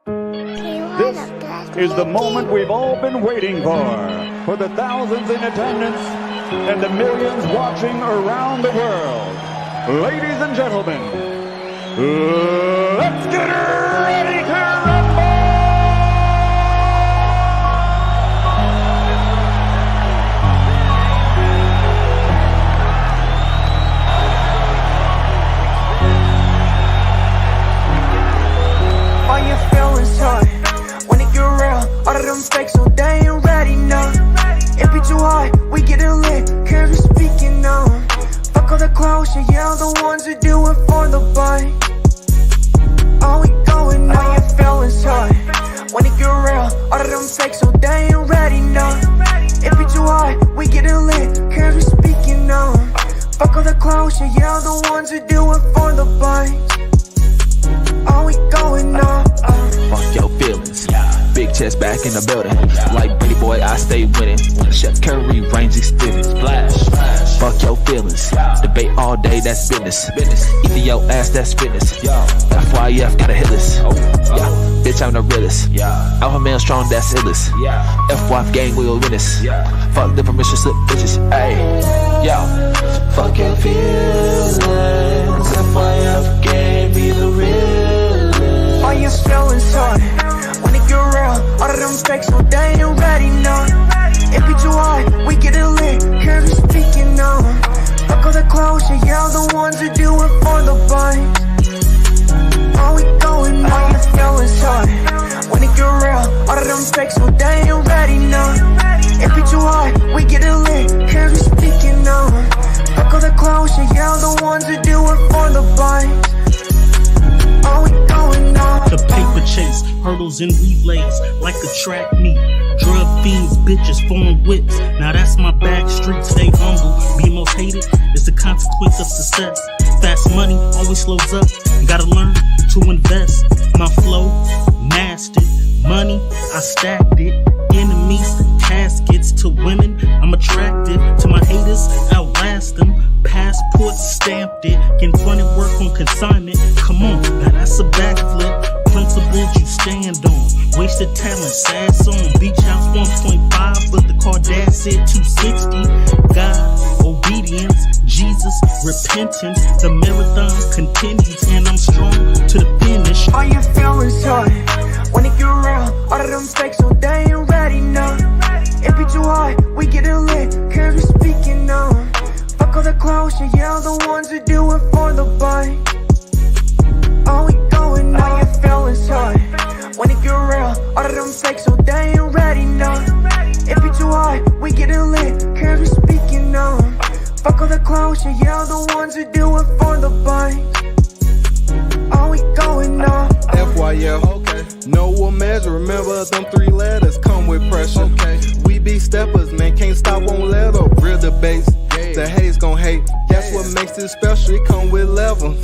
This is the moment we've all been waiting for the thousands in attendance and the millions watching around the world. Ladies and gentlemen, let's get ready to rumble! All your feelings hurt when it get real. All of them fakes, so they ain't ready now. It be too hard, we get it lit, cause we speaking now. Fuck all the clowns, yeah, the ones who do it for the bite. All we going now. All your feelings hurt when it get real. All of them fakes, so they ain't ready now. It be too hard, we get it lit, cause we speaking now. Fuck all the clowns, yeah, the ones who do it for the bite. All we going now. Fuck your feelings. Big chest back in the building. Like Brady boy, I stay winning. Chef Curry, range extended. Splash. Fuck your feelings. Debate all day, that's business. Eat your ass, that's fitness. FYF got a hit list. Bitch, I'm the realest. Alpha male strong, that's illest. FYF gang, we will win this. Fuck the permission slip bitches. Ayy, yo. Fuck your feelings. FYF gang, be the realest. All your feelings hurt when it get real. All of them fakes, so they ain't ready now. It be too hard, we get it lit, cause we speaking now. Fuck all the clowns, yeah, the ones who do it for the bite. All we going now. All your feelings hurt when it get real. All of them fakes, so they ain't ready now. It be too hard, we get it lit, cause we speaking now. Fuck all the clowns, yeah, the ones who do it for the bite. All we going now. The paper chase, hurdles and relays, like a track meet. Drug fiends, bitches, foreign whips. Now that's my back street, stay humble. Be most hated is the consequence of success. Fast money always slows up. Gotta learn to invest. My flow, mastered. Money, I stacked it. Enemies, caskets to women. I'm attracted to my haters, outlast them. Passport stamped it. Getting funny work on consignment. Come on, now that's a backflip. Principles you stand on. Wasted talent, sad song. Beach house 1.5, but the car dad said 260. God, obedience, Jesus, repentance. The marathon continues, and I'm strong to the finish. All your feelings hurt when it get real. All of them fakes, so they ain't ready now. It be too hard, we get it lit, cause we speaking now. Fuck all the clowns, yeah, the ones who do it for the bite. All we going now. All your feelings hurt when it get real. All of them fakes, so they ain't ready now. It be too hard, we get it lit, cause we speaking now. Fuck all the clowns, yeah, the ones who do it for the bite. All we going now. FYF, okay. No one measure, remember them 3 letters come with pressure. Okay. We be steppers, man, can't stop, won't let up. Real debates, the haters gon' hate. That's what makes it special, it come with level.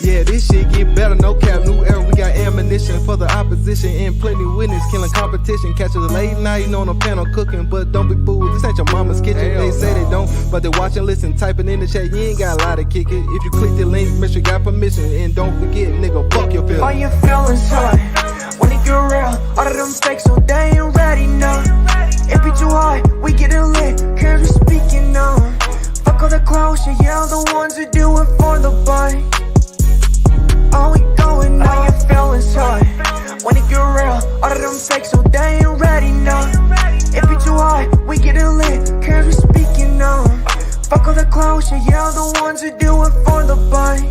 Yeah, this shit get better, no cap, new era. We got ammunition for the opposition and plenty witness, killing competition. Catch us late night, on the panel cooking, but don't be fooled. This ain't your mama's kitchen. They say they don't, but they watch and listen, typing in the chat. You ain't got a lot to kick it. If you click the link, make sure you got permission, and don't forget, nigga, fuck your feelings. All your feelings hurt when it get real. All of them fakes, so they ain't ready now. It be too hard, we get it lit, cause we speaking now. Fuck all the clowns, yeah, the ones who do it for the bite. All we going now. All your feelings hurt when it get real. All of them fakes, so they ain't ready now. It be too hard, we get it lit, cause we speaking now. Fuck all the clowns, yeah, the ones who do it for the bite.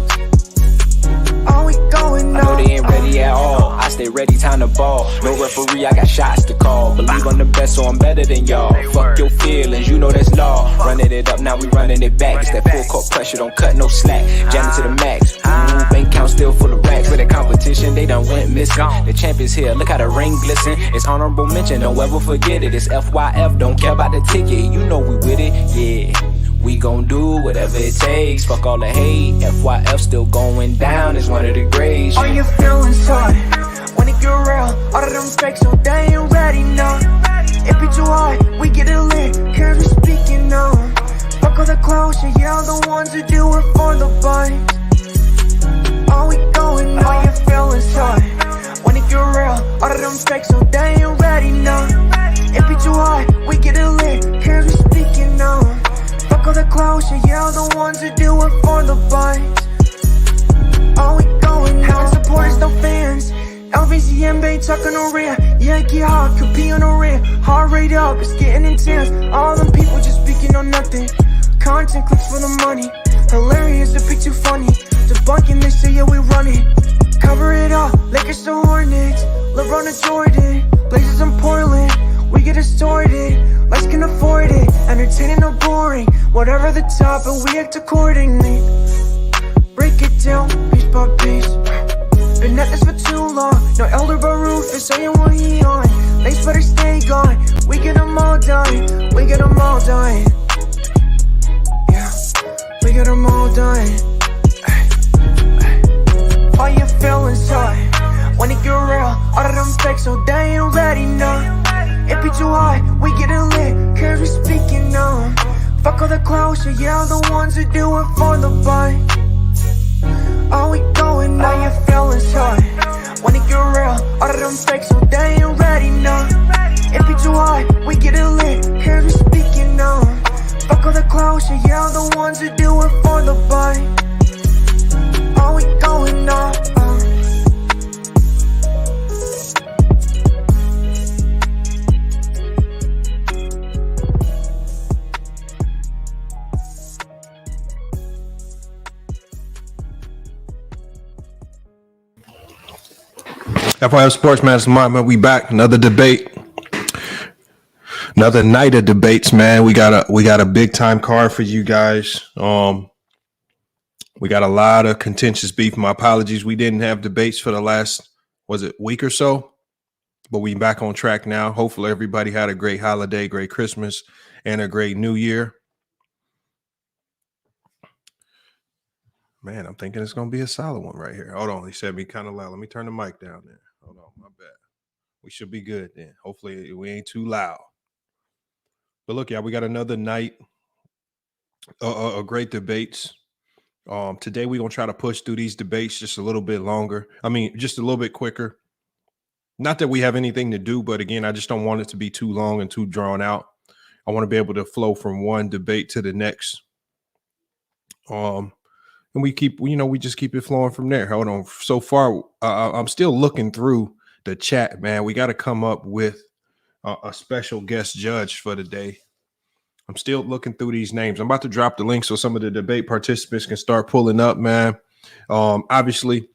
All we going now. I know they ain't ready at all. I stay ready, time to ball. No referee, I got shots to call. Believe I'm the best, so I'm better than y'all. Fuck your feelings, you know that's law. Running it up, now we running it back. It's that full court pressure, don't cut no slack. Jam it to the max. Ooh, bank account still full of racks. For the competition, they done went missing. The champ is here, look how the ring glisten. It's honorable mention, don't ever forget it. It's FYF, don't care about the ticket. You know we with it, yeah. We gon' do whatever it takes. Fuck all the hate. FYF still going down. It's one of the grades. All your feelings hurt when it get real. All of them fakes, so they ain't ready now. It be too hard, we get it lit, cause we speaking now. Fuck all the clowns, yeah, the ones who do it for the bite. All we going now. All your feelings hurt when it you real, all of them fakes, so they ain't ready, no. It be too hard, we get it lit, cause we speaking on. Fuck all the closure, yeah, the ones who do it for the vibes. Oh, we going now, supporters, no fans. LVCM, Bane tucking on rear. Yeah, get hard, could be on the rear. Heart rate up, it's getting intense. All them people just speaking on nothing. Content clicks for the money. Hilarious, it be too funny. Debunking this shit, yeah, we run it. Cover it up, Lakers to Hornets. LeBron to Jordan, Blazers in Portland. We get it sorted, lights can afford it. Entertaining or boring, whatever the top, and we act accordingly. Break it down, piece by piece. Been at this for too long. No elder but roof is saying what he on. Lace better stay gone. We get them all done. We get them all done. Yeah, we get them all done. All your feelings hurt when it get real. All of them fakes, so they ain't ready, no. It be too hard, we get it lit, cause we speaking on. Fuck all the closure, yeah, the ones who do it for the bite. All we going now, your feelings hurt when it get real, all of them fakes, so they ain't ready, no. It be too hard, we get it lit, cause we speaking on. Fuck all the closure, yeah, the ones who do it for the bite. All we going now, FYF Sports Debates, man, we back. Another debate, another night of debates, man. We got a big time card for you guys. We got a lot of contentious beef. My apologies, we didn't have debates for the last week or so, but we back on track now. Hopefully, everybody had a great holiday, great Christmas, and a great New Year. Man, I'm thinking it's gonna be a solid one right here. Hold on, he said me kind of loud. Let me turn the mic down there. Hold on, my bad. We should be good then. Hopefully we ain't too loud. But look, we got another night of great debates. Today we're gonna try to push through these debates just a little bit longer. I mean, just a little bit quicker. Not that we have anything to do, but again, I just don't want it to be too long and too drawn out. I want to be able to flow from one debate to the next. And we just keep it flowing from there. Hold on. So far, I'm still looking through the chat, man. We got to come up with a special guest judge for the day. I'm still looking through these names. I'm about to drop the link so some of the debate participants can start pulling up, man. Obviously,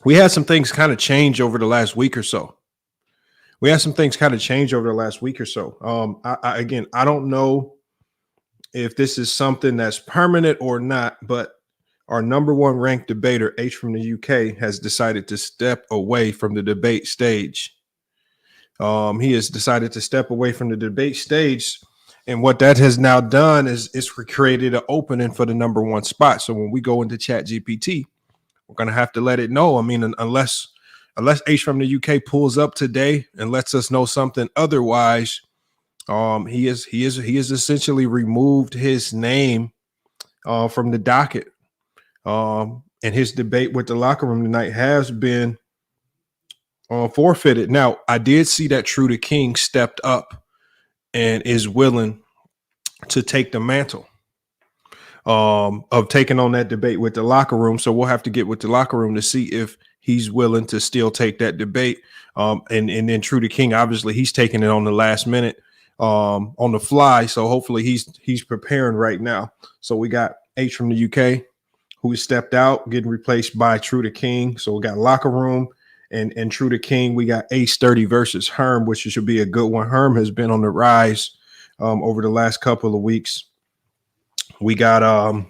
we had some things kind of change over the last week or so. I don't know if this is something that's permanent or not, but our number one ranked debater, H from the UK, has decided to step away from the debate stage. He has decided to step away from the debate stage. And what that has now done is it's created an opening for the number one spot. So when we go into ChatGPT, we're going to have to let it know. I mean, unless H from the UK pulls up today and lets us know something otherwise, he has essentially removed his name from the docket. And his debate with the locker room tonight has been forfeited. Now, I did see that True to King stepped up and is willing to take the mantle of taking on that debate with the locker room. So we'll have to get with the locker room to see if he's willing to still take that debate. And then True to King, obviously, he's taking it on the last minute on the fly. So hopefully he's preparing right now. So we got H from the UK, who stepped out, getting replaced by True to King. So we got locker room and True to King. We got Ace 30 versus Herm, which should be a good one. Herm has been on the rise over the last couple of weeks. We got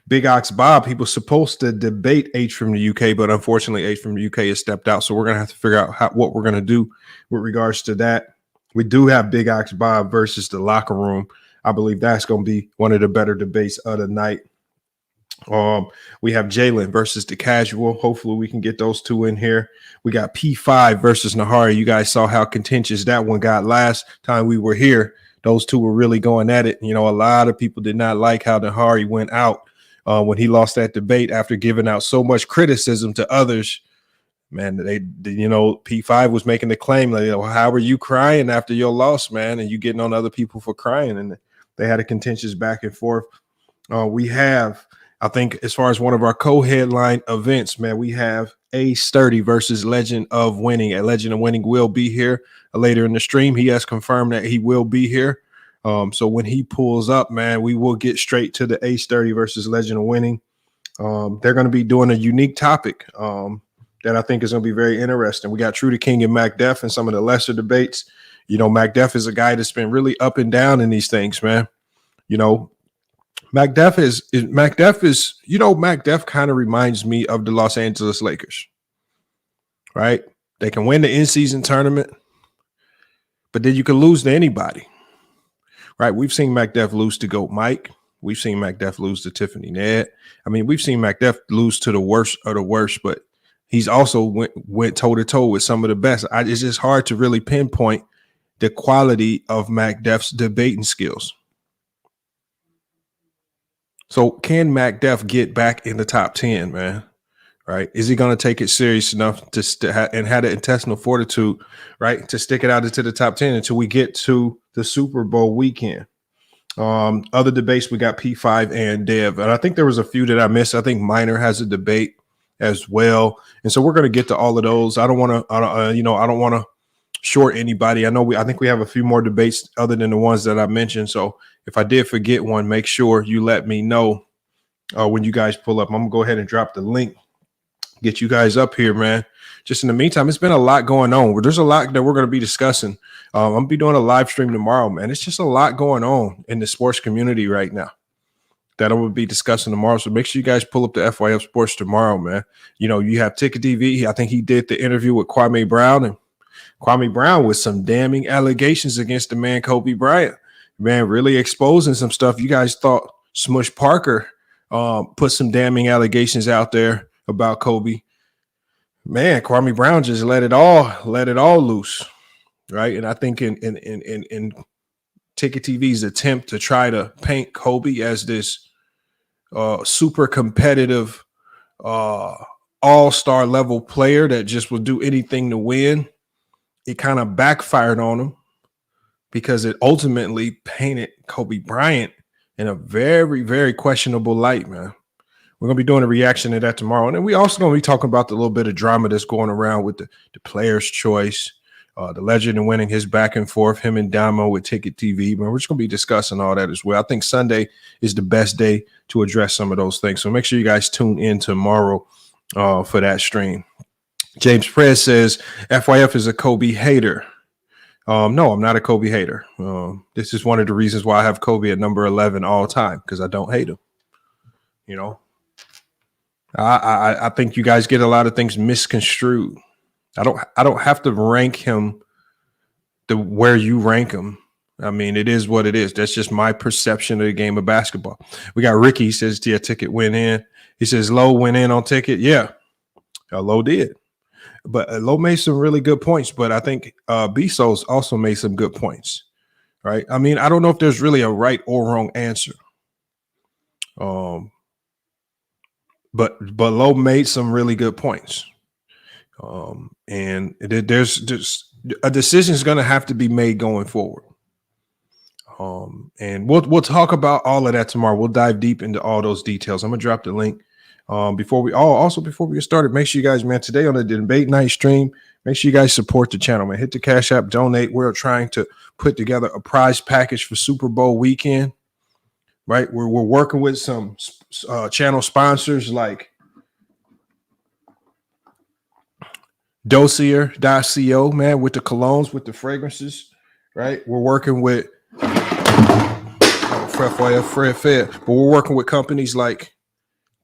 Big Ox Bob. He was supposed to debate H from the UK, but unfortunately H from the UK has stepped out. So we're going to have to figure out what we're going to do with regards to that. We do have Big Ox Bob versus the locker room. I believe that's going to be one of the better debates of the night. We have Jalen versus the casual. Hopefully we can get those two in here. We got P5 versus Nahari. You guys saw how contentious that one got last time we were here. Those two were really going at it. You know, a lot of people did not like how Nahari went out when he lost that debate after giving out so much criticism to others. man, P5 was making the claim, like, how are you crying after your loss, man? And you getting on other people for crying. And they had a contentious back and forth. We have, I think, as far as one of our co-headline events, man, we have Ace Sturdy versus Legend of Winning. A Legend of Winning will be here later in the stream. He has confirmed that he will be here. So when he pulls up, man, we will get straight to the Ace Sturdy versus Legend of Winning. They're going to be doing a unique topic that I think is going to be very interesting. We got True to King and Mac Def and some of the lesser debates. Mac Def is a guy that's been really up and down in these things, man. Mac Def kind of reminds me of the Los Angeles Lakers, right? They can win the in-season tournament, but then you can lose to anybody, right? We've seen Mac Def lose to Goat Mike. We've seen Mac Def lose to Tiffany Ned. I mean, we've seen Mac Def lose to the worst of the worst, but he's also went toe-to-toe with some of the best. It's just hard to really pinpoint the quality of Mac Def's debating skills. So can Mac Def get back in the top 10, man? Right? Is he going to take it serious enough and have the intestinal fortitude, right, to stick it out into the top 10 until we get to the Super Bowl weekend? Other debates, we got P5 and Dev, and I think there was a few that I missed. I think Minor has a debate as well, and so we're going to get to all of those. I don't want to short anybody. I think we have a few more debates other than the ones that I mentioned. So if I did forget one, make sure you let me know when you guys pull up. I'm gonna go ahead and drop the link, get you guys up here, man. Just in the meantime, it's been a lot going on. There's a lot that we're going to be discussing. I'm going to be doing a live stream tomorrow, man. It's just a lot going on in the sports community right now that I will be discussing tomorrow. So make sure you guys pull up the FYF Sports tomorrow, man. You have Ticket TV. I think he did the interview with Kwame Brown, and Kwame Brown with some damning allegations against the man Kobe Bryant. Man, really exposing some stuff. You guys thought Smush Parker put some damning allegations out there about Kobe. Man, Kwame Brown just let it all loose, right? And I think in Ticket TV's attempt to try to paint Kobe as this super competitive all-star level player that just will do anything to win, it kind of backfired on him because it ultimately painted Kobe Bryant in a very, very questionable light, man. We're going to be doing a reaction to that tomorrow. And then we also going to be talking about the little bit of drama that's going around with the player's choice, the Legend of Winning, his back and forth, him and Damo with Ticket TV. Man, we're just going to be discussing all that as well. I think Sunday is the best day to address some of those things. So make sure you guys tune in tomorrow for that stream. James Prez says, FYF is a Kobe hater. No, I'm not a Kobe hater. This is one of the reasons why I have Kobe at number 11 all time, because I don't hate him. I think you guys get a lot of things misconstrued. I don't have to rank him where you rank him. I mean, it is what it is. That's just my perception of the game of basketball. We got Ricky. He says, yeah, Ticket went in. He says, Lowe went in on Ticket. Yeah, Lowe did. But Lowe made some really good points. But I think Bezos also made some good points, right? I mean, I don't know if there's really a right or wrong answer. But Lowe made some really good points. And there's just a decision is going to have to be made going forward. And we'll talk about all of that tomorrow. We'll dive deep into all those details. I'm going to drop the link. Before we get started, make sure you guys, man, today on the debate night stream, make sure you guys support the channel, man. Hit the Cash App, donate. We're trying to put together a prize package for Super Bowl weekend, right? We're working with some channel sponsors like Dossier.co, man, with the colognes, with the fragrances, right? We're working with but we're working with companies like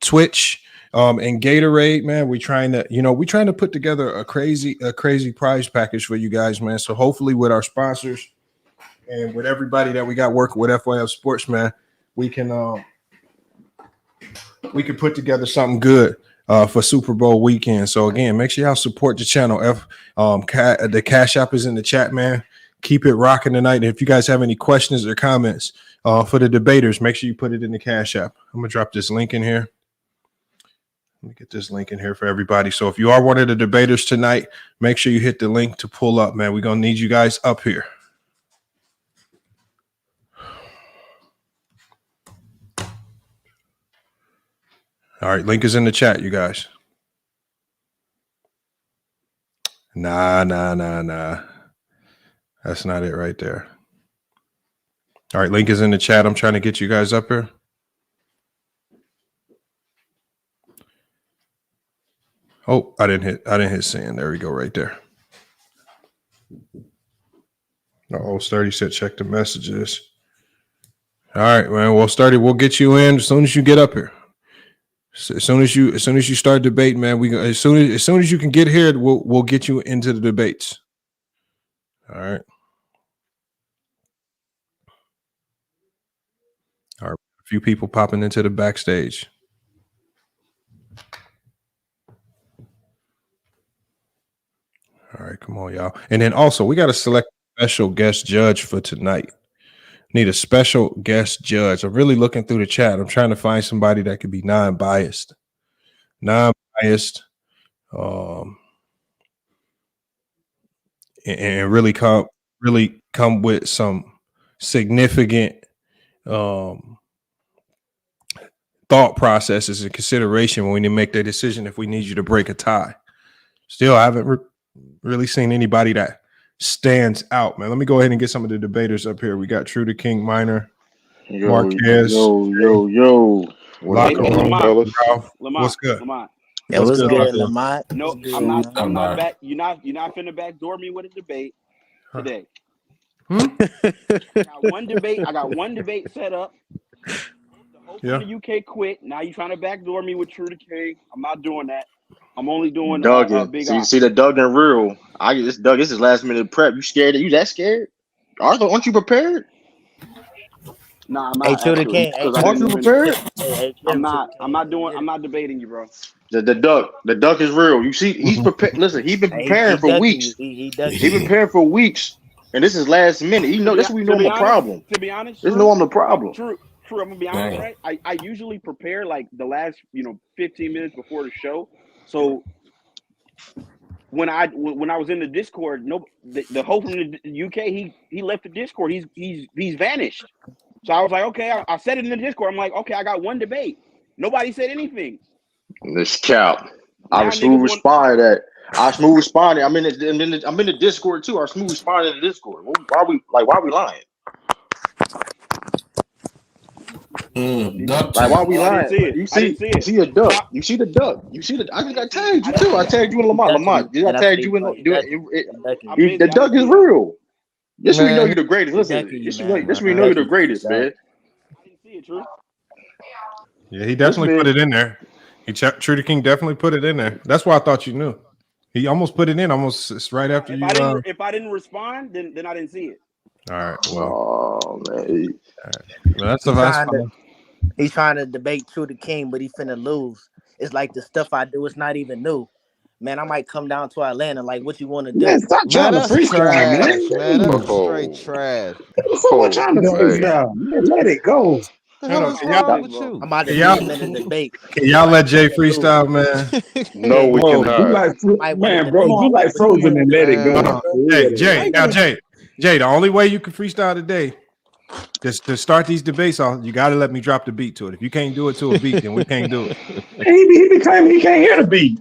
Twitch and Gatorade, man. We're trying to put together a crazy prize package for you guys, man. So hopefully with our sponsors and with everybody that we got working with FYF Sports, man, we can put together something good for Super Bowl weekend. So again, make sure y'all support the channel. The Cash App is in the chat, man. Keep it rocking tonight. And if you guys have any questions or comments for the debaters, make sure you put it in the Cash App. I'm gonna drop this link in here. Let me get this link in here for everybody. So if you are one of the debaters tonight, make sure you hit the link to pull up, man. We're going to need you guys up here. All right, link is in the chat, you guys. Nah. That's not it right there. All right, link is in the chat. I'm trying to get you guys up here. Oh, I didn't hit send. There we go, right there. Sturdy said check the messages. All right, man. Well, Sturdy, we'll get you in as soon as you get up here. As soon as you start debating, man, as soon as you can get here, we'll get you into the debates. All right. All right. A few people popping into the backstage. All right, come on, y'all. And then also, we got to select a special guest judge for tonight. Need a special guest judge. I'm really looking through the chat. I'm trying to find somebody that could be non-biased. And really come with some significant thought processes and consideration when we make that decision if we need you to break a tie. Still, I haven't really seen anybody that stands out, man. Let me go ahead and get some of the debaters up here. We got True the King Minor, Marquez. Yo. Locker room, fellas. What's good? Lamont. Yeah, what's good, Lamont? No, I'm not back. You're not finna backdoor me with a debate today. I got one debate set up. The host of the UK quit. Now you trying to backdoor me with True the King. I'm not doing that. I'm only doing big. So you see the Duggan rule. This is last minute prep. You scared? You that scared? Arthur, aren't you prepared? Nah, I'm not. Hey, True the King. Aren't you prepared? I'm not debating you, bro. The duck is real. You see, he's prepared. Listen, he's been preparing for weeks. He's been preparing for weeks, and this is last minute. You know, that's what we know I'm the problem. To be honest, this know I'm the problem. True. I'm gonna be honest, right? I usually prepare like the last 15 minutes before the show. So when I was in the Discord, the host from the UK, he left the Discord. He's vanished. So I was like, okay, I said it in the Discord. I'm like, okay, I got one debate. Nobody said anything. This cap. I was smooth responding to that. I smooth responding. I'm in the Discord too. I smooth responding to the Discord. Why are we lying? Why are we lying? You see a duck. You see the duck. I tagged you too. I tagged you in Lamont. I tagged you in the duck is real. This we know you're the greatest. Listen, this we know you're the greatest, man. I didn't see it, True. Yeah, he definitely put it in there. True the King definitely put it in there. That's why I thought you knew. He almost put it in almost right after you. If I didn't respond, then I didn't see it. All right. Well, man. Well, that's the last. He's trying to debate True the King, but he finna lose. It's like the stuff I do. It's not even new. Man, I might come down to Atlanta. Like, what you want to do? Man, stop trying to freestyle, man. That's straight trash. What trying to freestyle? Man, let it go. What the hell is wrong with you? I'm about to be in the debate. Can y'all let Jay freestyle, man? No, we cannot. Man, bro, you like Frozen and let it go. Hey, Jay, the only way you can freestyle today is to start these debates off. You got to let me drop the beat to it. If you can't do it to a beat, then we can't do it. He be claiming he can't hear the beat.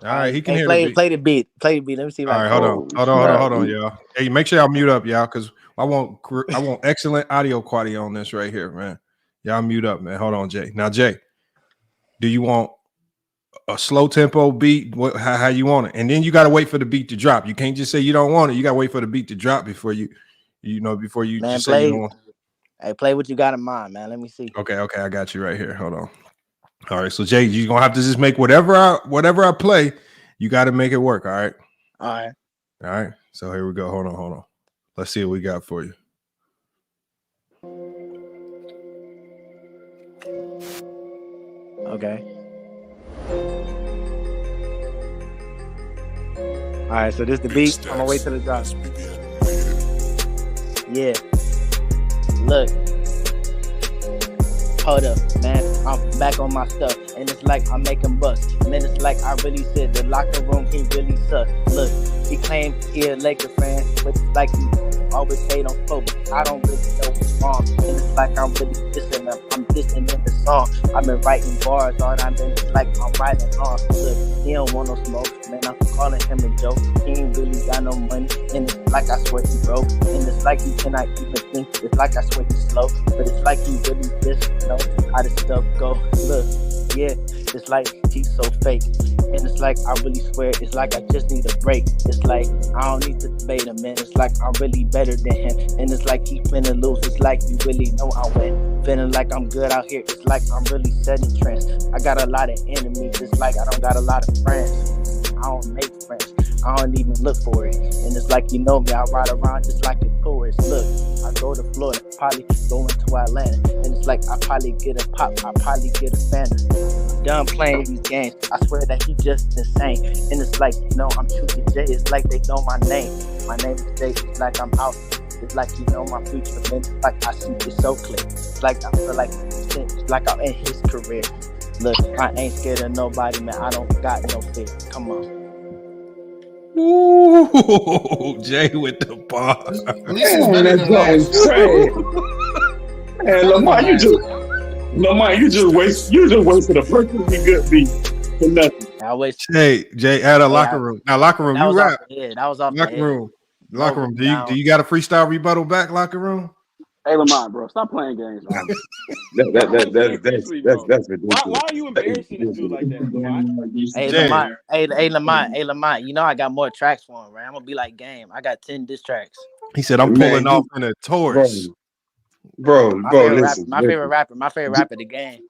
All right, he can hear the beat. Play the beat. Play the beat. Let me see. All right, hold on, y'all. Hey, make sure y'all mute up, y'all, because I want excellent audio quality on this right here, man. Y'all mute up, man. Hold on, Jay. Now, Jay, do you want a slow tempo beat? How you want it? And then you got to wait for the beat to drop. You can't just say you don't want it. You got to wait for the beat to drop before you man, just say you don't want it. Hey, play what you got in mind, man. Let me see. Okay, I got you right here. Hold on. All right, so Jay, you're gonna have to just make whatever I play, you got to make it work. All right. All right. So here we go. Hold on. Let's see what we got for you. Okay. All right, so this the beat. I'm gonna wait till it drops. Yeah. Look. Hold up, man, I'm back on my stuff, and it's like I'm making bucks. Man, it's like I really said the locker room, he really sucks. Look, he claimed he a Laker fan, but it's like he always hate on Kobe. I don't really know what's wrong, and it's like I'm really dissing him. I'm dissing in the song. I've been writing bars all time, and it's like I'm writing on. Look, he don't want no smoke, man, I'm calling him a joke. He ain't really got no money, and it's like I swear he broke, and it's like he cannot even think. It's like I swear he's slow, but it's like he really just know how this stuff go. Look, yeah, it's like he's so fake, and it's like I really swear it's like I just need a break. It's like I don't need to debate him, man. It's like I'm really better than him, and it's like he finna lose. It's like you really know I win. Feeling like I'm good out here. It's like I'm really setting trends. I got a lot of enemies. It's like I don't got a lot of friends. I don't make friends. I don't even look for it. And it's like, you know me, I ride around just like a tourist. Look, I go to Florida, probably go into Atlanta. And it's like I probably get a pop, I probably get a Fanta. I'm done playing these games. I swear that he just insane. And it's like, you know, I'm true to Jay. It's like they know my name. My name is Jay. It's like I'm out. It's like you know my future. Man, it's like I see it so clear. It's like I feel like it's like I'm in his career. Look, I ain't scared of nobody, man. I don't got no fear. Come on. Ooh, Jay with the bar. Man, that's Man, Lamar, you just wasted a perfectly good beat for nothing. I wish. Jay, at a locker room. Now, locker room, you rap. That was off locker room. Locker room. Do you got a freestyle rebuttal back, locker room? Hey, Lamont, bro, stop playing games, man. That's ridiculous. Why are you embarrassing this dude like that, Lamont? Hey, Lamont, you know I got more tracks for him, right? I'm gonna be like Game. I got 10 diss tracks. He said I'm pulling off in a Taurus. Bro, listen. My favorite rapper, the Game.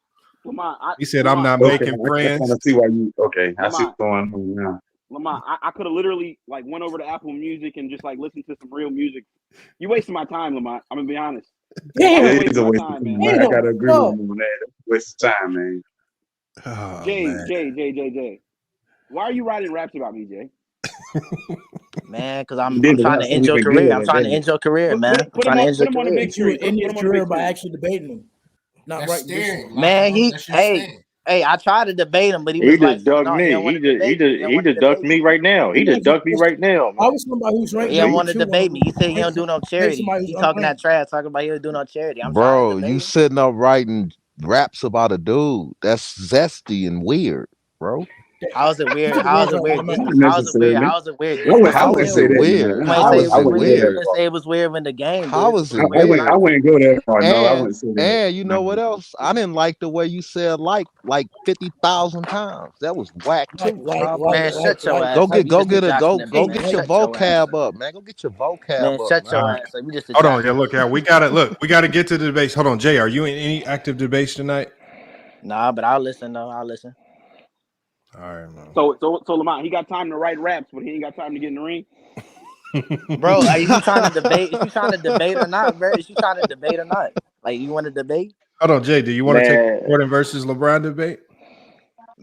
Lamont, he said I'm not making friends. I see why you. Okay, I see what's going on now. Lamont, I could have literally like went over to Apple Music and just like listened to some real music. You wasting my time, Lamont. I'm gonna be honest. Damn, it is a waste of time, man. I gotta agree with you on that. Waste of time, man. Oh, Jay. Why are you writing raps about me, Jay? Man, because I'm trying to end your career. I'm trying to end your career, man. Put him on the big screen. End your career by actually debating him. Not right. Man, Hey, I tried to debate him, but he just ducked me. He just ducked me right now. He just ducked me right now. I was somebody who's right. He don't want to debate me. He said he don't do no charity. He talking that trash, talking about he don't do no charity. Bro, you sitting up writing raps about a dude. That's zesty and weird, bro. How is it weird? How is it weird? Say it was weird in the game. How is it weird? I wouldn't go there. No, I wouldn't say that. And you know what else? I didn't like the way you said like 50,000 times. That was whack too. Man, shut your ass. Go get your vocab up, man. Go get your vocab up. Shut your ass. Hold on, yeah, we gotta get to the debates. Hold on, Jay, are you in any active debates tonight? Nah, but I'll listen though. I'll listen. All right, man. So Lamont, he got time to write raps, but he ain't got time to get in the ring. Bro, are you trying to debate? Is you trying to debate or not, bro? Is you trying to debate or not? Like, you want to debate? Hold on, Jay. Do you want to take Jordan versus LeBron debate?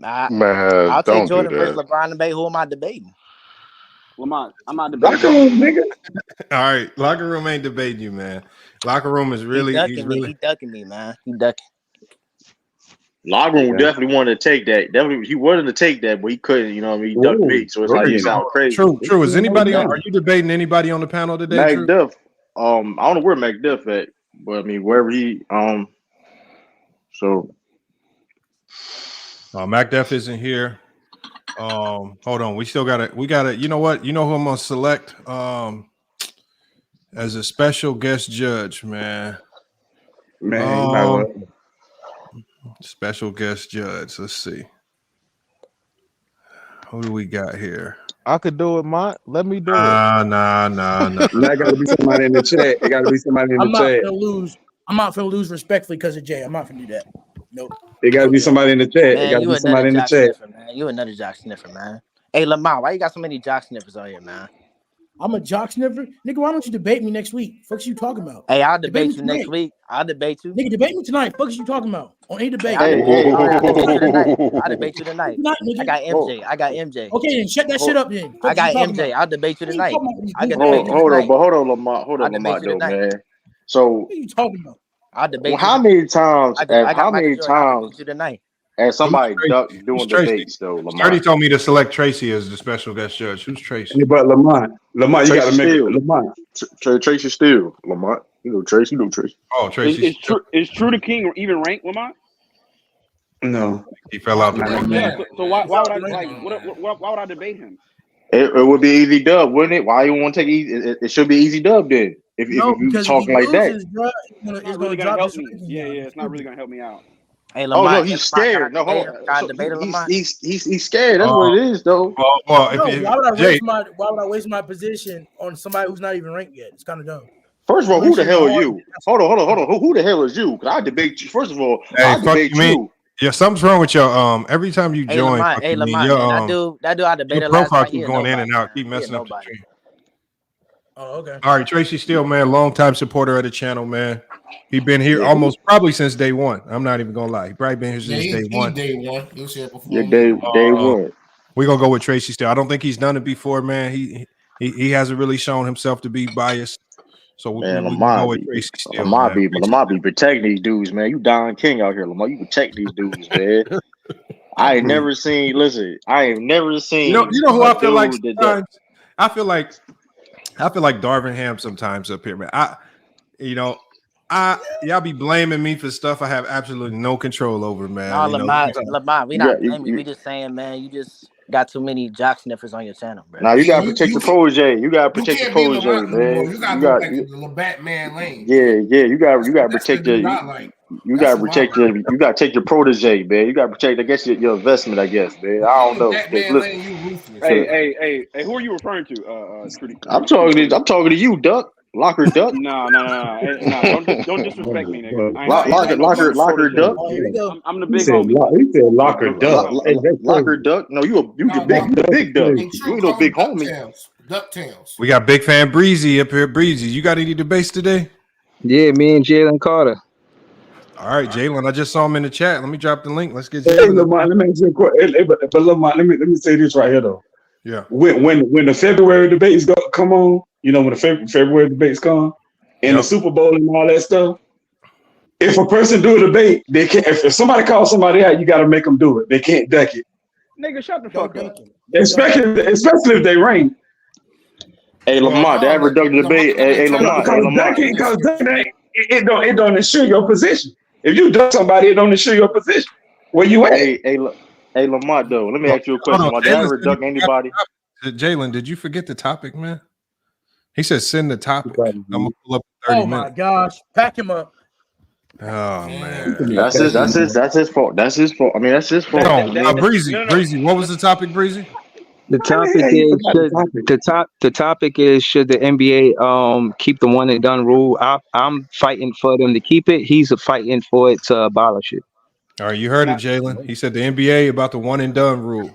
I'll take Jordan versus LeBron debate. Who am I debating? Lamont, I'm not debating. Locker room, nigga. All right, locker room ain't debating you, man. Locker room is really He ducking me, man. He ducking. Locker room definitely wanted to take that. Definitely, he wanted to take that, but he couldn't. You know what I mean? He ducked me, so it's like you sound crazy. True. Is anybody? Are you debating anybody on the panel today? MacDuff. I don't know where MacDuff at, but I mean wherever he. So. MacDuff isn't here. Hold on. We gotta. You know what? You know who I'm gonna select as a special guest judge, man. Special guest judge. Let's see. Who do we got here? I could do it, Mont. Let me do it. Nah. That gotta be somebody in the chat. It gotta be somebody in the chat. I'm not gonna lose respectfully because of Jay. I'm not gonna do that. Nope. It gotta be somebody in the chat. It gotta be somebody in the chat. You another jock sniffer, man. Hey, Lamar, why you got so many jock sniffers on here, man? I'm a jock sniffer? Nigga, why don't you debate me next week? Fuck you talking about? Hey, I'll debate you next week. I'll debate you. Nigga, debate me tonight. Fuck you talking about? On any debate. I'll debate you tonight. I got MJ. Okay, then shut that shit up then. I got MJ. I'll debate you tonight. Hold on, Lamont, though, man. So what are you talking about? I'll debate. Well, how many times? How many times tonight? As somebody duck doing debates though, Lamont. Sturdy told me to select Tracy as the special guest judge. Who's Tracy? Yeah, but Lamont, you got to make it Lamont. Tracy Steele, Lamont. You know Tracy. Oh, Tracy. Is True the King even ranked, Lamont? No, he fell out. So why would I debate him? It would be easy dub, wouldn't it? Why you want to take easy? It should be easy dub then. If you talking like that, it's not really gonna help me. Yeah, it's not really gonna help me out. Hey, Lamont, no, he's scared. No, hold on. He's scared. That's what it is, though. Why would I waste my position on somebody who's not even ranked yet? It's kind of dumb. First of all, who the hell are you? Hold on. Who the hell is you? Because I debate you. First of all, I debate you. Yeah, something's wrong with your every time you join. Lamont, that dude I debated your last profile night. keep going in and out, keep messing up the stream. Oh, okay. All right, Tracy Steele, man, longtime supporter of the channel, man. He been here probably since day one. I'm not even gonna lie. He probably been here since day one. Day one. He was here before. Yeah, day one. We're gonna go with Tracy Steele. I don't think he's done it before, man. He hasn't really shown himself to be biased. So we go with Tracy Steele. Lamont be protecting these dudes, man. You Don King out here, Lamont. You protect these dudes, man. I ain't never seen. Listen, I ain't never seen. You know who I feel like sometimes? I feel like Darvin Ham sometimes up here, man. Y'all be blaming me for stuff I have absolutely no control over, man. No, Lamont, we not blaming you. We just saying, man, you just got too many jock sniffers on your channel, bro. Now you gotta protect your protege. You gotta protect your protege, man. You gotta go back to the Batman lane. Yeah. You gotta protect your. You gotta protect your. You gotta take your protege, man. You gotta protect, I guess, your investment, I guess, man. I don't know. Hey, who are you referring to? I'm talking to you, Duck. Locker Duck. No. Don't disrespect me, nigga. Locker Duck. I'm the big homie. He said Locker Duck. Locker Duck. No, you big Duck. You ain't no big homie. DuckTales. We got Big Fan Breezy up here. Breezy, you got any debates today? Yeah, me and Jalen Carter. All right, Jalen. I just saw him in the chat. Let me drop the link. Let's get Hey, Lamont, let me ask you a question. But Lamont, let me say this right here though. Yeah. When the February debates come on, you know, when the February debates come and the Super Bowl and all that stuff, if a person do a debate, they can't. If somebody calls somebody out, you got to make them do it. They can't duck it. Nigga, shut the fuck up. Especially if they rank. Hey Lamont, they ever duck the debate? Hey Lamont, it don't ensure your position. If you duck somebody, it don't ensure your position. Where you at? Hey Lamont, though, let me ask you a question. Did I ever duck anybody? Jalen, did you forget the topic, man? He said send the topic. I'm gonna pull up 30 minutes. My gosh, pack him up. Oh man, that's his fault. That's his fault. I mean, that's his fault. Breezy, what was the topic, Breezy? The topic is should the NBA keep the one and done rule? I'm fighting for them to keep it. He's fighting for it to abolish it. All right, you heard it, Jalen. He said the NBA about the one and done rule.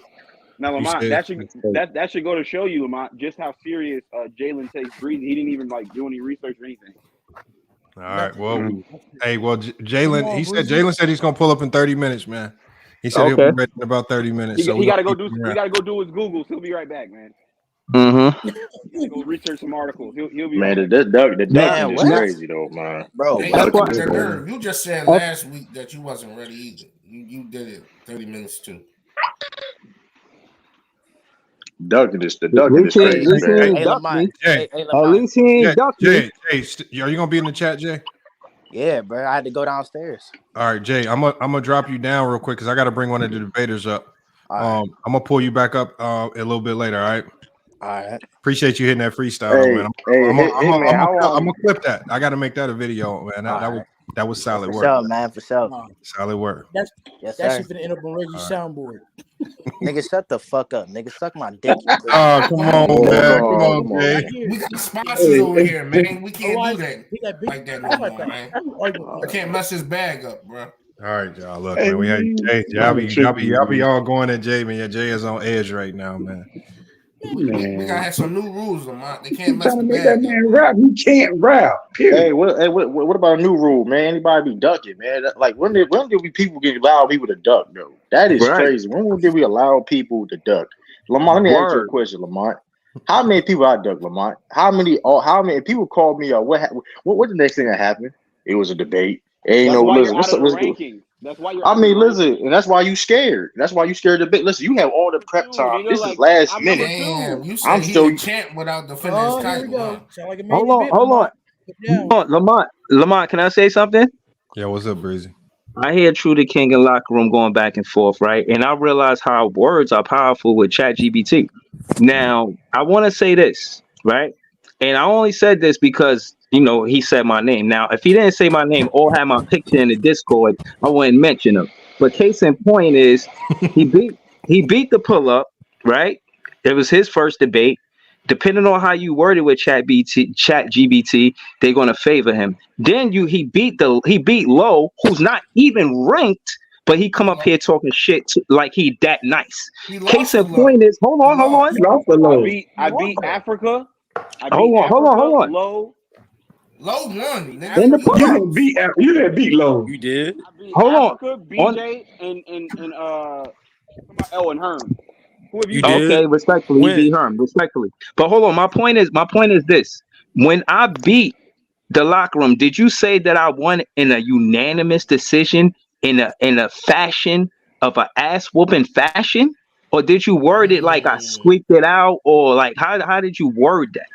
Now, Lamont, that should go to show you, Lamont, just how serious Jalen takes Breezy. He didn't even do any research or anything. All right, well, Jalen. Jalen said he's gonna pull up in 30 minutes, man. He said he'll be ready in about 30 minutes. He got to go do. He got to go do his Googles. He'll be right back, man. Mm-hmm. Go research some articles. He'll be. Man, the duck is crazy though, man. Bro, you just said last week that you wasn't ready either. You did it 30 minutes too. Duck is crazy, man. At least he ain't ducking. Jay, are you gonna be in the chat, Jay? Yeah, bro. I had to go downstairs. All right, Jay. I'm gonna drop you down real quick because I got to bring one of the debaters up. I'm gonna pull you back up a little bit later. All right. All right. Appreciate you hitting that freestyle, man. I'm gonna clip that. I got to make that a video, man. That was solid work. For sure, man. For sure. Solid work. That's shit finna end up on Reggie's soundboard. Nigga, shut the fuck up. Nigga, suck my dick. Oh, come on, man. Come on, man. We got sponsors over here, man. We can't do that like that no more, man. I can't mess his bag up, bro. All right, y'all. Look, man, we had Jay. Y'all be all going at Jay, man. Yeah, Jay is on edge right now, man. We gotta have some new rules, Lamont. They can't mess with that man rap. He can't rap. Period. Hey, what about a new rule, man? Anybody be ducking, man? Like when did we people allow people to duck, though? That is crazy. When did we allow people to duck? Lamont, let me ask you a question, Lamont. How many people I duck, Lamont? How many people called me? What the next thing that happened? It was a debate. Ain't That's no why listen. you're out of the What's ranking. That's why you're I out of the mean, listen, ranking. and that's why you scared. That's why you scared to debate. Listen, you have all the prep time. Nigga, This like, is last I'm minute. Damn, you I'm said he still. the champ without defending his Oh, here we title, go. huh? Sound like a main Hold on, event, hold on. Lamont. Lamont, can I say something? Yeah, what's up, Breezy? I hear True the King and Locker Room going back and forth, right? And I realize how words are powerful with ChatGPT. Now, I want to say this, right? And I only said this because, he said my name. Now, if he didn't say my name or had my picture in the Discord, I wouldn't mention him. But case in point is he beat the pull up, right? It was his first debate. Depending on how you word it with ChatGPT, they're gonna favor him. Then he beat Low, who's not even ranked, but he come up here talking shit like he that nice. Case in point is, hold on. He lost the Low. I beat Africa. Hold on. Low won. Nigga. In the You didn't beat Low. You did. Hold Africa, BJ, and Herm. Who have you Okay, did? respectfully, he beat Herm, respectfully. But hold on, my point is this: when I beat the Locker Room, did you say that I won in a unanimous decision in a fashion of an ass whooping fashion, or did you word it like I squeaked it out, or like how did you word that?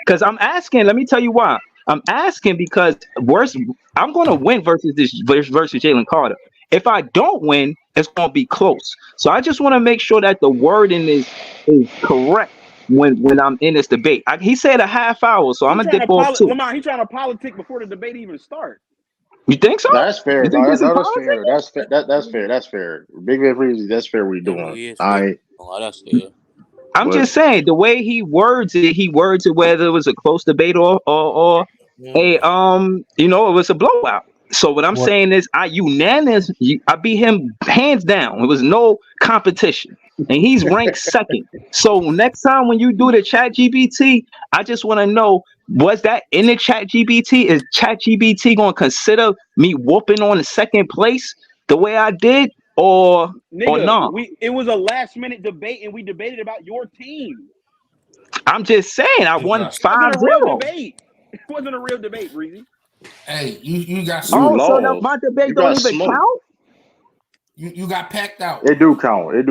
Because I'm asking. Let me tell you why. I'm asking because I'm going to win versus Jalen Carter. If I don't win, it's going to be close. So I just want to make sure that the wording is correct when I'm in this debate. He said a half hour, so I'm going to dip off too. Lamont, he's trying to politic before the debate even starts. You think so? That's fair. You think That's this is fair. politics? That's fair. That's fair. Big man Breezy, that's fair. What you doing? That's fair. I'm just saying the way he words it whether it was a close debate or a it was a blowout. So what I'm saying is I beat him hands down. It was no competition. And he's ranked second. So next time when you do the ChatGPT, I just want to know, was that in the ChatGPT? Is ChatGPT going to consider me whooping on the second place the way I did? Or no? It was a last minute debate and we debated about your team. I'm just saying I won 5-0. It wasn't a real debate, Breezy. Hey, you got so my debate don't even count? You got packed out. It do count. It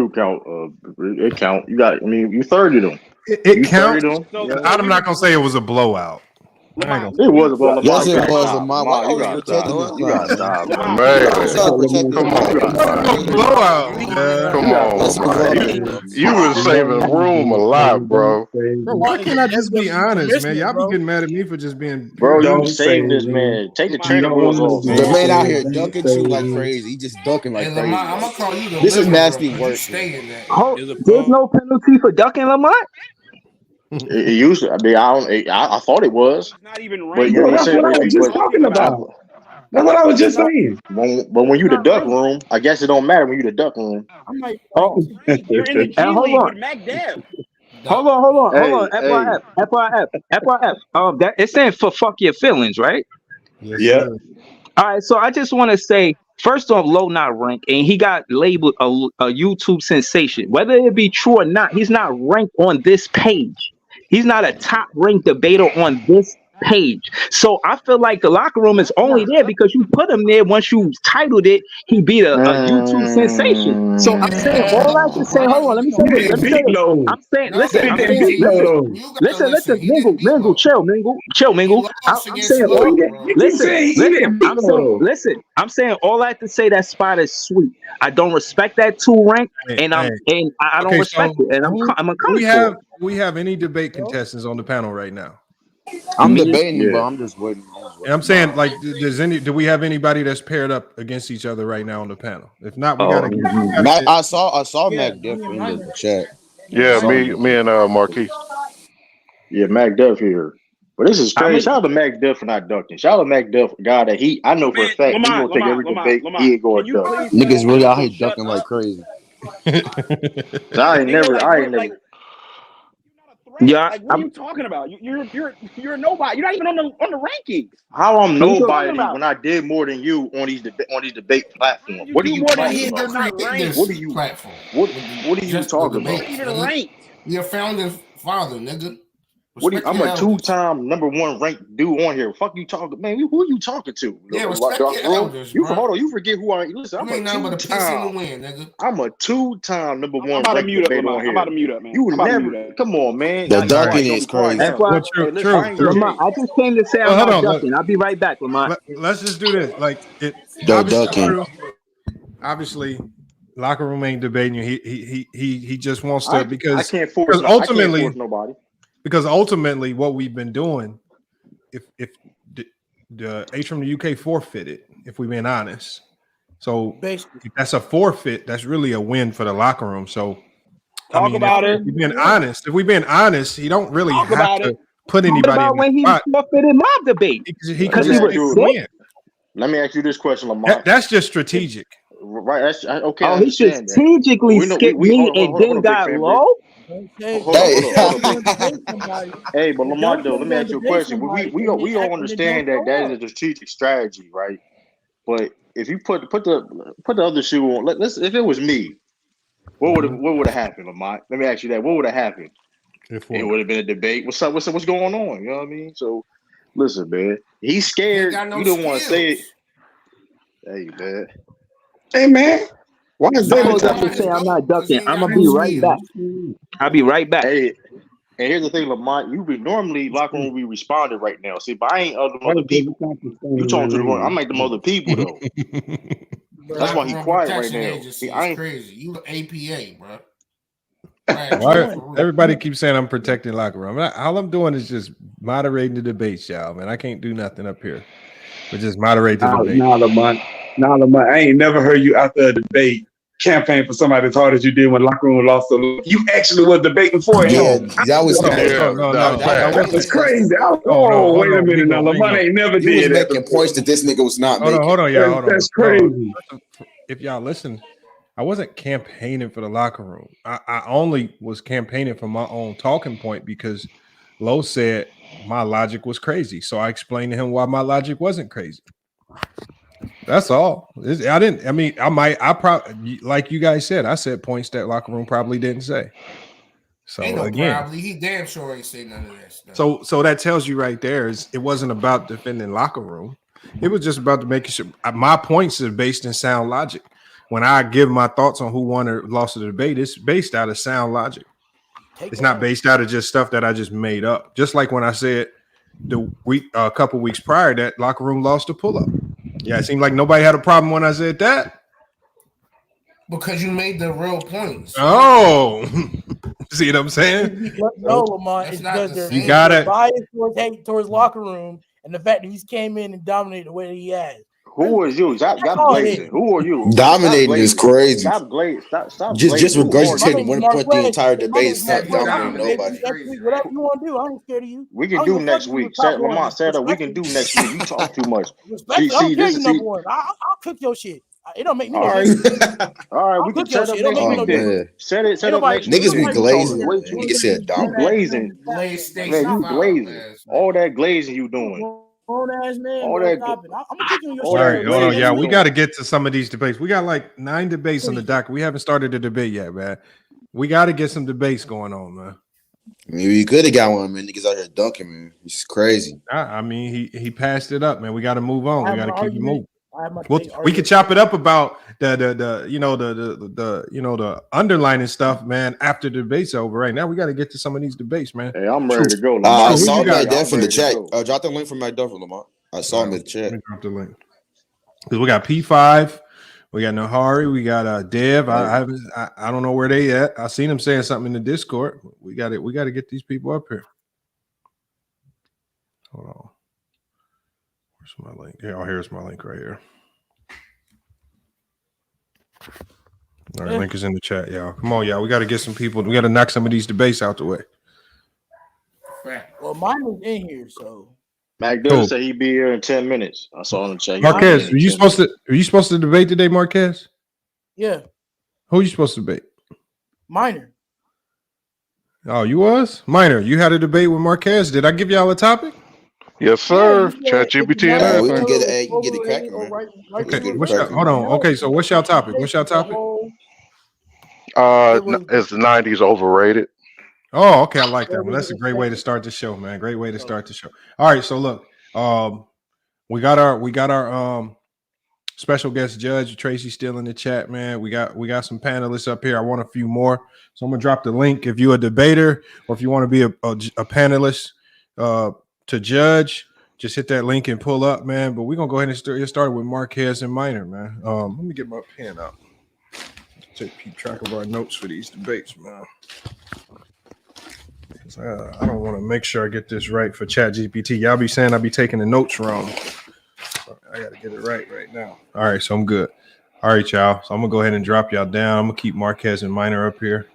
count. You got. I mean, you 30 them. It counts. I'm not gonna say it was a blowout. It was a blowout. Yes, it was a mama. You got to You got to stop, man. Come on. You was saving the room alive, bro. Bro, why can't I just be honest, man? Y'all be getting mad at me for just being. Bro, you saved this man. Take the training wheels off, man. The man out here dunking you like crazy. He just dunking like crazy. I'm gonna call you the This is nasty work. There's no penalty for ducking, Lamont? It used to. I mean, I thought it was. Not even right. Bro, that's what I was just talking about. That's what I was just saying. But when you the duck room, I guess it don't matter when you the duck room. I'm like, you're in the G League with Mac Dev. Hold on. FYF. It's saying for fuck your feelings, right? Yeah. All right, so I just want to say, first off, Low not ranked, and he got labeled a YouTube sensation. Whether it be true or not, he's not ranked on this page. He's not a top ranked debater on this page. So I feel like the Locker Room is only there because you put him there. Once you titled it, he beat a YouTube sensation. So I'm saying all I can say. Hold on, let me say this. I'm saying, listen, Mingle, chill, Mingle. I'm saying all I have to say. That spot is sweet. I don't respect that 2 rank, and I don't respect it, and I'm we have any debate contestants on the panel right now? I'm debating, bro. I'm just waiting. And I'm saying, like, do we have anybody that's paired up against each other right now on the panel? If not, we gotta get. I saw Mac Diff in the chat. Yeah, me and Marquise. Yeah, Mac Duff here. But this is crazy. Shout out to Mac Duff for not ducking. Shout out to Mac Duff, a guy that I know for a fact he's gonna take every debate. He ain't going to duck. Niggas really out here ducking like crazy. I ain't never. Yeah, like, what are you talking about? You're a nobody. You're not even on the rankings. How I'm nobody when I did more than you on these debate platforms? What are you talking about? What are you platform? What are you talking about? Even ranked. You're a founding father, nigga. I'm a 2-time #1 ranked dude on here. Fuck you talking, man? Who you talking to? Yeah, respect your elders, bro. Hold on, you forget who I. Listen, I'm a 2-time. I'm a 2-time #1 ranked debater on here. I'm about to mute up, man. You never. Come on, man. The dunking is crazy. That's why. Lamont, I just came to say I'm not ducking. I'll be right back, Lamont. Let's just do this. Like it. Obviously, locker room ain't debating you. He just wants to because I can't force nobody. Because ultimately, what we've been doing, if the H from the UK forfeited, if we're being honest, so basically that's a forfeit. That's really a win for the locker room. So talk about it. If we're being honest, he don't really have to put anybody in when he forfeited my debate because he was sick. Let me ask you this question, Lamont. That's just strategic, right? That's okay. Oh, he strategically skipped me and then got low. Hey, but Lamont, though, let me ask you a question. We all understand that is a strategic strategy, right? But if you put the other shoe on, let's if it was me, what would have happened, Lamont? Let me ask you that. What would have happened? It would have been a debate. What's up? What's going on? You know what I mean? So listen, man. He's scared. You don't want to say it. Hey, man. Hey, man. Why is that? Say I'm not ducking. I'm gonna be right back. I'll be right back. Hey, and here's the thing, Lamont. You be normally locker room we responded right now. See, but I ain't other people. You talking to the one. I'm like them other people though. That's why he quiet right now. I ain't crazy. You APA, bro. Why everybody keeps saying I'm protecting locker room? All I'm doing is just moderating the debates, y'all. Man, I can't do nothing up here, but just moderate the debate. Nah, Lamont, I ain't never heard you after a debate campaign for somebody as hard as you did when locker room lost. So you actually was debating for it. Yeah, that was that's crazy. Wait a minute now. Lamont ain't never did that. Making points that this nigga was not making. Hold on, y'all. That's crazy. If y'all listen, I wasn't campaigning for the locker room. I only was campaigning for my own talking point because Lowe said my logic was crazy. So I explained to him why my logic wasn't crazy. That's all. I probably, like you guys said, I said points that locker room probably didn't say. So ain't no again, probably. He damn sure ain't say none of that stuff. So that tells you right there is it wasn't about defending locker room. It was just about making sure my points are based in sound logic. When I give my thoughts on who won or lost the debate, it's based out of sound logic. It's not based out of just stuff that I just made up. Just like when I said a couple weeks prior that locker room lost a pull-up. Yeah, it seemed like nobody had a problem when I said that. Because you made the real points. Oh, see what I'm saying? No, Lamont, it's because you got it. Bias towards locker room and the fact that he's came in and dominated the way that he has. Who is you? Stop glazing. Who are you? Dominating is crazy. Stop glazing. Stop just regurgitating 1 point the entire debate is not dominating nobody. Whatever you want to do, I ain't scared of you. We can do next week. Lamont said we can do next week. You talk too much. I don't care you number one. I'll cook your shit. It don't make me no difference. All right, we can set up next week then. Set up next week. Niggas be glazing. Niggas said glazing. Man, you glazing. All that glazing you doing. All that. I'm kicking your shit. All right, hold on, yeah, we got to get to some of these debates. We got like 9 debates on the docket. We haven't started the debate yet, man. We got to get some debates going on, man. Maybe you could have got one, man. Niggas out here dunking, man. It's crazy. I mean, he passed it up, man. We got to move on. We got to keep it moving. We could chop it up about the underlining stuff, man. After the debate's over, right now we got to get to some of these debates, man. Hey, I'm ready to go. I saw McDuff in the chat. Drop the link from McDuff, Lamont. I saw him in the chat. Let me drop the link because we got P5, we got Nahari, we got Dev. I don't know where they at. I seen him saying something in the Discord. We got to get these people up here. Hold on. Where's my link? Yeah, here's my link right here. All right, link is in the chat, y'all. Come on, y'all. We got to get some people. We got to knock some of these debates out the way. Well, mine was in here, so. McDuff said he'd be here in 10 minutes. I saw him check. Marquez, are you supposed to debate today, Marquez? Yeah. Who are you supposed to debate? Minor. Oh, you was? Minor, you had a debate with Marquez. Did I give y'all a topic? Yes, sir. ChatGPT and everything. We can get it cracking, man. Okay, hold on. Okay, so what's y'all topic? It's the 90s overrated. Oh, okay. I like that one. That's a great way to start the show, man. Great way to start the show. All right. So look, we got our special guest judge Tracy still in the chat, man. We got some panelists up here. I want a few more, so I'm gonna drop the link. If you're a debater or if you want to be a panelist to judge, just hit that link and pull up, man. But we're gonna go ahead and get started with Marquez and Minor, man. Let me get my pen out. Keep track of our notes for these debates, man. I don't want to make sure I get this right for ChatGPT. Y'all be saying I be taking the notes wrong. I got to get it right now. All right, so I'm good. All right, y'all. So I'm going to go ahead and drop y'all down. I'm going to keep Marquez and Minor up here.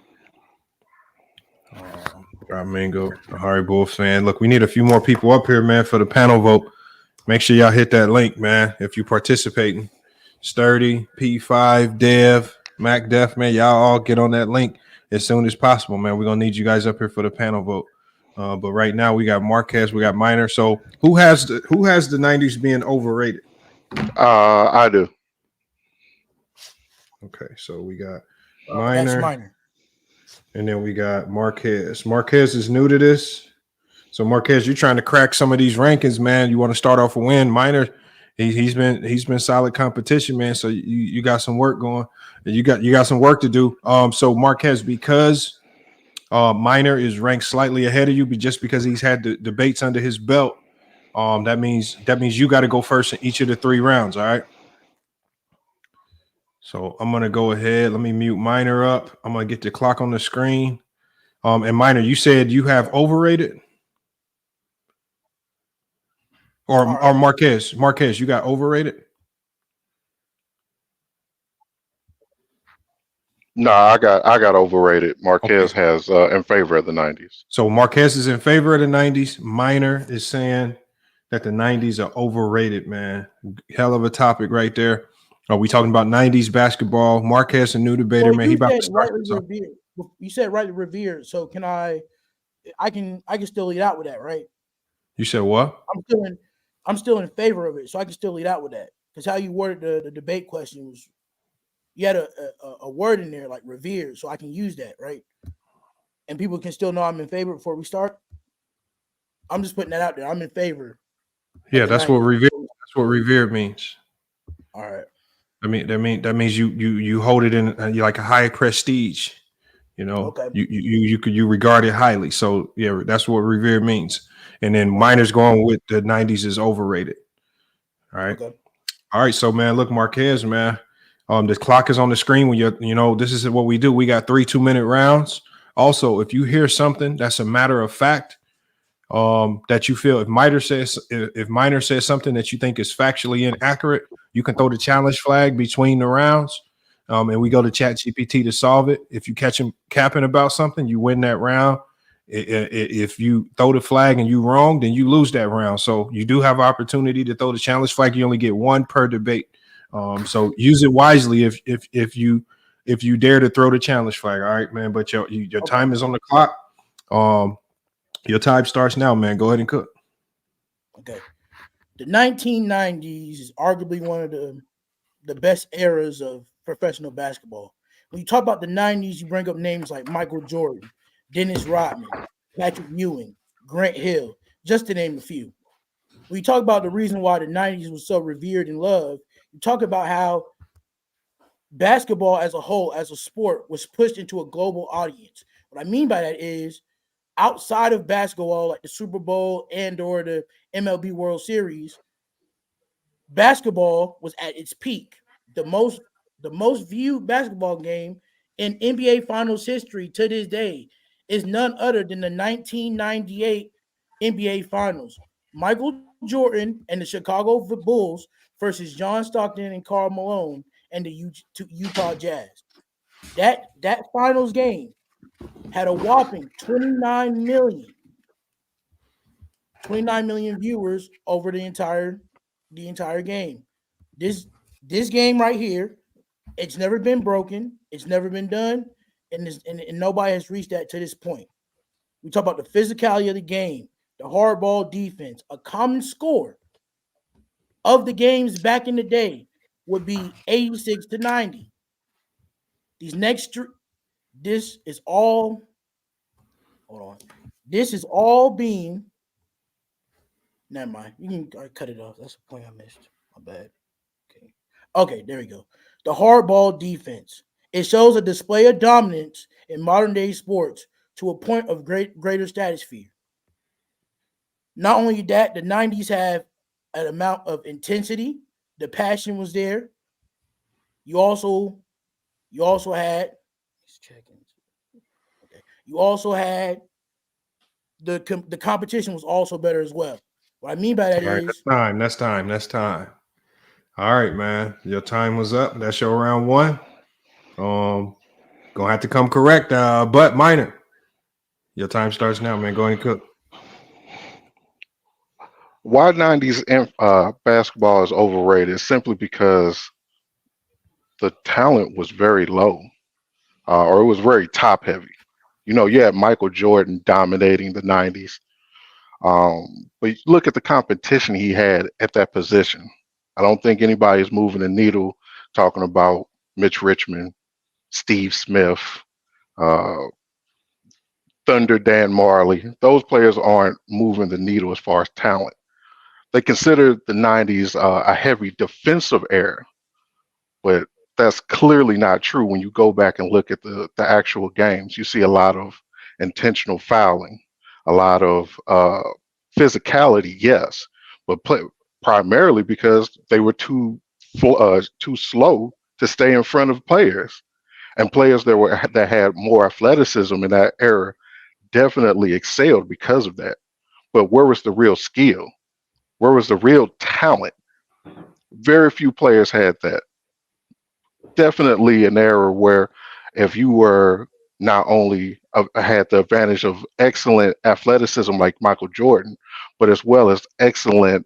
Mingo, Harry Bull fan. Look, we need a few more people up here, man, for the panel vote. Make sure y'all hit that link, man, if you're participating. Sturdy, P5, Dev, Mac Def, man, y'all all get on that link as soon as possible, man. We're going to need you guys up here for the panel vote. But right now we got Marquez, we got Minor. So who has the 90s being overrated? I do. Okay, so we got Minor. That's Minor. And then we got Marquez. Marquez is new to this. So Marquez, you're trying to crack some of these rankings, man. You want to start off a win. Minor, he's been solid competition, man. So you got some work going. You got some work to do. So Marquez, because Minor is ranked slightly ahead of you, but just because he's had the debates under his belt, that means you got to go first in each of the 3 rounds. All right. So I'm gonna go ahead. Let me mute Minor up. I'm gonna get the clock on the screen. And Minor, you said you have overrated, or Marquez, you got overrated. No, I got overrated. Marquez has in favor of the 90s. So Marquez is in favor of the 90s. Minor is saying that the 90s are overrated, man. Hell of a topic right there. Are we talking about 90s basketball? Marquez, a new debater, man. He about to start. You said rightly revered. So can I can still lead out with that, right? You said what? I'm still in favor of it, so I can still lead out with that. Because how you worded the debate question was, you had a word in there like revered, so I can use that, right? And people can still know I'm in favor before we start. I'm just putting that out there. I'm in favor. Yeah, that's what revered. That's what revered means. All right. I mean, that means you hold it in like a high prestige. You know, okay. You regard it highly. So yeah, that's what revered means. And then Minor's going with the 90s is overrated. All right. Okay. All right. So man, look, Marquez, man. The clock is on the screen when this is what we do. We got 3 2-minute rounds. Also, if you hear something that's a matter of fact, that you feel if Minor says something that you think is factually inaccurate, you can throw the challenge flag between the rounds, and we go to ChatGPT to solve it. If you catch him capping about something, you win that round. If you throw the flag and you wrong, then you lose that round. So you do have opportunity to throw the challenge flag. You only get 1 per debate. So use it wisely if you dare to throw the challenge flag. All right, man. But your time is on the clock. Your time starts now, man. Go ahead and cook. Okay. The 1990s is arguably one of the best eras of professional basketball. When you talk about the 90s, you bring up names like Michael Jordan, Dennis Rodman, Patrick Ewing, Grant Hill, just to name a few. When you talk about the reason why the 90s was so revered and loved, you talk about how basketball as a whole, as a sport, was pushed into a global audience. What I mean by that is, outside of basketball, like the Super Bowl and or the MLB World Series, basketball was at its peak. The most viewed basketball game in NBA Finals history to this day is none other than the 1998 NBA Finals. Michael Jordan and the Chicago Bulls versus John Stockton and Karl Malone and the Utah Jazz. That finals game had a whopping 29 million viewers over the entire game. This game right here, it's never been broken, it's never been done, and nobody has reached that to this point. We talk about the physicality of the game, the hardball defense. A common score of the games back in the day would be 86 to 90. This is all Hold on. This is all being. Never mind. You can cut it off. That's a point I missed. My bad. Okay, there we go. The hardball defense. It shows a display of dominance in modern day sports to a point of greater stratosphere. Not only that, the 90s have an amount of intensity. The passion was there. You also had. Okay. You also had the competition was also better as well. What I mean by that is That's time. All right, man. Your time was up. That's your round one. Gonna have to come correct. But Minor, your time starts now, man. Go ahead and cook. Why 90s basketball is overrated simply because the talent was very low, or it was very top heavy. You had Michael Jordan dominating the 90s. But look at the competition he had at that position. I don't think anybody is moving the needle talking about Mitch Richmond, Steve Smith, Thunder Dan Marley. Those players aren't moving the needle as far as talent. They consider the 90s a heavy defensive era, but that's clearly not true when you go back and look at the actual games. You see a lot of intentional fouling, a lot of physicality, yes, but primarily because they were too slow to stay in front of players, and players that had more athleticism in that era definitely excelled because of that. But where was the real skill? Where was the real talent? Very few players had that. Definitely an era where if you were not only had the advantage of excellent athleticism like Michael Jordan, but as well as excellent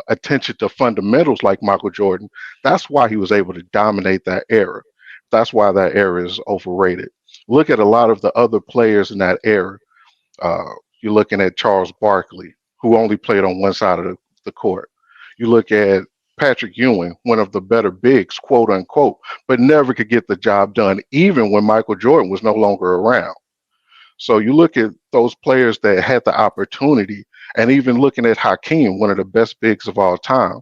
attention to fundamentals like Michael Jordan, that's why he was able to dominate that era. That's why that era is overrated. Look at a lot of the other players in that era. You're looking at Charles Barkley, who only played on one side of the court. You look at Patrick Ewing, one of the better bigs, quote unquote, but never could get the job done, even when Michael Jordan was no longer around. So you look at those players that had the opportunity, and even looking at Hakeem, one of the best bigs of all time.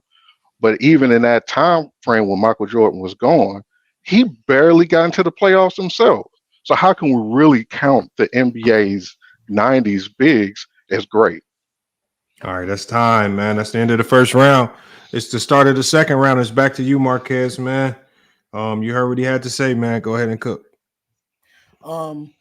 But even in that time frame when Michael Jordan was gone, he barely got into the playoffs himself. So how can we really count the NBA's 90s bigs as great? All right, that's time, man. That's the end of the first round. It's the start of the second round. It's back to you, Marquez, man. You heard what he had to say, man. Go ahead and cook. I'm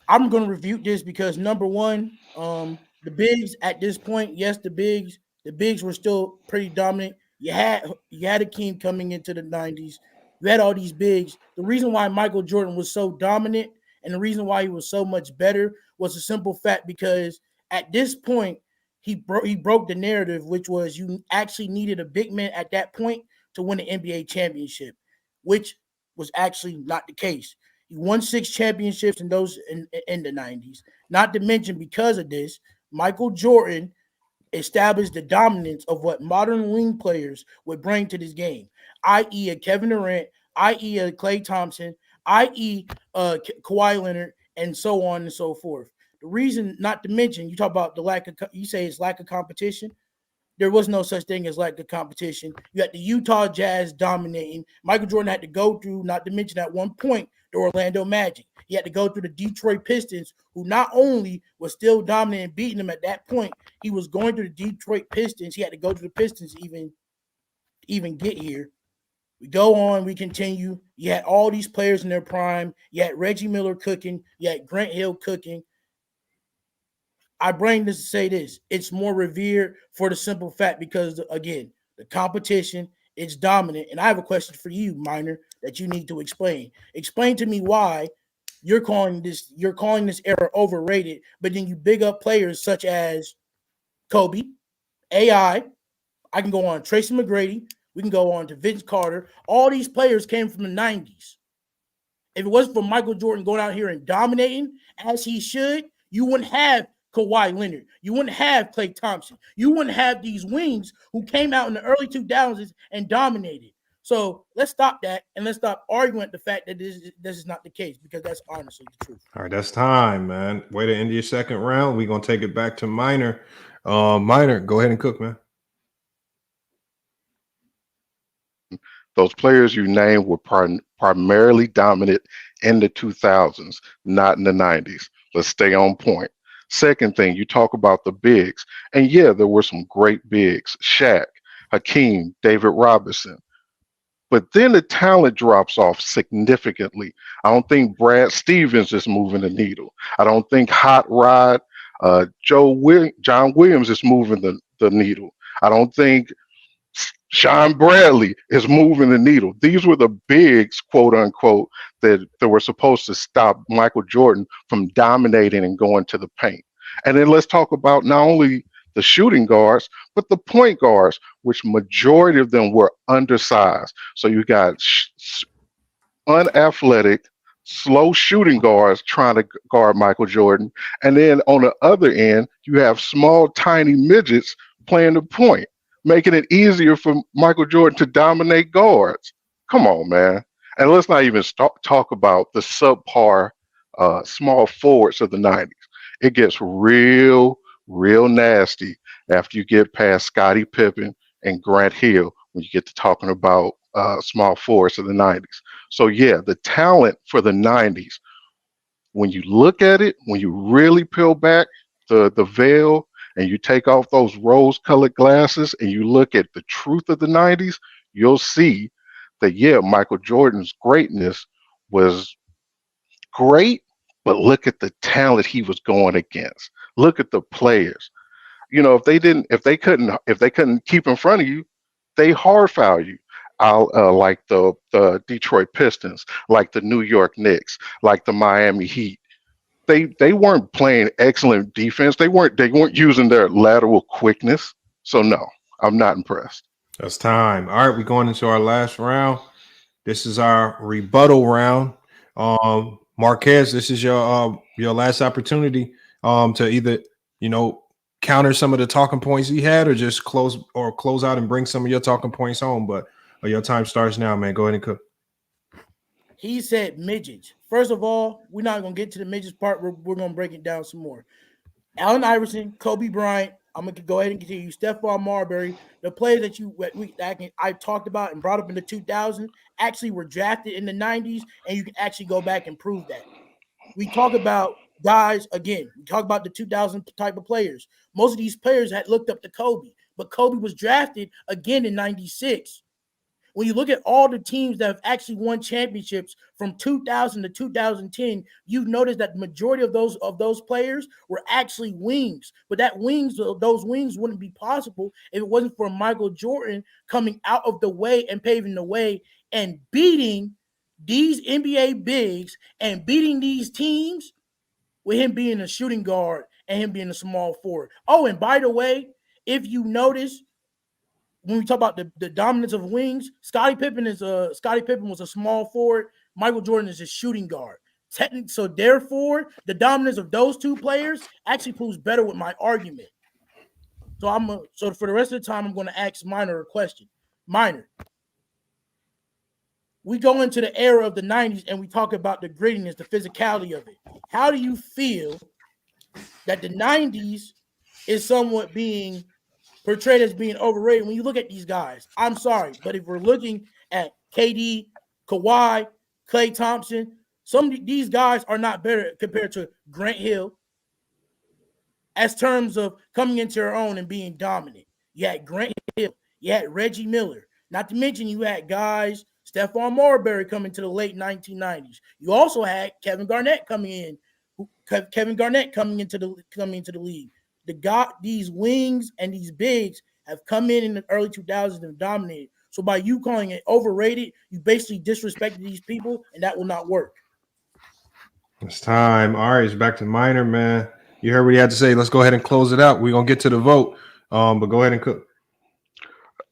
going to refute this because number one, the bigs at this point, yes, the bigs were still pretty dominant. You had Hakeem coming into the 90s. You had all these bigs. The reason why Michael Jordan was so dominant and the reason why he was so much better was a simple fact because at this point, he broke the narrative, which was you actually needed a big man at that point to win the NBA championship, which was actually not the case. He won 6 championships in the 90s. Not to mention, because of this, Michael Jordan established the dominance of what modern wing players would bring to this game, i.e. a Kevin Durant, i.e. a Klay Thompson, i.e. Kawhi Leonard, and so on and so forth. The reason, not to mention, you talk about the lack of, you say it's lack of competition. There was no such thing as lack of competition. You had the Utah Jazz dominating. Michael Jordan had to go through, not to mention at one point, the Orlando Magic. He had to go through the Detroit Pistons, who not only was still dominant and beating them at that point, he was going through the Detroit Pistons. He had to go to the Pistons even get here. We go on, we continue. You had all these players in their prime. You had Reggie Miller cooking. You had Grant Hill cooking. I bring this to say this. It's more revered for the simple fact because, again, the competition, it's dominant. And I have a question for you, Minor, that you need to explain. Explain to me why you're calling this era overrated, but then you big up players such as Kobe, AI. I can go on Tracy McGrady. We can go on to Vince Carter. All these players came from the 90s. If it wasn't for Michael Jordan going out here and dominating as he should, you wouldn't have Kawhi Leonard. You wouldn't have Klay Thompson. You wouldn't have these wings who came out in the early 2000s and dominated. So let's stop that and let's stop arguing the fact that this is not the case, because that's honestly the truth. All right, that's time, man. Way to end your second round. We're gonna take it back to Minor. Minor, go ahead and cook, man. Those players you named were primarily dominant in the 2000s, not in the 90s. Let's stay on point. Second thing, you talk about the bigs. And yeah, there were some great bigs. Shaq, Hakeem, David Robinson. But then the talent drops off significantly. I don't think Brad Stevens is moving the needle. I don't think Hot Rod, John Williams is moving the needle. I don't think Sean Bradley is moving the needle. These were the bigs, quote unquote, that were supposed to stop Michael Jordan from dominating and going to the paint. And then let's talk about not only the shooting guards, but the point guards, which majority of them were undersized. So you got unathletic, slow shooting guards trying to guard Michael Jordan. And then on the other end, you have small, tiny midgets playing the point, making it easier for Michael Jordan to dominate guards. Come on, man. And let's not even talk about the subpar small forwards of the 90s. It gets real nasty after you get past Scottie Pippen and Grant Hill when you get to talking about small forwards of the 90s. So yeah, the talent for the 90s, when you look at it, when you really peel back the veil and you take off those rose-colored glasses and you look at the truth of the 90s, you'll see that, yeah, Michael Jordan's greatness was great, but look at the talent he was going against. Look at the players. You know, if they couldn't keep in front of you, they hard foul you. Like the Detroit Pistons, like the New York Knicks, like the Miami Heat. They weren't playing excellent defense. They weren't using their lateral quickness. So no, I'm not impressed. That's time. All right, we're going into our last round. This is our rebuttal round. Marquez, this is your last opportunity to either, counter some of the talking points he had, or just close out and bring some of your talking points home. But your time starts now, man. Go ahead and cook. He said midgets. First of all, we're not going to get to the midgets part. We're going to break it down some more. Allen Iverson, Kobe Bryant. I'm going to go ahead and continue. Stephon Marbury, the players that I talked about and brought up in the 2000s actually were drafted in the 90s, and you can actually go back and prove that. We talk about guys, again, we talk about the 2000 type of players. Most of these players had looked up to Kobe, but Kobe was drafted again in 96. When you look at all the teams that have actually won championships from 2000 to 2010, you've noticed that the majority of those players were actually wings. But those wings wouldn't be possible if it wasn't for Michael Jordan coming out of the way and paving the way and beating these NBA bigs and beating these teams with him being a shooting guard and him being a small forward. Oh, and by the way, if you notice, when we talk about the dominance of wings, Scottie Pippen was a small forward. Michael Jordan is a shooting guard. So therefore, the dominance of those two players actually proves better with my argument. So for the rest of the time, I'm going to ask Minor a question. Minor, we go into the era of the 90s and we talk about the grittiness, the physicality of it. How do you feel that the 90s is somewhat being portrayed as being overrated when you look at these guys? I'm sorry, but if we're looking at KD, Kawhi, Klay Thompson, some of these guys are not better compared to Grant Hill as terms of coming into their own and being dominant. You had Grant Hill, you had Reggie Miller, not to mention you had guys, Stephon Marbury coming to the late 1990s. You also had Kevin Garnett coming into the league. These wings and these bigs have come in the early 2000s and dominated. So by you calling it overrated, you basically disrespected these people, and that will not work. It's time. All right, it's back to Minor, man. You heard what he had to say. Let's go ahead and close it out. We're going to get to the vote, but go ahead and cook.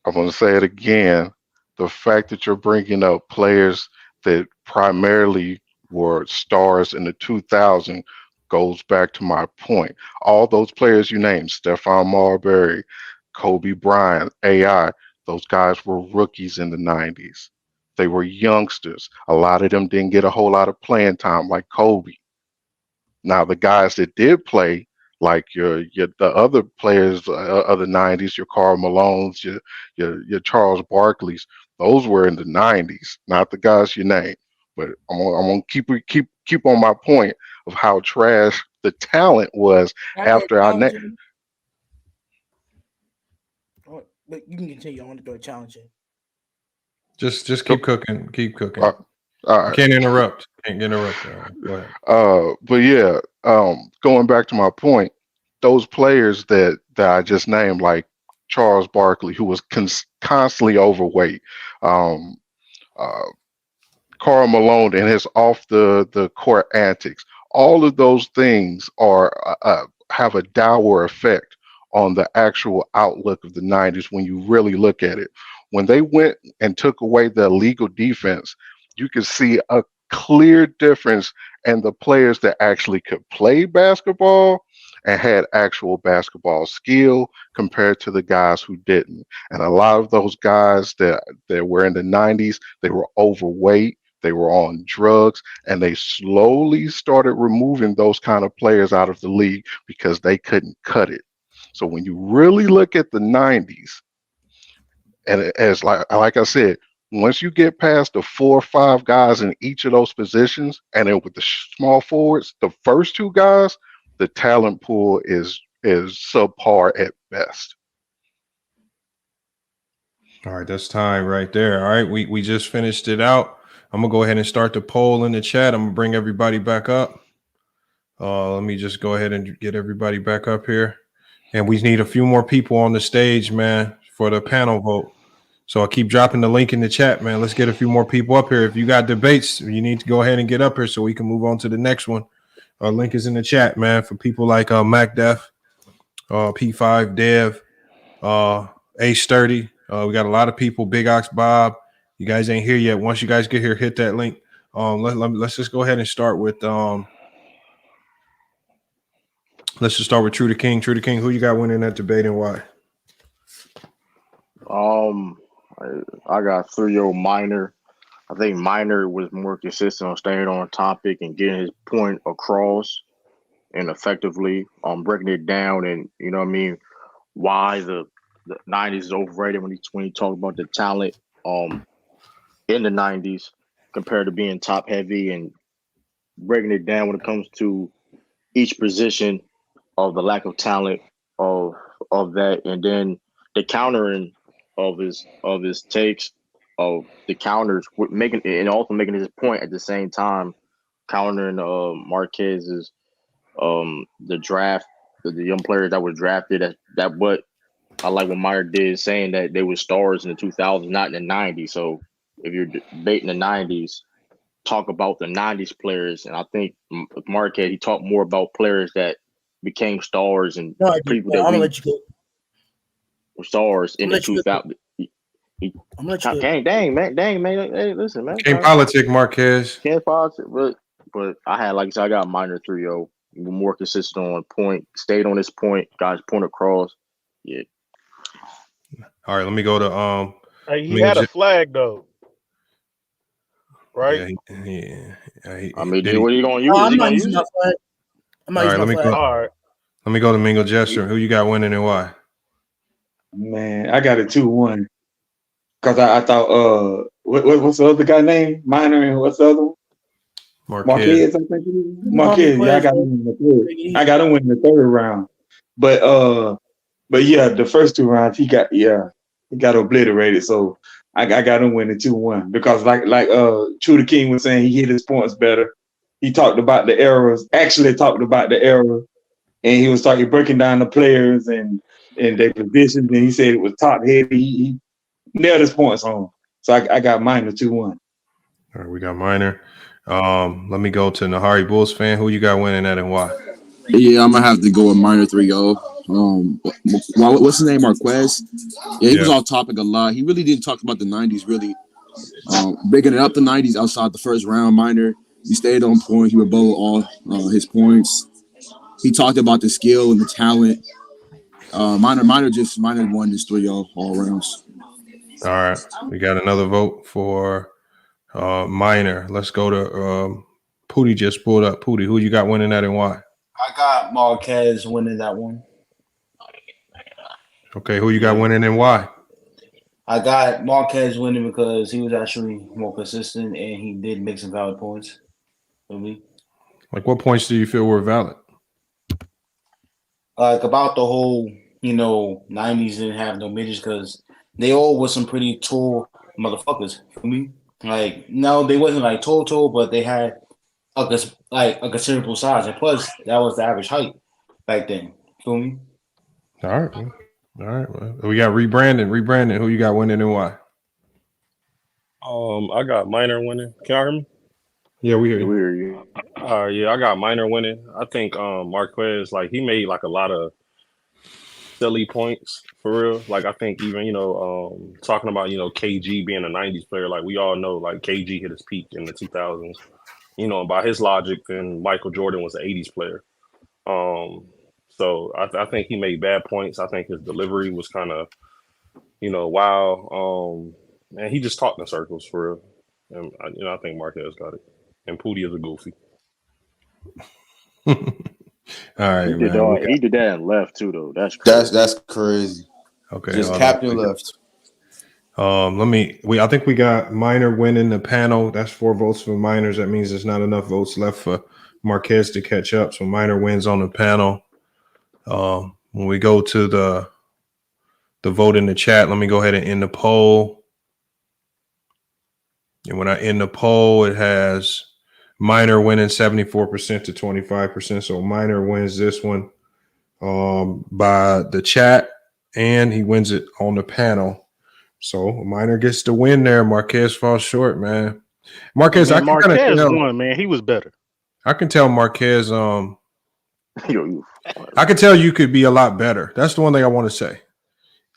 I'm going to say it again. The fact that you're bringing up players that primarily were stars in the 2000s goes back to my point. All those players you named, Stephon Marbury, Kobe Bryant, AI, Those guys were rookies in the 90s. They were youngsters. A lot of them didn't get a whole lot of playing time like Kobe. Now, the guys that did play, like the other players of the 90s, your Karl Malones, your Charles Barkleys, those were in the 90s, not the guys you named. But I'm gonna keep on my point of how trash the talent was after I named. But you can continue. I want to go challenging. Just keep cooking. Keep cooking. All right. Can't interrupt. Can't interrupt. Go ahead. But yeah, going back to my point, those players that I just named, like Charles Barkley, who was constantly overweight, Karl Malone and his off the court antics, all of those things are have a dour effect on the actual outlook of the 90s when you really look at it. When they went and took away the illegal defense, you could see a clear difference in the players that actually could play basketball and had actual basketball skill compared to the guys who didn't. And a lot of those guys that were in the 90s, they were overweight, they were on drugs, and they slowly started removing those kind of players out of the league because they couldn't cut it. So when you really look at the 90s, and as like I said, once you get past the 4 or 5 guys in each of those positions, and then with the small forwards, the first 2 guys, the talent pool is subpar at best. All right, that's time right there. All right, we just finished it out. I'm gonna go ahead and start the poll in the chat. I'm gonna bring everybody back up. Let me just go ahead and get everybody back up here. And we need a few more people on the stage, man, for the panel vote. So I'll keep dropping the link in the chat, man. Let's get a few more people up here. If you got debates, you need to go ahead and get up here so we can move on to the next one. Link is in the chat, man, for people like Mac Def, P5, Dev, A Sturdy. We got a lot of people. Big Ox Bob. You guys ain't here yet. Once you guys get here, hit that link. Let's just go ahead and start with let's just start with True the King. True the King, who you got winning that debate and why? I got 3-0 Minor. I think Minor was more consistent on staying on topic and getting his point across and effectively breaking it down, and you know what I mean, why the 90s is overrated when he talked about the talent in the 90s compared to being top heavy, and breaking it down when it comes to each position of the lack of talent of that, and then the countering of his takes of the counters, making and also making his point at the same time, countering Marquez's the draft, the young players that were drafted. That what I like what Meyer did, saying that they were stars in the 2000s, not in the 90s. So if you're debating the 90s, talk about the 90s players. And I think Marquez, he talked more about players that became stars and people that I'm gonna let you go. Were stars in the 2000s. I'm gonna let you dang man. Hey, listen, man. Can't politic, Marquez. Can't politic, but I had, like I said, I got Minor 3-0. More consistent on point, stayed on this point, got his point across. Yeah. All right, let me go to Hey, he had a flag though, right? Yeah. I mean, what are you gonna use? I'm not using my flag. I'm not using my flag. All right. Let me go to Mingo Gesture. Who you got winning and why? Man, I got a 2-1 because I thought what's the other guy name? Minor, and what's the other one? Marquez, I think it is. Marquez, yeah, I got him in the third. I got him in the third round. But yeah, the first 2 rounds he got obliterated. So I got him winning 2-1 because like True the King was saying, he hit his points better. He talked about the errors, and he was breaking down the players and their positions, and he said it was top heavy. He nailed his points home. So I got Minor 2-1. All right, we got Minor. Let me go to Nahari Bulls fan. Who you got winning that and why? Yeah, I'm gonna have to go with Minor 3-0. What's his name? Marquez. Yeah, he was off topic a lot. He really didn't talk about the 90s, really. Breaking it up the 90s outside the first round. Minor, he stayed on point. He rebutted all his points. He talked about the skill and the talent. Minor won this 3-0 all rounds. All right, we got another vote for Minor. Let's go to Pootie. Just pulled up. Pootie, who you got winning that and why? I got Marquez winning that one. Okay, who you got winning and why? I got Marquez winning because he was actually more consistent and he did make some valid points for me. Like, what points do you feel were valid? Like about the whole, 90s didn't have no midgets because they all were some pretty tall motherfuckers for me. Like, no, they wasn't like tall, but they had a considerable size, and plus that was the average height back then. Feel me? All right, man. All right. Well, we got rebranding. Who you got winning and why? I got Minor winning. Can you hear me? Yeah, we hear you. We hear you. I got Minor winning. I think Marquez, like, he made like a lot of silly points for real. Like, I think even talking about KG being a '90s player, like we all know, like KG hit his peak in the 2000s. By his logic, then Michael Jordan was an '80s player. So I think he made bad points. I think his delivery was kind of, wow. And he just talked in circles for real. And I think Marquez got it. And Pootie is a goofy. All right, he did man. He did that and left too, though. That's crazy. That's crazy. Okay, just captain left. I think we got Minor winning the panel. That's 4 votes for Minors. That means there's not enough votes left for Marquez to catch up. So Minor wins on the panel. When we go to the vote in the chat, let me go ahead and end the poll. And when I end the poll, it has Minor winning 74% to 25%. So Minor wins this one by the chat, and he wins it on the panel. So Minor gets the win there. Marquez falls short, man. Marquez, Man, I can kind of tell. won, man. He was better. I can tell Marquez. I can tell you could be a lot better. That's the one thing I want to say.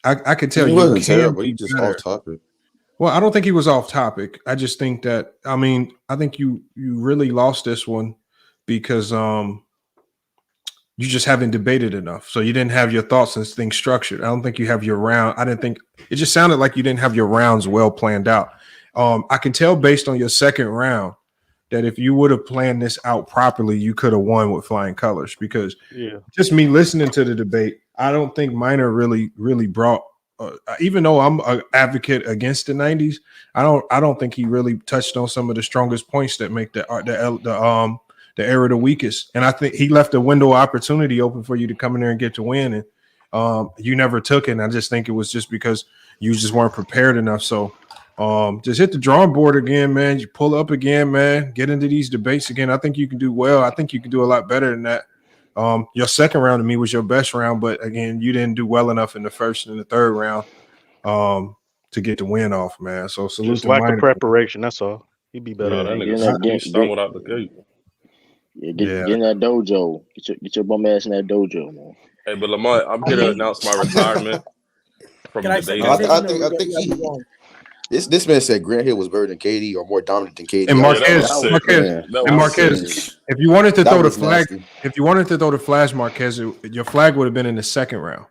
I could tell he you wasn't can terrible. be He just better. off topic. Well, I don't think he was off topic. I just think that I think you really lost this one because you just haven't debated enough. So you didn't have your thoughts and things structured. I don't think you have your round. I didn't think it just sounded like you didn't have your rounds well planned out. I can tell based on your second round that if you would have planned this out properly, you could have won with flying colors because just me listening to the debate, I don't think Minor really brought even though I'm an advocate against the 90s, I don't think he really touched on some of the strongest points that make the era the weakest. And I think he left a window of opportunity open for you to come in there and get to win. And you never took it. And I just think it was just because you just weren't prepared enough. So just hit the drawing board again, man. You pull up again, man. Get into these debates again. I think you can do well. I think you can do a lot better than that. Your second round to me was your best round, but again, you didn't do well enough in the first and the third round to get the win off, man. So salute Just to lack Minor. of preparation. That's all. He'd be better. Yeah, That Get nigga out the gate. get in that dojo. Get your bum ass in that dojo, man. Hey, but Lamont, I'm here to announce my retirement from debating. I think this man said Grant Hill was better than KD or more dominant than KD. And Marquez, if you wanted to throw the flag, Marquez, your flag would have been in the second round.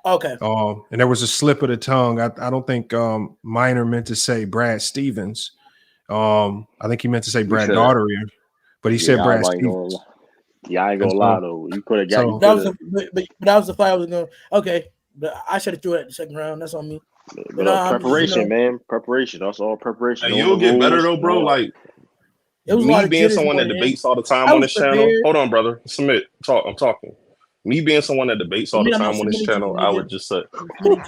Okay. And there was a slip of the tongue. I don't think Minor meant to say Brad Stevens. I think he meant to say Brad Daugherty, but he said Brad Stevens. I ain't gonna lie though. You could have got but that was the flag I was going. Okay, but I should have threw it at the second round. That's on me. Preparation, man. Preparation. That's all preparation. Hey, you'll get better though, bro. Like it was me being someone that debates all the time on this channel. Hold on, brother. Submit. I'm talking. Me being someone that debates all the time on this channel, I would just say, wait,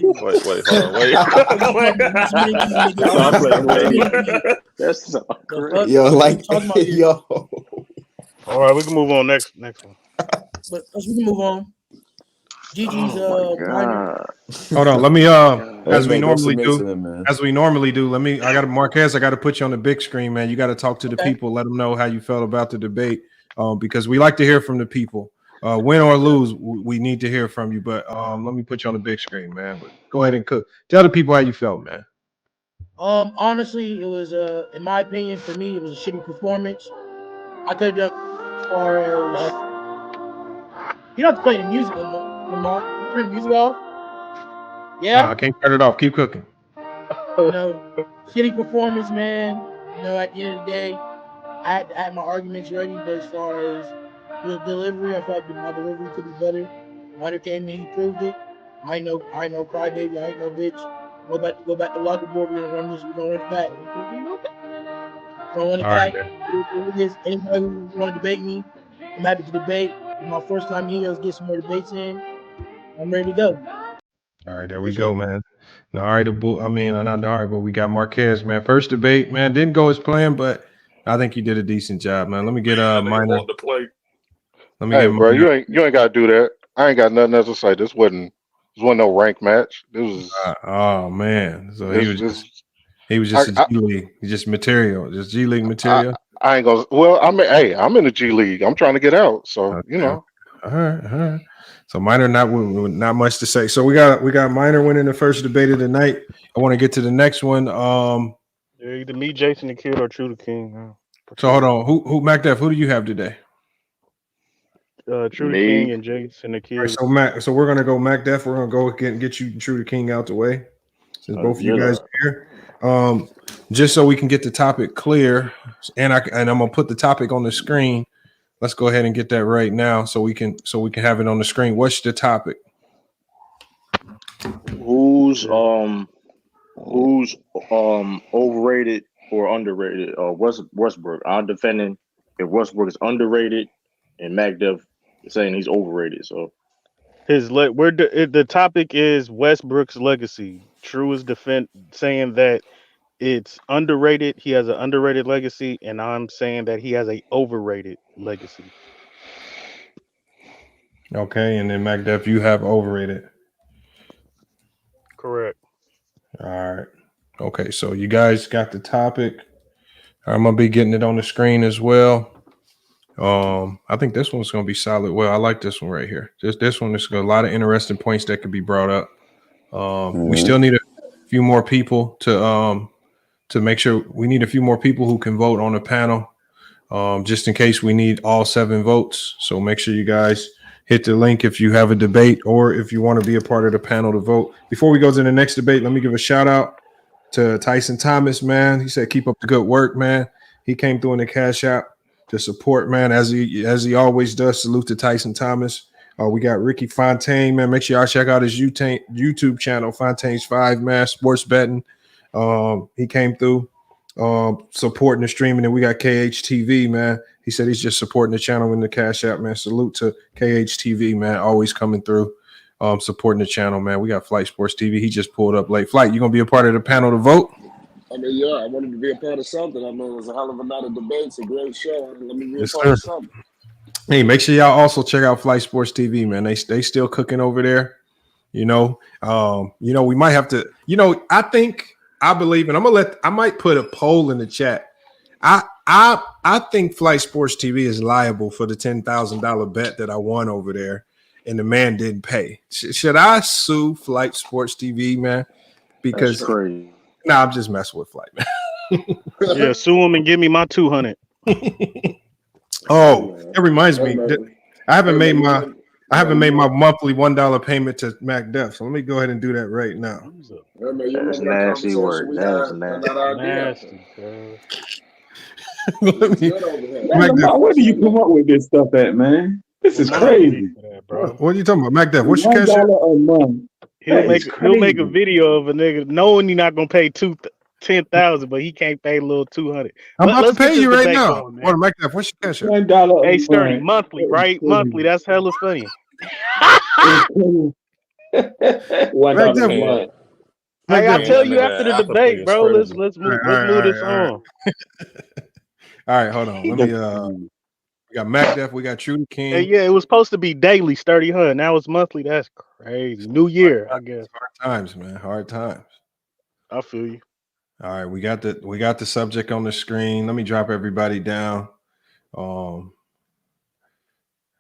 That's so great. Yo. All right, we can move on next one. But we can move on. GG's hold on, let me as we normally do, I got Marquez, I got to put you on the big screen, man. You got to talk to the people, let them know how you felt about the debate, because we like to hear from the people. Win or lose, we need to hear from you, but let me put you on the big screen, man. But go ahead and tell the people how you felt, man. Honestly, it was in my opinion, for me, it was a shitty performance. I could have done as far as you don't have to play the music anymore. Turn the music off. Yeah. I can't turn it off. Keep cooking. Shitty performance, man. At the end of the day, I had my arguments ready, but as far as the delivery, I felt my delivery could be better. Miner came in, he proved it. I know crybaby, I ain't no bitch. Go back to locker board. We're gonna run this. We're gonna run it back. We're gonna run it All right, back. Anybody who want to debate me, I'm happy to debate. It's my first time here. Let's get some more debates in. I'm ready to go. all right, there we go, man. All right, not all right, but we got Marquez, man. First debate, man, didn't go as planned, but I think you did a decent job, man. Let me get Minor. Want to play. Let me Hey, get bro, Minor. you ain't gotta do that. I ain't got nothing else to say. This wasn't no rank match. This was Oh man, so this, he was just a G League, just material, just G League material. I ain't gonna. Well, I'm in the G League. I'm trying to get out. So you know. All right. So Minor not much to say. So we got Minor winning the first debate of the night. I want to get to the next one. Either me, Jason the Kid, or True the King. So hold on. Who MacDef? Who do you have today? True the King and Jason the Kid. All right, so we're gonna go MacDef. We're gonna go get you True the King out the way, since both of you guys are here. Just so we can get the topic clear, and I'm gonna put the topic on the screen. Let's go ahead and get that right now, so we can have it on the screen. What's the topic? Who's overrated or underrated? Westbrook. I'm defending if Westbrook is underrated, and MacDev is saying he's overrated. So the topic is Westbrook's legacy. True is saying that it's underrated. He has an underrated legacy, and I'm saying that he has a overrated legacy. Okay, and then MacDef, you have overrated. Correct. All right. Okay, so you guys got the topic. I'm gonna be getting it on the screen as well. I think this one's gonna be solid. Well, I like this one right here. This one is got a lot of interesting points that could be brought up. We still need a few more people to make sure. We need a few more people who can vote on the panel, just in case we need all 7 votes. So make sure you guys hit the link if you have a debate or if you want to be a part of the panel to vote. Before we go to the next debate, let me give a shout out to Tyson Thomas, man. He said, keep up the good work, man. He came through in the Cash App to support, man, as he always does. Salute to Tyson Thomas. We got Ricky Fontaine, man. Make sure y'all check out his YouTube channel, Fontaine's 5, man, sports betting. He came through supporting the streaming. And we got KHTV, man. He said he's just supporting the channel in the Cash App, man. Salute to KHTV, man. Always coming through, supporting the channel, man. We got Flight Sports TV. He just pulled up late. Flight, you going to be a part of the panel to vote? I mean, yeah, I wanted to be a part of something. I mean, it was a hell of a night of debates, a great show. Let me be a part of something. Hey, make sure y'all also check out Flight Sports TV, man. They still cooking over there. We might have to, I believe, and I might put a poll in the chat. I think Flight Sports TV is liable for the $10,000 bet that I won over there, and the man didn't pay. Should I sue Flight Sports TV, man? Because that's crazy. Nah, I'm just messing with Flight, man. Yeah, sue him and give me my 200. Oh, it reminds me. I haven't made my monthly $1 payment to MacDef, so let me go ahead and do that right now. That's nasty work. That's nasty. Where do you come up with this stuff at, man? This is crazy. What are you talking about, MacDef? What's your cash app? $1 a month. He'll make a video of a nigga knowing he's not gonna pay $10,000, but he can't pay a little 200. I'm about to pay you right now. What, MacDef? What's your cash app? $1 Hey, Sturdy, monthly, right? Monthly. That's hella funny. $1 a month. Hey, I'll tell you after the debate, bro. Let's move this on. All right, hold on. Let me we got MacDef, we got True the King. Hey, yeah, it was supposed to be daily, Sturdy Hunt. Now it's monthly. That's crazy. New year, I guess. Hard times, man. Hard times. I feel you. All right, we got the subject on the screen. Let me drop everybody down.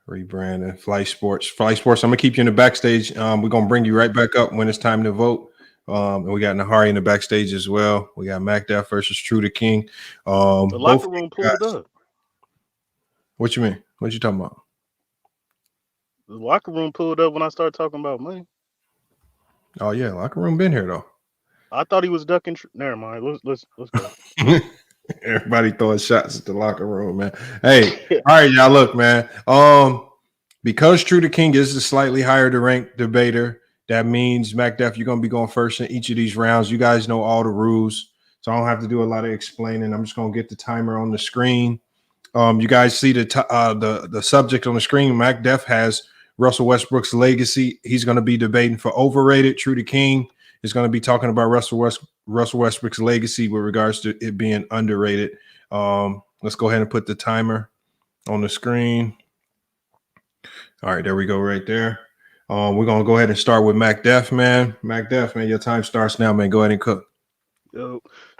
Rebranding Flight Sports. I'm gonna keep you in the backstage. We're gonna bring you right back up when it's time to vote. And we got Nahari in the backstage as well. We got MacDef versus True the King. The locker room pulled up. What you mean? What you talking about? The locker room pulled up when I started talking about money. Oh yeah, locker room been here though. I thought he was ducking. Never mind. Let's go. Everybody throwing shots at the locker room, man. Hey, all right, y'all. Look, man. Because True the King is a slightly higher ranked debater, that means MacDef, you're gonna be going first in each of these rounds. You guys know all the rules, so I don't have to do a lot of explaining. I'm just gonna get the timer on the screen. You guys see the subject on the screen. MacDef has Russell Westbrook's legacy. He's going to be debating for overrated. True the King is going to be talking about Russell Westbrook's legacy with regards to it being underrated. Let's go ahead and put the timer on the screen. All right, there we go right there. We're going to go ahead and start with MacDef, man. MacDef, man, your time starts now, man. Go ahead and cook.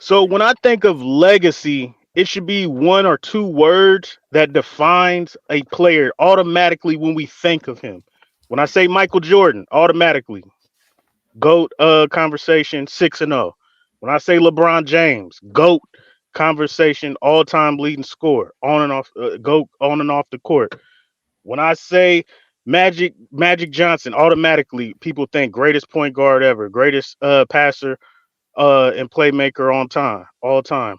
So when I think of legacy, it should be one or two words that defines a player automatically when we think of him. When I say Michael Jordan, automatically, GOAT conversation 6-0. When I say LeBron James, GOAT conversation, all-time leading scorer, on and off, GOAT on and off the court. When I say Magic Johnson, automatically people think greatest point guard ever, greatest passer and playmaker all time.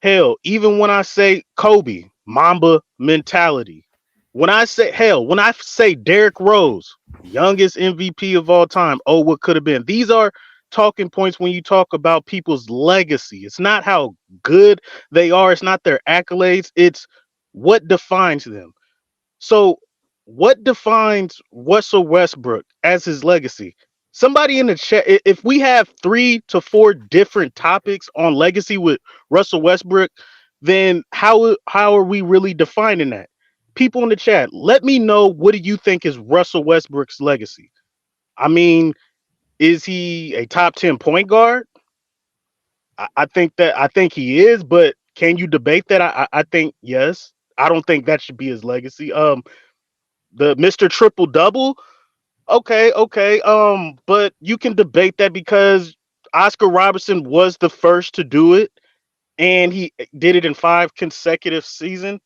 Hell, even when I say Kobe, Mamba mentality. When I say Derrick Rose, youngest MVP of all time, what could have been. These are talking points when you talk about people's legacy. It's not how good they are. It's not their accolades. It's what defines them. So what defines Russell Westbrook as his legacy? Somebody in the chat, if we have 3 to 4 different topics on legacy with Russell Westbrook, then how are we really defining that? People in the chat, let me know, what do you think is Russell Westbrook's legacy? I mean, is he a top 10 point guard? I think he is, but can you debate that? I think yes. I don't think that should be his legacy. The Mr. Triple Double. Okay. But you can debate that because Oscar Robertson was the first to do it, and he did it in 5 consecutive seasons.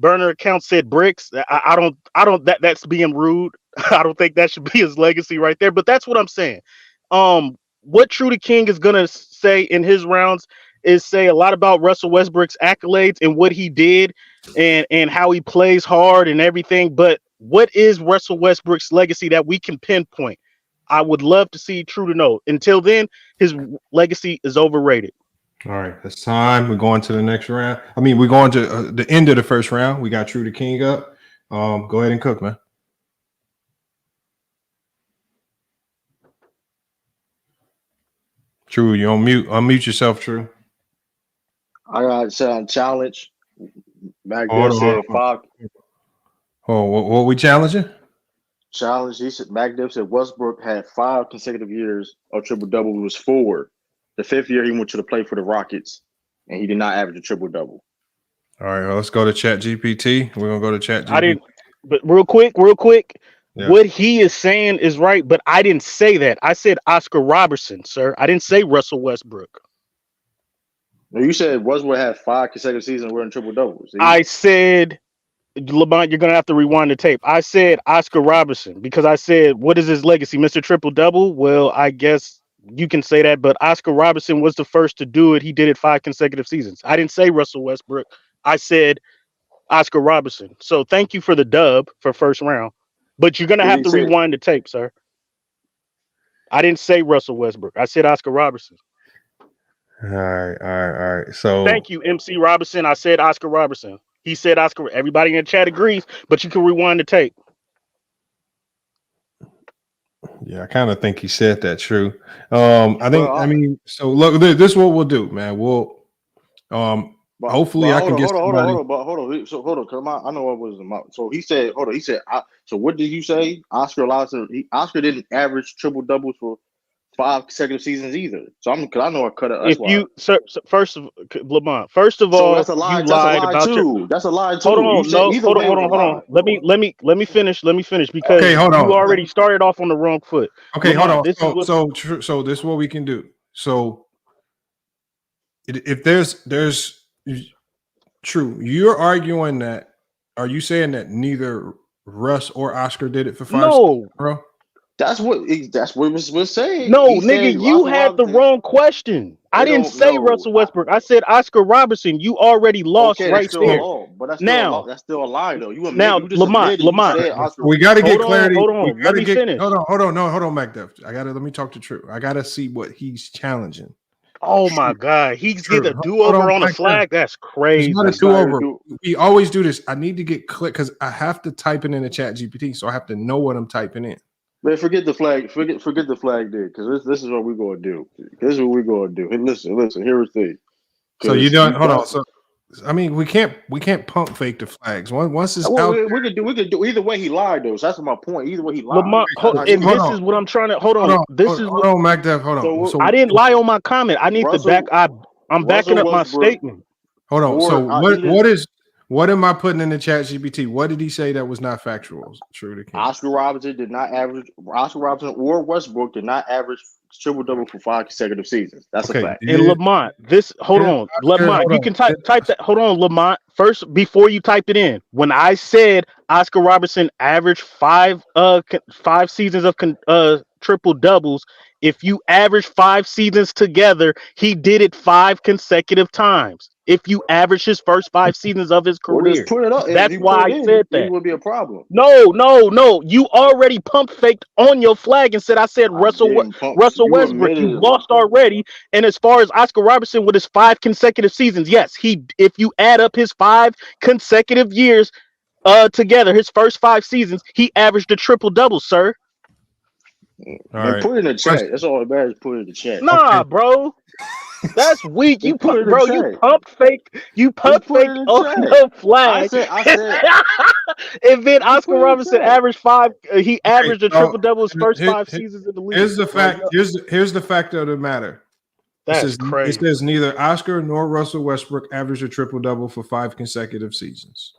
Burner account said bricks. I don't that's being rude. I don't think that should be his legacy right there. But that's what I'm saying. What True the King is gonna say in his rounds is say a lot about Russell Westbrook's accolades and what he did and how he plays hard and everything. But what is Russell Westbrook's legacy that we can pinpoint? I would love to see True to know. Until then, his legacy is overrated. All right, it's time. We're going to the next round. I mean, we're going to the end of the first round. We got True the King up. Go ahead and cook, man. True, you on mute. Unmute yourself, True. I got challenge. Back there said 5. Oh, what we challenging? Challenge. He said MacDiff said Westbrook had 5 consecutive years of triple double. He was 4. The 5th year he went to the play for the Rockets, and he did not average a triple double. All right, well, let's go to Chat GPT. We're gonna go to Chat GPT. But real quick. Yeah. What he is saying is right, but I didn't say that. I said Oscar Robertson, sir. I didn't say Russell Westbrook. No, you said Westbrook had 5 consecutive seasons wearing triple doubles. I said, LeBron, you're gonna have to rewind the tape. I said Oscar Robertson because I said, what is his legacy, Mr. Triple Double? Well, I guess you can say that, but Oscar Robertson was the first to do it. He did it 5 consecutive seasons. I didn't say Russell Westbrook. I said Oscar Robertson. So thank you for the dub for first round, but you're gonna have to rewind the tape, sir. I didn't say Russell Westbrook. I said Oscar Robertson. All right. So thank you, MC Robinson. I said Oscar Robertson. He said Oscar. Everybody in the chat agrees, but you can rewind the tape. Yeah, I kind of think he said that. True. So look, this is what we'll do, man. We'll hopefully I can get somebody. Hold on. So hold on, cause I know what was the mouth. So he said, hold on. He said, so what did you say? Oscar didn't average triple doubles for 5 consecutive seasons either. So because I know I cut it. If you first of Lamont, first of all, that's a lie. You lied about too. That's a lie too. Hold on. Let me finish because you already started off on the wrong foot. Okay, hold on. So this is what we can do. So if there's True, you're arguing that. Are you saying that neither Russ or Oscar did it for 5 seasons, bro? That's what we're saying. No, He nigga, said you Russell had the Robinson. wrong question. I It didn't don't say know. Russell Westbrook. I said Oscar Robertson. You already lost Okay, that's right still there. wrong, but that's Now, still a lie though. now, You just Lamont, admitted you said Oscar. We got to get hold clarity. on. Let me finish. Hold on, MacDuff. Let me talk to True. I got to see what he's challenging. Oh my God, he's True. getting a do-over on a flag. That's crazy. It's not a do-over. We always do this. I need to get click because I have to type it in the chat GPT, so I have to know what I'm typing in. Man, forget the flag. Forget the flag there, because this is what we're gonna do. This is what we're gonna do. Hey, listen. Here's the thing. So you don't hold on. So I mean, we can't pump fake the flags. Once it's out, we could do either way. He lied though. So that's my point. Either way, he lied. Lamont, and this is what I'm trying to hold on. Hold on, MacDuff. Hold on. So I didn't lie on my comment. I need to back. I'm backing up my statement. Hold on. So what am I putting in the chat GPT? What did he say that was not factual? True to King. Oscar Robertson or Westbrook did not average triple-double for 5 consecutive seasons. That's a fact. And Lamont, Lamont, you can type that. Hold on, Lamont. First, before you type it in, when I said Oscar Robertson averaged 5 seasons of triple doubles, if you average 5 seasons together, he did it 5 consecutive times. If you average his first 5 seasons of his career, just put it up. That's why I said that. It would be a problem. No. You already pump faked on your flag and said I said Russell Westbrook. You lost already. And as far as Oscar Robertson with his 5 consecutive seasons, yes, if you add up his 5 consecutive years together, his first 5 seasons, he averaged a triple double, sir. Right. Put it in the chat. That's all that matters. Put it in the chat. Nah, bro. That's weak. You pump fake. You pump fake on the flag. I said. And then Oscar Robertson averaged 5. He averaged a triple double his first 5 seasons in the league. Here's the fact. Here's the fact of the matter. That's crazy. It says neither Oscar nor Russell Westbrook averaged a triple double for 5 consecutive seasons.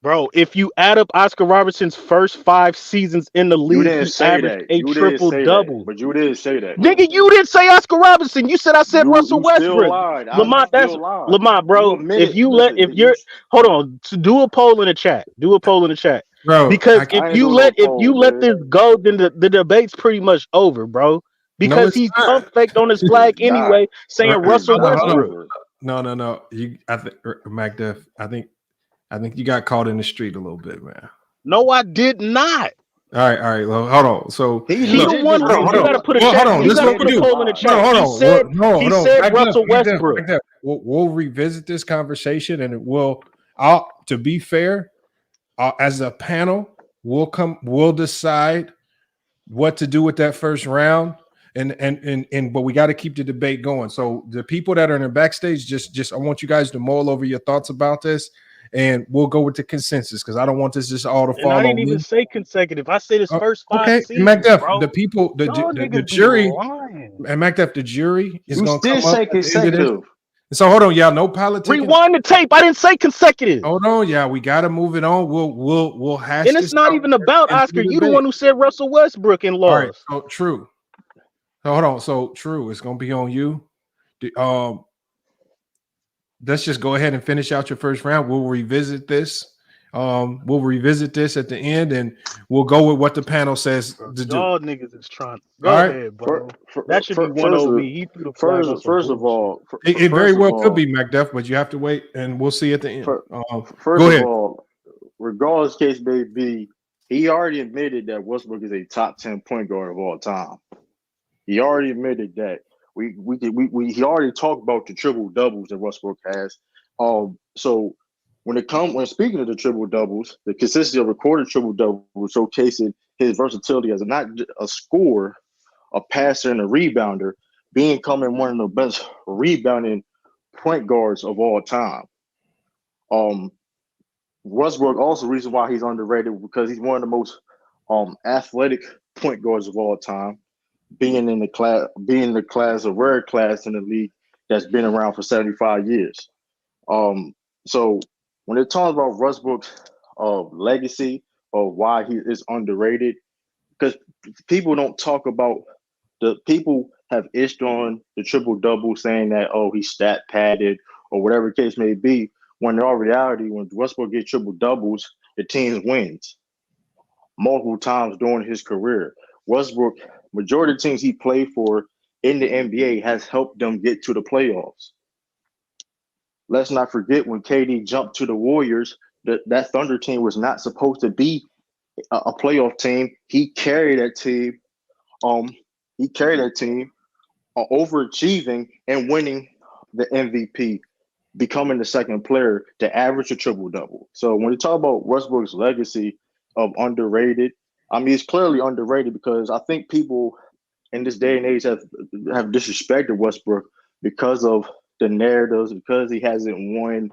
Bro, if you add up Oscar Robertson's first 5 seasons in the league, he averaged a triple double. But you didn't say that. Nigga, you didn't say Oscar Robertson. You said I said Russell Westbrook. Lamont, that's Lamont, bro. Hold on, do a poll in the chat. Bro, because if you let this go, then the debate's pretty much over, bro. Because he's pump faked on his flag anyway, saying Russell Westbrook. No. MacDuff, I think you got caught in the street a little bit, man. No, I did not. All right. Well, hold on. So he's the one. You got to put a poll in the chat. He said Russell Westbrook. We'll revisit this conversation, and to be fair, as a panel, we'll decide what to do with that first round. But we got to keep the debate going. So the people that are in the backstage, just I want you guys to mull over your thoughts about this. And we'll go with the consensus because I don't want this just all to fall on me. I didn't even say consecutive. I said his first 5 seasons. MacDuff, bro. The people, the jury, and MacDuff, the jury is going to come up at the end of this. So hold on, y'all. No politics. Rewind the tape. I didn't say consecutive. Hold on, yeah. We got to move it on. We'll hash. And it's not even about Oscar. You the one who said Russell Westbrook and lost. All right. So true. So hold on. So true. It's going to be on you. Let's just go ahead and finish out your first round. We'll revisit this. We'll revisit this at the end, and we'll go with what the panel says to do. Y'all niggas is trying. Go ahead, bro. That should be one over me. He threw the flag. First of all, it very well could be MacDuff, but you have to wait, and we'll see at the end. First of all, regardless case may be, he already admitted that Westbrook is a top 10 point guard of all time. He already admitted that. He already talked about the triple doubles that Westbrook has. So when speaking of the triple doubles, the consistency of recorded triple doubles showcasing his versatility as not a scorer, a passer, and a rebounder, becoming one of the best rebounding point guards of all time. Westbrook also the reason why he's underrated because he's one of the most athletic point guards of all time. Being in the class, a rare class in the league that's been around for 75 years. So when it talks about Westbrook's legacy or why he is underrated, because people don't talk about people have issued on the triple double saying that he's stat padded or whatever the case may be. When in all reality, when Westbrook gets triple doubles, the team wins multiple times during his career. Westbrook, majority of the teams he played for in the NBA has helped them get to the playoffs. Let's not forget when KD jumped to the Warriors, that Thunder team was not supposed to be a playoff team. He carried that team. Overachieving and winning the MVP, becoming the second player to average a triple-double. So when you talk about Westbrook's legacy of underrated, I mean, it's clearly underrated because I think people in this day and age have disrespected Westbrook because of the narratives, because he hasn't won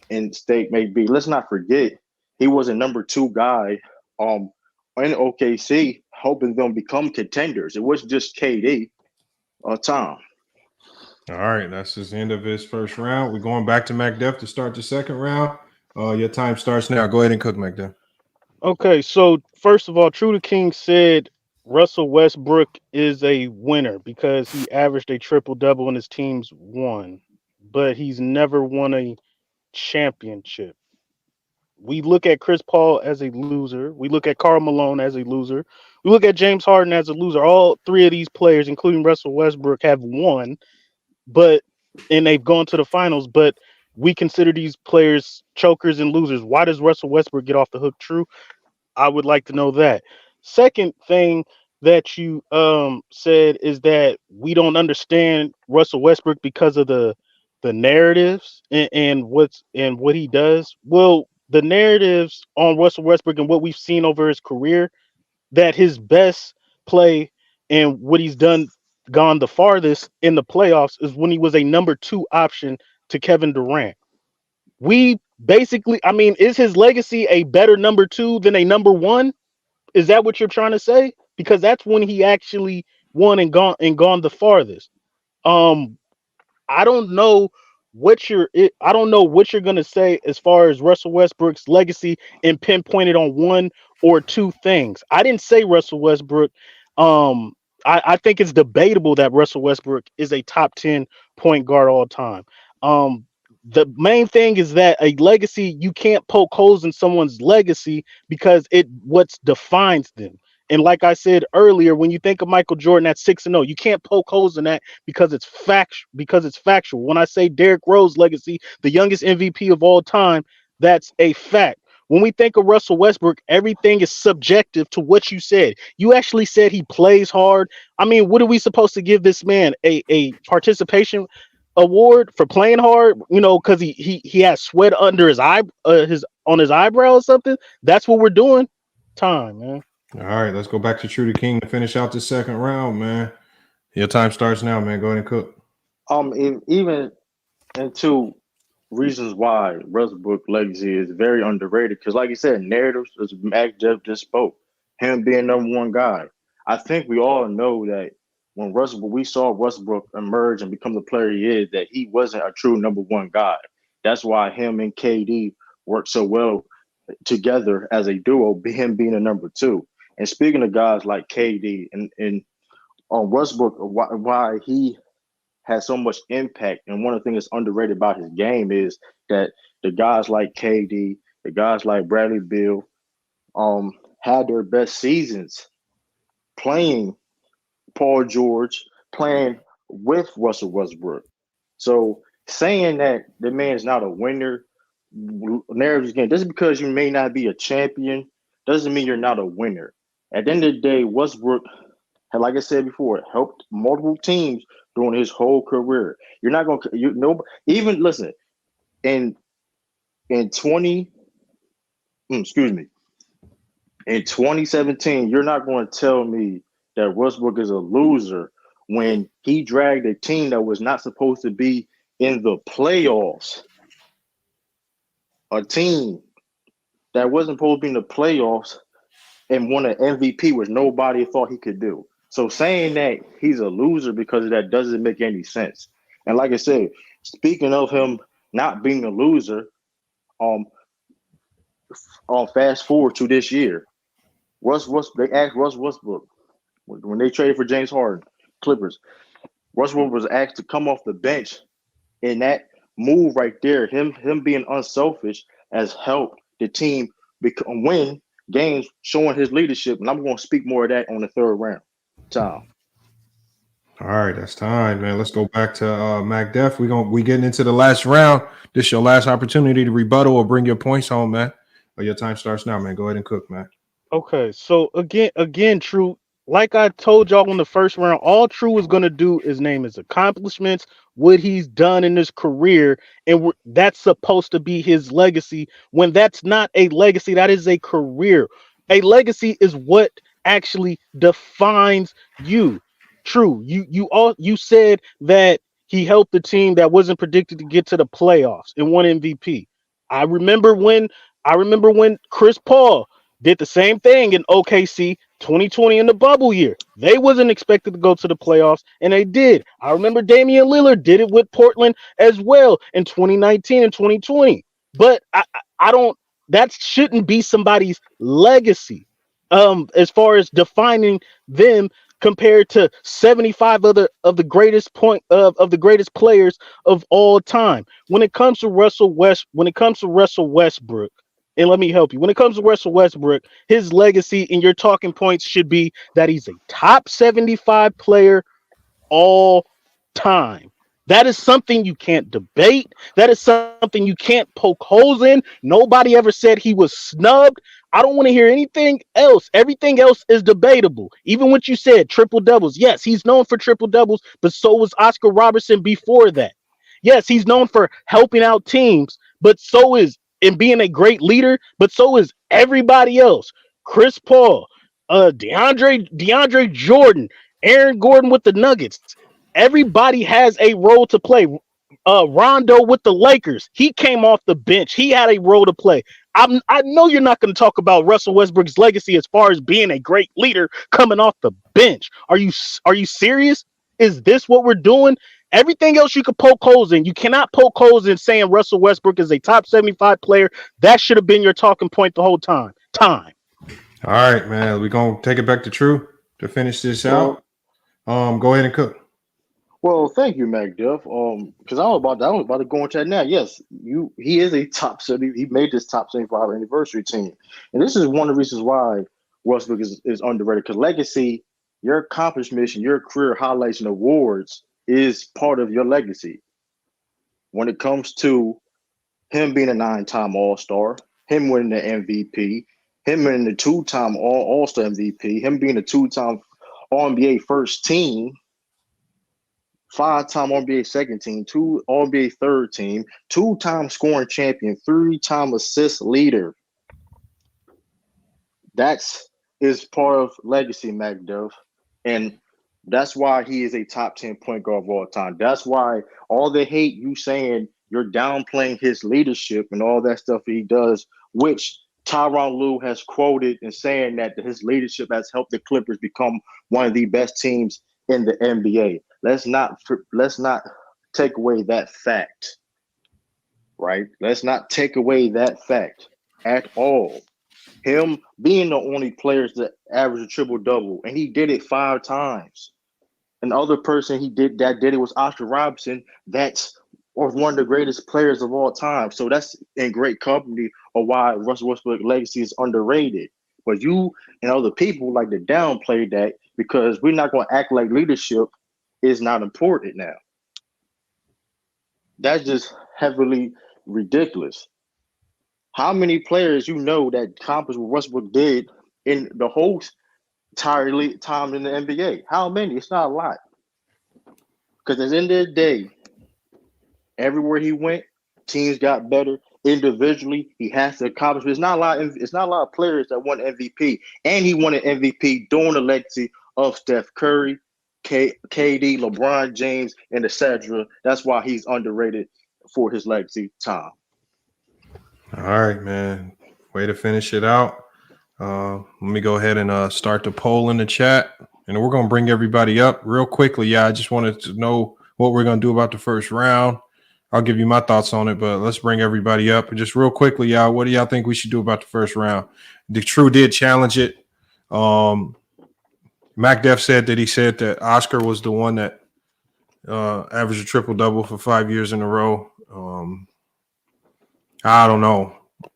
in state may be. Let's not forget, he was a number 2 guy in OKC, helping them become contenders. It wasn't just KD. Tom. All right, that's the end of his first round. We're going back to MacDuff to start the second round. Your time starts now. Go ahead and cook, MacDuff. Okay, so first of all, True to King said Russell Westbrook is a winner because he averaged a triple-double and his teams won, but he's never won a championship. We look at Chris Paul as a loser. We look at Karl Malone as a loser. We look at James Harden as a loser. All three of these players, including Russell Westbrook, have won, and they've gone to the finals, but we consider these players chokers and losers. Why does Russell Westbrook get off the hook? True. I would like to know that. Second thing that you said is that we don't understand Russell Westbrook because of the narratives and what he does. Well, the narratives on Russell Westbrook and what we've seen over his career, that his best play and what he's gone the farthest in the playoffs is when he was a number 2 option to Kevin Durant. We basically, I mean, is his legacy a better number 2 than a number 1? Is that what you're trying to say? Because that's when he actually won and gone the farthest. I don't know what you're gonna say as far as Russell Westbrook's legacy and pinpoint it on 1 or 2 things. I didn't say Russell Westbrook. I think it's debatable that Russell Westbrook is a top 10 point guard all time. The main thing is that a legacy, you can't poke holes in someone's legacy because it what defines them. And like I said earlier, when you think of Michael Jordan at 6-0, you can't poke holes in that because it's factual. When I say Derrick Rose legacy, the youngest MVP of all time, that's a fact. When we think of Russell Westbrook, everything is subjective to what you said. You actually said he plays hard. I mean, what are we supposed to give this man? A participation award for playing hard? You know, because he has sweat under his eyebrow or something. That's what we're doing. Time, man. All right, let's go back to True to King to finish out the second round, man. Your time starts now, man. Go ahead and cook. Even into reasons why Westbrook legacy is very underrated, because like you said, narratives, as Mac Jeff just spoke, him being number 1 guy. I think we all know that when we saw Westbrook emerge and become the player he is, that he wasn't a true number 1 guy. That's why him and KD worked so well together as a duo, him being a number 2. And speaking of guys like KD and on Westbrook, why he has so much impact, and one of the things that's underrated about his game is that the guys like KD, the guys like Bradley Beal, had their best seasons playing Paul George, playing with Russell Westbrook. So saying that the man is not a winner, narratives again, just because you may not be a champion doesn't mean you're not a winner. At the end of the day, Westbrook, like I said before, helped multiple teams during his whole career. You're not going to, even listen, in 2017, you're not going to tell me that Westbrook is a loser when he dragged a team that was not supposed to be in the playoffs. A team that wasn't supposed to be in the playoffs and won an MVP, which nobody thought he could do. So saying that he's a loser because of that doesn't make any sense. And like I said, speaking of him not being a loser, fast forward to this year, they asked Russ Westbrook when they traded for James Harden, Clippers. Westbrook was asked to come off the bench, and that move right there, him being unselfish, has helped the team win games showing his leadership, and I'm going to speak more of that on the third round. Tom. All right, that's time, man. Let's go back to MacDef. We getting into the last round. This is your last opportunity to rebuttal or bring your points home, man. Your time starts now, man. Go ahead and cook, man. Okay, so again, True. Like I told y'all in the first round, all True is gonna do is name his accomplishments, what he's done in his career, and that's supposed to be his legacy. When that's not a legacy, that is a career. A legacy is what actually defines you. True. You said that he helped the team that wasn't predicted to get to the playoffs and won MVP. I remember when Chris Paul did the same thing in OKC 2020 in the bubble year. They wasn't expected to go to the playoffs, and they did. I remember Damian Lillard did it with Portland as well in 2019 and 2020. But I don't. That shouldn't be somebody's legacy. As far as defining them compared to 75 other of the greatest of the greatest players of all time. When it comes to Russell Westbrook. And let me help you. When it comes to Russell Westbrook, his legacy and your talking points should be that he's a top 75 player all time. That is something you can't debate. That is something you can't poke holes in. Nobody ever said he was snubbed. I don't want to hear anything else. Everything else is debatable. Even what you said, triple doubles. Yes, he's known for triple doubles, but so was Oscar Robertson before that. Yes, he's known for helping out teams, but so is and being a great leader, but so is everybody else. Chris Paul, DeAndre Jordan, Aaron Gordon with the Nuggets. Everybody has a role to play. Rondo with the Lakers, he came off the bench. He had a role to play. I know you're not going to talk about Russell Westbrook's legacy as far as being a great leader coming off the bench. Are you serious? Is this what we're doing? Everything else you could poke holes in. You cannot poke holes in saying Russell Westbrook is a top 75 player. That should have been your talking point the whole time. All right, man. We're going to take it back to True to finish this out. Go ahead and cook. Well, thank you, MacDuff. Because I was about to go into that now. Yes, he is a top 70. He made this top 75 anniversary team. And this is one of the reasons why Westbrook is underrated. Because legacy, your accomplishments, your career highlights and awards is part of your legacy. When it comes to him being a 9-time All-Star, him winning the MVP, him winning the 2-time All-Star MVP, him being a 2-time All-NBA first team, 5-time All-NBA second team, 2 All-NBA third team, 2-time scoring champion, 3-time assist leader. That's part of legacy, MacDuff. And that's why he is a top 10 point guard of all time. That's why all the hate you saying you're downplaying his leadership and all that stuff he does, which Tyronn Lue has quoted and saying that his leadership has helped the Clippers become one of the best teams in the NBA. Let's not take away that fact, right? Let's not take away that fact at all. Him being the only players that average a triple-double, and he did it 5 times. Another person he did it was Oscar Robertson. That's one of the greatest players of all time. So that's in great company of why Russell Westbrook's legacy is underrated. But you and other people like to downplay that because we're not going to act like leadership is not important now. That's just heavily ridiculous. How many players you know that accomplished what Westbrook did in the whole entirely time in the NBA? How many? It's not a lot. Because at the end of the day, everywhere he went, teams got better. Individually, he has to accomplish. It's not a lot of players that won MVP, and he won an MVP during the legacy of Steph Curry, KD, LeBron James, and etc. That's why he's underrated for his legacy time. All right, man. Way to finish it out. Let me go ahead and start the poll in the chat, and we're going to bring everybody up real quickly. Yeah, I just wanted to know what we're going to do about the first round. I'll give you my thoughts on it, but let's bring everybody up. And just real quickly, y'all, what do y'all think we should do about the first round? The True did challenge it. MacDef said that Oscar was the one that averaged a triple-double for 5 years in a row. I don't know.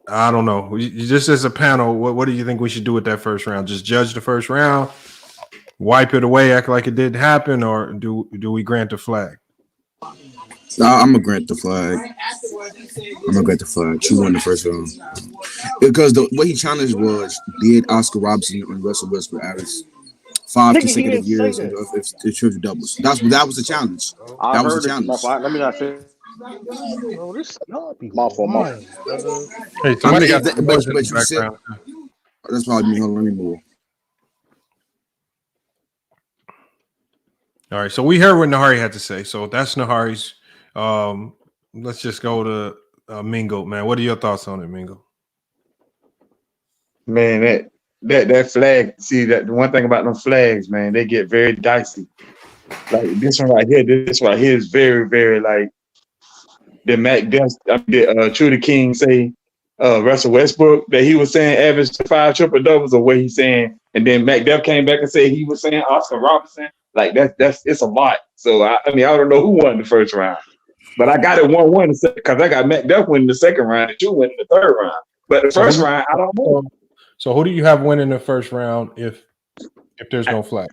I don't know. Just as a panel, what do you think we should do with that first round? Just judge the first round, wipe it away, act like it didn't happen, or do we grant the flag? I'm gonna grant the flag. True won the first round because what he challenged was, did Oscar Robertson and Russell Westbrook average 5 consecutive years of triple doubles? That was the challenge. That was the challenge. Let me not say. Bro, this y'all be My fault. lying, brother. Hey, somebody got some but noise in the you said background. that's probably me. Hold on, let me move. All right, so we heard what Nahari had to say. So that's Nahari's. Let's just go to Mingo, man. What are your thoughts on it, Mingo? Man, that flag. See, that the one thing about them flags, man, they get very dicey. Like this one right here is very, very like the Mac Def, True the King say Russell Westbrook that he was saying averaged 5 triple doubles, or what he's saying, and then Mac Def came back and said he was saying Oscar Robertson. Like that's it's a lot. So I mean I don't know who won the first round, but I got it 1-1 because I got Mac Def winning the second round and you winning the third round. But the first round I don't know. So who do you have winning the first round if there's no flag?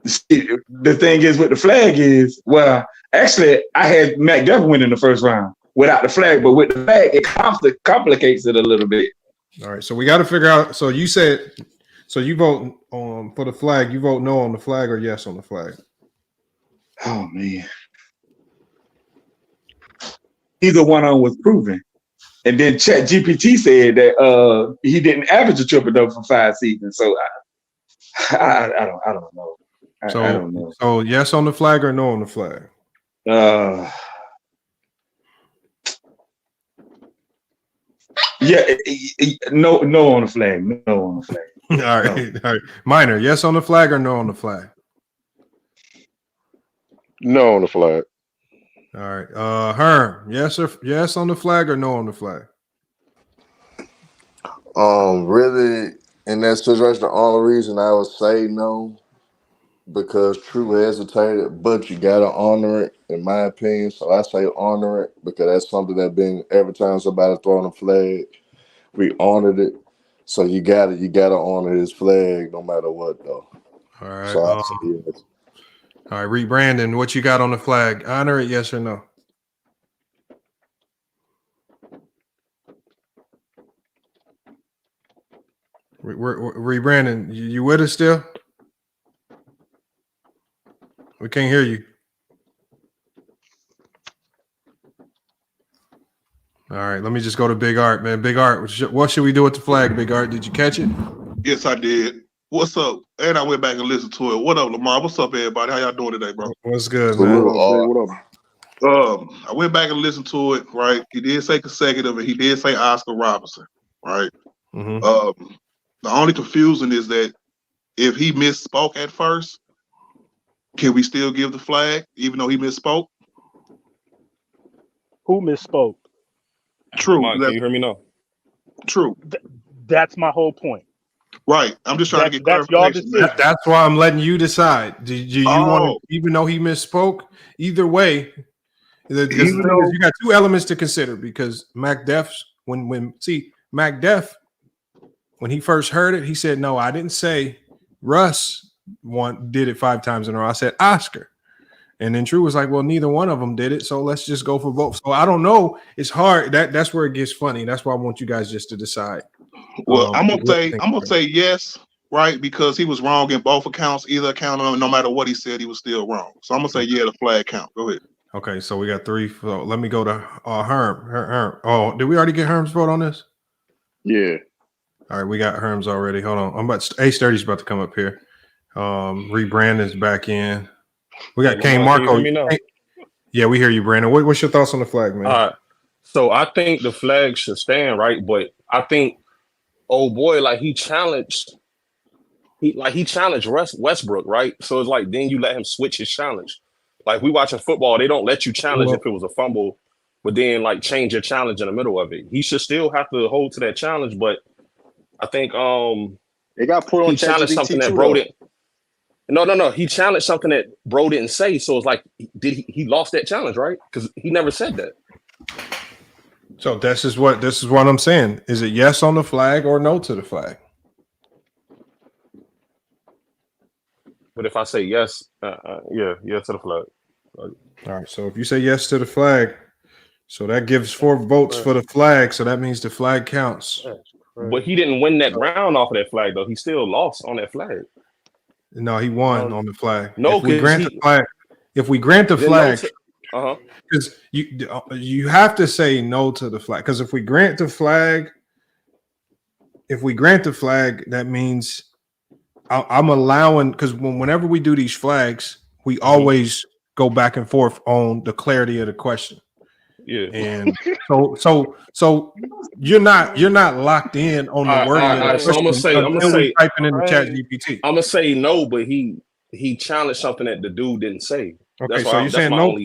The thing is with the flag is, well, actually I had Mac Def winning the first round without the flag, but with the flag it complicates it a little bit. All right, so we got to figure out. So you said, so you vote for the flag. You vote no on the flag or yes on the flag? Oh man, either one on was proven, and then ChatGPT said that he didn't average a triple double for 5 seasons. So I don't know. I don't know. So yes on the flag or no on the flag? Yeah, no on the flag. No on the flag. All right. Minor, yes on the flag or no on the flag? No on the flag. All right. Herm, yes on the flag or no on the flag? Really, in that situation, the only reason I would say no, because True hesitated, but you gotta honor it, in my opinion. So I say honor it because that's something that been every time somebody throwing a flag, we honored it. So you gotta honor his flag no matter what, though. All right. So I say yes. All right, Reed Brandon, what you got on the flag? Honor it, yes or no? Reed Brandon, you with us still? We can't hear you. All right, let me just go to Big Art, man. Big Art, what should we do with the flag, Big Art? Did you catch it? Yes, I did. What's up? And I went back and listened to it. What up, Lamar? What's up, everybody? How y'all doing today, bro? What's good, man? What up? I went back and listened to it, right? He did say consecutive, and he did say Oscar Robertson, right? Mm-hmm. The only confusion is that if he misspoke at first, can we still give the flag, even though he misspoke? Who misspoke? True. Mike, can you hear me now? True. That's my whole point. Right. I'm just trying to get clarification. That's why I'm letting you decide. Do you want to, even though he misspoke, either way, you got two elements to consider because Mac Def's when Mac Def, when he first heard it, he said, no, I didn't say Russ did it 5 times in a row. I said Oscar. And then True was like, well, neither one of them did it. So let's just go for both. So I don't know. It's hard. That's where it gets funny. That's why I want you guys just to decide. Well, I'm gonna say yes, right? Because he was wrong in both accounts. Either account, no matter what he said, he was still wrong. So I'm gonna say yeah, the flag count. Go ahead. Okay, so we got 3. So let me go to Herm. Herm. Oh, did we already get Herm's vote on this? Yeah. All right, we got Herm's already. Hold on. I'm about A30's about to come up here. Reed Brandon's back in. We got Kane Marco. Yeah, we hear you, Brandon. What's your thoughts on the flag, man? All right. So I think the flag should stand, right? But I think, oh boy, like he challenged Westbrook, right? So it's like then you let him switch his challenge. Like we watching football, they don't let you challenge if it was a fumble, but then like change your challenge in the middle of it. He should still have to hold to that challenge, but I think it got put on. He challenged something that Bro didn't. No. He challenged something that Bro didn't say. So it's like, did he lost that challenge, right? Because he never said that. So this is what I'm saying. Is it yes on the flag or no to the flag? But if I say yes, yeah to the flag. All right. So if you say yes to the flag, so that gives 4 votes for the flag. So that means the flag counts. But he didn't win that round off of that flag, though. He still lost on that flag. No, he won on the flag. No, if we grant the flag, because you have to say no to the flag. Because if we grant the flag, that means I'm allowing. Because whenever we do these flags, we always go back and forth on the clarity of the question. Yeah, and so you're not locked in on the wording of the question. So I'm gonna say typing in the chat GPT. I'm gonna say no, but he challenged something that the dude didn't say. Okay, so you're saying no.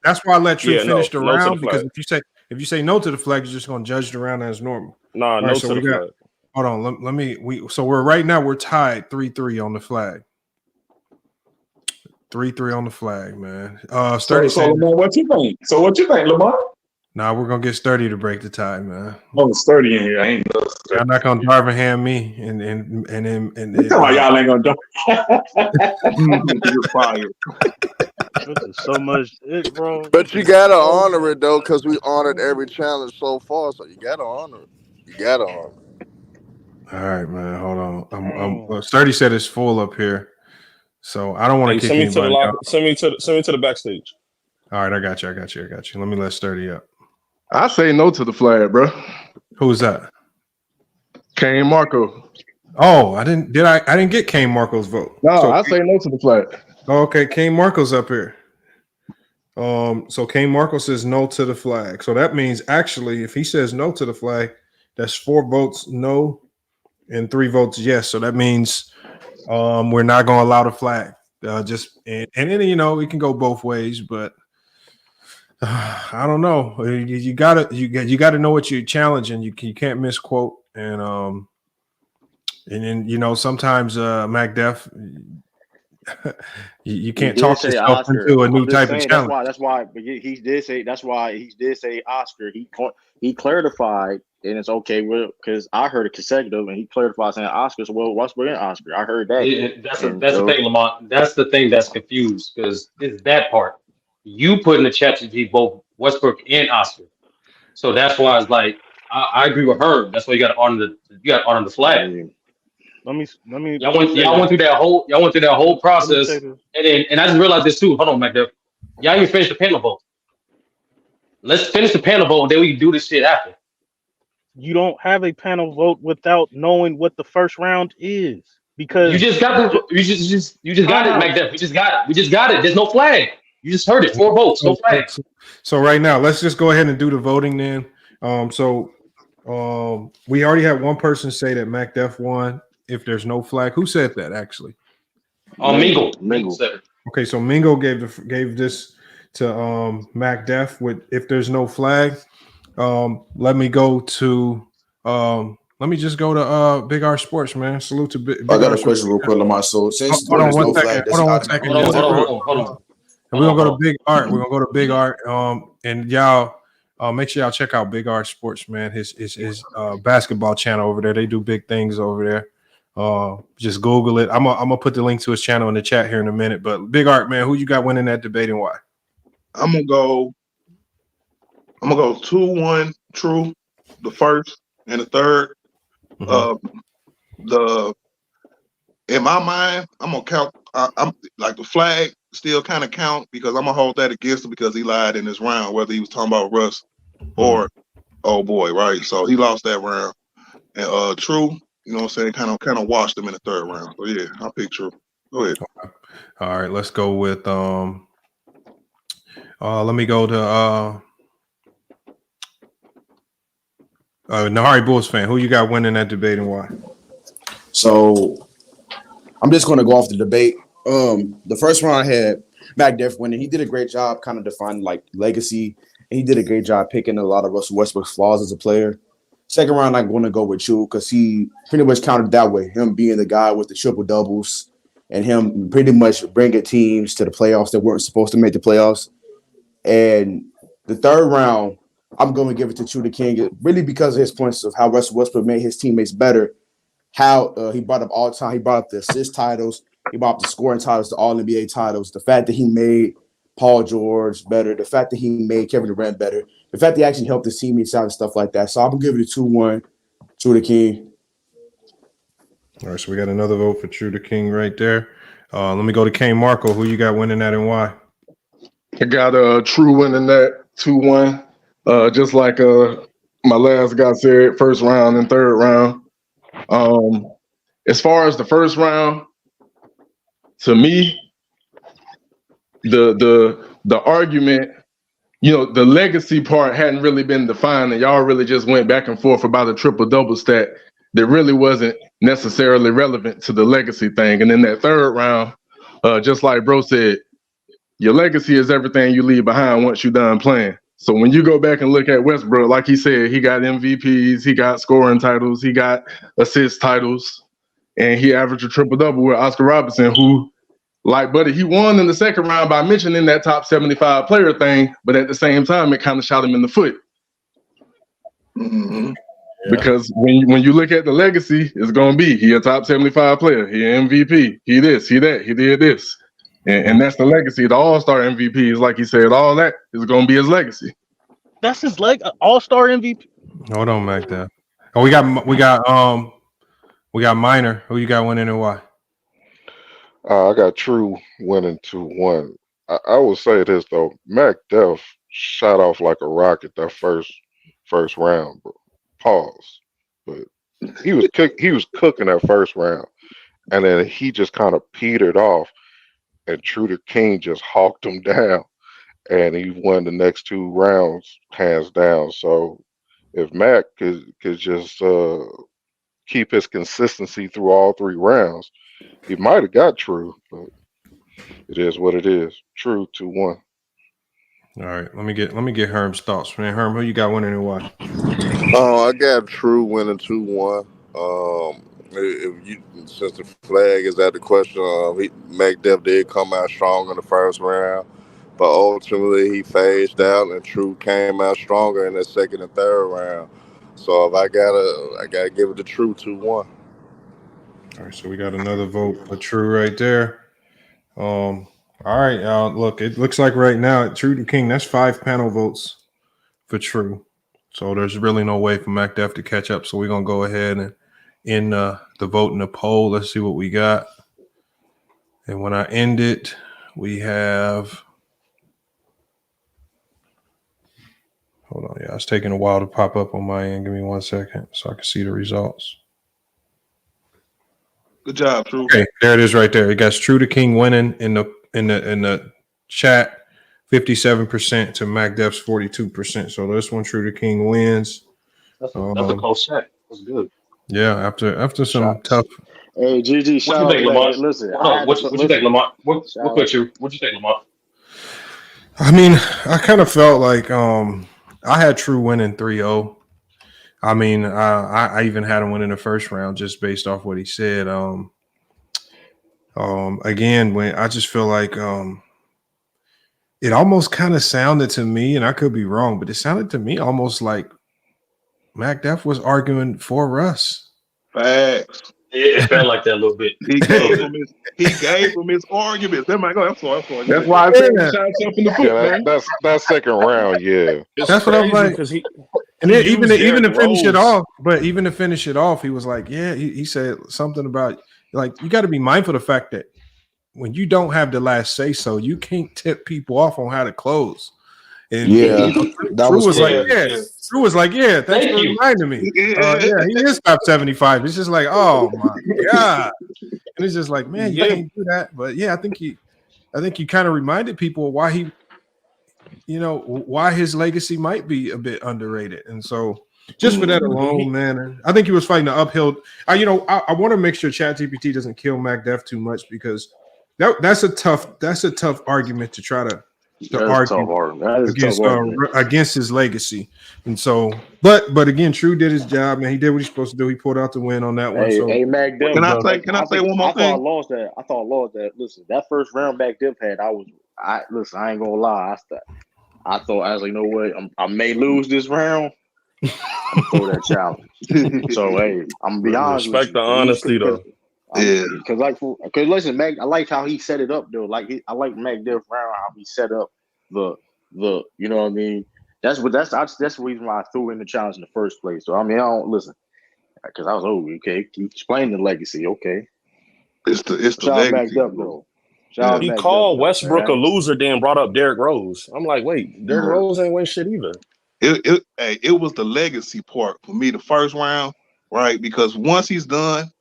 That's why I let you finish the round, because if you say no to the flag, you're just gonna judge the round as normal. Nah, no to the flag. Hold on, let me. So we're tied 3-3 on the flag. 3-3 on the flag, man. Sturdy. So Lamar, what you think? So what you think, Lamar? Nah, we're gonna get Sturdy to break the tie, man. Oh, Sturdy in here. I ain't know. I'm not gonna drive and hand me and y'all ain't gonna drive. You're fired. So much, bro. But you gotta honor it though, because we honored every challenge so far. So you gotta honor it. You gotta honor it. All right, man. Hold on. Sturdy said it's full up here. So I don't want to kick anybody out. Send me to the backstage. All right, I got you. Let me let Sturdy up. I say no to the flag, bro. Who's that? Kane Marco. Oh, I didn't get Kane Marco's vote. No, I say no to the flag. Oh, okay, Kane Marco's up here. So Kane Marco says no to the flag. So that means actually, if he says no to the flag, that's 4 votes no and 3 votes yes. So that means we're not going to allow the flag. And then it can go both ways, but I don't know. You gotta know what you're challenging. You can't misquote, and then sometimes MacDef, you can't talk yourself into a new type of challenge. That's why. But he did say Oscar. He clarified, and it's okay because I heard it consecutive, and he clarified saying Oscar. So what's within Oscar? I heard that. Yeah, that's the thing, Lamont. That's the thing that's confused because it's that part. You put in the chat GPT both Westbrook and Oscar, so that's why it's like I agree with her. That's why you got to honor the flag. Let me. Y'all went through that whole process, and I just realized this too. Hold on, MacDuff. Y'all even finished the panel vote. Let's finish the panel vote, and then we can do this shit after. You don't have a panel vote without knowing what the first round is, because you just got you just got it, MacDuff. We just got it. There's no flag. You just heard it. 4 votes, no flag. So right now, let's just go ahead and do the voting then. We already had one person say that MacDef won if there's no flag. Who said that actually? Mingle said it. Okay, so Mingo gave this to MacDef with if there's no flag. Let me just go to Big R Sports, man. Salute to Big I got R a question real quick, Lamar. So since hold there's on no one flag, second. Hold on. We're gonna go to Big Art. We're gonna go to Big Art. And y'all make sure y'all check out Big Art Sports, man. His basketball channel over there. They do big things over there. Just Google it. I'm gonna put the link to his channel in the chat here in a minute. But Big Art, man, who you got winning that debate and why? I'm gonna go 2-1 True, the first and the third. In my mind, I'm gonna count. I'm like the flag still kind of count because I'm gonna hold that against him because he lied in this round, whether he was talking about Russ or oh boy, right? So he lost that round. And True, you know what I'm saying, kind of washed him in the third round. So yeah, I'll pick True. Go ahead. All right, let's go with let me go to Nahari Bulls fan. Who you got winning that debate and why? So I'm just going to go off the debate. The first round I had MacDef winning. He did a great job kind of defining like legacy. And he did a great job picking a lot of Russell Westbrook's flaws as a player. Second round, I'm going to go with Chu because he pretty much counted that way. Him being the guy with the triple doubles and him pretty much bringing teams to the playoffs that weren't supposed to make the playoffs. And the third round, I'm going to give it to True the King, really because of his points of how Russell Westbrook made his teammates better, how he brought up all time. He brought up the assist titles. He brought up the scoring titles, the All-NBA titles, the fact that he made Paul George better, the fact that he made Kevin Durant better, the fact that he actually helped his teammates out and stuff like that. So I'm going to give it a 2-1, True the King. All right, so we got another vote for True the King right there. Let me go to Kane Marco. Who you got winning that and why? I got a True winning that 2-1. Just like my last guy said, first round and third round. As far as the first round, to me, the argument, the legacy part hadn't really been defined, and y'all really just went back and forth about a triple-double stat that really wasn't necessarily relevant to the legacy thing. And in that third round, just like bro said, your legacy is everything you leave behind once you're done playing. So when you go back and look at Westbrook, like he said, he got MVPs, he got scoring titles, he got assist titles, and he averaged a triple-double with Oscar Robertson, who, like Buddy, he won in the second round by mentioning that top 75 player thing, but at the same time, it kind of shot him in the foot. Mm-hmm. Yeah. Because when you look at the legacy, it's going to be he a top 75 player, he an MVP, he this, he that, he did this. And that's the legacy. The All-Star MVP is, like he said, all that is going to be his legacy. That's his All-Star MVP. Hold on, Mac. There. Oh, we got Minor. Who you got winning and why? I got True winning 2-1. I will say this though, Mac Def shot off like a rocket that first round, bro. Pause. But he was cooking that first round, and then he just kind of petered off. And True the King just hawked him down, and he won the next 2 rounds hands down. So if Mac could just keep his consistency through all 3 rounds, he might have got True, but it is what it is. True 2-1. All right, let me get Herm's thoughts. Man, Herm, who you got winning and why? I got True winning 2-1. Since the flag is at the question, Mac Def did come out strong in the first round, but ultimately he phased out, and True came out stronger in the second and third round. So if I gotta give it to True 2-1. All right, so we got another vote for True right there. All right, look, it looks like right now True the King, that's 5 panel votes for True. So there's really no way for Mac Def to catch up. So we're gonna go ahead and in the vote in the poll. Let's see what we got. And when I end it, we have. Hold on, yeah, it's taking a while to pop up on my end. Give me 1 second so I can see the results. Good job, True. Okay, there it is right there. It got True the King winning in the chat, 57% to Mac Def's 42%. So this one, True the King wins. That's a close check. That's good. Yeah, after some tough. Hey, GG, shout out, Lamont. Listen, what you think, Lamont? What you think, Lamont? I mean, I kind of felt like I had True winning 3-0. I mean, I even had him win in the first round just based off what he said. Again, when I just feel like it almost kind of sounded to me, and I could be wrong, but it sounded to me almost like Mac Def was arguing for Russ. Facts. It felt like that a little bit. He gave him his arguments. That might go. I'm sorry. That's why I said he shot himself in the foot, man. That's second round, yeah. That's what I'm like. And then even to finish it off, even to finish it off, he was like, yeah, he said something about like you got to be mindful of the fact that when you don't have the last say so, you can't tip people off on how to close. And True was like, yeah, thanks for reminding me. Yeah, he is top 75. It's just like, oh my God. And it's just like, man, you can't do that. But yeah, I think you kind of reminded people why he, why his legacy might be a bit underrated. And so just for that alone, man, I think he was fighting an uphill. I want to make sure ChatGPT doesn't kill Mac Def too much because that's a tough argument to try to argue against his legacy. And so, but again, True did his job, man. He did what he's supposed to do. He pulled out the win on that one. Hey, Mac Def. Can I say one more thing? I lost that. Listen, that first round Mac Def had, I ain't gonna lie. I thought I was like, you know what? I may lose this round. I'm gonna throw that challenge. So hey, I'm gonna be honest with Respect the you. honesty though. Because listen, Mac, I like how he set it up though. I like Mac Def round how he set up the you know what I mean. That's the reason why I threw in the challenge in the first place. So I mean, I don't listen because I was okay. Keep explaining the legacy, okay. It's the Shout out Mac legacy, Def bro. though. He called Westbrook a loser, then brought up Derrick Rose. I'm like, wait, Derrick Rose ain't win shit either. It was the legacy part for me, the first round, right? Because once he's done,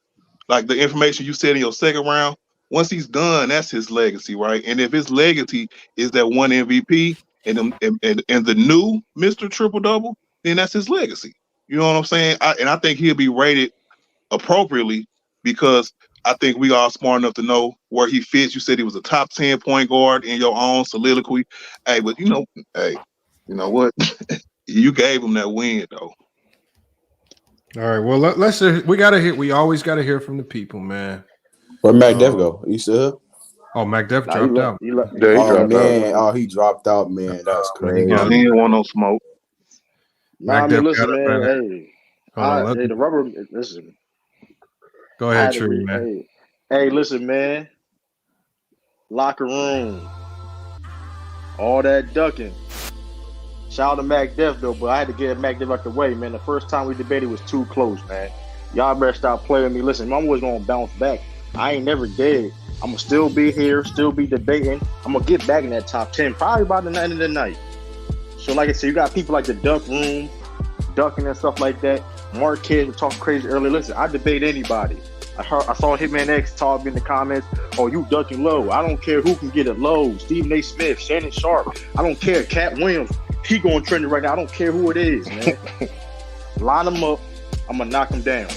like the information you said in your second round, once he's done, that's his legacy, right? And if his legacy is that one MVP and the new Mr. Triple Double, then that's his legacy. You know what I'm saying? I think he'll be rated appropriately because I think we are smart enough to know where he fits. You said he was a top 10 point guard in your own soliloquy. Hey, but you know what? You gave him that win though. All right. Well, let's. We gotta hear. We always gotta hear from the people, man. Where Mac Def go? You still here? Oh, Mac Def dropped out. He dropped man. out. Oh, he dropped out, man. That's crazy. He didn't want no smoke. Nah, I mean, listen, man. Hey, the rubber. Listen. Go ahead, Tree, man. Hey, listen, man. Locker room. All that ducking. Shout out to Mac Def though, but I had to get Mac Def out the way, man. The first time we debated was too close, man. Y'all better stop playing me. Listen, I'm always gonna bounce back. I ain't never dead. I'm gonna still be here, still be debating. I'm gonna get back in that top 10, probably by the end of the night. So, like I said, you got people like the Duck Room, ducking and stuff like that. Marquez was talking crazy earlier. Listen, I debate anybody. I saw Hitman X talk in the comments. Oh, you ducking low. I don't care who can get it low. Stephen A. Smith, Shannon Sharp. I don't care. Cat Williams. He going trending right now. I don't care who it is, man. Line them up. I'm going to knock them down.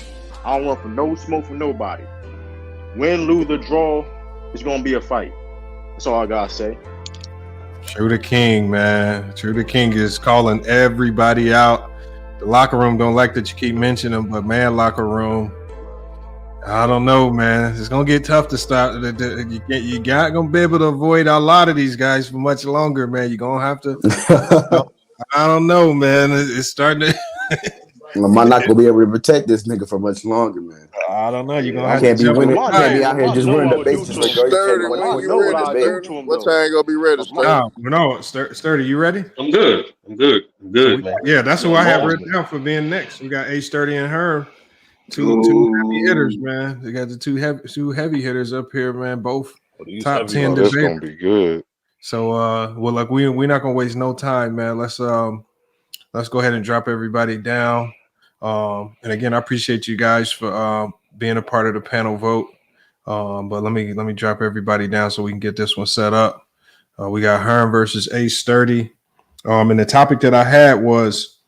I don't want for no smoke from nobody. Win, lose, or draw, it's going to be a fight. That's all I got to say. True the King, man. True the King is calling everybody out. The locker room don't like that you keep mentioning them, but man, locker room, I don't know, man. It's gonna get tough to stop. You got gonna be able to avoid a lot of these guys for much longer, man. You're gonna have to. I don't know, man. It's starting to. I'm not gonna be able to protect this nigga for much longer, man. I don't know. You're gonna I have can't to be winning. Lamont, can't be out here just winning debates. Sturdy, when you ready, Sturdy? What time gonna be ready, Sturdy? No, Sturdy, you ready? I'm good. I'm good. Yeah, that's who I have written down for being next. We got A Sturdy and Herm. Two heavy hitters, man. They got the two heavy hitters up here, man. Both top 10 debaters. That's gonna be good. So well, like we're not gonna waste no time, man. Let's go ahead and drop everybody down. And again, I appreciate you guys for being a part of the panel vote. But let me drop everybody down so we can get this one set up. We got Herm versus A Sturdy. And the topic that I had was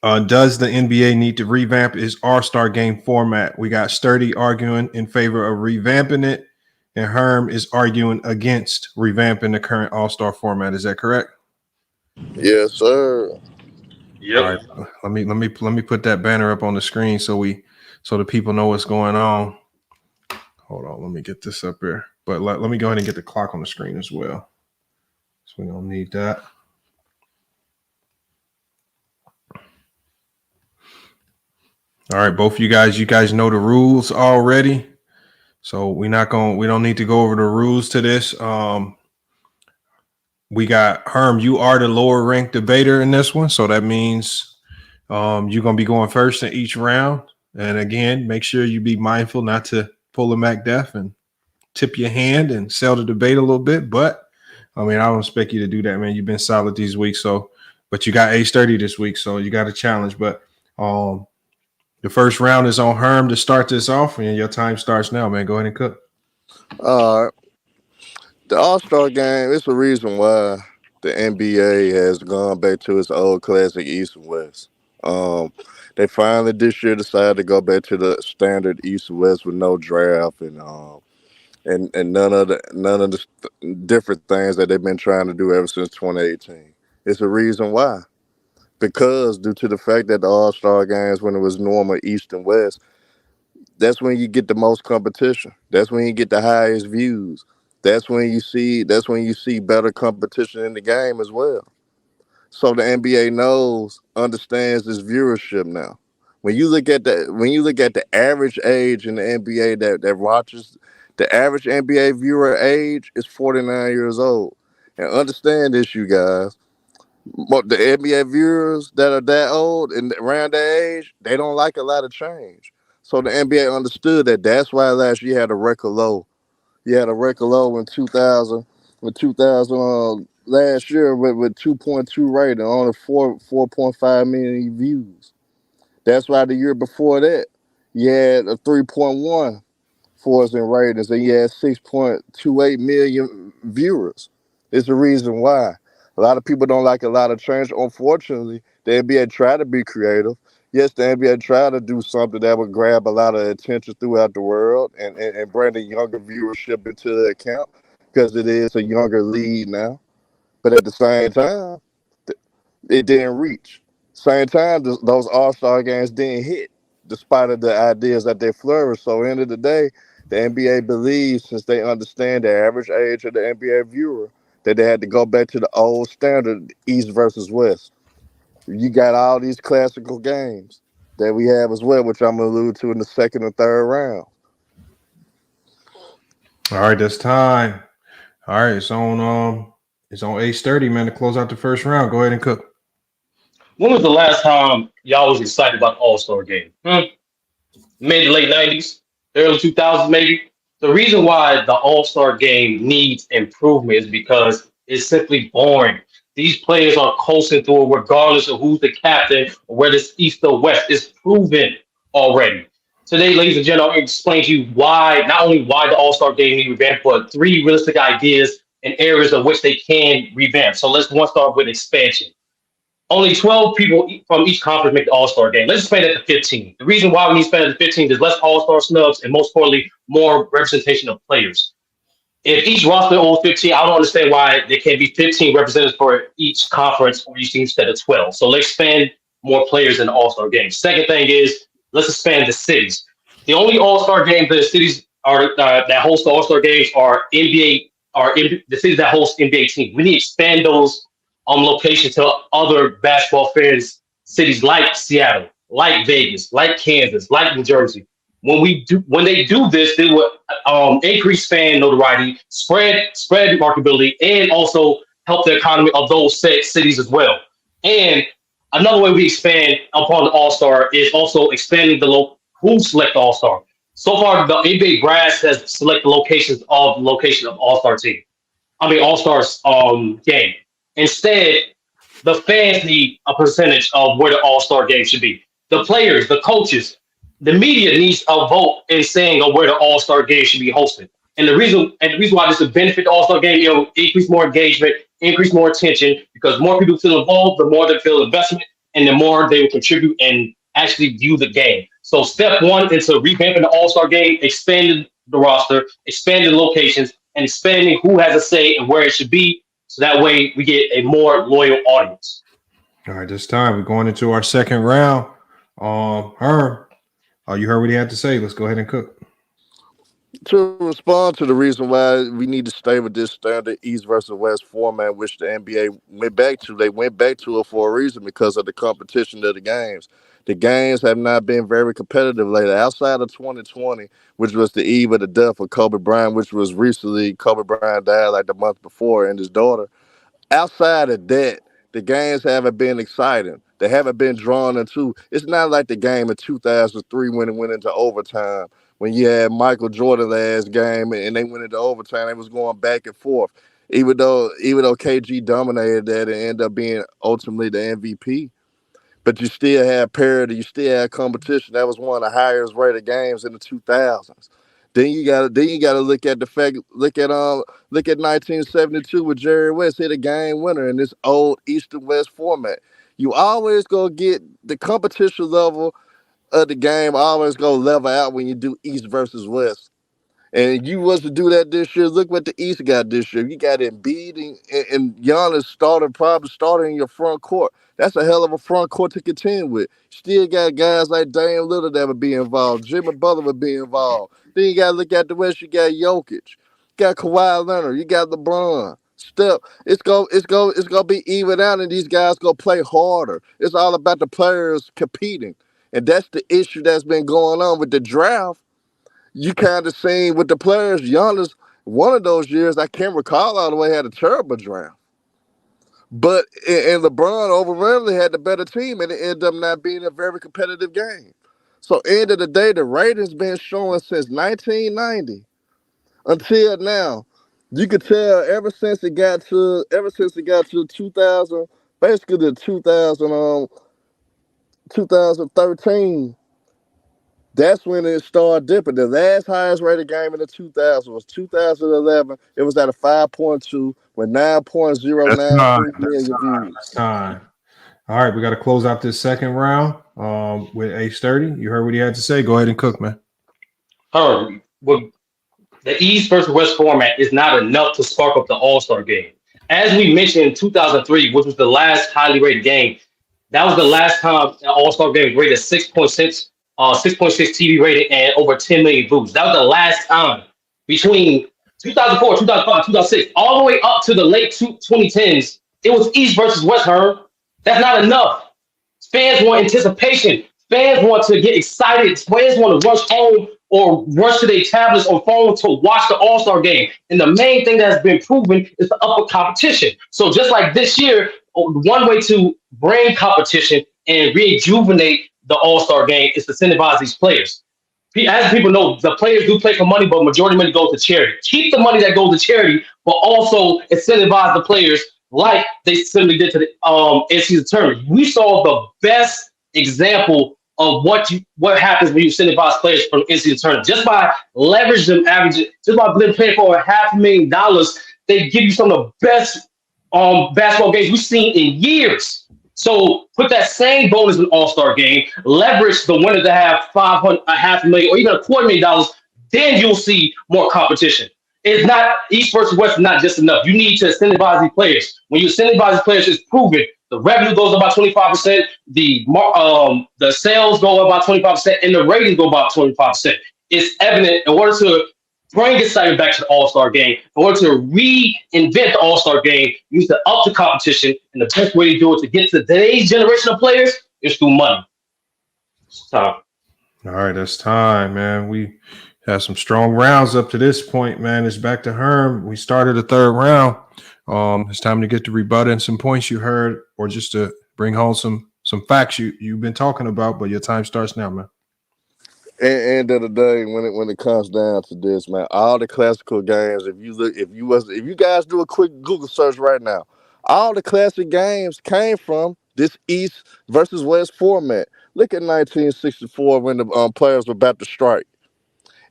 does the NBA need to revamp its All-Star game format? We got Sturdy arguing in favor of revamping it, and Herm is arguing against revamping the current All-Star format. Is that correct? Yes, sir. Yep. All right. Let me put that banner up on the screen so the people know what's going on. Hold on, let me get this up here. But let me go ahead and get the clock on the screen as well. So we don't need that. All right, both you guys know the rules already. So we don't need to go over the rules to this. We got Herm, you are the lower ranked debater in this one. So that means you're gonna be going first in each round. And again, make sure you be mindful not to pull a Mac Def and tip your hand and sell the debate a little bit. But I mean, I don't expect you to do that, man. You've been solid these weeks. But you got A Sturdy this week, so you got a challenge. But the first round is on Herm to start this off, and your time starts now, man. Go ahead and cook. All right. The All-Star game, it's the reason why the NBA has gone back to its old classic East and West. They finally this year decided to go back to the standard East and West with no draft and none of the different things that they've been trying to do ever since 2018. It's the reason why. Because due to the fact that the All-Star games, when it was normal East and West, that's when you get the most competition. That's when you get the highest views. That's when you see better competition in the game as well. So the NBA understands this viewership now. When you look at the average age in the NBA that watches, the average NBA viewer age is 49 years old. And understand this, you guys. The NBA viewers that are that old and around that age, they don't like a lot of change. So the NBA understood that. That's why last year had a record low. You had a record low in 2000, with 2000 last year with 2.2 rating, only 4.5 million views. That's why the year before that, you had a 3.1 for us in ratings, and you had 6.28 million viewers. It's the reason why. A lot of people don't like a lot of change. Unfortunately, the NBA tried to be creative. Yes, the NBA tried to do something that would grab a lot of attention throughout the world and bring the younger viewership into the account because it is a younger league now. But at the same time, it didn't reach. Same time, those All Star games didn't hit, despite of the ideas that they flourished. So, end of the day, the NBA believes, since they understand the average age of the NBA viewer, that they had to go back to the old standard, East versus West. You got all these classical games that we have as well, which I'm gonna allude to in the second and third round. All right, that's time. All right, it's on 8:30, man, to close out the first round. Go ahead and cook. When was the last time y'all was excited about the All Star game? Mid to late 90s, early 2000s, maybe. The reason why the All Star game needs improvement is because it's simply boring. These players are coasting through it regardless of who's the captain or whether it's East or West. It's proven already. Today, ladies and gentlemen, I'm going to explain to you why, not only why the All Star game needs revamp, but three realistic ideas and areas of which they can revamp. So let's one start with expansion. Only 12 people from each conference make the All-Star game. Let's expand it to 15. The reason why we need to expand it to 15 is less All-Star snubs and most importantly, more representation of players. If each roster holds 15, I don't understand why there can't be 15 representatives for each conference or each team instead of 12. So let's expand more players in the All-Star game. Second thing is let's expand the cities. The only All-Star games that the cities are that host the All-Star games are the cities that host NBA teams. We need to expand those location to other basketball fans, cities like Seattle, like Vegas, like Kansas, like New Jersey. When they do this, they will increase fan notoriety, spread marketability, and also help the economy of those cities as well. And another way we expand upon the All Star is also expanding who select the All Star. So far, the NBA brass has selected the location of All Star team. All Stars game. Instead, the fans need a percentage of where the All Star game should be. The players, the coaches, the media needs a vote in saying of where the All Star game should be hosted. And the reason why this would benefit the All Star game, it'll increase more engagement, increase more attention, because more people feel involved, the more they feel investment, and the more they will contribute and actually view the game. So step one into revamping the All Star game, expanding the roster, expanding locations, and expanding who has a say and where it should be. So that way we get a more loyal audience. All right, this time we're going into our second round. Herm, you heard what he had to say. Let's go ahead and cook. To respond to the reason why we need to stay with this standard East versus West format, which the NBA they went back to it for a reason because of the competition of the games. The games have not been very competitive lately. Outside of 2020, which was the eve of the death of Kobe Bryant, which was recently Kobe Bryant died like the month before, and his daughter. Outside of that, the games haven't been exciting. They haven't been drawn into. It's not like the game in 2003 when it went into overtime. When you had Michael Jordan last game and they went into overtime, they was going back and forth. Even though KG dominated that and ended up being ultimately the MVP, but you still had parity, you still had competition. That was one of the highest rated games in the 2000s. Then you gotta look at 1972 with Jerry West hit a game winner in this old East and West format. You always go get the competition level of the game. Always go level out when you do East versus West. And you was to do that this year. Look what the East got this year. You got Embiid and Giannis probably starting in your front court. That's a hell of a front court to contend with. Still got guys like Dame Lillard that would be involved. Jimmy Butler would be involved. Then you got to look at the West. You got Jokic. got Kawhi Leonard, you got LeBron, Steph. It's gonna be even out, and these guys gonna play harder. It's all about the players competing, and that's the issue that's been going on with the draft. You kind of seen with the players. Giannis, one of those years I can't recall all the way, had a terrible draft. But and LeBron overwhelmingly had the better team, and it ended up not being a very competitive game. So end of the day, the ratings been showing since 1990 until now. You could tell ever since it got to 2000, basically the 2013. That's when it started dipping. The last highest rated game in the 2000s was 2011. It was at a 5.2 with That's time. 9.093 million views. That's time. All right, we got to close out this second round with H30. You heard what he had to say. Go ahead and cook, man. Well, the East versus West format is not enough to spark up the All-Star game. As we mentioned in 2003, which was the last highly rated game, that was the last time an All-Star game was rated 6.6 TV rating and over 10 million views. That was the last time between 2004, 2005, 2006, all the way up to the late 2010s. It was East versus West, Herb. That's not enough. Fans want anticipation. Fans want to get excited. Fans want to rush home or rush to their tablets or phone to watch the All-Star game. And the main thing that has been proven is the upper competition. So just like this year, one way to bring competition and rejuvenate the All-Star game is to incentivize these players. As people know, the players do play for money, but majority of money goes to charity. Keep the money that goes to charity, but also incentivize the players like they simply did to the NCAA tournament. We saw the best example of what happens when you incentivize players from the NCAA tournament. Just by leveraging them, averaging, just by them paying for $500,000, they give you some of the best basketball games we've seen in years. So put that same bonus in All-Star game, leverage the winner to have $500,000 or even $250,000. Then you'll see more competition. It's not East versus West, not just enough. You need to incentivize these players. When you incentivize these players, it's proven. The revenue goes up by 25%, the sales go up by 25%, and the ratings go up by 25%. It's evident. In order to bring excitement back to the All-Star game, in order to reinvent the All-Star game, you need to up the competition, and the best way to do it to get to today's generation of players is through money. It's time. All right, that's time, man. We had some strong rounds up to this point, man. It's back to Herm. We started the third round. It's time to get to rebutting some points you heard, or just to bring home some facts you've been talking about. But your time starts now, man. End of the day, when it comes down to this, man, all the classical games. If you guys do a quick Google search right now, all the classic games came from this East versus West format. Look at 1964 when the players were about to strike.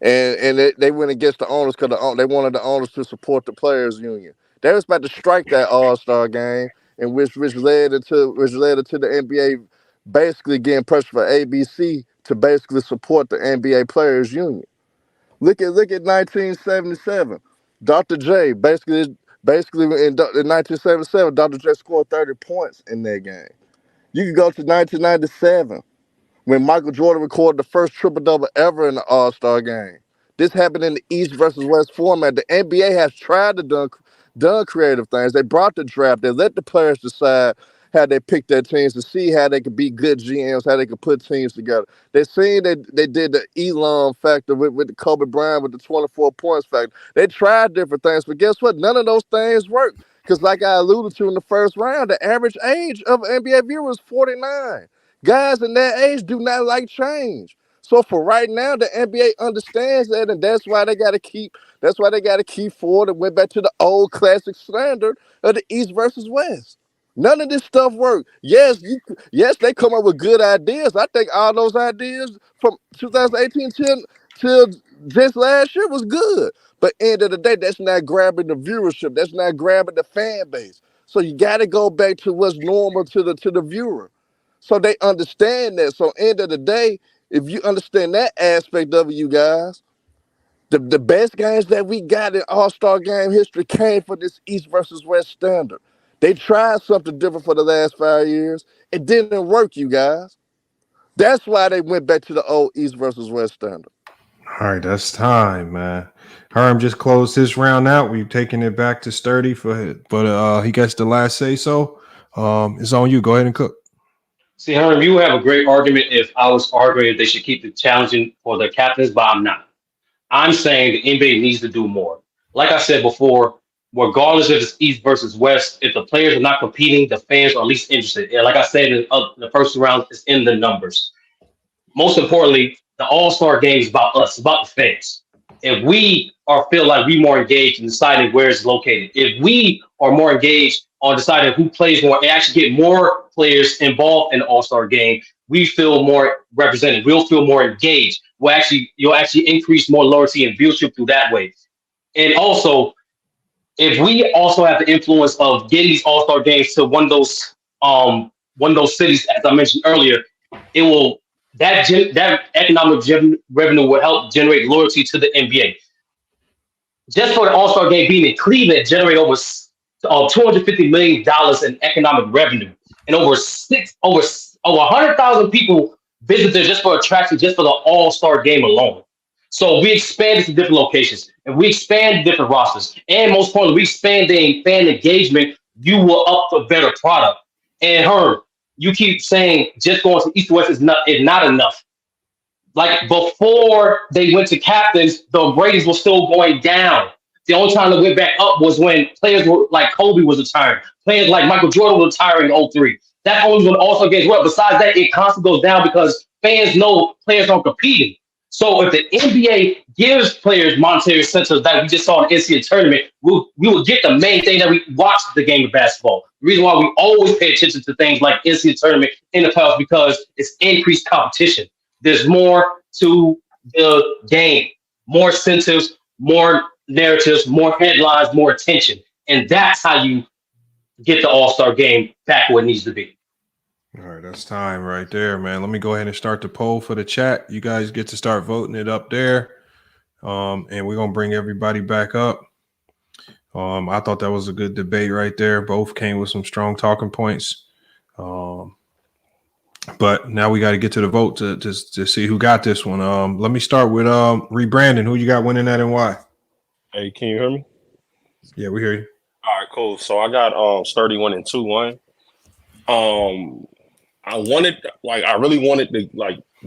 And they went against the owners because they wanted the owners to support the players union. They was about to strike that All-Star game, and which led into the NBA basically getting pressure for ABC to basically support the NBA players union. Look at 1977. Dr. J basically in 1977, Dr. J scored 30 points in that game. You can go to 1997. When Michael Jordan recorded the first triple-double ever in the All-Star game. This happened in the East versus West format. The NBA has tried to done creative things. They brought the draft. They let the players decide how they pick their teams to see how they could be good GMs, how they could put teams together. They seen they did the Elon factor with the Kobe Bryant with the 24 points factor. They tried different things, but guess what? None of those things worked. Because like I alluded to in the first round, the average age of an NBA viewer is 49. Guys in that age do not like change. So for right now, the NBA understands that, and that's why they got to keep forward and went back to the old classic standard of the East versus West. None of this stuff worked. Yes, they come up with good ideas. I think all those ideas from 2018 till just last year was good. But end of the day, that's not grabbing the viewership. That's not grabbing the fan base. So you got to go back to what's normal to the viewer. So they understand that. So end of the day, if you understand that aspect of it, you guys, the best games that we got in All-Star game history came from this East versus West standard. They tried something different for the last 5 years. It didn't work, you guys. That's why they went back to the old East versus West standard. All right, that's time, man. Herm just closed his round out. We've taken it back to Sturdy but he gets the last say so. It's on you. Go ahead and cook. See, Herm, you have a great argument if I was arguing if they should keep the challenging for the captains, but I'm not. I'm saying the NBA needs to do more. Like I said before, regardless if it's East versus West, if the players are not competing, the fans are at least interested. And like I said in the first round, it's in the numbers. Most importantly, the All-Star game is about us, about the fans. If we feel like we're more engaged in deciding where it's located, if we are more engaged on deciding who plays more and actually get more players involved in the All-Star game, we feel more represented. We'll feel more engaged. You'll actually increase more loyalty and viewership through that way. And also, if we also have the influence of getting these All-Star games to one of those cities, as I mentioned earlier, it will that economic revenue will help generate loyalty to the NBA. Just for the All-Star game being in Cleveland, generate over $250 million in economic revenue, and over 100,000 people visit there just for attraction, just for the All-Star game alone. So we expand to different locations, and we expand different rosters, and most importantly, we expand the fan engagement. You will up a better product. And Herb, you keep saying just going to East to West is not enough. Like before they went to captains, the ratings were still going down. The only time they went back up was when players were like Kobe was retiring, players like Michael Jordan was retiring in 03. That only when also games well. Besides that, it constantly goes down because fans know players aren't competing. So if the NBA gives players monetary incentives that we just saw in the NCAA tournament, we will get the main thing that we watch the game of basketball. The reason why we always pay attention to things like NCAA tournament in the playoffs because it's increased competition. There's more to the game, more incentives, more narratives, more headlines, more attention. And that's how you get the All-Star game back where it needs to be. All right, that's time right there, man. Let me go ahead and start the poll for the chat. You guys get to start voting it up there. And we're going to bring everybody back up. I thought that was a good debate right there. Both came with some strong talking points. But now we got to get to the vote to see who got this one. Let me start with Rebrandon. Who you got winning that and why? Hey, can you hear me? Yeah, we hear you. All right, cool. So I got Sturdy winning 2-1. I really wanted to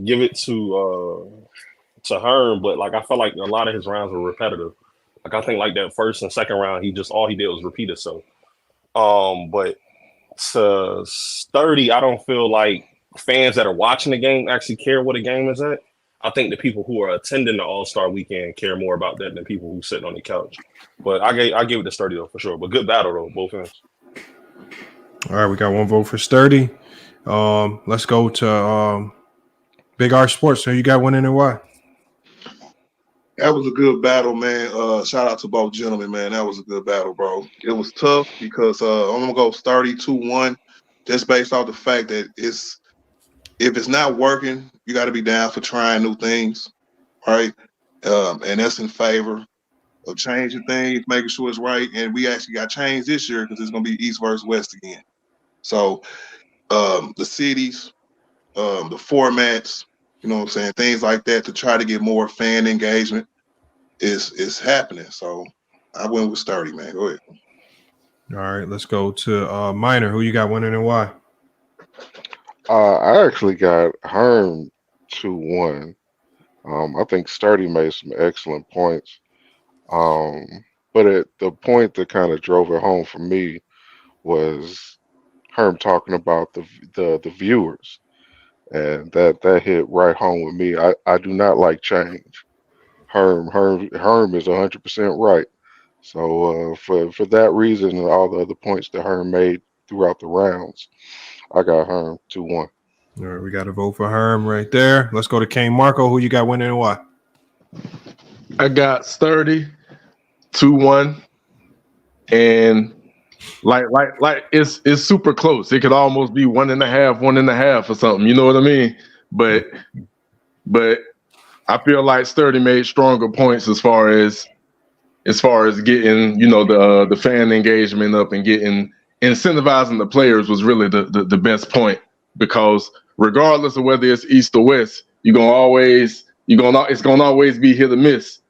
give it to Herm, but I felt like a lot of his rounds were repetitive. I think that first and second round, all he did was repeat itself. But to Sturdy, I don't feel like fans that are watching the game actually care what a game is at. I think the people who are attending the All-Star weekend care more about that than people who sitting on the couch. But I gave it to Sturdy though for sure. But good battle though, both ends. All right, we got one vote for Sturdy. Let's go to Big R Sports. So you got winning and why? That was a good battle, man. Shout out to both gentlemen, man. That was a good battle, bro. It was tough because I'm gonna go 32-1, just based off the fact that if it's not working, you got to be down for trying new things, right? And that's in favor of changing things, making sure it's right. And we actually got changed this year because it's gonna be East versus West again. So the cities, the formats, you know what I'm saying, things like that to try to get more fan engagement is happening. So I went with Sturdy, man. Go ahead. All right, let's go to Minor. Who you got winning and why? I actually got Herm 2-1. I think Sturdy made some excellent points. But the point that kind of drove it home for me was Herm talking about the viewers. And that hit right home with me. I do not like change. Herm is 100% right. So for that reason and all the other points that Herm made throughout the rounds, I got Herm 2-1. All right, we got to vote for Herm right there. Let's go to Kane Marco. Who you got winning and why? I got Sturdy 2-1, and like it's super close. It could almost be 1.5 or something. You know what I mean? But I feel like Sturdy made stronger points as far as getting the fan engagement up and getting incentivizing the players was really the best point, because regardless of whether it's East or West, you're gonna always it's gonna always be hit or miss.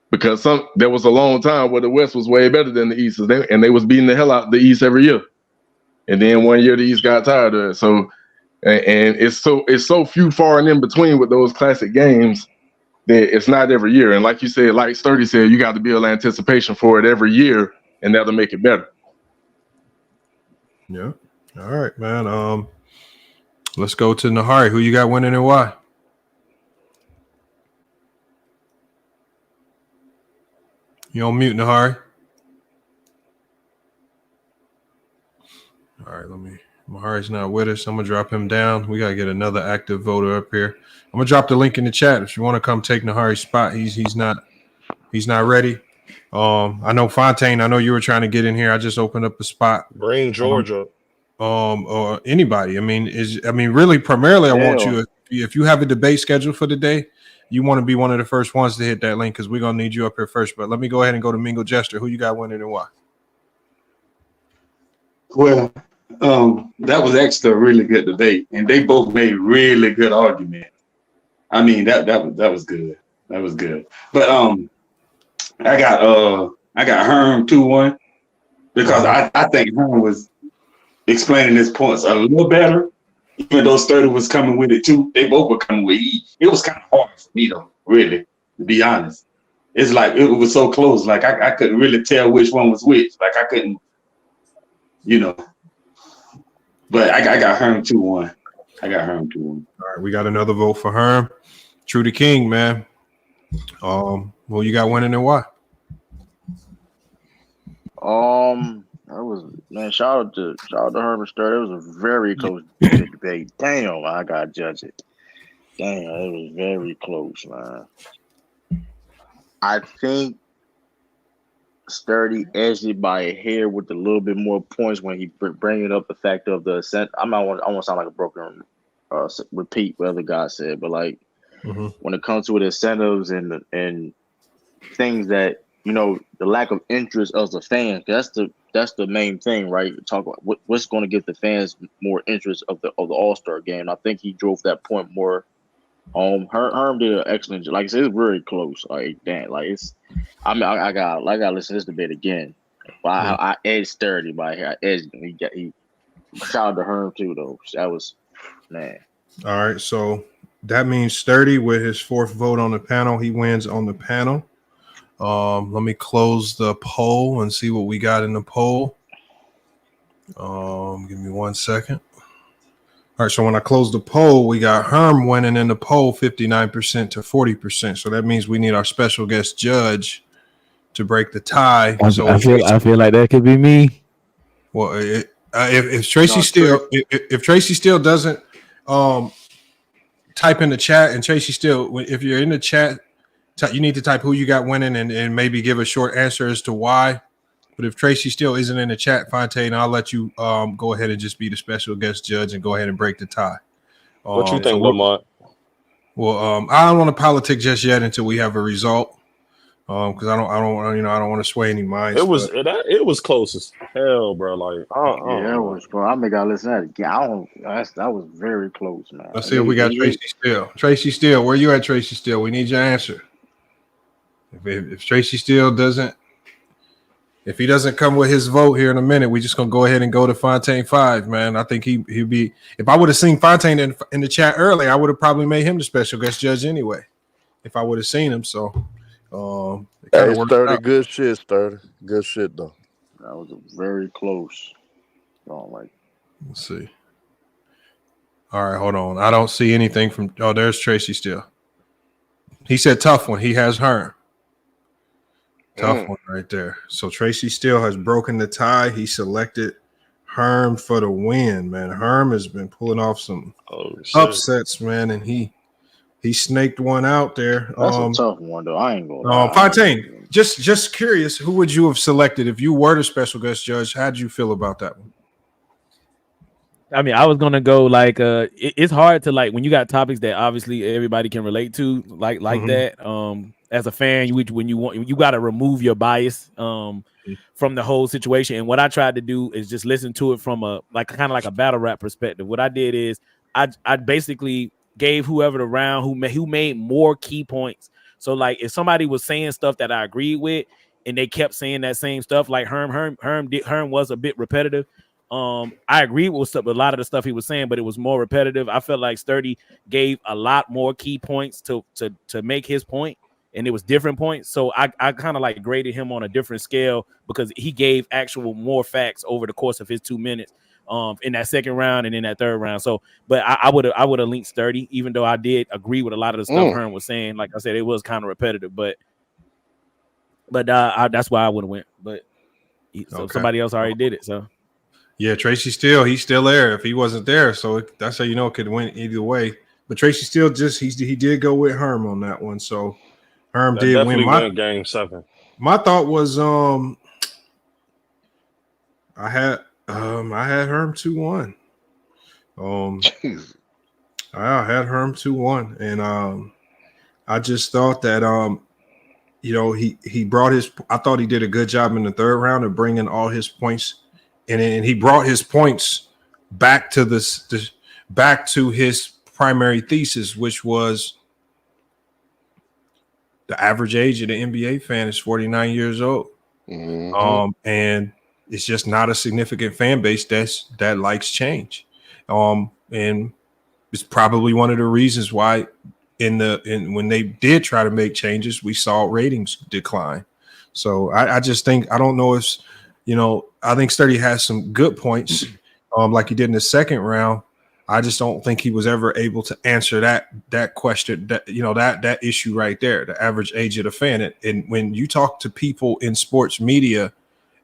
Because there was a long time where the West was way better than the East, and they was beating the hell out of the East every year. And then one year the East got tired of it. So, and it's so few far and in between with those classic games that it's not every year. And like you said, like Sturdy said, you got to build anticipation for it every year, and that'll make it better. Yeah. All right, man. Let's go to Nahari. Who you got winning and why? You on mute, Nahari? All right, Nahari's not with us. I'm gonna drop him down. We gotta get another active voter up here. I'm gonna drop the link in the chat if you want to come take Nahari's spot. He's not ready. I know Fontaine. I know you were trying to get in here. I just opened up a spot. Bring George up. Or anybody. Really, primarily, I want you. If you have a debate scheduled for the day, you want to be one of the first ones to hit that link because we're gonna need you up here first. But let me go ahead and go to Mingle Jester. Who you got winning and why? Well, that was actually a really good debate, and they both made really good arguments. I mean, that was good. That was good. But I got Herm 2-1 because I think Herm was explaining his points a little better, even though Sturdy was coming with it too. They both were coming with it. It was kind of hard for me though, really, to be honest. It's like it was so close. Like I couldn't really tell which one was which. Like I couldn't, But I got Herm 2-1. All right, we got another vote for Herm. True to King, man. Who you got winning and why? That was, man. Shout out to Herman Sturdy. It was a very close debate. Damn, I gotta judge it. Damn, it was very close, man. I think Sturdy edged it by a hair with a little bit more points when he bringing up the fact of the ascent. I want to sound like a broken repeat what other guys said, but like when it comes to the incentives and things that the lack of interest of the fans, that's the main thing, right? Talk about what's going to give the fans more interest of the All-Star game. I think he drove that point more. Herm did an excellent job. Like I said, it's very close. Like damn, like it's. I got to listen to this debate again. But I edged Sturdy by here. I edged him. He shout out to Herm too though. That was man. All right, so that means Sturdy with his fourth vote on the panel. He wins on the panel. Let me close the poll and see what we got in the poll. Give me 1 second. All right, so when I close the poll, we got Herm winning in the poll 59% to 40%. So that means we need our special guest judge to break the tie. I feel like that could be me. Well, if Tracy Steele doesn't type in the chat, and Tracy Steele, if you're in the chat, you need to type who you got winning and maybe give a short answer as to why. But if Tracy Steele isn't in the chat, Fontaine, I'll let you go ahead and just be the special guest judge and go ahead and break the tie. What you think, Lamont? Well, I don't want to politic just yet until we have a result. Because I don't want to sway any minds. It was close as hell, bro. Like, yeah, it was, bro. I may gotta listen to that again. That was very close, man. Let's see if we got Tracy Steele. Tracy Steele, where you at, Tracy Steele? We need your answer. If Tracy Steele doesn't come with his vote here in a minute, we're just gonna go ahead and go to Fontaine 5, man. I think he'd be. If I would have seen Fontaine in the chat earlier, I would have probably made him the special guest judge anyway. If I would have seen him, so. Hey, Sturdy, good shit, Sturdy. Good shit, though. That was very close. Let's see. All right, hold on. I don't see anything from. Oh, there's Tracy Steele. He said tough one. He has Herm. Tough one right there. So Tracy Steele has broken the tie. He selected Herm for the win, man. Herm has been pulling off some upsets, man, and he snaked one out there. That's a tough one, though. I ain't gonna lie. Fontaine, just curious, who would you have selected if you were the special guest judge? How'd you feel about that one? I mean, I was gonna go like it's hard to like when you got topics that obviously everybody can relate to, like that. As a fan, you got to remove your bias from the whole situation. And what I tried to do is just listen to it from a kind of like a battle rap perspective. What I did is I basically gave whoever the round who made more key points. So like if somebody was saying stuff that I agreed with and they kept saying that same stuff, like Herm was a bit repetitive. I agree with a lot of the stuff he was saying, but it was more repetitive. I felt like Sturdy gave a lot more key points to make his point, and it was different points. So I kind of like graded him on a different scale because he gave actual more facts over the course of his 2 minutes in that second round and in that third round. So, but I would have linked Sturdy, even though I did agree with a lot of the stuff Herm was saying. Like I said, it was kind of repetitive, but that's why I would have went. But somebody else already did it. So yeah, Tracy Steele, he's still there. If he wasn't there, so that's how you know it could win either way. But Tracy Steele he did go with Herm on that one. So Herm That did definitely win. win game 7. My thought was I had Herm 2-1. I had Herm 2-1, and I just thought that he brought his. I thought he did a good job in the third round of bringing all his points, and he brought his points back to back to his primary thesis, which was the average age of the NBA fan is 49 years old. And it's just not a significant fan base that likes change. And it's probably one of the reasons why when they did try to make changes, we saw ratings decline. So I just think, I don't know if, I think Sturdy has some good points like he did in the second round. I just don't think he was ever able to answer that question, that issue right there, the average age of the fan. And when you talk to people in sports media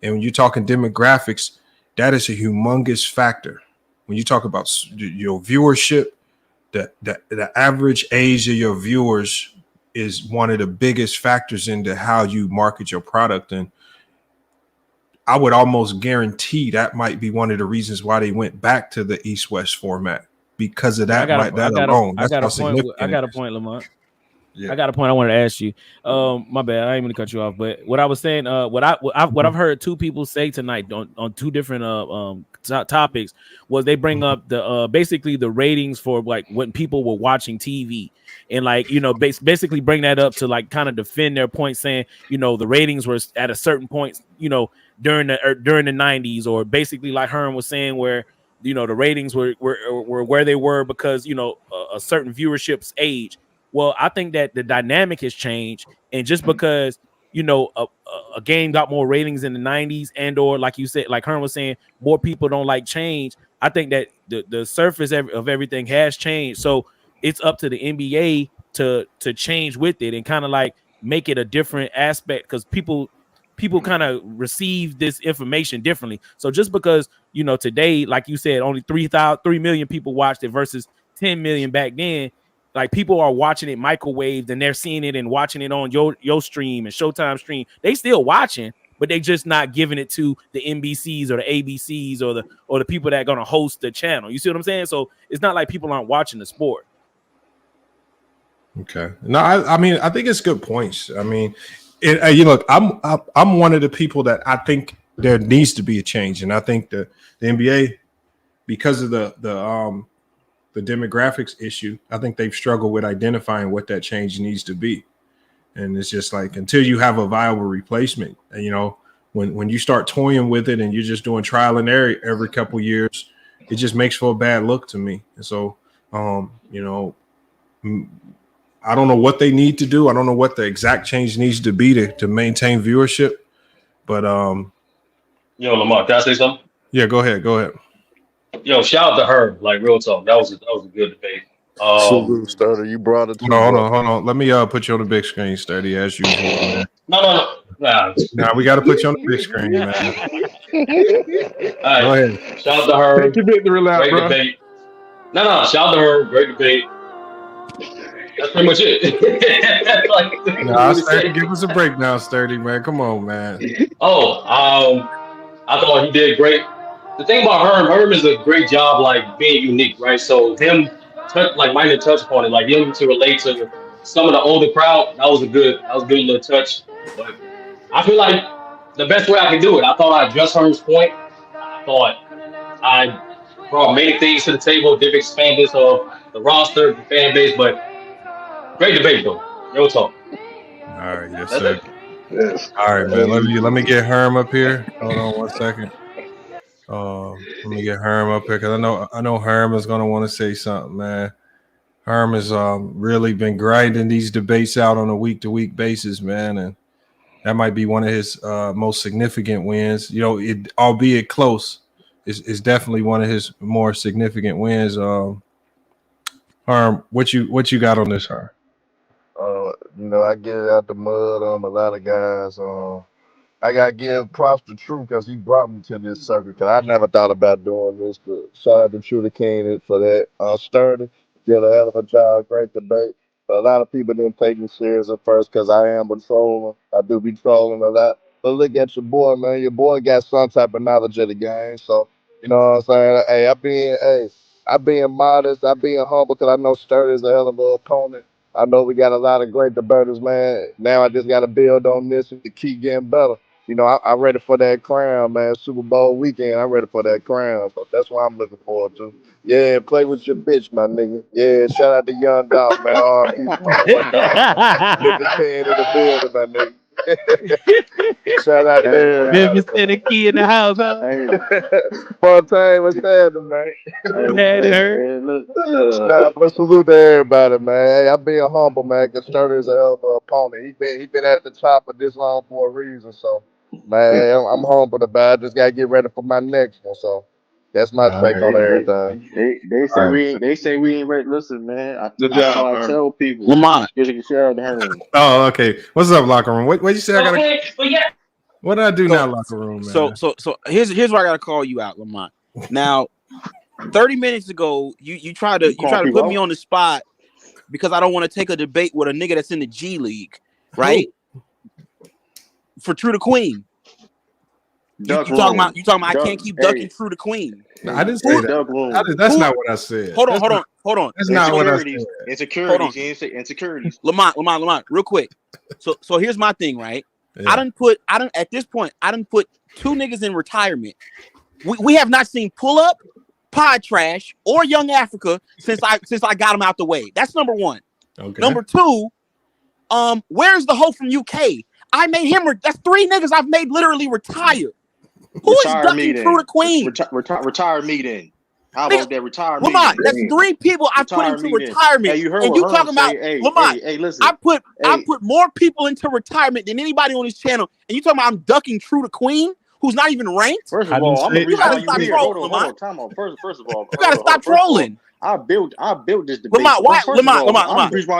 and when you're talking demographics, that is a humongous factor. When you talk about your viewership, the average age of your viewers is one of the biggest factors into how you market your product. And I would almost guarantee that might be one of the reasons why they went back to the East-West format, because of that alone. I got a point, Lamont. Yeah. I got a point I wanted to ask you. My bad, I ain't gonna cut you off. But what I was saying, what I've heard two people say tonight on two different topics was they bring up the basically the ratings for like when people were watching TV, and like basically bring that up to like kind of defend their point, saying the ratings were at a certain point during the 90s, or basically like Herm was saying where the ratings were where they were because a certain viewership's age. Well, I think that the dynamic has changed, and just because a game got more ratings in the 90s, and or like you said, like Herm was saying, more people don't like change. I think that the surface of everything has changed, so it's up to the NBA to change with it and kind of like make it a different aspect, because people kind of receive this information differently. So just because today, like you said, only 3 million people watched it versus 10 million back then. Like people are watching it microwaved and they're seeing it and watching it on your stream and Showtime stream. They still watching, but they just not giving it to the NBCs or the ABCs or the people that are gonna host the channel. You see what I'm saying? So it's not like people aren't watching the sport. Okay. No, I mean I think it's good points. I mean, look, I'm one of the people that I think there needs to be a change, and I think the NBA, because of the demographics issue, I think they've struggled with identifying what that change needs to be. And it's just like, until you have a viable replacement, when you start toying with it and you're just doing trial and error every couple years, it just makes for a bad look to me. And so, I don't know what they need to do. I don't know what the exact change needs to be to maintain viewership, but Yo, Lamar, can I say something? Yeah, go ahead. Yo, shout out to her. Like, real talk. That was a good debate. Starter, you brought it. Hold on. Let me put you on the big screen, Sturdy, as usual, man. No. Nah, we got to put you on the big screen, man. All right. Go ahead. Shout out to her. Take your victory lap, Great bro. debate. No. Shout out to her. Great debate. That's pretty much it. Sturdy, give us a break now, Sturdy, man. Come on, man. I thought he did great. The thing about Herm is a great job, like being unique, right? So him, like Miner touched upon it, like him to relate to some of the older crowd. That was a good little touch. But I feel like the best way I can do it, I thought I addressed Herm's point. I thought I brought many things to the table, different expanders of the roster, the fan base, but great debate though. Real talk. All right, yes, That's sir. it. Yes. All right, man. Let me get Herm up here. Hold on 1 second. Let me get Herm up here because I know Herm is gonna want to say something, man. Herm has really been grinding these debates out on a week-to-week basis, man, and that might be one of his most significant wins. You know, it albeit close, is definitely one of his more significant wins. Herm, what you got on this, Herm? I get it out the mud on a lot of guys. I gotta give props to True because he brought me to this circuit. Because I never thought about doing this. But shout out to True the King for that. Sturdy did a hell of a job. Great debate. But a lot of people didn't take me serious at first because I am a troller. I do be trolling a lot. But look at your boy, man. Your boy got some type of knowledge of the game. So you know what I'm saying. I being modest. I being humble because I know Sturdy is a hell of an opponent. I know we got a lot of great debaters, man. Now I just got to build on this and to keep getting better. I'm ready for that crown, man. Super Bowl weekend, I'm ready for that crown. So that's what I'm looking forward to. Yeah, play with your bitch, my nigga. Yeah, shout out to Young Dog, man. R.I.P. to my boy Dog. Living 10 in the building, my nigga. Shout out to Memphis Tennessee in the house, huh? Fontaine, what's happening, man? Had it hurt. But salute to everybody, man. Hey, I'm being humble, man, because Sturdy is a hell of an opponent. He been at the top of this long for a reason. So, man, I'm humble about it. Just gotta get ready for my next one. So that's my take on everything. They say we ain't ready. Listen, man. Good That's job, why I Herm. tell people. Lamont. You can share the Herm. Oh, okay. What's up, locker room? What you say? I gotta. Okay, but yeah. What did I do now, locker room, man? So here's where I gotta call you out, Lamont. Now, 30 minutes ago, you try to put me on the spot because I don't want to take a debate with a nigga that's in the G League, right? For True the Queen. You talking about I can't keep ducking True the Queen. No, I didn't say that. That's not what I said. Hold on. That's not what I said. Insecurities. Lamont, real quick. So here's my thing, right? Yeah. I done put 2 niggas in retirement. We have not seen Pull Up, Pod Trash, or Young Africa since I got them out the way. That's number one. Okay. Number two, where's the hoe from UK? I made him. That's 3 niggas I've made literally retire. Who is ducking True the Queen? Retire me then. How about that? Retire me. Lamont, that's 3 people I put into retirement. Hey, you heard and you what talking about Lamont? Hey, listen. I put more people into retirement than anybody on this channel, and you talking about I'm ducking True the Queen, who's not even ranked? First of all, you gotta stop trolling, Lamont. Time on. First of all, you gotta stop trolling. I built this debate. Lamont, why? Lamont.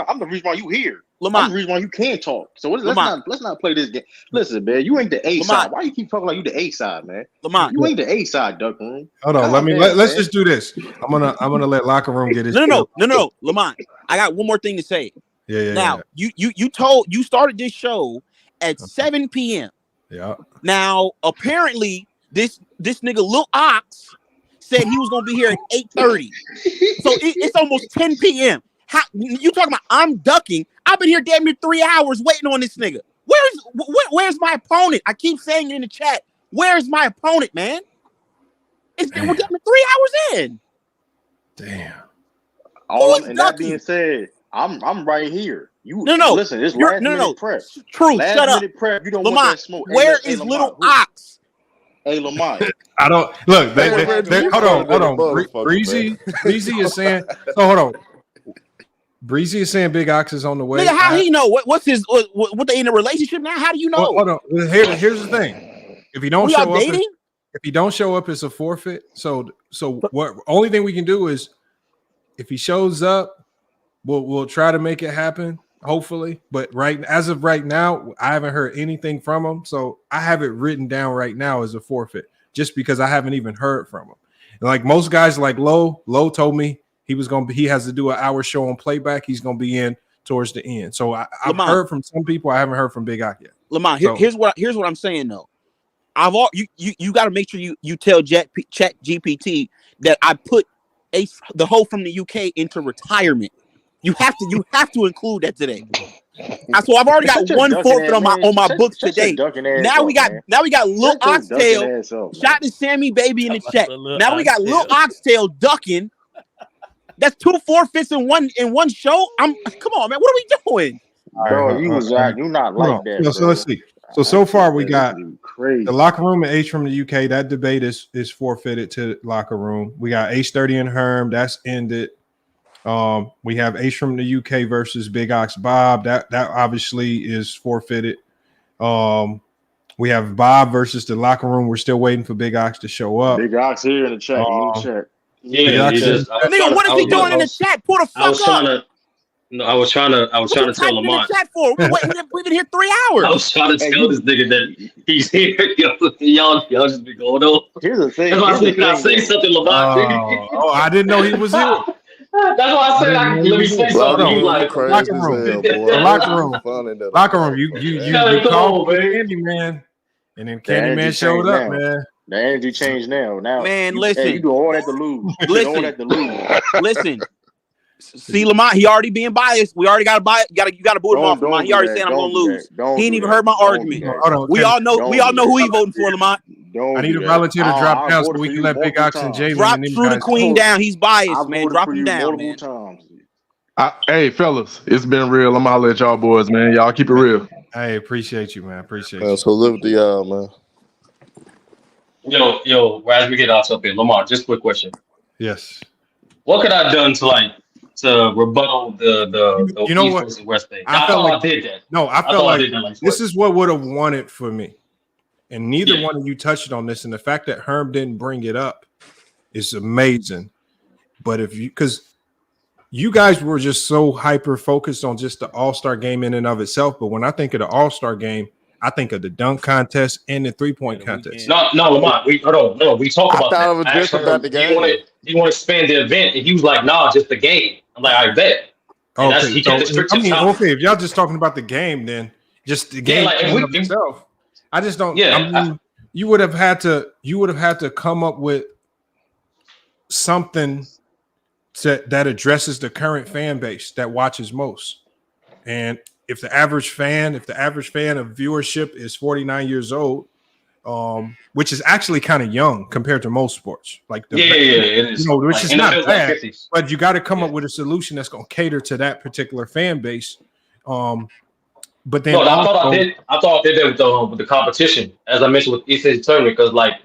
I'm the reason why you here. Lamont. I'm the reason why you can't talk. So let's not play this game. Listen, man, you ain't the A side. Why you keep talking like you the A side, man? Lamont, you ain't the A side, Duck Room. Hold on, let's just do this. I'm gonna let locker room get his. No, Lamont. I got one more thing to say. Yeah. Now you started this show at 7 p.m. Yeah. Now apparently this nigga Lil Ox said he was gonna be here at 8:30. So it's almost 10 p.m. How you talking about I'm ducking? I've been here damn near 3 hours waiting on this nigga. Where's my opponent? I keep saying it in the chat. Where's my opponent, man? We're damn near 3 hours in. Damn. And that being said, I'm right here. Listen, it's last minute prep. True, last shut up. Minute prep. You don't Lamont, want that smoke. Where is Little Ox? Hey, Lamont. I don't look. Hold on. Breezy is saying. So hold on. Breezy is saying Big Ox is on the way. Nigga, how he know? What they in a relationship now? How do you know? Hold on. Here's the thing. If you don't show up, dating? if you don't show up, it's a forfeit. So what? Only thing we can do is if he shows up, we'll try to make it happen. Hopefully, but as of right now, I haven't heard anything from him. So I have it written down right now as a forfeit, just because I haven't even heard from him. And like most guys, like Low told me he has to do an hour show on playback. He's gonna be in towards the end. So I've heard from some people. I haven't heard from Big Ock yet. Lamont, here's what I'm saying though. You got to make sure you tell Chat GPT that I put the hoe from the UK into retirement. You have to include that today. So I've already got 1 forfeit on my books today. Now we got Lil Oxtail. Shout to Sammy Baby in the chat. Now we got Lil Oxtail ducking. That's 2 forfeits in one show. Come on, man. What are we doing? Bro, you not Hold like on. that, So bro. let's see. So far we This got is crazy. the locker room and H from the UK. That debate is forfeited to locker room. We got H30 and Herm. That's ended. We have H from the UK versus Big Ox Bob. That obviously is forfeited. We have Bob versus the locker room. We're still waiting for Big Ox to show up. Big Ox here in the chat. Yeah, he just. Nigga, what is he doing in the chat? Pull the fuck up. I was trying to What tell you typing in the Lamont. chat for? We've been here 3 hours. I was trying to tell this nigga that he's here. Y'all just be going on. Here's the thing. That's why I said, can I say something, Lamont? I didn't know he was here. That's why I said, let me say something. He's like, locker room. You called Candyman, and then Candyman showed up, man. The energy changed now. Man, listen. You do all that to lose. Listen. See, Lamont, he already being biased. We already got to buy. You got to boot him off, Lamont. He already said I'm gonna lose. He ain't even heard my argument. We all know who he voting for, Lamont. I need a volunteer to drop down so we can let Big Ox and Jalen. Drop True the Queen down. He's biased, man. Drop him down, man. Hey, fellas, it's been real. I'm gonna holler at y'all boys, man. Y'all keep it real. Hey, appreciate you, man. Appreciate you. So live with y'all, man. Yo, as we get off up here, Lamar, just a quick question. Yes. What could I have done to rebuttal the you know East what? versus West thing? I thought like, I did that. No, I felt I like did that this is what would have won it for me. And neither one of you touched on this. And the fact that Herm didn't bring it up is amazing. But because you guys were just so hyper focused on just the All-Star game in and of itself. But when I think of the All-Star game, I think of the dunk contest and the 3-point contest. No, Lamont, we talked about that. I was just about the game. Do you want to expand the event? And he was like, nah, just the game. I'm like, I bet. And Okay, he kept it strict to the topic. okay, if y'all just talking about the game, then just the game like, in of itself. I just don't. Yeah, I mean, you would have had to come up with something that addresses the current fan base that watches most. And if the average fan of viewership is 49 years old, which is actually kind of young compared to most sports, like it is, which like, is not bad. Like but you got to come up with a solution that's going to cater to that particular fan base. But then I thought I did that with the competition, as I mentioned with East Asia tournament, because like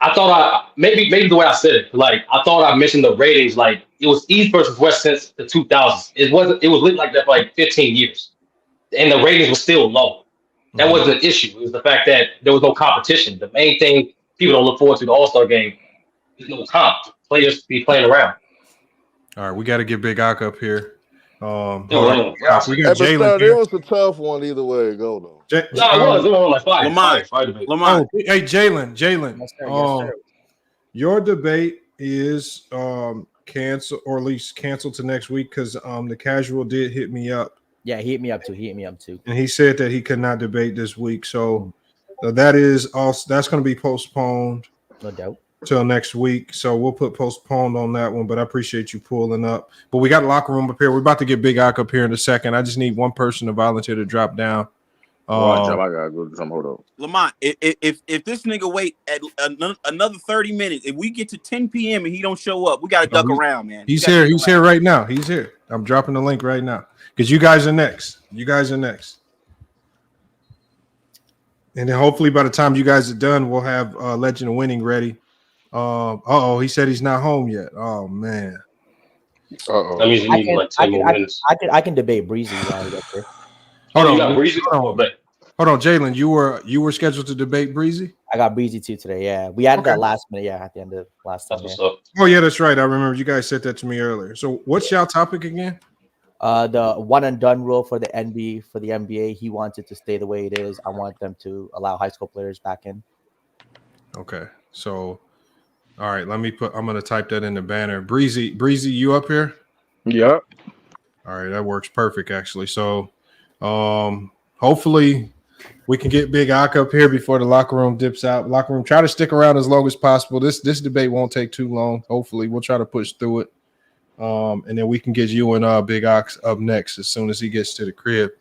I thought maybe the way I said it, like I thought I mentioned the ratings, like it was East versus West since the 2000s. It was lit like that for like 15 years, and the ratings were still low. That wasn't an issue. It was the fact that there was no competition. The main thing people don't look forward to the All-Star game is no comp. Players be playing around. All right, we got to get Big Ock up here. We got Jalen. It was a tough one either way it go though. It was like Lamont. Hey, Jalen. Your debate is canceled, or at least canceled to next week because the casual did hit me up. Yeah, he hit me up too. And he said that he could not debate this week. So that is also that's going to be postponed. No doubt. Till next week. So we'll put postponed on that one. But I appreciate you pulling up. But we got a locker room up here. We're about to get Big Ock up here in a second. I just need one person to volunteer to drop down. I gotta go do some. Hold up. Lamont, if this nigga wait at another 30 minutes, if we get to 10 p.m. and he don't show up, we gotta duck around, man. He's here. He's here right now. He's here. I'm dropping the link right now. Because you guys are next. And then hopefully by the time you guys are done, we'll have Legend of Winning ready. He said he's not home yet. Oh man. That means you need like 10 more minutes. I can debate Breezy while I get there. Hold on, Jalen. You were scheduled to debate Breezy? I got Breezy too today. Yeah. We added that last minute, at the end of last time. Oh yeah, that's right. I remember you guys said that to me earlier. So what's y'all topic again? The one and done rule for the NBA. He wants it to stay the way it is. I want them to allow high school players back in. Okay. So all right, I'm gonna type that in the banner. Breezy, you up here? Yep. All right, that works perfect actually. So hopefully we can get Big Ock up here before the locker room dips out. Locker room, try to stick around as long as possible. This debate won't take too long. Hopefully, we'll try to push through it. And then we can get you and Big Ox up next as soon as he gets to the crib.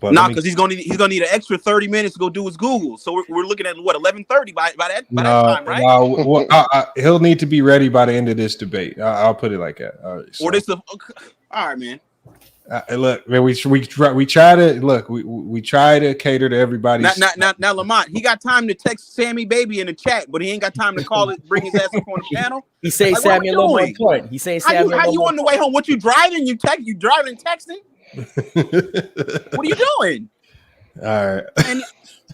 Nah, because he's gonna need an extra 30 minutes to go do his Google. So we're looking at what 11:30 by that time, right? No, well, he'll need to be ready by the end of this debate. I'll put it like that. All right, Or this, all right, man. Look, man, we try to look. We try to cater to everybody. Now, Lamont, he got time to text Sammy Baby in the chat, but he ain't got time to call it, bring his ass up on the panel. He say like, Sammy a little more important. He saying Sammy. How you on the way home? What you driving? You driving and texting? What are you doing? All right.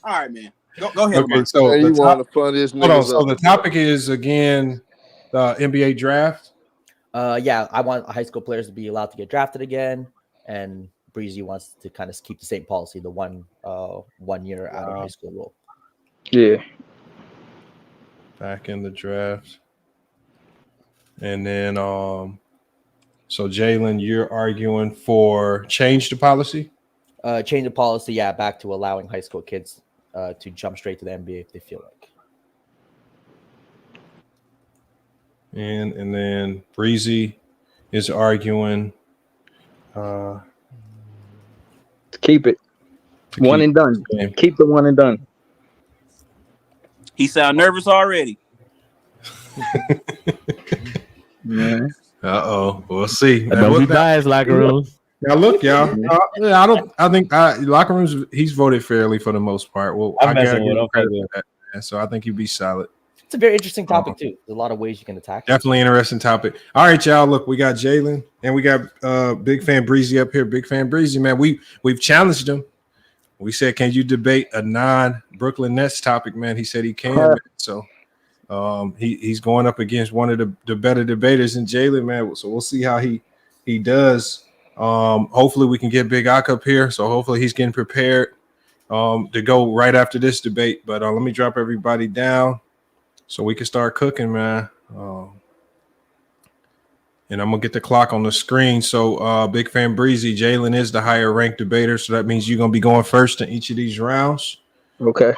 All right, man. Go ahead. Okay, so Hey, you one of the funniest niggas. So the topic is again the NBA draft. Yeah, I want high school players to be allowed to get drafted again, and Breezy wants to kind of keep the same policy, the 1 year out of high school rule. Yeah. Back in the draft. And then so Jalen, you're arguing for change the policy? Change the policy, yeah, back to allowing high school kids to jump straight to the NBA if they feel like. And then Breezy is arguing to keep it. One and done. Keep the one and done. He sound nervous already. Yeah. We'll see. Don't be biased, locker room. Now look, y'all. I think locker rooms. He's voted fairly for the most part. Well, I gotta give him credit for that, man. So I think he'd be solid. It's a very interesting topic too. There's a lot of ways you can attack it. Definitely interesting topic. All right, y'all. Look, we got Jalen and we got Big Fan Breezy up here. Big Fan Breezy, man. We've challenged him. We said, can you debate a non-Brooklyn Nets topic, man? He said he can. Man. So he's going up against one of the better debaters in Jalen, man. So we'll see how he does. Hopefully we can get Big Ak up here. So hopefully he's getting prepared to go right after this debate. But let me drop everybody down so we can start cooking, man. And I'm gonna get the clock on the screen. So Big Fan Breezy, Jalen is the higher ranked debater. So that means you're gonna be going first in each of these rounds. Okay.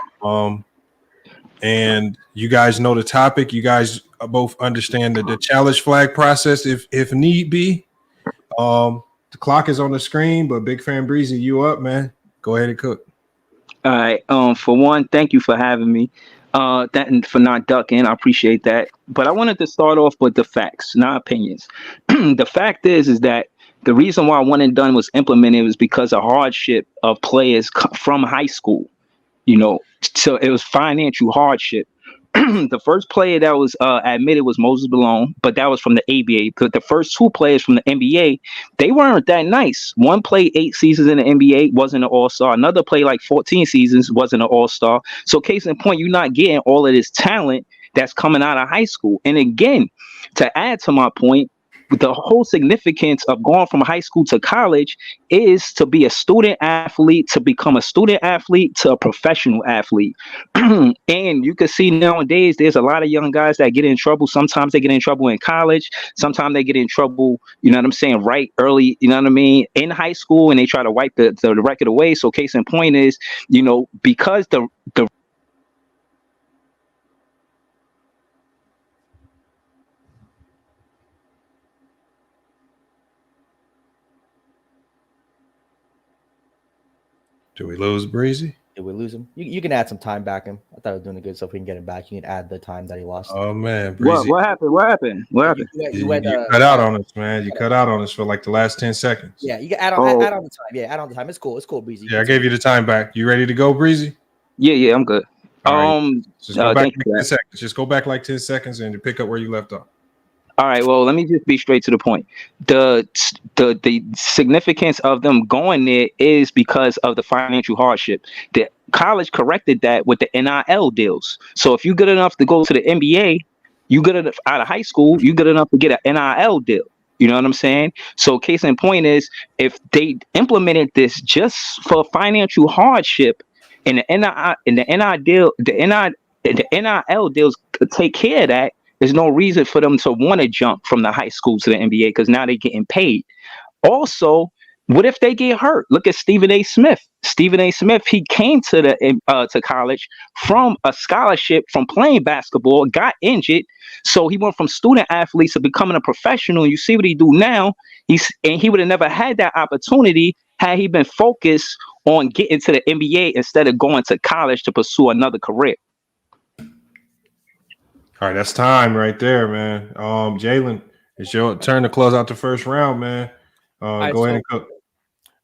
And you guys know the topic. You guys both understand the challenge flag process if need be. The clock is on the screen, but Big Fan Breezy, you up, man. Go ahead and cook. All right. For one, thank you for having me. And for not ducking. I appreciate that. But I wanted to start off with the facts, not opinions. The fact is that the reason why one and done was implemented was because of hardship of players from high school. So it was financial hardship. The first player that was admitted was Moses Malone, but that was from the ABA. But the first two players from the NBA, they weren't that nice. One played 8 seasons in the NBA, wasn't an all-star. Another played like 14 seasons, wasn't an all-star. So case in point, you're not getting all of this talent that's coming out of high school. And again, to add to my point, the whole significance of going from high school to college is to be a student athlete, to become a student athlete, to a professional athlete. And you can see nowadays there's a lot of young guys that get in trouble. Sometimes they get in trouble in college. Sometimes they get in trouble, you know what I'm saying, right early, you know what I mean, in high school, and they try to wipe the record away. So case in point is, because the Do we lose Breezy? Did we lose him? You can add some time back him. I thought I was doing good, so if we can get him back, you can add the time that he lost. Oh man, Breezy. What happened? You cut out on us, man. You cut out on us for like the last 10 seconds. Yeah, you can add on the time. Yeah, add on the time. It's cool, Breezy. Yeah, I gave you the time back. You ready to go, Breezy? Yeah, I'm good. Just go back like 10 seconds. Just go back like 10 seconds and pick up where you left off. All right, well, let me just be straight to the point. The significance of them going there is because of the financial hardship. The college corrected that with the NIL deals. So if you're good enough to go to the NBA, you good enough out of high school, you good enough to get an NIL deal. You know what I'm saying? So case in point is, if they implemented this just for financial hardship, and the NIL deals could take care of that, there's no reason for them to want to jump from the high school to the NBA because now they're getting paid. Also, what if they get hurt? Look at Stephen A. Smith. Stephen A. Smith, he came to to college from a scholarship from playing basketball, got injured, so he went from student athlete to becoming a professional. You see what he do now? He would have never had that opportunity had he been focused on getting to the NBA instead of going to college to pursue another career. All right, that's time right there, man. Jalen, it's your turn to close out the first round, man. Go ahead and cook.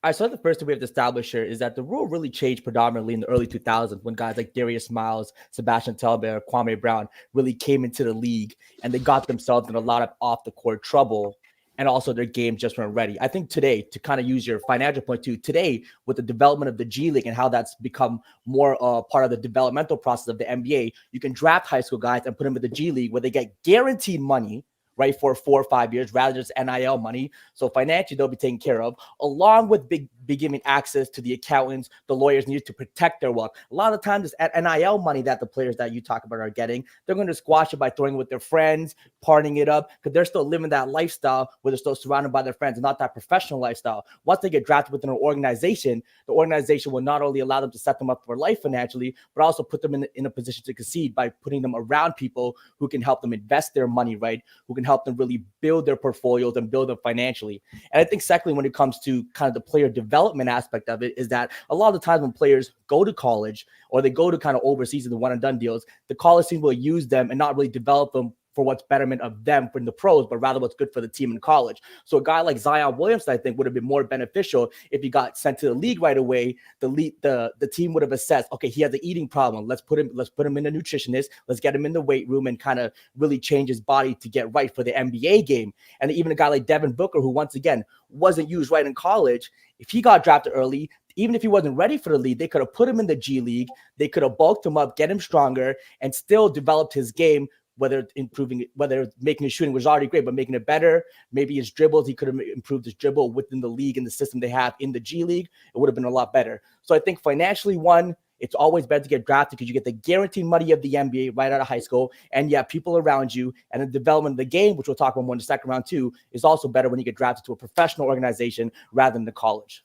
I saw the first thing we have to establish here is that the rule really changed predominantly in the early 2000s when guys like Darius Miles, Sebastian Telfair, Kwame Brown really came into the league and they got themselves in a lot of off-the-court trouble, and also their game just weren't ready. I think today, to kind of use your financial point too, today with the development of the G League and how that's become more part of the developmental process of the NBA, you can draft high school guys and put them in the G League where they get guaranteed money, right, for 4 or 5 years rather than just NIL money. So financially, they'll be taken care of, along with be giving access to the accountants, the lawyers needed to protect their wealth. A lot of times, this NIL money that the players that you talk about are getting, they're going to squash it by throwing it with their friends, partying it up, because they're still living that lifestyle where they're still surrounded by their friends and not that professional lifestyle. Once they get drafted within an organization, the organization will not only allow them to set them up for life financially, but also put them in a position to succeed by putting them around people who can help them invest their money, right? Who can help them really build their portfolios and build them financially. And I think secondly, when it comes to kind of the player development aspect of it, is that a lot of the times when players go to college or they go to kind of overseas in the one and done deals, the college team will use them and not really develop them for what's betterment of them from the pros, but rather what's good for the team in college. So a guy like Zion Williamson, I think, would have been more beneficial if he got sent to the league right away. The team would have assessed, okay, he has an eating problem. Let's put him in a nutritionist. Let's get him in the weight room and kind of really change his body to get right for the NBA game. And even a guy like Devin Booker, who once again wasn't used right in college, if he got drafted early, even if he wasn't ready for the league, they could have put him in the G League. They could have bulked him up, get him stronger, and still developed his game, whether improving it, whether making his shooting was already great, but making it better. Maybe his dribbles, he could have improved his dribble within the league and the system they have in the G League. It would have been a lot better. So I think financially, one, it's always better to get drafted because you get the guaranteed money of the NBA right out of high school, and you have people around you. And the development of the game, which we'll talk about more in the second round too, is also better when you get drafted to a professional organization rather than the college.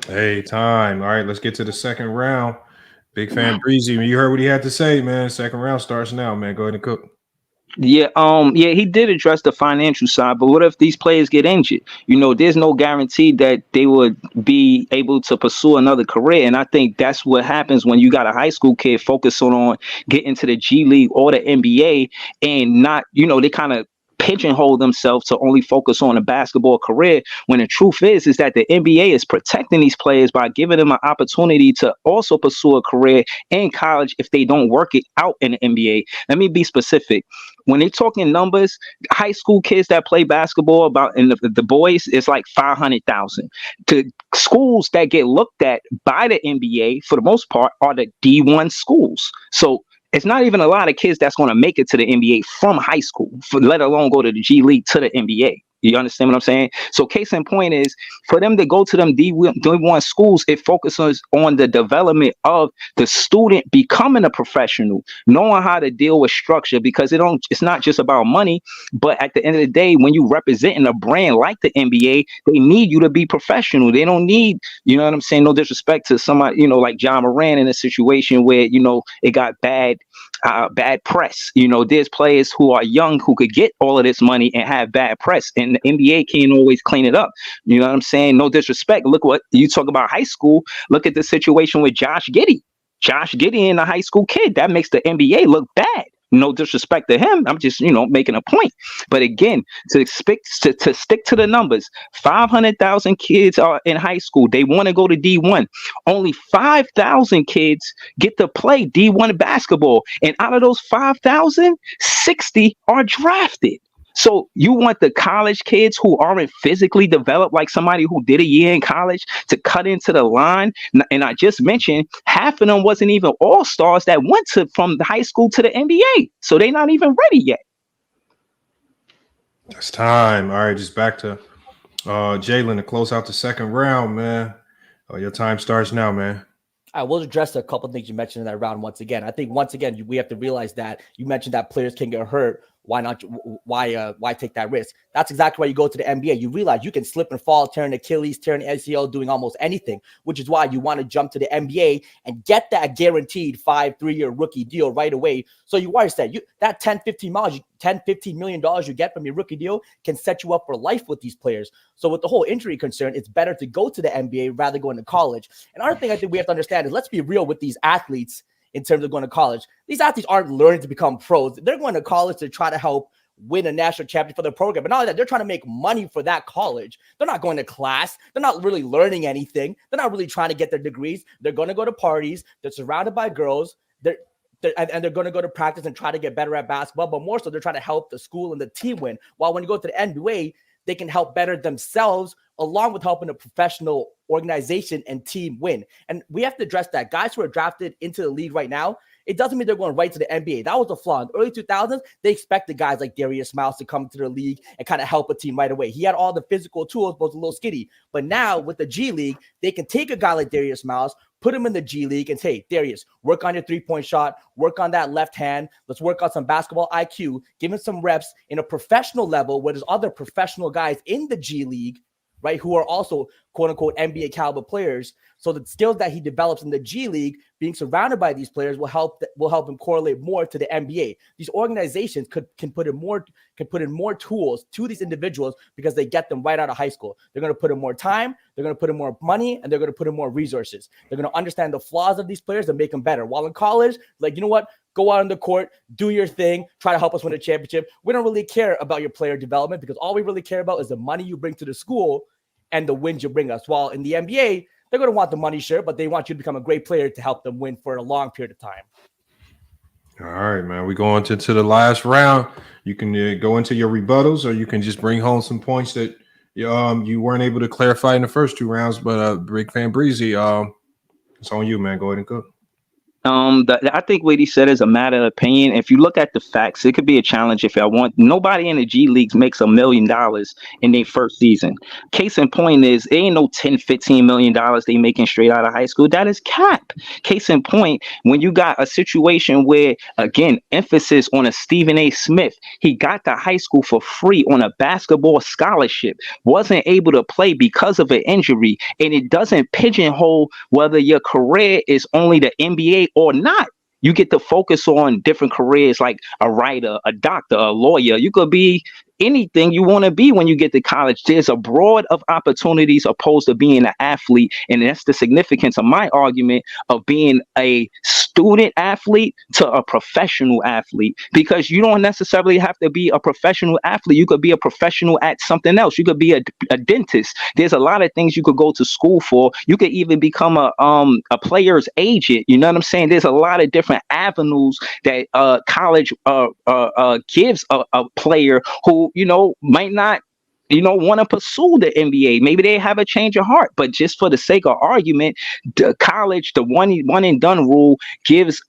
Hey, time. All right, let's get to the second round. Big fan Breezy. You heard what he had to say, man. Second round starts now, man. Go ahead and cook. Yeah, he did address the financial side, but what if these players get injured? You know, there's no guarantee that they would be able to pursue another career. And I think that's what happens when you got a high school kid focusing on getting to the G League or the NBA and not, you know, they kind of pigeonhole themselves to only focus on a basketball career, when the truth is that the NBA is protecting these players by giving them an opportunity to also pursue a career in college if they don't work it out in the NBA. Let me be specific. When they're talking numbers, high school kids that play basketball, about in the boys, it's like 500,000. To schools that get looked at by the NBA for the most part are the D1 schools. So it's not even a lot of kids that's going to make it to the NBA from high school, let alone go to the G League to the NBA. You understand what I'm saying? So case in point is, for them to go to them D1 schools, it focuses on the development of the student becoming a professional, knowing how to deal with structure, because it's not just about money, but at the end of the day, when you representing a brand like the NBA, they need you to be professional. They don't need, you know what I'm saying? No disrespect to somebody, you know, like John Moran in a situation where, you know, it got bad press. You know, there's players who are young who could get all of this money and have bad press, and the NBA can't always clean it up. You know what I'm saying? No disrespect. Look what you talk about high school. Look at the situation with Josh Giddey. Josh Giddey and a high school kid, that makes the NBA look bad. No disrespect to him. I'm just, you know, making a point. But again, to stick to the numbers, 500,000 kids are in high school. They want to go to D1. Only 5,000 kids get to play D1 basketball. And out of those 5,000, 60 are drafted. So you want the college kids who aren't physically developed, like somebody who did a year in college, to cut into the line. And I just mentioned half of them wasn't even all-stars that went from the high school to the NBA. So they're not even ready yet. That's time. All right, just back to Jalen to close out the second round, man. Your time starts now, man. I will address a couple of things you mentioned in that round once again. I think once again, we have to realize that you mentioned that players can get hurt Why not? Why take that risk? That's exactly why you go to the NBA. You realize you can slip and fall, tear an Achilles, tear an ACL, doing almost anything, which is why you want to jump to the NBA and get that guaranteed 3-year rookie deal right away. So you already said that $10-15 million you get from your rookie deal can set you up for life with these players. So with the whole injury concern, it's better to go to the NBA rather than going to college. Another thing I think we have to understand is, let's be real with these athletes. In terms of going to college, these athletes aren't learning to become pros. They're going to college to try to help win a national championship for their program. But not only that, they're trying to make money for that college. They're not going to class. They're not really learning anything. They're not really trying to get their degrees. They're going to go to parties. They're surrounded by girls. They're going to go to practice and try to get better at basketball. But more so, they're trying to help the school and the team win. While when you go to the NBA, they can help better themselves along with helping a professional organization and team win. And we have to address that. Guys who are drafted into the league right now, it doesn't mean they're going right to the NBA. That was a flaw. In the early 2000s, they expected guys like Darius Miles to come to the league and kind of help a team right away. He had all the physical tools, but was a little skinny. But now with the G League, they can take a guy like Darius Miles, put him in the G League and say, hey, Darius, work on your three-point shot, work on that left hand. Let's work on some basketball IQ, give him some reps in a professional level where there's other professional guys in the G League, right, who are also quote-unquote NBA caliber players. So the skills that he develops in the G League, being surrounded by these players, will help him correlate more to the NBA. These organizations can put in more tools to these individuals because they get them right out of high school. They're going to put in more time, they're going to put in more money, and they're going to put in more resources. They're going to understand the flaws of these players and make them better. While in college, like, you know what? Go out on the court, do your thing, try to help us win a championship. We don't really care about your player development because all we really care about is the money you bring to the school and the wins you bring us. While in the NBA, they're going to want the money, sure, but they want you to become a great player to help them win for a long period of time. All right, man. We go into the last round. You can go into your rebuttals, or you can just bring home some points that you weren't able to clarify in the first two rounds. But Big Fan Breezy, it's on you, man. Go ahead and cook. I think what he said is a matter of opinion. If you look at the facts, it could be a challenge if I want. Nobody in the G Leagues makes $1 million in their first season. Case in point is, there ain't no $10-15 million they making straight out of high school. That is cap. Case in point, when you got a situation where, again, emphasis on a Stephen A. Smith, he got to high school for free on a basketball scholarship, wasn't able to play because of an injury, and it doesn't pigeonhole whether your career is only the NBA or not. You get to focus on different careers like a writer, a doctor, a lawyer. You could be anything you want to be when you get to college. There's a broad of opportunities opposed to being an athlete. And that's the significance of my argument of being a student athlete to a professional athlete, because you don't necessarily have to be a professional athlete. You could be a professional at something else. You could be a dentist. There's a lot of things you could go to school for. You could even become a player's agent. You know what I'm saying? There's a lot of different avenues that college gives a player who, might not, want to pursue the NBA. Maybe they have a change of heart, but just for the sake of argument, the college, the one and done rule gives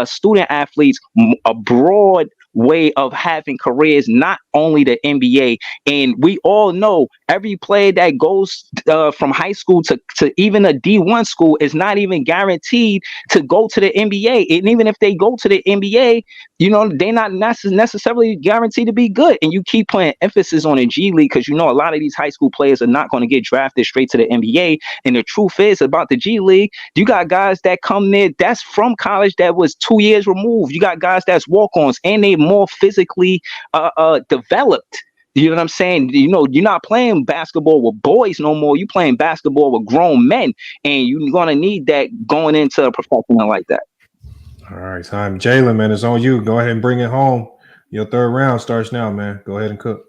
student athletes a broad way of having careers, not only the NBA. And we all know every player that goes from high school to even a D1 school is not even guaranteed to go to the NBA. And even if they go to the NBA, they're not necessarily guaranteed to be good. And you keep putting emphasis on the G League because a lot of these high school players are not going to get drafted straight to the NBA. And the truth is about the G League, you got guys that come there that's from college that was 2 years removed. You got guys that's walk-ons and they more physically developed. You know what I'm saying? You're not playing basketball with boys no more. You're playing basketball with grown men, and you're going to need that going into a professional like that. All right, time. Jalen, man, it's on you. Go ahead and bring it home. Your third round starts now, man. Go ahead and cook.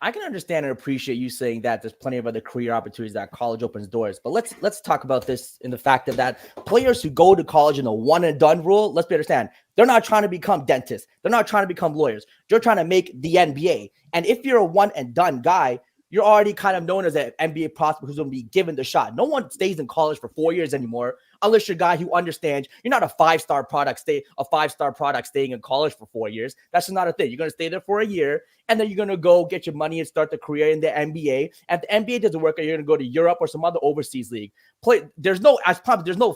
I can understand and appreciate you saying that there's plenty of other career opportunities that college opens doors. But let's talk about this in the fact that players who go to college in a one and done rule, let's understand, they're not trying to become dentists. They're not trying to become lawyers. They're trying to make the NBA. And if you're a one and done guy, you're already kind of known as an NBA prospect who's going to be given the shot. No one stays in college for 4 years anymore, unless you're a guy who understands you're not a five-star product staying in college for 4 years. That's just not a thing. You're going to stay there for a year, and then you're going to go get your money and start the career in the NBA. And if the NBA doesn't work, you're going to go to Europe or some other overseas league. There's no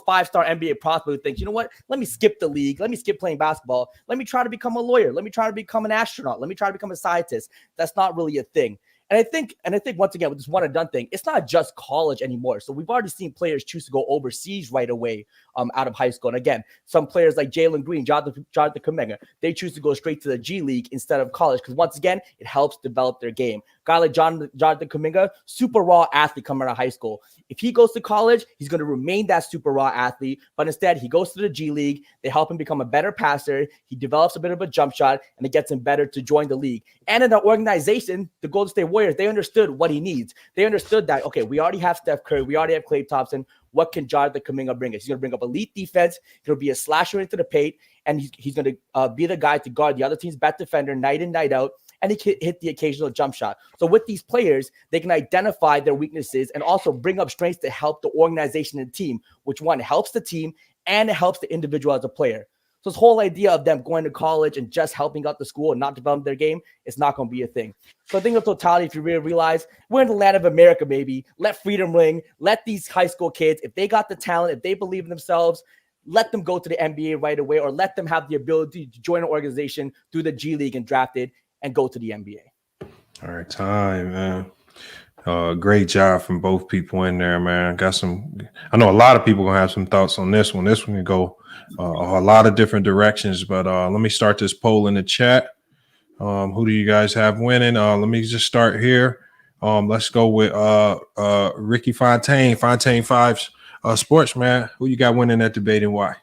five-star NBA prospect who thinks, you know what? Let me skip the league. Let me skip playing basketball. Let me try to become a lawyer. Let me try to become an astronaut. Let me try to become a scientist. That's not really a thing. And I think once again with this one and done thing, it's not just college anymore. So we've already seen players choose to go overseas right away out of high school. And again, some players like Jalen Green, Jonathan Kuminga, they choose to go straight to the G League instead of college because once again, it helps develop their game. Guy like Jonathan Kuminga, super raw athlete coming out of high school. If he goes to college, he's going to remain that super raw athlete, but instead he goes to the G League. They help him become a better passer. He develops a bit of a jump shot, and it gets him better to join the league. And in the organization, the Golden State Warriors, they understood what he needs. They understood that, okay, we already have Steph Curry. We already have Klay Thompson. What can Jonathan Kuminga bring us? He's going to bring up elite defense. He's going to be a slasher into the paint, and he's going to be the guy to guard the other team's best defender night in, night out, and he can hit the occasional jump shot. So with these players, they can identify their weaknesses and also bring up strengths to help the organization and team, which one helps the team and it helps the individual as a player. So this whole idea of them going to college and just helping out the school and not developing their game is not going to be a thing. So I think of totality, if you really realize we're in the land of America, baby, let freedom ring. Let these high school kids, if they got the talent, if they believe in themselves, let them go to the NBA right away, or let them have the ability to join an organization through the G League and drafted and go to the NBA. All right, time, man. Great job from both people in there, man. I know a lot of people gonna have some thoughts on this one. This one can go a lot of different directions, but let me start this poll in the chat. Who do you guys have winning? Let me just start here. Let's go with Ricky Fontaine 5's Sports, man. Who you got winning that debate and why?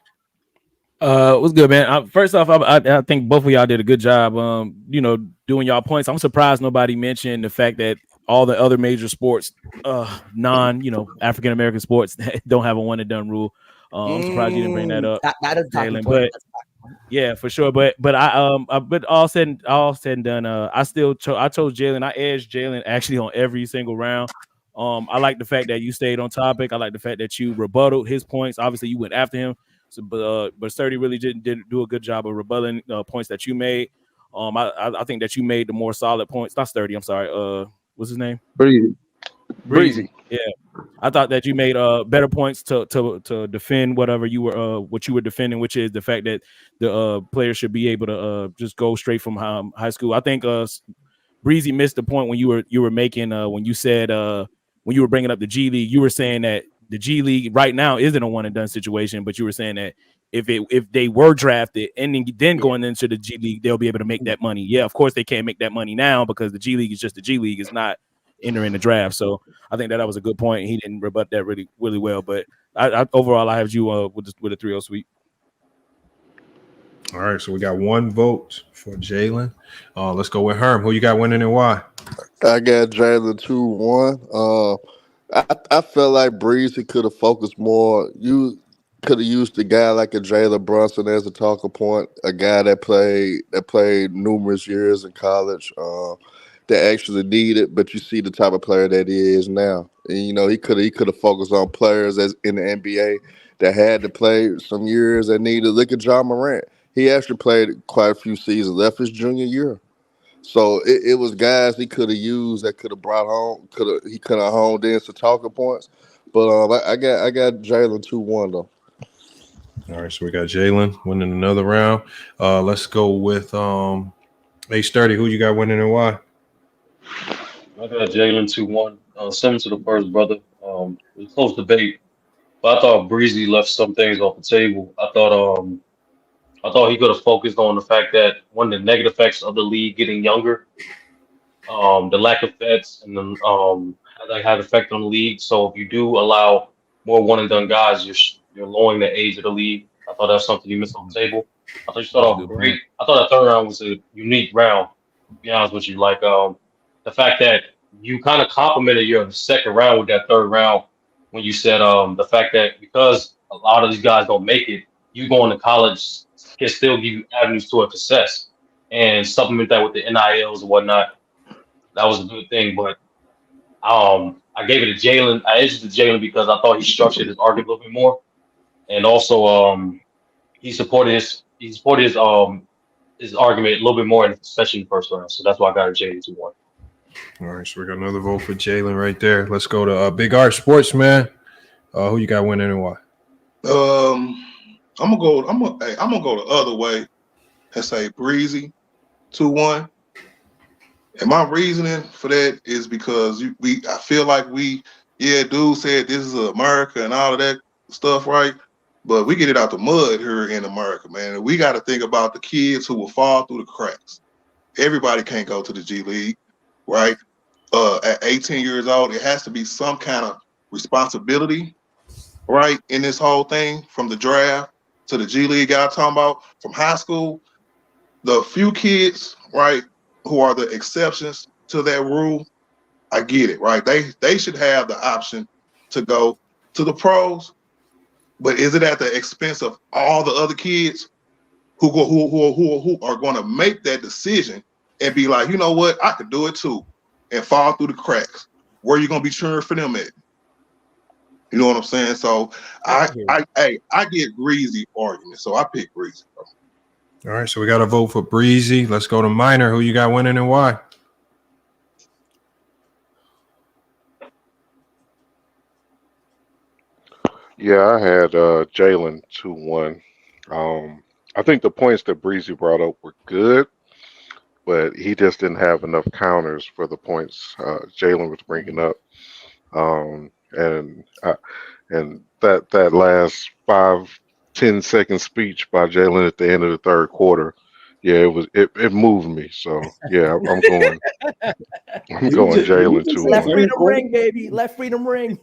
What's good, man? First off, I think both of y'all did a good job, doing y'all points. I'm surprised nobody mentioned the fact that all the other major sports, African American sports, don't have a one and done rule. I'm surprised you didn't bring that up. That is Jalen, but yeah, for sure. But all said and done, I chose Jalen. I edged Jalen actually on every single round. I like the fact that you stayed on topic. I like the fact that you rebutted his points. Obviously, you went after him. So, but Sturdy really didn't do a good job of rebutting points that you made. I think that you made the more solid points. Not Sturdy, I'm sorry. What's his name? Breezy. Yeah, I thought that you made better points to defend whatever you were what you were defending, which is the fact that the players should be able to just go straight from high school. I think Breezy missed the point when you were making when you said when you were bringing up the G League. You were saying that the G League right now isn't a one and done situation, but you were saying that if they were drafted and then going into the G League, they'll be able to make that money. Yeah, of course they can't make that money now because the G League is just the G League. It's not entering the draft. So I think that was a good point. He didn't rebut that really, really well. But overall, I have you with a 3-0 sweep. All right, so we got one vote for Jalen. Let's go with Herm. Who you got winning and why? I got Jalen 2-1. I felt like Breezy could have focused more. You could have used a guy like a Jalen Brunson as a talking point, a guy that played numerous years in college, that actually needed. But you see the type of player that he is now, and he could have focused on players as in the NBA that had to play some years that needed. Look at John Morant. He actually played quite a few seasons, left his junior year. So it was guys he could have used that could have brought home. He could have honed in some talking points. But I got Jalen 2-1 though. All right, so we got Jalen winning another round. Let's go with Sturdy. Who you got winning and why? I got Jalen 2-1. Similar to the first brother. It was a close debate, but I thought Breezy left some things off the table. I thought he could have focused on the fact that one of the negative effects of the league getting younger, the lack of vets, and then how that had effect on the league. So if you do allow more one and done guys, you're lowering the age of the league. I thought that's something you missed on the table. I thought you started off great. I thought that third round was a unique round. To be honest with you, like the fact that you kind of complimented your second round with that third round when you said the fact that because a lot of these guys don't make it, you going to college can still give you avenues to success and supplement that with the NILs and whatnot. That was a good thing, but I gave it to Jalen. I edged it to Jalen because I thought he structured his argument a little bit more, and also he supported his argument a little bit more, especially in the first round. So that's why I got a Jalen 2-1. All right, so we got another vote for Jalen right there. Let's go to Big R Sports, man. Who you got winning and why? I'm gonna go the other way and say Breezy 2-1. And my reasoning for that is because I feel like dude said this is America and all of that stuff, right? But we get it out the mud here in America, man. We got to think about the kids who will fall through the cracks. Everybody can't go to the G League, right? At 18 years old, it has to be some kind of responsibility, right, in this whole thing, from the draft to the G League I'm talking about, from high school. The few kids, right, who are the exceptions to that rule, I get it, right? They should have the option to go to the pros, but is it at the expense of all the other kids who are going to make that decision and be like, you know what, I could do it too, and fall through the cracks? Where are you going to be cheering for them at? You know what I'm saying? So I get Breezy argument, so I pick Breezy. All right, so we got a vote for Breezy. Let's go to Minor. Who you got winning and why? Yeah, I had Jalen 2-1. I think the points that Breezy brought up were good, but he just didn't have enough counters for the points Jalen was bringing up. And that last 5-10 second speech by Jalen at the end of the third quarter, yeah, it moved me. So yeah, I'm going Jalen 2-1. Let freedom ring, baby. Let freedom ring.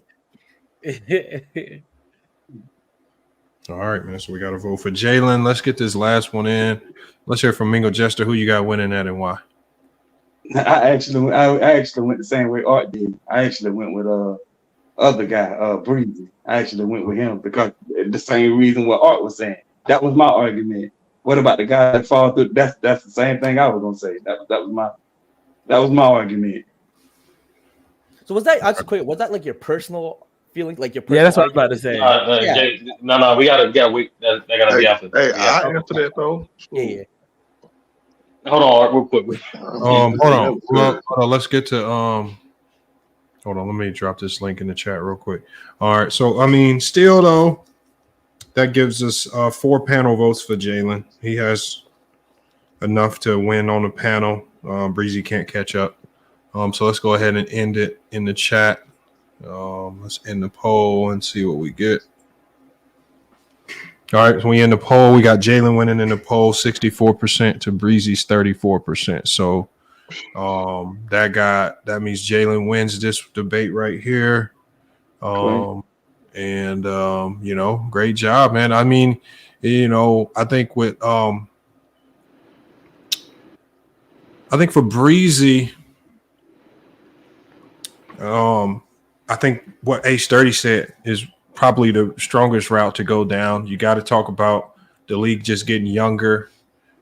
All right, man. So we got to vote for Jalen. Let's get this last one in. Let's hear from Mingo Jester. Who you got winning that and why? I actually went the same way Art did. I actually went with other guy, Breezy. I actually went with him because the same reason what Art was saying. That was my argument. What about the guy that fall through? That's the same thing I was gonna say. That was my argument. So was that was that like your personal feeling? Like your that's what I was about to say. No, we gotta wait. That gotta be after. Hey, I answer that though. Yeah. Hold on, Art, real quick. Hold on. Let's get to Hold on, let me drop this link in the chat real quick. All right, so I mean, still though, that gives us 4 panel votes for Jalen. He has enough to win on the panel. Breezy can't catch up. So let's go ahead and end it in the chat. Let's end the poll and see what we get. All right, so we end the poll. We got Jalen winning in the poll, 64% to Breezy's 34%. So that means Jalen wins this debate right here. And great job, man. I mean, I think for Breezy, I think what H30 said is probably the strongest route to go down. You got to talk about the league just getting younger.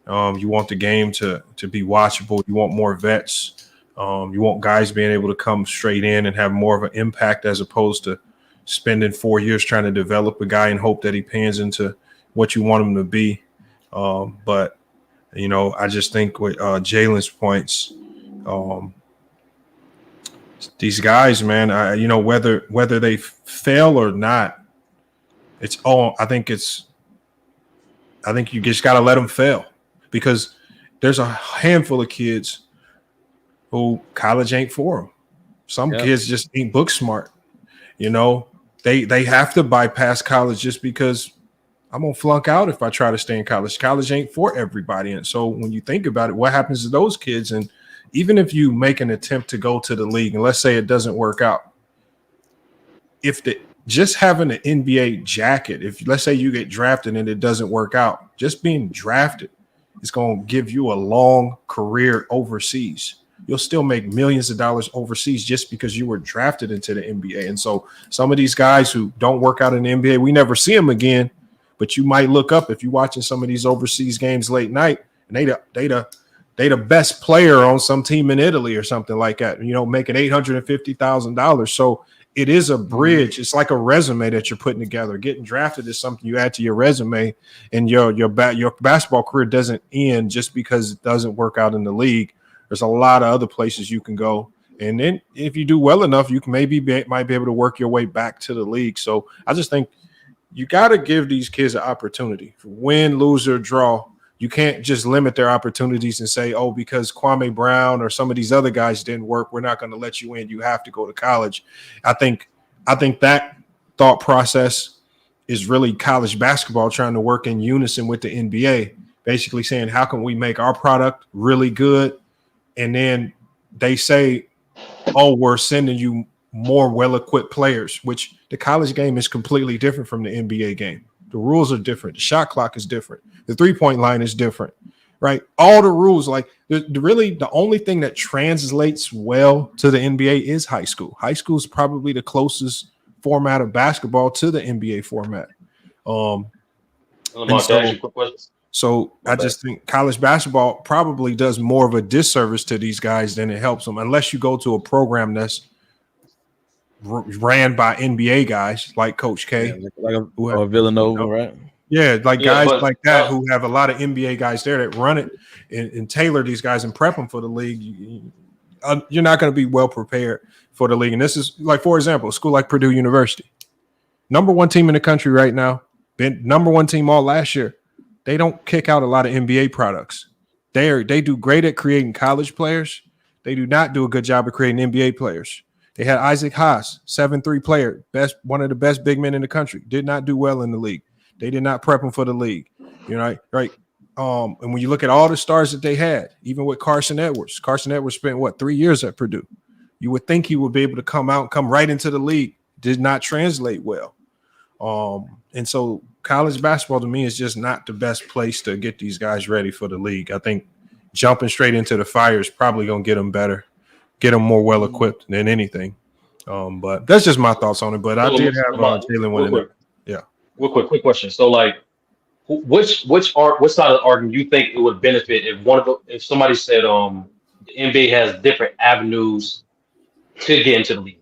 You want the game to be watchable. You want more vets. You want guys being able to come straight in and have more of an impact as opposed to spending 4 years trying to develop a guy and hope that he pans into what you want him to be. But I just think with Jalen's points, these guys, man, whether they fail or not, I think you just got to let them fail, because there's a handful of kids who college ain't for them. Some kids just ain't book smart. They have to bypass college just because I'm going to flunk out if I try to stay in college. College ain't for everybody. And so when you think about it, what happens to those kids? And even if you make an attempt to go to the league and let's say it doesn't work out, just having an NBA jacket, if let's say you get drafted and it doesn't work out, just being drafted is going to give you a long career overseas. You'll still make millions of dollars overseas just because you were drafted into the NBA. And so some of these guys who don't work out in the NBA, we never see them again, but you might look up if you're watching some of these overseas games late night and they they the best player on some team in Italy or something like that, you know, making $850,000. So it is a bridge. It's like a resume that you're putting together. Getting drafted is something you add to your resume, and your basketball career doesn't end just because it doesn't work out in the league. There's a lot of other places you can go. And then if you do well enough, you can might be able to work your way back to the league. So I just think you got to give these kids an opportunity. Win, lose, or draw. You can't just limit their opportunities and say, oh, because Kwame Brown or some of these other guys didn't work, we're not going to let you in. You have to go to college. I think that thought process is really college basketball trying to work in unison with the NBA, basically saying, how can we make our product really good? And then they say, oh, we're sending you more well-equipped players, which the college game is completely different from the NBA game. The rules are different. The shot clock is different. The three-point line is different, right? All the rules, like really the only thing that translates well to the NBA is high school. High school is probably the closest format of basketball to the NBA format. So I just think college basketball probably does more of a disservice to these guys than it helps them, unless you go to a program that's ran by NBA guys like Coach K, or Villanova, right? Yeah, like guys like that who have a lot of NBA guys there that run it and tailor these guys and prep them for the league. You're not going to be well prepared for the league. And this is like, for example, a school like Purdue University, #1 team in the country right now, been #1 team all last year. They don't kick out a lot of NBA products. They do great at creating college players. They do not do a good job of creating NBA players. They had Isaac Haas, 7'3" player, one of the best big men in the country. Did not do well in the league. They did not prep him for the league. You know, right? And when you look at all the stars that they had, even with Carson Edwards spent 3 years at Purdue. You would think he would be able to come right into the league. Did not translate well. And so college basketball to me is just not the best place to get these guys ready for the league. I think jumping straight into the fire is probably going to get them better, get them more well equipped than anything. But that's just my thoughts on it. But I did have Jalen winning it. Yeah. Real quick question. So, like, which side of the argument you think it would benefit if somebody said the NBA has different avenues to get into the league?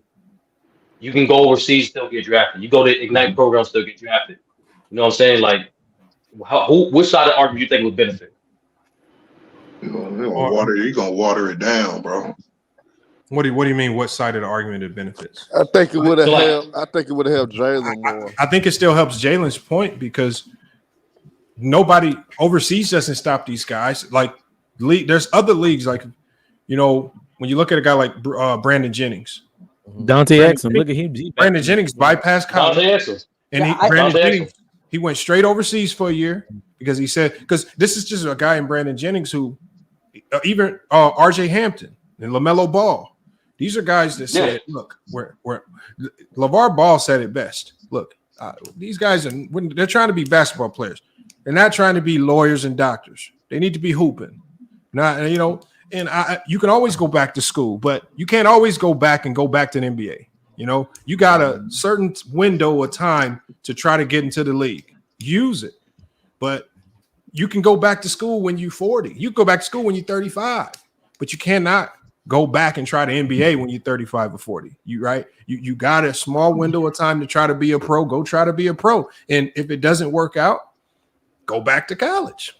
You can go overseas, still get drafted. You go to Ignite program, still get drafted. You know what I'm saying? Like, which side of the argument you think would benefit? You're gonna water it down, bro. What do you mean? What side of the argument it benefits? I think it would have helped. I think it would have helped Jalen more. I think it still helps Jalen's point because nobody overseas doesn't stop these guys. Like, there's other leagues, like, you know, when you look at a guy like Brandon Jennings, Dante Exum, look at him. Brandon Jennings bypassed college, and Brandon Jennings, he went straight overseas for a year because he said, because this is just a guy in Brandon Jennings who, even RJ Hampton and LaMelo Ball, these are guys that said, look, we're LeVar Ball said it best. Look, these guys they're trying to be basketball players. They're not trying to be lawyers and doctors. They need to be hooping. Now, you know, and you can always go back to school, but you can't always go back to the NBA. You know, you got a certain window of time to try to get into the league. Use it. But you can go back to school when you're 40. You go back to school when you're 35, but you cannot go back and try the NBA when you're 35 or 40. You got a small window of time to try to be a pro. Go try to be a pro. And if it doesn't work out, go back to college.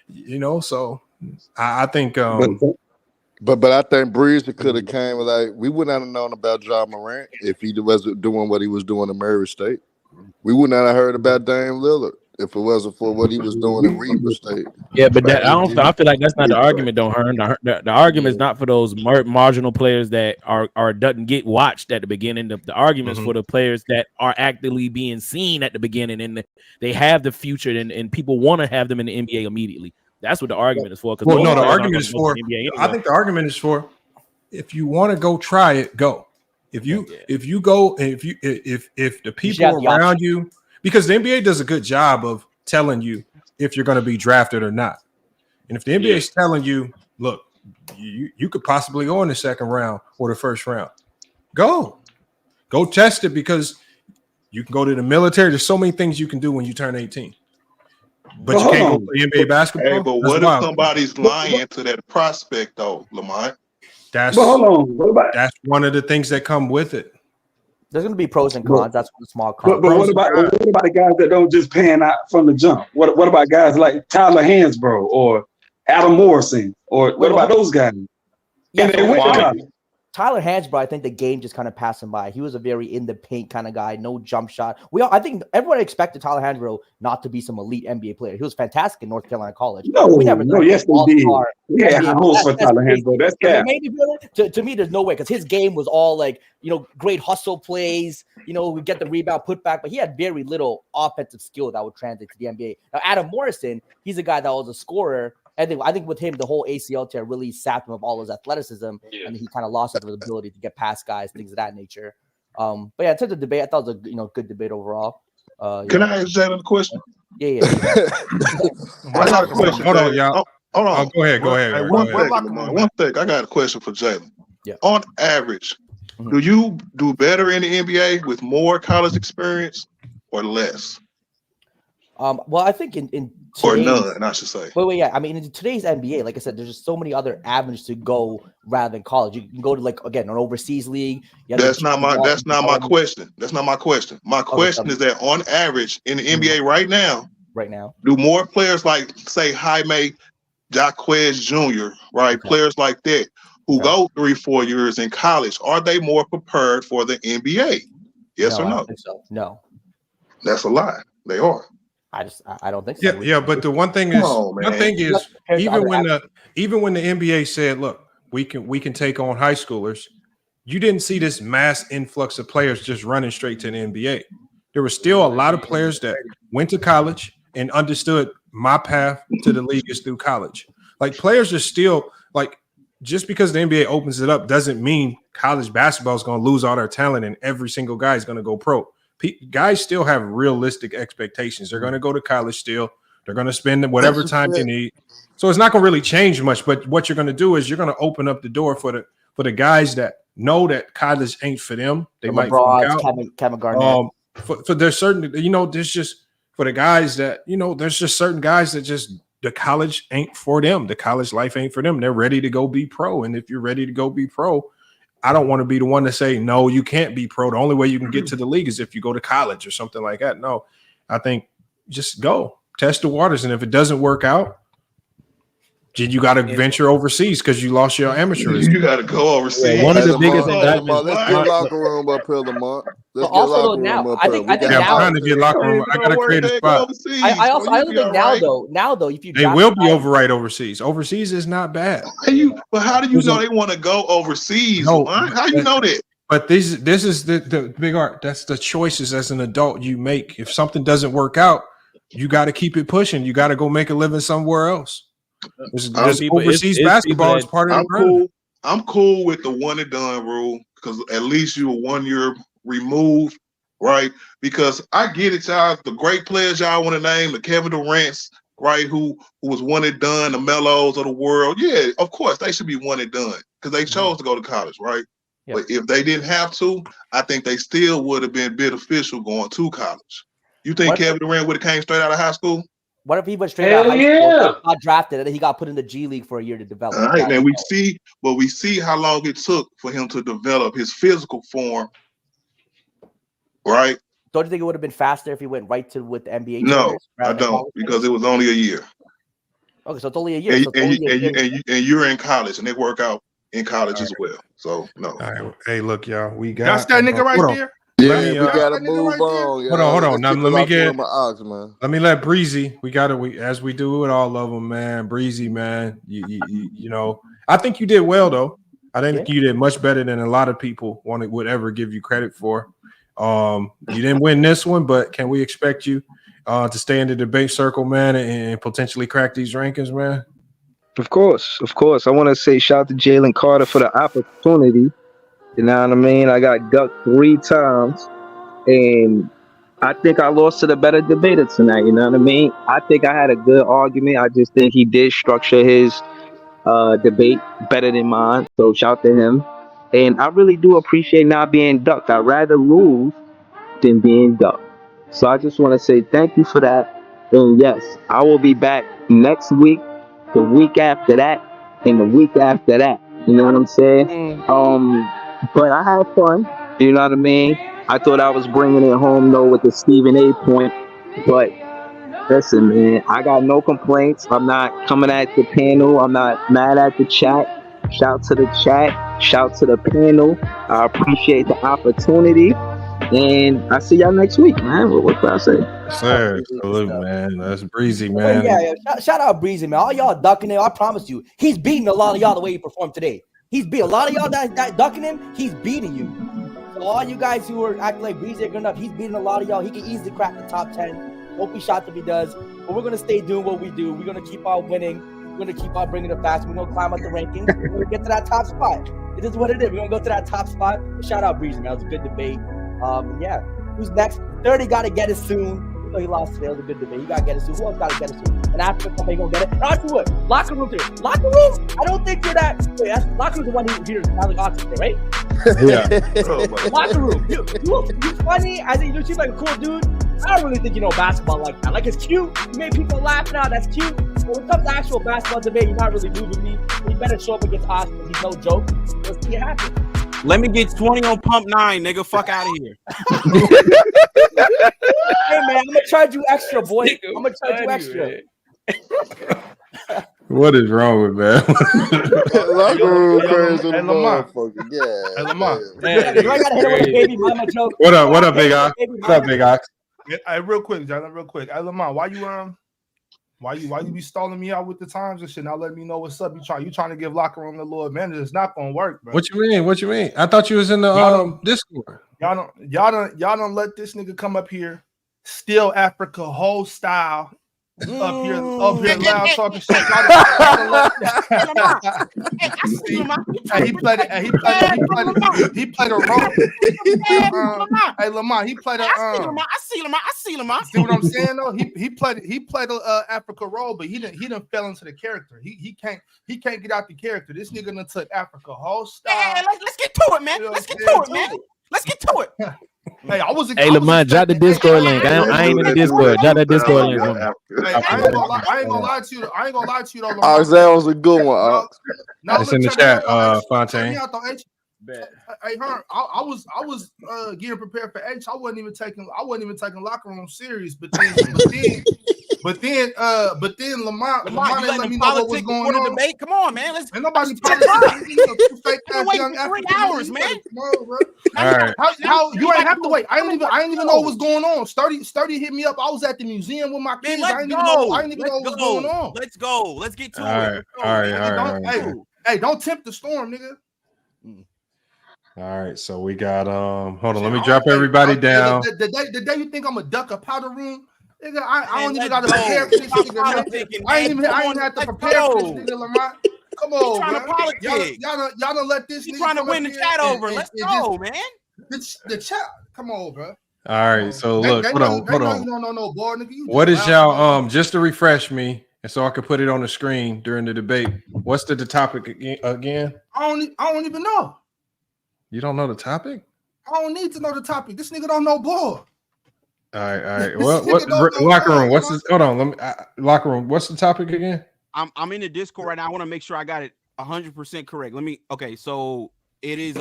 You know, so I think but I think Breeze could have came, like, we would not have known about John Morant if he wasn't doing what he was doing in Murray State. We would not have heard about Dame Lillard if it wasn't for what he was doing in Reba State. Yeah, but I feel like that's not the argument, though, Hearn. The argument is not for those marginal players that are doesn't get watched at the beginning. The argument is for the players that are actively being seen at the beginning, and they have the future, and people want to have them in the NBA immediately. That's what the argument is for. Well, no, the argument is for. I think the argument is for, if you want to go try it, go. If you go, and if the people around you, because the NBA does a good job of telling you if you're going to be drafted or not. And if the NBA is telling you, look, you could possibly go in the second round or the first round, go test it, because you can go to the military. There's so many things you can do when you turn 18. But you can't go play NBA basketball. Hey, but That's what if wild. somebody's lying to that prospect though, Lamont? That's that's one of the things that come with it. There's going to be pros and cons. That's what the small cons. But what about the guys that don't just pan out from the jump? What about guys like Tyler Hansbrough or Adam Morrison? Or what about those guys? Yeah, And they went to college. Tyler Hansbrough, I think the game just kind of passed him by. He was a very in the paint kind of guy, no jump shot. I think everyone expected Tyler Hansbrough not to be some elite NBA player. He was fantastic in North Carolina College. Yes, they did. Yeah, I host for Tyler Hansbrough. That's cap. To me, there's no way because his game was all like, great hustle plays, we get the rebound, put back, but he had very little offensive skill that would translate to the NBA. Now, Adam Morrison, he's a guy that was a scorer. I think with him, the whole ACL tear really sapped him of all his athleticism, and he kind of lost his ability to get past guys, things of that nature. But yeah, in terms of debate, I thought it was a good debate overall. Can I ask Jalen a question? Yeah. I got a question. Hold on, y'all. Hold on. Go ahead. Hey, one thing. I got a question for Jalen. Yeah. On average, do you do better in the NBA with more college experience or less? Well, I think in or none, I should say. Wait, yeah. I mean, in today's NBA, like I said, there's just so many other avenues to go rather than college. You can go to an overseas league. That's not my question. That's not my question. My question is that on average in the NBA right now, do more players like say Jaime Jaquez Jr., right? Players like that who go 3-4 years in college, are they more prepared for the NBA? Yes or no? I don't think so. No. That's a lie. They are. I don't think so. Yeah, but the one thing is, even when the NBA said, "Look, we can take on high schoolers," you didn't see this mass influx of players just running straight to the NBA. There were still a lot of players that went to college and understood my path to the league is through college. Like players are still like, just because the NBA opens it up doesn't mean college basketball is going to lose all their talent and every single guy is going to go pro. Guys still have realistic expectations. They're going to go to college still. They're going to spend whatever time they need. So it's not going to really change much. But what you're going to do is you're going to open up the door for the guys that know that college ain't for them. They might flunk out. Kevin Garnett. For there's certain, there's just for the guys that, there's just certain guys that just the college ain't for them. The college life ain't for them. They're ready to go be pro. And if you're ready to go be pro, I don't want to be the one to say, no, you can't be pro. The only way you can get to the league is if you go to college or something like that. No, I think just go test the waters. And if it doesn't work out, you got to venture overseas because you lost your amateurism. You got to go overseas. Yeah, one of the biggest indictments. Let's get locker room up here, Lamont. Let's get also locker now, room up I think here. now, I'm trying to get locker room. I got to create a spot. I also think now though, if you they will be right overseas. Overseas is not bad. But how do you know they want to go overseas? No, how you know that? But this is the big art. That's the choices as an adult you make. If something doesn't work out, you got to keep it pushing. You got to go make a living somewhere else. Overseas basketball is part of the brand. I'm cool with the one and done rule because at least you were 1 year removed, right? Because I get it, y'all. The great players y'all want to name, the Kevin Durant's, right? Who was one and done, the Melos of the world. Yeah, of course they should be one and done because they chose to go to college, right? Yeah. But if they didn't have to, I think they still would have been beneficial going to college. You think Kevin Durant would have came straight out of high school? What if he went straight out of high school, got drafted, and then he got put in the G League for a year to develop? All right, and we see how long it took for him to develop his physical form, right? Don't you think it would have been faster if he went right to with the NBA? No, I don't, because it was only a year. Okay, so it's only a year. And you're in college, and they work out in college as well. So no. All right. Hey, look, y'all, we got that's that nigga right there. Yeah, we gotta move on. Hold on. Now let me let Breezy. As we do with all of them, man. Breezy, man. You know, I think you did well though. I think you did much better than a lot of people would ever give you credit for. You didn't win this one, but can we expect you to stay in the debate circle, man, and potentially crack these rankings, man? Of course. I want to say shout out to Jalen Carter for the opportunity. You know what I mean? I got ducked 3 times, and I think I lost to the better debater tonight. You know what I mean? I think I had a good argument. I just think he did structure his debate better than mine. So shout out to him. And I really do appreciate not being ducked. I'd rather lose than being ducked. So I just want to say thank you for that. And yes, I will be back next week, the week after that, and the week after that. You know what I'm saying? But I had fun. You know what I mean? I thought I was bringing it home though with the Stephen A. point, but listen, man, I got no complaints. I'm not coming at the panel. I'm not mad at the chat. Shout to the chat. Shout to the panel. I appreciate the opportunity. And I see y'all next week, man. What can I say? Sir, salute, man. That's breezy, But man. yeah. Shout out Breezy, man. All y'all ducking him. I promise you, he's beating a lot of y'all the way he performed today. He's beat a lot of y'all that ducking him. He's beating you. So all you guys who are acting like Breezy are good enough, he's beating a lot of y'all. He can easily crack the top 10. Hope he shot if he does. But we're gonna stay doing what we do. We're gonna keep on winning. We're gonna keep on bringing it fast. We're gonna climb up the rankings. We're gonna get to that top spot. It is what it is. We're gonna go to that top spot. Shout out Breezy, man. It was a good debate. Yeah. Who's next? 30 got to get it soon. You know he lost today. It was a good debate. You got to get it soon. Who else got to get it soon? And after somebody going to get it. And I'll what? Locker room too. Locker room? I don't think you're that. Wait, that's locker room's the one who hears sounds like Oxford, right? Yeah. Locker room. You funny. I think you seem like a cool dude. I don't really think you know basketball like that. Like, it's cute. You make people laugh now. That's cute. But when it comes to actual basketball debate, you're not really moving me. You better show up against Oscar. He's no joke. Let's see it happen. Let me get 20 on pump 9, nigga. Fuck out of here. Hey man, I'm gonna charge you extra, boy. I'm gonna charge you extra. What is wrong with man? Locker room crazy. Hey, Lamont. Yeah. Hey, Lamont. Do I gotta hit him with a baby mama joke? What up, Big Ox? What's up, Big Ox? Hey, real quick, John. Real quick. Hey, Lamont, why you be stalling me out with the times and shit? Not letting me know what's up. You trying to give locker room the little advantage? It's not gonna work, bro. What you mean? I thought you was in the Discord. Y'all don't let this nigga come up here, steal Africa whole style. Up here loud talking shit. He played a role. Hey Lamont, he played a I see Lamont. See what I'm saying though? He played a Africa role, but he didn't fell into the character. He can't get out the character. This nigga done took Africa whole style. Hey, let's get to it, man. Let's get to it, man. Let's get to it. Hey, Lamont, drop the Discord link. I ain't in the Discord. Drop that Discord link. Hey, I ain't gonna lie to you though, Lamont. Ox, that was a good one, Ox. It's in the chat, Fontaine. Hey, Herm, I was getting prepared for H. I wasn't even taking locker room serious, but then Lamont let me know what was going on. Debate? Come on, man. Let's. Ain't nobody Wait for 3 hours, man. All right. How you ain't have to wait? I ain't even know what was going on. Sturdy hit me up. I was at the museum with my kids. I didn't even know what was going on. Let's go. Let's get to it. All right. Hey, don't tempt the storm, nigga. All right, so we got hold on, let me drop everybody down. The day you think I'm a duck a powder room, nigga, I don't even gotta prepare for this nigga. I ain't have to prepare for this nigga, Lamont. Come on, bro. Y'all don't let this nigga trying to win the chat over. Let's go, man. The chat, come on, bro. All right, so look, hold on. No, boy, nigga. What is y'all just to refresh me and so I can put it on the screen during the debate? What's the topic again? I don't even know. You don't know the topic? I don't need to know the topic. This nigga don't know ball. All right. Well, locker room? What's this? Hold on. Let me locker room. What's the topic again? I'm in the Discord right now. I want to make sure I got it 100% correct. Okay. So it is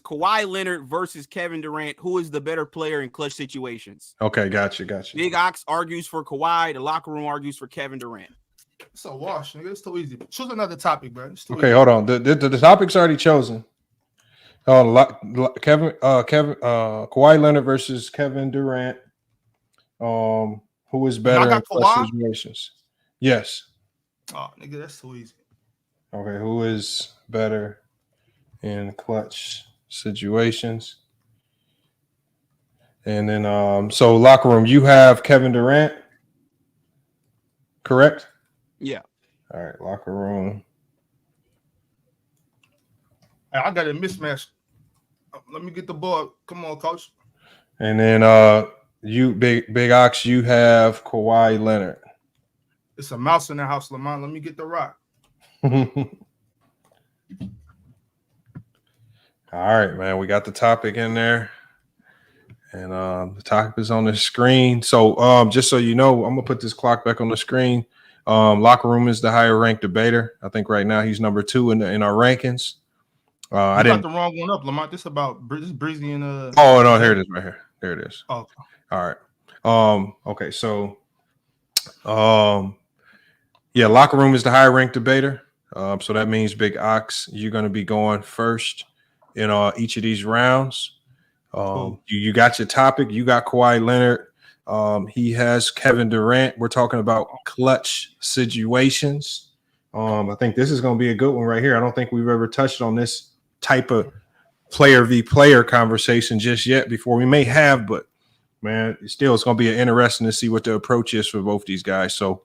Kawhi Leonard versus Kevin Durant. Who is the better player in clutch situations? Okay, gotcha. Big Ox argues for Kawhi. The locker room argues for Kevin Durant. It's a wash, nigga. It's too easy. Choose another topic, bro. Okay, easy. Hold on. The topic's already chosen. Kawhi Leonard versus Kevin Durant. Who is better in clutch situations? Yes. Oh, nigga, that's too easy. Okay, who is better in clutch situations? And then so locker room, you have Kevin Durant, correct? Yeah. All right, locker room. Hey, I got a mismatch. Let me get the ball. Come on, coach. And then you Big Ox, you have Kawhi Leonard. It's a mouse in the house, Lamont. Let me get the rock. All right, man. We got the topic in there. And the topic is on the screen. So just so you know, I'm gonna put this clock back on the screen. Locker room is the higher ranked debater. I think right now he's number 2 in our rankings. I got the wrong one up, Lamont. This is Breezy and Oh no, here it is right here. There it is. Oh, okay. All right. Okay, so yeah, locker room is the higher ranked debater. So that means Big Ox, you're gonna be going first in each of these rounds. You got your topic. You got Kawhi Leonard. He has Kevin Durant. We're talking about clutch situations. I think this is going to be a good one right here. I don't think we've ever touched on this type of player v player conversation just yet before. We may have, but man, still, it's going to be interesting to see what the approach is for both these guys. So,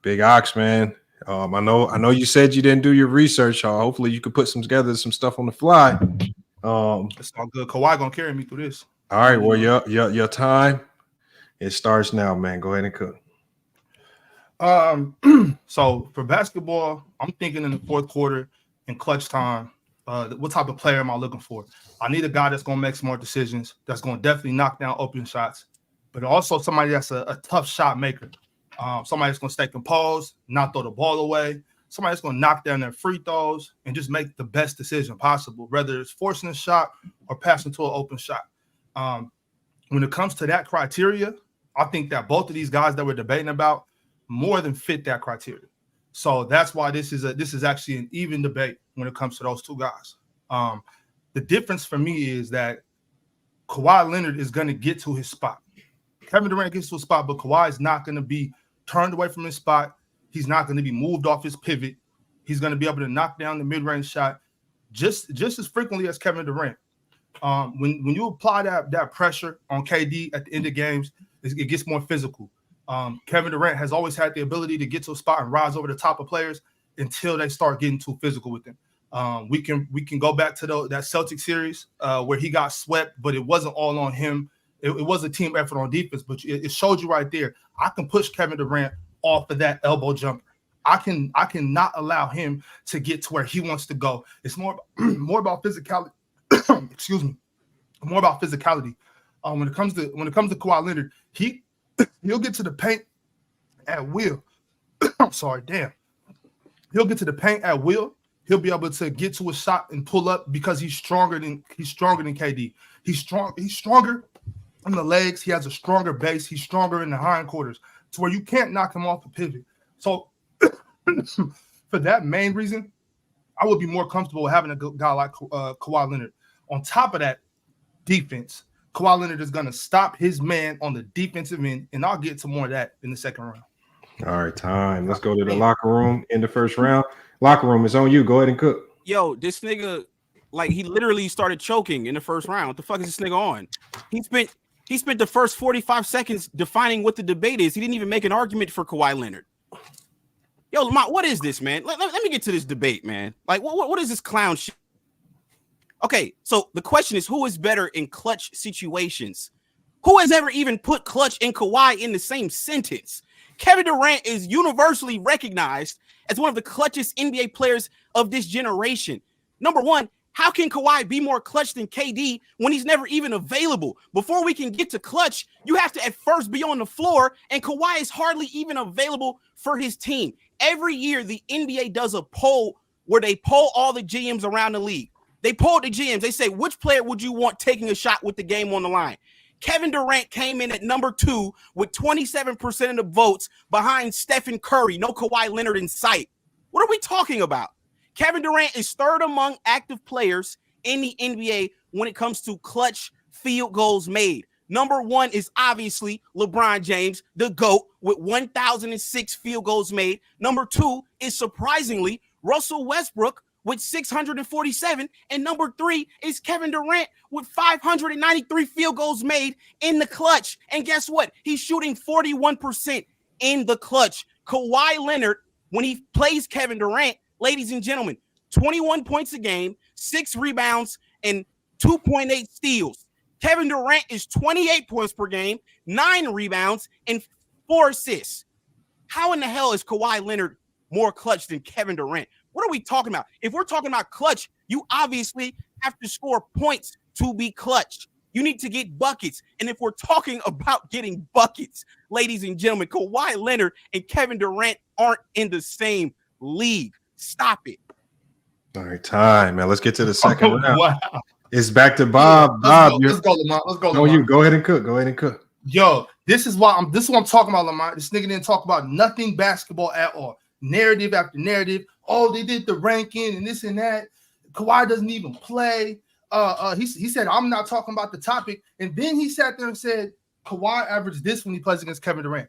Big Ox, man. I know you said you didn't do your research. Hopefully you could put together some stuff on the fly. It's all good. Kawhi gonna carry me through this. All right, well, your time, it starts now, man. Go ahead and cook. So for basketball, I'm thinking in the fourth quarter in clutch time, what type of player am I looking for? I need a guy that's gonna make smart decisions, that's gonna definitely knock down open shots, but also somebody that's a tough shot maker. Somebody that's gonna stay composed, not throw the ball away. Somebody that's going to knock down their free throws and just make the best decision possible, whether it's forcing a shot or passing to an open shot. When it comes to that criteria, I think that both of these guys that we're debating about more than fit that criteria. So that's why this is actually an even debate when it comes to those two guys. The difference for me is that Kawhi Leonard is going to get to his spot. Kevin Durant gets to a spot, but Kawhi is not going to be turned away from his spot. He's not going to be moved off his pivot. He's going to be able to knock down the mid-range shot just as frequently as Kevin Durant. When you apply that pressure on KD at the end of games, it gets more physical. Kevin Durant has always had the ability to get to a spot and rise over the top of players until they start getting too physical with him. We can go back to that Celtic series where he got swept, but it wasn't all on him. It was a team effort on defense, but it showed you right there. I can push Kevin Durant off of that elbow jumper. I can not allow him to get to where he wants to go. It's more about physicality. Excuse me. More about physicality. When it comes to Kawhi Leonard, he'll get to the paint at will. I'm sorry, damn. He'll get to the paint at will. He'll be able to get to a shot and pull up because he's stronger than KD. He's stronger in the legs. He has a stronger base. He's stronger in the hindquarters to where you can't knock him off the pivot. So for that main reason, I would be more comfortable having a guy like Kawhi Leonard. On top of that, defense. Kawhi Leonard is going to stop his man on the defensive end, and I'll get to more of that in the second round. All right, time. Let's go to the locker room in the first round. Locker room is on you. Go ahead and cook. Yo, this nigga, like, he literally started choking in the first round. What the fuck is this nigga on? He spent the first 45 seconds defining what the debate is. He didn't even make an argument for Kawhi Leonard. Yo, Lamont, what is this, man? Let me get to this debate, man. Like, what is this clown shit? Okay, so the question is, who is better in clutch situations? Who has ever even put clutch and Kawhi in the same sentence? Kevin Durant is universally recognized as one of the clutchest NBA players of this generation. Number one, how can Kawhi be more clutch than KD when he's never even available? Before we can get to clutch, you have to at first be on the floor, and Kawhi is hardly even available for his team. Every year, the NBA does a poll where they poll all the GMs around the league. They poll the GMs. They say, which player would you want taking a shot with the game on the line? Kevin Durant came in at number 2 with 27% of the votes behind Steph and Curry. No Kawhi Leonard in sight. What are we talking about? Kevin Durant is third among active players in the NBA when it comes to clutch field goals made. Number 1 is obviously LeBron James, the GOAT, with 1,006 field goals made. Number 2 is surprisingly Russell Westbrook with 647. And number 3 is Kevin Durant with 593 field goals made in the clutch. And guess what? He's shooting 41% in the clutch. Kawhi Leonard, when he plays Kevin Durant, ladies and gentlemen, 21 points a game, 6 rebounds, and 2.8 steals. Kevin Durant is 28 points per game, 9 rebounds, and 4 assists. How in the hell is Kawhi Leonard more clutch than Kevin Durant? What are we talking about? If we're talking about clutch, you obviously have to score points to be clutch. You need to get buckets. And if we're talking about getting buckets, ladies and gentlemen, Kawhi Leonard and Kevin Durant aren't in the same league. Stop it. All right, time, man. Let's get to the second round. Wow. It's back to Bob. Bob, let's go, Lamont. Let's go, no, Lamont. you go ahead and cook. Go ahead and cook. Yo, this is what I'm talking about, Lamont. This nigga didn't talk about nothing basketball at all. Narrative after narrative. Oh, they did the ranking and this and that. Kawhi doesn't even play. He said, I'm not talking about the topic. And then he sat there and said, Kawhi averaged this when he plays against Kevin Durant.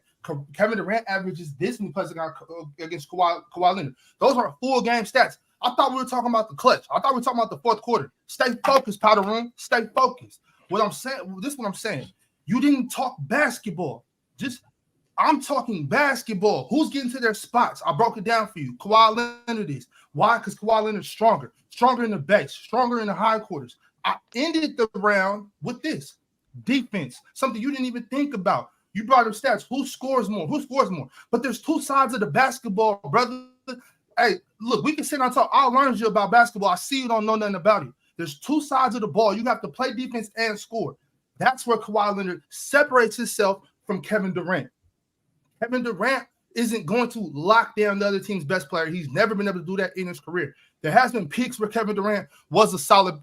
Kevin Durant averages this when he plays against Kawhi Leonard. Those are full game stats. I thought we were talking about the clutch. I thought we were talking about the fourth quarter. Stay focused, Powder Room. Stay focused. What I'm saying. You didn't talk basketball. I'm talking basketball. Who's getting to their spots? I broke it down for you. Kawhi Leonard is. Why? Because Kawhi Leonard's stronger in the base, stronger in the high quarters. I ended the round with this. Defense, something you didn't even think about. You brought up stats. Who scores more? But there's two sides of the basketball, brother. Hey, look, we can sit and talk. I'll learn you about basketball. I see you don't know nothing about it. There's two sides of the ball. You have to play defense and score. That's where Kawhi Leonard separates himself from Kevin Durant. Kevin Durant isn't going to lock down the other team's best player. He's never been able to do that in his career. There has been peaks where Kevin Durant was a solid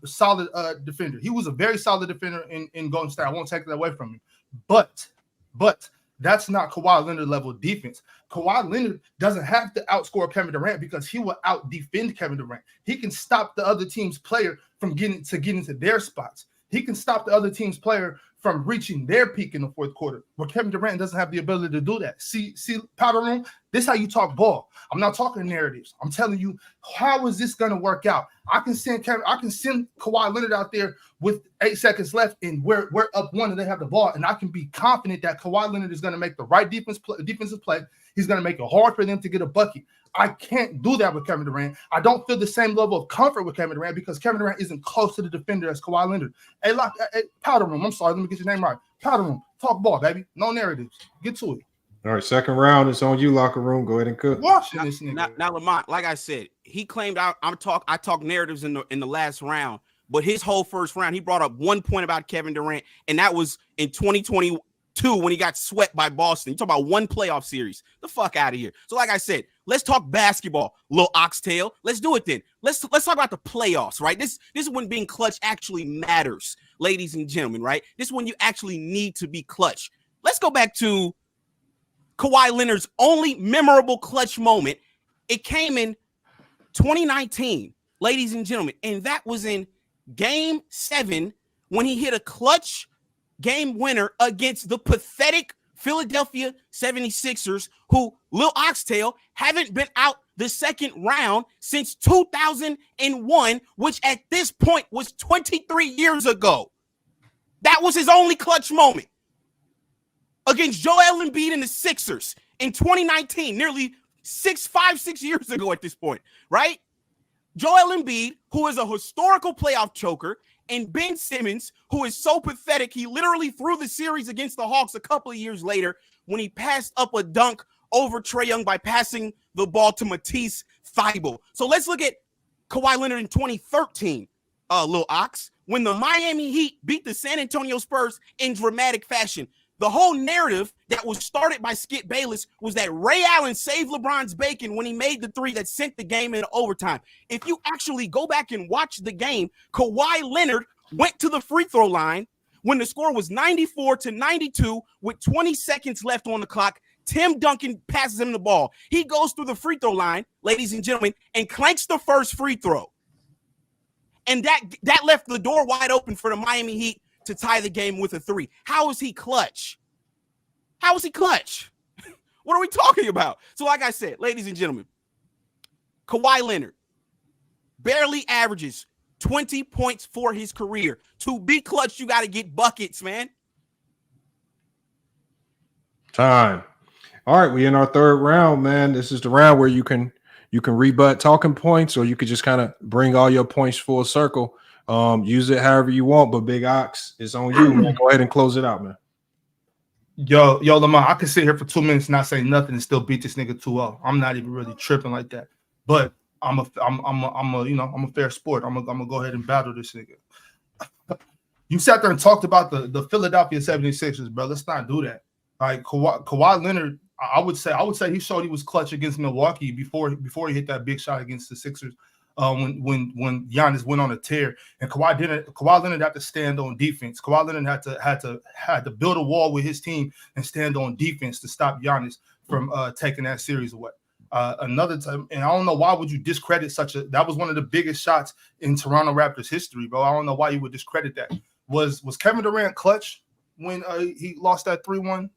defender. He was a very solid defender in Golden State. I won't take that away from him. But that's not Kawhi Leonard level defense. Kawhi Leonard doesn't have to outscore Kevin Durant because he will out-defend Kevin Durant. He can stop the other team's player from getting to their spots. He can stop the other team's player from reaching their peak in the fourth quarter, where Kevin Durant doesn't have the ability to do that. See, Powder Room, this is how you talk ball. I'm not talking narratives. I'm telling you, how is this going to work out? I can send Kawhi Leonard out there with 8 seconds left, and we're up one, and they have the ball, and I can be confident that Kawhi Leonard is going to make the right defensive play. He's going to make it hard for them to get a bucket. I can't do that with Kevin Durant. I don't feel the same level of comfort with Kevin Durant because Kevin Durant isn't close to the defender as Kawhi Leonard. Hey, Powder Room, I'm sorry, let me get your name right. Powder Room, talk ball, baby. No narratives. Get to it. All right, second round. It's on you, Locker Room. Go ahead and cook. Watching this nigga. Now, Lamont, like I said, he claimed I talk narratives in the last round, but his whole first round, he brought up 1 point about Kevin Durant, and that was in 2022 when he got swept by Boston. You talk about one playoff series. The fuck out of here. So, like I said, let's talk basketball, little oxtail. Let's do it then. Let's talk about the playoffs, right? This is when being clutch actually matters, ladies and gentlemen, right? This is when you actually need to be clutch. Let's go back to Kawhi Leonard's only memorable clutch moment. It came in 2019, ladies and gentlemen, and that was in Game 7 when he hit a clutch game winner against the pathetic Philadelphia 76ers, who, Lil Oxtail, haven't been out the second round since 2001, which at this point was 23 years ago. That was his only clutch moment against Joel Embiid and the Sixers in 2019, nearly 6 years ago at this point, right? Joel Embiid, who is a historical playoff choker, and Ben Simmons, who is so pathetic, he literally threw the series against the Hawks a couple of years later when he passed up a dunk over Trae Young by passing the ball to Matisse Thybulle. So let's look at Kawhi Leonard in 2013, Lil Ox, when the Miami Heat beat the San Antonio Spurs in dramatic fashion. The whole narrative that was started by Skip Bayless was that Ray Allen saved LeBron's bacon when he made the three that sent the game into overtime. If you actually go back and watch the game, Kawhi Leonard went to the free throw line when the score was 94-92 with 20 seconds left on the clock. Tim Duncan passes him the ball. He goes through the free throw line, ladies and gentlemen, and clanks the first free throw. And that left the door wide open for the Miami Heat to tie the game with a three. How is he clutch? How is he clutch? What are we talking about? So like I said, ladies and gentlemen, Kawhi Leonard barely averages 20 points for his career. To be clutch, you got to get buckets, man. Time. All right, we in our third round, man. This is the round where you can rebut talking points, or you could just kind of bring all your points full circle. Use it however you want, but Big Ox, it's on you, man. Go ahead and close it out, man. Yo, Lamar, I could sit here for 2 minutes and not say nothing and still beat this nigga 2-0. I'm not even really tripping like that. But I'm a fair sport. I'm gonna go ahead and battle this nigga. You sat there and talked about the Philadelphia 76ers, bro. Let's not do that. Like Kawhi Leonard, I would say he showed he was clutch against Milwaukee before he hit that big shot against the Sixers. When Giannis went on a tear, and Kawhi Leonard had to stand on defense. Kawhi Leonard had to build a wall with his team and stand on defense to stop Giannis from taking that series away. Another time, and I don't know why would you discredit that was one of the biggest shots in Toronto Raptors history, bro. I don't know why you would discredit that. Was Kevin Durant clutch when he lost that 3-1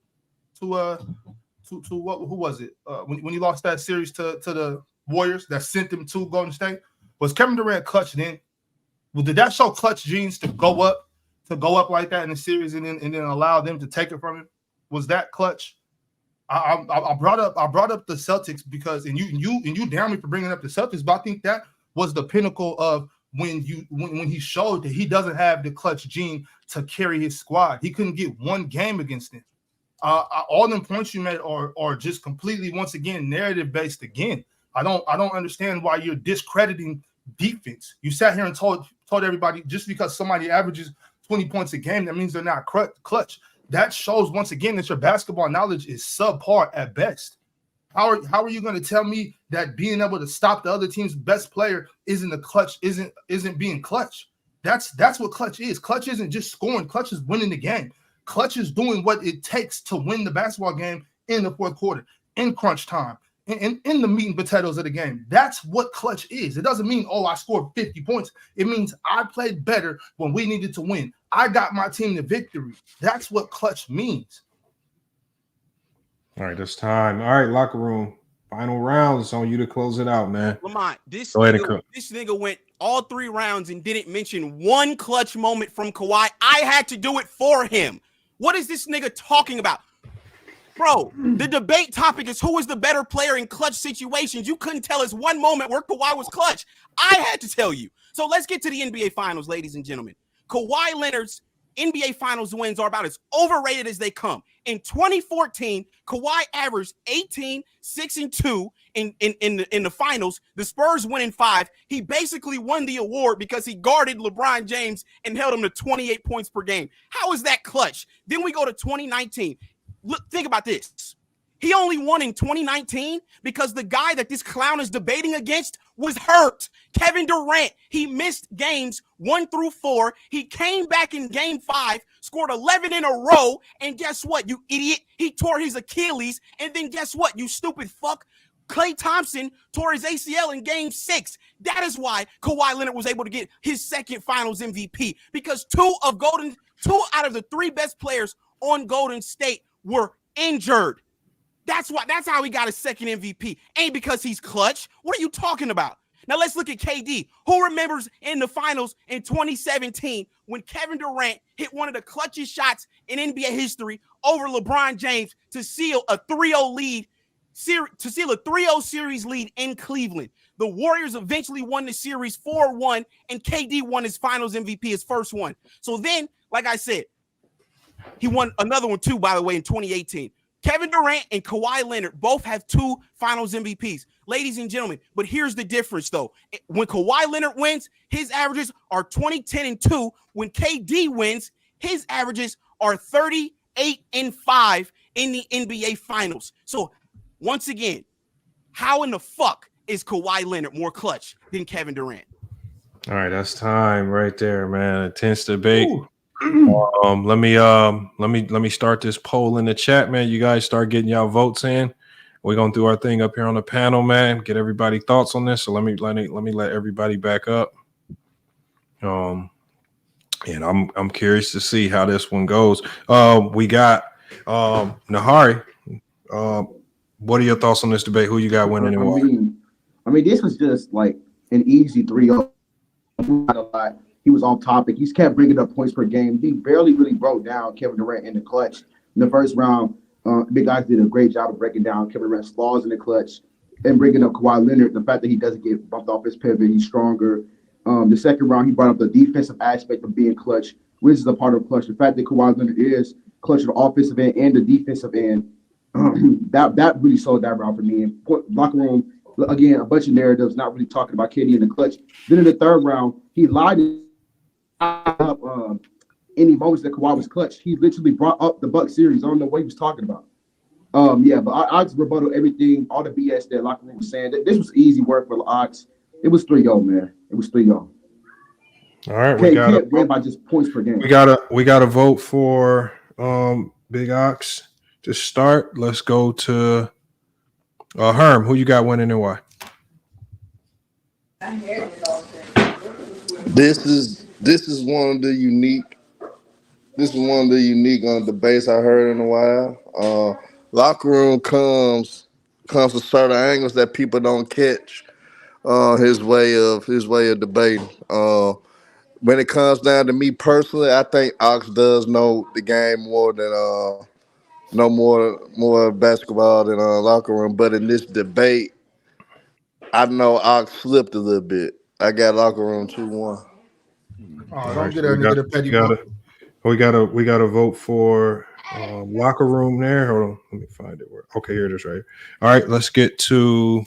to what? Who was it? When he lost that series to the Warriors that sent them to Golden State? Was Kevin Durant clutch then? Well, did that show clutch genes to go up like that in the series and then allow them to take it from him? Was that clutch? I brought up the Celtics because and you damn me for bringing up the Celtics, but I think that was the pinnacle of when he showed that he doesn't have the clutch gene to carry his squad. He couldn't get one game against them. All them points you made are just completely once again narrative based again. I don't understand why you're discrediting defense. You sat here and told everybody just because somebody averages 20 points a game, that means they're not clutch. That shows once again that your basketball knowledge is subpar at best. How are you going to tell me that being able to stop the other team's best player isn't being clutch? That's what clutch is. Clutch isn't just scoring. Clutch is winning the game. Clutch is doing what it takes to win the basketball game in the fourth quarter, in crunch time, in the meat and potatoes of the game. That's what clutch is. It doesn't mean, I scored 50 points. It means I played better when we needed to win. I got my team the victory. That's what clutch means. All right, it's time. All right, locker room. Final rounds on you to close it out, man. Lamont, this nigga went all 3 rounds and didn't mention one clutch moment from Kawhi. I had to do it for him. What is this nigga talking about? Bro, the debate topic is who is the better player in clutch situations. You couldn't tell us one moment where Kawhi was clutch. I had to tell you. So let's get to the NBA Finals, ladies and gentlemen. Kawhi Leonard's NBA Finals wins are about as overrated as they come. In 2014, Kawhi averaged 18, 6, and 2 in the finals. The Spurs win in 5. He basically won the award because he guarded LeBron James and held him to 28 points per game. How is that clutch? Then we go to 2019. Look, think about this. He only won in 2019 because the guy that this clown is debating against was hurt. Kevin Durant, he missed games 1 through 4. He came back in game 5, scored 11 in a row, and guess what, you idiot? He tore his Achilles, and then guess what, you stupid fuck? Klay Thompson tore his ACL in game 6. That is why Kawhi Leonard was able to get his second finals MVP, because 2 out of the 3 best players on Golden State were injured. That's how he got his second MVP. Ain't because he's clutch. What are you talking about? Now let's look at KD. Who remembers in the finals in 2017 when Kevin Durant hit one of the clutchest shots in NBA history over LeBron James to seal a 3-0 lead, to seal a 3-0 series lead in Cleveland? The Warriors eventually won the series 4-1, and KD won his finals MVP, his first one. So then, like I said, he won another one too, by the way, in 2018. Kevin Durant and Kawhi Leonard both have 2 finals MVPs. Ladies and gentlemen, but here's the difference, though. When Kawhi Leonard wins, his averages are 20, 10, and 2. When KD wins, his averages are 38 and 5 in the NBA Finals. So, once again, how in the fuck is Kawhi Leonard more clutch than Kevin Durant? All right, that's time right there, man. Intense debate. Let me start this poll in the chat, man. You guys start getting y'all votes in. We're gonna do our thing up here on the panel, man. Get everybody thoughts on this. So let me let everybody back up. And I'm curious to see how this one goes. We got Nahari. What are your thoughts on this debate? Who you got winning and why? I mean, this was just like an easy 3-0. He was on topic. He's kept bringing up points per game. He barely really broke down Kevin Durant in the clutch. In the first round, Big Guys did a great job of breaking down Kevin Durant's flaws in the clutch and bringing up Kawhi Leonard, the fact that he doesn't get bumped off his pivot, he's stronger. The second round, he brought up the defensive aspect of being clutch, which is a part of clutch. The fact that Kawhi Leonard is clutch on the offensive end and the defensive end, that really sold that round for me. And locker room, again, a bunch of narratives, not really talking about KD in the clutch. Then in the third round, he lied up any moments that Kawhi was clutch. He literally brought up the Bucks series. I don't know what he was talking about. Yeah, but I just rebuttal everything, all the BS that locker room was saying. This was easy work for the Ox. It was 3-0, man. It was 3-0. All right, we can't win by just points per game. We gotta vote for Big Ox to start. Let's go to Herm. Who you got winning and why? This is one of the unique. This is one of the unique debates I heard in a while. Locker room comes with certain angles that people don't catch. His way of debating. When it comes down to me personally, I think Ox does know the game more than know more basketball than locker room. But in this debate, I know Ox slipped a little bit. I got locker room 2-1. Oh, don't get that nigga the petty buck. We gotta vote for locker room there. Hold on, let me find it. Okay, here it is right here. All right, let's get to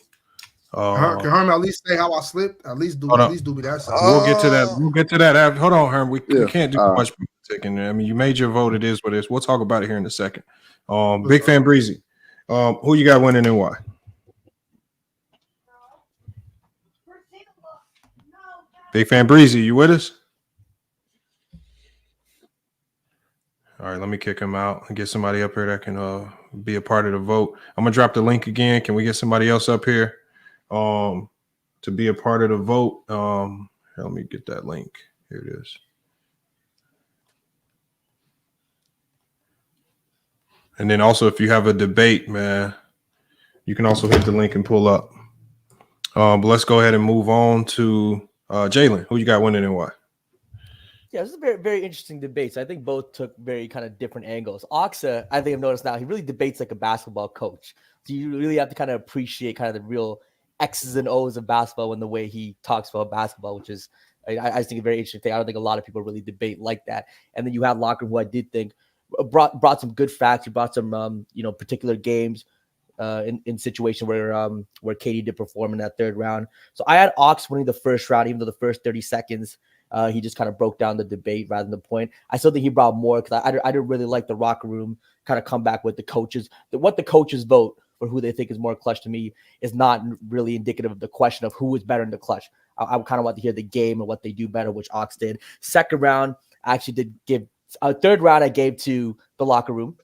Can Herm at least say how I slipped? At least do me that side. We'll get to that. We'll get to that. Hold on, Herm. We can't do much taking there. I mean, you made your vote. It is what it is. We'll talk about it here in a second. Big Fan Breezy. Who you got winning and why? Big Fan Breezy, you with us? All right, let me kick him out and get somebody up here that can be a part of the vote. I'm gonna drop the link again. Can we get somebody else up here to be a part of the vote? Let me get that link. Here it is. And then also, if you have a debate, man, you can also hit the link and pull up. But let's go ahead and move on to Jalen. Who you got winning and why? Yeah, this is a very, very interesting debate. So I think both took very kind of different angles. Oxa, I think I've noticed now, he really debates like a basketball coach. So you really have to kind of appreciate kind of the real X's and O's of basketball and the way he talks about basketball, which is, I think, a very interesting thing. I don't think a lot of people really debate like that. And then you have Locker, who I did think brought some good facts. He brought some, particular games in situation where Katie did perform in that third round. So I had Ox winning the first round, even though the first 30 seconds, he just kind of broke down the debate rather than the point. I still think he brought more because I didn't really like the locker room kind of come back with the coaches. What the coaches vote for who they think is more clutch to me is not really indicative of the question of who is better in the clutch. I kind of want to hear the game and what they do better, which Ox did. Second round, I actually did give. Third round, I gave to the locker room.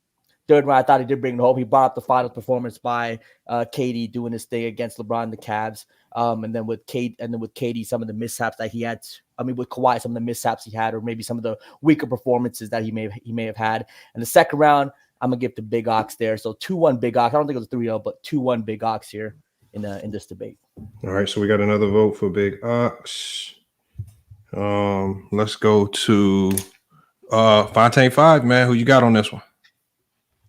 Third round, I thought he did bring it home. He brought up the final performance by KD doing his thing against LeBron and the Cavs. And then with KD, some of the mishaps that he had. I mean, with Kawhi, some of the mishaps he had, or maybe some of the weaker performances that he may have had. And the second round, I'm gonna give to Big Ox there. So 2-1 Big Ox. I don't think it was 3-0, but 2-1 Big Ox here in this debate. All right, so we got another vote for Big Ox. Let's go to Fontaine 5, man. Who you got on this one?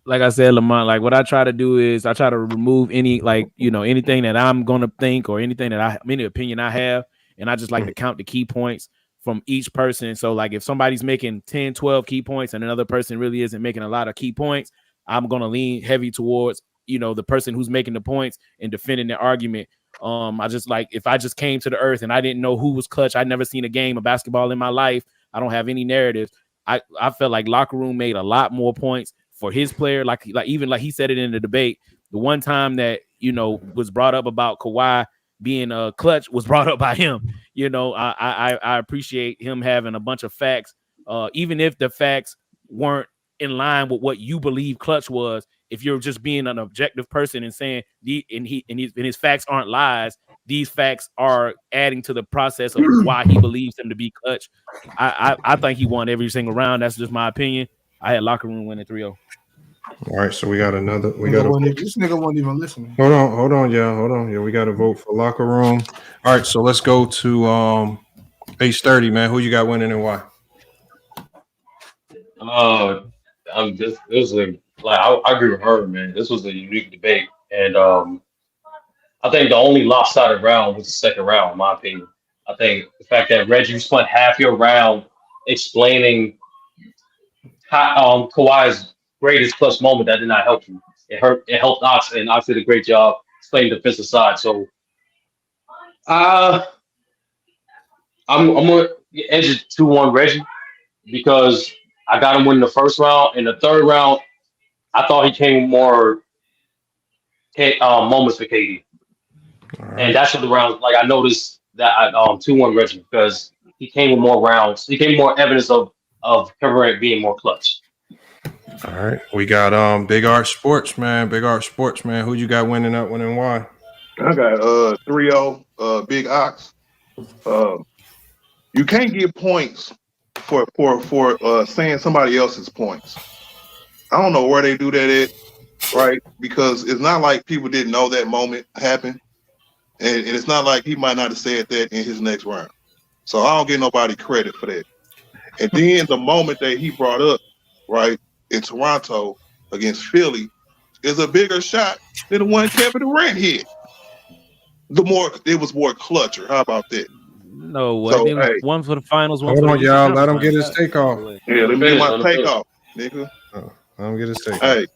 Like I said, Lamont, like what I try to do is I try to remove any, anything that I'm going to think or any opinion I have. And I just like to count the key points from each person. So like if somebody's making 10, 12 key points and another person really isn't making a lot of key points, I'm going to lean heavy towards, the person who's making the points and defending their argument. I just like, if I just came to the earth and I didn't know who was clutch, I'd never seen a game of basketball in my life. I don't have any narratives. I felt like Locker Room made a lot more points for his player. Like he said it in the debate, the one time that, was brought up about Kawhi being a clutch was brought up by him. I appreciate him having a bunch of facts, even if the facts weren't in line with what you believe clutch was. If you're just being an objective person and saying his facts aren't lies, these facts are adding to the process of why he believes him to be clutch. I think he won every single round. That's just my opinion. I had Locker Room winning 3-0. All right, so we got another. This nigga wasn't even listening. Hold on, yeah. We got to vote for Locker Room. All right, so let's go to H30, man. Who you got winning and why? I agree with her, man. This was a unique debate, and I think the only lopsided round was the second round, in my opinion. I think the fact that Reggie spent half your round explaining Kawhi's greatest plus moment, that did not help you. It helped Ox, and Ox did a great job explaining the defensive side. So I'm gonna edge it 2-1 Reggie, because I got him winning the first round. In the third round, I thought he came with more moments for KD. And that's what the rounds like. I noticed that 2-1 Reggie because he came with more rounds. He came with more evidence of Kevin Durant being more clutch. All right, we got Big Art Sports, man. Big Art Sports, man. Who you got winning that one and why? I got 3-0 Big Ox. You can't get points for saying somebody else's points. I don't know where they do that at, right? Because it's not like people didn't know that moment happened. And it's not like he might not have said that in his next round. So I don't give nobody credit for that. And then the moment that he brought up, right, in Toronto against Philly is a bigger shot than the one Kevin Durant hit. It was more clutcher. How about that? No, I think one for the finals, one Hold for on, the y'all. Let him get his takeoff. Yeah, let me get my takeoff, nigga. Let him get his takeoff. Hey,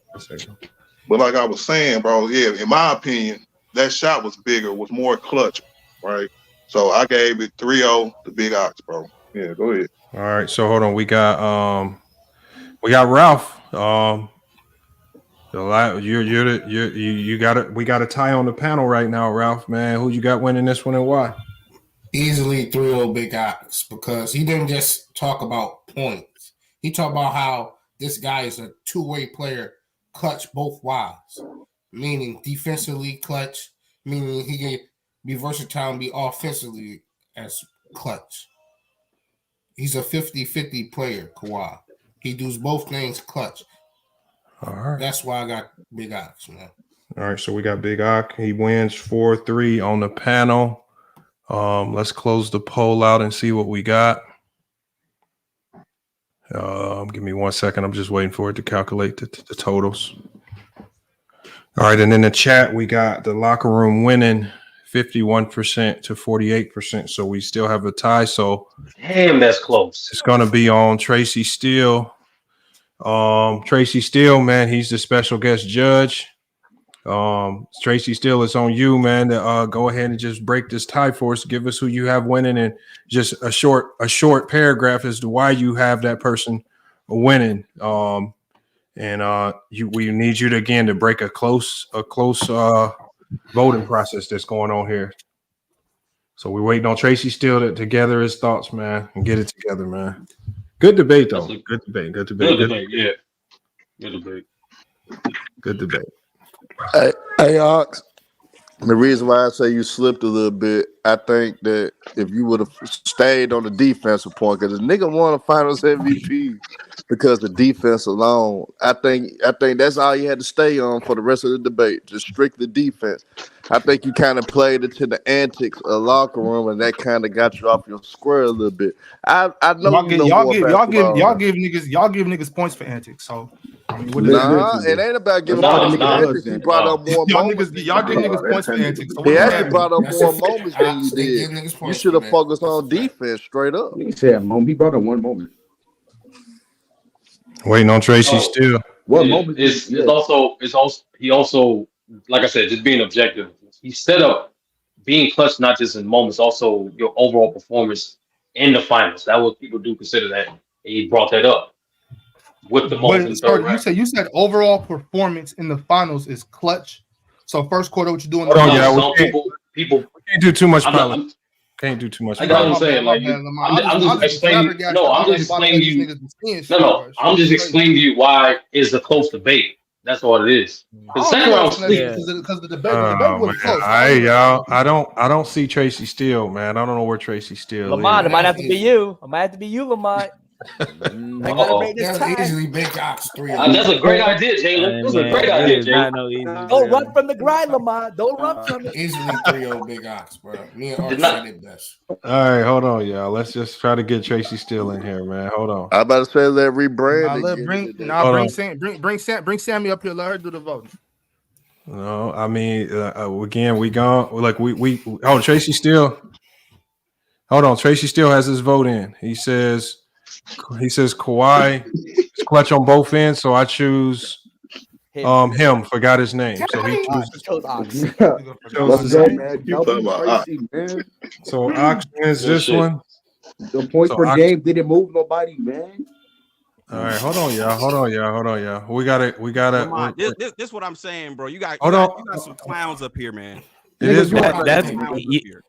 but like I was saying, bro, yeah, in my opinion, that shot was bigger, was more clutch, right? So I gave it 3-0 to Big Ox, bro. Yeah, go ahead. All right, so hold on. We got Ralph. You got it. We got a tie on the panel right now, Ralph. Man, who you got winning this one and why? Easily 3-0 Big Ox because he didn't just talk about points. He talked about how this guy is a two-way player, clutch both ways, meaning defensively clutch, meaning he can be versatile and be offensively as clutch. He's a 50-50 player, Kawhi. He does both things clutch. All right. That's why I got Big Ox, man. All right, so we got Big Ox. He wins 4-3 on the panel. Let's close the poll out and see what we got. Give me 1 second. I'm just waiting for it to calculate the totals. All right, and in the chat, we got the locker room winning 51% to 48%. So we still have a tie. So damn, that's close. It's going to be on Tracy Steele. Tracy Steele, man, he's the special guest judge. Tracy Steele, it's on you, man, to go ahead and just break this tie for us. Give us who you have winning and just a short paragraph as to why you have that person winning. We need you to again to break a close voting process that's going on here. So we're waiting on Tracy Steele to gather his thoughts, man, and get it together, man. Good debate, though. Good debate. Yeah. Good debate. Good debate. Hey, Ox. The reason why I say you slipped a little bit, I think that if you would have stayed on the defensive point, because the nigga won a Finals MVP because the defense alone, I think that's all you had to stay on for the rest of the debate, just strictly defense. I think you kind of played it to the antics of the locker room, and that kind of got you off your square a little bit. I know y'all give niggas points for antics. So I mean, it ain't about giving points for antics. He brought up more moments. Y'all give niggas points for antics. So he actually brought up more moments than you did. You should have focused on defense straight up. He said he brought up one moment. Waiting on Tracy Steele. One moment. He also, like I said, just being objective. He set up being clutch not just in moments, also your overall performance in the finals. That's what people do consider that. And he brought that up with the moments. You said overall performance in the finals is clutch. So first quarter, what you doing? People can't do too much. Can't do too much. I know what I'm saying. Like, I'm just explaining. No, I'm just explaining to you. No, I'm just explaining to you why it's a close debate. That's all it is. The second round was because the debate was close. Y'all, I don't see Tracy Steele, man. I don't know where Tracy Steele Lamont, it might have to be you. It might have to be you, Lamont. That's easily Big Ox 3. That's a great idea, Jalen. That's a great idea, Jalen. Don't run from the grind, Lamont. Don't run from it. Easily 3-0 Big Ox, bro. Me and Art said it best. All right, hold on, y'all. Let's just try to get Tracy Steele in here, man. Hold on. I about to say that rebrand. Bring Sammy up here. Let her do the voting. No, I mean, again, we gone. Like we. Oh, Tracy Steele. Hold on, Tracy Steele has his vote in. He says Kawhi is clutch on both ends, so I choose him. Forgot his name, so he chose Ox. So Ox wins this one. The points per game didn't move nobody, man. All right, hold on, y'all. We gotta. This what I'm saying, bro. You got some clowns up here, man. It is that's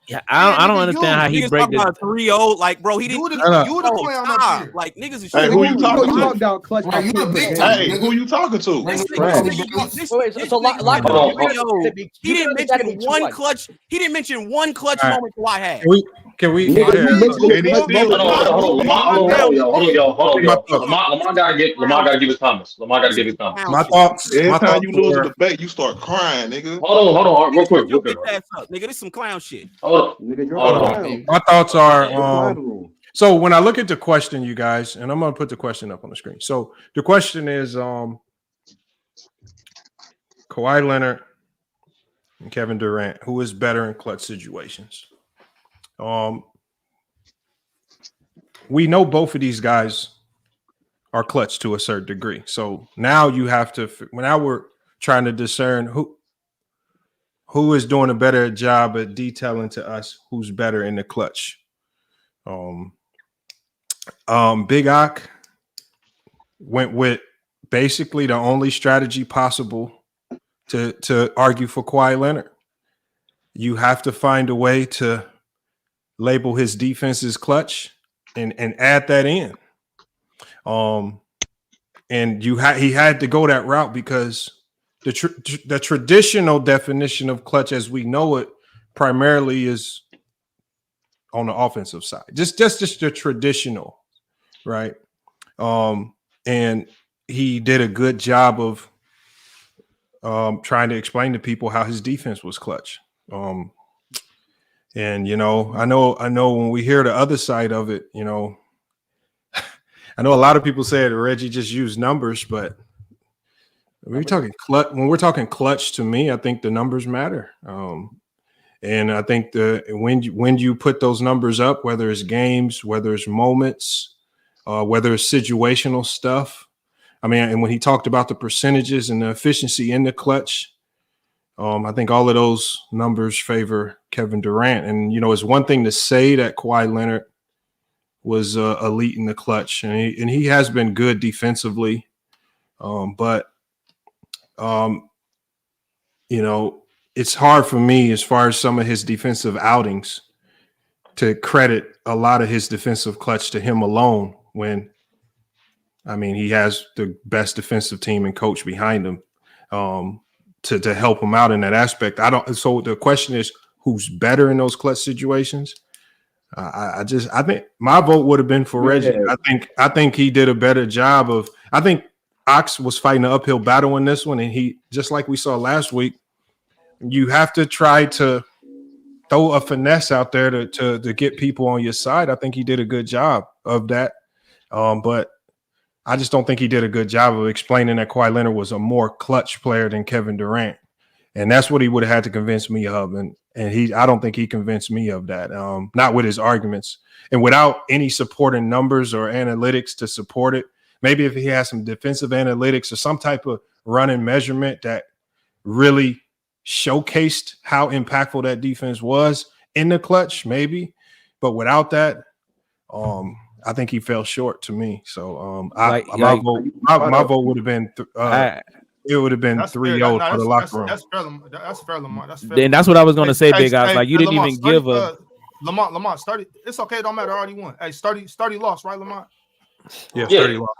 yeah. I don't understand how he niggas break talking about 3-0. Like, bro, he didn't. You the clown up here. Like, niggas is Hey, who you talking You to? talked down clutch. Right, you the big time. Hey, who you talking to? He didn't mention one clutch. He didn't mention one clutch moment Kawhi had. Can we? And he still Hold on, Lamar gotta give his comments. Lamar gotta give his comments. My thoughts. Every time you lose a debate, you start crying, nigga. Hold on, real quick. Nigga, this some clown shit. Hold on. My thoughts are so when I look at the question, you guys, and I'm gonna put the question up on the screen. So the question is Kawhi Leonard and Kevin Durant, who is better in clutch situations? We know both of these guys are clutch to a certain degree. So now you have to, now we're trying to discern who is doing a better job at detailing to us who's better in the clutch. Big Ock went with basically the only strategy possible to argue for Kawhi Leonard. You have to find a way to label his defense as clutch and add that in. And he had to go that route because the traditional definition of clutch as we know it primarily is on the offensive side. Just the traditional, right? And he did a good job of trying to explain to people how his defense was clutch. And I know when we hear the other side of it, I know a lot of people say that Reggie just used numbers, but when we're talking clutch, to me, I think the numbers matter. And I think when you put those numbers up, whether it's games, whether it's moments, whether it's situational stuff, and when he talked about the percentages and the efficiency in the clutch, I think all of those numbers favor Kevin Durant. And, it's one thing to say that Kawhi Leonard was elite in the clutch, and he has been good defensively. But it's hard for me as far as some of his defensive outings to credit a lot of his defensive clutch to him alone when, he has the best defensive team and coach behind him to help him out in that aspect. So the question is, who's better in those clutch situations? I think my vote would have been for Reggie. I think he did a better job of. I think Ox was fighting an uphill battle in this one, and he, just like we saw last week, you have to try to throw a finesse out there to get people on your side. I think he did a good job of that, but I just don't think he did a good job of explaining that Kawhi Leonard was a more clutch player than Kevin Durant, and that's what he would have had to convince me of. And I don't think he convinced me of that, not with his arguments and without any supporting numbers or analytics to support it. Maybe if he has some defensive analytics or some type of running measurement that really showcased how impactful that defense was in the clutch, maybe. But without that, I think he fell short to me. So my vote would have been it would have been 3-0 for the locker room. That's fair, Lamar. That's fair. Then that's what I was going to say, Big Ox. Like, you didn't Lamar, even give a Lamar. Sturdy. It's okay. Don't matter. I already won. Hey, Sturdy lost, right, Lamar? Yeah, Sturdy lost.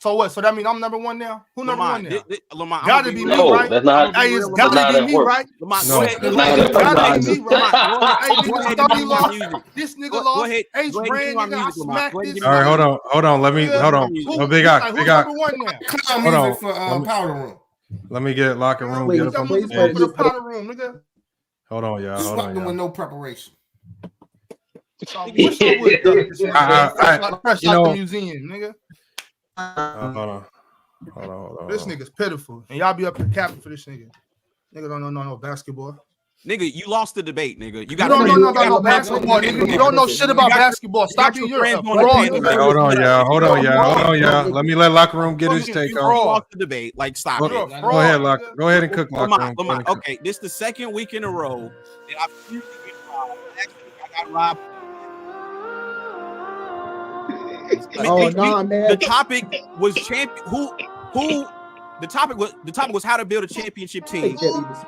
So what? So that means I'm number one now? Who number one now? Lamar, gotta be me, right? That's not. Hey, it's gotta be me, right? Lamar, go ahead. Gotta be me, right? Hey, nigga, Sturdy lost. This nigga lost. H brand, nigga, I smacked this. All right, hold on. Hold on. Big Ox. Who's number one now? Hold on. For powder room. Let me get locker room. Wait, get up on please, for the powder room, nigga. Hold on, y'all. Hold on, y'all. With no preparation. What's up with that? Fresh out the museum, nigga. Hold on. This nigga's pitiful, and y'all be up here capping for this nigga. Nigga don't know no basketball. Nigga, you lost the debate, nigga. You don't know nothing about no basketball, nigga. You don't know shit about basketball. Stop being your friend. Hold on, y'all. Let me let locker room get his take on. You lost the debate. Like, stop it. Go ahead, Go ahead and cook locker room. Okay, this is the second week in a row that I've usually been robbed. Actually, I got robbed. Oh no, man. The topic was the topic was how to build a championship team.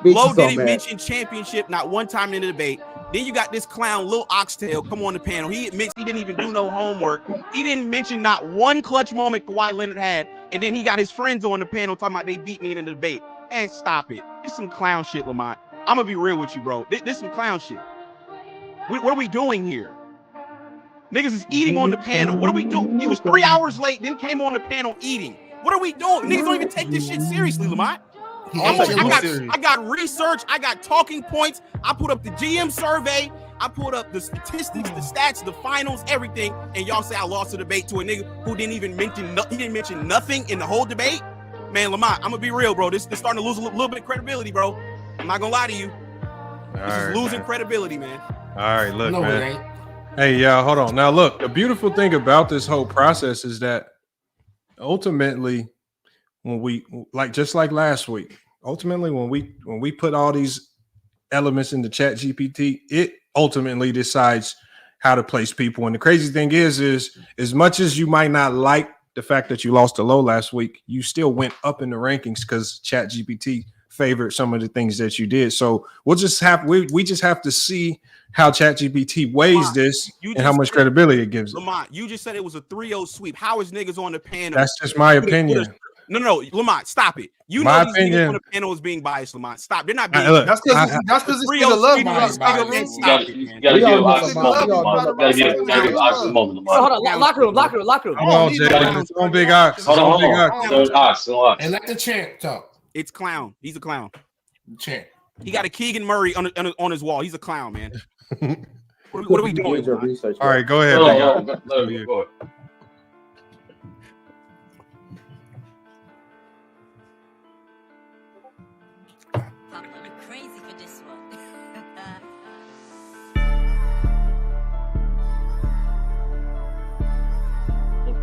Low didn't mention championship not one time in the debate. Then you got this clown, Lil Oxtail, come on the panel. He admits he didn't even do no homework. He didn't mention not one clutch moment Kawhi Leonard had. And then he got his friends on the panel talking about they beat me in the debate. And stop it. This some clown shit, Lamont. I'm gonna be real with you, bro. This some clown shit. What are we doing here? Niggas is eating on the panel. What are we doing? He was 3 hours late, then came on the panel eating. What are we doing? Niggas don't even take this shit seriously, Lamont. I got research. I got talking points. I put up the GM survey. I pulled up the statistics, the stats, the finals, everything. And y'all say I lost the debate to a nigga who didn't even mention nothing in the whole debate. Man, Lamont, I'm gonna be real, bro. This starting to lose a little bit of credibility, bro. I'm not gonna lie to you. This is losing credibility, man. All right, look, man. Hey, y'all, hold on. Now, look, the beautiful thing about this whole process is that ultimately, when we just like last week, ultimately when we put all these elements into Chat GPT, it ultimately decides how to place people. And the crazy thing is as much as you might not like the fact that you lost to Low last week, you still went up in the rankings because Chat GPT favored some of the things that you did. So we just have to see how ChatGPT weighs Lamont, this and how much credibility it gives it. Lamont, you just said it was a 3-0 sweep. How is niggas on the panel? That's just my opinion. No, Lamont, stop it. You my know these opinion. niggas on the panel is being biased, Lamont. Stop. They're not being That's because it's 3-0 love. You gotta give Ox a moment, Lamont. Gotta give Ox a moment, Lamont. Hold on, locker room. Come on, Jay. It's on Big Ox. Hold on. Ox. And let the champ talk. It's clown. He's a clown. Champ. He got a Keegan Murray on his wall. He's a clown, man. What are we doing? All right, go ahead. Let me go.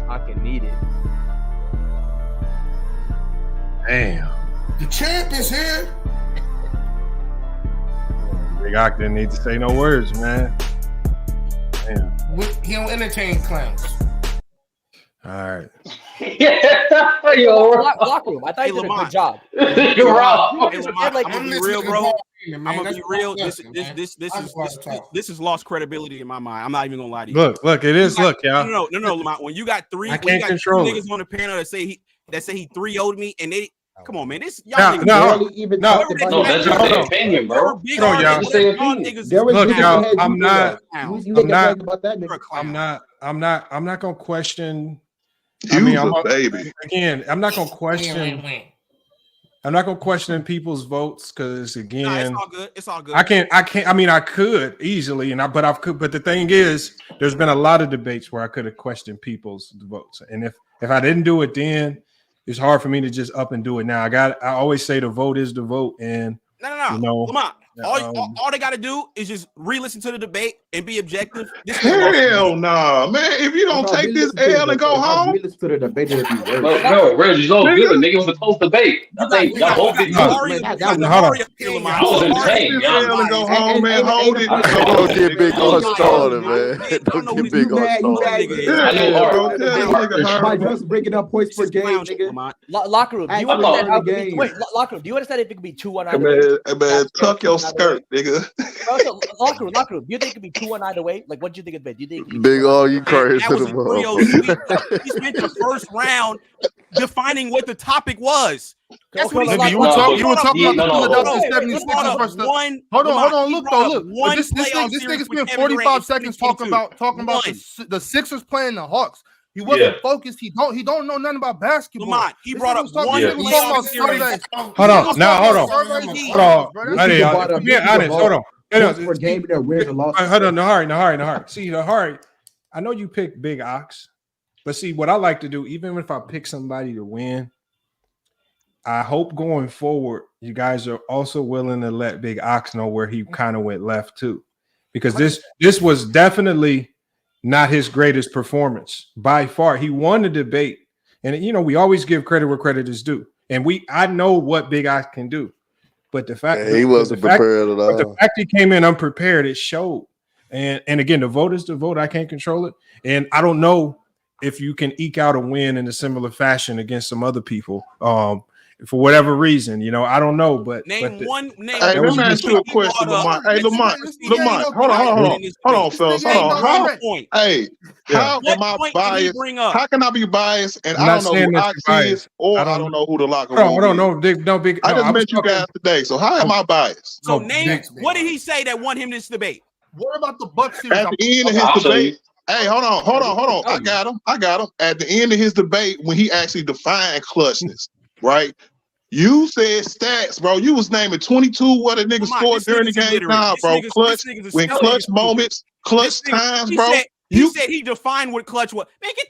Fucking needed. Damn. The champ is here. Big Ox didn't need to say no words, man. Damn. He don't entertain clowns. All right. Locker room. I thought you did a good job. You're wrong. I'm gonna be real, bro. I'm gonna be real. This is lost credibility in my mind. I'm not even gonna lie to you. Look, it is. Look, y'all. No, Lamont. When you got three, I can't control it. Niggas on the panel that say he 3-0'd me, and they come on, man. This y'all niggas barely even talked about no, that's just their opinion, bro. Look, y'all. I'm not gonna question. I'm a baby. Again, I'm not gonna question. I'm not gonna question people's votes because again, it's all good. I can't. I mean, I could easily, but the thing is, there's been a lot of debates where I could have questioned people's votes, and if I didn't do it then, it's hard for me to just up and do it now. I always say the vote is the vote, and no. You know, Lamont, all they got to do is just re-listen to the debate and be objective. Hell no, man! If you don't take this L and go home, listen to the debate. No, Reggie, it's all good. Nigga, it was a close debate. I think y'all both did good. I was entertained. Go home, man. Hold it. Don't get big on starter, man. Don't get big on starter. By just breaking up points per game, nigga. Locker room. Do you understand? Wait, locker room. Do you understand if it could be 2-1 either way? Man, tuck your skirt, nigga. Also, locker room. Do you think it could be 2-1 either way? Like, what do you think it'd be? Do you think Big all you crazy to the motherfucker? He spent the first round defining what the topic was. That's what you were talking about the Philadelphia 76ers versus the Hold on, look. This nigga spent 45 seconds talking about the Sixers playing the Hawks. He wasn't focused. He don't know nothing about basketball. Lamont, he brought up one playoff series. Hold on. Be honest. Hold on. For game that wins and losses. Hold on, Nahari. See, Nahari, I know you picked Big Ox, but see what I like to do, even if I pick somebody to win, I hope going forward you guys are also willing to let Big Ox know where he kind of went left too, because this was definitely not his greatest performance by far. He won the debate, and you know we always give credit where credit is due, and I know what Big Ox can do. But the fact he wasn't prepared at all. The fact he came in unprepared, it showed. And again, the vote is the vote. I can't control it. And I don't know if you can eke out a win in a similar fashion against some other people. For whatever reason, I don't know, but Hey, let me ask you a question, Lamont. Hey, Lamont, hold on, fellas, hold on. How am I biased? How can I be biased? And I'm I not don't know saying who that Ox you're is, biased. or I I don't don't know who the locker Hold on, room hold on, no, big. I just was met you talking- guys today, so how am I biased? So name what did he say that won him this debate? What about the Bucks series? At the end of his debate, hey, hold on. I got him. At the end of his debate, when he actually defined clutchness, right? You said stats, bro. You was naming 22 what a nigga scored during the game. Nah, bro. Clutch, when clutch moments, clutch times, bro. He said he defined what clutch was.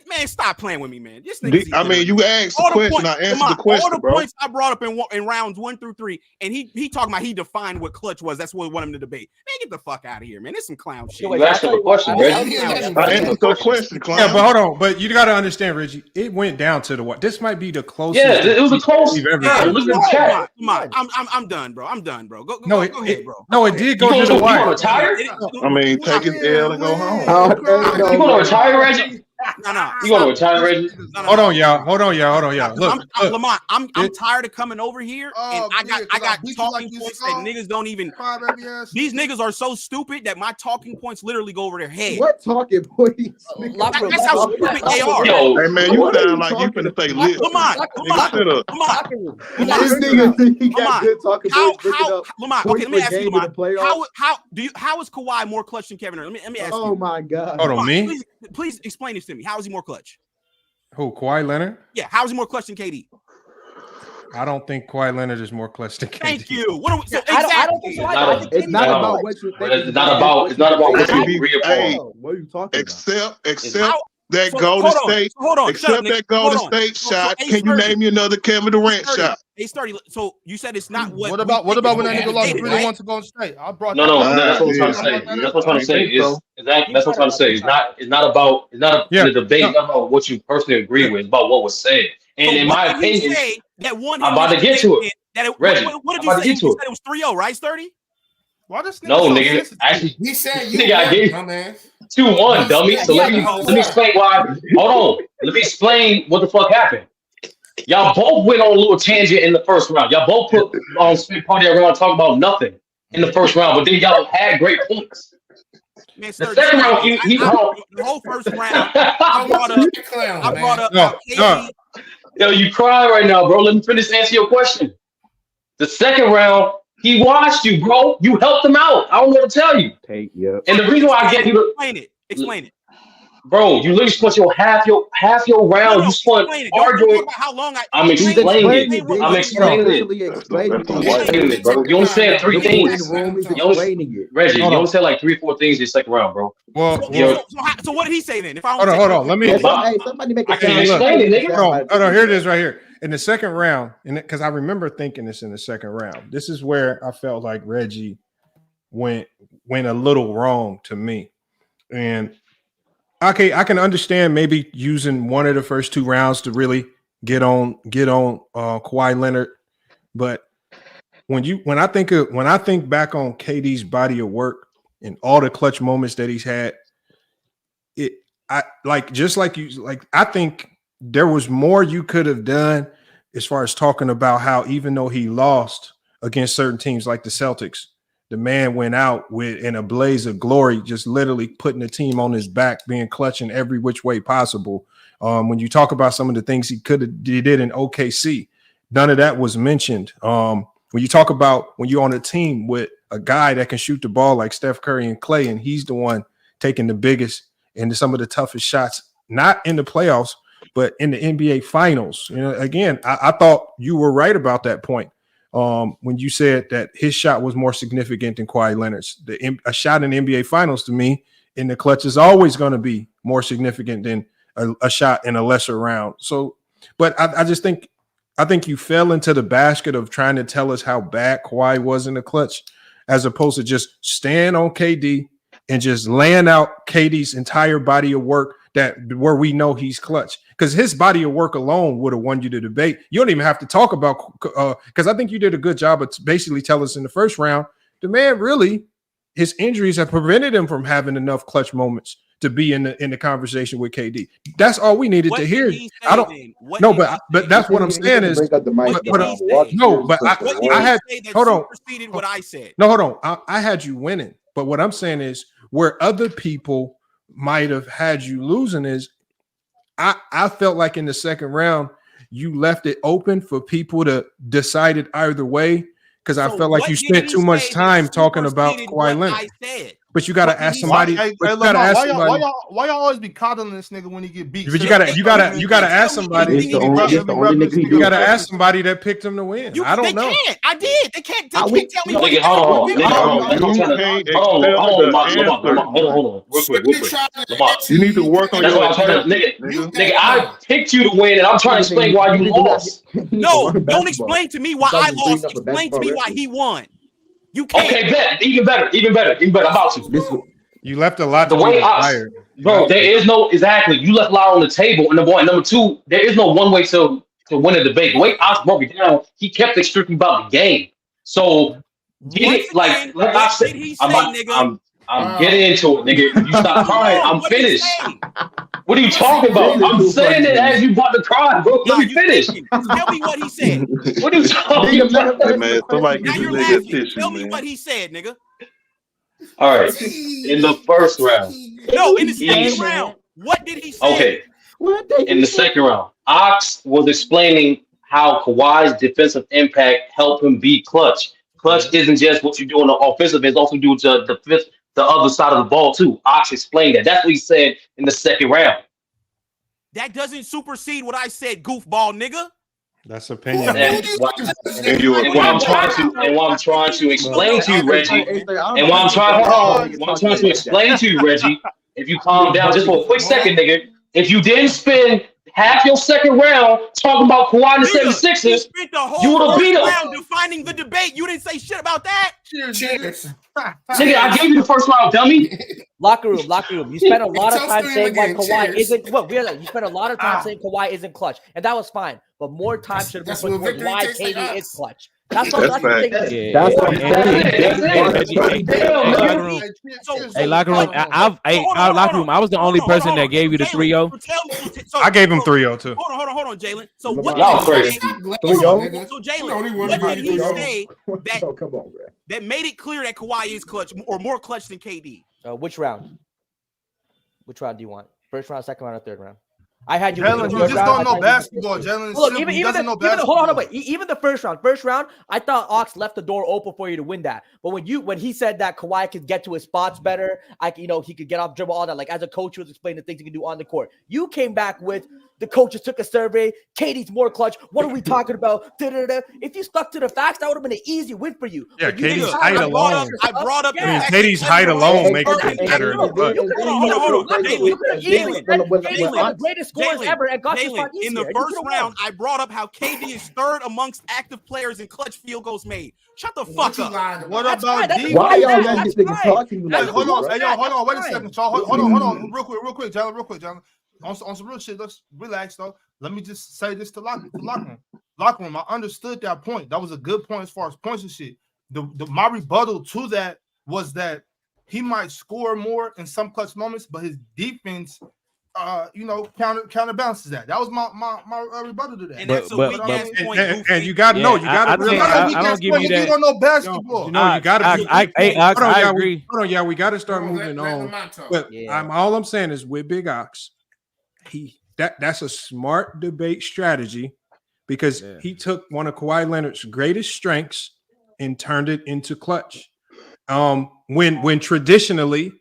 Man, stop playing with me, man. This nigga's I mean, you asked the question, I answered the question, all the bro. points I brought up in rounds 1 through 3, and he talking about he defined what clutch was. That's what won him to debate. Man, get the fuck out of here, man. This some clown shit. You asked him a question, Reggie. I answered the question, clown. Yeah, but hold on. But you got to understand, Reggie. It went down to the what? This might be the closest. Yeah, it was a close. we've ever Yeah, seen. look at the chat. Come on. I'm done, bro. I'm done, bro. Go ahead, bro. No, it did go to the You wire. gonna retire? I mean, take his L and go home. You gonna retire, Reggie? No. You gonna retire, Reggie? Hold on, y'all. Look, Lamont, I'm tired of coming over here, and I got talking points that niggas don't even. These niggas are so stupid that my talking points literally go over their head. What talking points? That's how stupid they are. Hey man, you sound like you finna say lit. Lamont. This nigga think he got good talking points. Lamont, okay, let me ask you, Lamont. How is Kawhi more clutch than Kevin Durant? Let me ask you. Oh my God. Hold on, me? Please explain this to me. How is he more clutch? Who? Kawhi Leonard? Yeah, how is he more clutch than KD? I don't think Kawhi Leonard is more clutch than KD. Thank you. What are we, so I don't think so. It's not about what you think. It's not about what you agree upon. What are you talking about? Except that Golden State. Except that Golden State shot. Can you name me another Kevin Durant shot? So you said it's not what. What about when that nigga lost 3-1 to Golden State? I brought No, that's what I'm trying to say. That's what I'm trying to say. That's what I'm trying to say. It's not about the debate. It's not about what you personally agree with. It's about what was said. And in my opinion, I'm about to get to it. Reggie, What did you say? You said it was 3-0, right, Sturdy? Why this nigga no, so nigga. sensitive? Actually, He said you nigga, I gave man. 2-1, dummy. So let me explain why. Hold on. Let me explain what the fuck happened. Y'all both went on a little tangent in the first round. Y'all both put on spin party around talking about nothing in the first round, but then y'all had great points. Man, the second round, the whole first round, I brought up KD. Yo, you cry right now, bro. Let me finish answering your question. The second round, he watched you, bro. You helped him out. I don't know what to tell you. And the reason why I get you explain it. Bro, you literally spent half your round. You spent arguing. I'm explaining it. I'm explaining it, bro. You only said 3 things. Reggie, you only said like 3 or 4 things in the second round, bro. So what did he say then? If I hold on. Let me. somebody make a I can't explain it, nigga. Hold on. Here it is, right here in the second round, and because I remember thinking this in the second round. This is where I felt like Reggie went a little wrong to me, and. Okay, I can understand maybe using one of the first 2 rounds to really get on Kawhi Leonard, but when I think back on KD's body of work and all the clutch moments that he's had, I think there was more you could have done as far as talking about how even though he lost against certain teams like the Celtics, the man went out in a blaze of glory, just literally putting the team on his back, being clutch in every which way possible. When you talk about some of the things he did in OKC, none of that was mentioned. When you talk about when you're on a team with a guy that can shoot the ball like Steph Curry and Clay, and he's the one taking the biggest and some of the toughest shots, not in the playoffs, but in the NBA Finals. Again, I thought you were right about that point. When you said that his shot was more significant than Kawhi Leonard's. A shot in the NBA Finals to me in the clutch is always going to be more significant than a shot in a lesser round. So, but I think you fell into the basket of trying to tell us how bad Kawhi was in the clutch, as opposed to just staying on KD and just laying out KD's entire body of work where we know he's clutch. Because his body of work alone would have won you the debate. You don't even have to talk about because I think you did a good job of basically telling us in the first round, the man really, his injuries have prevented him from having enough clutch moments to be in the conversation with KD. That's all we needed What to did hear. he say I don't then? What no, did but he but say? that's what I'm saying is What did he say? no, but What did I he had say that hold on. superseded what I said? No, hold on. I had you winning, but what I'm saying is where other people might have had you losing is I felt like in the second round you left it open for people to decide it either way because I felt like you spent too much time talking about Kawhi Leonard. But you got to ask somebody. Hey, But you Lamar, got to ask why somebody. y'all always be coddling this nigga when he get beat? But you gotta ask somebody. It's the only nigga he You do. gotta ask somebody that picked him to win. I don't know. Can't. I did. They can't tell me what Nigga, hold on. Real quick. Lamar. You need to work on That's your why I'm trying to, nigga, I picked you to win, and I'm trying to explain why you lost. No, don't explain to me why I lost. Explain to me why he won. You can't. Okay, bet. Even better. I'm about to. You left a lot The to be way desired. bro, there is no exactly. You left a lot on the table. And number one, number two, there is no one way to win a debate. The way Ox broke it down, he kept it strictly about the game. So get it like I said. I'm getting into it, nigga. You stop crying. I'm finished. What are you talking about? I'm saying it as you about to cry, bro. Let me finish. Tell me what he said. What are you talking about? Hey, man, somebody get this nigga a tissue, Tell me man. what he said, nigga. All right. In the first round. No, in the second round. What did he say? Okay. In the second round, Ox was explaining how Kawhi's defensive impact helped him beat Clutch. Clutch isn't just what you do on the offensive, it's also due to the other side of the ball too. Ox explained that. That's what he said in the second round. That doesn't supersede what I said, goofball nigga. That's opinion. And what I'm trying to explain to you, Reggie, and what I'm trying to explain to you, Reggie, if you calm down just for a quick second, nigga, if you didn't spend half your second round talking about Kawhi and the 76ers, you would have beat him. Round defining the debate. You didn't say shit about that. Cheers. Nigga, I gave you the first round, dummy. Locker room. You spent a lot of time saying why Kawhi Cheers. isn't. Look, you spent a lot of time saying Kawhi isn't clutch, and that was fine. But more time should have been put towards why KD is clutch. That's the thing. That's what I'm saying. Hey, locker room. Locker room. I was the only person that gave you the 3-0. I gave him 3-0 too. Hold on, Jalen. So what Y'all did he crazy. say? So Jalen, what did he say that made it clear that Kawhi is clutch or more clutch than KD? Which round? Which round do you want? First round, second round, or third round? I had you. Jalen, you just don't know basketball, Jalen. Look, even the first round, I thought Ox left the door open for you to win that. But when he said that Kawhi could get to his spots better, he could get off dribble, all that. Like as a coach, he was explaining the things he can do on the court. You came back with the coaches took a survey. KD's more clutch. What are we talking about? Da-da-da. If you stuck to the facts, that would have been an easy win for you. Yeah, KD's height alone. I brought up. KD's height alone makes it better. Hold on. Jalen, greatest scorers ever, and got you spot in the first round, I brought up how KD is third amongst active players in clutch field goals made. Shut the fuck up. What about D? Why y'all letting this nigga talk to you? Hold on. Wait a second, y'all. Hold on. Real quick, Jalen. On some real shit, let's relax though. Let me just say this to locker room. I understood that point. That was a good point as far as points and shit. My rebuttal to that was that he might score more in some clutch moments, but his defense, counterbalances that. That was my rebuttal to that. And that's a weak ass point. And you got to know, you got to realize. I don't give you that. You don't know basketball. You got to. I agree. Hold on, we got to start moving on. But all I'm saying is with Big Ox. That's a smart debate strategy because he took one of Kawhi Leonard's greatest strengths and turned it into clutch. When traditionally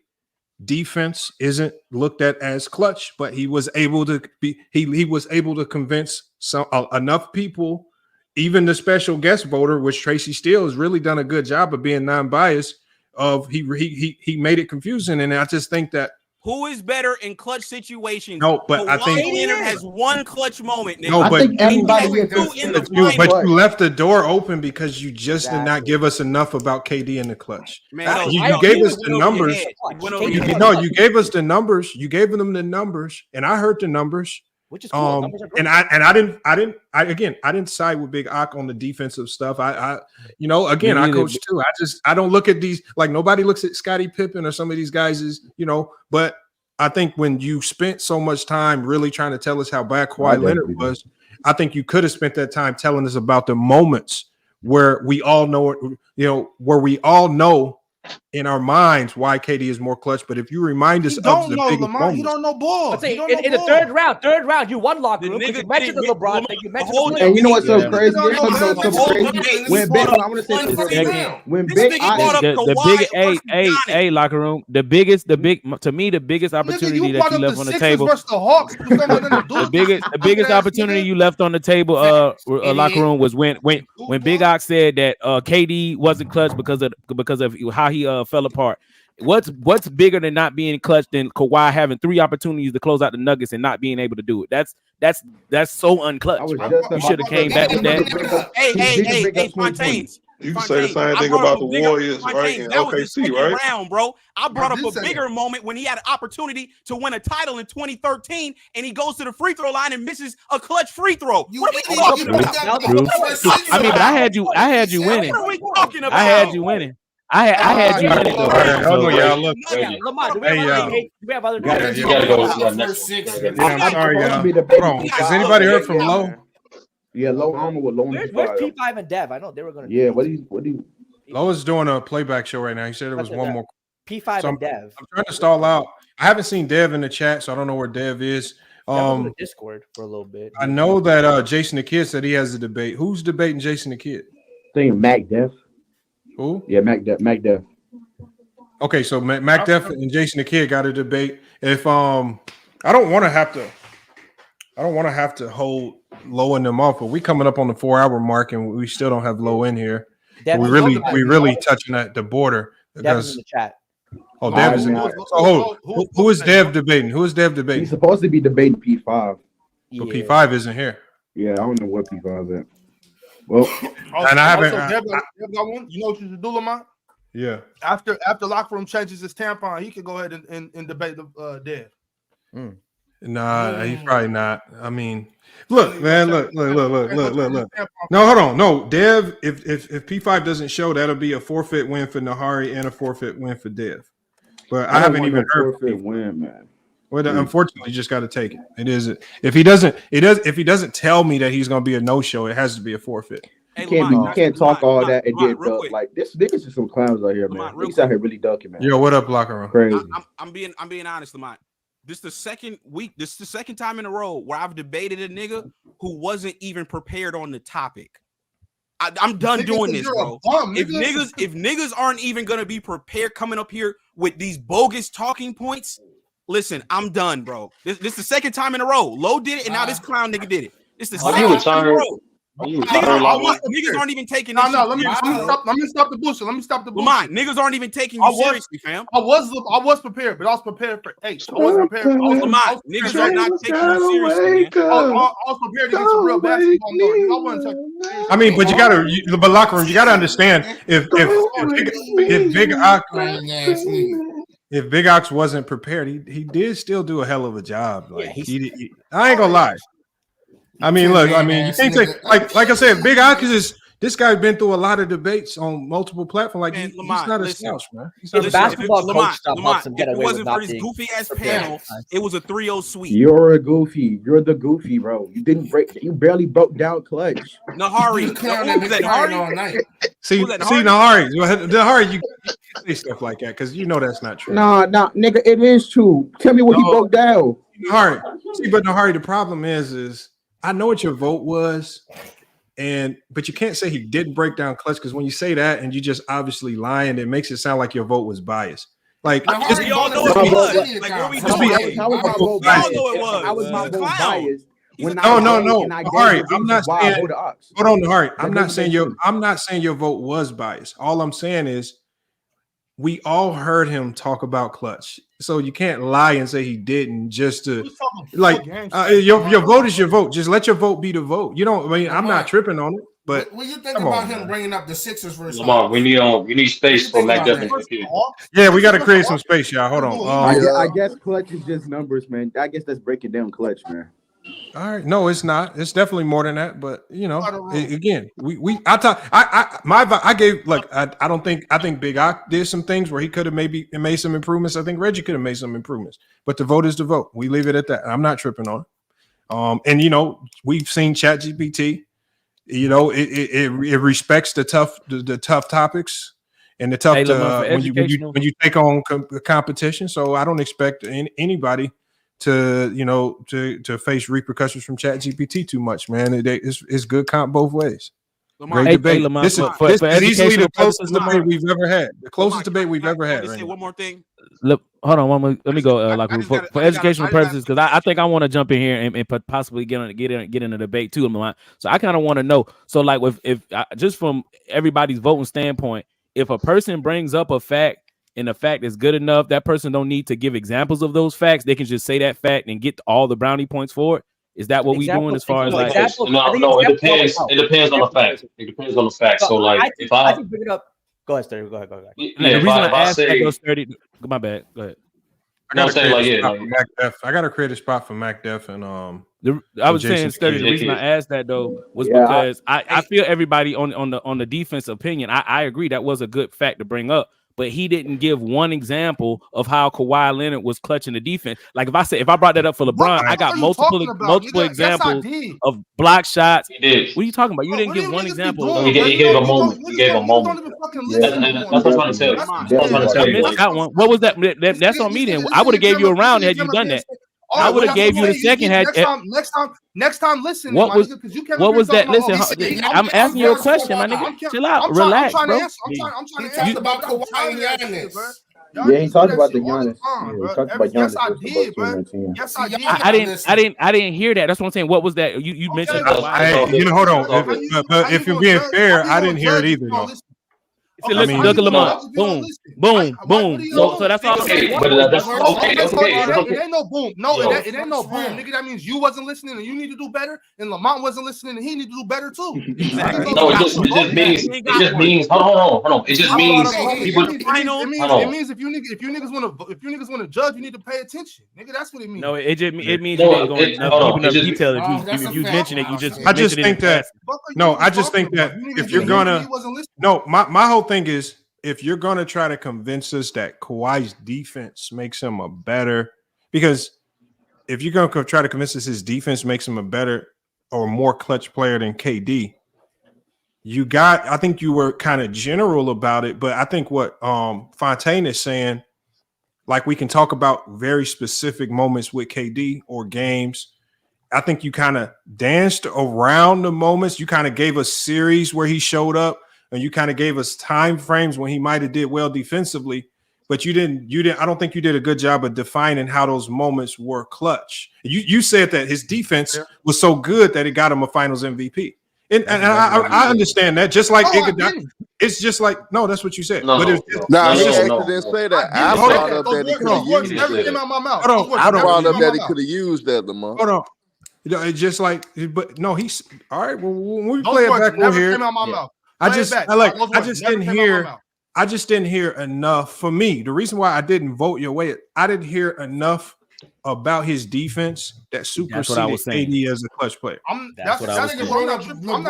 defense isn't looked at as clutch, but he was able to he was able to convince enough people, even the special guest voter, which Tracy Steele has really done a good job of being non-biased. He made it confusing, and I just think that. Who is better in clutch situations? No, but I think Leonard has one clutch moment. Nigga. No, but you left the door open because you just did not give us enough about KD in the clutch. Man, you gave us the numbers. You gave us the numbers. You gave them the numbers, and I heard the numbers. Which is cool. And I didn't side with Big Ock on the defensive stuff. I coach too. I don't look at these like nobody looks at Scottie Pippen or some of these guys but I think when you spent so much time really trying to tell us how bad Kawhi Leonard was, I think you could have spent that time telling us about the moments where we all know it, where we all know in our minds why KD is more clutch. But if you remind us of the biggest moments, he don't know ball. Let's say in the third round, you won locker room because you mentioned the LeBron thing. You mentioned the and you know what's so crazy? When Big, I want to say when Big, hey, locker room, the biggest opportunity that you left on the table. The biggest opportunity you left on the table, locker room, was when Big Ox said that KD wasn't clutch because of how he fell apart. What's bigger than not being clutch than Kawhi having 3 opportunities to close out the Nuggets and not being able to do it? That's so unclutch. You should have came back with that. Hey, Fontaines. You can say the same thing about the Warriors, right? In OKC, right? Round, bro. I brought up a bigger moment when he had an opportunity to win a title in 2013, and he goes to the free throw line and misses a clutch free throw. What are we talking about? I mean, but I had you winning. What are we talking about? I had you winning. I had you winning. Hold on, y'all. Look, Lamont, do we have other You gotta go to the next one. I'm sorry, y'all. Hold on. Has anybody heard from Low? Yeah, Low Armor with Low. Where's P5 and Dev? I know they were gonna. Yeah, what do you? Low is doing a playback show right now. He said there was one more. P5 and Dev. I'm trying to stall out. I haven't seen Dev in the chat, so I don't know where Dev is. Discord for a little bit. I know that Jason the Kid said he has a debate. Who's debating Jason the Kid? I think Mac Def. Who? Yeah, Mac Def. Okay, so Mac Def and Jason the Kid got a debate. If I don't want to have to hold Low in them off, but we coming up on the 4-hour mark and we still don't have Low in here. We really touching at the border. Dev's in the chat. Oh, Dev is in the chat. So who is Dev debating? Who is Dev debating? He's supposed to be debating P5. But P5 isn't here. Yeah, I don't know what P5 is at. Well, and I haven't. Dev got one. You know what you should do, Lamont? Yeah. After locker room changes his tampon, he could go ahead and debate the Dev. Nah, he's probably not. I mean, look, man, look. No, hold on. No, Dev, if P5 doesn't show, that'll be a forfeit win for Nahari and a forfeit win for Dev. But I haven't even heard forfeit win, man. Well, unfortunately, you just got to take it. It is. If he doesn't tell me that he's going to be a no-show, it has to be a forfit. You can't talk all that and get ducked. Like this niggas are some clowns out here, man. Niggas out here really ducking, man. Yo, what up, locker room? Crazy. I'm being honest, Lamont. This is the second week. This is the second time in a row where I've debated a nigga who wasn't even prepared on the topic. I'm done doing this, bro. If niggas aren't even gonna be prepared coming up here with these bogus talking points, listen, I'm done, bro. This is the second time in a row. Low did it, and now this clown nigga did it. This is the second time in a row. Niggas aren't even taking this. No, let me stop the bullshit. Let me stop the bullshit. Lamont, niggas aren't even taking you seriously, fam. I was prepared, but I was prepared for 8. I wasn't prepared. Lamont, niggas are not taking you seriously, man. I was prepared to get some real basketball knowledge. I wasn't taking. I mean, but you gotta, but locker room, you gotta understand if Big Ox wasn't prepared, he did still do a hell of a job. Like I ain't gonna lie. I mean, look. I mean, you can't say like I said. Big Ox is this guy's been through a lot of debates on multiple platforms. Like he's not a slouch, man. His basketball coach stuff helps him If get it away with wasn't not for this being goofy ass panel, it was a 3-0 sweep. You're a goofy. You're the goofy, bro. You barely broke down clutch. Nahari, See, Nahari, you say stuff like that because you know that's not true. Nah, nigga, it is true. Tell me what he broke down. Nahari, but Nahari, the problem is I know what your vote was, but you can't say he didn't break down clutch because when you say that and you just obviously lying, it makes it sound like your vote was biased. Like we all know it was. Like what we doing? How was my vote biased? How was my vote biased? No. Nahari, I'm not saying. Hold on, Nahari. I'm not saying your vote was biased. All I'm saying is we all heard him talk about clutch. So you can't lie and say he didn't just to like your vote is your vote. Just let your vote be the vote. You don't. I mean, I'm not tripping on it. But what do you think about him bringing up the Sixers versus? Lamar, we need space for Mac Devin. Yeah, we got to create some space, y'all. Hold on. I guess clutch is just numbers, man. I guess let's break it down, clutch, man. All right, no, it's not. It's definitely more than that. But you know, again, I think Big Ock did some things where he could have maybe made some improvements. I think Reggie could have made some improvements. But the vote is the vote. We leave it at that. I'm not tripping on it. And you know, we've seen ChatGPT. You know, it respects the tough topics and the tough when you take on competition. So I don't expect anybody to face repercussions from ChatGPT too much, man. It's good comp both ways. Great debate. Lamar, this is easily the closest debate we've ever had. The closest debate we've ever had. Say one more thing. Hold on, let me go. For educational purposes, because I think I want to jump in here and possibly get in a debate too. So I kind of want to know. So like, if just from everybody's voting standpoint, if a person brings up a fact and the fact is good enough, that person don't need to give examples of those facts. They can just say that fact and get all the brownie points for it. Is that what we doing as far as like? No, it depends. It depends on the fact. It depends on the fact. So like, I think bring it up. Go ahead, Sturdy. Go ahead. The reason I asked that goes 30. My bad. Go ahead. I got to create a spot for Mac Def and I was saying Sturdy. The reason I asked that though was because I feel everybody on the defense opinion. I agree that was a good fact to bring up. But he didn't give one example of how Kawhi Leonard was clutching the defense. Like if I brought that up for LeBron, I got multiple examples of block shots. What are you talking about? You didn't give one example. He gave a moment. He gave a moment. That's what I'm trying to tell you. What was that? That's on me then. I would have gave you a round had you done that. I would have gave you the second. Next time, listen. What was that? Listen, I'm asking you a question, my nigga. Chill out, relax, bro. I'm trying to ask about Kawhi and Giannis. Yeah, he talked about the Giannis. He talked about Giannis. Yes, I did, I didn't hear that. That's what I'm saying. What was that? You mentioned. Hold on. But if you're being fair, I didn't hear it either, though. Look at Lamar. Boom. So that's all. Okay. It ain't no boom. No, it ain't no boom, nigga. That means you wasn't listening and you need to do better, and Lamont wasn't listening and he need to do better too. Exactly. No, it just means. Hold on. It just means people. It means if you niggas want to judge, you need to pay attention, nigga. That's what it means. No, it means you didn't go enough detail. If you mention it, you just. I just think that. If you're gonna. No, my whole thing is if you're going to try to convince us that Kawhi's defense makes him a better, because if you're going to try to convince us his defense makes him a better or more clutch player than KD, I think you were kind of general about it, but I think what Fontaine is saying, like we can talk about very specific moments with KD or games. I think you kind of danced around the moments. You kind of gave a series where he showed up. And you kind of gave us time frames when he might have did well defensively, but you didn't. I don't think you did a good job of defining how those moments were clutch. You said that his defense was so good that it got him a Finals MVP, and I understand that. Just like it's just like no, that's what you said. No, he didn't say that. I brought up that he could have used that. I brought up that he could have used that, Lamar. Hold on. It's just like, but no, he's all right. Well, when we play it back over here. I just didn't hear enough. For me, the reason why I didn't vote your way, I didn't hear enough about his defense that superseded AD as a clutch player. I'm not even tripping. I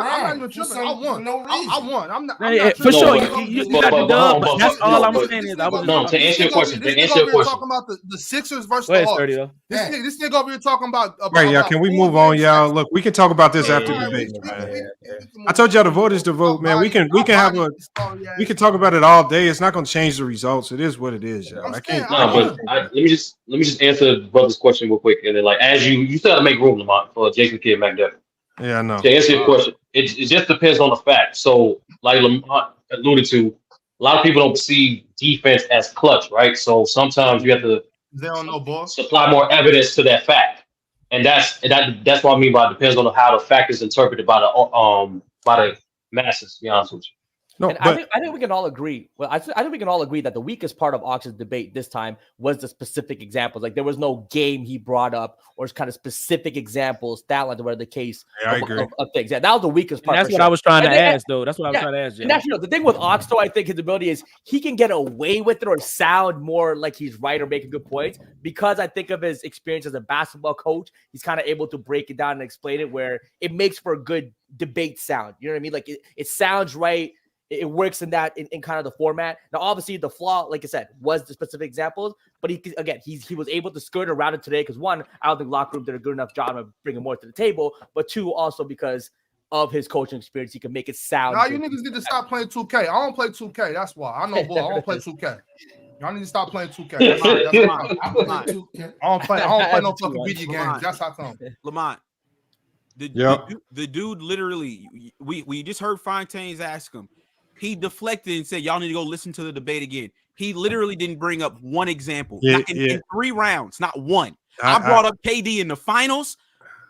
won. I'm not for sure. You got the dub, but that's all I'm saying is I was to answer your question. Talking about the Sixers versus the Hawks. This nigga over here talking about. Right, y'all. Can we move on, y'all? Look, we can talk about this after the debate, man. I told y'all the vote is the vote, man. We can talk about it all day. It's not going to change the results. It is what it is, y'all. I can't. No, but let me just answer the brother's question real quick, and then like as you still have to make room, Lamont, for Jason Kidd McDuffie. Yeah, I know. To answer your question, it just depends on the fact. So, like Lamont alluded to, a lot of people don't see defense as clutch, right? So sometimes you have to supply more evidence to that fact, and that's what I mean by it depends on how the fact is interpreted by the masses. To be honest with you. No, and but I think we can all agree. Well, I think we can all agree that the weakest part of Ox's debate this time was the specific examples. Like there was no game he brought up or kind of specific examples, stat lines, whatever the case of things. Yeah, that was the weakest part. And that's what I was trying to ask, though. That's what I was trying to ask. And actually, the thing with Ox, though, I think his ability is he can get away with it or sound more like he's right or making good points because I think of his experience as a basketball coach. He's kind of able to break it down and explain it where it makes for a good debate sound. You know what I mean? Like it sounds right. It works in that in kind of the format. Now, obviously, the flaw, like I said, was the specific examples. But he was able to skirt around it today because one, I don't think locker room did a good enough job of bringing more to the table. But two, also because of his coaching experience, he can make it sound. Nah, you niggas need to stop playing 2K. I don't play 2K. That's why. I know, boy. I don't play 2K. Y'all need to stop playing 2K. That's why. I don't play no fucking video games. That's how come. Lamont. The dude literally, we just heard Fontaines ask him. He deflected and said, y'all need to go listen to the debate again. He literally didn't bring up one example. In 3 rounds, not one. I brought up KD in the finals.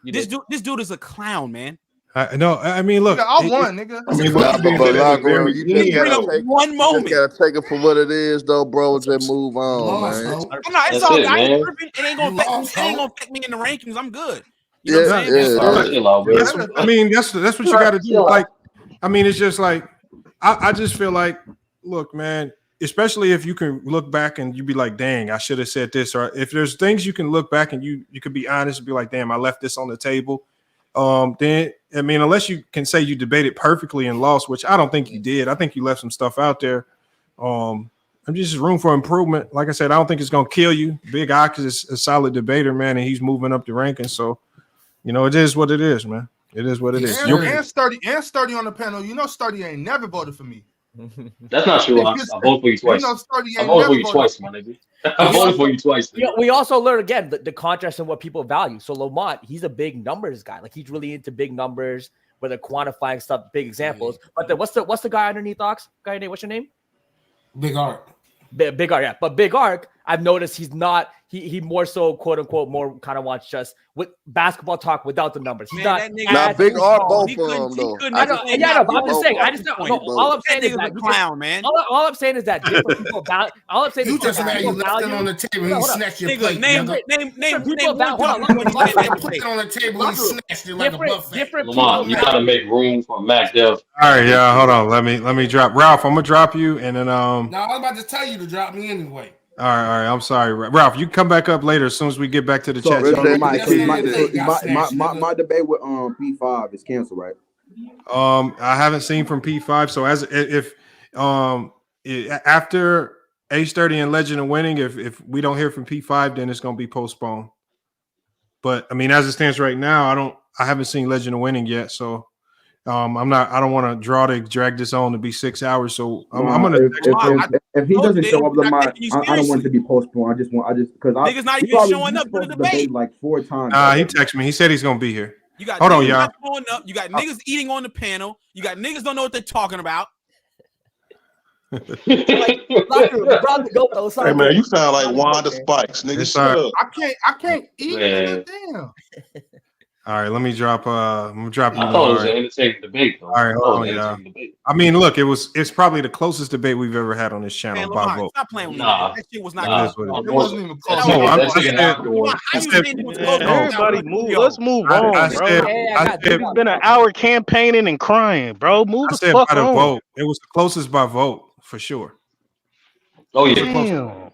This dude is a clown, man. I mean, look. I won, nigga. You just gotta take it for what it is, though, bro. Just move on, man. It's all right. It ain't gonna affect me in the rankings. I'm good. You know what I'm saying? I mean, that's what you got to do. Like, I mean, it's just like I just feel like, look, man. Especially if you can look back and you be like, dang, I should have said this. Or if there's things you can look back and you could be honest and be like, damn, I left this on the table. Then I mean, unless you can say you debated perfectly and lost, which I don't think you did. I think you left some stuff out there. I'm just room for improvement. Like I said, I don't think it's gonna kill you. Big Ox is a solid debater, man, and he's moving up the rankings. So, you know, it is what it is, man. It is what it is. And Sturdy on the panel. You know, Sturdy ain't never voted for me. That's not true. I voted for you twice. I voted for you twice, my nigga. I voted for you twice. We also learned again the contrast in what people value. So Lamont, he's a big numbers guy. Like he's really into big numbers, where they're quantifying stuff, big examples. But then what's the guy underneath Ox? Guy name? What's your name? Big Arc. Big Arc, yeah. But Big Arc, I've noticed he's not. He more so quote unquote more kind of wants just with basketball talk without the numbers. He's not Big Arc both of them though. I know, but I'm just saying. All I'm saying is that clown, man. All I'm saying is that different people value. All I'm saying is you just mad you left it on the table. He snatched your plate. Name people on the table. He snatched it like a buffet. Lamont, you gotta make room for Mac Dev. All right, yeah, hold on. Let me drop Ralph. I'm gonna drop you, and then No, I was about to tell you to drop me anyway. All right. I'm sorry, Ralph. You can come back up later as soon as we get back to the chat. My debate with P5 is canceled, right? I haven't seen from P5. So after H30 and Legend of Winning, if we don't hear from P5, then it's gonna be postponed. But I mean, as it stands right now, I haven't seen Legend of Winning yet, so. I don't want to drag this on to be 6 hours. So I'm gonna. If he doesn't show up, Lamont, I don't want it to be postponed. Because niggas not even showing up for the debate like 4 times. He texted me. He said he's gonna be here. You got hold on, y'all. Showing up. You got niggas eating on the panel. You got niggas don't know what they're talking about. Hey man, you sound like Wanda Spikes, nigga. I can't eat. Damn. All right, let me drop. I'm dropping. I thought it was an entertaining debate. Though. All right, hold on, y'all. I mean, look, it's probably the closest debate we've ever had on this channel by vote. Stop playing with me. That shit was not good. It wasn't even close. Everybody move. Let's move on, bro. It's been an hour campaigning and crying, bro. Move the fuck on. Vote. It was the closest by vote for sure. Oh yeah,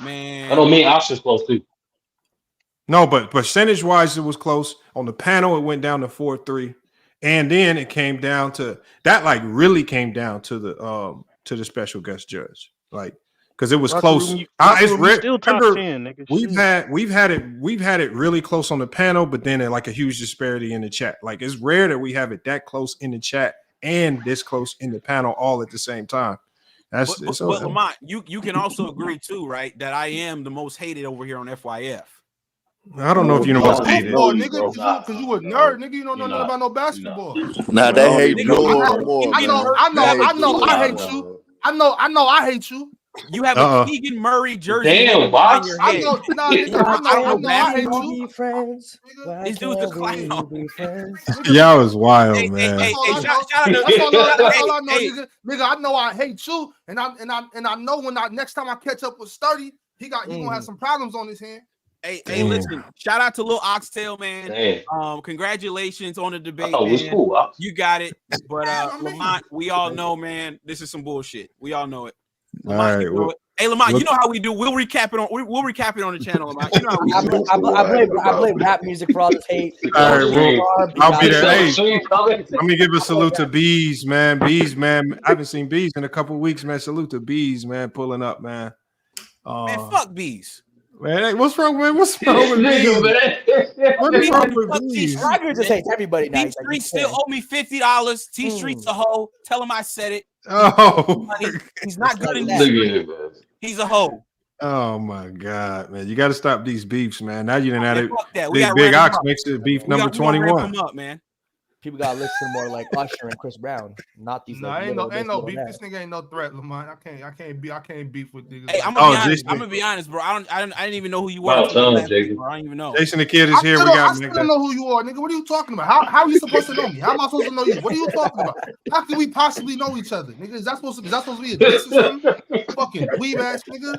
man. I don't mean Ox's close too. No, but percentage-wise, it was close. On the panel, it went down to 4-3, and then it came down to that. Like, really came down to the special guest judge, like, because it was close. It's still top 10. Nigga. We've had it really close on the panel, but then like a huge disparity in the chat. Like, it's rare that we have it that close in the chat and this close in the panel all at the same time. But Lamont, you can also agree too, right? That I am the most hated over here on FYF. I don't know if you know what's hated. Nigga, because you a nerd, nigga. You don't know nothing about no basketball. Nah, they hate you more. I know. I hate you. I know. I hate you. You have a Keegan Murray jersey. Damn, box. Your I head. know, nah, nigga, I know I hate you. Friends. This dude's a clown. Y'all was wild, Hey, man. hey, That's shout out all I know, hey, nigga. Nigga, I know I hate you, and I know when next time I catch up with Sturdy, he gonna have some problems on his hand. Hey, listen, shout out to Lil Oxtail, man. Damn. Congratulations on the debate, thought it was man. cool. You got it. But Lamont, we all know, man, this is some bullshit. We all know it. Lamont, All right, you know it. Hey, Lamont, you know how we do. We'll recap it on the channel, Lamont. You know how we do. I blame rap music for all this hate. All right, well, I'll be there. Hey, let me give a salute to Bees, man. Bees, man. I haven't seen Bees in a couple weeks, man. Salute to Bees, man. Pulling up, man. Man, fuck Bees. Man, hey, what's wrong, man? What's wrong with Bees? What's wrong with Bees? Roger just hates everybody now. T Street still owe me $50. T Street's a hoe. Tell him I said it. Oh, he's not good in that. He's a hoe. Oh my God, man! You got to stop these beefs, man. Now you didn't have that. Big Ox makes it beef number 21. Up, man. People gotta listen more like Usher and Chris Brown, not these. No, ain't no beef. This nigga ain't no threat, Lamont. I can't beef with niggas. Hey, I'm gonna be honest, bro. I didn't even know who you were. I don't even know. Jason the Kid is here. I still don't know who you are, nigga. What are you talking about? How are you supposed to know me? How am I supposed to know you? What are you talking about? How can we possibly know each other, nigga? Is that supposed to be a diss or something? Fucking dweeb ass nigga.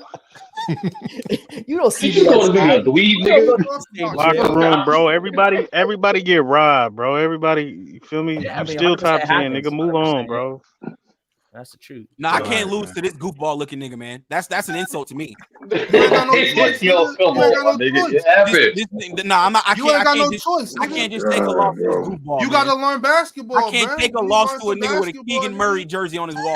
You don't see me as a dweeb, nigga. Locker room, bro. Everybody get robbed, bro. Everybody, you feel me? Yeah, I'm still top 10, nigga. Move on, bro. That's the truth. Nah, I can't lose to this goofball looking nigga, man. That's an insult to me. Yo, come on, nigga. It happened. Nah, I'm not. I You ain't got no just, choice. I can't just take a loss to this goofball. You gotta learn basketball. I can't take a loss to a nigga with a Keegan Murray jersey on his wall.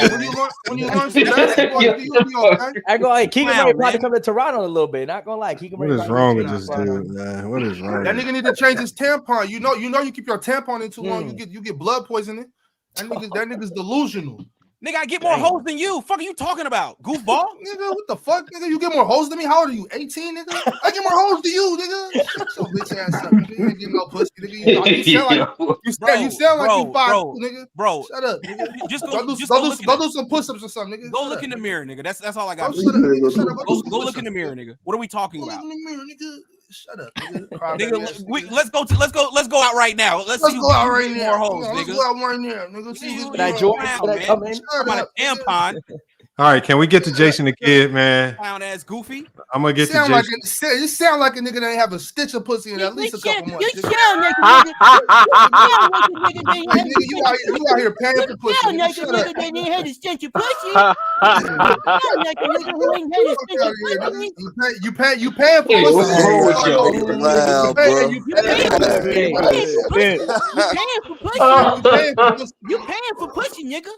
When you learn some basketball, you'll be okay. I go, hey, Keegan Murray probably come to Toronto a little bit. Not gonna lie, Keegan Murray. What is wrong with this dude, man? What is wrong? That nigga need to change his tampon. You know, you keep your tampon in too long, you get blood poisoning. That nigga's delusional. Nigga, I get more hoes than you. Fuck are you talking about? Goofball? Nigga, what the fuck, nigga? You get more hoes than me? How old are you? 18, nigga? I get more hoes than you, nigga. Shut your bitch ass up, nigga. You ain't getting no pussy, nigga. You sound like you 5'2", nigga. Bro, shut up, nigga. Just go do some push-ups or something, nigga. Go look in the mirror, nigga. That's all I got. Shut up. Go look in the mirror, nigga. What are we talking about? Look in the mirror, nigga. Shut up, nigga. Let's go out right now. Let's go out right now. More hoes, nigga. Let's go out right now, nigga. See who's come in. I'm on a tampon. All right, can we get to Jason the Kid, man? Clown ass goofy. I'm gonna get to Jason. You sound like a nigga that ain't have a stitch of pussy in at least a couple months. You sound like a nigga. You out here paying for pussy. You sound like a nigga that ain't had a stitch of pussy. You sound like a nigga who ain't had a stitch of pussy. You paying for pussy. What's wrong with y'all? Wow, bro. You paying for pussy, nigga.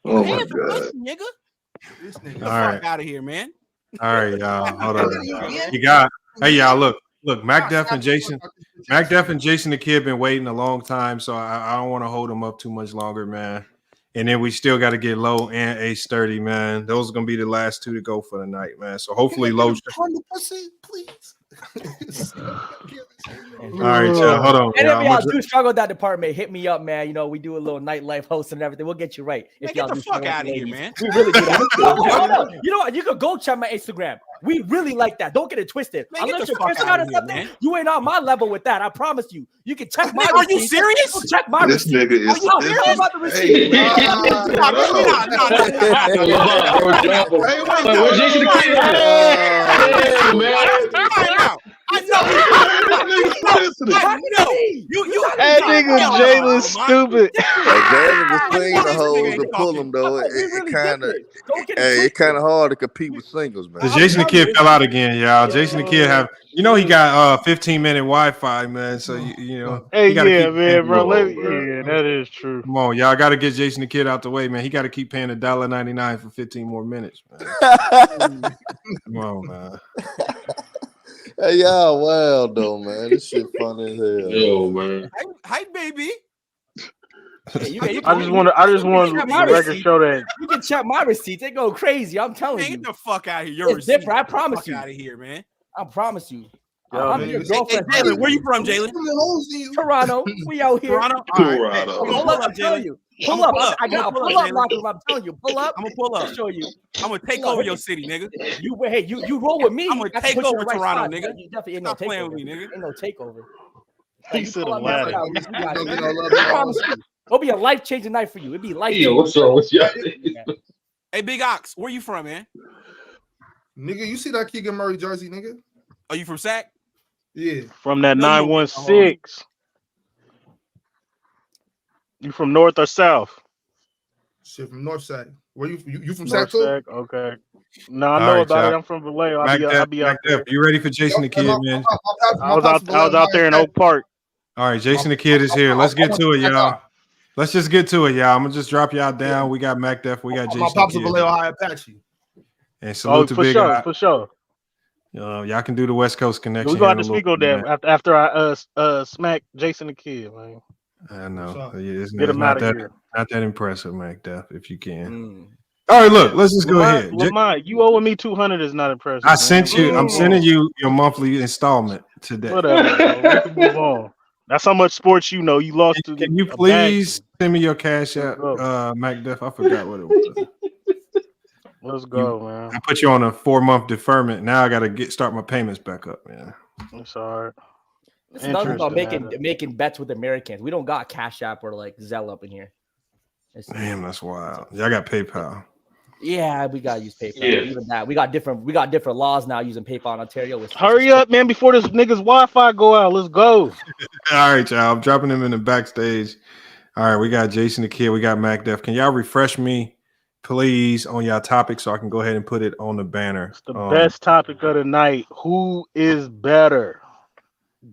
Oh my God. Nigga. This nigga, all right, out of here, man. All right, y'all. Hold on. Hey, y'all. Look. Mac Def and Jason the Kid been waiting a long time, so I don't want to hold them up too much longer, man. And then we still got to get Low and Ace Sturdy, man. Those are gonna be the last two to go for the night, man. So hopefully Low. Pussy, please. All right, y'all. Hold on. And if y'all do struggle with that department, hit me up, man. You know, we do a little nightlife host and everything. We'll get you right. If y'all get the fuck out of here, man. We really do that. You know what? You could go check my Instagram. We really like that. Don't get it twisted. Man, unless you're Chris out or something, you ain't on my level with that. I promise you. You can check my. Are you serious? Check my. This nigga is. Are you serious about the receipt? Where's Jason the Kid? Man. I know. That nigga Jalen stupid. Jalen was seeing the hoes to pull him though. It kind of hard to compete with singles, man. The Jason the Kid fell out again, y'all. Jason the Kid he got 15-minute Wi-Fi, man. So you know. Hey, yeah, man, bro. Yeah, that is true. Come on, y'all got to get Jason the Kid out the way, man. He got to keep paying $1.99 for 15 more minutes, man. Come on, man. Hey, y'all wild though, man. This shit funny as hell. Yo, man. Hi, baby. I just want the record show that you can check my receipts. They go crazy. I'm telling you. Get the fuck out of here. It's different. I promise you. Out of here, man. I promise you. I'm your girlfriend. Hey, Jalen, where you from, Jalen? Toronto. We out here. Toronto. All right. Toronto. I'm gonna Pull up. pull I'm up, telling Jalen. you. Pull up. I got a pull up Jalen. locker room. I'm telling you. Pull up. I'm gonna pull up. I'll show you. I'm gonna take Pull over up. your city, nigga. You roll with me. I'm gonna I can take put you in over the right Toronto, spot. nigga. You definitely ain't Stop no playing takeover. with me, nigga. Ain't no takeover. He You said pull a up, man. ladder. I promise you. It'll be a life-changing night for you. It'd be life-changing. Yo, what's wrong with you? Hey, Big Ox, where you from, man? Nigga, you see that Keegan Murray jersey, nigga? Are you from Sac? Yeah. From that No, you don't get 916. You from north or south? Shit from Northside. Where you from North Sac too? Sac. Okay. No, I All know right, about y'all. it. I'm from Vallejo. Mac I'll be out there. you ready for Jason the Kid, man? I was out there in Oak Park. All right, Jason the Kid is here. Let's get to it, y'all. Let's just get to it, y'all. I'm gonna just drop y'all down. We got Mac Def, we got My Jason pops the in Kid. Vallejo High Apache. And salute to for Big sure, Eye. for sure. Y'all can do the West Coast connection. We're going here to in a speak on little bit, that after I smack Jason the Kid, man. I know. It's Get him not out of here. not that impressive, Mac Def, if you can. All right, look, let's just go ahead. Lamont, you owing me 200 is not impressive. I sent man. you. I'm sending you your monthly installment today. Whatever, bro. We can move on. That's how much sports you know. You lost to. Can you please send me your cash app, Mac Def? I forgot what it was. Let's go, man. I put you on a 4-month deferment. Now I got to start my payments back up, man. It's all right. It's nothing about making bets with Americans. We don't got Cash App or like Zelle up in here. Damn, that's wild. Y'all got PayPal. Yeah, we gotta use PayPal. Yeah. Even that, we got different laws now using PayPal in Ontario. Hurry up, man, before this nigga's Wi-Fi go out. Let's go. All right, y'all. I'm dropping him in the backstage. All right, we got Jason the Kid. We got Mac Def. Can y'all refresh me, please, on y'all topic so I can go ahead and put it on the banner? The best topic of the night. Who is better,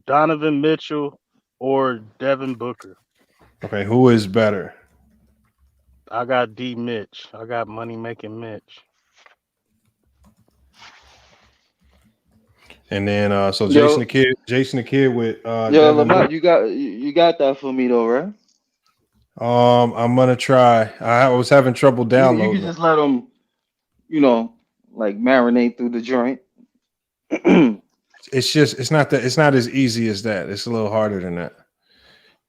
Donovan Mitchell or Devin Booker? Okay, who is better? I got D Mitch. I got money making Mitch. And then so Jason the Kid with Yo, Lamont, you got that for me though, right? I'm gonna try. I was having trouble You downloading. can just let them, like marinate through the joint. It's not as easy as that. It's a little harder than that.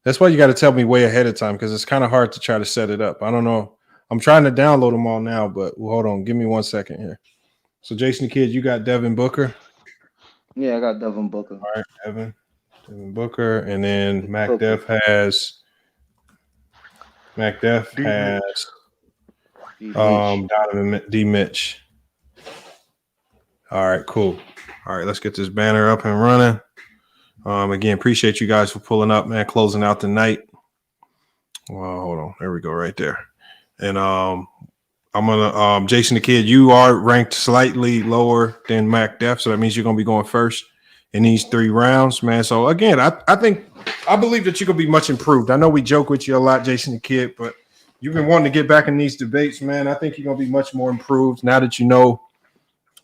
That's why you got to tell me way ahead of time because it's kind of hard to try to set it up. I don't know. I'm trying to download them all now, but hold on. Give me 1 second here. So Jason the Kid, you got Devin Booker. Yeah, I got Devin Booker. All right, Devin Booker, and then Mac Def has Donovan D Mitch. All right, cool. All right, let's get this banner up and running. Again, appreciate you guys for pulling up, man. Closing out the night. Well, hold on. There we go, right there. And I'm gonna Jason the Kid. You are ranked slightly lower than Mac Def, so that means you're gonna be going first in these 3 rounds, man. So again, I believe that you're gonna be much improved. I know we joke with you a lot, Jason the Kid, but you've been wanting to get back in these debates, man. I think you're gonna be much more improved now that you know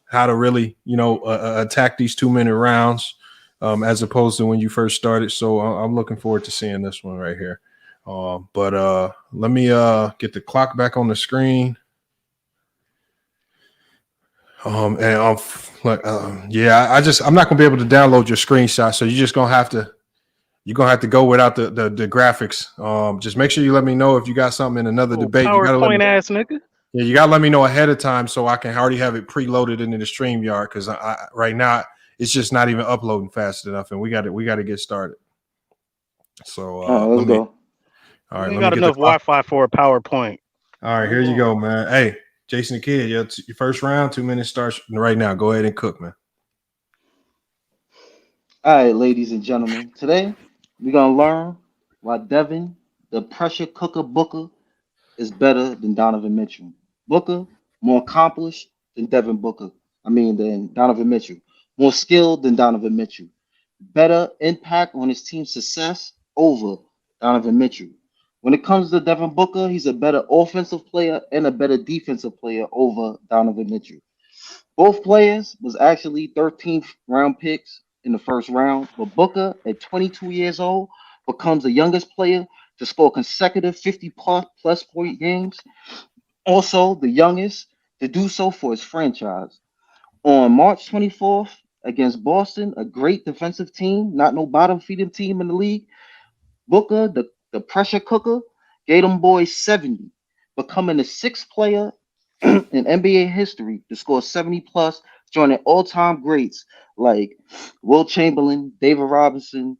how to really, attack these 2-minute rounds. As opposed to when you first started. So I'm looking forward to seeing this one right here. But let me get the clock back on the screen. I'm not gonna be able to download your screenshot. So you're gonna have to go without the graphics. Just make sure you let me know if you got something in another debate. PowerPoint ass nigga. Yeah, you gotta let me know ahead of time so I can already have it preloaded into the StreamYard because I right now it's just not even uploading fast enough, and we got to get started. So let's go. All right, we got enough Wi-Fi for a PowerPoint. All right, here you go, man. Hey, Jason the Kid, your first round, 2 minutes starts right now. Go ahead and cook, man. All right, ladies and gentlemen. Today we're gonna learn why Devin, the pressure cooker Booker, is better than Donovan Mitchell. Booker more accomplished than than Donovan Mitchell. More skilled than Donovan Mitchell. Better impact on his team's success over Donovan Mitchell. When it comes to Devin Booker, he's a better offensive player and a better defensive player over Donovan Mitchell. Both players was actually 13th round picks in the first round, but Booker at 22 years old becomes the youngest player to score consecutive 50 plus point games. Also, the youngest to do so for his franchise. On March 24th, against Boston, a great defensive team, not no bottom feeding team in the league. Booker, the pressure cooker, gave them boys 70, becoming the sixth player in NBA history to score 70 plus, joining all-time greats like Will Chamberlain, David Robinson,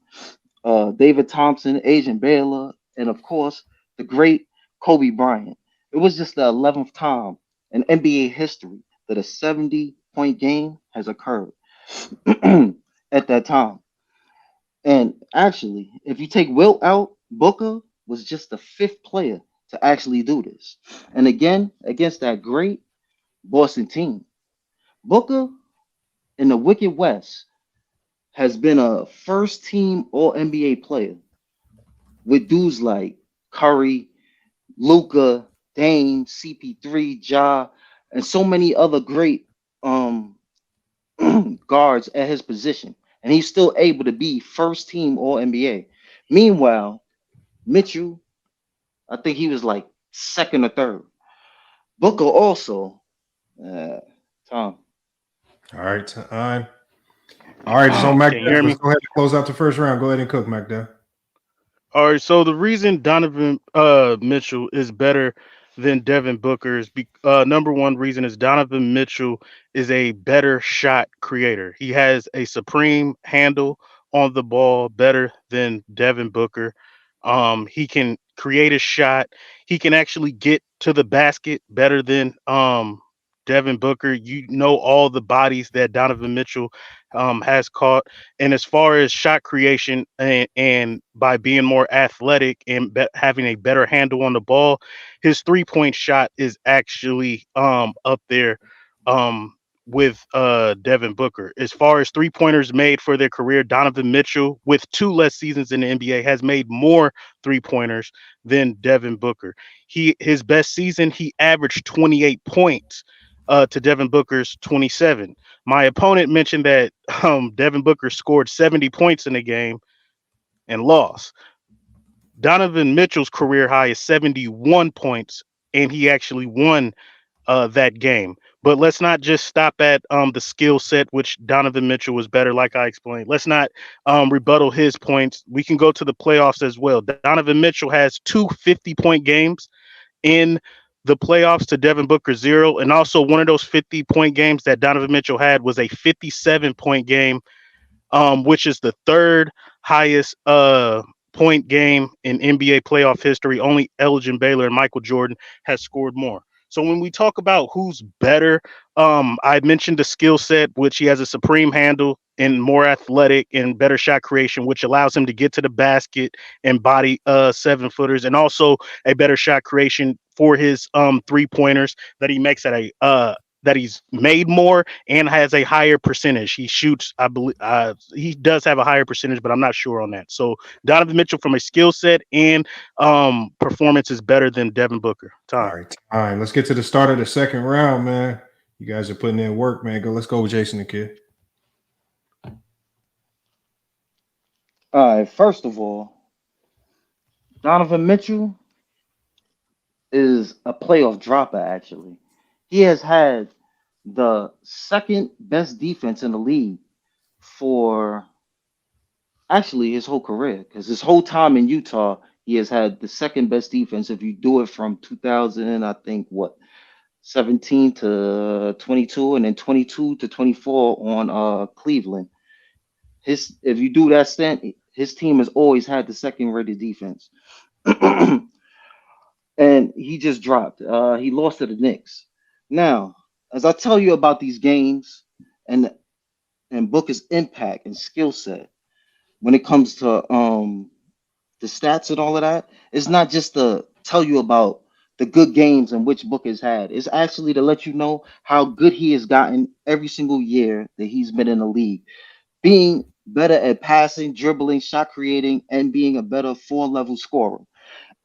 David Thompson, Adrian Baylor, and of course the great Kobe Bryant. It was just the 11th time in NBA history that a 70-point game has occurred at that time. And actually, if you take Wilt out, Booker was just the fifth player to actually do this. And again, against that great Boston team, Booker in the Wicked West has been a first team All NBA player with dudes like Curry, Luca, Dame, CP3, Ja, and so many other great guards at his position. And he's still able to be first team All NBA. Meanwhile, Mitchell, I think he was like second or third. Booker also, Tom. All right, time. All right, so Mac, Can you hear let's me? go ahead and close out the first round. Go ahead and cook, Mac. All right, so the reason Donovan Mitchell is better than Devin Booker is number one reason is Donovan Mitchell is a better shot creator. He has a supreme handle on the ball better than Devin Booker. He can create a shot. He can actually get to the basket better than Devin Booker. You know all the bodies that Donovan Mitchell has caught. And as far as shot creation and by being more athletic and having a better handle on the ball, his 3-point shot is actually up there with Devin Booker. As far as 3-pointers made for their career, Donovan Mitchell, with 2 less seasons in the NBA, has made more 3-pointers than Devin Booker. His best season, he averaged 28 points to Devin Booker's 27. My opponent mentioned that Devin Booker scored 70 points in a game and lost. Donovan Mitchell's career high is 71 points, and he actually won that game. But let's not just stop at the skill set, which Donovan Mitchell was better, like I explained. Let's not rebuttal his points. We can go to the playoffs as well. Donovan Mitchell has 2 50-point games in the playoffs to Devin Booker 0. And also one of those 50-point games that Donovan Mitchell had was a 57-point game, which is the third highest point game in NBA playoff history. Only Elgin Baylor and Michael Jordan has scored more. So when we talk about who's better, I mentioned the skill set, which he has a supreme handle and more athletic and better shot creation, which allows him to get to the basket and body 7-footers, and also a better shot creation for his 3-pointers that he makes at a that he's made more and has a higher percentage. He shoots, I believe, he does have a higher percentage, but I'm not sure on that. So Donovan Mitchell from a skill set and performance is better than Devin Booker. All right, let's get to the start of the second round, man. You guys are putting in work, man. Let's go with Jason the Kid. All right, first of all, Donovan Mitchell is a playoff dropper, actually. He has had the second best defense in the league for actually his whole career, because his whole time in Utah, he has had the second best defense. If you do it from 2000, I think 17 to 22, and then 22 to 24 on Cleveland. If you do that stint, his team has always had the second rated defense. And he just dropped. He lost to the Knicks. Now, as I tell you about these games and Booker's impact and skill set, when it comes to the stats and all of that, it's not just to tell you about the good games in which Booker's had. It's actually to let you know how good he has gotten every single year that he's been in the league, being better at passing, dribbling, shot creating, and being a better 4-level scorer,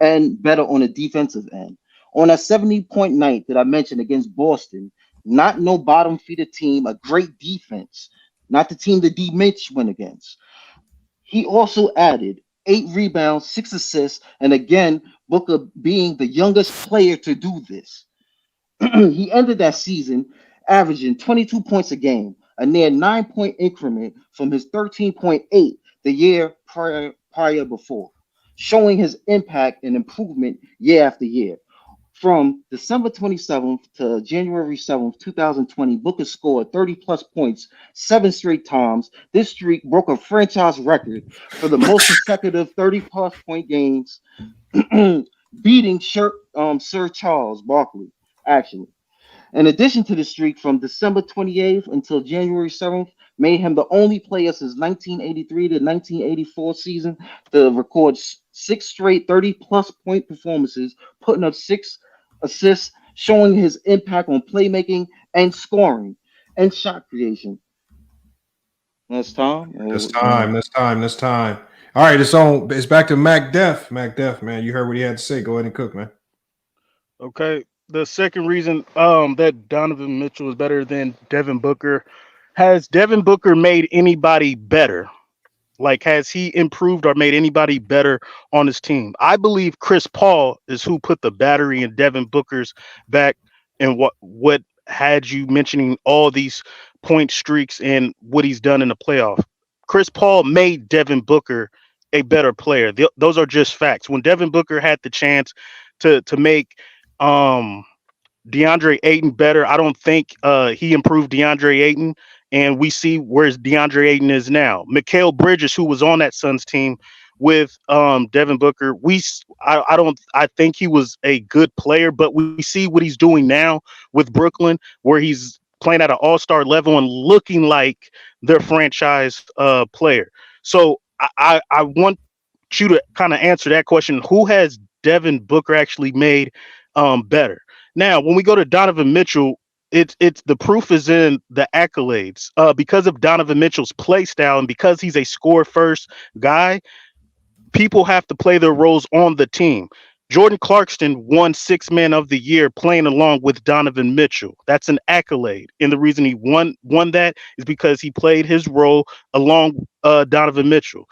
and better on the defensive end. On a 70-point night that I mentioned against Boston, not no bottom feeder team, a great defense, not the team that D. Mitch went against. He also added 8 rebounds, 6 assists, and again, Booker being the youngest player to do this. He ended that season averaging 22 points a game, a near 9-point increment from his 13.8 the year prior before, showing his impact and improvement year after year. From December 27th to January 7th, 2020, Booker scored 30-plus points 7 straight times. This streak broke a franchise record for the most consecutive 30-plus point games, beating Sir Charles Barkley, actually. In addition to the streak from December 28th until January 7th, made him the only player since 1983 to 1984 season to record 6 straight 30-plus point performances, putting up 6 assists, showing his impact on playmaking and scoring and shot creation. That's time. That's time. All right, it's back to Mac Def. Mac Def, man. You heard what he had to say. Go ahead and cook, man. Okay. The second reason that Donovan Mitchell is better than Devin Booker, has Devin Booker made anybody better? Like, has he improved or made anybody better on his team? I believe Chris Paul is who put the battery in Devin Booker's back, and what had you mentioning all these point streaks and what he's done in the playoff. Chris Paul made Devin Booker a better player. Those are just facts. When Devin Booker had the chance to make DeAndre Ayton better, I don't think he improved DeAndre Ayton, and we see where DeAndre Ayton is now. Mikal Bridges, who was on that Suns team with Devin Booker, I think he was a good player, but we see what he's doing now with Brooklyn, where he's playing at an all-star level and looking like their franchise player. So I want you to kind of answer that question. Who has Devin Booker actually made better? Now, when we go to Donovan Mitchell, it's the proof is in the accolades. Because of Donovan Mitchell's play style and because he's a score first guy, people have to play their roles on the team. Jordan Clarkson won 6th Man of the Year playing along with Donovan Mitchell. That's an accolade, and the reason he won that is because he played his role alongside Donovan Mitchell.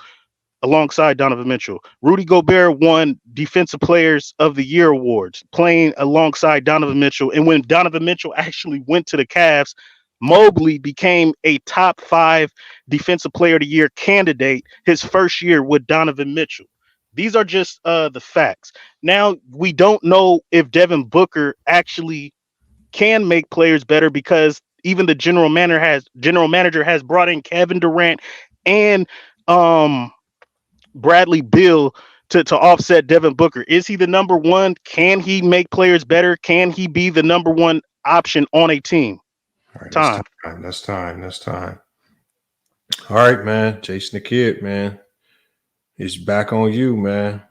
Rudy Gobert won Defensive Players of the Year awards playing alongside Donovan Mitchell. And when Donovan Mitchell actually went to the Cavs, Mobley became a top 5 Defensive Player of the Year candidate his first year with Donovan Mitchell. These are just the facts. Now, we don't know if Devin Booker actually can make players better because even the general manager has brought in Kevin Durant and Bradley Beal to offset Devin Booker. Is he the number one? Can he make players better? Can he be the number one option on a team? All right, That's time. All right, man. Jason the Kid, man. It's back on you, man.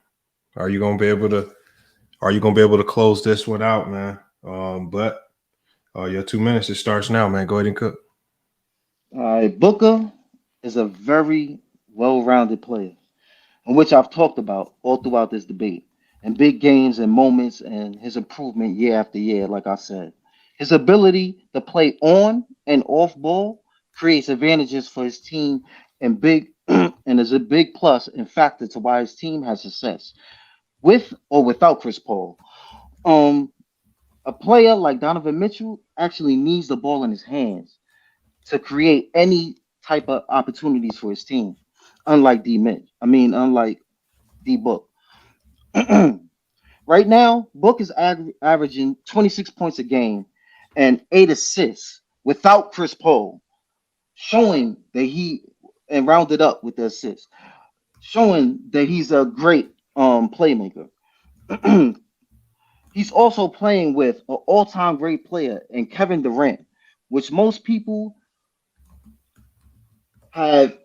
Are you gonna be able to close this one out, man? But your 2 minutes, it starts now, man. Go ahead and cook. All right, Booker is a very well-rounded player, in which I've talked about all throughout this debate, and big games and moments and his improvement year after year, like I said. His ability to play on and off ball creates advantages for his team and is a big plus and factor to why his team has success, with or without Chris Paul. A player like Donovan Mitchell actually needs the ball in his hands to create any type of opportunities for his team, unlike unlike D Book. Right now, Book is averaging 26 points a game and 8 assists without Chris Paul, showing that and rounded up with the assists, showing that he's a great playmaker. He's also playing with an all-time great player in Kevin Durant, which most people have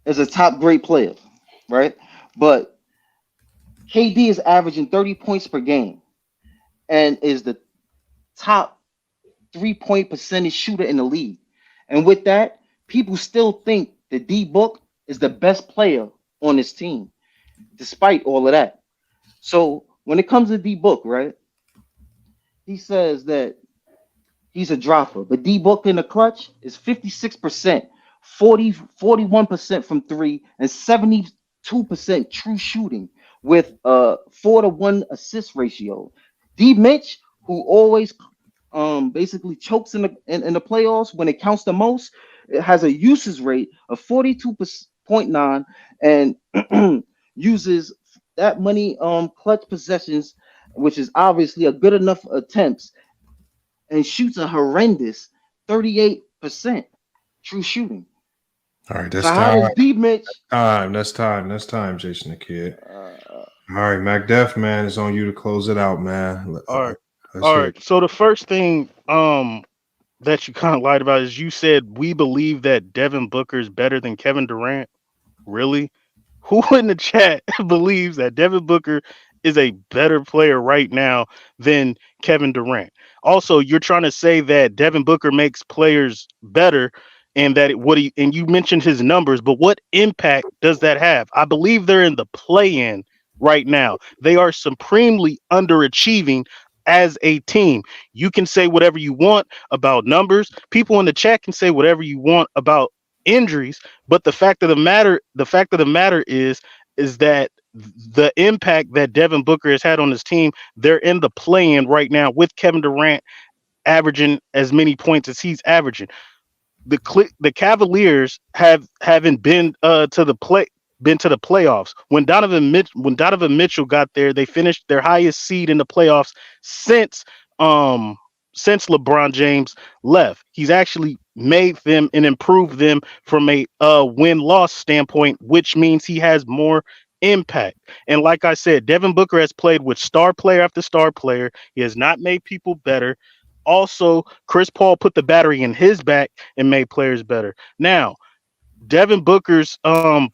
as a top great player, right? But KD is averaging 30 points per game and is the top 3-point percentage shooter in the league. And with that, people still think that D Book is the best player on his team, despite all of that. So when it comes to D Book, right, he says that he's a dropper, but D Book in the clutch is 56%, 41% from 3, and 72% true shooting with a 4-to-1 assist ratio. D Mitch, who always basically chokes in the playoffs when it counts the most. It has a usage rate of 42.9 and uses that many clutch possessions, which is obviously a good enough attempts, and shoots a horrendous 38% true shooting. All right, that's So how does time. B Mitch? That's time, Jason the Kid. All right, MacDef, man, it's on you to close it out, man. All right. Let's All hear right. it. So the first thing that you kind of lied about is you said we believe that Devin Booker is better than Kevin Durant. Really? Who in the chat believes that Devin Booker is a better player right now than Kevin Durant? Also, you're trying to say that Devin Booker makes players better and that and you mentioned his numbers, but what impact does that have? I believe they're in the play-in right now. They are supremely underachieving as a team. You can say whatever you want about numbers. People in the chat can say whatever you want about injuries, but the fact of the matter is that the impact that Devin Booker has had on his team, they're in the play-in right now with Kevin Durant averaging as many points as he's averaging. The Cavaliers haven't been to the playoffs. When Donovan Mitchell got there, they finished their highest seed in the playoffs since um since LeBron James left. He's actually made them and improved them from a win-loss standpoint, which means he has more impact. And like I said, Devin Booker has played with star player after star player. He has not made people better. Also, Chris Paul put the battery in his back and made players better. Now, Devin Booker's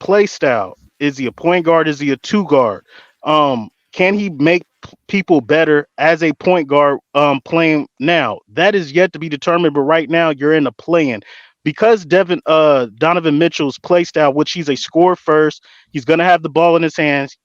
play style. Is he a point guard? Is he a two guard? Can he make people better as a point guard playing now? That is yet to be determined, but right now you're in a play-in. Because Donovan Mitchell's play style, which he's a scorer first, he's gonna have the ball in his hands.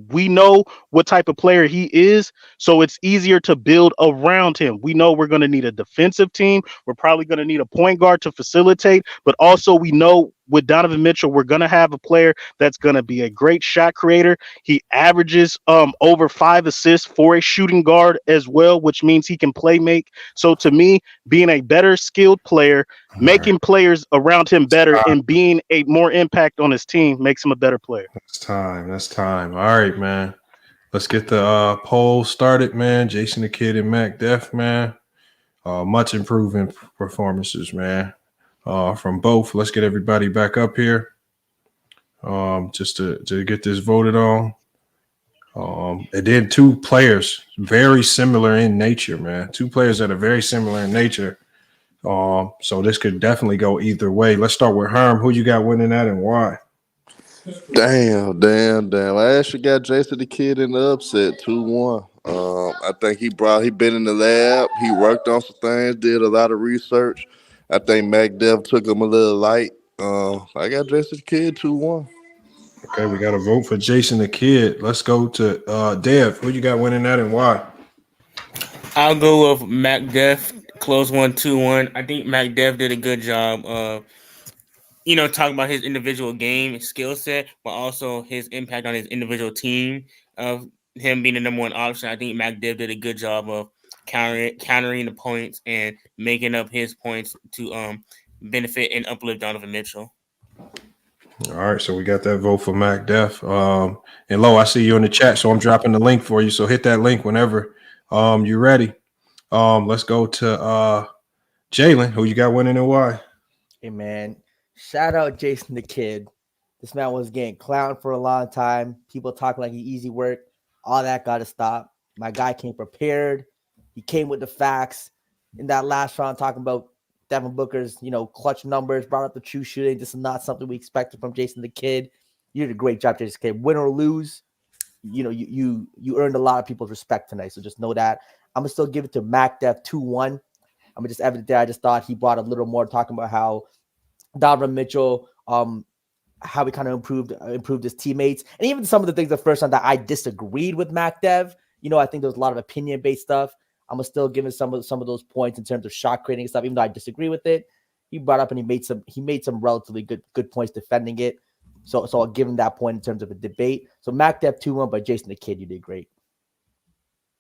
We know what type of player he is, so it's easier to build around him. We know we're going to need a defensive team. We're probably going to need a point guard to facilitate, but also we know with Donovan Mitchell, we're going to have a player that's going to be a great shot creator. He averages over 5 assists for a shooting guard as well, which means he can play make. So to me, being a better skilled player, making players around him better, and being a more impact on his team makes him a better player. That's time. All right, man. Let's get the poll started, man. Jason the Kid and Mac Def, man. Much improving performances, man. From both. Let's get everybody back up here. Just to get this voted on. And then two players very similar in nature, man. Two players that are very similar in nature. So this could definitely go either way. Let's start with Herm. Who you got winning that and why? Damn. I actually got Jason the Kid in the upset 2-1. I think he been in the lab. He worked on some things, did a lot of research. I think Mac Dev took him a little light. I got Jason the Kid 2-1. Okay, we got to vote for Jason the Kid. Let's go to Dev. Who you got winning that and why? I'll go with Mac Def. Close 1-2-1. I think Mac Def did a good job of, talking about his individual game skill set, but also his impact on his individual team of him being the number one option. I think Mac Def did a good job of countering the points and making up his points to benefit and uplift Donovan Mitchell. All right, so we got that vote for Mac Def. And Lo, I see you in the chat, so I'm dropping the link for you. So hit that link whenever you're ready. Let's go to Jalen. Who you got winning and why? Hey man, shout out Jason the Kid. This man was getting clowned for a long time. People talking like he easy work. All that got to stop. My guy came prepared. He came with the facts. In that last round, talking about Devin Booker's, clutch numbers, brought up the true shooting. This is not something we expected from Jason the Kid. You did a great job, Jason the Kid. Win or lose, you earned a lot of people's respect tonight. So just know that. I'm gonna still give it to Mac Def 2-1. I'm gonna just evident there. I just thought he brought a little more talking about how Donovan Mitchell, how he kind of improved his teammates, and even some of the things the first time that I disagreed with Mac Dev. I think there's a lot of opinion based stuff. I'm gonna still give him some of those points in terms of shot creating stuff, even though I disagree with it. He brought up and he made some relatively good points defending it. So I'll give him that point in terms of a debate. So Mac Dev 2-1, but Jason the Kid, you did great.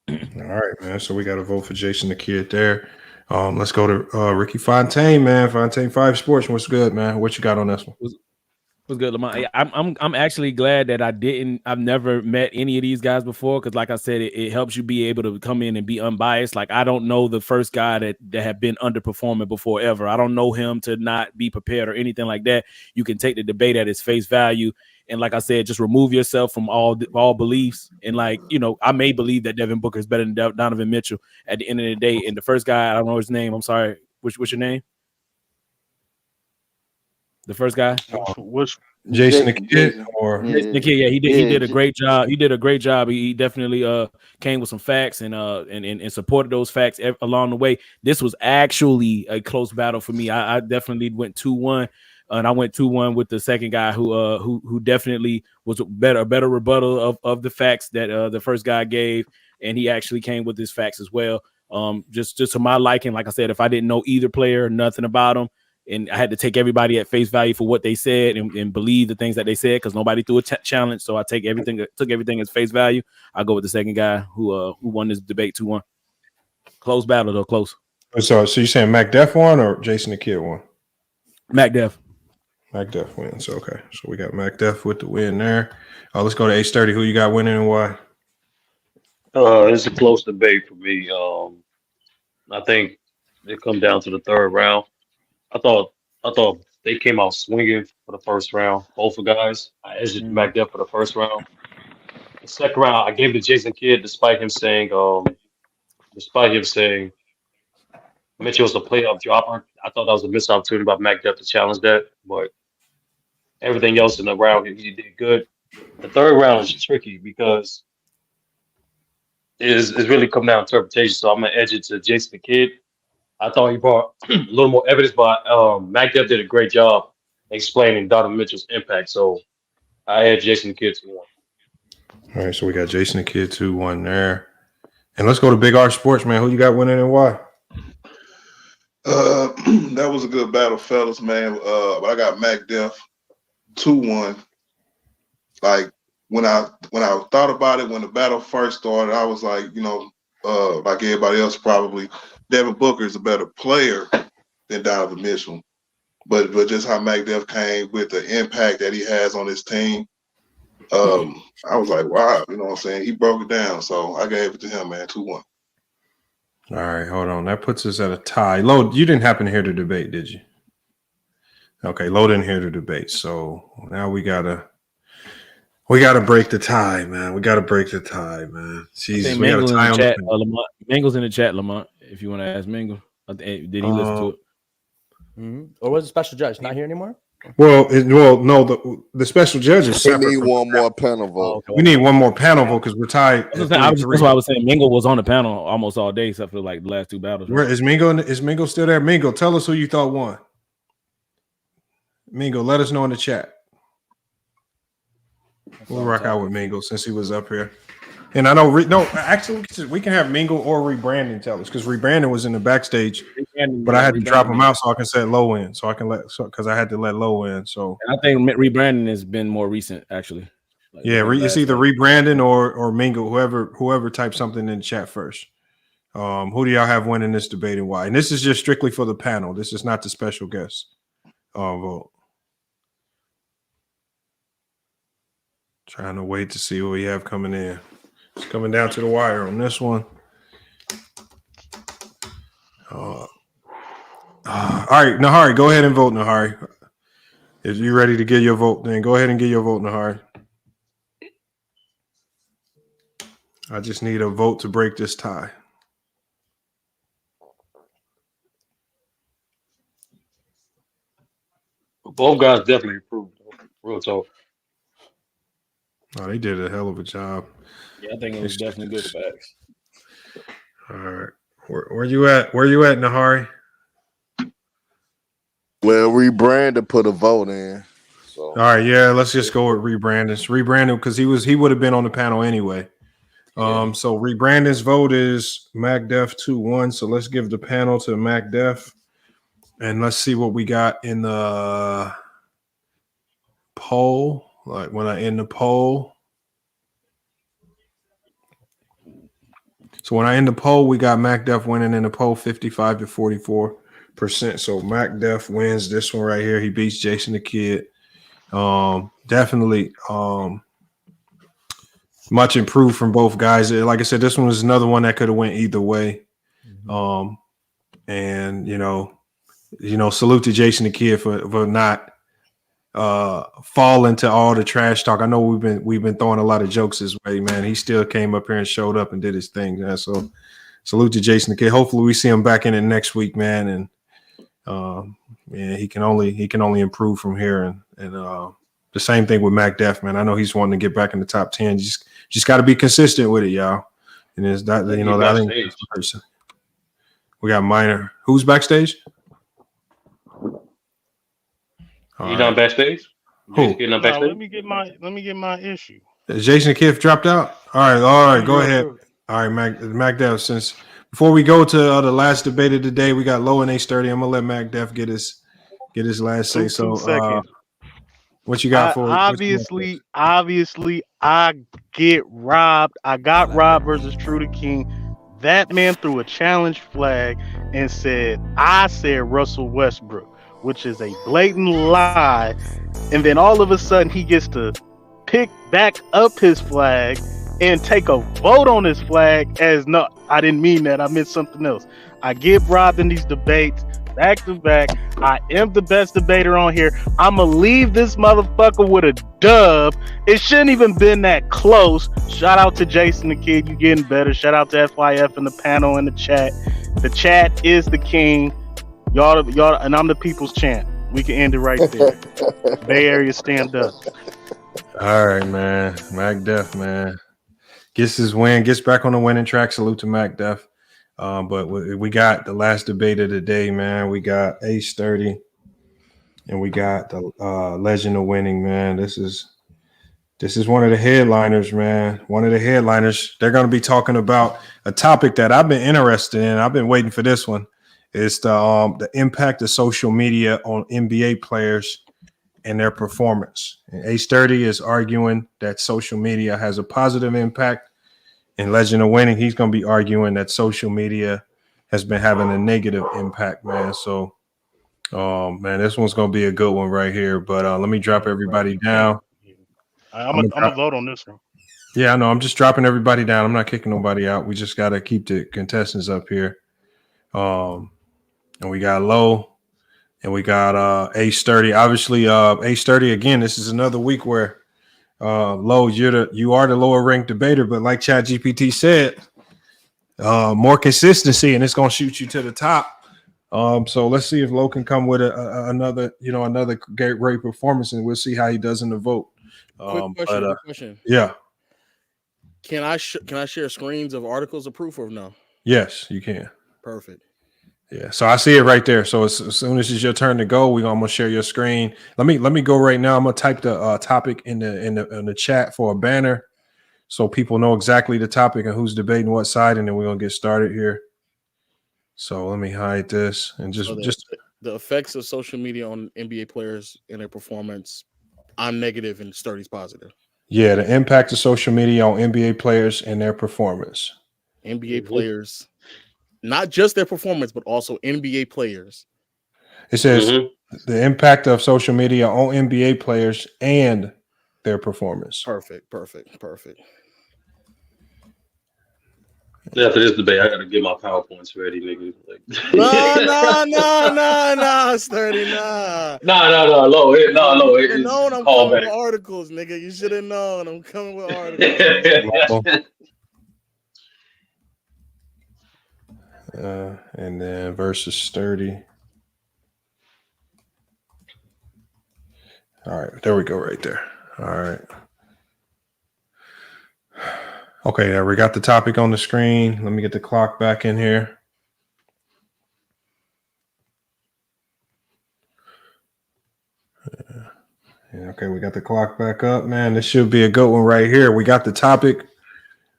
All right, man. So we got to vote for Jason the Kid there. Let's go to Ricky Fontaine, man. Fontaine FYF Sports. What's good, man? What you got on this one? Was good, Lamont. I'm actually glad that I've never met any of these guys before, because like I said, it helps you be able to come in and be unbiased. Like, I don't know the first guy that have been underperforming before ever. I don't know him to not be prepared or anything like that. You can take the debate at its face value, and like I said, just remove yourself from all beliefs. And like, I may believe that Devin Booker is better than Donovan Mitchell at the end of the day. And the first guy, I don't know his name. I'm sorry. What's your name? The first guy, Jason the Kid, or Jason the Kid. Yeah, he did a great job. He did a great job. He definitely came with some facts and supported those facts along the way. This was actually a close battle for me. I definitely went 2-1, and I went 2-1 with the second guy who definitely was a better rebuttal of the facts that the first guy gave, and he actually came with his facts as well. Just to my liking. Like I said, if I didn't know either player, nothing about him, and I had to take everybody at face value for what they said and believe the things that they said, because nobody threw a challenge. So I took everything as face value. I go with the second guy who won this debate 2-1. Close battle though, close. So you're saying Mac Def won or Jason the Kid won? Mac Def. Mac Def wins. Okay, so we got Mac Def with the win there. Let's go to H30. Who you got winning and why? It's a close debate for me. I think it come down to the third round. I thought they came out swinging for the first round, both of guys. I edged Mac Def for the first round. The second round, I gave it to Jason Kidd, despite him saying Mitchell's a playoff dropper. I thought that was a missed opportunity by Mac Def to challenge that, but everything else in the round he did good. The third round is tricky because it's really come down to interpretation. So I'm gonna edge it to Jason Kidd. I thought he brought a little more evidence, but Mac Def did a great job explaining Donovan Mitchell's impact. So I had Jason Kidd 2-1. All right, so we got Jason the Kid 2-1 there. And let's go to Big R Sports, man. Who you got winning and why? That was a good battle, fellas, man. But I got Mac Def 2-1. Like when I thought about it, when the battle first started, I was like, like everybody else probably, Devin Booker is a better player than Donovan Mitchell. But just how Mac Def came with the impact that he has on his team, I was like, wow, you know what I'm saying? He broke it down. So I gave it to him, man, 2-1. All right, hold on. That puts us at a tie. Lo, you didn't happen to hear the debate, did you? Okay, Lo didn't hear the debate. So now we gotta break the tie, man. We gotta break the tie, man. Jesus, we got a tie on the chat. Mangle's in the chat, Lamont. If you want to ask Mangle, did he listen to it? Or was the special judge not here anymore? Well, no. The special judge is separate. We need one more panel vote. We need one more panel vote because we're tied. That's why I was saying Mingle was on the panel almost all day, except for like the last two battles. Where is Mingo? Is Mingo still there? Mingo, tell us who you thought won. Mingo, let us know in the chat. We'll rock out with Mingo since he was up here. And I know, actually, we can have Mingo or Rebrandon tell us because Rebrandon was in the backstage, but I had to drop him out so I can set Low in, because I had to let Low in. So and I think Rebrandon has been more recent, actually. Like, yeah, it's either Rebrandon or Mingo, whoever types something in the chat first. Who do y'all have winning this debate and why? And this is just strictly for the panel. This is not the special guest vote. Trying to wait to see what we have coming in. It's coming down to the wire on this one. All right, Nahari, go ahead and vote, Nahari. If you're ready to give your vote, then go ahead and give your vote, Nahari. I just need a vote to break this tie. Both guys definitely improved. Real talk. Oh, they did a hell of a job. Yeah, I think it was definitely good facts. All right. Where you at? Where you at, Nahari? Well, Rebrandon put a vote in. So. All right, yeah, let's just go with Rebrandon because he would have been on the panel anyway. So Rebrandon's vote is Mac Def 2-1. So let's give the panel to Mac Def. And let's see what we got in the poll. Like when I end the poll. So when I end the poll, we got Mac Def winning in the poll 55 to 44%. So Mac Def wins this one right here. He beats Jason the Kid. Definitely much improved from both guys. Like I said, this one was another one that could have went either way. And salute to Jason the Kid for not fall into all the trash talk. I know we've been throwing a lot of jokes his way, man. He still came up here and showed up and did his thing. Man. So salute to Jason the Kid. Hopefully we see him back in it next week, man. And he can only improve from here. And the same thing with Mac Def, man. I know he's wanting to get back in the top 10. Just got to be consistent with it, y'all. And it's that that I think that's the person. We got Minor. Who's backstage? You done backstage? Who? Getting up backstage? Let me get my issue. Jason Kiff dropped out. All right, go ahead. All right, Mac Def. Since before we go to the last debate of the day, we got Low and H30. I'm gonna let Mac Def get his last say. So, what you got for? Obviously, I get robbed. I got robbed versus True the King. That man threw a challenge flag and said, "I said Russell Westbrook," which is a blatant lie. And then all of a sudden, he gets to pick back up his flag and take a vote on his flag as no, I didn't mean that. I meant something else. I get robbed in these debates back to back. I am the best debater on here. I'ma leave this motherfucker with a dub. It shouldn't even been that close. Shout out to Jason the Kid. You getting better. Shout out to FYF and the panel and the chat. The chat is the king. Y'all, and I'm the people's champ. We can end it right there. Bay Area stand up. All right, man. Mac Def, man. Gets his win, gets back on the winning track. Salute to Mac Def. But we got the last debate of the day, man. We got Ace 30 and we got the Legend of Winning, man. This is one of the headliners, man. One of the headliners. They're going to be talking about a topic that I've been interested in. I've been waiting for this one. It's the impact of social media on NBA players and their performance. And Ace 30 is arguing that social media has a positive impact. And Legend of Winning, he's going to be arguing that social media has been having a negative impact, man. So, man, this one's going to be a good one right here. But let me drop everybody down. I'm going to vote on this one. Yeah, I know. I'm just dropping everybody down. I'm not kicking nobody out. We just got to keep the contestants up here. And we got Low and we got Ace 30. Obviously, Ace 30, again, this is another week where Low, you are the lower ranked debater, but like ChatGPT said, more consistency and it's gonna shoot you to the top. So let's see if Low can come with another great performance, and we'll see how he does in the vote. Quick question. Yeah. Can I share screens of articles of proof or no? Yes, you can. Perfect. Yeah, so I see it right there. So as soon as it's your turn to go, I'm gonna share your screen. Let me go right now. I'm gonna type the topic in the chat for a banner, so people know exactly the topic and who's debating what side, and then we're gonna get started here. So let me hide this and just the effects of social media on NBA players and their performance. I'm negative and Sturdy's positive. Yeah, the impact of social media on NBA players and their performance. NBA players. Not just their performance, but also NBA players. It says the impact of social media on NBA players and their performance. Perfect. Yeah, for this debate, I got to get my PowerPoints ready, nigga. No, Sturdy, nah. No, Low. You should have known I'm coming with articles, nigga. You should have known I'm coming with articles. And then versus Sturdy. All right, there we go right there. All right. Okay, now we got the topic on the screen. Let me get the clock back in here. Okay, we got the clock back up, man. This should be a good one right here. We got the topic.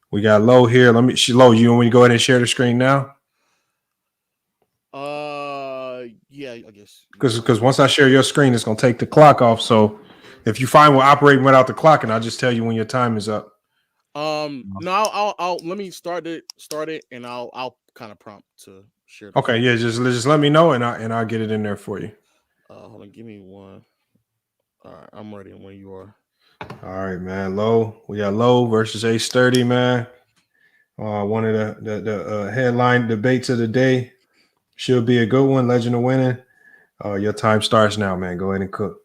We got Low here. Low, you want me to go ahead and share the screen now? Yeah, I guess. Because once I share your screen, it's gonna take the clock off. So if you find we're operating without the clock, and I'll just tell you when your time is up. No, I'll let me start it, and I'll kind of prompt to share. Okay, yeah, just let me know, and I'll get it in there for you. Hold on, give me one. All right, I'm ready when you are. All right, man. Low, we got Low versus Ace 30, man. One of the headline debates of the day. Should be a good one. Legend of winning. Your time starts now, man. Go ahead and cook.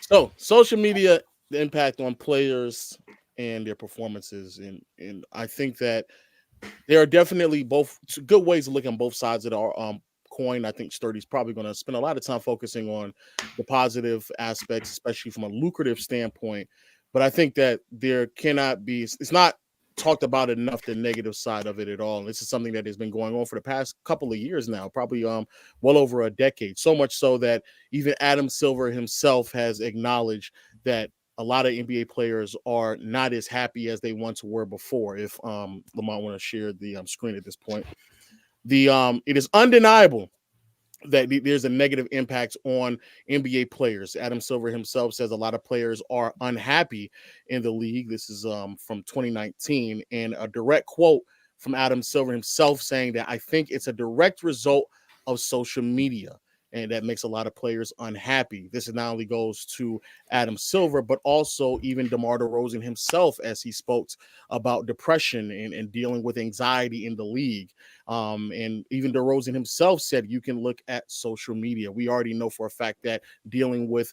So, social media, the impact on players and their performances, and I think that there are definitely both good ways to look on both sides of the coin. I think Sturdy's probably going to spend a lot of time focusing on the positive aspects, especially from a lucrative standpoint. But I think that there cannot be, it's not talked about enough, the negative side of it at all. And this is something that has been going on for the past couple of years now, probably well over a decade. So much so that even Adam Silver himself has acknowledged that a lot of NBA players are not as happy as they once were before. If Lamont want to share the screen at this point, it is undeniable that there's a negative impact on NBA players. Adam Silver himself says a lot of players are unhappy in the league. This is from 2019, and a direct quote from Adam Silver himself saying that I think it's a direct result of social media. And that makes a lot of players unhappy. This not only goes to Adam Silver, but also even DeMar DeRozan himself, as he spoke about depression and dealing with anxiety in the league. And even DeRozan himself said you can look at social media. We already know for a fact that dealing with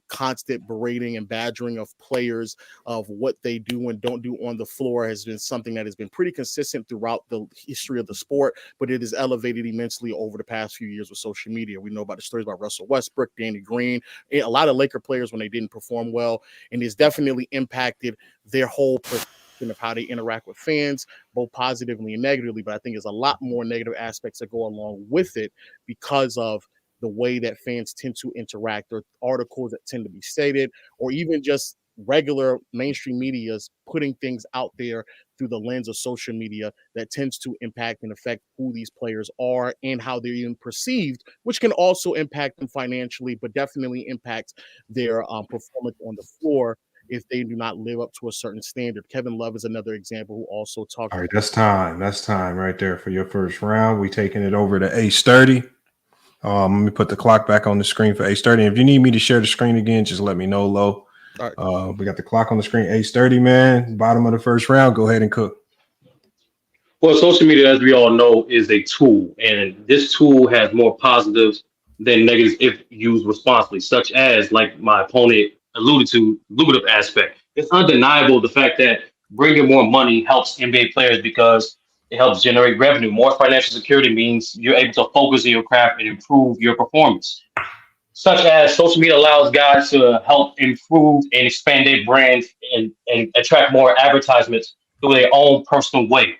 constant berating and badgering of players of what they do and don't do on the floor has been something that has been pretty consistent throughout the history of the sport, but it is elevated immensely over the past few years with social media. We know about the stories about Russell Westbrook, Danny Green, a lot of Laker players when they didn't perform well, and it's definitely impacted their whole perception of how they interact with fans, both positively and negatively. But I think there's a lot more negative aspects that go along with it because of the way that fans tend to interact, or articles that tend to be stated, or even just regular mainstream media's putting things out there through the lens of social media that tends to impact and affect who these players are and how they're even perceived, which can also impact them financially, but definitely impact their performance on the floor if they do not live up to a certain standard. Kevin Love is another example who also talked. All right, that's time. That's time right there for your first round. We taking it over to Ace 30. Let me put the clock back on the screen for Ace 30. If you need me to share the screen again, just let me know, Low. All right. We got the clock on the screen. Ace 30, man. Bottom of the first round. Go ahead and cook. Well, social media, as we all know, is a tool, and this tool has more positives than negatives if used responsibly, such as, like my opponent alluded to, lucrative aspect. It's undeniable the fact that bringing more money helps NBA players because it helps generate revenue. More financial security means you're able to focus on your craft and improve your performance. Such as social media allows guys to help improve and expand their brands and attract more advertisements through their own personal way.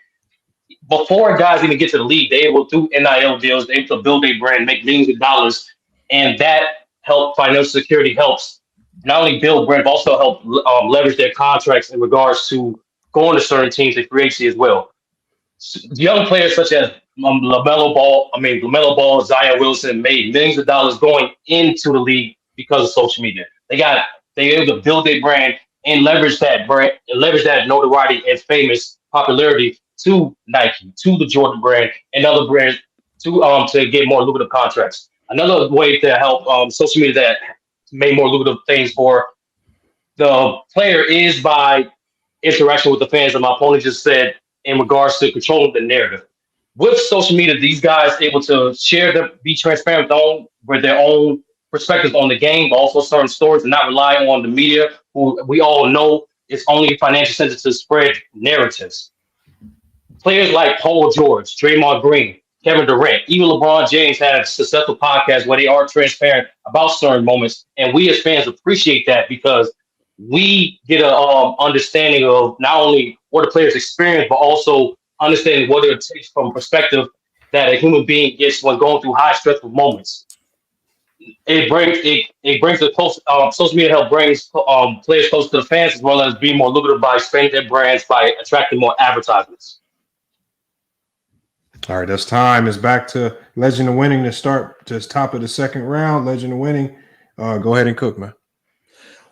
Before guys even get to the league, they able to do NIL deals, they able to build a brand, make millions of dollars, and that help financial security helps not only build brand, but also help leverage their contracts in regards to going to certain teams in free agency as well. Young players such as LaMelo Ball, Zion Wilson made millions of dollars going into the league because of social media. They were able to build their brand and leverage that brand and leverage that notoriety and famous popularity to Nike, to the Jordan brand and other brands to get more lucrative contracts. Another way to help social media that made more lucrative things for the player is by interaction with the fans. And my opponent just said in regards to controlling the narrative. With social media, these guys able to be transparent with their own perspectives on the game, but also certain stories, and not rely on the media, who we all know is only financial centered to spread narratives. Players like Paul George, Draymond Green, Kevin Durant, even LeBron James have successful podcasts where they are transparent about certain moments, and we as fans appreciate that because we get a understanding of not only what the players experience, but also understanding what it takes from perspective that a human being gets when going through high stressful moments. It brings the close. Social media help brings players close to the fans as well as being more lucrative by expanding their brands by attracting more advertisements. All right, that's time. It's back to Legend of Winning to start to top of the second round. Legend of Winning. Go ahead and cook, man.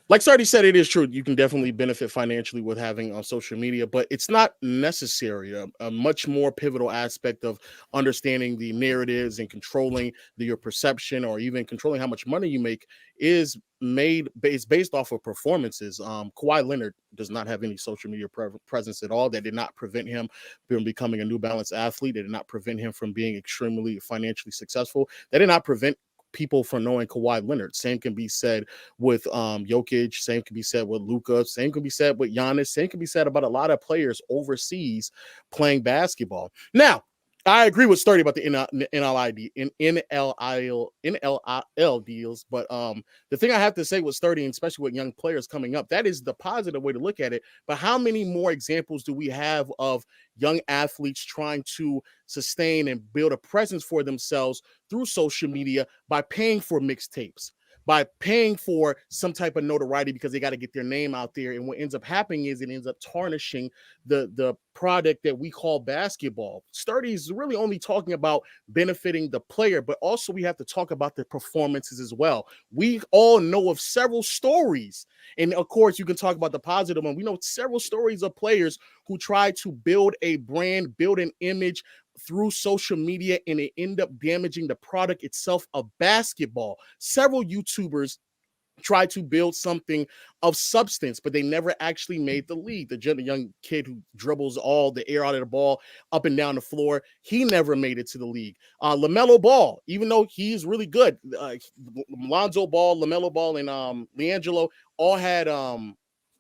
Like Sardi said, it is true. You can definitely benefit financially with having on social media, but it's not necessary. A much more pivotal aspect of understanding the narratives and controlling your perception, or even controlling how much money you make, is based off of performances. Kawhi Leonard does not have any social media presence at all. That did not prevent him from becoming a New Balance athlete. That did not prevent him from being extremely financially successful. That did not prevent people from knowing Kawhi Leonard. Same can be said with Jokic. Same can be said with Luka. Same can be said with Giannis. Same can be said about a lot of players overseas playing basketball. Now, I agree with Sturdy about the NIL deals, but the thing I have to say with Sturdy, and especially with young players coming up, that is the positive way to look at it. But how many more examples do we have of young athletes trying to sustain and build a presence for themselves through social media by paying for mixtapes, by paying for some type of notoriety because they got to get their name out there? And what ends up happening is it ends up tarnishing the product that we call basketball. Sturdy is really only talking about benefiting the player, but also we have to talk about the performances as well. We all know of several stories, and of course you can talk about the positive one. We know several stories of players who try to build a brand, build an image through social media, and it end up damaging the product itself of basketball. Several YouTubers try to build something of substance, but they never actually made the league. The young kid who dribbles all the air out of the ball up and down the floor, he never made it to the league. LaMelo Ball, even though he's really good, Lonzo Ball, LaMelo Ball, and LiAngelo all had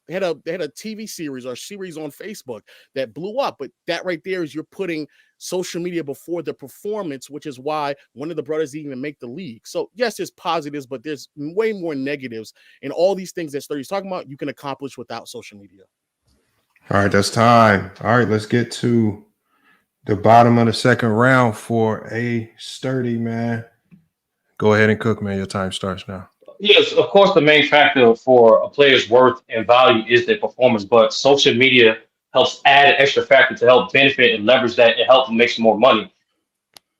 they had a TV series or series on Facebook that blew up. But that right there is you're putting social media before the performance, which is why one of the brothers didn't even make the league. So yes, there's positives, but there's way more negatives. And all these things that Sturdy's talking about, you can accomplish without social media. All right, that's time. All right, let's get to the bottom of the second round for a Sturdy, man. Go ahead and cook, man. Your time starts now. Yes, of course, the main factor for a player's worth and value is their performance, but social media helps add an extra factor to help benefit and leverage that and help them make some more money.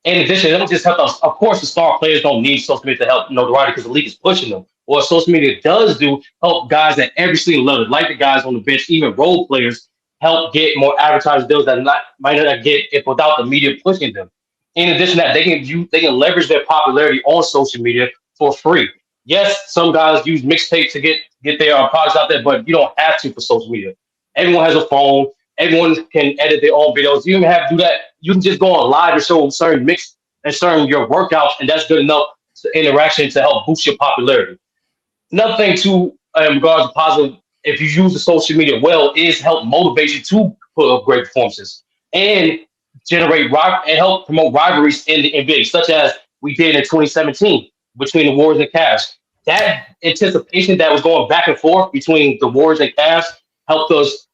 In addition, it'll just help us. Of course, the star players don't need social media to help notoriety because the league is pushing them. What social media does do, help guys at every single level, like the guys on the bench, even role players, help get more advertising deals that might not get it without the media pushing them. In addition to that, they can leverage their popularity on social media for free. Yes, some guys use mixtape to get their products out there, but you don't have to for social media. Everyone has a phone. Everyone can edit their own videos. You don't even have to do that. You can just go on live and show certain mix and certain your workouts, and that's good enough interaction to help boost your popularity. Another thing too, in regards to positive, if you use the social media well, is help motivate you to put up great performances and generate and help promote rivalries in the NBA, such as we did in 2017 between the Warriors and Cavs. That anticipation that was going back and forth between the Warriors and Cavs helped us.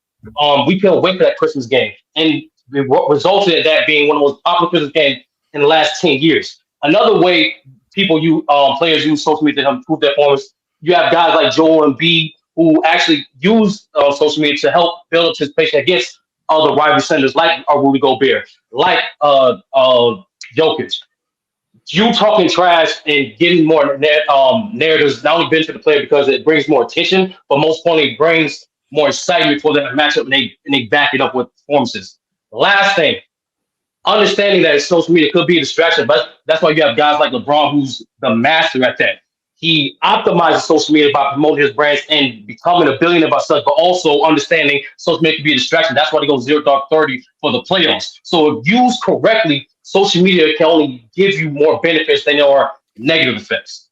We couldn't wait for that Christmas game, and it resulted in that being one of the most popular Christmas games in the last 10 years. Another way players use social media to improve their performance. You have guys like Joel Embiid who actually use social media to help build anticipation against other rival centers like Rudy Gobert, like Jokic. You talking trash and getting more narratives not only benefit the player because it brings more attention, but most importantly, it brings more excitement for them to match up and they back it up with performances. Last thing, understanding that social media could be a distraction, but that's why you have guys like LeBron, who's the master at that. He optimizes social media by promoting his brands and becoming a billionaire by such, but also understanding social media can be a distraction. That's why they go 0-30 for the playoffs. So if used correctly, social media can only give you more benefits than there are negative effects.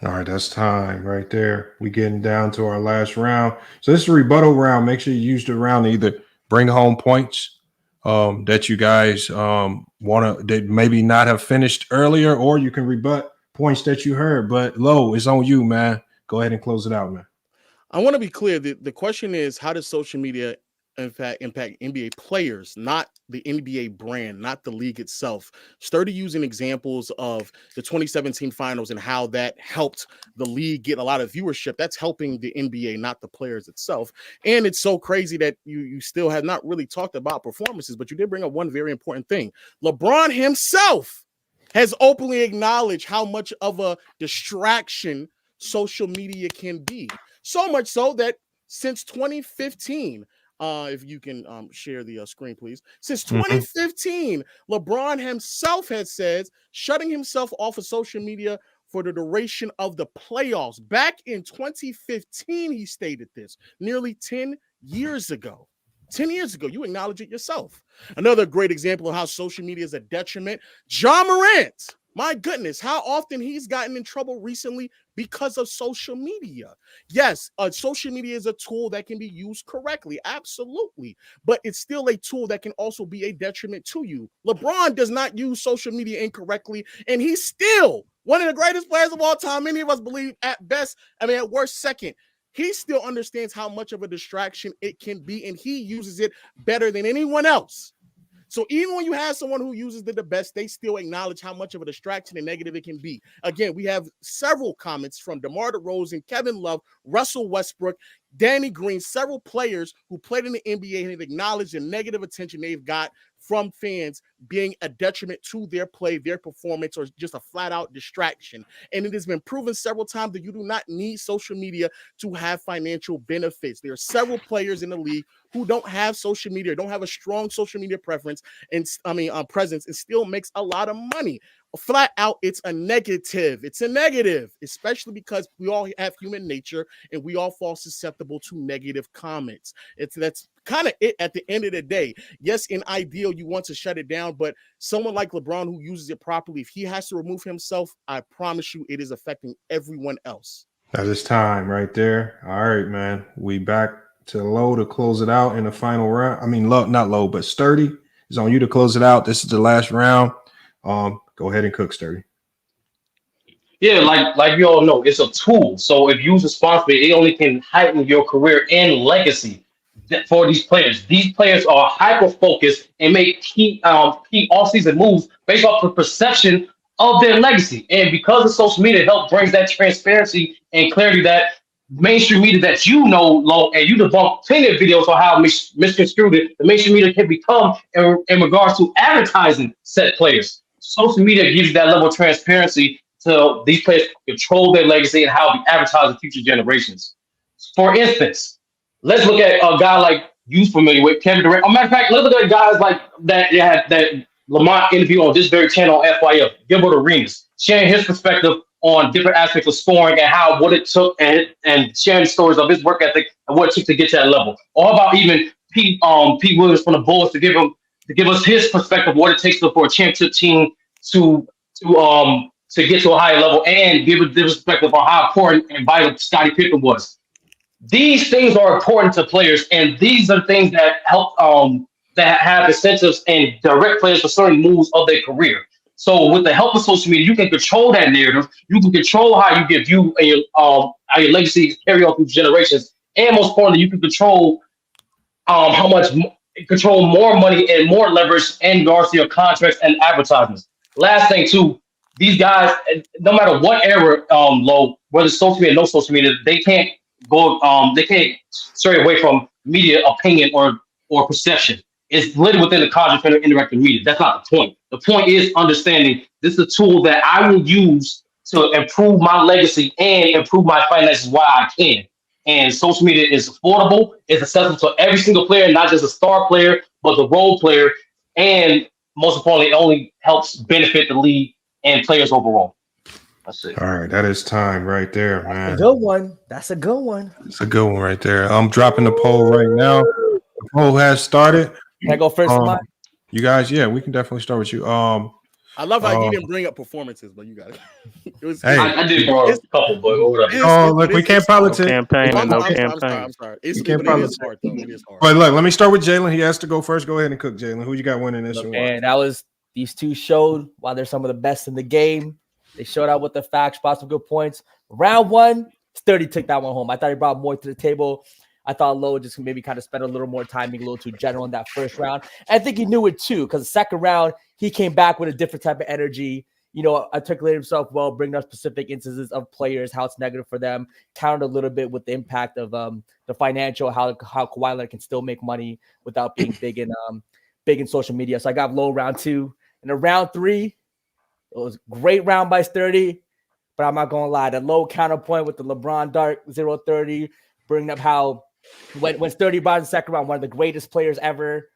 All right, that's time right there. We getting down to our last round. So this is a rebuttal round. Make sure you use the round to either bring home points that you guys want to that maybe not have finished earlier, or you can rebut points that you heard. But Lo, it's on you, man. Go ahead and close it out, man. I want to be clear. The question is, how does social media impact NBA players, not the NBA brand, not the league itself? Sturdy using examples of the 2017 finals and how that helped the league get a lot of viewership. That's helping the NBA, not the players itself. And it's so crazy that you still have not really talked about performances, but you did bring up one very important thing. LeBron himself has openly acknowledged how much of a distraction social media can be. So much so that since 2015, if you can share the screen, please. Since 2015, LeBron himself had said shutting himself off of social media for the duration of the playoffs. Back in 2015, he stated this, nearly 10 years ago. 10 years ago, you acknowledge it yourself. Another great example of how social media is a detriment, Ja Morant. My goodness, how often he's gotten in trouble recently because of social media. Yes, social media is a tool that can be used correctly, absolutely, but it's still a tool that can also be a detriment to you. LeBron does not use social media incorrectly, and he's still one of the greatest players of all time. Many of us believe at best, at worst, second. He still understands how much of a distraction it can be, and he uses it better than anyone else. So even when you have someone who uses it the best, they still acknowledge how much of a distraction and negative it can be. Again, we have several comments from DeMar DeRozan, Kevin Love, Russell Westbrook, Danny Green, several players who played in the NBA and have acknowledged the negative attention they've got from fans being a detriment to their play, their performance, or just a flat-out distraction. And it has been proven several times that you do not need social media to have financial benefits. There are several players in the league who don't have social media, don't have a strong social media preference and presence, and still makes a lot of money. Flat out, it's a negative. It's a negative, especially because we all have human nature and we all fall susceptible to negative comments. That's kind of it at the end of the day. Yes, in ideal, you want to shut it down, but someone like LeBron who uses it properly, if he has to remove himself, I promise you it is affecting everyone else. That is time right there. All right, man. We back to Low to close it out in the final round. I mean, Low, not Low, but Sturdy is on you to close it out. This is the last round. Go ahead and cook, Sturdy. Yeah, like you all know, it's a tool. So if used responsibly, it only can heighten your career and legacy for these players. These players are hyper focused and make key off-season moves based off the perception of their legacy. And because of social media, help brings that transparency and clarity that mainstream media that you know, Lo, and you debunk plenty of videos on how misconstrued the mainstream media can become in regards to advertising set players. Social media gives you that level of transparency so these players control their legacy and how we advertise to future generations. For instance, let's look at a guy like you familiar with, Kevin Durant. Matter of fact, let's look at guys like that Lamont interview on this very channel on FYF, Gilbert Arenas, sharing his perspective on different aspects of scoring and what it took and sharing stories of his work ethic and what it took to get to that level. Or how about even Pete Williams from the Bulls to give us his perspective of what it takes for a championship team to get to a higher level and give a perspective on how important and vital Scottie Pippen was. These things are important to players, and these are things that help that have incentives and direct players for certain moves of their career. So with the help of social media, you can control that narrative. You can control how you get viewed and your legacy carry on through generations. And most importantly, you can control control more money and more leverage in regards to your contracts and advertisements. Last thing too, these guys, no matter what era, Low, whether it's social media or no social media, they can't stray away from media opinion or perception. It's literally within the contract of interactive media. That's not the point. The point is understanding this is a tool that I will use to improve my legacy and improve my finances while I can. And social media is affordable, it's accessible to every single player, not just a star player, but the role player. And most importantly, it only helps benefit the league and players overall. That's it. All right, that is time right there, man. That's a good one. That's a good one. It's a good one right there. I'm dropping the poll right now. The poll has started. Can I go first, Mike? You guys, yeah, we can definitely start with you. I love how you didn't bring up performances, but you got it. I did bring up a couple, but look, we can't politic. Campaign and no I'm campaign. sorry. We can't politic. It is hard. But look, let me start with Jalen. He has to go first. Go ahead and cook, Jalen. Who you got winning this one? And that was these two showed why they're some of the best in the game. They showed out with the facts, brought some good points. Round one, Sturdy took that one home. I thought he brought more to the table. I thought Lowe just maybe kind of spent a little more time being a little too general in that first round. And I think he knew it too, because the second round, he came back with a different type of energy. You know, articulated himself well, bringing up specific instances of players, how it's negative for them, countered a little bit with the impact of the financial, how Kawhi Leonard can still make money without being big in social media. So I got Lowe round two. And in round three, it was a great round by Sturdy. but I'm not gonna lie. The low counterpoint with the LeBron Dark 0-30, bringing up how when Sturdy brought in the second round, one of the greatest players ever,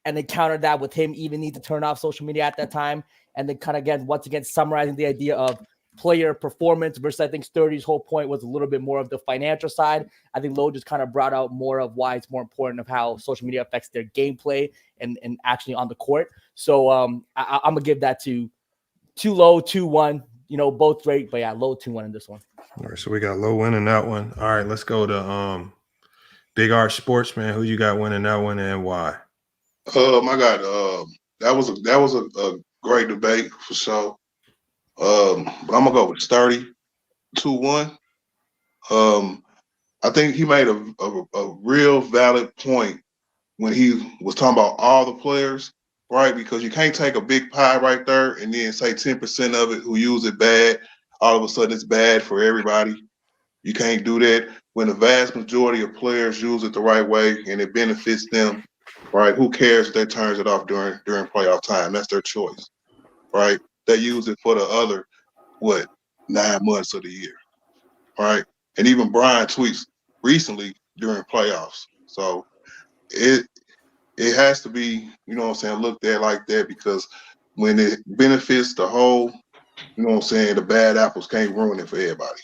and they countered that with him even need to turn off social media at that time, and then kind of again once again summarizing the idea of player performance versus I think Sturdy's whole point was a little bit more of the financial side. I think Lowe just kind of brought out more of why it's more important of how social media affects their gameplay and actually on the court. So I'm gonna give that to too low, 2-1. You know, both great, but yeah, low 2-1 in this one. All right, so we got Low winning that one. All right, let's go to Big R Sports, man. Who you got winning that one and why? I got that was a great debate for sure. But I'm gonna go with Sturdy 2-1. I think he made a real valid point when he was talking about all the players, right? Because you can't take a big pie right there and then say 10% of it who use it bad. All of a sudden it's bad for everybody. You can't do that when the vast majority of players use it the right way and it benefits them, right? Who cares if they turns it off during playoff time? That's their choice, right? They use it for the other, 9 months of the year, right? And even Brian tweets recently during playoffs. So it has to be, you know what I'm saying, looked at like that because when it benefits the whole, you know what I'm saying, the bad apples can't ruin it for everybody.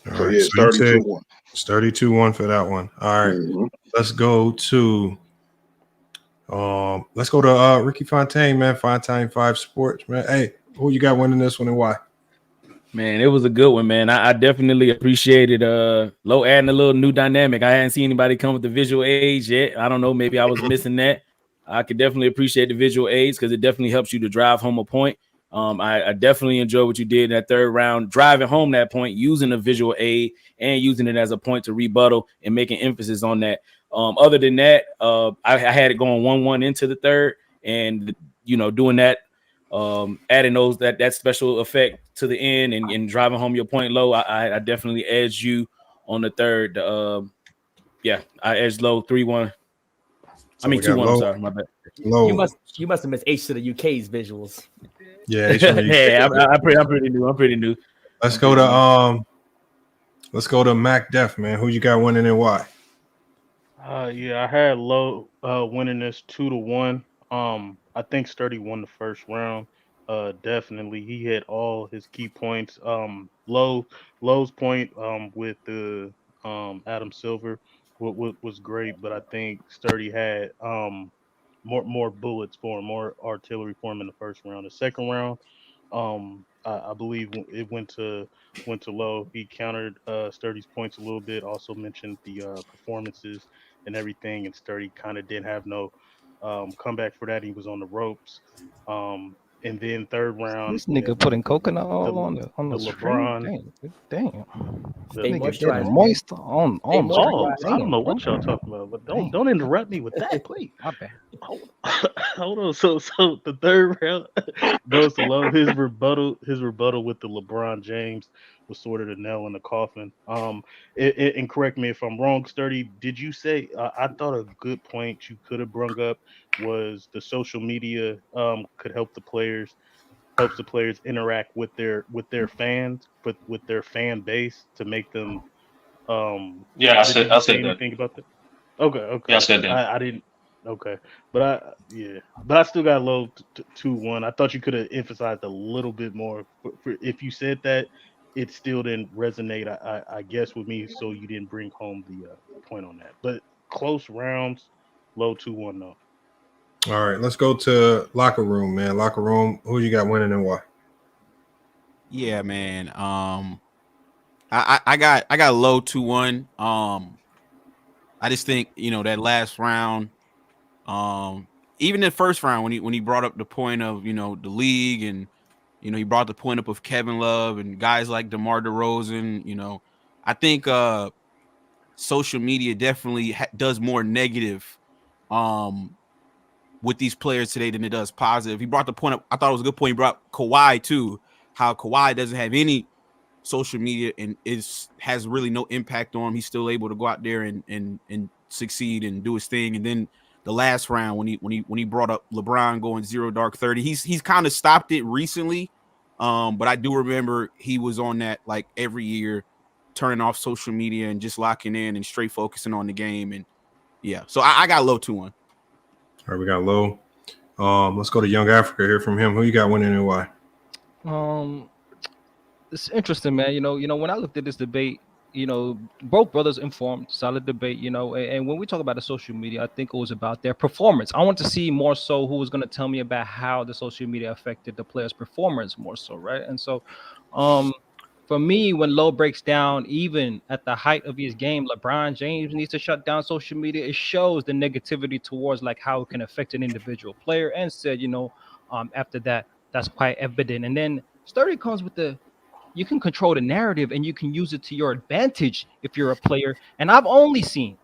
All So right, yeah, so 32-1. It's 32-1 for that one. All right. Let's go to Ricky Fontaine, man. Fontaine 5 Sports, man. Hey, who you got winning this one and why? Man, it was a good one, man. I definitely appreciated Low adding a little new dynamic. I hadn't seen anybody come with the visual aids yet. I don't know, maybe I was missing that. I could definitely appreciate the visual aids because it definitely helps you to drive home a point. I definitely enjoy what you did in that third round, driving home that point, using a visual aid and using it as a point to rebuttal and making emphasis on that. Other than that, I had it going 1-1 into the third, and doing that, adding that special effect to the end and driving home your point Low. I definitely edged you on the third. I edged Low 3-1. So 2-1. I'm sorry, my bad. You must have missed H to the UK's visuals. Yeah, H to the UK. I'm pretty new. Let's go to Mac Def, man. Who you got winning and why? I had Low winning this 2-1. I think Sturdy won the first round. Definitely, he hit all his key points. Low's point with the Adam Silver was great, but I think Sturdy had more bullets for him, more artillery for him in the first round. The second round, I believe it went to Low. He countered Sturdy's points a little bit. Also mentioned the performances and everything, and Sturdy kind of didn't have no comeback for that. He was on the ropes. And then third round, This nigga putting coconut oil on the LeBron. Damn. Stay Nigga getting moisturized. moist on Pause. I don't know what y'all talking about, but don't interrupt me with that, please. My bad. Hold on. So the third round goes to Low. His rebuttal with the LeBron James was sort of the nail in the coffin. And correct me if I'm wrong, Sturdy. Did you say I thought a good point you could have brung up was the social media could helps the players interact with their fans, but with their fan base to make them Yeah, I did said you say that. anything about that? Okay. Yeah, I said that. I didn't. Okay, but I still got Low 2-1. I thought you could have emphasized a little bit more. If you said that, it still didn't resonate. I guess with me, so you didn't bring home the point on that. But close rounds, Low 2-1 though. All right, let's go to Locker Room, man. Locker Room, who you got winning and why? Yeah, man. I got Low 2-1. I just think that last round, even the first round when he brought up the point of the league and he brought the point up of Kevin Love and guys like DeMar DeRozan. I think social media definitely does more negative with these players today than it does positive. He brought the point up. I thought it was a good point. He brought Kawhi too, how Kawhi doesn't have any social media and has really no impact on him. He's still able to go out there and succeed and do his thing. And then the last round when he brought up LeBron going 0 dark 30, he's kind of stopped it recently. But I do remember he was on that like every year, turning off social media and just locking in and straight focusing on the game. And yeah, so I got low 2-1. All right, we got low. Let's go to Young Africa. Hear from him. Who you got winning and why? It's interesting, man. When I looked at this debate, both brothers informed, solid debate, and when we talk about the social media, I think it was about their performance. I want to see more so who was going to tell me about how the social media affected the player's performance more so, right? And so, for me, when Low breaks down, even at the height of his game, LeBron James needs to shut down social media. It shows the negativity towards like how it can affect an individual player, and said, after that, that's quite evident. And then Sturdy comes with you can control the narrative and you can use it to your advantage if you're a player. And I've only seen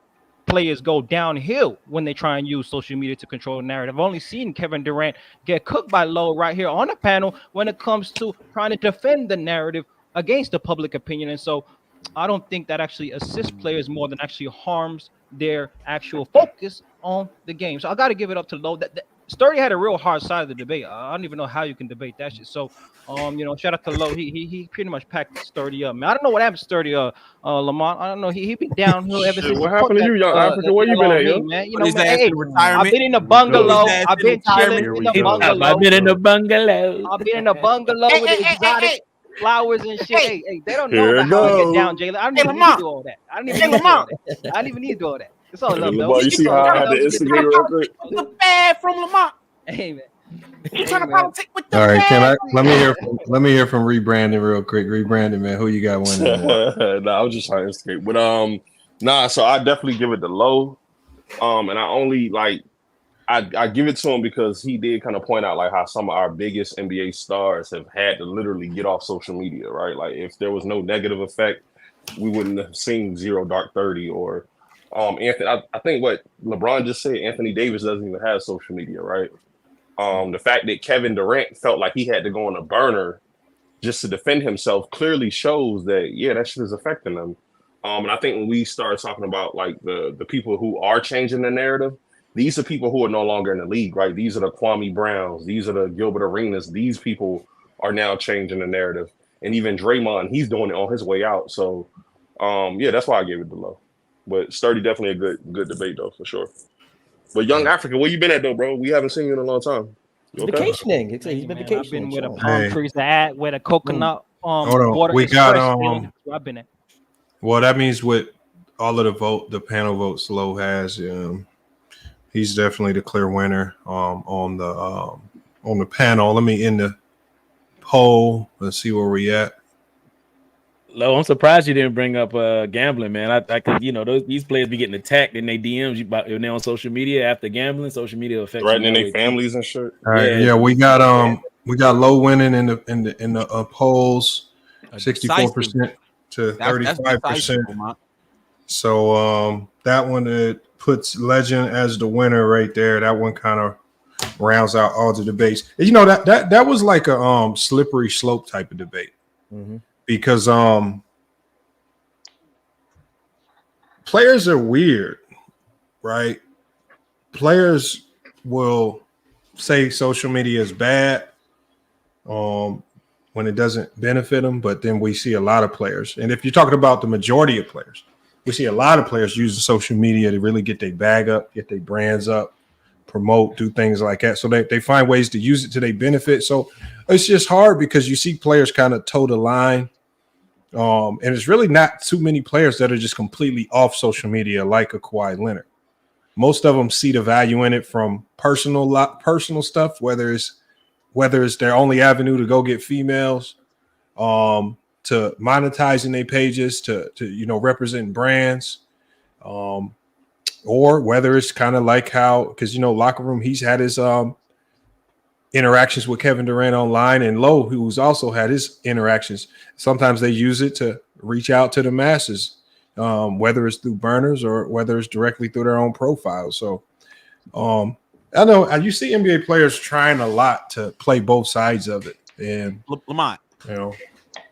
players go downhill when they try and use social media to control the narrative. I've only seen Kevin Durant get cooked by Low right here on the panel when it comes to trying to defend the narrative against the public opinion. And so I don't think that actually assists players more than actually harms their actual focus on the game. So I got to give it up to Low. That Sturdy had a real hard side of the debate. I don't even know how you can debate that shit. So, shout out to Low. He pretty much packed Sturdy up, man. I don't know what happened to Sturdy, Lamont. I don't know. He been downhill ever since. What happened to you, Young Africa? Where you been at, yo? Man? I've been in the bungalow. I've been chilling in the bungalow. I've been in the bungalow. I've been in the bungalow with the exotic flowers and shit. Hey, they don't know about how I get down, Jalen. I don't even need to do all that. I don't even need to do all that. I don't even need to do all that. It's all love, though. You see how I had to instigate real quick? The bad from Lamont. Hey, man. You trying to politic with the All right, bad? let me hear from Rebrandon real quick. Rebrandon, man, who you got winning? I was just trying to instigate, but so I definitely give it the Low, and I only I give it to him because he did kind of point out like how some of our biggest NBA stars have had to literally get off social media, right? Like if there was no negative effect, we wouldn't have seen 0 Dark 30 or Anthony. I think what LeBron just said, Anthony Davis doesn't even have social media, right? The fact that Kevin Durant felt like he had to go on a burner just to defend himself clearly shows that, that shit is affecting them. And I think when we start talking about like the people who are changing the narrative, these are people who are no longer in the league, right? These are the Kwame Browns. These are the Gilbert Arenas. These people are now changing the narrative. And even Draymond, he's doing it on his way out. So, that's why I gave it the Low. But Sturdy definitely a good debate, though, for sure. But Young Africa, where you been at, though, bro? We haven't seen you in a long time. Okay? Vacationing. He's been vacationing. I've been with a palm trees, with a coconut water. We got That's where I've been at. Well, that means with all of the panel votes Low has, he's definitely the clear winner on the panel. Let me end the poll. Let's see where we at. Low, I'm surprised you didn't bring up gambling, man. I could, these players be getting attacked in their DMs when they're on social media after gambling. Social media affects threatening their families and shit. All right, we got Low winning in the polls, 64% to 35%. So that one puts Legend as the winner right there. That one kind of rounds out all the debates. That was like a slippery slope type of debate. Mm-hmm. Because players are weird, right? Players will say social media is bad when it doesn't benefit them, but then we see a lot of players. And if you're talking about the majority of players, we see a lot of players using social media to really get their bag up, get their brands up, promote, do things like that. So they find ways to use it to their benefit. So it's just hard because you see players kind of toe the line. And it's really not too many players that are just completely off social media like a Kawhi Leonard. Most of them see the value in it from personal stuff, whether it's their only avenue to go get females, to monetizing their pages, to representing brands, or whether it's kind of like how, because locker room, he's had his interactions with Kevin Durant online, and Low, who's also had his interactions. Sometimes they use it to reach out to the masses, whether it's through burners or whether it's directly through their own profile. So I know you see NBA players trying a lot to play both sides of it. And Lamont, real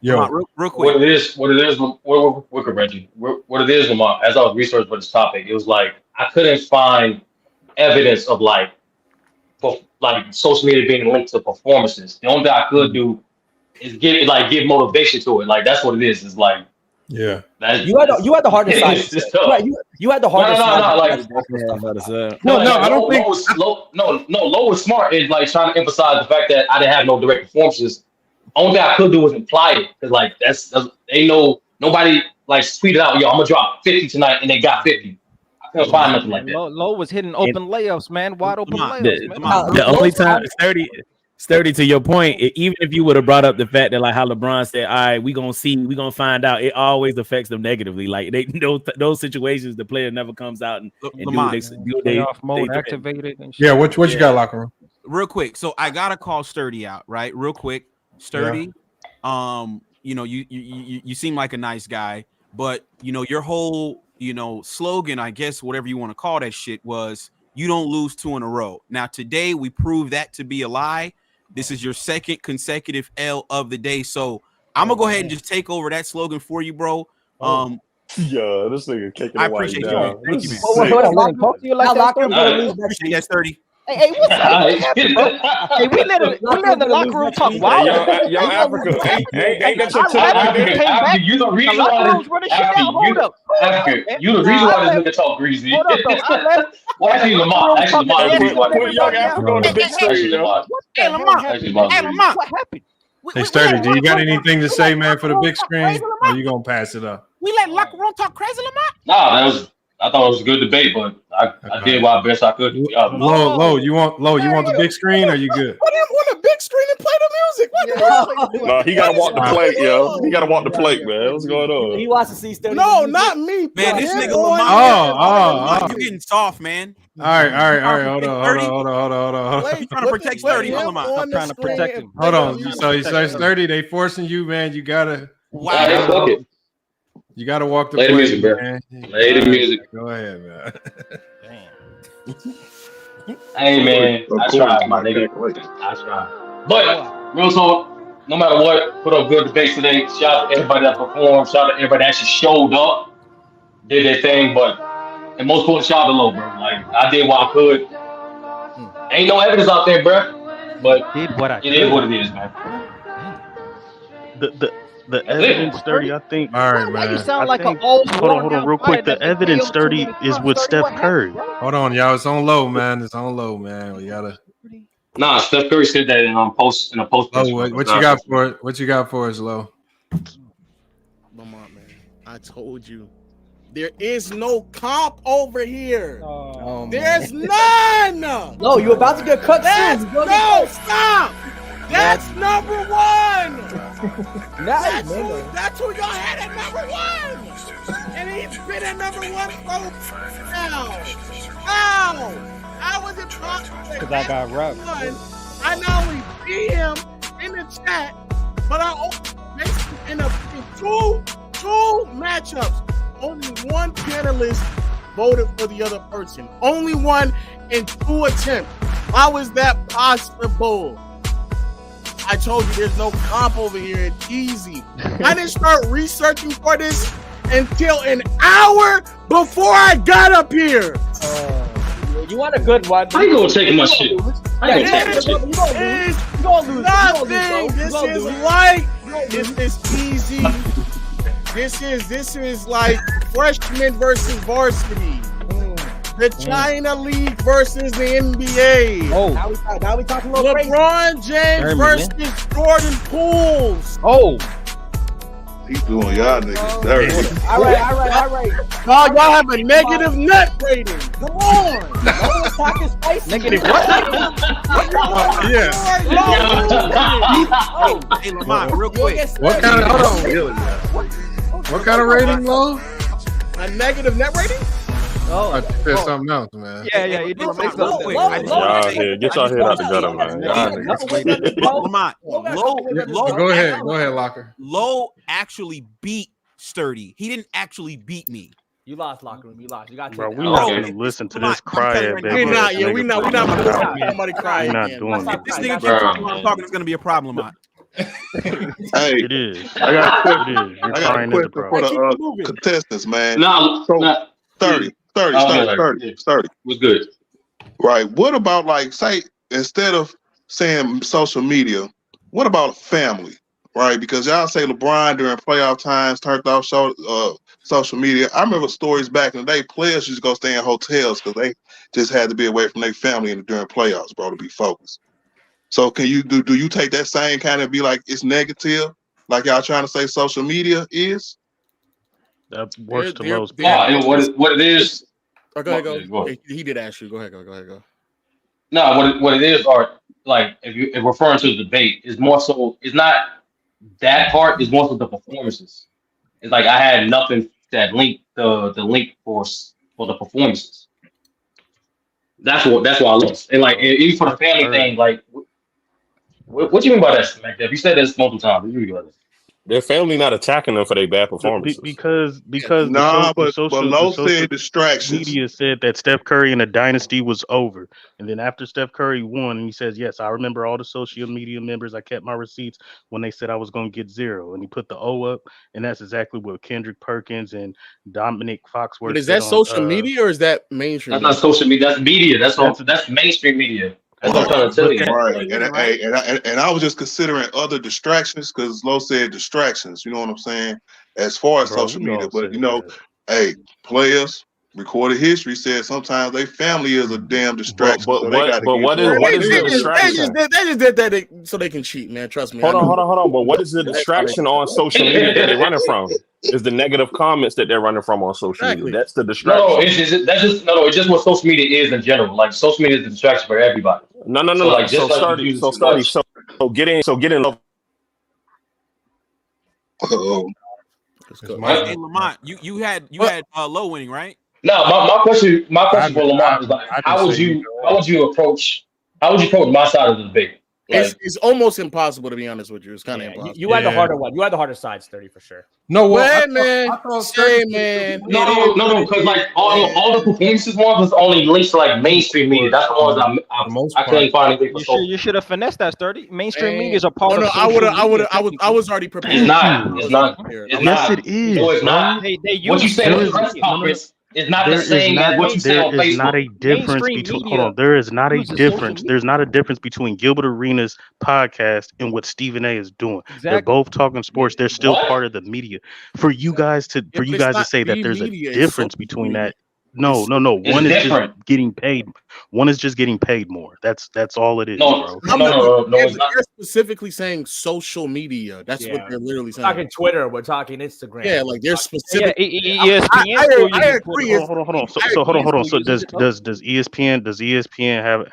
quick. What it is, Reggie. What it is, Lamont. As I was researching for this topic, it was like I couldn't find evidence of like social media being linked to performances. The only thing I could do is give motivation to it. Like that's what it is. It's like yeah. You had the hardest side. It's tough. Right, you had the hardest side. I don't think. Low was smart in like trying to emphasize the fact that I didn't have no direct performances. Only thing I could do was imply it because like that's ain't nobody like tweeted out, yo, I'm gonna drop 50 tonight, and they got 50. I couldn't find nothing like that. Low was hitting open layups, man, wide open layups, man. The only time Sturdy, to your point, even if you would have brought up the fact that like how LeBron said, all right, we're gonna find out, it always affects them negatively. Like those situations, the player never comes out and do playoff mode activated and shit. Yeah, what you got, locker room? Real quick. So I gotta call Sturdy out, right? Real quick. Sturdy. Yeah. You know, you seem like a nice guy, but you know, your whole, you know, slogan, I guess, whatever you want to call that shit, was you don't lose 2 in a row. Now today we proved that to be a lie. This is your second consecutive L of the day. So I'm gonna go ahead and just take over that slogan for you, bro. Yeah, this nigga kicking. I appreciate you, man. Thank you, man. Talk to you like that. Appreciate that, Sturdy. Hey, what's happening, bro? Hey, we let the locker room talk wild. Yo, Africa, ain't that your Africa, you the reason why you the reason why this nigga talk greasy. Hold up, though. Well, actually, Lamont. Put young Africa on the big screen, yo. Hey, Lamont. What happened? Hey, Sturdy, do you got anything to say, man, for the big screen? Or you gonna pass it up? We let locker room talk crazy, Lamont? Nah, I thought it was a good debate, but I did my best I could. Low, you want the big screen, or you good? Put him on the big screen and play the music. What the hell? No, he gotta walk the plate, yo. He gotta walk the plate, man. What's going on? He wants to see Sturdy. No, not me. Man, this nigga Lamont. You getting soft, man. All right. Hold on. I'm trying to protect Sturdy. I'm trying to protect him. Hold on. So you say Sturdy, they forcing you, man. You gotta. Wow. You gotta walk the play. Play the music, bro. Play the music. Go ahead, man. Hey, man. I tried, my nigga. I tried. But, real talk, no matter what, put up good debates today. Shout out to everybody that performed. Shout out to everybody that actually showed up, did their thing. But, and most important, shout out to Low, bro. Like, I did what I could. Ain't no evidence out there, bro. But it is what it is, man. The evidence, Sturdy, I think. All right, man. You sound like an old. Hold on, real quick. The evidence, Sturdy, is with Steph Curry. Hold on, y'all. It's on low, man. It's on low, man. We gotta. Nah, Steph Curry said that in a post. Oh, what you got for it? What you got for us, Low? Lamont, man. I told you. There is no comp over here. There's none. No, you about to get cut. No, stop. That's number one. That's who y'all had at number one. And he's been at number one for now. How was it possible? Because I got robbed. I not only beat him in the chat, but I basically in two matchups. Only one panelist voted for the other person. Only one in 2 attempts. How is that possible? I told you there's no comp over here. It's easy. I didn't start researching for this until an hour before I got up here. You want a good one? How you gonna take my shit? You gonna lose. Nothing. This is light. This is easy. This is like freshman versus varsity. The China League versus the NBA. Oh, now we talking a little LeBron James versus Jordan Pools. Oh, he's doing y'all niggas dirty. All right. Y'all have a negative net rating. Come on. Talking spicy. Negative what? Yeah. Hey, Lamont, real quick. What kind of what kind of rating, Low? A negative net rating? I said something else, man. Yeah, you did say something. Y'all here, get y'all head out the gutter, man. Lamont, Low. Go ahead, Locker. Low actually beat Sturdy. He didn't actually beat me. You lost, locker room. You lost. You got to. Bro, we not gonna listen to this cry. We're not gonna listen to somebody cry. We're not doing that. This nigga keeps talking. It's gonna be a problem, Lamont. Hey, It is. I got a question. It is. You're I got a crying at the question for problem. the contestants, man. Nah, So, 30. Was good. Right. What about, like, say, instead of saying social media, what about family? right? Because y'all say LeBron during playoff times turned off social media. I remember stories back in the day. Players used to go stay in hotels because they just had to be away from their family during playoffs, bro, to be focused. So can you do you take that same kind of be like it's negative, like y'all trying to say social media is? That works to They're- most they're- people. What it is? Oh, go ahead, go. Yeah, go ahead. He did ask you. Go ahead, go. No, what it is, Art, like if referring to the debate, is more so it's not that part, is more so the performances. It's like I had nothing that linked the link for the performances. That's why I lost. And like even for the family thing, like what you mean by that, Smack Dev? You said this multiple times. What do you mean by that? Their family not attacking them for their bad performances. Because Nah, the but social Low said distractions. media said that Steph Curry and the dynasty was over, and then after Steph Curry won, and he says, "Yes, I remember all the social media members. I kept my receipts when they said I was going to get 0," and he put the O up, and that's exactly what Kendrick Perkins and Dominic Foxworth But is said that social media or is that mainstream? That's not social media. That's media. That's mainstream media. That's what I'm trying to tell you. Right. And I was just considering other distractions because Low said distractions. You know what I'm saying? As far as social media, but hey, players recorded history said sometimes their family is a damn distraction. But so they got to what is the distraction? They just did that so they can cheat, man. Trust me. Hold on. But what is the distraction on social media that they're running from? Is the negative comments that they're running from on social media? That's the distraction. No, it's just what social media is in general. Like social media is a distraction for everybody. No. Like, So getting love. Hey, Lamont, you had Low winning, right? No, my question for Lamont is like, how would you approach my side of the debate? Like, It's almost impossible, to be honest with you. It's kind of impossible. You had the harder one. You had the harder side, Sturdy, for sure. No, Well, man. No, because like all the performances ones was only links to like mainstream media. That's the ones I couldn't find anything for social. You should have finessed that, Sturdy. Mainstream media is a part No, of social media. I was already prepared. It's not. Yes, it is. No, it's bro. not. What you say in the press conference is not the same as what you say on There is Facebook. not a difference between. Hold on. There is not a difference. There's not a difference between Gilbert Arenas podcast and what Stephen A is doing. They're both talking sports. They're still part of the media. For you guys to say that there's a difference between that. No. One is just getting paid. One is just getting paid more. That's all it is, bro. No. They're specifically saying social media. That's what they're literally saying. We're talking Twitter. We're talking Instagram. Yeah, like they're specific. I agree. Hold on. So hold on. So does ESPN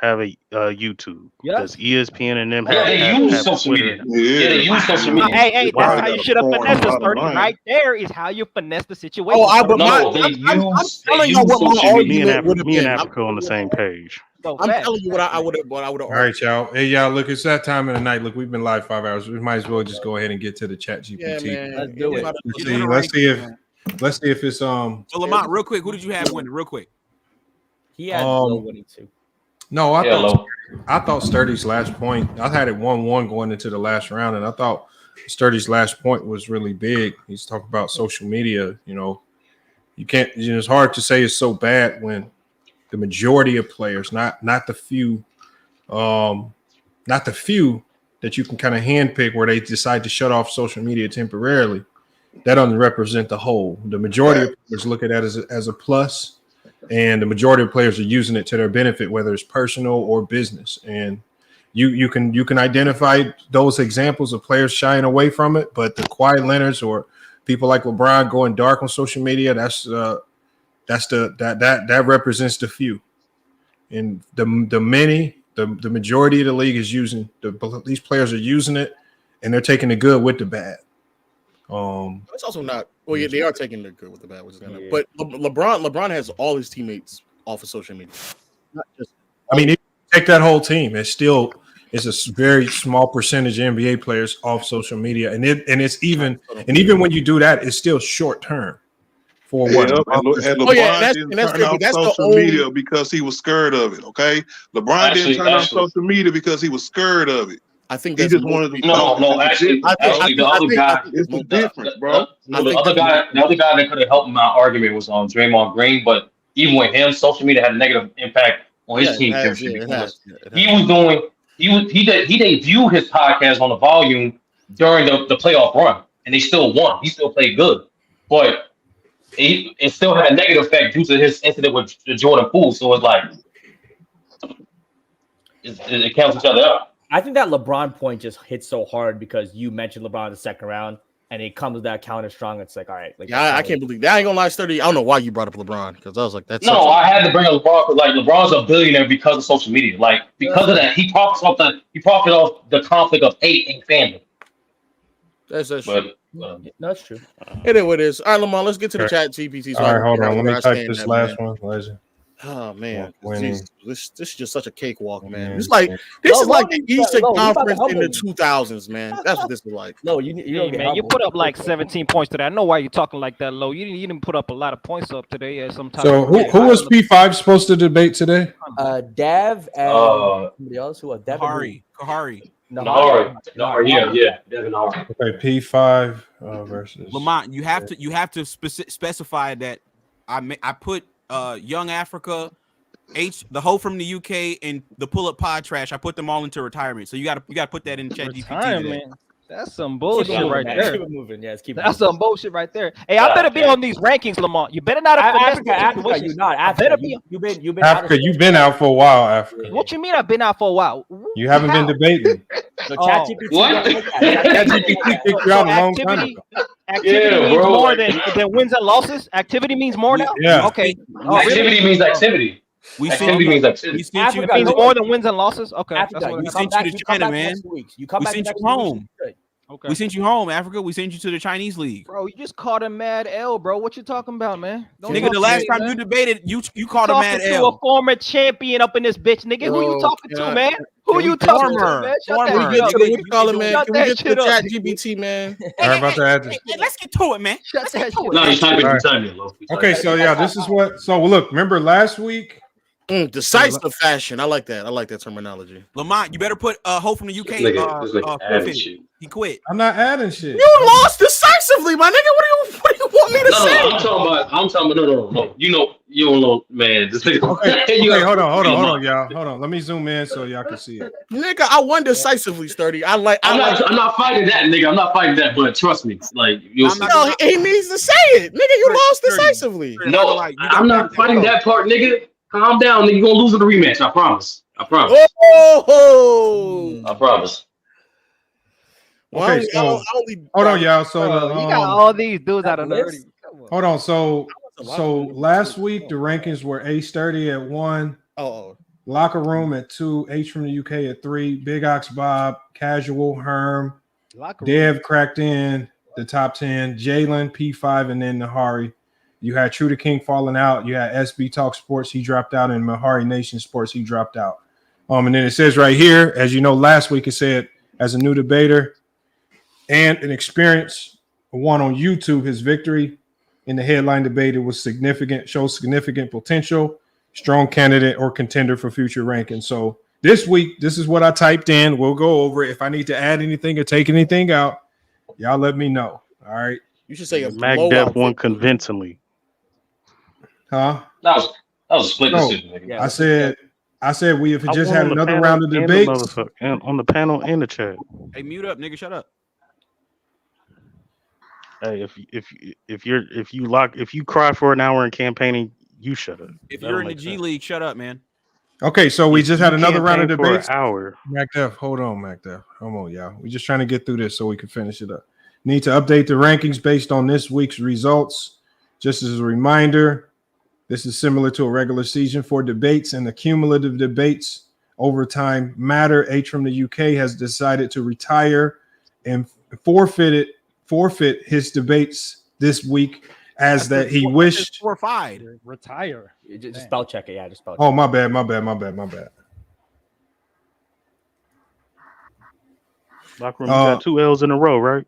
have a YouTube? Yeah. Does ESPN and them Yeah, they use social Twitter? media. Yeah, they use social media. Hey, that's how you should have finessed the Sturdy. Right there is how you finesse the situation. I'm telling you what my argument would have Me and been. Africa on the same page. I'm telling you what I would have. All right, y'all. Hey, y'all. Look, it's that time of the night. Look, we've been live 5 hours. We might as well just go ahead and get to the chat GPT. Yeah, man. Let's do it. Let's see if it's So Lamont, real quick, who did you have winning? Real quick. He had Low winning too. No, I thought Sturdy's last point. I had it 1-1 going into the last round, and I thought Sturdy's last point was really big. He's talking about social media. You can't. It's hard to say it's so bad when the majority of players, not the few, that you can kind of handpick where they decide to shut off social media temporarily. That doesn't represent the whole. The majority of players look at that as a plus, and the majority of players are using it to their benefit, whether it's personal or business. And you can identify those examples of players shying away from it, but the Kawhi Leonards or people like LeBron going dark on social media, that represents the few. And the majority of the league is using these players are using it, and they're taking the good with the bad. It's also not. Well, yeah, they are taking the good with the bad, which is gonna. But LeBron has all his teammates off of social media. Not just. I mean, if you take that whole team, it's a very small percentage of NBA players off social media, and even when you do that, it's still short term. For what? And LeBron didn't turn off social media because he was scared of it. Okay, LeBron didn't turn off social media because he was scared of it. I think he just wanted to. Actually, the other guy. It's the difference, bro. The other guy that could have helped my argument was on Draymond Green, but even with him, social media had a negative impact on his team chemistry because he debuted his podcast on the volume during the playoff run, and they still won. He still played good, but it still had a negative effect due to his incident with the Jordan Poole. So it's like it cancels each other out. I think that LeBron point just hits so hard because you mentioned LeBron in the second round, and it comes with that counter strong. It's like, all right, like I can't believe that. I ain't gonna lie, Sturdy. I don't know why you brought up LeBron because I was like, that's No, I had to bring up LeBron because like LeBron's a billionaire because of social media. Like because of that, he profits off the conflict of hate and fandom. That's true. That's true. It is what it is. All right, Lamar, let's get to the chat GPT. All right, hold on. Let me type this last one. Legend. Oh man, Winning. this is just such a cakewalk, man. It's like this is like the Eastern Conference in the 2000s, man. That's what this is like. No, you man, you put up like 17 points today. I know why you're talking like that, low. You didn't put up a lot of points up today. At some time. So who was P5 supposed to debate today? Dev and somebody else who was Dev. Kahari. Nahari. Yeah, Devin Nahari. Okay, P5 versus Lamont. You have to specify that I put Young Africa, the hoe from the UK, and the pull up pod trash. I put them all into retirement. So you got to put that in ChatGPT. That's some bullshit right there. Keep it moving. Yes, keep it That's moving. some bullshit right there. Hey, I better be on these rankings, Lamont. You better not have Africa, you're not. Africa, you've been Africa. You've been out for a while, Africa. What you mean? I've been out for a while. You haven't been debating. So ChatGPT. What? ChatGPT kicked you out a long time ago. Activity means more than wins and losses. Activity means more now. Yeah. Okay. Activity means activity. Activity means activity. Africa means more than wins and losses. Okay. Africa, We sent you to China, man. You come We back sent you next week. home. Okay. We sent you home, Africa. We sent you to the Chinese league. Bro, you just caught a mad L, bro. What you talking about, man? Nigga, the last time you debated, you caught a mad talking to L. a former champion up in this bitch, nigga. Who you talking to, man? Who you talking to, man? Shut Can we get to the Shut Can we that get to shit the up. chat GPT, man? All right, about to add this. Hey, let's get to it, man. Shut that shit No, you type it. All You right. type it, low. Okay, so yeah, this is what. So look, remember last week? Decisive fashion. I like that. I like that terminology. Lamont, you better put hoe from the UK. This nigga adding forfeit. shit. He quit. I'm not adding shit. You lost decisively, my nigga. What do you want me to say? I'm talking about. No. You don't know, man. This nigga. Okay, hold on, y'all. Hold on. Let me zoom in so y'all can see it. Nigga, I won decisively, Sturdy. I'm not fighting that, nigga. I'm not fighting that, but trust me, like you'll see. No, he needs to say it, nigga. You lost decisively. No, I'm not fighting that part, nigga. Calm down, nigga. You're gonna lose in the rematch. I promise. I promise. Oh, I promise. Okay, so hold on, y'all. So you got all these dudes out of nerdy. hold on. So last week the rankings were A Sturdy at 1, Locker Room at 2, H from the UK at 3, Big Ox Bob, Casual, Herm, Dev cracked in the top 10, Jalen P5, and then Nahari. You had True to King falling out. You had SB Talk Sports, he dropped out, and Mahari Nation Sports, he dropped out. And then it says right here, as you know, last week it said as a new debater and an experience one on YouTube, his victory in the headline debate, it was significant, shows significant potential, strong candidate or contender for future rankings. So this week, this is what I typed in. We'll go over it. If I need to add anything or take anything out, y'all let me know. All right. You should say a Mac Def won convincingly. Huh? That was a split No, decision, nigga. I said we have I just won had on the another panel round of and the debates. motherfucker- and on the panel and the chat. Hey, mute up, nigga. Shut up. Hey, if you cry for an hour in campaigning, you shut up. If That'll you're in the make G sense. League, shut up, man. Okay, so we just had You another round of campaigned for an debates. hour. Mac Def, hold on, Mac Def. Come on, y'all. We're just trying to get through this so we can finish it up. Need to update the rankings based on this week's results. Just as a reminder, this is similar to a regular season for debates and the cumulative debates over time matter. H from the UK has decided to retire and forfeit his debates this week as that he wished. Fortified. Retire. Just spell check it. Yeah, just spell check. Oh, my bad. Locker room, you got 2 L's in a row, right?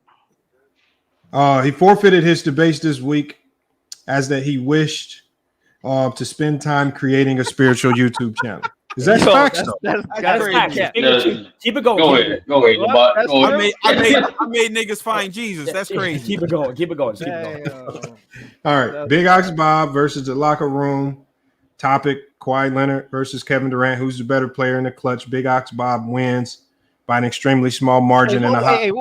He forfeited his debates this week as that he wished to spend time creating a spiritual YouTube channel. Is that facts though? That's crazy. Keep it going. Go ahead, Lamont. Go ahead. I made niggas find Jesus. That's crazy. Keep it going. Keep it going. Keep it going. All right, Big Ox Bob versus the Locker Room. Topic: Kawhi Leonard versus Kevin Durant. Who's the better player in the clutch? Big Ox Bob wins. by an extremely small margin in a hot.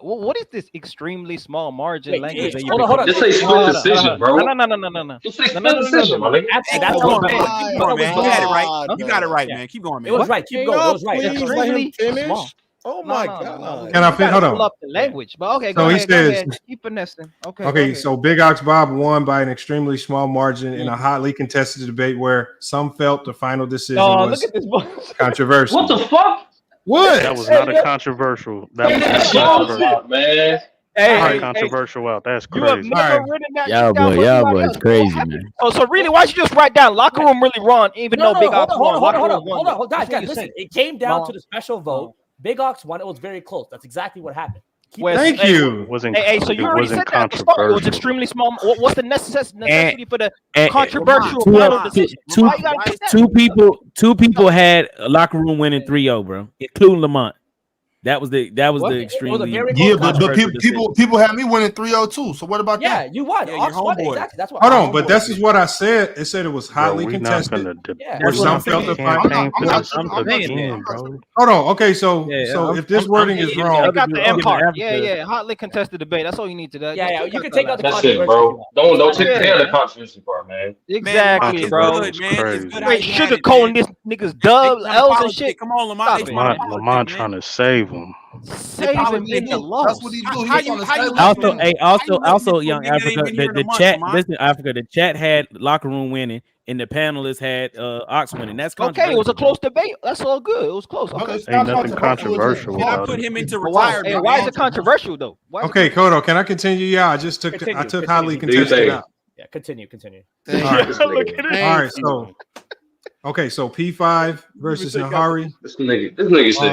What is this extremely small margin language? Hold on. Just say split decision, bro. No. Just say split decision, my nigga. Actually, that's Hold what on, keep going, man. You had it right. You got it right, Yeah. man. Keep going, man. It was right. Keep going. It was right. Extremely finish. small. Oh my god! Can I finish? Hold on. Pull up the language, but okay. So Go he ahead. says- Keep finessing. Okay. Okay, so Big Ox Bob won by an extremely small margin in a hotly contested debate where some felt the final decision was look at this boy. controversial. What the fuck? What? That was not a controversial. That was not controversial. Man. Hey, controversial out. That's You have crazy. never written that Y'all shit down boy, for y'all anybody boy else. is crazy, man. Oh, so really, why don't you just write down locker room really wrong, even though Big Ox won? Hold Locker room won. on. Guys, That's what listen. you It came down Mom. to the special vote. Big Ox won. It was very close. That's exactly what happened. Thank you. Hey, so you already said that at the start. It was extremely small. What's the necessity for the controversial final decision? Why you gotta put that? Two people had a locker room winning 3-0, bro, including Lamont. That was the extremely Yeah, but controversial decision. people had me winning 3-0 too. So what about Yeah, that? you won. Yeah, Ox your won. homeboy. Exactly. That's what. Hold on, but this is what I said. It said it was hotly we not contested. gonna Yeah. Where That's some felt the final. bro. Hold on. Okay, so if this wording is wrong, Take out the M part. Yeah. Hotly contested debate. That's all you need to do. Yeah, you can take out the That's it, controversy. bro. Don't take care of the controversy part, man. Exactly, bro. Good, man. It's good. Straight sugarcoating this niggas dubs, L's and shit. Come on, Lamont. Lamont trying to save him. Save him in the loss. That's what he do. He trying to save Also, young nigga that Africa, ain't been here in the a month, chat. Lamont? Listen, Africa, the chat had locker room winning, and the panelists had Ox winning. That's Okay, it was a close debate. That's all good. It was close. Okay. Ain't nothing controversial Can I about put it. him into But why, retirement? hey, why is it controversial though? Why is it okay, Kodo, can I continue? Yeah, I just took Continue, I took continue. hotly Do you contested think? out. Yeah, continue. All right. Look at it. All right, so so P5 versus Nahari. This nigga sick.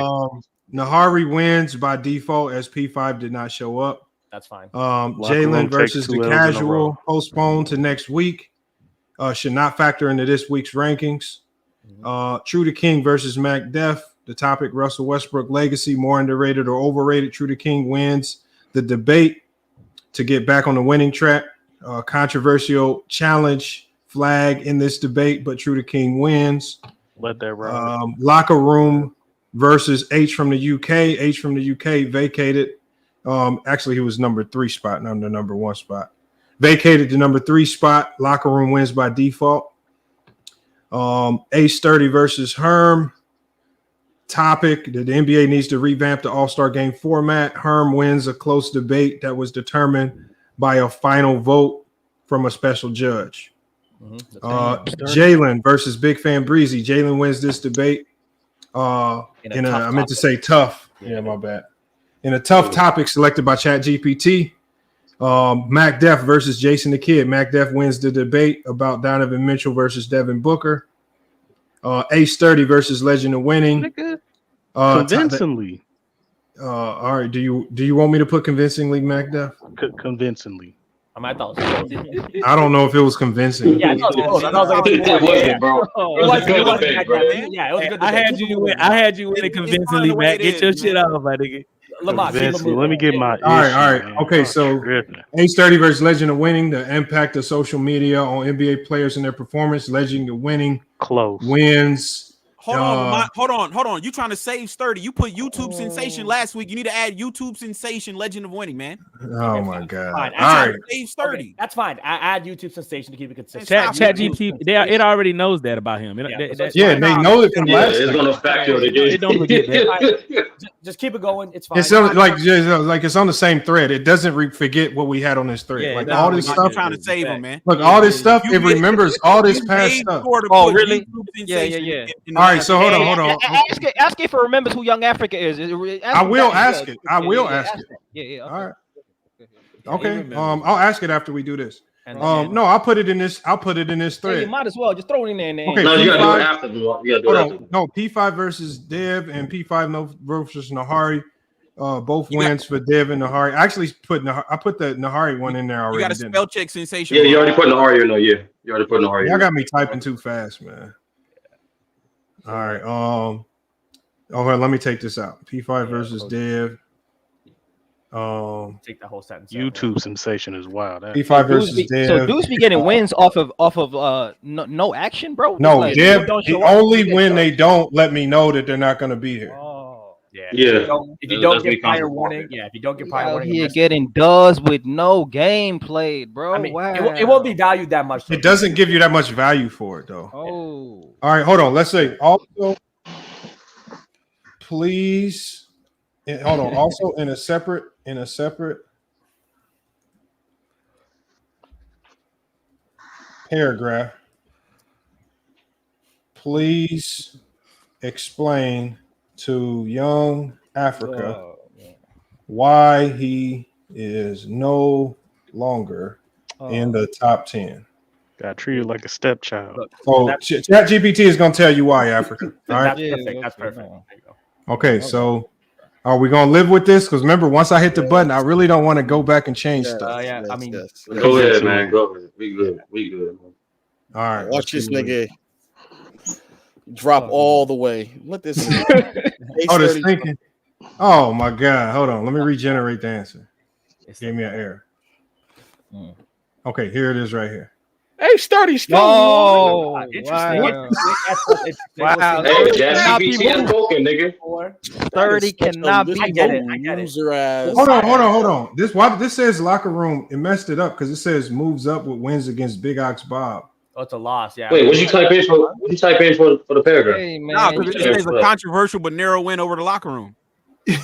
Nahari wins by default as P5 did not show up. That's fine. Jalen versus the casual postponed to next week. Should not factor into this week's rankings. True to King versus Mac Def. The topic: Russell Westbrook legacy, more underrated or overrated. True to King wins the debate to get back on the winning track. Controversial challenge flag in this debate, but True to King wins. Let that ride. Locker room versus H from the UK. H from the UK vacated. Actually, he was number 3 spot, not the number 1 spot. Vacated the number 3 spot. Locker room wins by default. Ace Sturdy versus Herm. Topic that the NBA needs to revamp the All-Star game format. Herm wins a close debate that was determined by a final vote from a special judge. Jalen versus Big Fan Breezy. Jalen wins this debate. I meant to say tough. Yeah, my bad. In a tough topic selected by ChatGPT. Mac Def versus Jason the Kid. Mac Def wins the debate about Donovan Mitchell versus Devin Booker. Ace Sturdy versus Legend of Winning. Convincingly. All right. Do you want me to put convincingly, Mac Def? Convincingly. I thought I don't know if it was convincing. Yeah, I thought it was. I thought it was wasn't, bro. It was a good debate, bro. Yeah, it was a good I had you winning convincingly, Matt. Get your shit off, my nigga. Lamont, Let me get my all right. Okay, so Ace 30 versus Legend of Winning, the impact of social media on NBA players and their performance. Legend of Winning close wins. Hold on. You trying to save Sturdy? You put YouTube sensation last week. You need to add YouTube sensation Legend of Winning, man. Oh my god! Fine. All right, save Sturdy. Okay, that's fine. I add YouTube sensation to keep it consistent. ChatGPT, it already knows that about him. They know it from last. It's gonna factor it again. They don't forget that. Just keep it going. It's fine. It's like it's on the same thread. It doesn't forget what we had on this thread. Yeah, like all this stuff. Trying to save him, man. Look, all this stuff. It remembers all this past stuff. Oh, really? Yeah. All right, so hold on. Ask if it remembers who Young Africa is. I will ask it. I will ask it. Yeah. All right. Okay. I'll ask it after we do this. No, I'll put it in this. I'll put it in this thread. You might as well just throw it in there. Okay. No, you gotta do it after. You gotta do it after. No, P5 versus Dev and P5 versus Nahari. Both wins for Dev and Nahari. I actually put the Nahari one in there already. You got a spell check sensation. Yeah, you already put Nahari in there. Yeah, you already put Nahari. Y'all got me typing too fast, man. All right. Let me take this out. P5 versus Dev. Take that whole sentence. YouTube sensation is wild. P5 versus Dev. So Deuce be getting wins off of no action, bro. No, like, Dev. Only when they don't let me know that they're not going to be here. Yeah. Yeah. If you don't That's get weak prior concept. warning, if you don't get prior Out warning, here risk- getting dubs with no game played, bro. I mean, wow. it won't be valued that much. It doesn't give you that much value for it, though. Oh. All right, hold on. Let's say also, please. Hold on. Also, in a separate paragraph, please explain to young Africa why he is no longer in the top 10. Got treated like a stepchild. So ChatGPT is going to tell you why, Africa. All right. That's perfect. There you go. Okay, so are we going to live with this? Because remember, once I hit the button, I really don't want to go back and change stuff. Yeah, I mean, Go ahead, man. Go ahead. We good. We good. Man. All right. Watch this nigga drop all the way. Let this. Oh, this thinking. Oh my God! Hold on. Let me regenerate the answer. It gave me an error. Okay, here it is right here. Hey, Sturdy, Oh, interesting. wow. Wow. Hey, ChatGPT has spoken, nigga. 30 cannot be I get it. Loser ass. Hold on. This says locker room. It messed it up because it says moves up with wins against Big Ox Bob. Oh, it's a loss. Yeah. Wait, what'd you type in for the paragraph? Hey, man. No, because it says a controversial but narrow win over the locker room.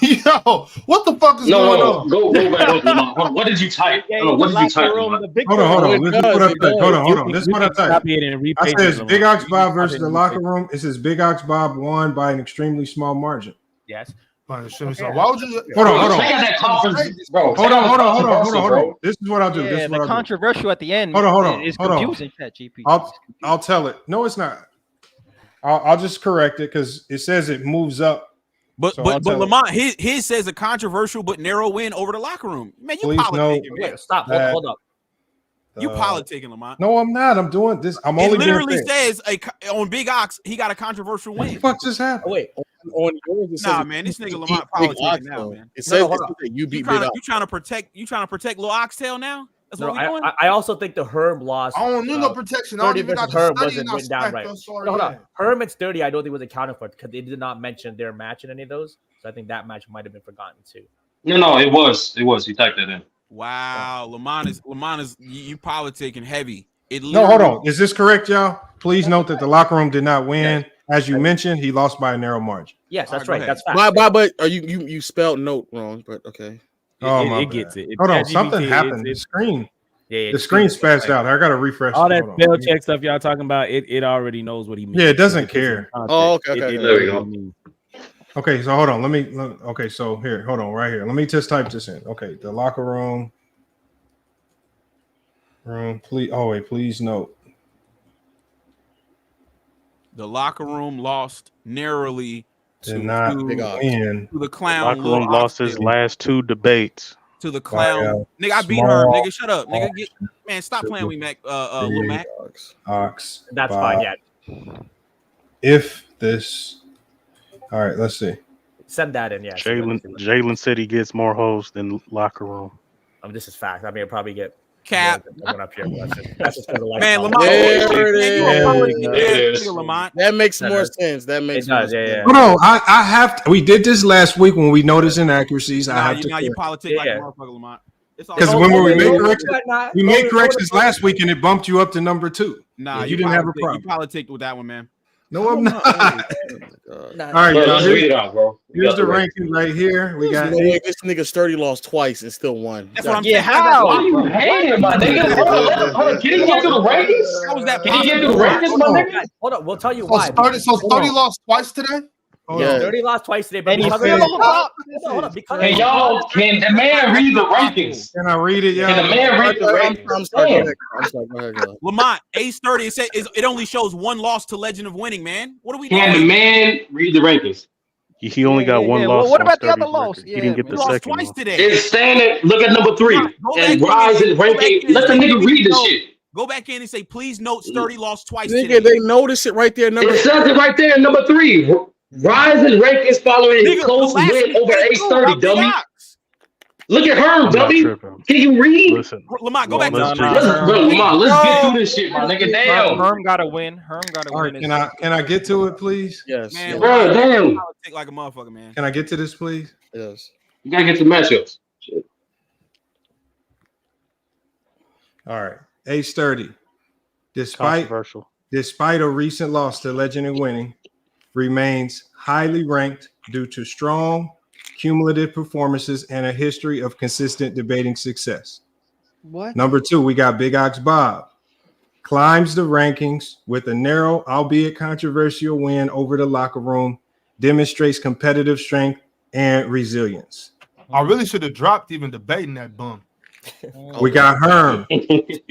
Yo, what the fuck is going on? Go back over. Hold on. What did you type? What did you type? Hold on. This is what I typed. Hold on. This is what I typed. I says Big Ox Bob versus the locker room. It says Big Ox Bob won by an extremely small margin. Yes. Why would you? Hold on. Check out that conference, bro. Hold on. This is what I'll do. Yeah, the controversial at the end. Hold on. Is confusing. ChatGPT. I'll tell it. No, it's not. I'll just correct it because it says it moves up. But Lamont, his says a controversial but narrow win over the locker room. Man, you politicking. Wait, stop. Hold up. You politicking, Lamont. No, I'm not. I'm doing this. I'm It only literally being fair. says on Big Ox, he got a controversial win. What the fuck just happened? Wait. On yours, it Nah, says man, this nigga you Lamont beat Big politicking Ox, now, though. man. It says hold on. you beat You Big Ox. trying to protect Lil Oxtail now? That's what we doing. I also think the Herm loss. I don't need no protection. I don't 30 even got versus to Herm study wasn't and I written down smacked right. us already. Hold on. Herm at 30, I don't think was accounted for because they did not mention their match in any of those. So I think that match might have been forgotten too. No, it was. You typed that in. Wow, Lamont is you politicking heavy. No, hold on. Is this correct, y'all? Please note that the locker room did not win. As you mentioned, he lost by a narrow margin. Yes, that's right. That's fact. But are you spelled note wrong? But okay. It gets it. Hold on, something happened. The screen. Yeah, the screen spazzed out. I gotta refresh. All that spell check stuff y'all talking about. It already knows what he means. Yeah, it doesn't care. Oh, okay. There we go. Okay, so hold on. Okay, so here, hold on, right here. Let me just type this in. Okay, the locker room. Please. Oh wait, please note. The locker room lost narrowly to the clown. The locker room lost his last 2 debates. To the clown. Nigga, I beat her. Nigga, shut up. Nigga, man, stop playing with Mac. Lil Mac. Ox. That's fine. Yeah. If this. All right, let's see. Send that in. Yeah. Jalen said he gets more hoes than locker room. This is fact. I mean, I'll probably get. Cap. Up here. That's just man, Lamont. There it is. Lamont. That makes more sense. That makes more sense. Yeah. Hold on, I have to, we did this last week when we noticed inaccuracies. I have to. Now you politic like a motherfucker, Lamont. Because when we made corrections last week and it bumped you up to number 2. Nah, you didn't have a problem. You politic with that one, man. No, I'm not. All right, bro, let's read it out, bro. Here's the ranking right here. We got this nigga Sturdy lost twice and still won. That's what I'm saying. How? Why you hating, my nigga? Hold on. Can he get to the rankings? How was that? Can he get to the rankings, my nigga? Hold on, we'll tell you why. So Sturdy lost twice today? Yeah. 30 lost twice today, but Hold on. Can the man read the rankings? Can I read it? Can the man read the rankings? I'm sorry. Lamont, Ace 30. It only shows 1 loss to Legend of Winning, man. What are we doing? Can the man read the rankings? He only got 1 loss. What about the Sturdy's other loss? record. He didn't get the lost second twice one. today. It's standing. Look at number 3 and rise in ranking. Let the nigga read the shit. Go back in and say, please note Sturdy lost twice Nigga, today. they notice it right there. It says it right there in number 3. Rise in rankings following a close win over Ace 30, dummy. Look at Herm, I'm not dummy. tripping. Can you read? Listen, Lamont, go back to let's Lamont, let's get through this shit, my nigga. Damn. Herm got to win. Herm got to All right, win. can I get to it, please? Yes. Man, Bro, Lamont, damn. take like a motherfucker, man. Can I get to this, please? Yes. You gotta get to matchups. Shit. All right. Ace 30. Despite a recent loss to Legend and Winning, remains highly ranked due to strong cumulative performances and a history of consistent debating success. What? Number 2, we got Big Ox Bob. Climbs the rankings with a narrow, albeit controversial win over the Locker Room, demonstrates competitive strength and resilience. I really should have dropped even debating that bum. We got Herm.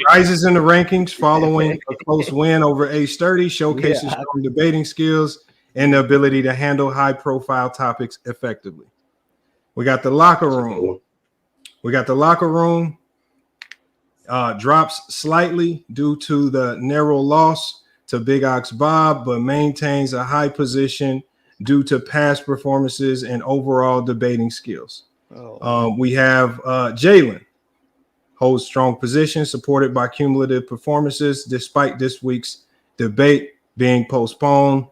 Rises in the rankings following a close win over Ace 30, showcases strong debating skills and the ability to handle high-profile topics effectively. We got the Locker Room. Drops slightly due to the narrow loss to Big Ox Bob, but maintains a high position due to past performances and overall debating skills. We have Jalen. Holds strong position, supported by cumulative performances, despite this week's debate being postponed.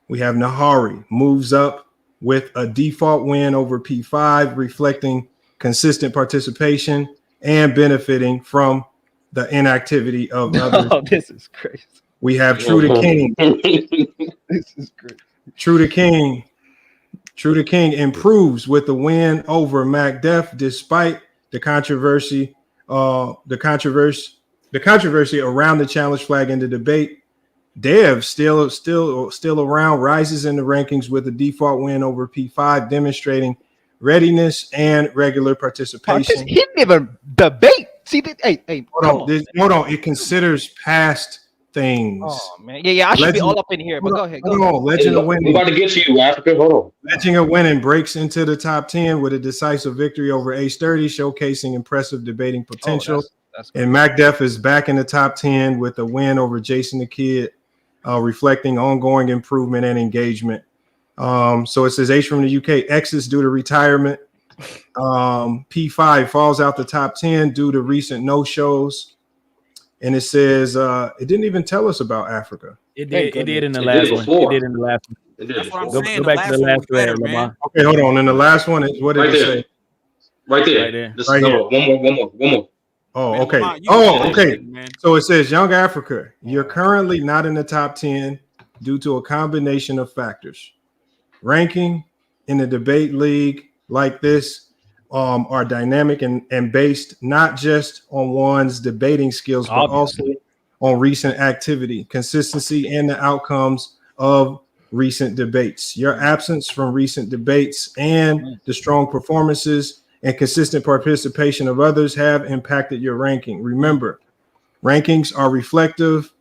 We have Nahari, moves up with a default win over P5, reflecting consistent participation and benefiting from the inactivity of others. Oh, this is crazy. We have True to King. This is great. True to King improves with the win over Mac Def, despite the controversy around the challenge flag in the debate. Dev still around, rises in the rankings with a default win over P5, demonstrating readiness and regular participation. He didn't even debate. See, hey, hold on. It considers past things. Oh man, yeah. I should be all up in here, but go ahead. Hold on. Legend of Winning. I'm about to get you, Africa. Hold on. Legend of Winning breaks into the top 10 with a decisive victory over Ace 30, showcasing impressive debating potential. That's and Mac Def is back in the top 10 with a win over Jason the Kid, reflecting ongoing improvement and engagement. So it says H from the UK exits due to retirement. P5 falls out the top 10 due to recent no-shows. And it says it didn't even tell us about Africa. It did in the last one. It did in the last one. That's what I'm Go saying. back to the last thread, Lamar. Okay, hold on. And the last one is what did Right it there. say? Right there. Right there. This Right no, here. One more. Oh, Man, okay. Lamont, you Oh, can okay. shit, man. So it says Young Africa, you're currently not in the top 10 due to a combination of factors. Ranking in the debate league like this are dynamic and based not just on one's debating skills, but also on recent activity, consistency, and the outcomes of recent debates. Your absence from recent debates and the strong performances and consistent participation of others have impacted your ranking. Remember, rankings are reflective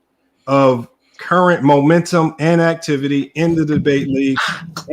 of current momentum and activity in the debate league,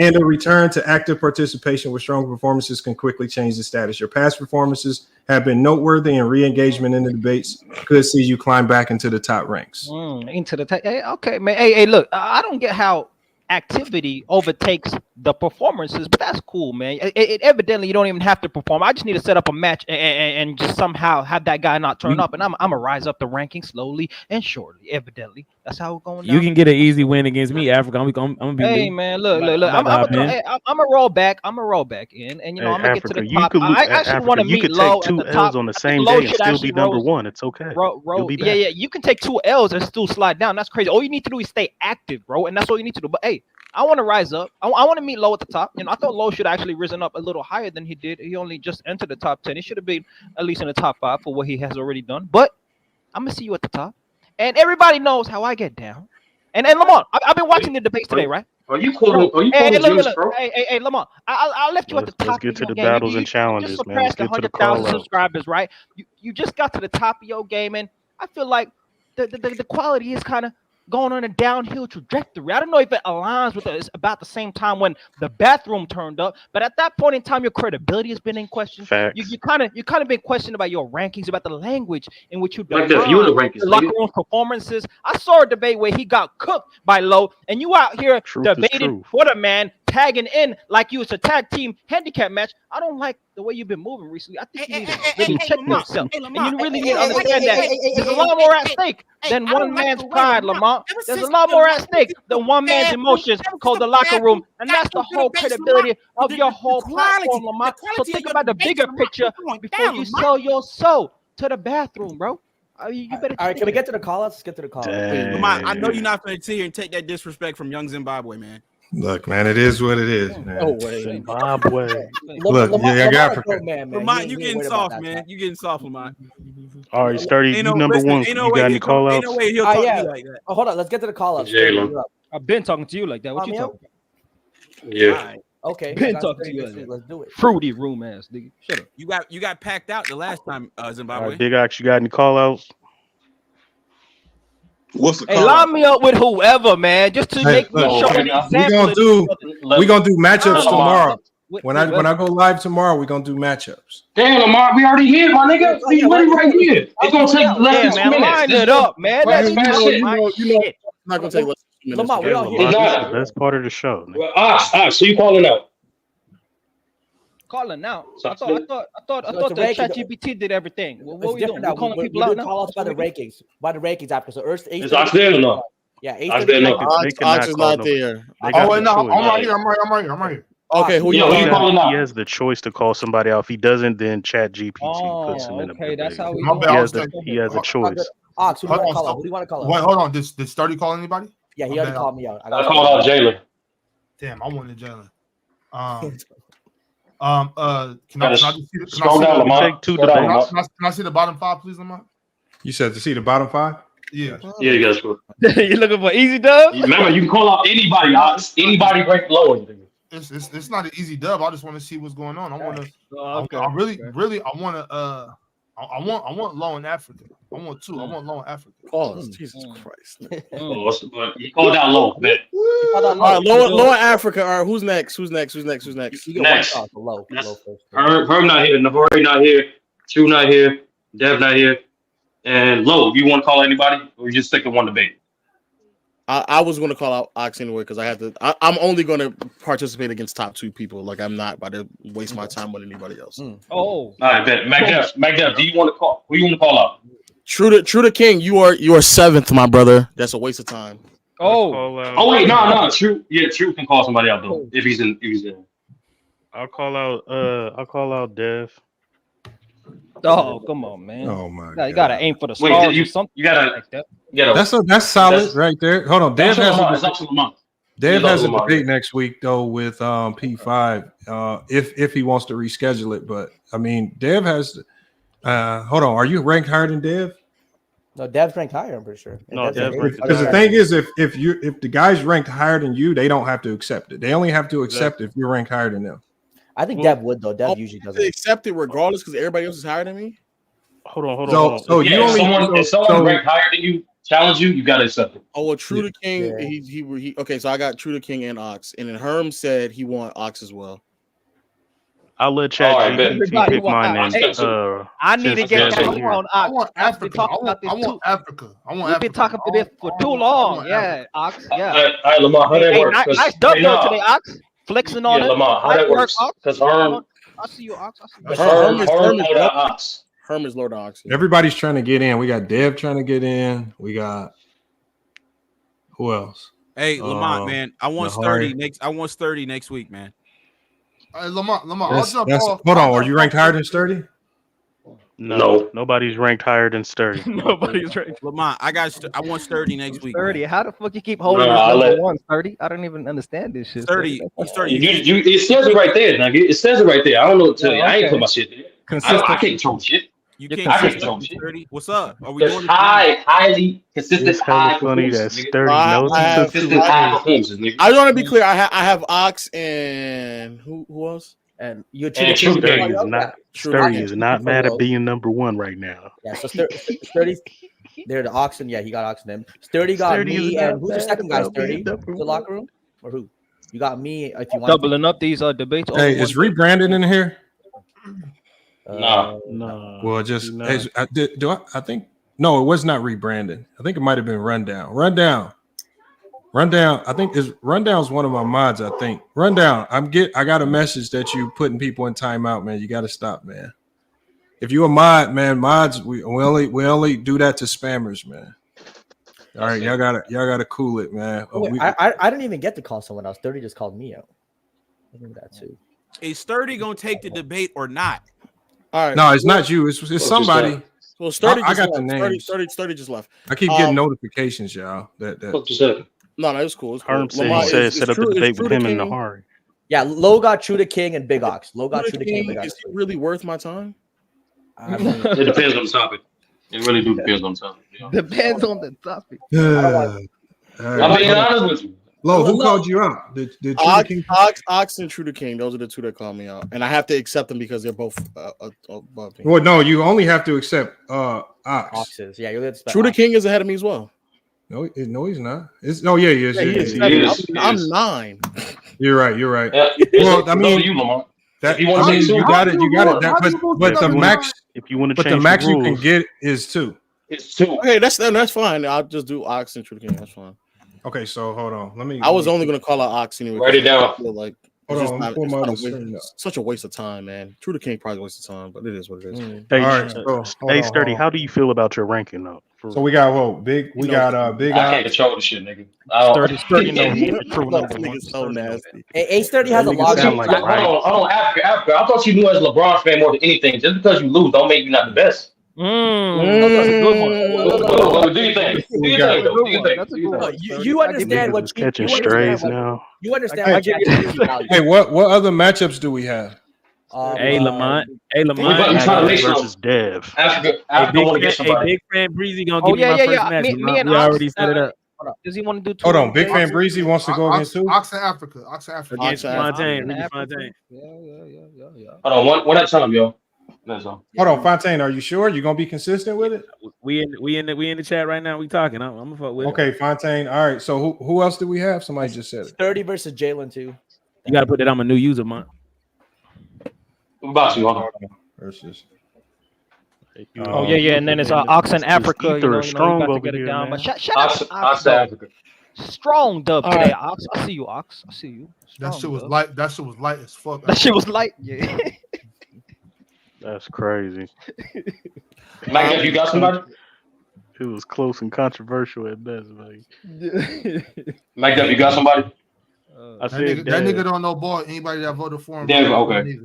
and a return to active participation with strong performances can quickly change the status. Your past performances have been noteworthy, and re-engagement in the debates could see you climb back into the top ranks. Into the top. Hey, okay, man. Hey, look, I don't get how activity overtakes the performances, but that's cool, man. It evidently you don't even have to perform. I just need to set up a match and just somehow have that guy not turn up, and I'm gonna rise up the ranking slowly and surely. Evidently, that's how it's going down. You can get an easy win against me, Africa. I'm gonna be. Hey man, look. I'm gonna roll back. I'm gonna roll back in, and I'm gonna get to the top. I actually want to meet Low at the top. on the same day and still be number one. It's okay. You'll be back. Yeah. You can take 2 L's and still slide down. That's crazy. All you need to do is stay active, bro, and that's all you need to do. But hey, I want to rise up. I want to meet Low at the top. I thought Low should actually risen up a little higher than he did. He only just entered the top 10. He should have been at least in the top 5 for what he has already done. But I'm gonna see you at the top, and everybody knows how I get down. And Lamont, I've been watching the debates today, right? Are you quoting? Hey, Lamont, I left you at the top. Let's get to the battles and challenges, man. Let's get to the call out. Subscribers, right? You just got to the top of your game, and I feel like the quality is kind of going on a downhill trajectory. I don't know if it aligns with us about the same time when the bathroom turned up, but at that point in time, your credibility has been in question. Facts. You kind of been questioned about your rankings, about the language in which you Like the view of the rankings, the locker room performances. I saw a debate where he got cooked by Low, and you out here debating for the man, tagging in like you it's a tag team handicap match. I don't like the way you've been moving recently. I think you need to really check yourself. And you really need to understand that there's a lot more at stake than one man's pride, Lamont. There's a lot more at stake than one man's emotions called the locker room. And that's the whole credibility of your whole platform, Lamont. So think about the bigger picture before you sell your soul to the bathroom, bro. You better. All right, can we get to the call? Let's get to the call. Lamont, I know you're not going to sit here and take that disrespect from young Zimbabwe, man. Look, man, it is what it is, man. No way. Zimbabwe. Look, I got Lamont, you getting soft, man. You getting soft, Lamont. All right, Sturdy, you number one. You got any call outs? Ain't no way he'll talk to you like that. Oh, hold on, let's get to the call outs. I've been talking to you like that. What you talking about? Yeah. Okay. Been talking to you like that. Let's do it. Fruity room ass nigga. Shut up. You got packed out the last time, Zimbabwe. All right, Big Ox, you got any call outs? What's the Hey, line me up with whoever, man, just to make me show an example. We gonna do matchups tomorrow. When I go live tomorrow, we're gonna do matchups. Damn, Lamar, we already here, my nigga. We ready right here. It's gonna take less than 2 minutes. Line it up, man. That's you know, it's not gonna take less than 2 minutes. Lamar, we all here. That's the best part of the show. Well, so you calling out? Calling out. So- I thought it's the a ranking. ChatGPT did everything. What It's we doing? different now. We calling We people out do now? call outs by the rankings after. So Earth Is Ox there or no? Yeah, Ox there, no. Ox is not there. Oh, wait, no, I'm right here. I'm right here. Okay, who you calling out? He has the choice to call somebody out. If he doesn't, then ChatGPT puts him in a okay, that's how we My do bad, I was he has a choice. Ox, who do you Hold want to on, call out? Who do you want to call out? Wait, hold on. Did Sturdy call anybody? Yeah, he My already bad. called me out. I called out Jalen. Damn, I wanted Jalen. Can I just see Scroll down, Lamont. Scroll down, Lamont. Can I see the bottom 5, please, Lamont? You said to see the bottom 5? Yeah. Yeah, you gotta scroll. You looking for easy dub? Remember, you can call out anybody, Ox. Anybody ranked lower. It's not an easy dub. I just want to see what's going on. I want to. Okay. I really I want to. I want low in Africa. I want 2. I want low in Africa. Pause. Jesus Christ. You called out low, man. All right, lower Africa. All right, who's next? Next. Next. Low first. Herb not here. Navari not here. True not here. Dev not here. And low. You want to call anybody, or you just stick to one debate? I was going to call out Ox anyway because I had to. I'm only going to participate against top 2 people. Like I'm not about to waste my time with anybody else. Oh, all right, bet. MacDev, do you want to call? Who you want to call out? True to King, you are 7th, my brother. That's a waste of time. Oh wait, no. True can call somebody out though if he's in. I'll call out Dev. Oh, come on, man. Oh my God. You gotta aim for the Wait, stars you- or something you gotta- like that. That's solid right there. Hold on, Dev has Dev a debate next week though with P5 if he wants to reschedule it. But I mean, Dev has. Hold on, are you ranked higher than Dev? No, Dev's ranked higher. I'm pretty sure. No, Dev's ranked Because the thing is, if the guy's ranked higher than you, they don't have to accept it. They only have to accept if you're ranked higher than them. I think Dev would though. Dev usually doesn't. They accept it regardless because everybody else is higher than me. Hold on. So you only if someone ranked higher than you challenge you, you gotta accept it. Oh, well, True to King, he okay. So I got True to King and Ox, and then Herm said he want Ox as well. I'll let ChatGPT pick mine. I need to get that on Ox. I want Africa. I want Africa. We've been talking about this for too long. Yeah, Ox. Yeah. All right, Lamar, how that works? Nice dub though today, Ox. Flexing on it. Lamar, how that works? Because Herm, I see you, Ox. I see you. Herm is Lord Ox. Everybody's trying to get in. We got Dev trying to get in. We got who else? Hey, Lamont, man, I want Sturdy next. I want Sturdy next week, man. Lamont, Hold on. Are you ranked higher than Sturdy? No, nobody's ranked higher than Sturdy. Nobody's ranked. Lamont, I want Sturdy next week. Sturdy, how the fuck you keep holding this number one, Sturdy? I don't even understand this shit. Sturdy. It says it right there, nigga. It says it right there. I don't know what to tell you. I ain't put my shit there. I can't control shit. You can't control shit. Sturdy. What's up? Are we There's doing highly consistent It's high funny that performances, nigga. Sturdy knows Consistent high performances, nigga. I want to be clear. I have Ox and who else? And you Sturdy is not mad at being number one right now. Yeah, so Sturdy's there. The Oxen, yeah, he got Oxen. Him. Sturdy got me, and who's the second guy? Sturdy, the locker room, or who? You got me. If you want doubling up these debates. Hey, is rebranded in here? No. Well, just I think no, it was not rebranded. I think it might have been Rundown. Rundown. I think Rundown's one of my mods. I think Rundown. I got a message that you putting people in timeout, man. You got to stop, man. If you a mod, man, mods we only do that to spammers, man. All right, y'all gotta cool it, man. Wait, I didn't even get to call someone else. 30 just called me out. I think that too. Is Sturdy gonna take the debate or not? All right. No, it's not you. It's somebody. Well, Sturdy I got left. the names. Sturdy just left. I keep getting notifications, y'all. That. No, it was cool. It's cool. Herm said set up the debate with him and Nahari. Yeah, Low got True to King and Big Ox. Low got True to King and Big Ox. Is it really worth my time? It depends on the topic. It really depends on the topic. Depends on the topic. I'm being honest with you. Lo, who called you out? Did True to King? Ox and True to King. Those are the two that called me out, and I have to accept them because they're both above me. Well, no, you only have to accept Ox. Oxes. Yeah, you're True to King is ahead of me as well. No, he's not. Yeah, he is. He is. I'm 9. You're right. Yeah, well, I mean, you, Lamar. You got it. But the max, if you want to, but the max you can get is 2. It's 2. Okay, that's fine. I'll just do Ox and True to King. That's fine. Okay, so hold on. I was only gonna call out Ox anyway. Write it down. Like, such a waste of time, man. True to King probably a waste of time, but it is what it is. Hey, all right, hey, Sturdy, how do you feel about your ranking though? So we got Big. We got Big. I can't control the shit, nigga. Sturdy, no, Niggas so nasty. Hey, Sturdy has a lot. Hold on, Africa. I thought you knew as a LeBron fan more than anything. Just because you lose, don't make you not the best. That's a good one. What do you think? You understand what catching strays now. You understand what? Hey, what other matchups do we have? Hey, Lamont. Versus Dev. Big fan Breezy gonna give me my first match. Me and we already set it up. Does he want to do 2? Hold on, Big Fan Breezy wants to go against 2? Ox in Africa. Against Fontaine. Yeah. Hold on, one at a time, yo. Hold on, Fontaine. Are you sure you're gonna be consistent with it? We in the chat right now. We talking. I'm gonna fuck with. Okay, Fontaine. All right. So who else do we have? Somebody just said it. 30 versus Jalen too. You gotta put that on my new user, man. What about you? Hold on. Versus. And then it's Ox in Africa. You strong got to over get it here, down. man. But shout out to Ox Africa. Strong dub today, Ox. I see you, Ox. I see you. That shit was light. That shit was light as fuck. That shit was light. Yeah. That's crazy. Mike, have you got somebody? It was close and controversial at best, man. Mike, have you got somebody? I That said nigga don't know ball. Anybody that voted for him. Dev, okay.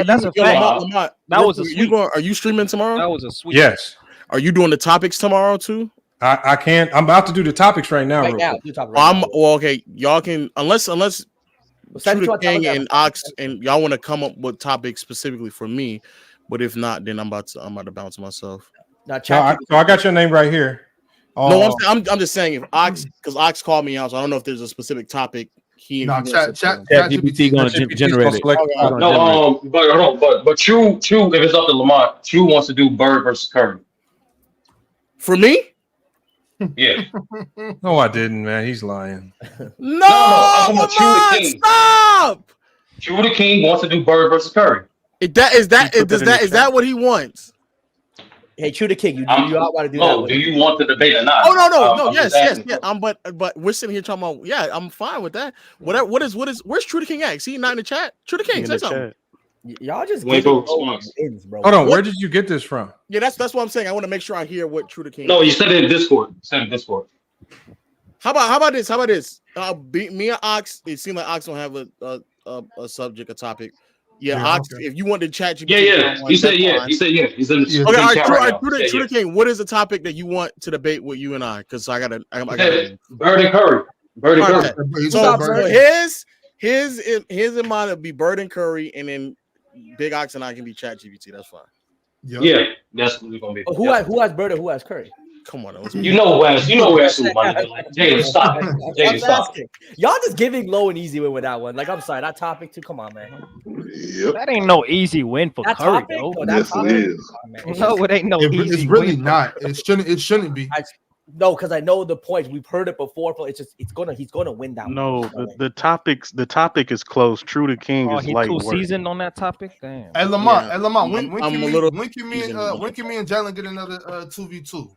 That's a fact. Lamont, That was a sweep. Are you streaming tomorrow? That was a sweep. Yes. Are you doing the topics tomorrow too? I can't. I'm about to do the topics right now. Okay. Y'all can unless True to King and Ox and y'all want to come up with topics specifically for me, but if not, then I'm about to bounce myself. So I got your name right here. No, I'm just saying if Ox, because Ox called me out, so I don't know if there's a specific topic. ChatGPT gonna generate it. No, but True. If it's up to Lamont, True wants to do Bird versus Curry. For me? Yeah. No, I didn't, man. He's lying. No, stop. True the King wants to do Bird versus Curry. Is that what he wants? Hey, True to King, you want to do that? Oh, do you want the debate or not? Oh no, yes. But we're sitting here talking about. Yeah, I'm fine with that. Whatever. Where's True to King at? See, not in the chat. True to King, say something. Y'all just wins, bro. Hold on, where did you get this from? Yeah, that's what I'm saying. I want to make sure I hear what True to King. No, you said it in Discord. How about this? Me and Ox. It seemed like Ox don't have a subject, a topic. Yeah, Ox. Okay. If you want to chat, you said yeah. He's in the okay. All right, True to King. What is the topic that you want to debate with you and I? Because I got Bird and Curry. So his in mind would be Bird and Curry, and then Big Ox and I can be ChatGPT. That's fine. Yeah, that's what we're gonna be. Who has Bird and who has Curry? Come on, you know who has Jalen, stop. Jalen, stop. Y'all just giving Low an easy win with that one. Like, I'm sorry, that topic too. Come on, man. Yep. That ain't no easy win for Curry, though. Yes, it is. No, it ain't no easy. It's really win. not. It shouldn't be. No, because I know the points. We've heard it before. But he's gonna win that. No, the topic is close. True to King is light work. Seasoned on that topic. Damn. Hey Lamont, when can me and little Jalen get another 2v2?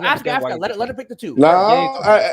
Africa. Let her pick the two.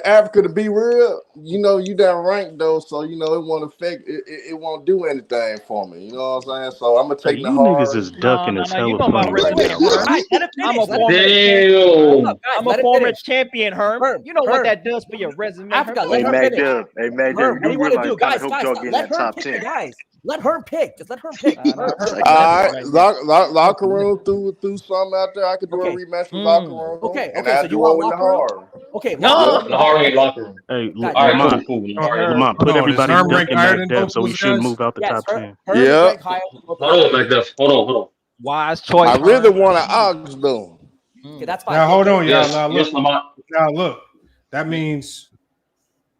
Africa, to be real, you know, you down ranked though, so you know it won't affect it. It won't do do anything for me. You know what I'm saying? So I'm gonna take You the niggas hard. is ducking No, as you hella know my funny resume, right now. Herm. Guys, let it I'm finish. a Let it former finish. champion. Guys, I'm a let it former finish. champion, Herm. Herm, You know what Herm. that does for your resume, Africa, Herm. let her finish. Hey, Mac Dev, Herm, what you do you want to realize do? kind of Guys, helped guys, y'all get in let that Herm top pick 10. guys. Let Herm pick. Just let Herm pick. Herm All definitely right, right now. locker room through something out there. I could do a rematch with locker room. Okay, and okay. I So you do want it with the locker room? hard. Okay, No, Nahari ain't okay. locker room. Hey, Guys, All right, Lamont, cool. Nahari. Lamont, put Hold on, is everybody Herm ranked ducking higher Mac than Def, both so we those shouldn't guys? move out the Yes, top 10. Herm is ranked higher than both Hold on, guys. McDuff. Hold on. Wise choice, I really Herm. want an ox though. Okay, that's fine. Now hold on, y'all. Yes, Now yes, look. Lamont. Now look. That means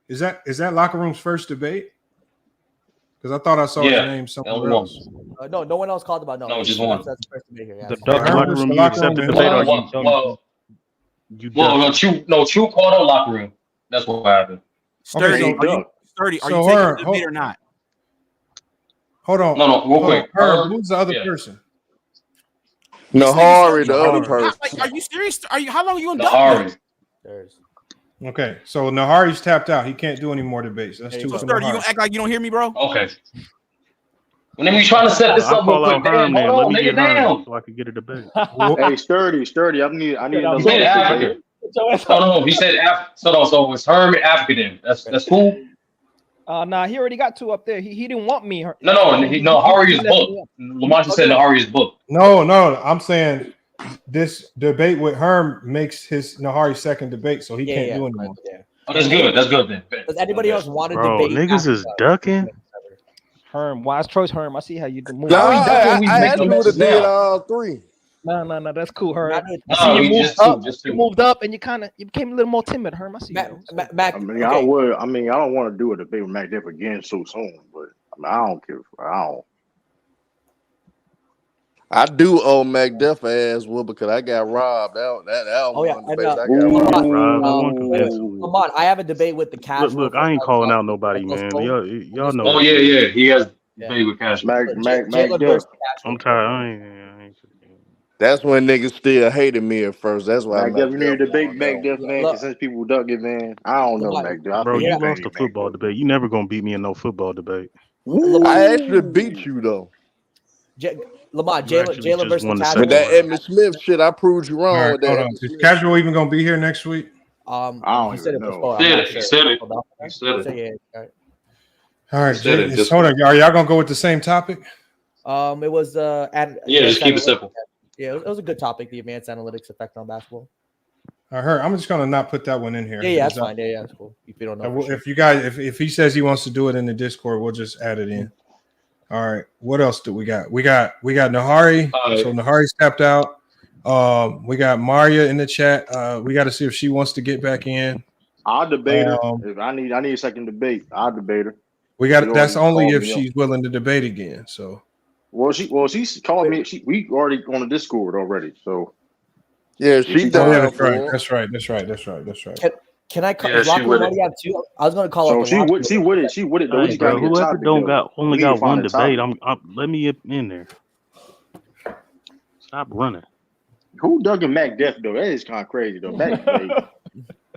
is that locker room's first debate? Because I thought I saw his Yeah, name only somewhere one. else. No one else called about No, just so one. that's the first debate here. The Yes. duck Herm Locker versus room, the you locker accept room the and debate or Lamont. you ducking? True called out locker room. That's what happened. Okay, Sturdy, so are you so taking Herm, the debate or not? hold on. No, real Hold on. quick. Herm, who's the other Yeah, person? Nahari, the other person. Like, are you serious? How long are you in Nahari. Okay, so Nahari's tapped out. He can't do any more debates. That's two So for Sturdy, you Nahari. gonna act like you don't hear me, bro? Okay. When we trying to set this I'll up real call out quick, Herm damn, hold then. Let on, me nigga, get Herm damn. so I can get a debate. Hey, sturdy. I need another He said debate. African. No. He said African. So it's Herm and African then. That's cool. Nah, he already got two up there. He didn't want me. Nahari is left booked. me up. Lamont just said Nahari is booked. No, I'm saying this debate with Herm makes his Nahari's second debate, so he can't do anymore. Oh, that's good. That's good then. Does anybody else want to Bro, debate? niggas is ducking. Herm, wise choice, Herm. I see how you move. Nah, I actually would have did all three. No, that's cool, Herm. No, I see you moved just up. two. You moved up, and you became a little more timid, Herm. I see you. Mac, I would. I don't want to do a debate with Mac Dev again so soon, but I don't care. I do owe McDuff ass well because I got robbed. That Oh yeah, one and debate I got robbed. Lamont, I have a debate with the casual. Look, I ain't calling out nobody, man. Y'all know. Oh yeah. He has debate with Cash. Mac Jalen Dev. I'm tired. I ain't. That's when niggas still hated me at first. That's why Mac Dev, you need to debate won. Mac Dev, man. Because since people duck it, man, I don't know Mac Dev. Bro, you lost a football debate. You never gonna beat me in no football debate. I actually beat you though. Lamont, You actually Jalen just versus won the casual. With that Emmitt Smith shit, I proved you All wrong right, with that. hold on. Is Casual even gonna be here next week? I don't He said it even before. know. I'm not sure. He said it. All right. All right, said it, just hold on. Are y'all gonna go with the same topic? It was just keep it simple. Yeah, it was a good topic. The advanced analytics effect on basketball. I heard. I'm just gonna not put that one in here. Yeah, that's fine. Yeah, that's cool. If you don't know, If you guys, if he says he wants to do it in the Discord, we'll just add it in. All right. What else do we got? We got Nahari. So Nahari stepped out. We got Maria in the chat. We got to see if she wants to get back in. I'll debate her. If I need a second debate, I'll debate her. We got that's only if she's willing to debate again. So she's calling me. We already on the Discord already. So yeah, she done. Yeah, that's right. Can I call? Yeah, she with it. Have two? I was gonna call. So she would it. She would it though. Hey, bro, whoever only got one debate, let me in there. Stop running. Who Duggan Mac Def though? That is kind of crazy though.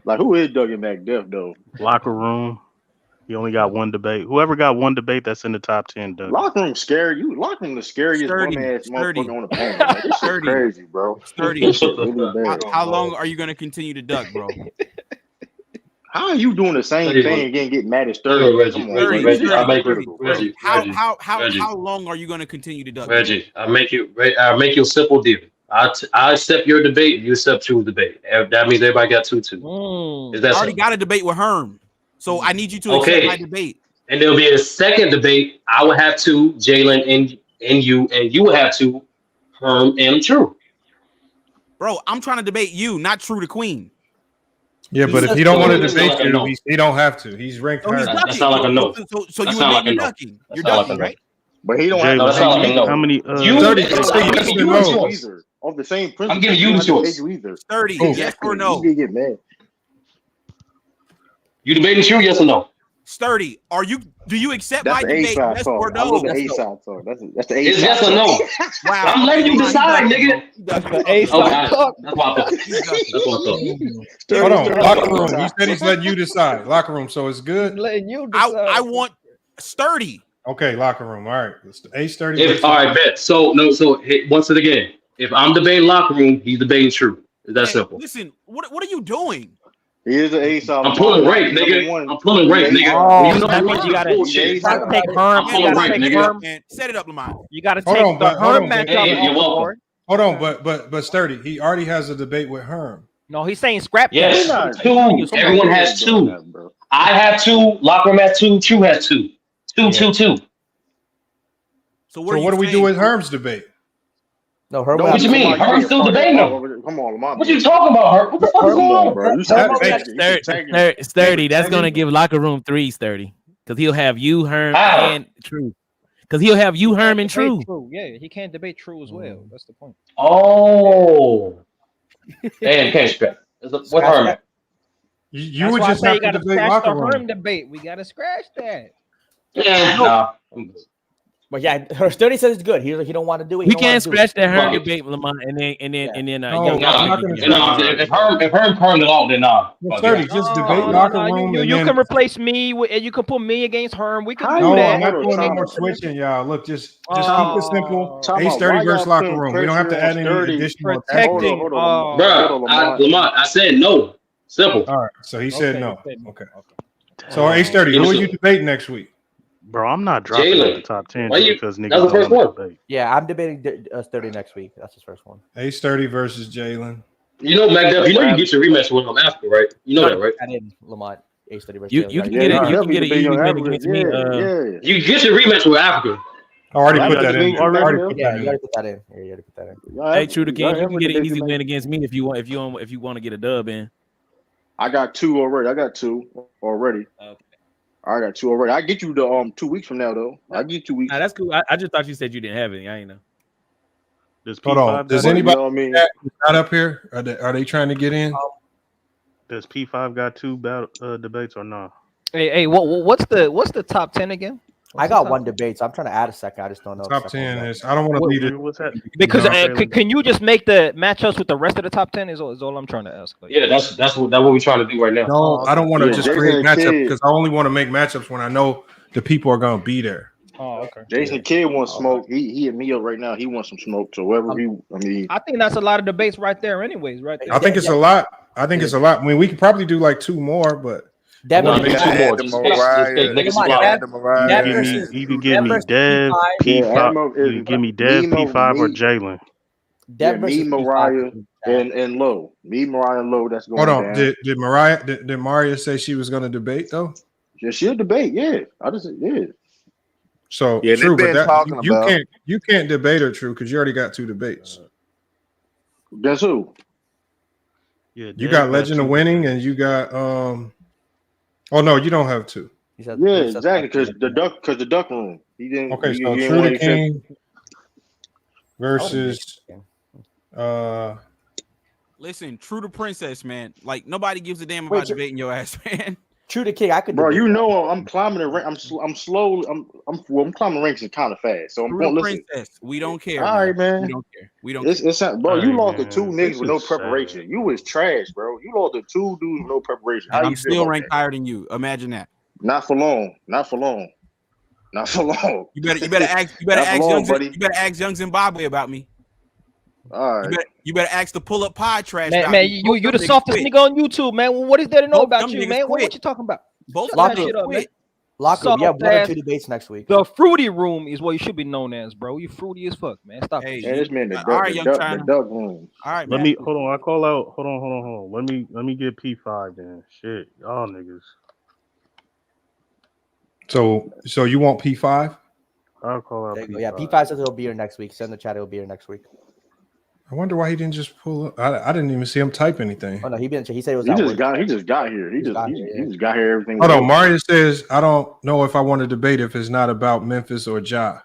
Like who is Duggan Mac Def though? Locker room. He only got one debate. Whoever got one debate, that's in the top 10. Doug. Locker room scary. Locker room the scariest bum ass motherfucker on the planet. Like, this shit crazy, bro. Sturdy. Really bad. How long are you gonna continue to duck, bro? How are you doing the same thing again? Get mad at Sturdy. Reggie, I make it. How long are you gonna continue to duck? Reggie, I make you a simple deal. I accept your debate. You accept True's debate. That means everybody got 2-2. Is that I already got a debate with Herm, so I need you to accept my debate. And there'll be a second debate. I will have 2, Jalen and you will have 2, Herm and True. Bro, I'm trying to debate you, not True the Queen. Yeah, but if he don't want to debate you, he don't have to. He's ranked higher. That's not like a no. So you admit you're ducking. You're ducking, right? But he don't have to. That's not like a no. How many? You 30. I'm giving you the choice. Of the same principle. I'm giving you the choice. 30. Yes or no? You get mad. You debating True? Yes or no? Sturdy, do you accept my debate? Yes talk. or no? I love the A-side talk. That's the A-side. It's yes or no. Wow. I'm letting you decide, nigga. That's the A-side talk. That's what I thought. Hold on, locker room. He said he's letting you decide. Locker room, so it's good. Letting you decide. I want Sturdy. Okay, locker room. All right. It's H30. If all right, bet. So no, so once again, if I'm debating locker room, he's debating true. It's that simple. Listen, what are you doing? He is an ace. I'm pulling rank, nigga. I'm pulling rank, nigga. Oh, You know that means you gotta bullshit. take Herm. I'm You pulling gotta rank, take nigga. Herm. Man, set it up, Lamont. You gotta Hold take on, the but hold Herm on, matchup Hey, off you're the welcome. board. Hold on, but Sturdy, he already has a debate with Herm. No, he's saying scrap Yes, that. two. Everyone has two. I have two. Locker room has two. True has two. Two. So So what do we do with Herm's debate? No, Herm. What you mean? Herm's still debating them. Come on, Lamont. What you talking about, Herm? What the fuck is going on, bro? You Sturdy. That's gonna give locker room 3 because he'll have you, Herm, How? and True. Because he'll have you, Herm, and True. Yeah, he can't debate True as well. That's the point. Oh, damn, can't scratch. What Herm? At? You would just have to debate locker room. Herm debate. We gotta scratch that. Yeah, nah. But yeah, Sturdy says it's good. He's like, he don't want to do it. We can't scratch that Herm debate, Lamont, and then. If Herm turned it off, then nah. Sturdy, just debate locker room. You can replace me and you can put me against Herm. We can do no, that. I'm not doing no more switching, y'all. Look, just keep it simple. H30 versus locker room. We don't have to add any additional protecting. Bro, Lamont, I said no. Simple. All right, so he said no. Okay. So H30, who are you debating next week? Bro, I'm not dropping at the top 10 because niggas that's the don't first want to debate. Yeah, I'm debating Sturdy next week. That's his first one. H30 versus Jalen. You know, MacDuff, you get your rematch with him after, right? You know that, right? I didn't, Lamont. H30 versus you can get it. You can get an easy win against me. You get your rematch with Africa. I already put that in. You already put that in. Yeah, you already put that in. Hey, True the King, you can get an easy win against me if you want to get a dub in. I got two already. I got two already. I get you the 2 weeks from now though. I get 2 weeks. Nah, that's cool. I just thought you said you didn't have any. I ain't know. Hold on. Does anybody not up here? Are they trying to get in? Does P5 got two debates or not? Hey, what's the top 10 again? I got one debate, so I'm trying to add a second. I just don't know. Top 10 is. I don't want to lead it. What's that? Because can you just make the matchups with the rest of the top 10? Is all I'm trying to ask. Yeah, that's what we're trying to do right now. No, I don't want to just create matchups because I only want to make matchups when I know the people are going to be there. Oh, okay. Jason Kidd wants smoke. He hit me up right now. He wants some smoke. So whoever I think that's a lot of debates right there, anyways. Right there. I think it's a lot. I mean, we could probably do like two more, but. Devin, you can give me Dev, P5. You can give me Dev, P5, or Jalen. Me, Mariah, and Lowe. Me, Mariah, and Lowe. That's going. Hold on. Down. Did Mariah say she was going to debate though? Yeah, she'll debate. Yeah, I just yeah. So True, but you can't debate her, True, because you already got two debates. Guess who? Yeah, you got Legend of Winning, and you got Oh no, you don't have two. Yeah, exactly. Because the duck room. He didn't. Okay, so True the King versus. Listen, True the Princess, man. Like nobody gives a damn about debating your ass, man. True the King, I could. Bro, you know I'm climbing the rank. I'm slowly. I'm climbing ranks kind of fast. So I'm going to listen. Princess. We don't care. All right, man. We don't care. We don't. It's bro. You lost to two This niggas with no is preparation. You was trash, bro. You lost to two dudes with no preparation. And I'm still ranked higher than you. Imagine that. Not for long. You better ask young Zimbabwe about me. All right. You better ask the pull up pod trash. Man, you the softest nigga on YouTube, man. What is there to know about you, man? What you talking about? Both that shit up, man. Locker room. Yeah, one or two debates next week. The fruity room is what you should be known as, bro. You fruity as fuck, man. Stop. Hey, this man, the duck room. All right, let me hold on. I call out. Hold on. Let me get P5 then. Shit, y'all niggas. So you want P5? I'll call out P5. Yeah, P5 says he'll be here next week. Send the chat. He'll be here next week. I wonder why he didn't just pull up. I didn't even see him type anything. Oh no, he didn't. He said it was. He just got here. He just got here. Everything. Hold on. Mario says, I don't know if I want to debate if it's not about Memphis or Ja.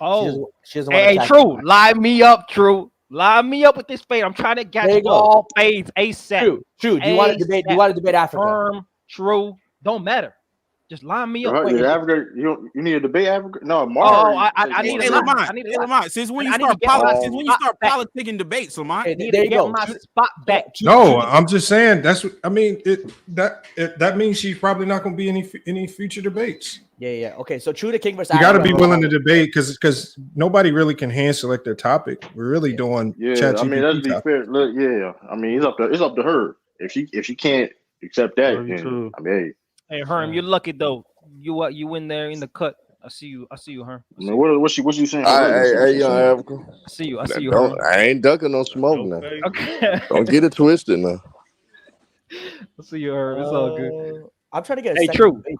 Oh, hey, True. Line me up, True. Line me up with this fade. I'm trying to get all fades ASAP. True. Do you want to debate? Do you want to debate Africa? True. Don't matter. Just line me up. Africa, you need a debate Africa? No, Oh, Mark. I need Hey, a Lamont. I need Hey, a Lamont. Since when you I need to start get my since when you spot start back. politicking debates, Lamont? I need to get my spot back. No, I'm just saying that's what I mean. That means she's probably not going to be any future debates. Yeah. Okay, so True to King versus You got to Africa. be willing to debate because nobody really can hand select their topic. We're really doing Yeah, I mean, let's ChatGPT be topic. fair. Look, yeah, I mean, it's up to her. If she can't accept that, then I mean, Hey, Herm, you're lucky though. You in there in the cut. I see you, Herm. I mean, what you saying? Hey, young Africa. I see you, Don't, Herm. I ain't ducking no smoke now. Okay. Don't get it twisted now. I see you, Herm. It's all good. I'm trying to get a Hey, second True. debate.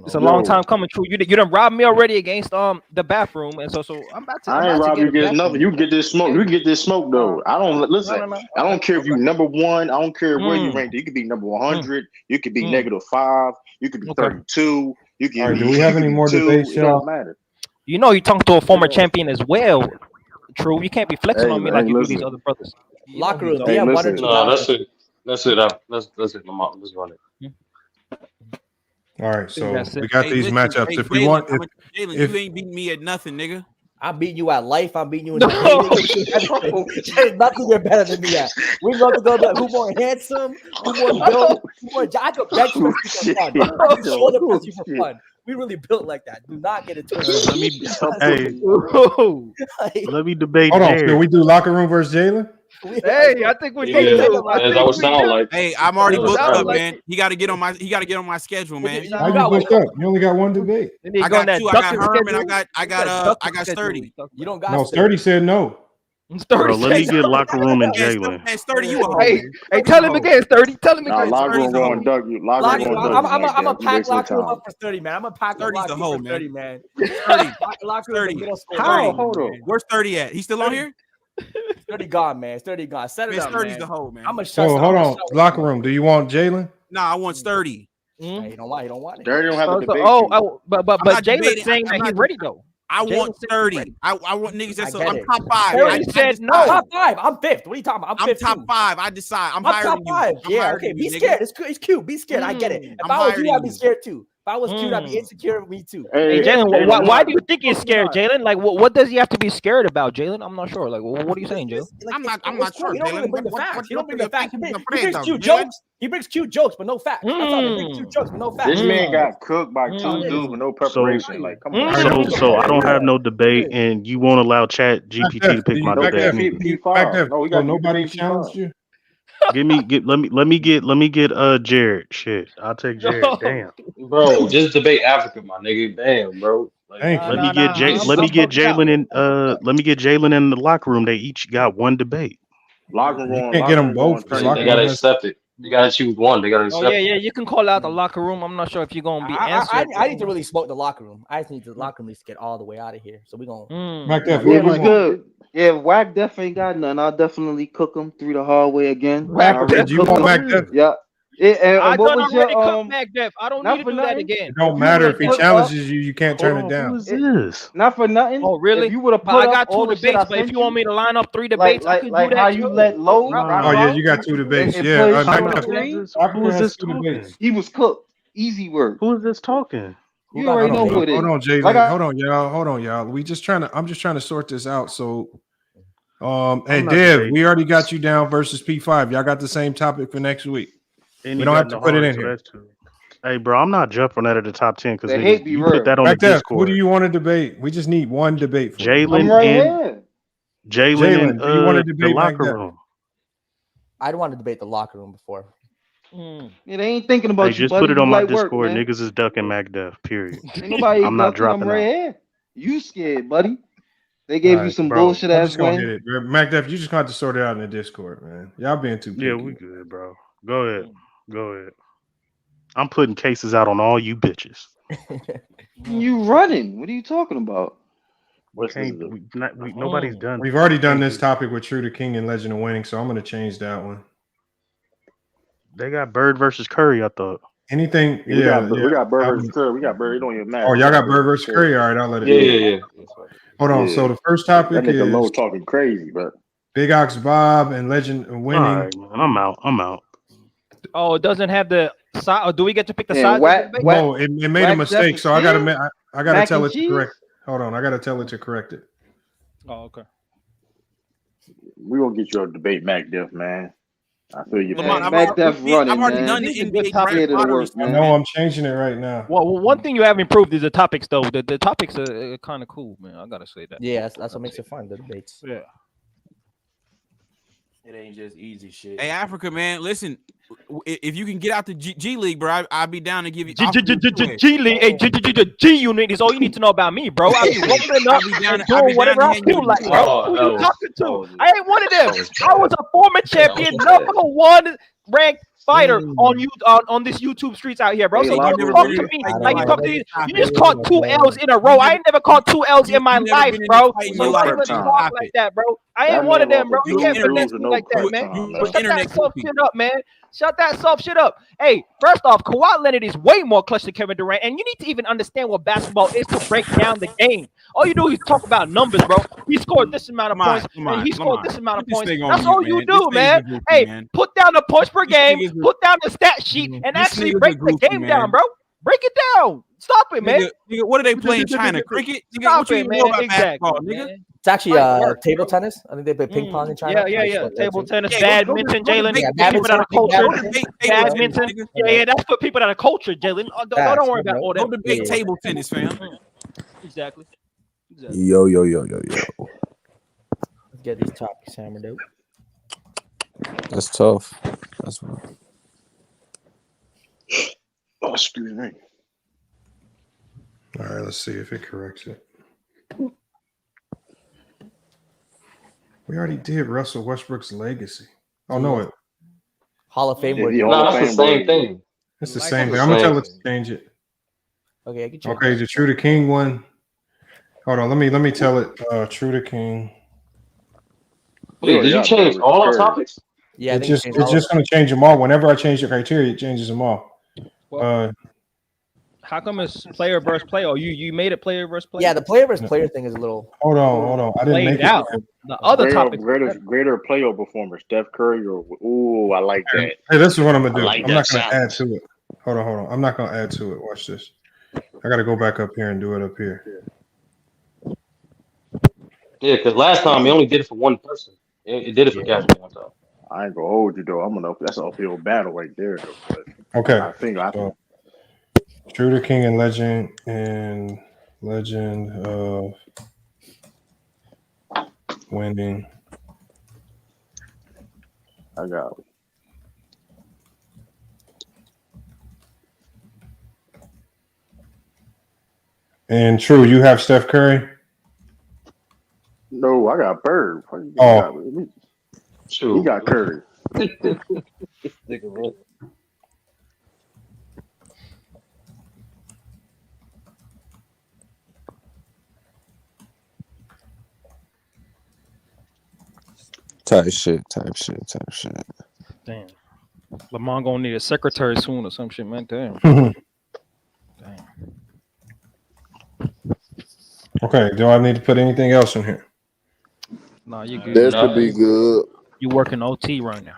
It's a long time coming, True. You done robbed me already against the bathroom, and so I'm about to. I ain't robbing you against nothing. You can get this smoke. You can get this smoke though. I don't listen. No. I don't care if you number one. I don't care where you ranked. You could be number 100. You could be -5. You could be 32. You can. All right, do we have any more debates, It y'all? don't matter. You know, you talking to a former champion as well. True. You can't be flexing on me like you do listen. these other brothers. Locker room. Hey, listen. No, that's it. That's it. That's it, Lamont. Let's run it. All right, so that's it. we got Hey, these listen, matchups. hey, If we Jalen, want, Jalen, if you ain't beating me at nothing, nigga. I'm beating you at life. I'm beating you in the There's nothing you're better than me at. We love to go back. Who more handsome? Who more built? Who more? I could bench press you for fun. I could shoulder press you for fun. We really built like that. Do not get it twisted. Let me debate. Hold on, Jared. can we do locker room versus Jalen? Hey, I think we Yeah, do. that would sound like. Hey, I'm already That would booked sound up, like- man. He got to get on my schedule, man. How you booked up? You only got one debate. I got two. I got Herm and I got Sturdy. You don't got No, Sturdy said no. Bro, let me get locker room and Jalen. Man, Sturdy, you a hoe. Hey, tell him again, Sturdy. Tell him again. Locker room going Doug. Locker room going Doug. I'm gonna pack locker room up for 30, man. I'm gonna pack Sturdy's locker the room hoe, for man. 30, man. 30. Locker room 30. middle school. How? Hold on. Where's 30 at? He still on here? 30 gone, man. 30 gone. Set it Man, up, Sturdy's man. the hoe, man. I'm a shut. So hold on, locker room. Do you want Jalen? Nah, I want Sturdy. Hey, you don't want it. Dirty don't have to debate. But not Jalen's debating. saying I'm that he's not- ready though. I Jalen's want saying 30. ready. I want niggas that's get I'm it. top 5. Terry said no. Top 5. I'm 5th. What are you talking about? I'm fifth top too. 5. I decide. I'm I'm higher top than you. 5. I'm Yeah, higher okay. than Be you, nigga. scared. It's cute. Be scared. I get it. If I'm I was higher you, than I'd be you. scared too. If I was cute, I'd be insecure of me too. Hey, Jalen, why do you think he's scared, Jalen? Like, what does he have to be scared about, Jalen? I'm not sure. Like, what are you saying, Jalen? I'm not sure, You don't even Jalen. bring the What facts. You don't bring do the facts. think He he's brings afraid of, cute Jalen? jokes. He brings cute jokes, but no facts. That's all. He brings cute jokes, but no facts. This man got cooked by two dudes with no preparation. Like, come on. So I don't have no debate, and you won't allow Chat GPT to pick my debate. P5. No, we got nobody challenged you. Let me get Jared. Shit, I'll take Jared. Damn. Bro, just debate Africa, my nigga. Damn, bro. Like, Let me get Jalen in. Let me get Jalen in the locker room. They each got one debate. Locker room. You can't get them both. They gotta accept it. You gotta choose one. They gotta Oh accept yeah, it. yeah. You can call out the locker room. I'm not sure if you're gonna be answered. I need to really smoke the locker room. I just need the locker room to get all the way out of here. So we're gonna. Yeah, what's good? Yeah, if Wack Def ain't got none, I'll definitely cook him through the hallway again. Did you want Wack Def? Yeah. I what done was already your cooked Mac Def. I don't need to do that again. It don't matter if he challenges you. You can't turn it down. Who is this? Not for nothing. Oh really? If you would have But put I got up all two the shit debates. I But if sent you want me to line up 3 debates, I can like do that. how you let low. Oh yeah, you got 2 debates. Yeah, Who is this talking? He was cooked. Easy work. Who is this talking? You already know who it is. Hold on, Jalen. Like Hold on, y'all. I'm just trying to sort this out. So, hey, not Dev, debating. we already got you down versus P5. Y'all got the same topic for next week. And We he don't got have to no put it heart, in so here. that's two. Hey, bro, I'm not jumping that at the top 10 because The hate be you real. put that on the Back there, who Discord. do you want to debate? We just need one debate for you. Jalen right and here. Jalen and do you want to the debate locker Mac Def? room. I'd want to debate the locker room before. Yeah, they ain't thinking about Hey, you, just buddy. put it on You my like work, Discord. man. Niggas is ducking Mac Def. Period. Ain't nobody I'm not ducking. I'm dropping right out. here. You scared, buddy. They gave you Alright, some bro, bullshit I'm ass just gonna hit win. it. Mac Def, you just got to sort it out in the Discord, man. Y'all being too picky. Yeah, we good, bro. Go ahead. Go ahead. I'm putting cases out on all you bitches. You running? What are you talking about? Nobody's done. We've already done this topic with True to King and Legend of Winning, so I'm going to change that one. They got Bird versus Curry, I thought. Anything? We got Bird versus Curry. We got Bird. It don't even matter. Oh, y'all got Bird versus Curry? All right, I'll let it Yeah. Hold on. So the first topic that nigga is Low talking crazy, but Big Ox Bob and Legend of Winning. All right, man. I'm out. Oh, it doesn't have the side, or do we get to pick the Yeah, sides? whack, whack, No, it made a whack mistake, so I gotta Mac tell and it to cheese? correct. Hold on, I gotta tell it to correct it. Oh, okay. We gonna get you a debate, Mac Def, man. I feel you. Lamont, Man, Mac Def running, I've already man. done the He's a good NBA topic. draft Scared of the lottery work, stuff, I man. know I'm changing it right now. Well, one thing you have improved is the topics, though. The topics are kind of cool, man. I gotta say that. Yeah, that's what makes it fun. The debates. Yeah. It ain't just easy shit. Hey, Africa, man, listen. If you can get out the G League, bro, I'll be down to give you G League, hey, G Unit is all you need to know about me, bro. I be rolling up and doing whatever I feel like, bro. Who you talking to? I ain't one of them. I was a former champion, number one ranked fighter on this YouTube streets out here, bro. So you talk to me like you talk to you. You just caught 2 L's in a row. I ain't never caught 2 L's in my life, bro. So don't even talk like that, bro. I ain't one of them, bro. You can't finesse me like that, man. So shut that soft shit up, man. Shut that soft shit up. Hey, first off, Kawhi Leonard is way more clutch than Kevin Durant, and you need to even understand what basketball is to break down the game. All you do is talk about numbers, bro. He scored this amount of points, and he scored this amount of points. That's all you do, man. Hey, put down the points per game, put down the stat sheet, and actually break the game down, bro. Break it down. Stop it, man. Nigga, what are they playing? China cricket? Nigga, Stop what you it, even man. know about Exactly, basketball, man. nigga? It's actually table tennis. I think they play ping pong in China. Yeah. Table tennis, Yeah, badminton, go Jalen. debate, People that are cultured. badminton. Yeah, that's for people that are cultured, Jalen. Don't worry about all that. Go debate table tennis, fam. Exactly. Yo. Let's get these topics hammered out. That's tough. That's Oh, excuse me. All right, let's see if it corrects it. We already did Russell Westbrook's legacy. Oh no, it Hall of Fame. That's the same thing. It's the same thing. I'm gonna tell it to change it. Okay, I can change Okay, the True to King one. Hold on, let me tell it. True to King. Wait, did you change all our topics? Yeah, it's just gonna change them all. Whenever I change the criteria, it changes them all. How come it's player versus player? Or you made it player versus player? Yeah, the player versus player thing is a little. Hold on. I didn't make it out. The other topic. Greater player performer, Steph Curry or I like that. Hey, this is what I'm gonna do. I like I'm not that gonna add to it. Hold on. I'm not gonna add to it. Watch this. I gotta go back up here and do it up here. Yeah, because last time we only did it for one person. It did it for Cashman one time. I ain't gonna hold you though. That's an uphill battle right there though. But Okay. I think True to King and Legend of Winning. I got it. And True, you have Steph Curry? No, I got Bird. Oh. He got Curry. type shit. Damn. Lamont gonna need a secretary soon or some shit, man. Damn. Okay, do I need to put anything else in here? Nah, you good. That should be good. You working OT right now.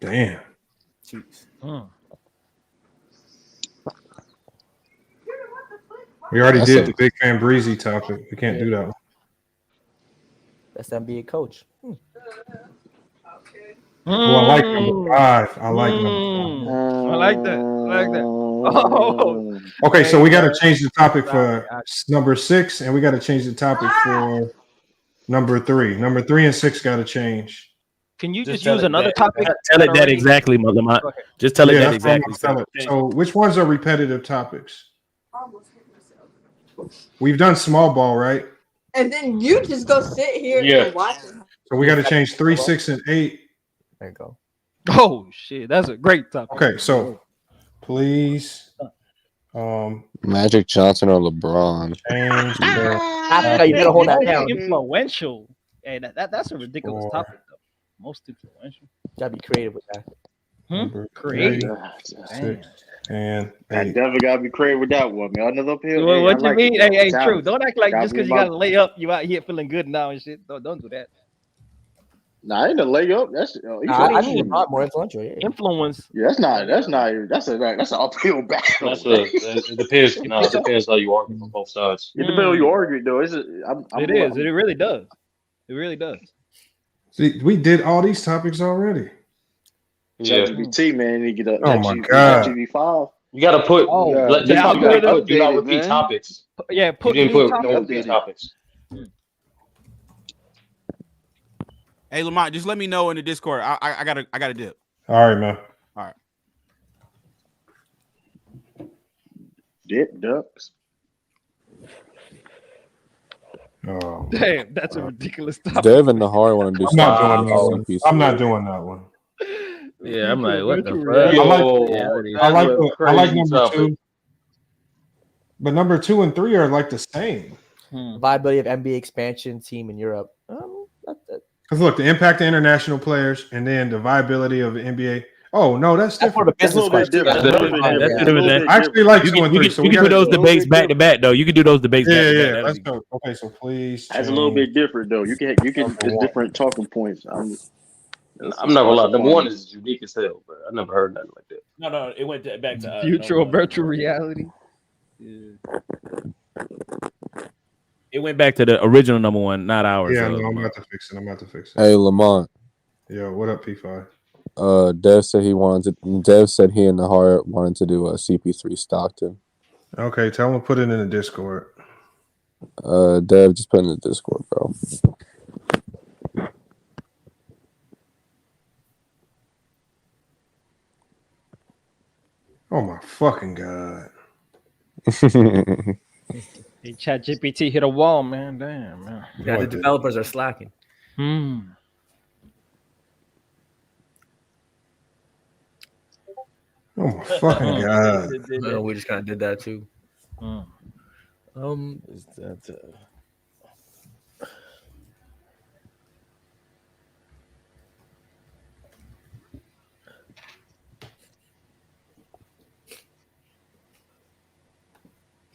Damn. Jeez. We already did the Big Fan Breezy topic. We can't do that one. Best NBA coach. Oh, I like number 5. I like number 5. I like that. Oh. Okay, so we got to change the topic for number 6, and we got to change the topic for number 3. Number 3 and 6 got to change. Can you just use another topic? Tell it that exactly, Lamont. Just tell it that exactly. So which ones are repetitive topics? We've done small ball, right? And then you just go sit here and watch it. So we got to change 3, 6, and 8. There you go. Oh shit, that's a great topic. Okay, so please, Magic Johnson or LeBron. Change you better hold that down. Influential. Hey, that's a ridiculous topic though. Most influential. Gotta be creative with that. Creative. And I definitely gotta be crazy with that one, man. Another uphill. What, Hey, I what you like mean? it, though. Hey, It's true. challenging. Don't act like Gotta just be because you got a layup, you out here feeling good now and shit. Don't do that. Nah, ain't a layup. That's I need LeBron more influential. Yeah. Influence. Yeah, that's an uphill battle. It depends. No, it depends how you argue on both sides. It depends on you argue though. It really does. It really does. See, we did all these topics already. ChatGPT, man, you get Oh my God. ChatGPT 5. You got to put. That's how you got to put. Do not repeat man. topics. Yeah, You didn't put no repeat topics. Hey, Lamont, just let me know in the Discord. I got a dip. All right, man. All right. Dip ducks. Oh. Damn, that's a ridiculous topic. Dev and Nahar want to do I'm not doing that something. one. I'm not doing that one. Yeah, I'm like, what the I fuck? I like number 2. But number 2 and 3 are like the same. Viability of NBA expansion team in Europe. Because look, the impact of international players and then the viability of the NBA. Oh no, that's different. For the business question. I actually like 2 and 3. So you can do those debates back to back, though. You can do those debates back to back. Let's go. Okay, so please. That's a little bit different though. You can it's different talking points. I'm not gonna lie. Number 1 is unique as hell, but I never heard nothing like that. No, it went back to future or virtual reality. Yeah. It went back to the original number 1, not ours. Yeah, no, I'm about to fix it. Hey, Lamont. Yo, what up, P5? Dev said Dev said he and Nahar wanted to do a CP3 Stockton. Okay, tell him to put it in the Discord. Dev, just put it in the Discord, bro. Oh my fucking God. Hey, ChatGPT hit a wall, man. Damn, man. Yeah, the developers are slacking. Oh my fucking God. No, we just kind of did that too. Is that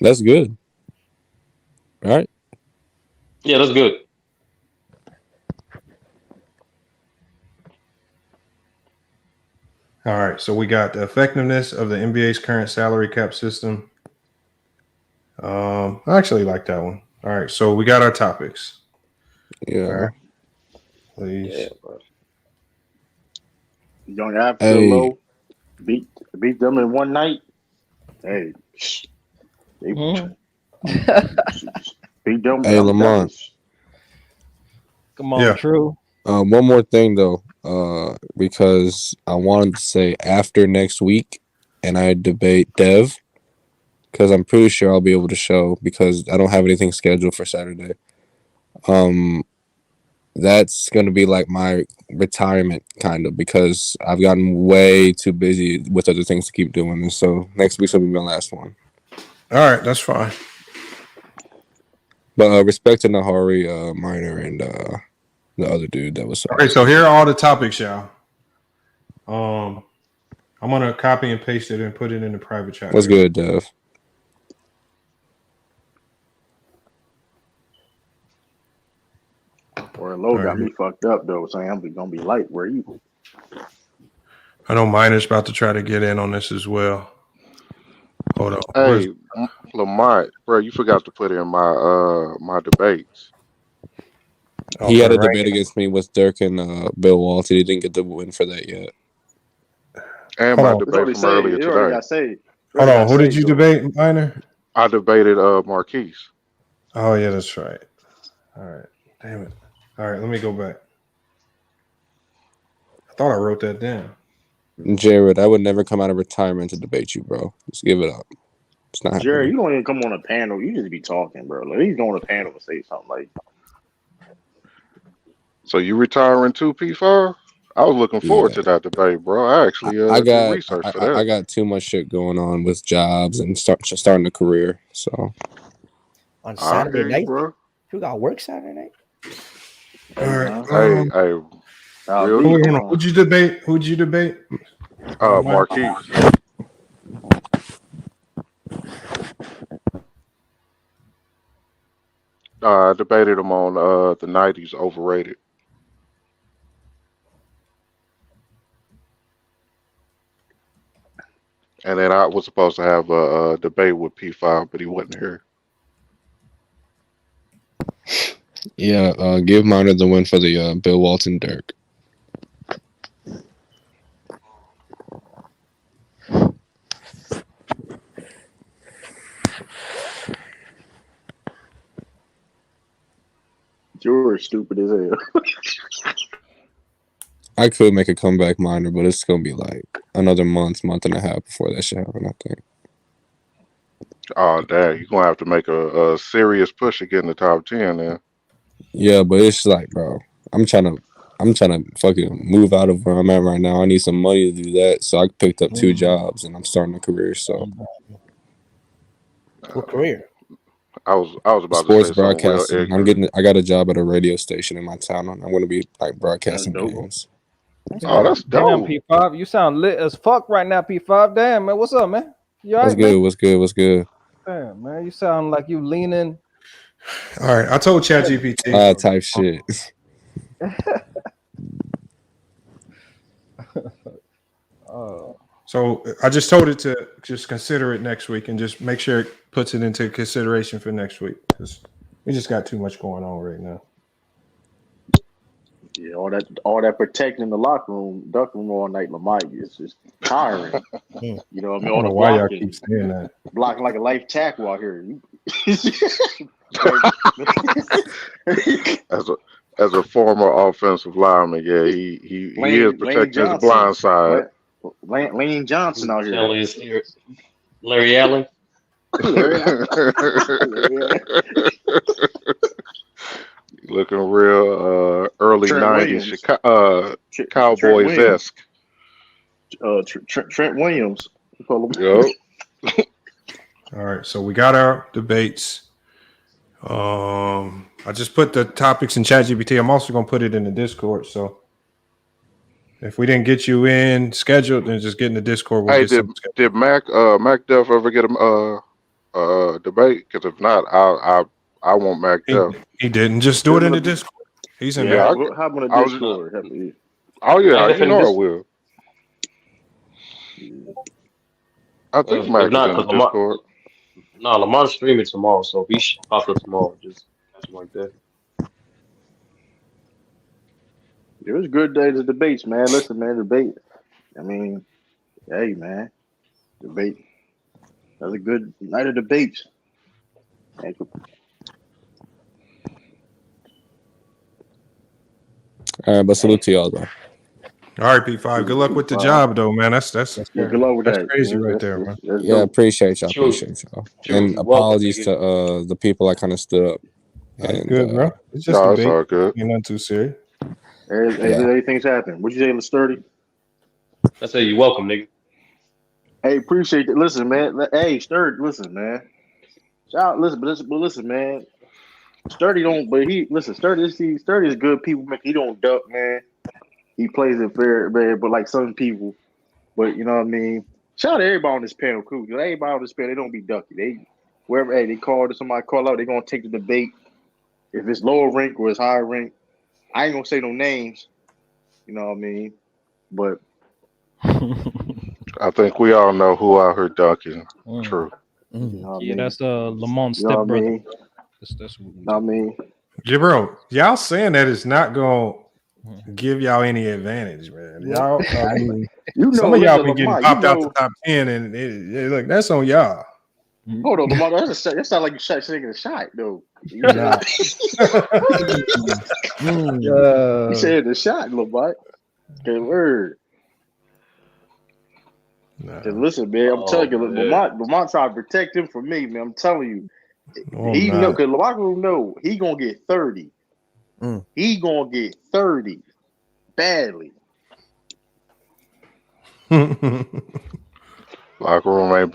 That's good. All right. Yeah, that's good. All right, so we got the effectiveness of the NBA's current salary cap system. I actually like that one. All right, so we got our topics. Yeah. All right. Please. Yeah, bro. Young Abdullah beat them in one night. Hey, they beat them. Hey, Lamont. Come on, true. One more thing though, because I wanted to say after next week, and I debate Dev, because I'm pretty sure I'll be able to show because I don't have anything scheduled for Saturday. That's gonna be like my retirement kind of because I've gotten way too busy with other things to keep doing, and so next week's gonna be my last one. All right, that's fine. But respect to Nahari, Minor, and the other dude that was. Okay, so here are all the topics, y'all. I'm gonna copy and paste it and put it in the private chat. What's good, Dev? Or low got me fucked up though, saying I'm gonna be light. Where you? I know Miner's about to try to get in on this as well. Hold on. Hey, Lamont, bro, you forgot to put in my my debates. He had a debate against me with Dirk and Bill Walton. He didn't get the win for that yet. And my debate from earlier today. Hold on. Who did you debate, Miner? I debated Marquise. Oh yeah, that's right. All right. Damn it. All right, let me go back. I thought I wrote that down. Jared, I would never come out of retirement to debate you, bro. Just give it up. It's not Jerry, happening. you don't even come on a panel. You just be talking, bro. Like he's going on a panel and say something like. So you retiring too, P5? I was looking forward to that debate, bro. I actually I got did research for that. I got too much shit going on with jobs and starting a career. So on Saturday night, bro. You got work Saturday night. All right. Who'd you debate? Marquise. I debated him on the night he's overrated. And then I was supposed to have a debate with P5, but he wasn't here. Yeah, give Minor the win for the Bill Walton Dirk. You're stupid as hell. I could make a comeback, Minor, but it's gonna be like another month and a half before that shit happen, I think. Oh, damn. You're going to have to make a serious push to get in the top 10 then. Yeah, but it's like, bro, I'm trying to fucking move out of where I'm at right now. I need some money to do that. So I picked up 2 jobs and I'm starting a career. So What career? I was about sports to say something real broadcasting. I got a job at a radio station in my town. I'm going to be like broadcasting games. Oh, that's Damn, dope. P5, you sound lit as fuck right now, P5. Damn, man, what's up, man? You all What's right, man? What's good? Damn, man, you sound like you leaning. All right, I told ChatGPT. Type shit. So I just told it to just consider it next week and just make sure it puts it into consideration for next week because we just got too much going on right now. Yeah, all that protecting in the locker room, duck room all night, Lamar is just tiring. You know what I mean? I All don't the know why y'all blocking, keep saying that. blocking like a life tackle out here. As a former offensive lineman, yeah, he is protecting his blind side. Lane Johnson out here. Kelly is here. Larry Allen. Looking real early Trent 90s Cowboys-esque. Trent Williams. Yep. All right, so we got our debates. I just put the topics in ChatGPT. I'm also going to put it in the Discord. So if we didn't get you in scheduled, then just get in the Discord. We'll Hey, get did Mac Duff ever get a debate? Because if not, I want Mac Duff. He didn't. Just do it in the Discord. He's in there. How about a Discord? Oh yeah, you know I will. I think Mac is in the Discord. No, Lamar's streaming tomorrow, so he should pop up tomorrow. Just something like that. It was a good day to debates, man. Listen, man, debate. I mean, hey, man, debate. That was a good night of debates. Thank you. All right, but salute to y'all, though. All right, P5. Good luck with the job, though, man. That's good luck with that. crazy right there, man. Yeah, appreciate y'all. And apologies to the people I kind of stood up. And, good, bro. It's just no, a it's all good. You're not too serious. Everything's happened. What you say, Sturdy? I say you're welcome, nigga. Hey, appreciate it. Listen, man. Hey, Sturdy, listen, man. Shout, listen, but listen, man. Sturdy don't, but Sturdy is good people, man. He don't duck, man. He plays it fair, man, but like some people. But you know what I mean? Shout out to everybody on this panel, cool. Everybody on this panel, they don't be ducky. They wherever they call somebody call out, they're gonna take the debate. If it's lower rank or it's higher rank, I ain't gonna say no names. You know what I mean? But I think we all know who out here ducking. True. You know what I Yeah, mean? that's Lamont's You know what I stepbrother. mean? That's what I mean, yeah, bro, y'all saying that is not gonna give y'all any advantage, man. Y'all, I mean, some of y'all been getting popped out the top 10, and look, that's on y'all. Hold on, Lamar. That sounds like you taking a shot, though. You said the shot, Lamar. Okay, word. Cause listen, man, I'm telling you, Lamar trying to protect him from me, man. I'm telling you, he know because Lamar will know he gonna get 30. He gonna get 30 badly. Locker room ain't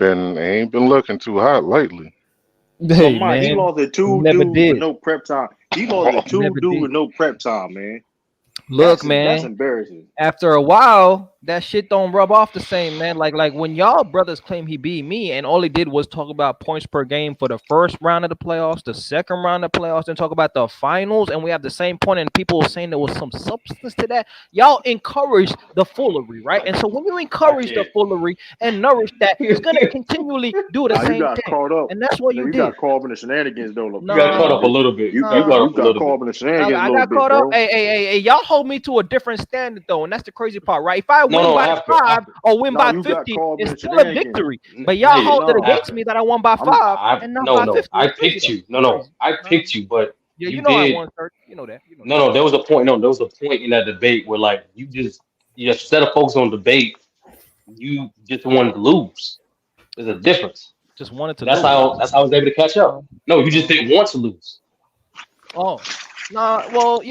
been looking too hot lately. Hey, Lamar, he man. lost to two Never dudes did. with no prep time. He lost to two dudes with no prep time, man. Look, That's man. embarrassing. After a while, that shit don't rub off the same, man. Like when y'all brothers claim he beat me, and all he did was talk about points per game for the first round of the playoffs, the second round of the playoffs, and talk about the finals, and we have the same point, and people were saying there was some substance to that. Y'all encourage the foolery, right? And so when you encourage the foolery and nourish that, it's gonna continually do the Nah, you same got thing, caught up. and that's what No, you you did. got caught up in the shenanigans, though. You got caught up a little bit. You got caught up a little caught up in the shenanigans a I little got bit, caught bro. up. Hey, y'all hold me to a different standard though, and that's the crazy part, right? If I win by after, 5 or win No, by you got 50, caught up in it's the still a shenanigans. victory. But y'all hold it against after. me that I won by 5 and not by 50. I It's crazy, picked though. you. No, I picked you, but Yeah, you you know I did. won, sir. You know that. No, there was a point. No, there was a point in that debate where like you instead of focus on debate, you just wanted to lose. There's a difference. Just wanted to That's lose. how I was able to catch up. No, you just didn't want to lose. Oh, nah. Well,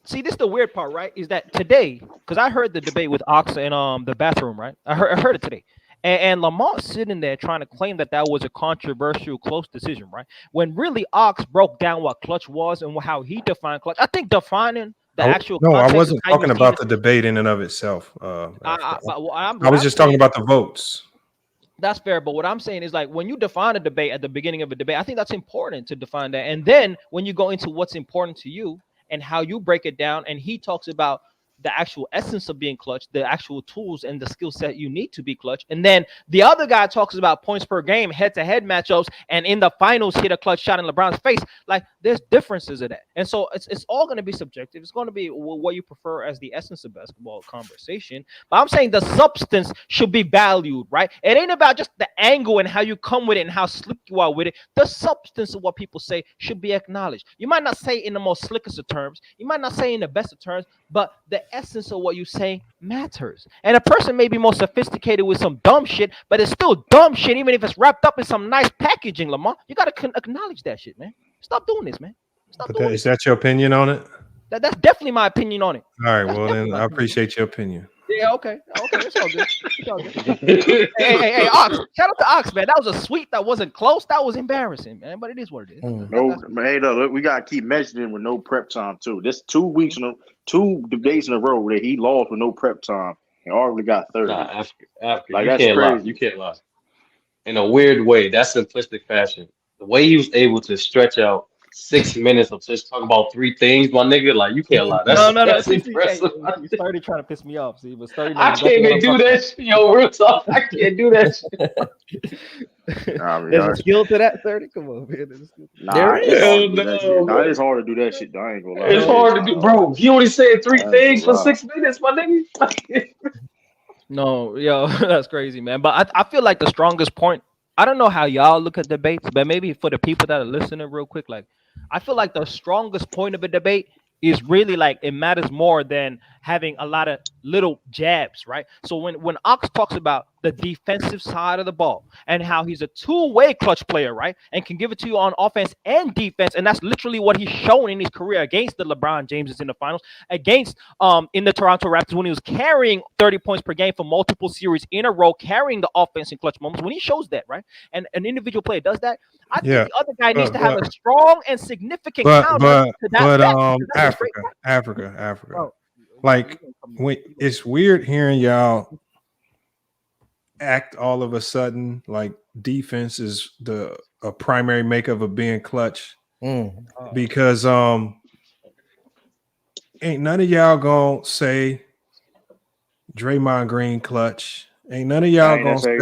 see, this is the weird part, right? Is that today, because I heard the debate with Ox in the bathroom, right? I heard it today. And Lamont sitting there trying to claim that was a controversial, close decision, right? When really Ox broke down what clutch was and how he defined clutch. I think defining the actual No, I context wasn't is how you talking see about it. the debate in and of itself. I I was just talking about the votes. That's fair, but what I'm saying is like when you define a debate at the beginning of a debate, I think that's important to define that. And then when you go into what's important to you and how you break it down, and he talks about the actual essence of being clutch, the actual tools and the skill set you need to be clutch. And then the other guy talks about points per game, head-to-head matchups, and in the finals hit a clutch shot in LeBron's face. Like there's differences of that. And so it's all going to be subjective. It's going to be what you prefer as the essence of basketball conversation. But I'm saying the substance should be valued, right? It ain't about just the angle and how you come with it and how slick you are with it. The substance of what people say should be acknowledged. You might not say it in the most slickest of terms. You might not say it in the best of terms, but the essence of what you say matters. And a person may be more sophisticated with some dumb shit, but it's still dumb shit, even if it's wrapped up in some nice packaging, Lamar. You got to acknowledge that shit, man. Stop doing this, man. Is that your opinion on it? That's definitely my opinion on it. All right, well then I appreciate your opinion. Yeah, okay, it's all good. It's all good. hey, Ox, shout out to Ox, man. That was a sweep that wasn't close. That was embarrassing, man, but it is what it is. No, man, look, we gotta keep mentioning with no prep time too. This 2 weeks, 2 debates in a row that he lost with no prep time and already got 30. Nah, after Like you that's can't lie. crazy. You can't lie. In a weird way, that's simplistic fashion. The way he was able to stretch out 6 minutes of just talking about 3 things, my nigga, like you can't lie. That's See, impressive. you started trying to piss me off. See, but starting. I can't even do that shit. Yo, real talk. I can't do that shit. There's a skill to that, 30. Come on, man. It's hard to do that shit. I ain't gonna lie. It's hard to do, bro. He only said 3 things for 6 minutes, my nigga. No, yo, that's crazy, man. But I feel like the strongest point, I don't know how y'all look at debates, but maybe for the people that are listening real quick, like I feel like the strongest point of a debate is really like it matters more than having a lot of little jabs, right? So when Ox talks about the defensive side of the ball and how he's a two-way clutch player, right? And can give it to you on offense and defense. And that's literally what he's shown in his career against the LeBron Jameses in the finals, against in the Toronto Raptors when he was carrying 30 points per game for multiple series in a row, carrying the offense in clutch moments. When he shows that, right? And an individual player does that, I think the other guy needs to have a strong and significant counter to that. Africa. Bro, like when it's weird hearing y'all act all of a sudden like defense is a primary makeup of being clutch. Because ain't none of y'all gonna say Draymond Green clutch. Ain't none of y'all gonna say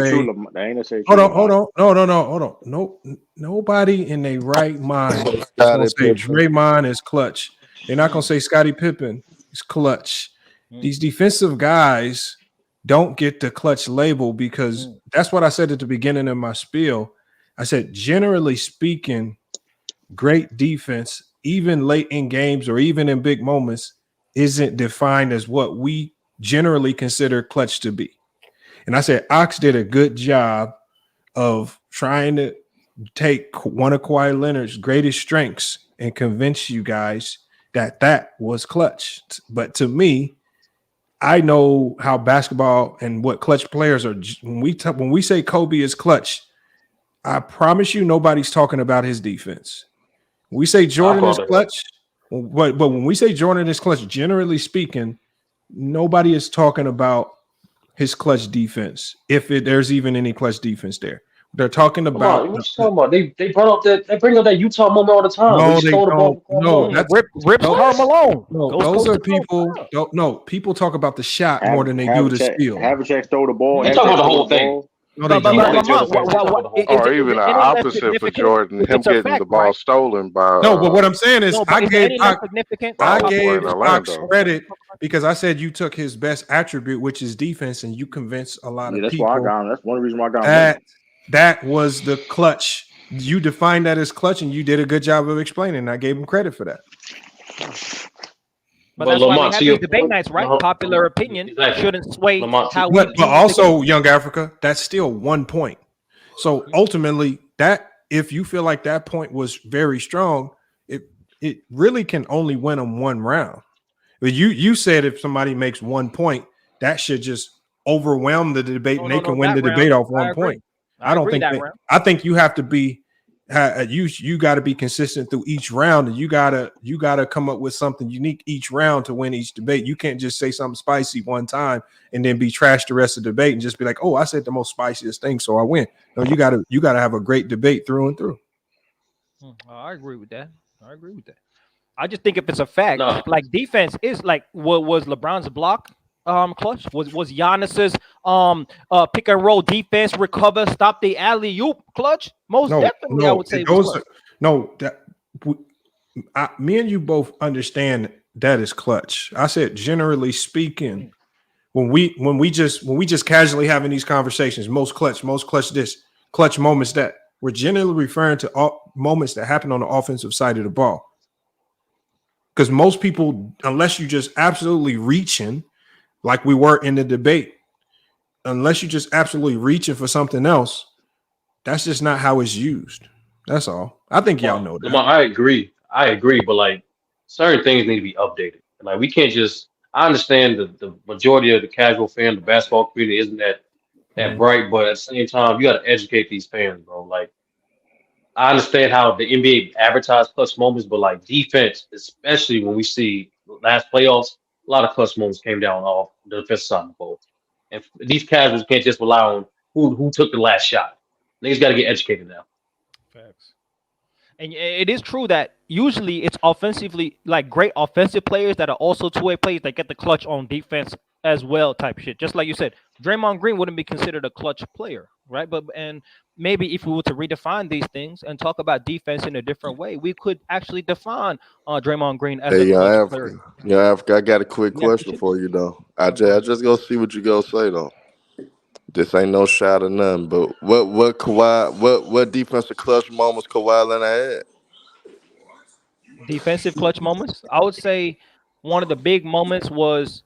hold on. No, nobody in their right mind is gonna say Draymond is clutch. They're not gonna say Scottie Pippen is clutch. These defensive guys don't get the clutch label because that's what I said at the beginning of my spiel. I said, generally speaking, great defense, even late in games or even in big moments, isn't defined as what we generally consider clutch to be. And I said, Ox did a good job of trying to take one of Kawhi Leonard's greatest strengths and convince you guys that was clutch. But to me, I know how basketball and what clutch players are. When we say Kobe is clutch, I promise you nobody's talking about his defense. When we say Jordan is clutch, But when we say Jordan is clutch, generally speaking, nobody is talking about his clutch defense. If there's even any clutch defense there, they're talking Come about. on, what you talking about? They brought up that they bring up that Utah moment all the time. Where No, he they stole the ball don't. from Karl No, Malone. that's Rips no, Karl Malone. no. Goes Those coast are to coast. people. No, people talk about the shot more than they do the steal. Havlicek stole the ball. We talking about the whole thing. No, they But don't. Lamont, Or even the opposite for Jordan, him it's a getting fact, the ball right? stolen by. No, but what I'm saying is, No, I but is there gave any less significant? I for gave in Ox Orlando. credit because I said you took his best attribute, which is defense, and you convinced a lot Yeah, of that's people why I got him. That's one of the reasons why I got him. that was the clutch. You defined that as clutch, and you did a good job of explaining. And I gave him credit for that. But that's why we Lamont, have to these your debate point, nights, right? no, Popular opinion exactly. shouldn't sway Lamont, how we But view the also, game. Young Africa, that's still 1 point. So ultimately, that if you feel like that point was very strong, it really can only win them one round. But you said if somebody makes 1 point, that should just overwhelm the debate and they can win the debate off 1 point. I don't think that. I think you have to be you got to be consistent through each round, and you gotta come up with something unique each round to win each debate. You can't just say something spicy one time and then be trashed the rest of the debate and just be like, oh, I said the most spiciest thing, so I win. No, you gotta have a great debate through and through. I agree with that. I just think if it's a fact, like defense is like what was LeBron's block clutch? Was Giannis's pick and roll defense recover, stop the alley-oop clutch? Most definitely, I would say. Me and you both understand that is clutch. I said generally speaking, when we just casually having these conversations, most clutch this, clutch moments that, we're generally referring to all moments that happen on the offensive side of the ball. Because most people, unless you just absolutely reaching, like we were in the debate, unless you just absolutely reaching for something else, that's just not how it's used. That's all. I think y'all know that. Lamont, I agree, but like certain things need to be updated. Like we can't just. I understand the majority of the casual fan, the basketball community isn't that bright, but at the same time, you got to educate these fans, bro. Like I understand how the NBA advertised clutch moments, but like defense, especially when we see last playoffs, a lot of clutch moments came down off the defensive side of the ball. And these casuals can't just rely on who took the last shot. Niggas got to get educated now. Facts. And it is true that usually it's offensively like great offensive players that are also two-way players that get the clutch on defense as well, type shit. Just like you said, Draymond Green wouldn't be considered a clutch player, right? But maybe if we were to redefine these things and talk about defense in a different way, we could actually define Draymond Green as a clutch player. Yeah, I got a quick question for you though. I just go see what you go say though. This ain't no shot or nothing, but what Kawhi, what defensive clutch moments Kawhi Leonard had? Defensive clutch moments, I would say one of the big moments was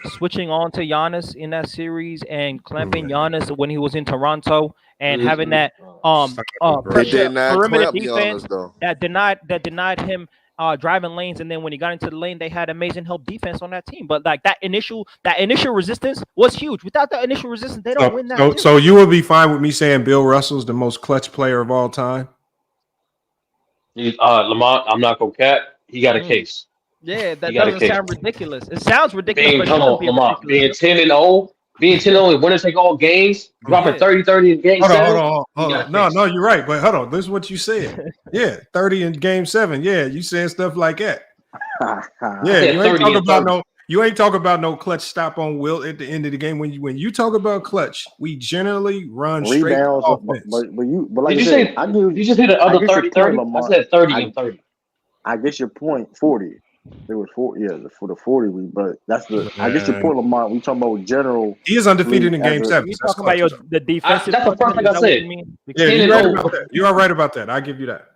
switching on to Giannis in that series and clamping Giannis when he was in Toronto and having that pressure perimeter defense that denied him driving lanes, and then when he got into the lane, they had amazing help defense on that team. But like that initial resistance was huge. Without that initial resistance, they don't win that series. So you would be fine with me saying Bill Russell's the most clutch player of all time? Lamont, I'm not gonna cap. He got a case. Yeah, that doesn't sound ridiculous. It sounds ridiculous, but come on, Lamont. Being 10-0, and winner take all games, dropping 30-30 in game 7. Hold on. No, you're right. But hold on. This is what you said. Yeah, 30 in game 7. Yeah, you saying stuff like that. Yeah, you ain't talking about no clutch stop on Wilt at the end of the game. When you talk about clutch, we generally run straight offense. But like did you say you just hit the other 30-30? I said 30 and 30. I guess your point, 40. It was 40, for the 40 week, but that's the. I guess your point, Lamont. We talking about general. He is undefeated in game 7. You talking about the defensive? That's the first thing I said. Yeah, you're right about that. You are right about that. I give you that.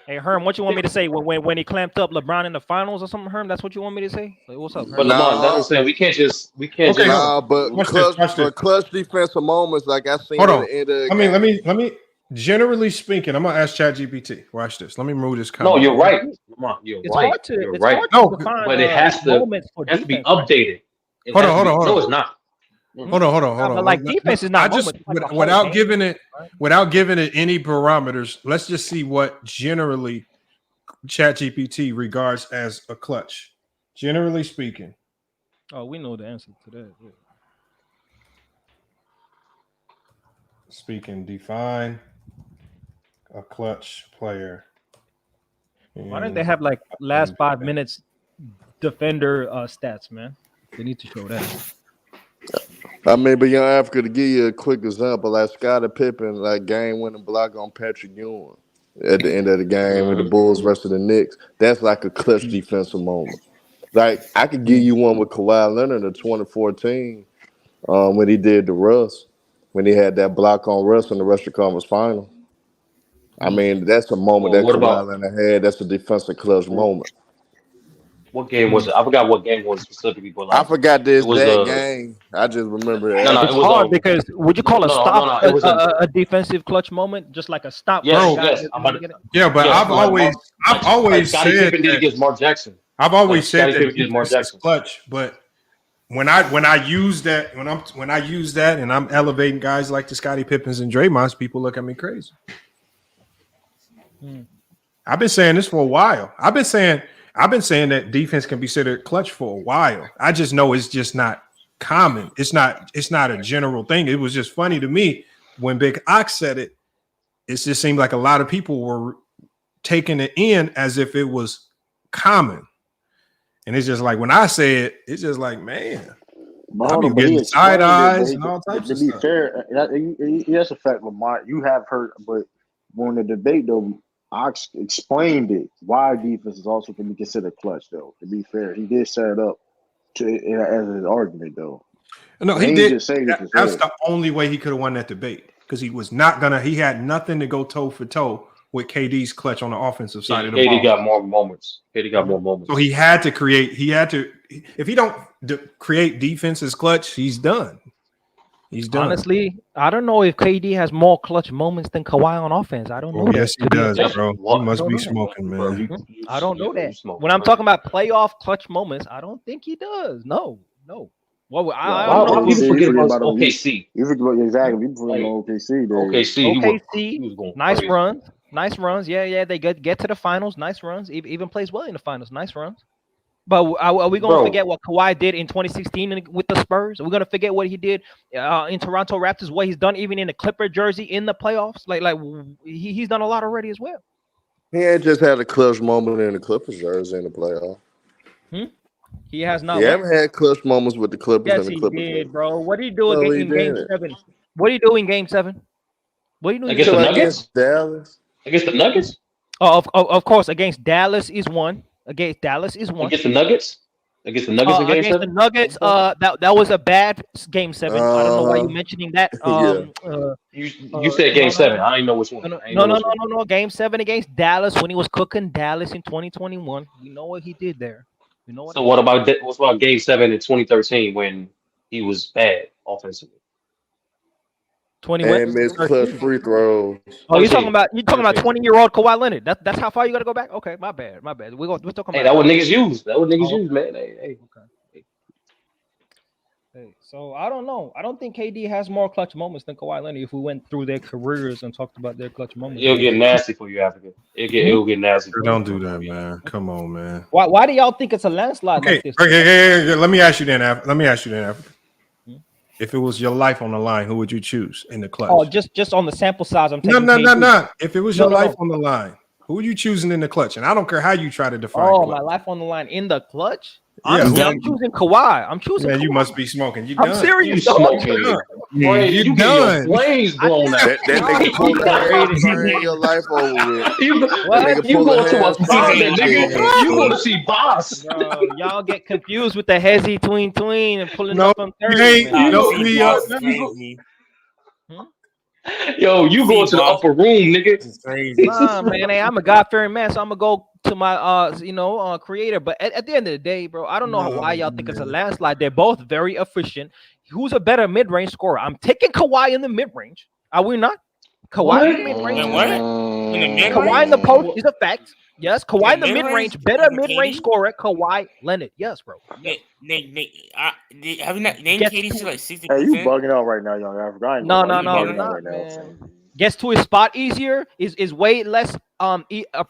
Hey Herm, what you want me to say when he clamped up LeBron in the finals or something? Herm, that's what you want me to say? Like, what's up? Herm? But Lamont, that's what I'm saying. We can't just. But clutch defensive moments like I seen. Hold on. At the end of the game. Let me. Generally speaking, I'm gonna ask ChatGPT. Watch this. Let me move this. No, you're right. Come on, you're right. You're right. But it has to be updated. Hold on. No, it's not. Hold on. But like defense is not. Without giving it any barometers, let's just see what generally ChatGPT regards as a clutch? Generally speaking. Oh, we know the answer to that. Yeah. Define a clutch player. Why don't they have like last 5 minutes defender stats, man? They need to show that. I mean, but Young Africa, to give you a quick example, like Scottie Pippen, like game-winning block on Patrick Ewing at the end of the game with the Bulls versus the Knicks. That's like a clutch defensive moment. Like, I could give you one with Kawhi Leonard in 2014 when he did the Russ, when he had that block on Russ in the Western Conference Final. I mean, that's a moment that Kawhi Leonard had. That's a defensive clutch moment. What game was it? I forgot what game was specifically, but like, I forgot this it was that game. I just remember that. No, It's it was hard because would you call a stop it was a defensive clutch moment, just like a stop? Yes. Yeah, but I've always Scottie said Pippen did that, against Mark Jackson. I've always said Scottie that Pippen against Mark defense is Jackson. clutch, but when I use that and I'm elevating guys like the Scottie Pippens and Draymonds, people look at me crazy. I've been saying this for a while. I've been saying that defense can be considered clutch for a while. I just know it's just not common. It's not a general thing. It was just funny to me when Big Ox said it. It just seemed like a lot of people were taking it in as if it was common. And it's just like when I say it, it's just like, man, I be getting side eyes and all types of stuff. To be fair, that's a fact, Lamar. You have heard, but when the debate though, I explained it why defenses also can be considered clutch though. To be fair, he did set it up as an argument though. No, he did. That's the only way he could have won that debate because he was not gonna. He had nothing to go toe for toe with KD's clutch on the offensive side of the ball. KD got more moments. So he had to create. If he don't create defenses clutch, he's done. He's done. Honestly, I don't know if KD has more clutch moments than Kawhi on offense. I don't know. Yes, he does, bro. He must be smoking, man. I don't know that. When I'm talking about playoff clutch moments, I don't think he does. No. Well, I don't know. People forget about OKC. You forget exactly. People forget about OKC. OKC, nice runs. Yeah. They get to the finals. Nice runs. Even plays well in the finals. Nice runs. But are we going to forget what Kawhi did in 2016 with the Spurs? Are we going to forget what he did in Toronto Raptors? What he's done even in the Clipper jersey in the playoffs? Like he's done a lot already as well. He ain't just had a clutch moment in the Clippers jersey in the playoff. He has not. He haven't had clutch moments with the Clippers. Yes, in the Clippers he did, jersey. bro. What did he do in Game 7? What did he do in Game 7? What are you doing against the Nuggets? Against Dallas. Against the Nuggets? Oh, of course. Against Dallas is one. Against Dallas is one. Against the Nuggets? Against the Nuggets in Game 7? Against the Nuggets, that was a bad Game 7. I don't know why you're mentioning that. You said Game 7. I didn't know which one. No. Game 7 against Dallas when he was cooking Dallas in 2021. We know what he did there. You know what? So what about Game 7 in 2013 when he was bad offensively? 20 and missed clutch free throws. Oh, you're talking about 20-year-old Kawhi Leonard. That's how far you got to go back. Okay, my bad. We're talking about. Hey, that what niggas use. Man. Hey. Hey, so I don't know. I don't think KD has more clutch moments than Kawhi Leonard. If we went through their careers and talked about their clutch moments, it'll get nasty for you, Africa. It'll get nasty. Don't do that, man. Come on, man. Why do y'all think it's a landslide like this? Okay. Let me ask you then, Africa. If it was your life on the line, who would you choose in the clutch? Oh, just on the sample size, I'm taking. No. If it was your life on the line, who are you choosing in the clutch? And I don't care how you try to define. Oh, clutch. my life on the line in the clutch. Yeah, I'm choosing Kawhi. I'm choosing. Man, Kawhi. you must be smoking. You I'm done. serious. You done. That nigga pulled a your life over with. You going to a father, nigga. You going to see Boss. Bro, y'all get confused with the hezzy tween and pulling up on 30. Yo, you going to the upper room, nigga. It's crazy. Nah, man. Hey, I'm a God-fearing man, so I'm gonna go to my creator. But at the end of the day, bro, I don't know why y'all think it's a landslide. They're both very efficient. Who's a better mid-range scorer? I'm taking Kawhi in the mid-range. Are we not? Kawhi in the mid-range. Kawhi in the post is a fact. Yes, Kawhi in the mid-range, better mid-range scorer. Kawhi Leonard. Yes, bro. Yes. Have you not named KD to like 60%? Hey, you bugging out right now, young Africa. No, right now, man. gets to his spot easier, is way less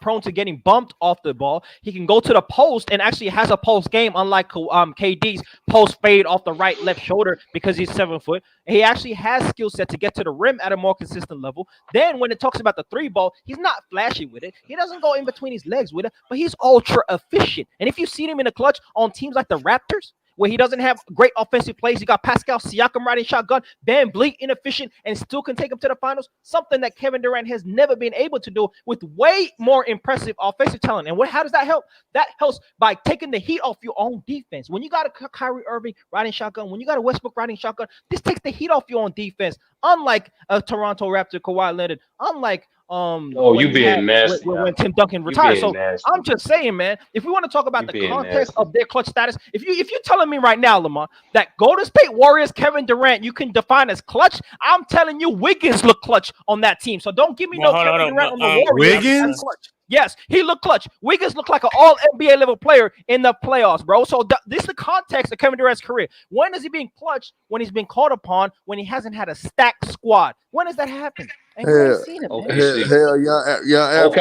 prone to getting bumped off the ball. He can go to the post and actually has a post game, unlike KD's post fade off the right left shoulder because he's 7 foot. He actually has skill set to get to the rim at a more consistent level. Then when it talks about the 3-ball, he's not flashy with it. He doesn't go in between his legs with it, but he's ultra efficient. And if you've seen him in the clutch on teams like the Raptors, where he doesn't have great offensive plays, he got Pascal Siakam riding shotgun, Van Vliet inefficient, and still can take him to the finals. Something that Kevin Durant has never been able to do with way more impressive offensive talent. And how does that help? That helps by taking the heat off your own defense. When you got a Kyrie Irving riding shotgun, when you got a Westbrook riding shotgun, this takes the heat off your own defense. Unlike a Toronto Raptor, Kawhi Leonard, unlike you being nasty when Tim Duncan retired. So I'm just saying, man, if we want to talk about the context of their clutch status, if you're telling me right now, Lamar, that Golden State Warriors Kevin Durant you can define as clutch, I'm telling you Wiggins look clutch on that team. So don't give me Kevin Durant on the Warriors. Wiggins? Yes, he looked clutch. Wiggins looked like an all NBA level player in the playoffs, bro. So this is the context of Kevin Durant's career. When is he being clutch? When he's been called upon, when he hasn't had a stacked squad. When does that happen? Hell, Okay,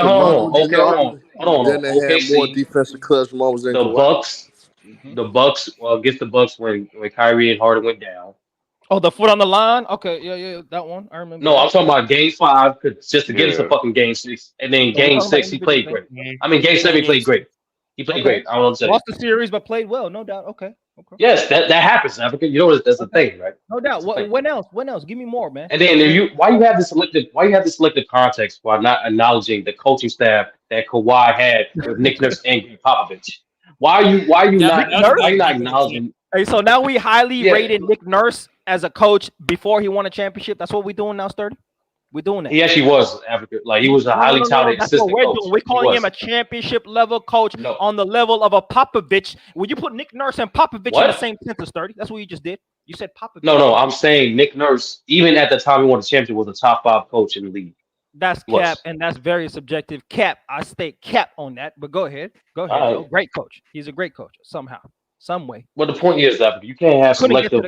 hold on. Then they had more defensive clutch moments than the Bucks against the Bucks when Kyrie and Harden went down. Oh, the foot on the line? Okay, yeah, that one. I remember. No, I'm talking about game 5 just to get us to fucking game 6. And then game 6, he played great. I mean, game 7, he played great. He played great. I don't know. Lost the series, but played well, no doubt. Okay. Yes, that happens, Africa. You know that's the thing, right? No doubt. When else? Give me more, man. And then why you have the selective context while not acknowledging the coaching staff that Kawhi had with Nick Nurse and Greg Popovich? Why are you not acknowledging? Hey, so now we highly rated Nick Nurse as a coach before he won a championship. That's what we're doing now, Sturdy. We're doing that. He actually was advocate. Like he was a highly touted assistant coach. We're calling him a championship level coach on the level of a Popovich. Would you put Nick Nurse and Popovich in the same sentence, Sturdy? That's what you just did. You said Popovich. No. I'm saying Nick Nurse, even at the time he won the championship, was a top 5 coach in the league. That's cap, and that's very subjective. Cap, I state cap on that. But go ahead. Right. Great coach. He's a great coach somehow, some way. Well, the point is that you can't have selective.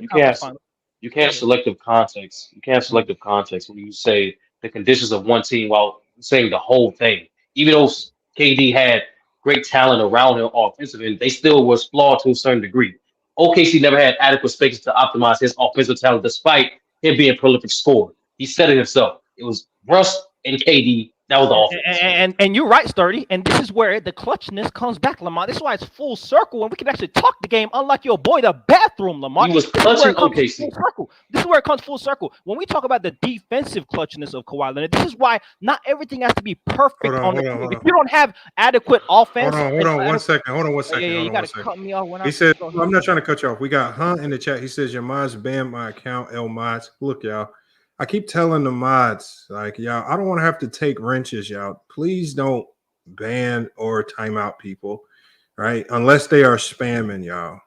You can't have selective context. You can't have selective context when you say the conditions of one team while saying the whole thing. Even though KD had great talent around him offensively, they still was flawed to a certain degree. OKC never had adequate spaces to optimize his offensive talent, despite him being a prolific scorer. He said it himself. It was Russ and KD. That was the offense. And you're right, Sturdy. And this is where the clutchness comes back, Lamar. This is why it's full circle, and we can actually talk the game, unlike your boy, the bathroom, Lamar. He was clutching OKC. This is where it comes full circle. When we talk about the defensive clutchness of Kawhi Leonard, this is why not everything has to be perfect on the field. If you don't have adequate offense. Hold on one second. Yeah, you got to cut me off. He said, I'm not trying to cut you off. We got Hunt in the chat. He says, your mods banned my account, L mods. Look, y'all. I keep telling the mods, like, y'all, I don't want to have to take wrenches, y'all. Please don't ban or timeout people, right? Unless they are spamming, y'all.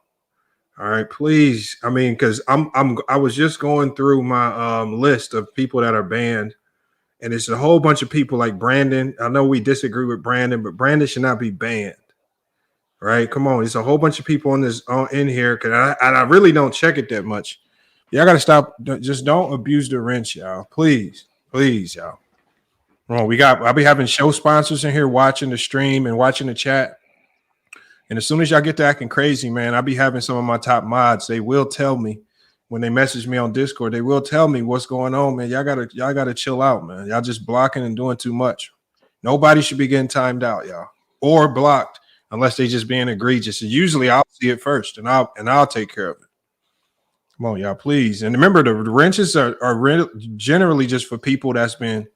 All right, please. I mean, because I was just going through my list of people that are banned, and it's a whole bunch of people like Brandon. I know we disagree with Brandon, but Brandon should not be banned. Right? Come on, there's a whole bunch of people in here, because I really don't check it that much. Y'all got to stop. Just don't abuse the wrench, y'all. Please, y'all. Well, I'll be having show sponsors in here watching the stream and watching the chat. And as soon as y'all get to acting crazy, man, I'll be having some of my top mods. They will tell me when they message me on Discord. They will tell me what's going on, man. Y'all gotta chill out, man. Y'all just blocking and doing too much. Nobody should be getting timed out, y'all, or blocked unless they just being egregious. And usually I'll see it first, and I'll take care of it. Come on, y'all, please. And remember, the wrenches are generally just for people that's been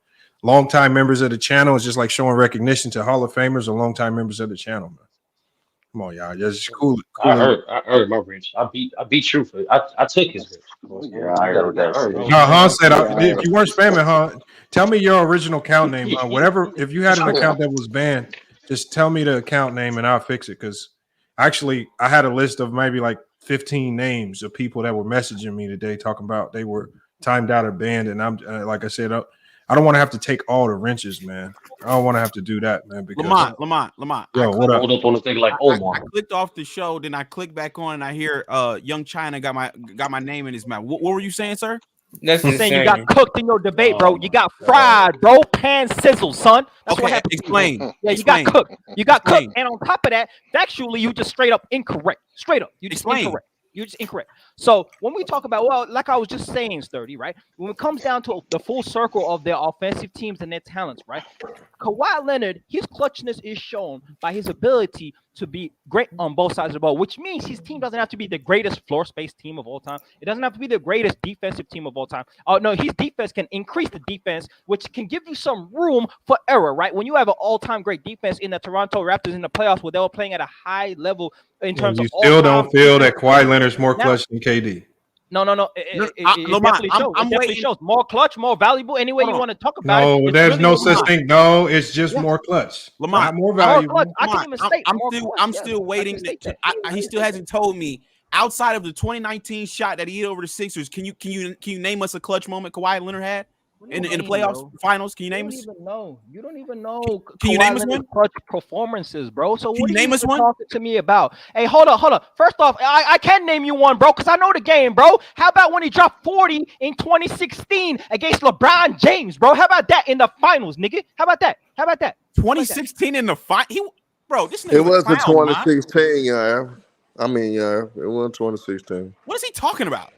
longtime members of the channel. It's just like showing recognition to Hall of Famers or longtime members of the channel, man. Come on, y'all. Just cool. I heard my wrench. I beat Truth. I took his wrench. Yeah, I heard that. No, Han said, if you weren't spamming, Han, tell me your original account name. Whatever, if you had an account that was banned, just tell me the account name and I'll fix it. Because actually, I had a list of maybe like 15 names of people that were messaging me today talking about they were timed out or banned, and I'm like I said, I don't want to have to take all the wrenches, man. I don't want to have to do that, man. Because Lamont. Yo, what up? Hold up on the thing like Omar. I clicked off the show, then I clicked back on, and I hear Young China got my name in his mouth. What were you saying, sir? That's I'm saying you got insane. cooked in your debate, bro. Oh You my got God. fried, bro. Pan sizzle, son. That's what Okay, happened. explain. To you, bro. Yeah, Explain. you got cooked. You got Explain. cooked, and on top of that, factually, you just straight up incorrect. Straight up, you just Explain. incorrect. You're just incorrect. So when we talk about, well, like I was just saying, Sturdy, right? When it comes down to the full circle of their offensive teams and their talents, right? Kawhi Leonard, his clutchness is shown by his ability to be great on both sides of the ball, which means his team doesn't have to be the greatest floor space team of all time. It doesn't have to be the greatest defensive team of all time. Oh, no, his defense can increase the defense, which can give you some room for error, right? When you have an all-time great defense in the Toronto Raptors in the playoffs where they were playing at a high level in terms And of you still all-time don't feel that defense. Kawhi Leonard's more Now, clutch than KD. No. It definitely shows. It definitely shows. More clutch, more valuable. Any way you want to talk about it. No, It's there's really no what such you thing. No, it's just more clutch. Lamont, Not more More valuable. clutch. I can even state more clutch. I'm Yeah, still I waiting. can state that. He still hasn't told me outside of the 2019 shot that he hit over the Sixers. Can you name us a clutch moment Kawhi Leonard had in the playoffs, finals? Can you name us? You don't even know. Can you name us one? Clutch performances, bro. So Can what you are you name us even one? talking to me about? Hey, hold up. First off, I can name you one, bro, because I know the game, bro. How about when he dropped 40 in 2016 against LeBron James, bro? How about that in the finals, nigga? How about that? 2016 in the final, bro. This nigga's It wasn't a clown, man. 2016, yeah. I mean, yeah, it wasn't 2016. What is he talking about?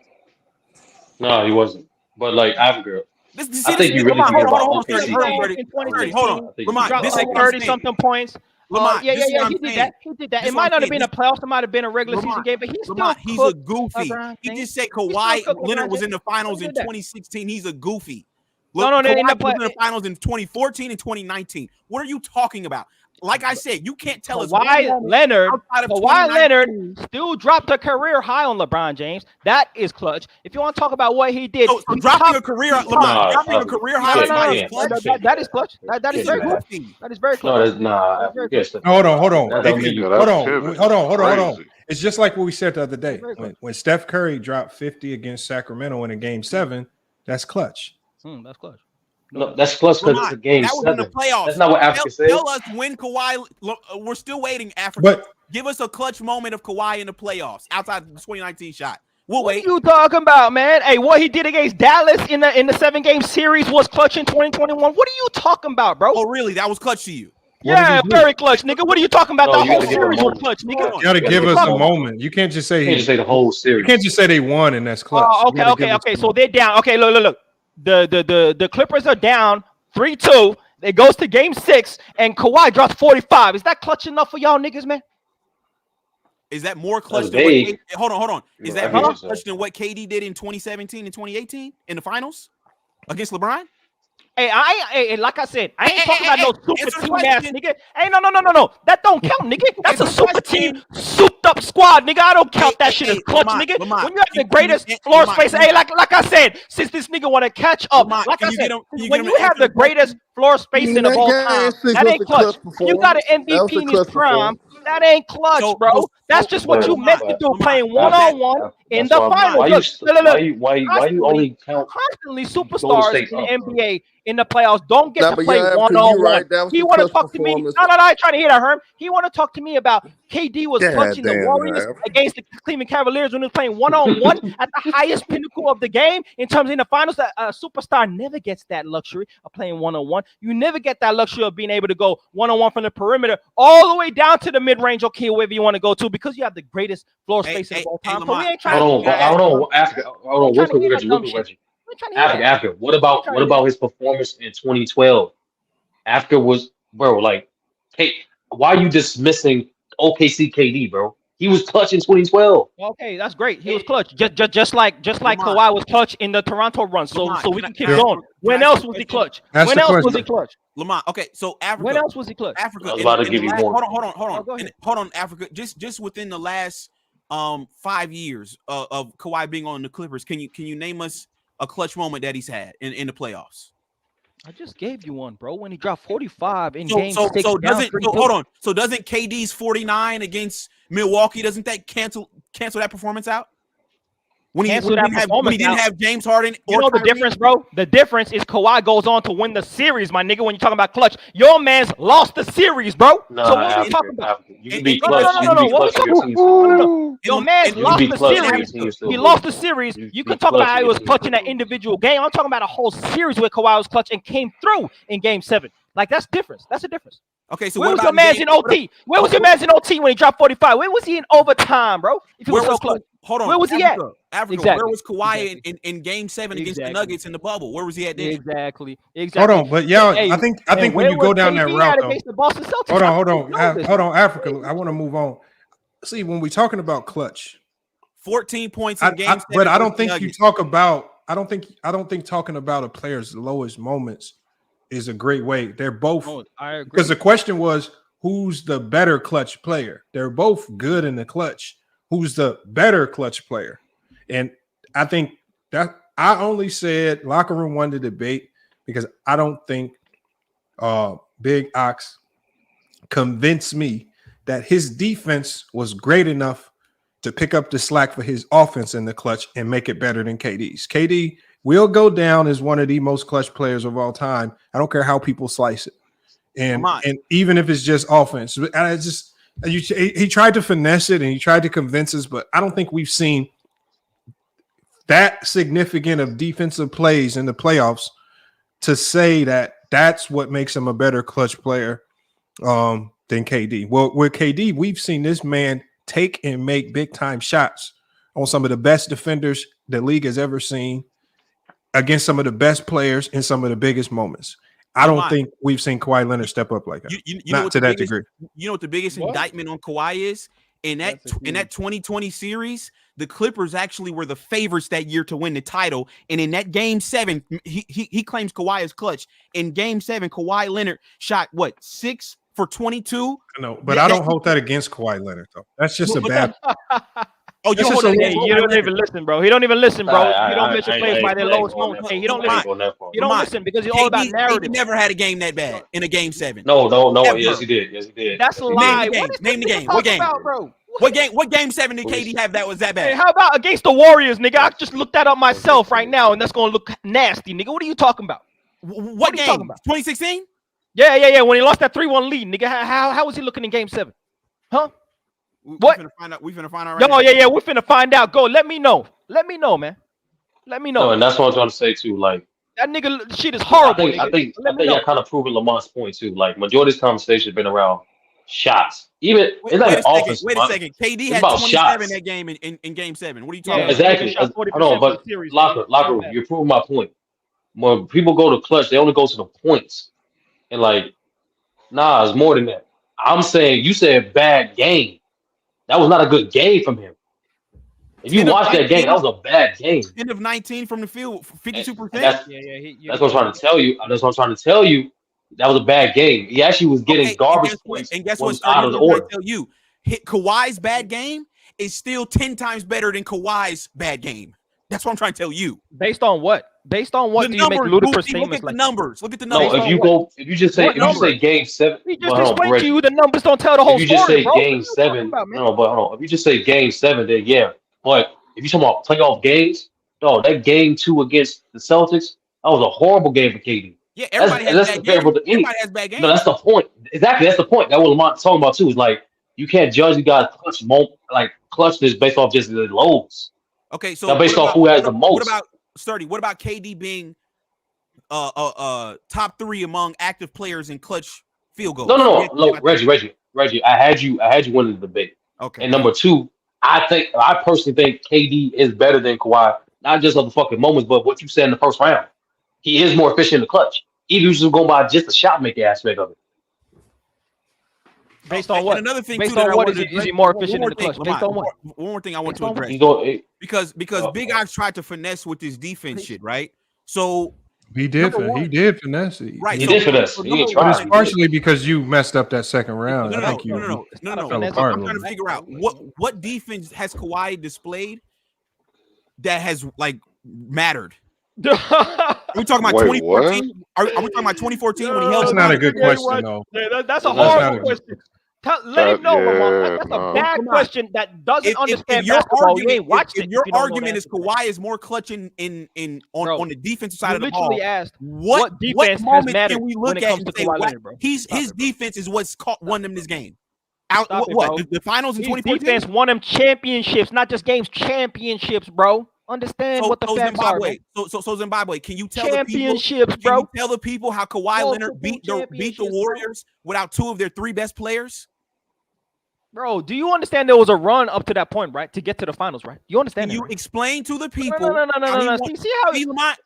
No, he wasn't. But like Africa, This I think you really Lamont, think about hold on, OKC in 2016, hold on. Lamont, dropped this is like what I'm 30 saying. something points. Lamont, Yeah, this is what I'm he did saying. that. He did that. This It is might what not I'm have been a saying. playoffs. It might have been a regular season Lamont, game, but he's Lamont, still he's cooked a goofy. LeBron He James. just said He's still Kawhi cooked Leonard LeBron was in James. the finals He in did that. 2016. He's a goofy. No, in the Kawhi was in the finals in 2014 and 2019. What are you talking about? Like I said, you can't tell us Kawhi Leonard Leonard still dropped a career high on LeBron James. That is clutch. If you want to talk about what he did, So dropping a career, Lamont, dropping a career high is clutch. That is clutch. That is very clutch. That is very clutch. No, that's nah. Hold on. That don't mean you. Hold on. It's just like what we said the other day. When Steph Curry dropped 50 against Sacramento in a game 7, that's clutch. That's clutch. No, that's clutch because it's a game that was 7. in the playoffs. That's not what Africa said. Tell us when Kawhi. We're still waiting, Africa. But give us a clutch moment of Kawhi in the playoffs outside the 2019 shot. We'll wait. What are you talking about, man? Hey, what he did against Dallas in the 7-game series was clutch in 2021. What are you talking about, bro? Oh, really? That was clutch to you? Yeah, very clutch, nigga. What are you talking about? No, the you whole gotta give a series was moment. clutch, nigga. You got to give us a moment. You can't just say You can't just say the whole series. You can't just say they won and that's clutch. Oh, You gotta give us okay. So they're down. Okay, look. The Clippers are down 3-2. It goes to game 6, and Kawhi drops 45. Is that clutch enough for y'all niggas, man? Is that more clutch That's than what vague. hold on. Is that I more get you, clutch than what KD did in 2017 and 2018 in the finals against LeBron? Hey, like I said, I ain't talking about no super answer the team ass question. nigga. Hey, no. That don't count, nigga. That's a super team, souped up squad, nigga. I don't count that shit as clutch, nigga. When you have the greatest floor space, hey, like I said, since this nigga want to catch up, like I said, when you have the greatest floor spacing of all time, that ain't clutch. You got an MVP in his prime. That ain't clutch, bro. That's just what you meant to do, playing one-on-one in the finals. Why you only count constantly Golden superstars State in the up, bro? NBA in the playoffs don't get Nah, to but play yeah, Africa, one-on-one. you right. That was He the want to clutch talk to me. performance. No, I ain't trying to hear that, Herm. He want to talk to me about KD was God clutching the damn, Warriors man. against the Cleveland Cavaliers when he was playing one-on-one at the highest pinnacle of the game in terms in the finals. A superstar never gets that luxury of playing one-on-one. You never get that luxury of being able to go one-on-one from the perimeter all the way down to the mid-range, okay, wherever you want to go to, because you have the greatest floor space of all time. So we ain't trying Hold on, Africa. Hold on, Reggie. Africa. What about his performance in 2012? Africa was, bro, like, hey, why are you dismissing OKC KD, bro? He was clutch in 2012. Okay, that's great. He was clutch, just like Kawhi was clutch in the Toronto run. So we can keep going. When else was he clutch? When else was he clutch? Lamont, okay, so Africa. When else was he clutch? Africa. I was about to give you more. Hold on, Africa. Just within the last 5 years of Kawhi being on the Clippers, can you name us a clutch moment that he's had in the playoffs? I just gave you one, bro. When he dropped 45 in So game 6. hold on. So doesn't KD's 49 against Milwaukee, doesn't that cancel that performance out? When he didn't have James Harden or you know the Kyrie? difference, bro? The difference is Kawhi goes on to win the series, my nigga. When you're talking about clutch, your man's lost the series, bro. No, So what are we talking about? You can be clutch. You can be What we clutch in your talking team. No. Your man's You can lost be the clutch in your series. team still He lose. lost the series. You be can talk about clutch how in he your was team clutch in still that lose. individual game. I'm talking about a whole series where Kawhi was clutch and came through in Game 7. Like that's difference. That's a difference. Okay, so where what was about your man's in OT? Where was your man's in OT when he dropped 45? Where was he in overtime, bro? If he was so close. Hold on. Where was he at? Africa. Exactly. Where was Kawhi in Game 7 against the Nuggets in the bubble? Where was he at then? Exactly. Hold on, but y'all, I think when where you go was down that KD route, at though. against the Boston Celtics? Hold on, Africa. I want to move on. See, when we're talking about clutch, 14 points in Game 7. But I don't think you talk about. I don't think talking about a player's lowest moments is a great way. They're both. I agree. Because the question was, who's the better clutch player? They're both good in the clutch. Who's the better clutch player? And I think that I only said locker room won the debate because I don't think Big Ox convinced me that his defense was great enough to pick up the slack for his offense in the clutch and make it better than KD's. KD will go down as one of the most clutch players of all time. I don't care how people slice it. And even if it's just offense, he tried to finesse it and he tried to convince us, but I don't think we've seen that significant of defensive plays in the playoffs to say that that's what makes him a better clutch player than KD. Well, with KD, we've seen this man take and make big time shots on some of the best defenders the league has ever seen against some of the best players in some of the biggest moments. I don't think we've seen Kawhi Leonard step up like that. Not to that degree. You know what the biggest indictment on Kawhi is? In that 2020 series, the Clippers actually were the favorites that year to win the title. And in that Game 7, he claims Kawhi is clutch. In Game 7, Kawhi Leonard shot 6 for 22. No, but I don't hold that against Kawhi Leonard though. That's just a bad. You don't even listen, bro. He don't even listen, bro. He don't mention plays by their lowest moment. Hey, he don't listen. He don't listen because it's all about narrative. He never had a game that bad in a Game 7. No. Yes, he did. Yes, he did. That's a lie. Name the game. What game? What game 7 did KD have that was that bad? Hey, how about against the Warriors, nigga? I just looked that up myself right now, and that's gonna look nasty, nigga. What are you talking about? What game? 2016? Yeah. When he lost that 3-1 lead, nigga. How was he looking in Game 7? Huh? What? We finna find out right now. Yeah. We're finna find out. Go. Let me know, man. Let me know. No, and that's what I'm trying to say too. Like that nigga shit is horrible. I think I kind of proven Lamont's point too. Like majority of this conversation has been around shots. Even it's like offense. Wait a second. KD had 27 that game in Game 7. What are you talking about? Exactly. I know, but locker room. You're proving my point. When people go to clutch, they only go to the points, and like, nah, it's more than that. I'm saying you said bad game. That was not a good game from him. If you watch that game, that was a bad game. 10 of 19 from the field, 52%. That's what I'm trying to tell you. That's what I'm trying to tell you. That was a bad game. He actually was getting garbage points. And guess what? Out of the order. Tell you, Kawhi's bad game is still 10 times better than Kawhi's bad game. That's what I'm trying to tell you. Based on what? Based on what do you make ludicrous statements? Look at the numbers. Look at the numbers. No, if you just say Game 7, he just explained to you the numbers don't tell the whole story. If you just say bro. Game 7, but hold on. If you just say Game 7, then yeah. But if you talking about playoff games, that Game 2 against the Celtics, that was a horrible game for KD. Yeah, everybody has bad games. No, that's the point. Exactly, that's the point. That's what Lamont's talking about too. Is like you can't judge the guy's clutchness based off just the lows. Okay, so not based off who has the most. What about Sturdy? What about KD being top 3 among active players in clutch field goals? No, Reggie. I had you winning the debate. Okay. And number 2, I personally think KD is better than Kawhi, not just of the fucking moments, but what you said in the first round. He is more efficient in the clutch. Even if you just go by just the shot making aspect of it. Based on what? Another thing based too, on what is he more efficient in the clutch? Based on what? One more thing I want to address. Because Big Ox tried to finesse with his defense shit, right? So he did finesse it. Right. He did finesse. He But it's partially because you messed up that second round. No. I'm trying to figure out what defense has Kawhi displayed that has mattered. Are we talking about 2014? Are we talking about 2014 when he held? That's not a good question, though. That's a horrible question. Let him know, Lamont. That's a bad question that doesn't understand basketball. You ain't watched it. If your argument is Kawhi is more clutch on the defensive side of the ball, asked what defense moment has mattered can we when look it at comes and to say Kawhi Leonard, bro? his defense is what's won them this game? Stop it, bro. The finals in His 2014? defense won them championships, not just games, championships, bro. Understand what the facts are, man. So Zimbabwe, can you tell championships, bro? Can you tell the people how Kawhi Leonard beat the championships, Warriors without two of their three best players? Bro, do you understand there was a run up to that point, right? To get to the finals, right? You understand? Can you explain to the people? No. See how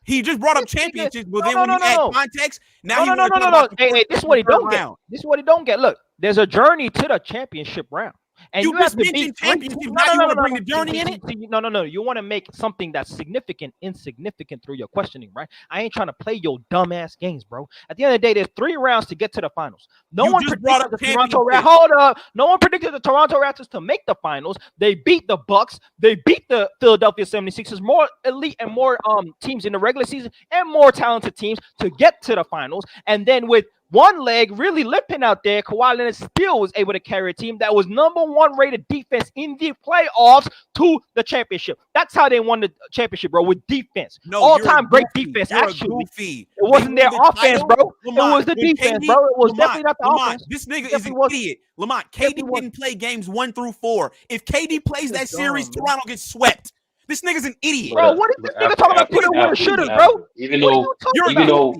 he just brought up championships, but then when you add context, now you want to talk about Hey, this is what he don't get. This is what he don't get. Look, there's a journey to the championship round. And you have to beat championship. Now you want to bring the journey in it? No. You want to make something that's significant insignificant through your questioning, right? I ain't trying to play your dumbass games, bro. At the end of the day, there's 3 rounds to get to the finals. No one predicted the Toronto Raptors. Hold up. No one predicted the Toronto Raptors to make the finals. They beat the Bucks. They beat the Philadelphia 76ers. More elite and more teams in the regular season and more talented teams to get to the finals. And then with one leg really limping out there, Kawhi Leonard still was able to carry a team that was #1 rated defense in the playoffs to the championship. That's how they won the championship, bro, with defense. No, all-time great defense, actually. It wasn't their offense, bro. It was the defense, bro. It was definitely not the offense. This nigga is an idiot. Lamont, KD didn't play games 1 through 4. If KD plays that series, Toronto gets swept. This nigga's an idiot. Bro, what is this nigga talking about putting woulda, shoulda, bro? Even though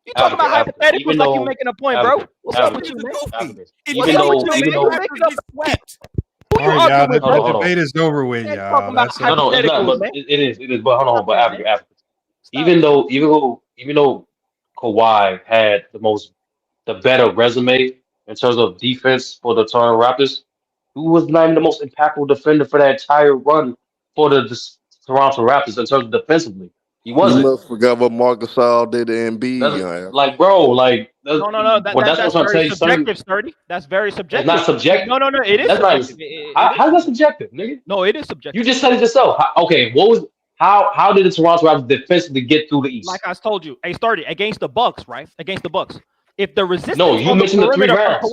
you talking about hypotheticals like you making a point, bro. What's up with you, man? Even though All right, y'all, the debate is over with, y'all. No, it's not. But it is. But hold on. But Africa. Even though Kawhi had the better resume in terms of defense for the Toronto Raptors, who was not even the most impactful defender for that entire run for the Toronto Raptors in terms of defensively. He wasn't. You must forget what Marcus All did to Embiid. Like, bro, like no. That's very subjective, Sturdy. That's very subjective. It's not subjective. No. It is. How's that subjective, nigga? No, it is subjective. You just said it yourself. How did the Toronto Raptors defensively get through the East? Like I told you, Sturdy against the Bucks, right? Against the Bucks. If the resistance, no, you mentioned the 3 rounds.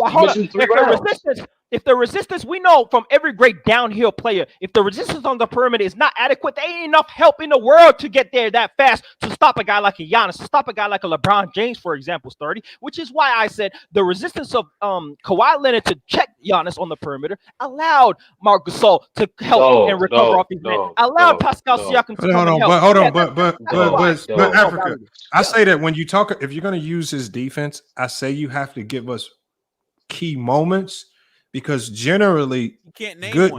If the resistance, we know from every great downhill player, if the resistance on the perimeter is not adequate, there ain't enough help in the world to get there that fast to stop a guy like a Giannis, to stop a guy like a LeBron James, for example, Sturdy, which is why I said the resistance of Kawhi Leonard to check Giannis on the perimeter allowed Marc Gasol to help and recover off his man, allowed Pascal Siakam to come and help. Hold on, but Africa, I say that when you talk, if you're going to use his defense, I say you have to give us key moments. Because generally,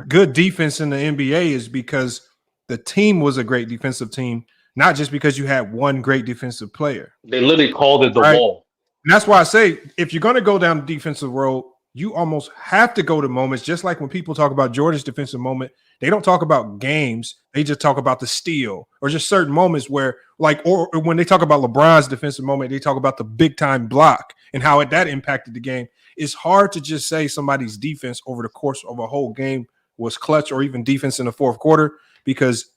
good defense in the NBA is because the team was a great defensive team, not just because you had one great defensive player. They literally called it the wall. And that's why I say, if you're going to go down the defensive road, you almost have to go to moments. Just like when people talk about Jordan's defensive moment, they don't talk about games. They just talk about the steal or just certain moments where, like, or when they talk about LeBron's defensive moment, they talk about the big time block and how that impacted the game. It's hard to just say somebody's defense over the course of a whole game was clutch or even defense in the fourth quarter, because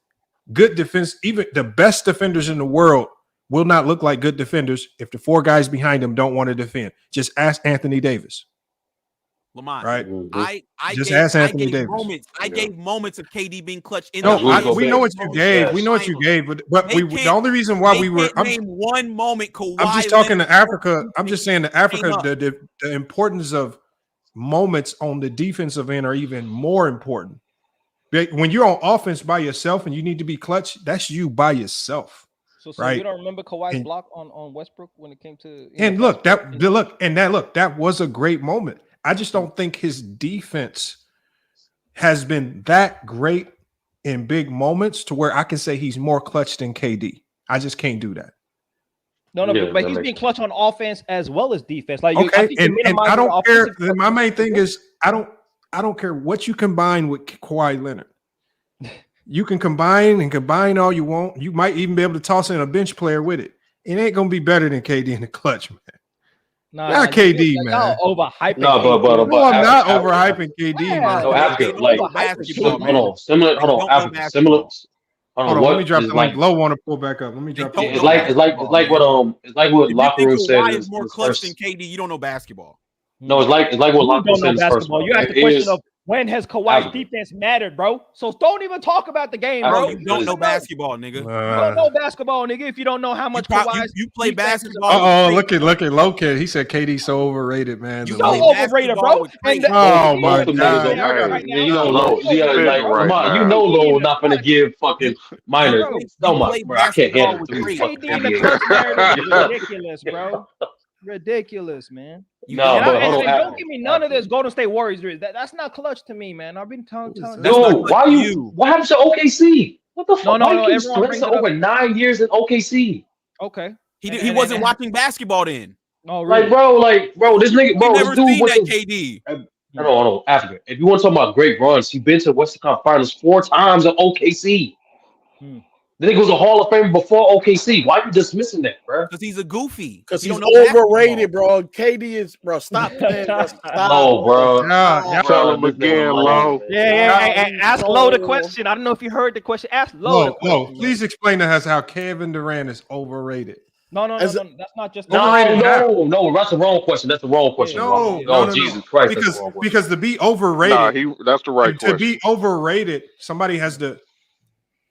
good defense, even the best defenders in the world, will not look like good defenders if the 4 guys behind them don't want to defend. Just ask Anthony Davis. Lamont, right? I just gave, ask Anthony Davis. I gave moments of KD being clutch. We know what you gave. We know what you gave, but the only reason why we were name one moment. Kawhi I'm just talking to Africa. I'm just saying to Africa, the importance of moments on the defensive end are even more important. When you're on offense by yourself and you need to be clutch, that's you by yourself. So right? you don't remember Kawhi's block on Westbrook when it came to that was a great moment. I just don't think his defense has been that great in big moments to where I can say he's more clutch than KD. I just can't do that. No, but he's being clutch on offense as well as defense. Like, okay, and I don't care. My main thing is I don't care what you combine with Kawhi Leonard. You can combine all you want. You might even be able to toss in a bench player with it. It ain't gonna be better than KD in the clutch, man. Not KD, man. Overhyping. No, but I'm not overhyping KD, man. So after, like, hold on. Let me drop the link. Low want to pull back up. Let me drop. It's like what locker room said. Is more clutch than KD. You don't know basketball. No, it's like what You Lock don't said know in his first basketball. one. You asked the It question is of when has Kawhi's Africa. defense mattered, bro? So don't even talk about the game, Bro, bro. you don't know basketball, nigga. You don't know basketball, nigga. If you don't know how much Kawhi's you play defense is basketball. about. Look at low kid. He said KD's so overrated, man. You The play low. Overrated, bro. And Oh my Both of them niggas god. over. right now, You know, Low. he's Yeah, overrated, like bro. Lamont, you know, Low not gonna give fucking minor. Bro, No, you my play bro, I can't basketball handle with 3 great. fucking KD in the 48. clutch narrative is ridiculous, bro. Ridiculous, man. No, And, but hold on. don't give me none of this Golden State Warriors. That's not clutch to me, man. I've been telling Dude, you. why you? What happened to OKC? What the fuck? No, Why you keep everyone brings stressing it up. over 9 years in OKC? Okay. He wasn't watching basketball then. Oh, really? Like, bro, this nigga, bro, You this never dude seen went that to KD. I don't know, Africa. If you want to talk about great runs, he been to the Western Conference Finals 4 times at OKC. The nigga was a Hall of Famer before OKC. Why you dismissing that, bro? Because he's a goofy. Because He he's don't know overrated, bro. KD is, bro. Stop playing, bro. Stop. No, bro. Tell him again, Low. Yeah. Ask Low the question. I don't know if you heard the question. Ask Low the question. Low, please explain to us how Kevin Durant is overrated. No. That's not just No, that's the wrong question. That's the wrong question. No, Jesus Christ, that's the wrong question. Because to be overrated, that's the right to be overrated, somebody has to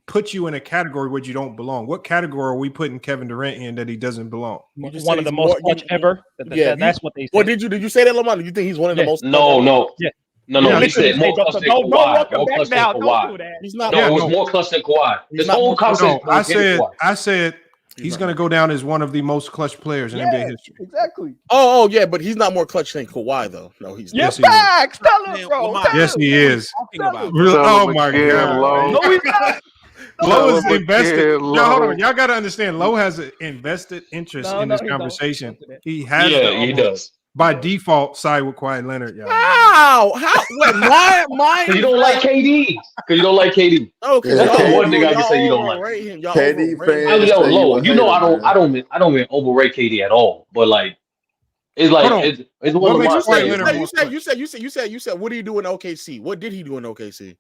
put you in a category where you don't belong. What category are we putting Kevin Durant in that he doesn't belong? One of the most clutch ever. That's what they say. What did you say that, Lamont? Do you think he's one of the most? No. Yeah. No. He said more clutch than Kawhi. More clutch than Kawhi. He's not. No, it was more clutch than Kawhi. This whole conversation. I said he's going to go down as one of the most clutch players in NBA history. Exactly. Oh, yeah, but he's not more clutch than Kawhi, though. No, he's not. Facts. Tell him, bro. Yes, he is. About, oh my god. No, he's not. Low is invested. Hold on. Y'all got to understand. Low has an invested interest in this conversation. He has. He does. By default, side with Kawhi Leonard. Y'all. How? Wait, my you don't like KD. Because you don't like KD. Okay. That's the one thing I can say you don't like. KD fans. You know, I don't mean overrate KD at all. But like, it's like it's one of my. You said. What did he do in OKC? What did he do in OKC?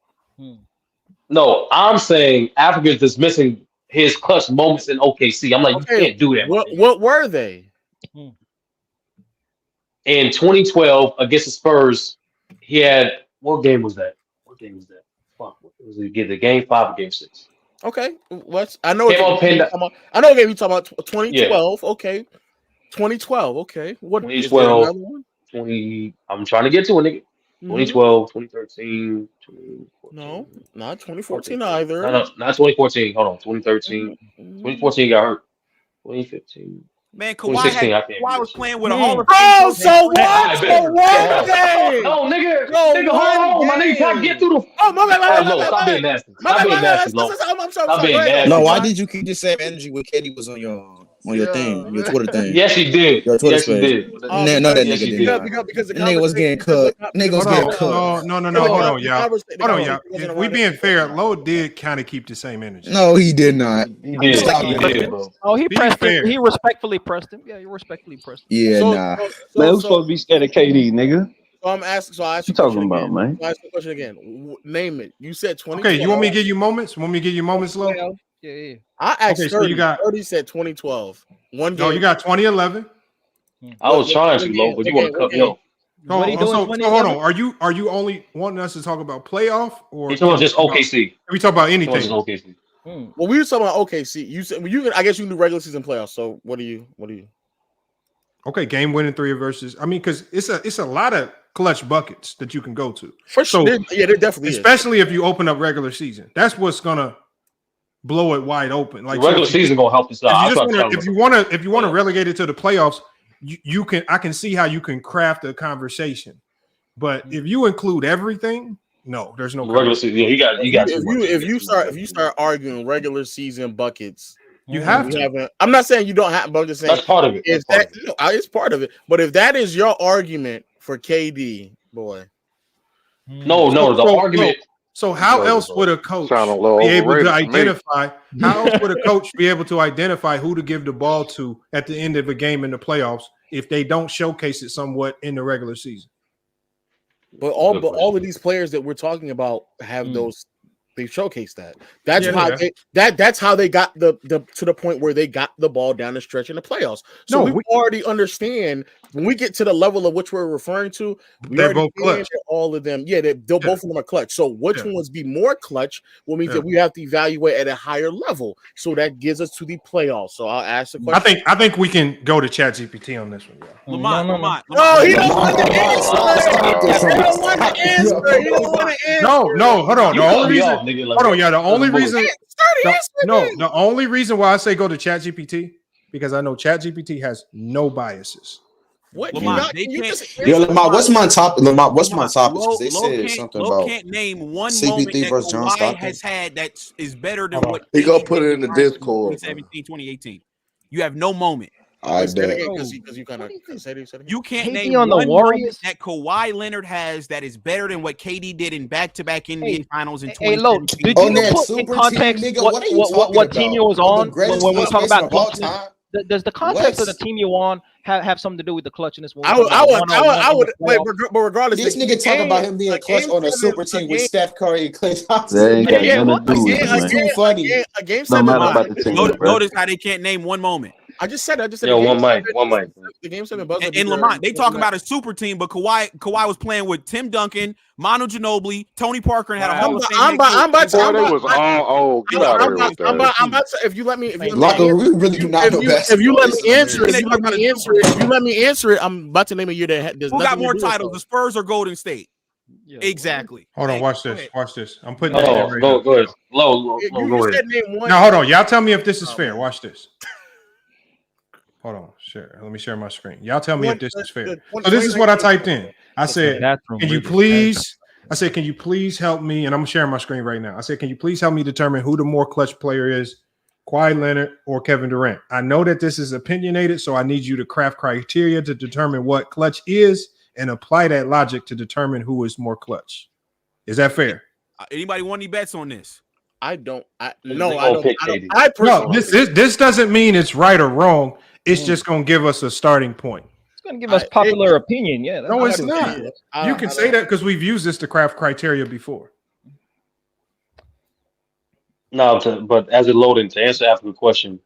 No, I'm saying Africa is dismissing his clutch moments in OKC. I'm like, you can't do that. What were they? In 2012 against the Spurs, he had what game was that? Fuck, was it the game 5 or game 6? Okay, I know. I know what game you talking about. 2012. Yeah. Okay, 2012. Okay, what? 2012. 20. I'm trying to get to it, nigga. 2012, 2013, 2014. No, not 2014 either. No, not 2014. Hold on, 2013. 2014 got hurt. 2015. Man, Kawhi was playing with a Hall of Fame. Oh, so what? No, nigga, hold on. My nigga can't get through the. Oh, my bad. Stop being nasty. Stop being nasty, Lo. Stop being nasty. No, why did you keep the same energy when KD was on your thing, your Twitter thing? Yes, he did. Your Twitter yes, he did. No, that nigga did. Because the nigga was getting cooked. Nigga was getting cooked. No. Hold on, y'all. If we being fair, Low did kind of keep the same energy. No, he did not. He did, bro. Oh, he pressed him. He respectfully pressed him. Yeah, he respectfully pressed him. Yeah, nah. Man, who's supposed to be scared of KD, nigga? So I'm asking. So I asked you talking about, man. I asked the question again. Name it. You said 20. Okay, you want me to give you moments? Low? Yeah. I asked 30. So you got 30 said 2012. One game. No, you got 2011. I was trying to, Low, but you want to cut me off. Hold on. Are you only wanting us to talk about playoff or you talking just OKC? We talk about anything. Just OKC. Well, we were talking about OKC. You said I guess you can do regular season playoffs. So what do you? Okay, game winning 3 versus. I mean, because it's a lot of clutch buckets that you can go to. For sure. There definitely especially if you open up regular season. That's what's gonna blow it wide open. Like regular season gonna help us out. If you want to relegate it to the playoffs, you can. I can see how you can craft a conversation, but if you include everything, no, there's no regular season. Yeah, you got. If you start arguing regular season buckets, you have to. I'm not saying you don't have, but I'm just saying that's part of it. It's part of it. But if that is your argument for KD, boy, no, the argument. So how else would a coach be able to identify? How else would a coach be able to identify who to give the ball to at the end of a game in the playoffs if they don't showcase it somewhat in the regular season? But all of these players that we're talking about have those They showcased that. That's that's how they got the to the point where they got the ball down the stretch in the playoffs. So we already understand when we get to the level of which we're referring to, we already understand that all of them. Yeah, both of them are clutch. So which ones be more clutch will mean that we have to evaluate at a higher level. So that gives us to the playoffs. So I'll ask the question. I think we can go to ChatGPT on this one. Lamont. No, he don't want the answer. He don't want the answer. He don't want the answer. No, hold on. The only reason, the only reason why I say go to ChatGPT because I know ChatGPT has no biases. What? Lamont, what's my topic? Lamont, what's my topic? They said something about can't name one CP3 moment that versus John Kawhi Stockton. has had that is better than what he gonna put it in the Discord. 2017, 2018. You have no moment. I bet. Because you kind of said it. You can't KD name on the one Warriors? moment that Kawhi Leonard has that is better than what KD did in back-to-back NBA Finals in Hey, Lo, 2017. did you put in context what team you was on when we talk about clutchness? Does the context of the team you on have something to do with the clutchness? I would wait, but regardless, this nigga talk about him being clutch on a super team with Steph Curry and Klay Thompson. They ain't got nothing to do with it, man. It's too funny. A game No 7 matter about the team, bro. Notice how they can't name one moment. I just said Yo, one mic. The game 7 buzzer. And Lamont, they talk about a super team, but Kawhi was playing with Tim Duncan, Manu Ginobili, Tony Parker, and had a Hall of Fame. I'm about to. If you let me, answer it, I'm about to name a year that does. Who got more titles, the Spurs or Golden State? Yeah, exactly. Hold on, watch this. Watch this. I'm putting that in right now. Go ahead. Low, go ahead. Now hold on. Y'all tell me if this is fair. Watch this. Hold on. Share. Let me share my screen. Y'all tell me if this is fair. So this is what I typed in. I said, can you please help me? And I'm sharing my screen right now. I said, can you please help me determine who the more clutch player is, Kawhi Leonard or Kevin Durant? I know that this is opinionated, so I need you to craft criteria to determine what clutch is and apply that logic to determine who is more clutch. Is that fair? Anybody want any bets on this? I don't. No, this doesn't mean it's right or wrong. It's just going to give us a starting point. It's going to give us popular opinion. Yeah. No, it's not. You can say that because we've used this to craft criteria before. No, but as it loaded to answer after the question,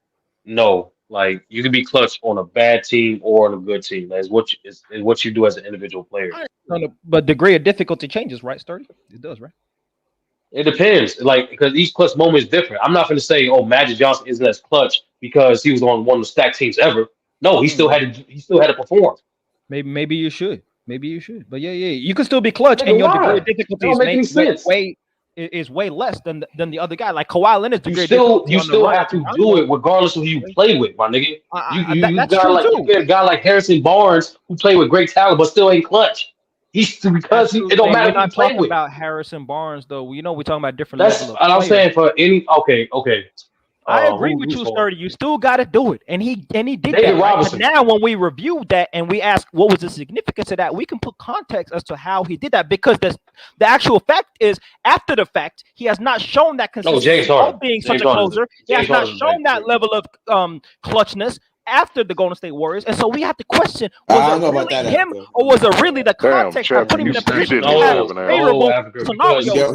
no. Like you can be clutch on a bad team or on a good team. That's what you do as an individual player. But degree of difficulty changes, right, Sturdy? It does, right? It depends, like because each clutch moment is different. I'm not going to say, "Oh, Magic Johnson isn't as clutch because he was on one of the stacked teams ever." No, he still had to perform. Maybe you should. But yeah, you can still be clutch, and your degree of difficulty is way less than the other guy. Like Kawhi Leonard's degree of difficulty. You still have to do it regardless of who you play with, my nigga. You get a guy like Harrison Barnes who played with great talent but still ain't clutch. It don't matter who you play with. About Harrison Barnes, though. We're talking about different. That's what I'm saying for any. Okay. I agree with you, Sturdy. You still got to do it, and he did that. Right? Now, when we reviewed that and we asked what was the significance of that, we can put context as to how he did that because the actual fact is, after the fact, he has not shown that consistency of being such a closer. He has not shown that level of clutchness after the Golden State Warriors, and so we have to question: was it really him, or was it really the context that put him in a position to have favorable scenario?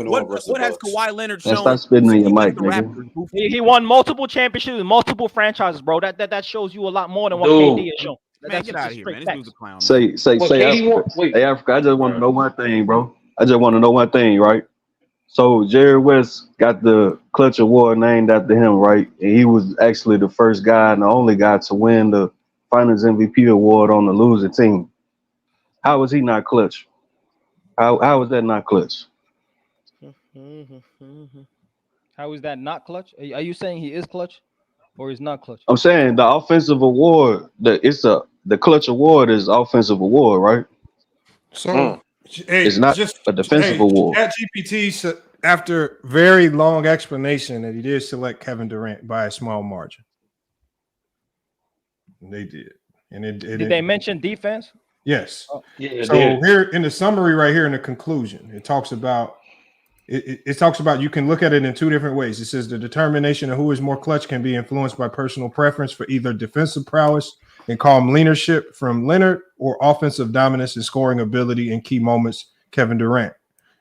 What has Kawhi Leonard shown? Stop spitting in your mic, nigga. He won multiple championships, multiple franchises, bro. That shows you a lot more than what KD has shown. Man, get out of here, man. This dude's a clown. Say, Africa. Hey, Africa, I just want to know one thing, bro. I just want to know one thing, right? So Jerry West got the Clutch Award named after him, right? And he was actually the first guy and the only guy to win the Finals MVP award on the losing team. How was he not clutch? How was that not clutch? How is that not clutch? Are you saying he is clutch or he's not clutch? I'm saying the offensive award, the Clutch Award is offensive award, right? So it's not just a defensive award. ChatGPT, after very long explanation, that he did select Kevin Durant by a small margin. They did, and did they mention defense? Yes. Oh. Yeah, so here in the summary, right here in the conclusion, it talks about you can look at it in two different ways. It says the determination of who is more clutch can be influenced by personal preference for either defensive prowess and calm leadership from Leonard or offensive dominance and scoring ability in key moments, Kevin Durant.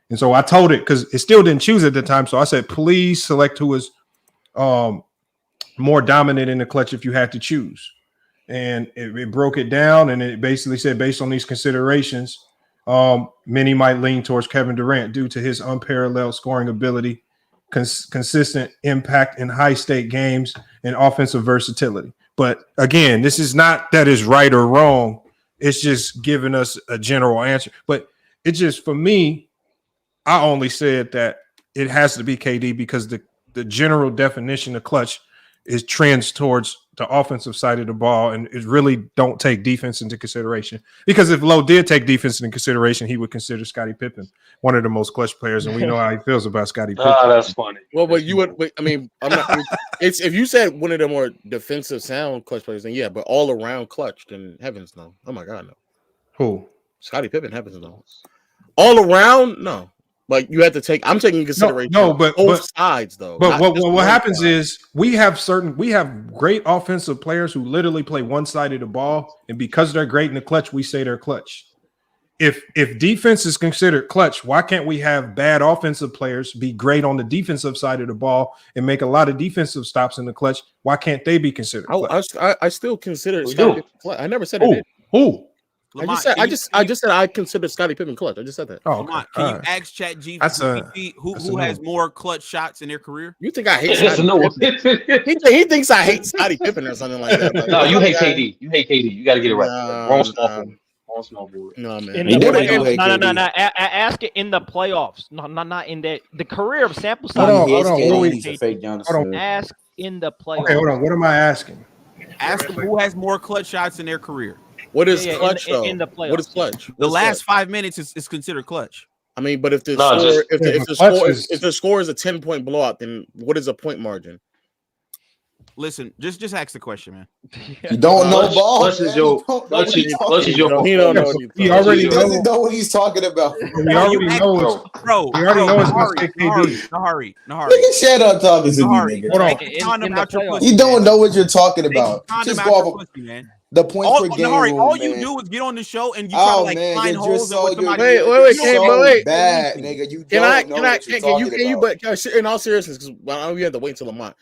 And so I told it because it still didn't choose at the time. So I said, please select who was more dominant in the clutch if you had to choose. And it broke it down, and it basically said, based on these considerations, many might lean towards Kevin Durant due to his unparalleled scoring ability, consistent impact in high-stake games, and offensive versatility. But again, this is not that is right or wrong. It's just giving us a general answer. But it's just, for me, I only said that it has to be KD because the general definition of clutch is trends towards the offensive side of the ball, and it really don't take defense into consideration. Because if Lowe did take defense into consideration, he would consider Scottie Pippen one of the most clutch players, and we know how he feels about Scottie Pippen. That's funny. Well, but you would. I mean, I'm not. It's if you said one of the more defensive sound clutch players, then yeah. But all around clutch, then heavens no. Oh my God, no. Who? Scottie Pippen, heavens no. All around, no. Like you have to take. I'm taking consideration. No, but both sides though. But what happens is we have great offensive players who literally play one side of the ball, and because they're great in the clutch, we say they're clutch. If defense is considered clutch, why can't we have bad offensive players be great on the defensive side of the ball and make a lot of defensive stops in the clutch? Why can't they be considered clutch? I still consider Scottie Pippen clutch. I never said it. Who? I just said I consider Scottie Pippen clutch. I just said that. Oh, Lamont, can you ask ChatGPT who has more clutch shots in their career? You think I hate Scottie Pippen? He thinks I hate Scottie Pippen or something like that. No, you hate KD. You hate KD. You got to get it right. Wrong small board. No, man. No. Ask it in the playoffs. Not in the career of sample size. Hold on. Ask in the playoffs. Okay, hold on. What am I asking? Ask them who has more clutch shots in their career. What is clutch though? In the playoffs. What is clutch? The last 5 minutes is considered clutch. I mean, but if the score is a 10-point blowout, then what is a point margin? Listen, just ask the question, man. You don't know ball. Clutch is your. He don't know. He already doesn't know what he's talking about. He already knows. Bro, he already knows it's KD. Nahari. Nigga, shut up talking to me, nigga. Hold on. You don't know what you're talking about. Just go off of man. The points per game. Nahari, rule, all man. you do is get on the show and you try to like find holes in what somebody. Wait, bad, nigga. You don't know what you're talking about. But in all seriousness, because we have to wait until Lamont.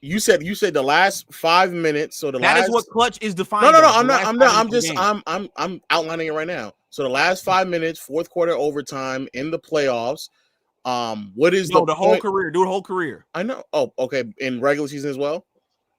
You said the last 5 minutes. So that is what clutch is defined. No. I'm not. I'm outlining it right now. So the last 5 minutes, fourth quarter overtime in the playoffs. What is the whole career? Do the whole career. I know. Oh, okay. In regular season as well.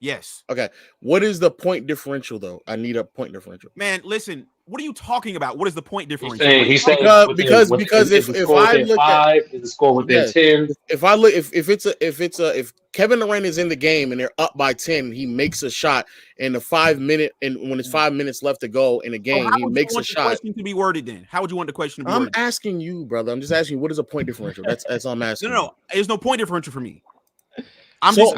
Yes. Okay. What is the point differential though? I need a point differential. Man, listen. What are you talking about? What is the point differential? He's saying because if I look at is the score within 10. If I look if Kevin Durant is in the game and they're up by 10, he makes a shot in the 5 minute and when it's 5 minutes left to go in a game, he makes a shot. Question to be worded then? How would you want the question to be worded? I'm asking you, brother. I'm just asking you what is a point differential? That's all I'm asking. No. There's no point differential for me. I'll give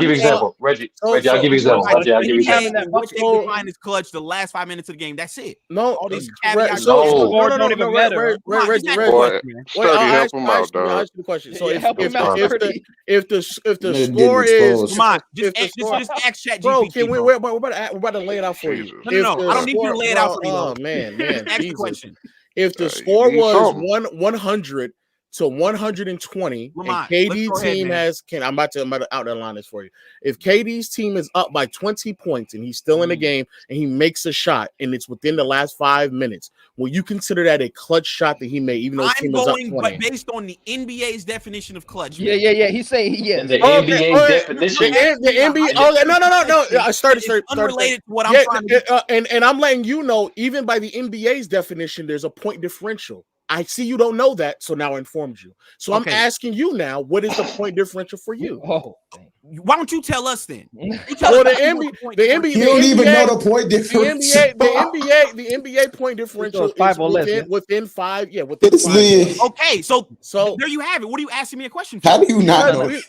you example. Reggie, I'll give you example. What they define as clutch the last 5 minutes of the game. That's it. No, all these caveats. No. Reggie, help him out, dog. I'll ask you the question. So if the score is, come on, just ask ChatGPT. Bro, we're about to lay it out for you. No, I don't need you to lay it out for me. Oh man, ask the question. If the score was 100 to 120, Lamont, and KD team I'm about to outline this for you. If KD's team is up by 20 points and he's still in the game and he makes a shot and it's within the last 5 minutes, will you consider that a clutch shot that he made even though his team is up 20? But based on the NBA's definition of clutch. Yeah. He's saying yes. And the NBA definition. The NBA. No. I started unrelated to what I'm trying to do. And I'm letting you know, even by the NBA's definition, there's a point differential. I see you don't know that, so now I informed you. So I'm asking you now, what is the point differential for you? Why don't you tell us then? The NBA, you don't even know the point differential. The NBA point differential is within 5. Yeah, within 5. Okay, so there you have it. What are you asking me a question for? How do you not know? I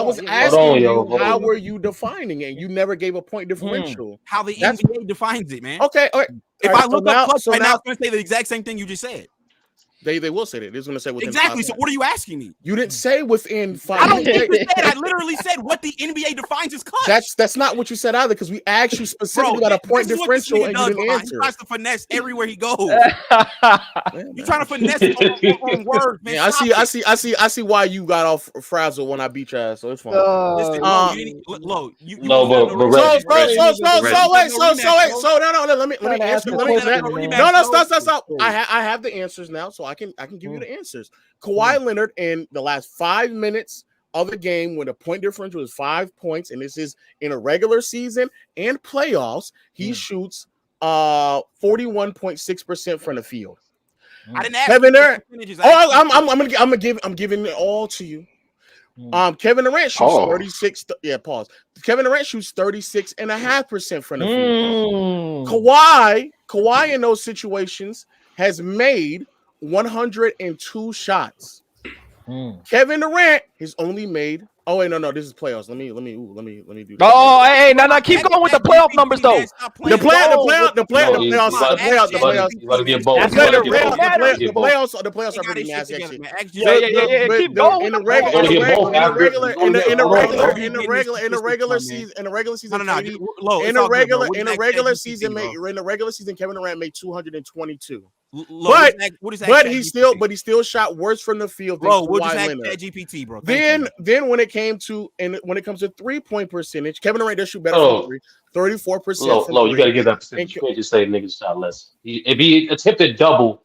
was asking you, how were you defining it? You never gave a point differential. How the NBA defines it, man. Okay, all right. If I look up clutch right now, it's going to say the exact same thing you just said. They will say that. They're going to say within exactly. 5 So what are you asking me? You didn't say within 5 I don't minutes. think you said. I literally said what the NBA defines as clutch. That's not what you said either, because we asked you specifically about a point differential and you didn't answer. He tries to finesse everywhere he goes. You're trying to finesse on words, man. Yeah, I see why you got off frazzled when I beat your ass. So it's fine. Listen, No, let me answer. Stop. I have the answers now, so I can give you the answers. Kawhi Leonard in the last 5 minutes of the game, when the point differential is 5 points, and this is in a regular season and playoffs, he shoots 41.6% from the field. I didn't ask Kevin Durant. I'm giving it all to you. Kevin Durant shoots 36. Yeah, pause. Kevin Durant shoots 36.5% from the field. Kawhi in those situations has made 102 shots. Kevin Durant has only made. Oh wait, no, this is playoffs. Let me do. Oh, hey, no, keep going with the playoff numbers though. The playoffs. The playoffs are pretty nasty. Actually. Yeah. Keep going. In the regular season, Kevin Durant made 222. But he still shot worse from the field than Kawhi Leonard. GPT, bro. Then when it comes to 3-point percentage, Kevin Durant does shoot better from 34%. Low, you got to give that percentage. You can't just say niggas shot less. If he attempted double,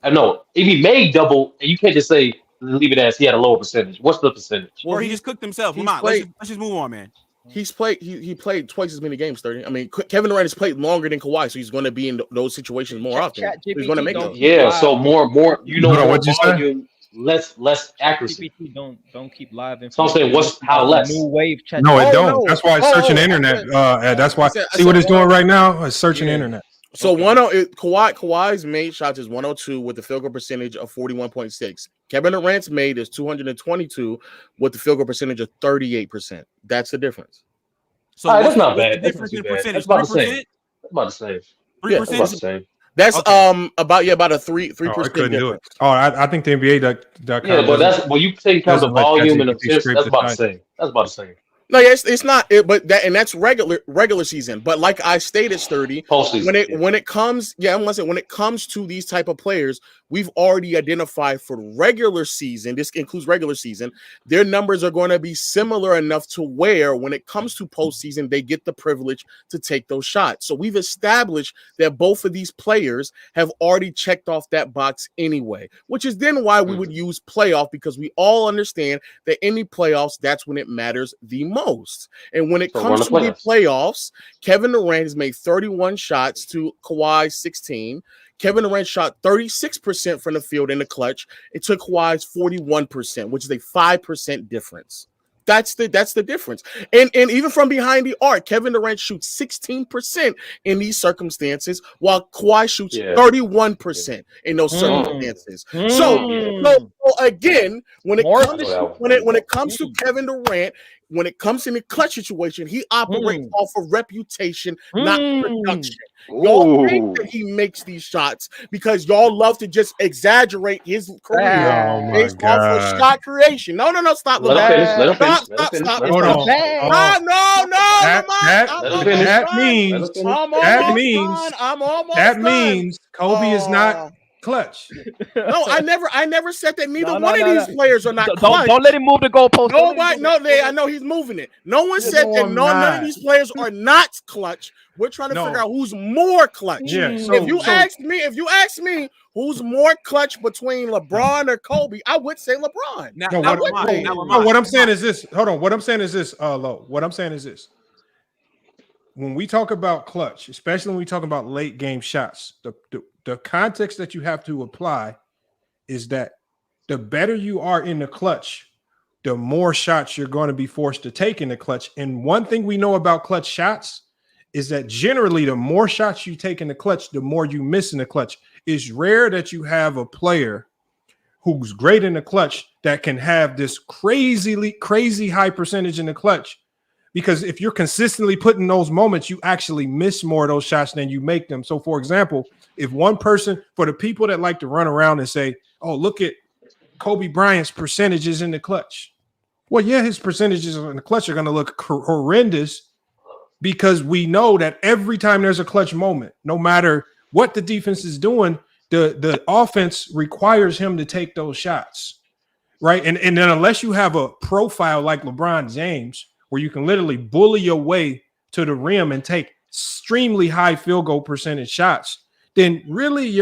if he made double, and you can't just say leave it as he had a lower percentage. What's the percentage? Or he just cooked himself. Come on, let's just move on, man. He played twice as many games, 30. I mean, Kevin Durant has played longer than Kawhi, so he's going to be in those situations more often. He's going to make those. Yeah, so more. You know, more volume, less accuracy. GPT don't keep live. So I'm saying, how less? New wave chat. No, it don't. That's why it's searching the internet. That's why. See what it's doing right now? It's searching the internet. So Kawhi's made shots is 102 with the field goal percentage of 41.6. Kevin Durant's made is 222 with the field goal percentage of 38%. That's the difference. So that's not bad. That's about the same. That's about the same. 3%. That's about a 3%. I couldn't do it. Oh, I think the NBA that yeah, but that's you take kind of volume and assists. That's about the same. That's about the same. No, it's not. But that's regular season. But like I stated, Sturdy, when it comes to these type of players, we've already identified for regular season. This includes regular season. Their numbers are going to be similar enough to where, when it comes to postseason, they get the privilege to take those shots. So we've established that both of these players have already checked off that box anyway, which is then why we would use playoff, because we all understand that in the playoffs, that's when it matters the most. And when it comes to the playoffs, Kevin Durant has made 31 shots to Kawhi's 16. Kevin Durant shot 36% from the field in the clutch. It took Kawhi's 41%, which is a 5% difference. That's the difference. And even from behind the arc, Kevin Durant shoots 16% in these circumstances, while Kawhi shoots 31% in those circumstances. So again, when it comes to Kevin Durant, when it comes in the clutch situation, he operates off of reputation, not production. Y'all think that he makes these shots because y'all love to just exaggerate his career based off of shot creation. No, stop. Let him finish. Stop. Hold on. That means Kobe is not clutch. No, I never said that. Neither one of these players are not clutch. Don't let him move the goalpost. I know he's moving it. No one said that none of these players are not clutch. We're trying to figure out who's more clutch. Yeah, if you ask me who's more clutch between LeBron or Kobe, I would say LeBron. What I'm saying is this. Hold on. What I'm saying is this, Lo. What I'm saying is this. When we talk about clutch, especially when we talk about late game shots, the context that you have to apply is that the better you are in the clutch, the more shots you're going to be forced to take in the clutch. And one thing we know about clutch shots is that generally the more shots you take in the clutch, the more you miss in the clutch. It's rare that you have a player who's great in the clutch that can have this crazy high percentage in the clutch, because if you're consistently putting those moments, you actually miss more of those shots than you make them. So, for example, if one person, for the people that like to run around and say, oh, look at Kobe Bryant's percentages in the clutch. Well, yeah, his percentages in the clutch are going to look horrendous because we know that every time there's a clutch moment, no matter what the defense is doing, the offense requires him to take those shots, right? And then unless you have a profile like LeBron James, where you can literally bully your way to the rim and take extremely high field goal percentage shots, then really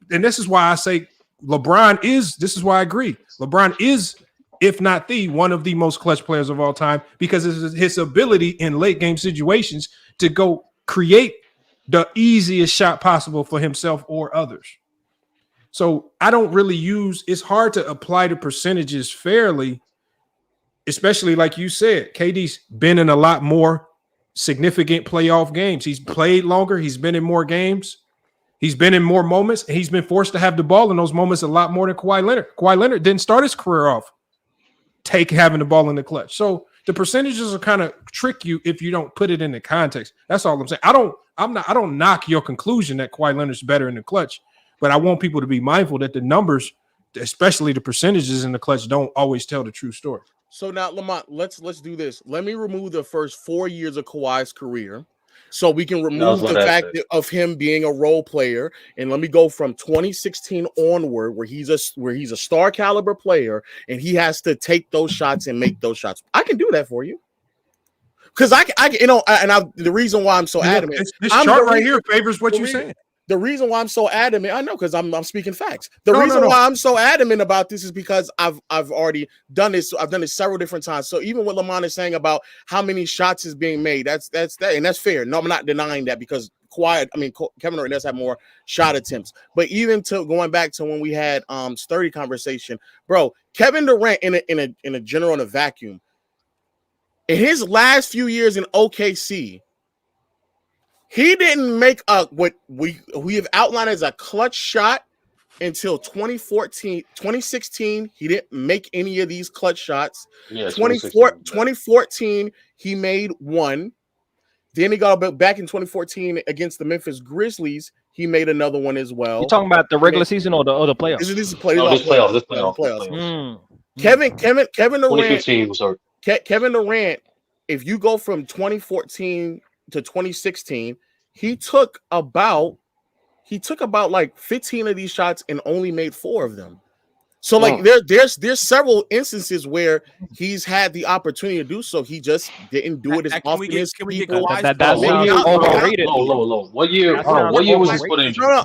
and this is why I say this is why I agree. LeBron is, if not one of the most clutch players of all time, because it's his ability in late game situations to go create the easiest shot possible for himself or others. So I don't really it's hard to apply the percentages fairly, especially like you said, KD's been in a lot more significant playoff games. He's played longer. He's been in more games. He's been in more moments, and he's been forced to have the ball in those moments a lot more than Kawhi Leonard. Kawhi Leonard didn't start his career off having the ball in the clutch. So the percentages are kind of trick you if you don't put it in the context. That's all I'm saying. I don't knock your conclusion that Kawhi Leonard's better in the clutch, but I want people to be mindful that the numbers, especially the percentages in the clutch, don't always tell the true story. So now, Lamont, let's do this. Let me remove the first 4 years of Kawhi's career, so we can remove the fact of him being a role player, and let me go from 2016 onward, where he's a star caliber player, and he has to take those shots and make those shots. I can do that for you, because the reason why I'm so adamant. This chart right here favors what you're saying. The reason why I'm so adamant, I know, because I'm speaking facts. The reason why I'm so adamant about this is because I've already done this. I've done it several different times. So even what Lamont is saying about how many shots is being made, that's and that's fair. No, I'm not denying that, because Kevin Durant does have more shot attempts. But even to going back to when we had sturdy conversation, bro, Kevin Durant in a general, in a vacuum, in his last few years in OKC, he didn't make what we have outlined as a clutch shot until 2016. He didn't make any of these clutch shots. Yeah, 2014, he made one. Then he got back in 2014 against the Memphis Grizzlies. He made another one as well. You talking about the regular season or the playoffs? This is playoffs. Kevin Durant. Kevin Durant. If you go from 2014 to 2016, he took about like 15 of these shots and only made 4 of them. So like there's several instances where he's had the opportunity to do so. He just didn't do it as often as people. That's overrated. Low. What year was this put in? No.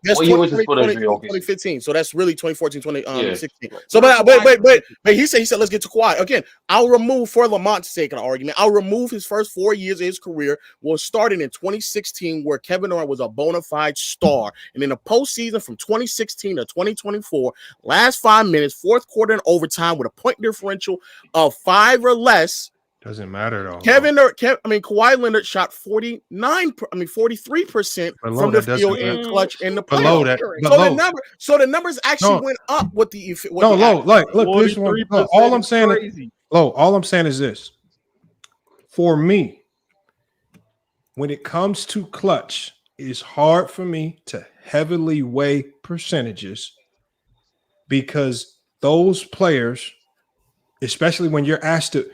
That's 2015. So that's really 2014, 2016. So but he said let's get to Kawhi again. I'll remove, for Lamont's sake of the argument, I'll remove his first 4 years of his career. Starting in 2016, where Kevin Durant was a bona fide star, and in the postseason from 2016 to 2024. Last 5 minutes, fourth quarter and overtime with a point differential of 5 or less. Doesn't matter though. Kawhi Leonard shot 43% from the field in clutch in the playoffs. So the numbers actually went up with the this one. All I'm saying is this. For me, when it comes to clutch, it's hard for me to heavily weigh percentages, because those players, especially when you're asked to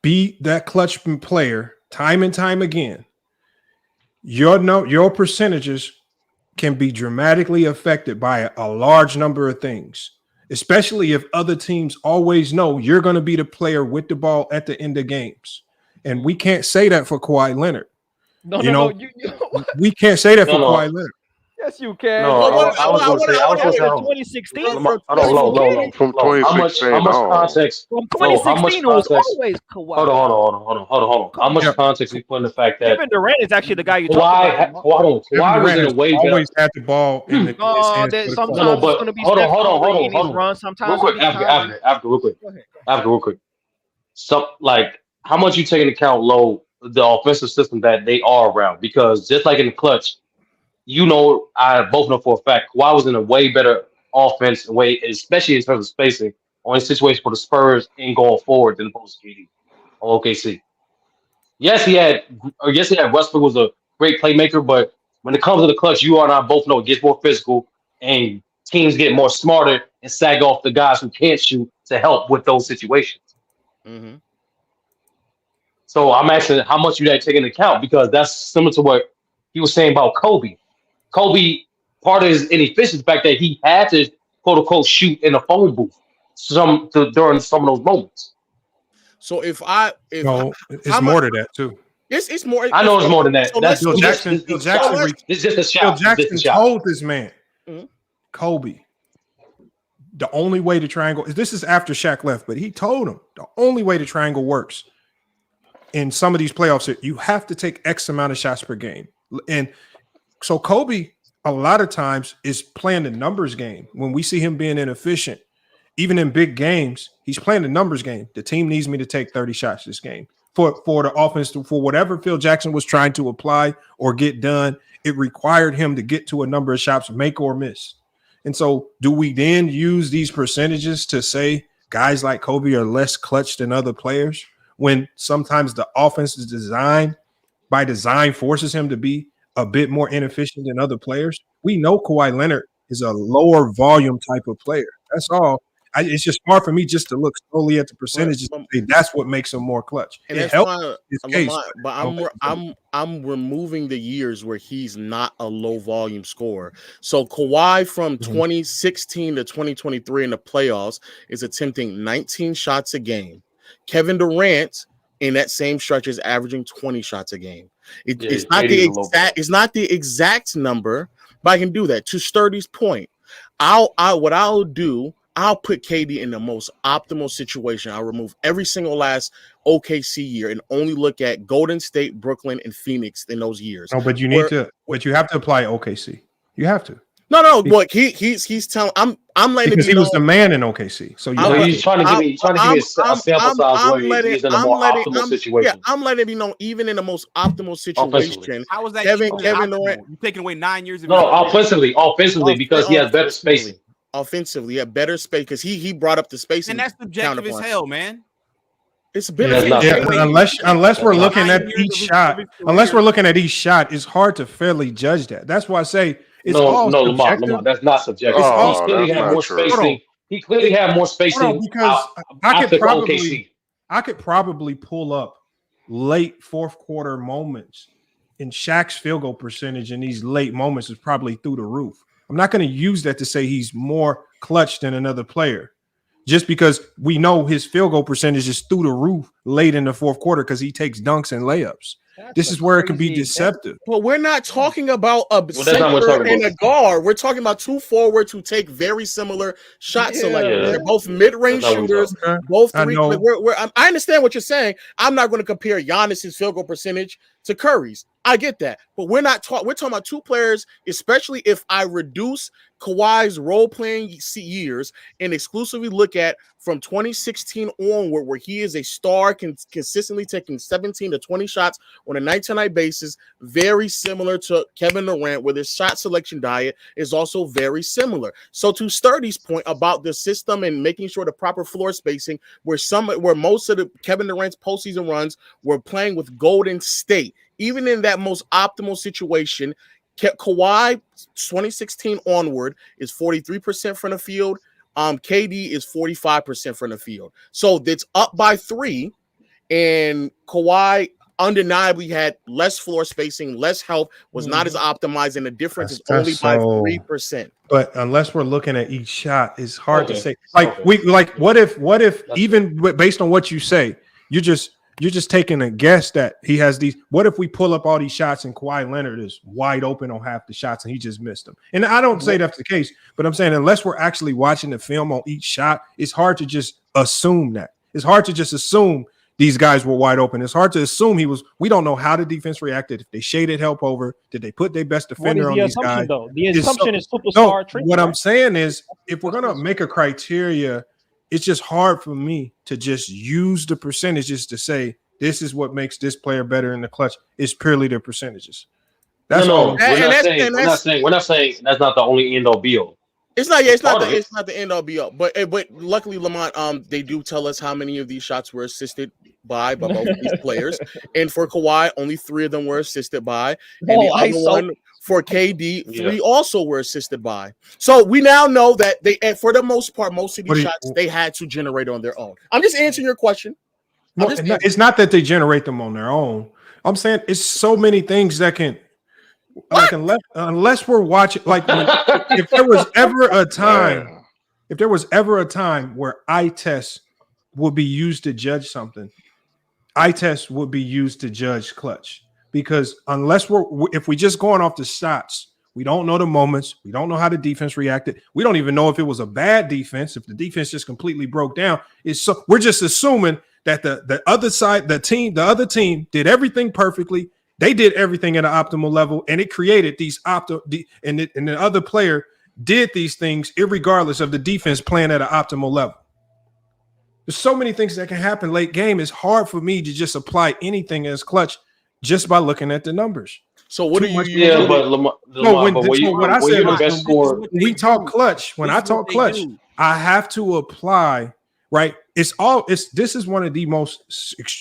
be that clutch player time and time again, your percentages can be dramatically affected by a large number of things, especially if other teams always know you're going to be the player with the ball at the end of games. And we can't say that for Kawhi Leonard. We can't say that for Kawhi Leonard. Yes, you can. No, I was going to say 2016. From 2016. How much context? From 2016, it was always Kawhi. Hold on. How much context we put in the fact that Kevin Durant is actually the guy you talk about? Kawhi was in a way better. Always had the ball in his hands. Sometimes it's going to be hold on. Run, sometimes real quick. After real quick. So, like, how much you take into account, the offensive system that they are around? Because just like in the clutch, I both know for a fact Kawhi was in a way better offense, especially in terms of spacing, on a situation for the Spurs and going forward than opposed to KD or OKC. Yes, he had Westbrook was a great playmaker, but when it comes to the clutch, you and I both know it gets more physical and teams get more smarter and sag off the guys who can't shoot to help with those situations. Mm-hmm. So I'm asking how much you that take into account because that's similar to what he was saying about Kobe. Kobe, part of his inefficiency, the fact that he had to quote unquote shoot in a phone booth during some of those moments. So if No, it's more to that too. It's more. I know it's more than that. So That's Phil Jackson. Phil Jackson. This is just a shot. Phil Jackson told this man, Mhm. Kobe, the only way to triangle is this is after Shaq left, but he told him the only way the triangle works in some of these playoffs, you have to take X amount of shots per game. And so Kobe, a lot of times, is playing the numbers game. When we see him being inefficient, even in big games, he's playing the numbers game. The team needs me to take 30 shots this game. For the offense, for whatever Phil Jackson was trying to apply or get done, it required him to get to a number of shots, make or miss. And so do we then use these percentages to say guys like Kobe are less clutch than other players when sometimes the offense is designed by design forces him to be a bit more inefficient than other players? We know Kawhi Leonard is a lower volume type of player. That's all. It's just hard for me just to look solely at the percentages and say that's what makes him more clutch. And it that's helps fine, his case, but I'm removing the years where he's not a low volume scorer. So Kawhi from 2016 to 2023 in the playoffs is attempting 19 shots a game. Kevin Durant in that same stretch is averaging 20 shots a game. It's not the exact number, but I can do that. To Sturdy's point, I'll put KD in the most optimal situation. I'll remove every single last OKC year and only look at Golden State, Brooklyn, and Phoenix in those years. No, but you have to apply OKC. You have to. No, look, he's telling I'm letting because it be he was known. the man in OKC. So he's trying to give me a sample size where he's in a more optimal situation. Yeah, I'm letting it be known, even in the most optimal situation. How was that? Kevin Durant, you taking away 9 years of offensively because he has better spacing. Offensively, yeah, better space because he brought up the spacing. And that's subjective as hell, man. It's been unless we're looking at each shot. Unless we're looking at each shot, it's hard to fairly judge that. That's why I say it's all subjective. Lamar, that's not subjective. He clearly had more spacing. He clearly had more spacing because OKC. I could probably pull up late fourth quarter moments, and Shaq's field goal percentage in these late moments is probably through the roof. I'm not going to use that to say he's more clutch than another player, just because we know his field goal percentage is through the roof late in the fourth quarter because he takes dunks and layups. This is where it can be deceptive. But we're not talking about a center and a guard. We're talking about two forwards who take very similar shot selections. They're both mid-range shooters. Both three. I understand what you're saying. I'm not going to compare Giannis's field goal percentage to Curry's. I get that, but we're talking about two players, especially if I reduce Kawhi's role-playing years and exclusively look at from 2016 onward, where he is a star, consistently taking 17 to 20 shots on a night-to-night basis, very similar to Kevin Durant, where their shot selection diet is also very similar. So to Sturdy's point about the system and making sure the proper floor spacing, where most of the Kevin Durant's postseason runs were playing with Golden State, even in that most optimal situation, Kawhi 2016 onward is 43% from the field. KD is 45% from the field. So it's up by 3, and Kawhi undeniably had less floor spacing, less help, was not as optimized, and the difference is only by 3%. But unless we're looking at each shot, it's hard to say. What if even based on what you say, you're just taking a guess that he has these. What if we pull up all these shots and Kawhi Leonard is wide open on half the shots and he just missed them? And I don't say that's the case, but I'm saying unless we're actually watching the film on each shot, it's hard to just assume that. It's hard to just assume these guys were wide open. It's hard to assume he was. We don't know how the defense reacted. If they shaded help over, did they put their best defender on these guys? Though? The assumption is superstar treatment. What I'm saying is, if we're gonna make a criteria, it's just hard for me to just use the percentages to say this is what makes this player better in the clutch. It's purely the percentages. That's all. We're not saying that's not the only end all be all. It's not. Yeah, it's not. It's not the end all be all. But luckily, Lamont, they do tell us how many of these shots were assisted by both of these players. And for Kawhi, only 3 of them were assisted by, and the other one for KD, 3 also were assisted by. So we now know that they, for the most part, most of these shots they had to generate on their own. I'm just answering your question. It's not that they generate them on their own. I'm saying it's so many things that can. Like unless we're watching, like if there was ever a time where eye test would be used to judge something, eye test would be used to judge clutch. Because if we just going off the shots, we don't know the moments, we don't know how the defense reacted, we don't even know if it was a bad defense, if the defense just completely broke down. We're just assuming that the other side, the other team did everything perfectly. They did everything at an optimal level, and it created these and the other player did these things irregardless of the defense playing at an optimal level. There's so many things that can happen late game. It's hard for me to just apply anything as clutch just by looking at the numbers. So what do you? Yeah, but when we talk clutch, when I talk clutch, I have to apply. Right? This is one of the most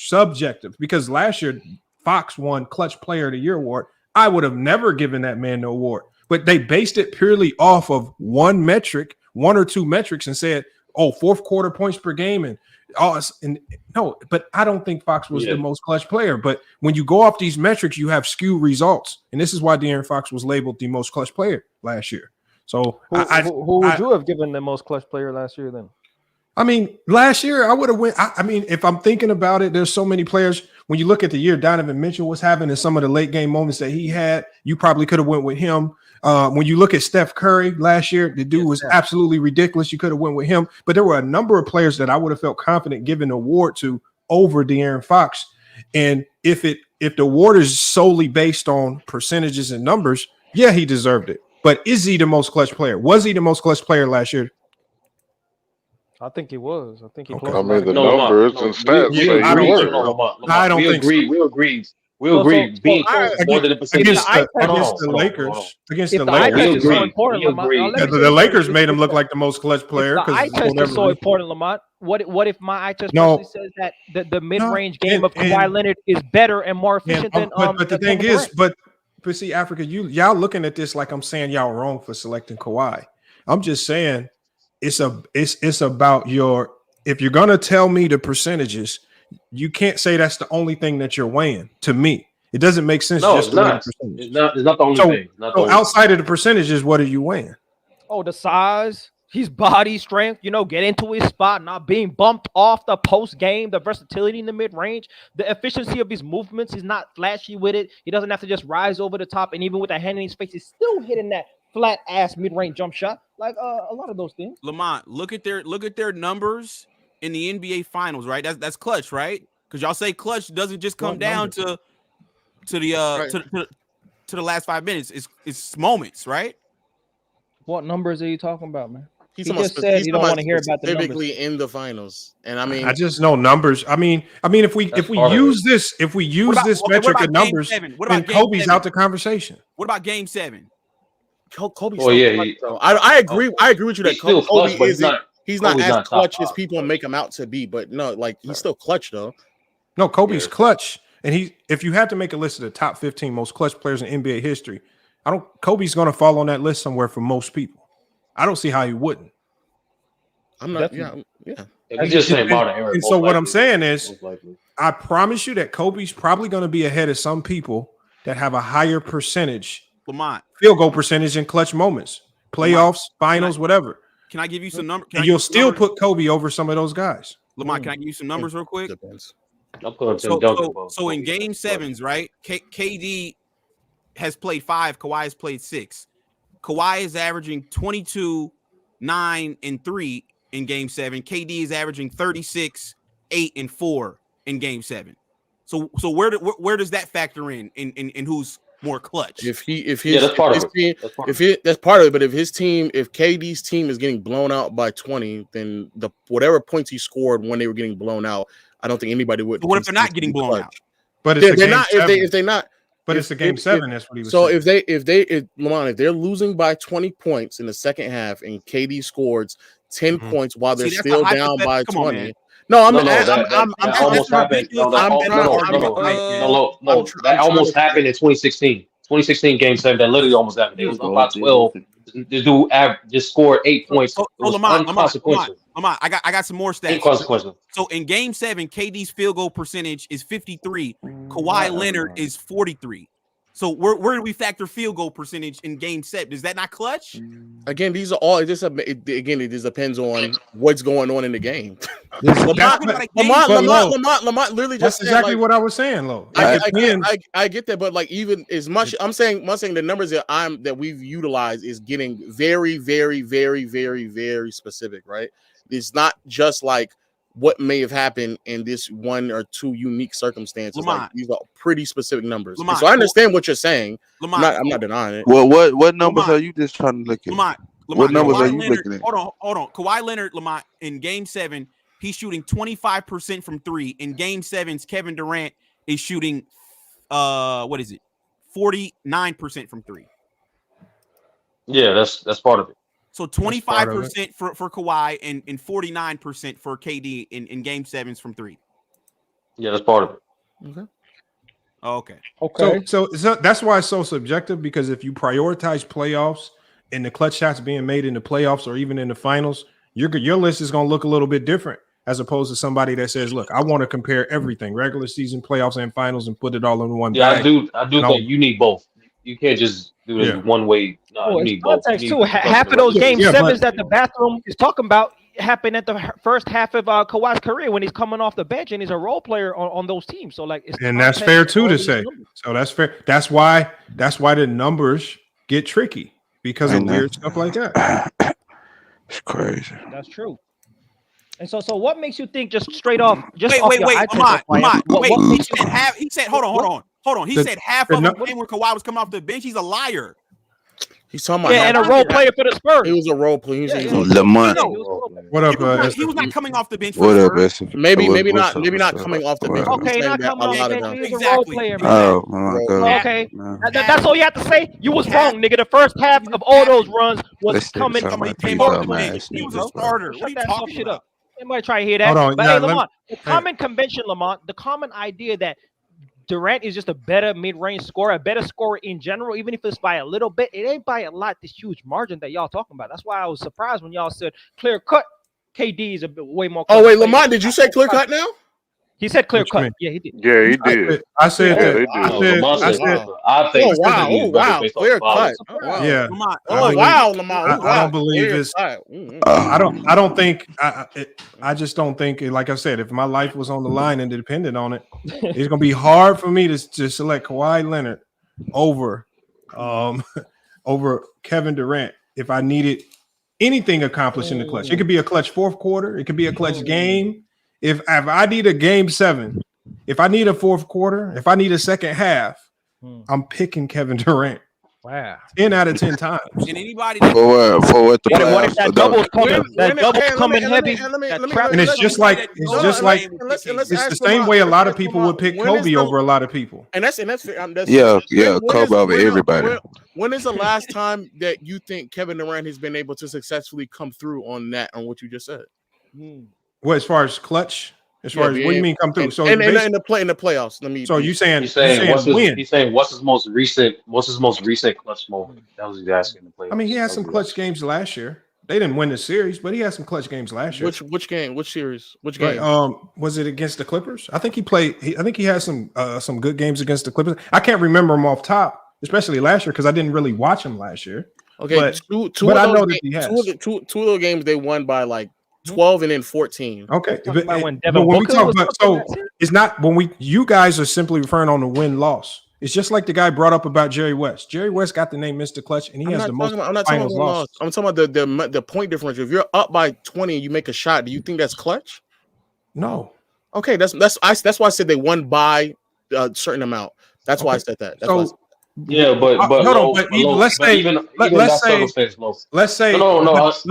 subjective because last year. Fox won Clutch Player of the Year award. I would have never given that man the award, but they based it purely off of one or two metrics, and said, "Oh, fourth quarter points per game," and no. But I don't think Fox was the most clutch player. But when you go off these metrics, you have skewed results, and this is why De'Aaron Fox was labeled the most clutch player last year. So, who would you have given the most clutch player last year then? I mean, last year I would have went. I mean, if I'm thinking about it, there's so many players. When you look at the year Donovan Mitchell was having and some of the late game moments that he had, you probably could have went with him. When you look at Steph Curry last year, the dude was absolutely ridiculous. You could have went with him. But there were a number of players that I would have felt confident giving the award to over De'Aaron Fox. And if the award is solely based on percentages and numbers, yeah, he deserved it. But is he the most clutch player? Was he the most clutch player last year? I think he was. I think he. I mean, the numbers and stats say you were. I don't think so. We agree. Being more than against the Lakers. Against the Lakers, the Lakers made him look like the most clutch player. The eye test is so important, Lamont. What if my eye test says that the mid-range game of Kawhi Leonard is better and more efficient than? But the thing is, but see, Africa, y'all looking at this like I'm saying y'all wrong for selecting Kawhi. I'm just saying. It's about if you're gonna tell me the percentages, you can't say that's the only thing that you're weighing. To me, it doesn't make sense. No, it's not. It's not the only thing. So outside of the percentages, what are you weighing? Oh, the size, his body strength. Get into his spot, not being bumped off the post game, the versatility in the mid range, the efficiency of his movements. He's not flashy with it. He doesn't have to just rise over the top, and even with a hand in his face, he's still hitting that flat ass mid range jump shot. Like a lot of those things. Lamont, look at their numbers in the NBA Finals, right? That's clutch, right? Because y'all say clutch doesn't just come down to the last 5 minutes. It's moments, right? What numbers are you talking about, man? He just said you don't want to hear about the numbers in the finals, and I mean, I just know numbers. I mean, if we use this metric of numbers, then Kobe's out the conversation. What about Game 7? Kobe's I agree. I agree with you that Kobe he's not as clutch as people make him out to be, but no, like he's still clutch though. No, Kobe's clutch, and if you have to make a list of the top 15 most clutch players in NBA history, Kobe's going to fall on that list somewhere for most people. I don't see how he wouldn't. I'm not. Yeah. I'm just saying modern era. And so what I'm saying is, I promise you that Kobe's probably going to be ahead of some people that have a higher percentage. Lamont, field goal percentage in clutch moments, playoffs, finals, whatever. Can I give you some numbers? And you'll still put Kobe over some of those guys. Lamont, can I give you some numbers real quick? So in Game 7s, right? KD has played 5. Kawhi has played 6. Kawhi is averaging 22, 9, and 3 in Game 7. KD is averaging 36, 8, and 4 in Game 7. So where does that factor in who's more clutch? That's part of it. But if KD's team is getting blown out by 20, then whatever points he scored when they were getting blown out, I don't think anybody would. But what if they're not getting blown out? But they're not. If they're not, But it's a game 7. That's what he was so saying. if they're losing by 20 points in the second half and KD scores 10 points while they're still down by 20. That almost happened. That almost happened in 2016. 2016 game 7. That literally almost happened. They was up by 12. The dude just scored 8 points. It was inconsequential. Lamont, I got some more stats. Inconsequential. So in game 7, KD's field goal percentage is 53. Kawhi Leonard is 43. So where do we factor field goal percentage in game 7? Is that not clutch? Again, these are all. It just depends on what's going on in the game. Lamont literally just that's exactly what I was saying, Lo. I get that, but like even as much, I'm saying the numbers that we've utilized is getting very, very, very, very, very specific, right? It's not just like what may have happened in this one or two unique circumstances. Like, these are pretty specific numbers. So I understand what you're saying. I'm not denying it. Well, what numbers are you just trying to look at? What numbers are you looking at? Hold on. Kawhi Leonard, Lamont, in game 7, he's shooting 25% from 3. In game 7's Kevin Durant is shooting 49% from 3. Yeah, that's part of it. So 25% for Kawhi and 49% for KD in game 7s from 3. Yeah, that's part of it. Okay. So that's why it's so subjective, because if you prioritize playoffs and the clutch shots being made in the playoffs or even in the finals, your list is going to look a little bit different as opposed to somebody that says, look, I want to compare everything, regular season, playoffs, and finals, and put it all in one bag. I do think you need both. You can't just do it one way. No, you need both. Context too. Half of those game 7s that the bathroom is talking about happened at the first half of Kawhi's career when he's coming off the bench and he's a role player on those teams. So like, and that's fair too to say. So that's fair. That's why the numbers get tricky because of weird stuff like that. It's crazy. That's true. And so what makes you think just straight off? Just Wait, Lamont. What He said, hold on. He said half of the game when Kawhi was coming off the bench. He's a liar. He's talking about and a role player for the Spurs. He was a role player. Lamont. What up? He was not coming off the bench. What up, maybe not coming off the bench. Okay, not coming off the bench. He was a role player. Oh my God. Okay, that's all you have to say. You was wrong, nigga. The first half of all those runs was coming. He was a starter. Shut that shit up. Somebody try to hear that. But hey, Lamont, the common convention, Lamont, the common idea that Durant is just a better mid-range scorer, a better scorer in general, even if it's by a little bit. It ain't by a lot, this huge margin that y'all talking about. That's why I was surprised when y'all said clear cut. KD is a bit way more. Oh, wait, Lamont, did you say clear cut now? He said clear cut. Yeah, he did. Yeah, he did. I said that. I think. Wow, clear cut. Yeah. Lamont. I don't believe it's. I don't think. I just don't think. Like I said, if my life was on the line and depended on it, it's gonna be hard for me to select Kawhi Leonard over Kevin Durant if I needed anything accomplished in the clutch. It could be a clutch fourth quarter. It could be a clutch game. If I need a game 7, if I need a fourth quarter, if I need a second half, I'm picking Kevin Durant. Wow. 10 out of 10 times. And anybody for what the what if that double's coming? That double's coming heavy. And it's just like it's the same way a lot of people would pick Kobe over a lot of people. And that's Kobe over everybody. When is the last time that you think Kevin Durant has been able to successfully come through on what you just said? Well, as far as clutch, what do you mean come through? So in the playoffs. So he's saying what's his most recent clutch moment? That was asking the playoffs. I mean, he had some clutch games last year. They didn't win the series, but he had some clutch games last year. Which game? Which series? Which game? Was it against the Clippers? I think he played. I think he had some good games against the Clippers. I can't remember him off top, especially last year because I didn't really watch him last year. Okay, but I know that he has two of the games they won by like 12 and then 14. Okay, but when we talk about, so it's not when you guys are simply referring on the win-loss. It's just like the guy brought up about Jerry West. Jerry West got the name Mr. Clutch, and he has the most. I'm not talking about loss. I'm talking about the point differential. If you're up by 20 and you make a shot, do you think that's clutch? No. Okay, that's why I said they won by a certain amount. That's why I said that. That's why. Yeah, but let's say a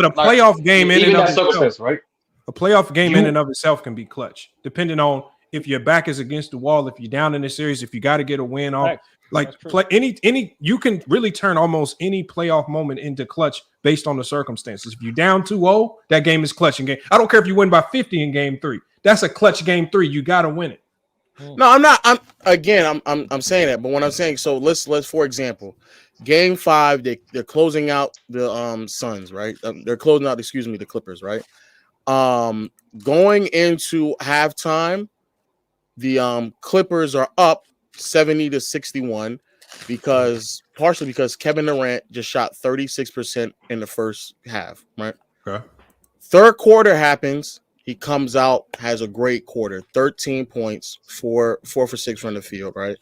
playoff game in and of itself, right? A playoff game in and of itself can be clutch, depending on if your back is against the wall, if you're down in the series, if you got to get a win off Like play any you can really turn almost any playoff moment into clutch based on the circumstances. If you're down 2-0, that game is clutch in game. I don't care if you win by 50 in game 3. That's a clutch game 3. You got to win it. No, I'm not. I'm saying that, but when I'm saying so, let's for example, game 5, they're closing out the Suns, right? They're closing out, the Clippers, right? Going into halftime, the Clippers are up 70-61 partially because Kevin Durant just shot 36% in the first half, right? Okay. Third quarter happens. He comes out, has a great quarter, 13 points, 4 for 6 from the field, right?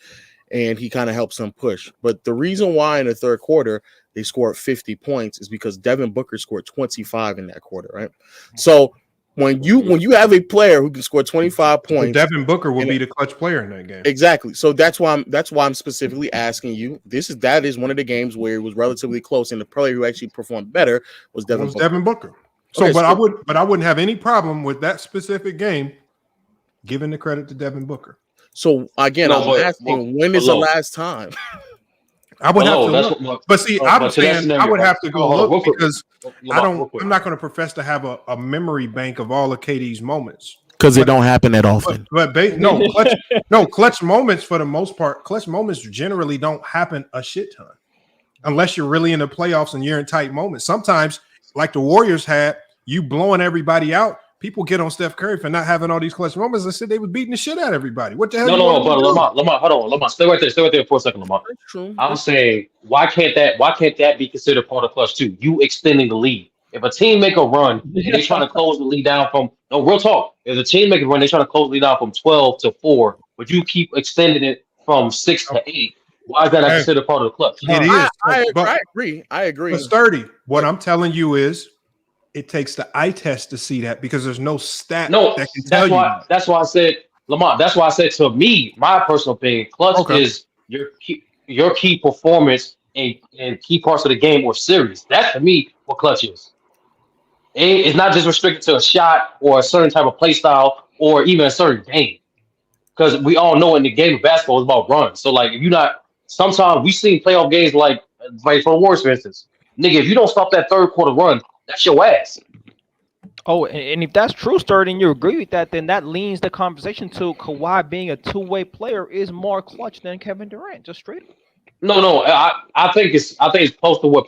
And he kind of helps them push. But the reason why in the third quarter they scored 50 points is because Devin Booker scored 25 in that quarter, right? So when you have a player who can score 25 points, Devin Booker will be the clutch player in that game. Exactly. So that's why I'm specifically asking you. That is one of the games where it was relatively close, and the player who actually performed better was Devin Booker. So, Okay, I wouldn't have any problem with that specific game giving the credit to Devin Booker. So again, I'm asking, when is the last time? I would have to look. But see, I'm saying I would have to go look because I'm not going to profess to have a memory bank of all of KD's moments. Because it don't happen that often. Clutch moments for the most part, clutch moments generally don't happen a shit ton. Unless you're really in the playoffs and you're in tight moments. Sometimes, like the Warriors had, you blowing everybody out. People get on Steph Curry for not having all these clutch moments. I said they was beating the shit out of everybody. What the hell? No, but Lamont, hold on, Lamont, stay right there for a second, Lamont. I'm saying, why can't that be considered part of clutch too? You extending the lead. If a team make a run and they're trying to close the lead down from real talk. If the team make a run, they're trying to close the lead down from 12-4, but you keep extending it from 6 to 8. Why is that not considered part of the clutch? It is. I agree. But sturdy. What I'm telling you is, it takes the eye test to see that because there's no stat that can tell you. That's why I said, Lamont. That's why I said, to me, my personal opinion, clutch is your key performance and key parts of the game or series. That's to me what clutch is. It's not just restricted to a shot or a certain type of play style or even a certain game. Because we all know in the game of basketball it's about runs. So like, if you're not, sometimes we seen playoff games like for the Warriors, for instance. Nigga, if you don't stop that third quarter run, that's your ass. Oh, and if that's true, Sturdy, and you agree with that, then that leans the conversation to Kawhi being a two-way player is more clutch than Kevin Durant, just straight up. No, I think it's close to what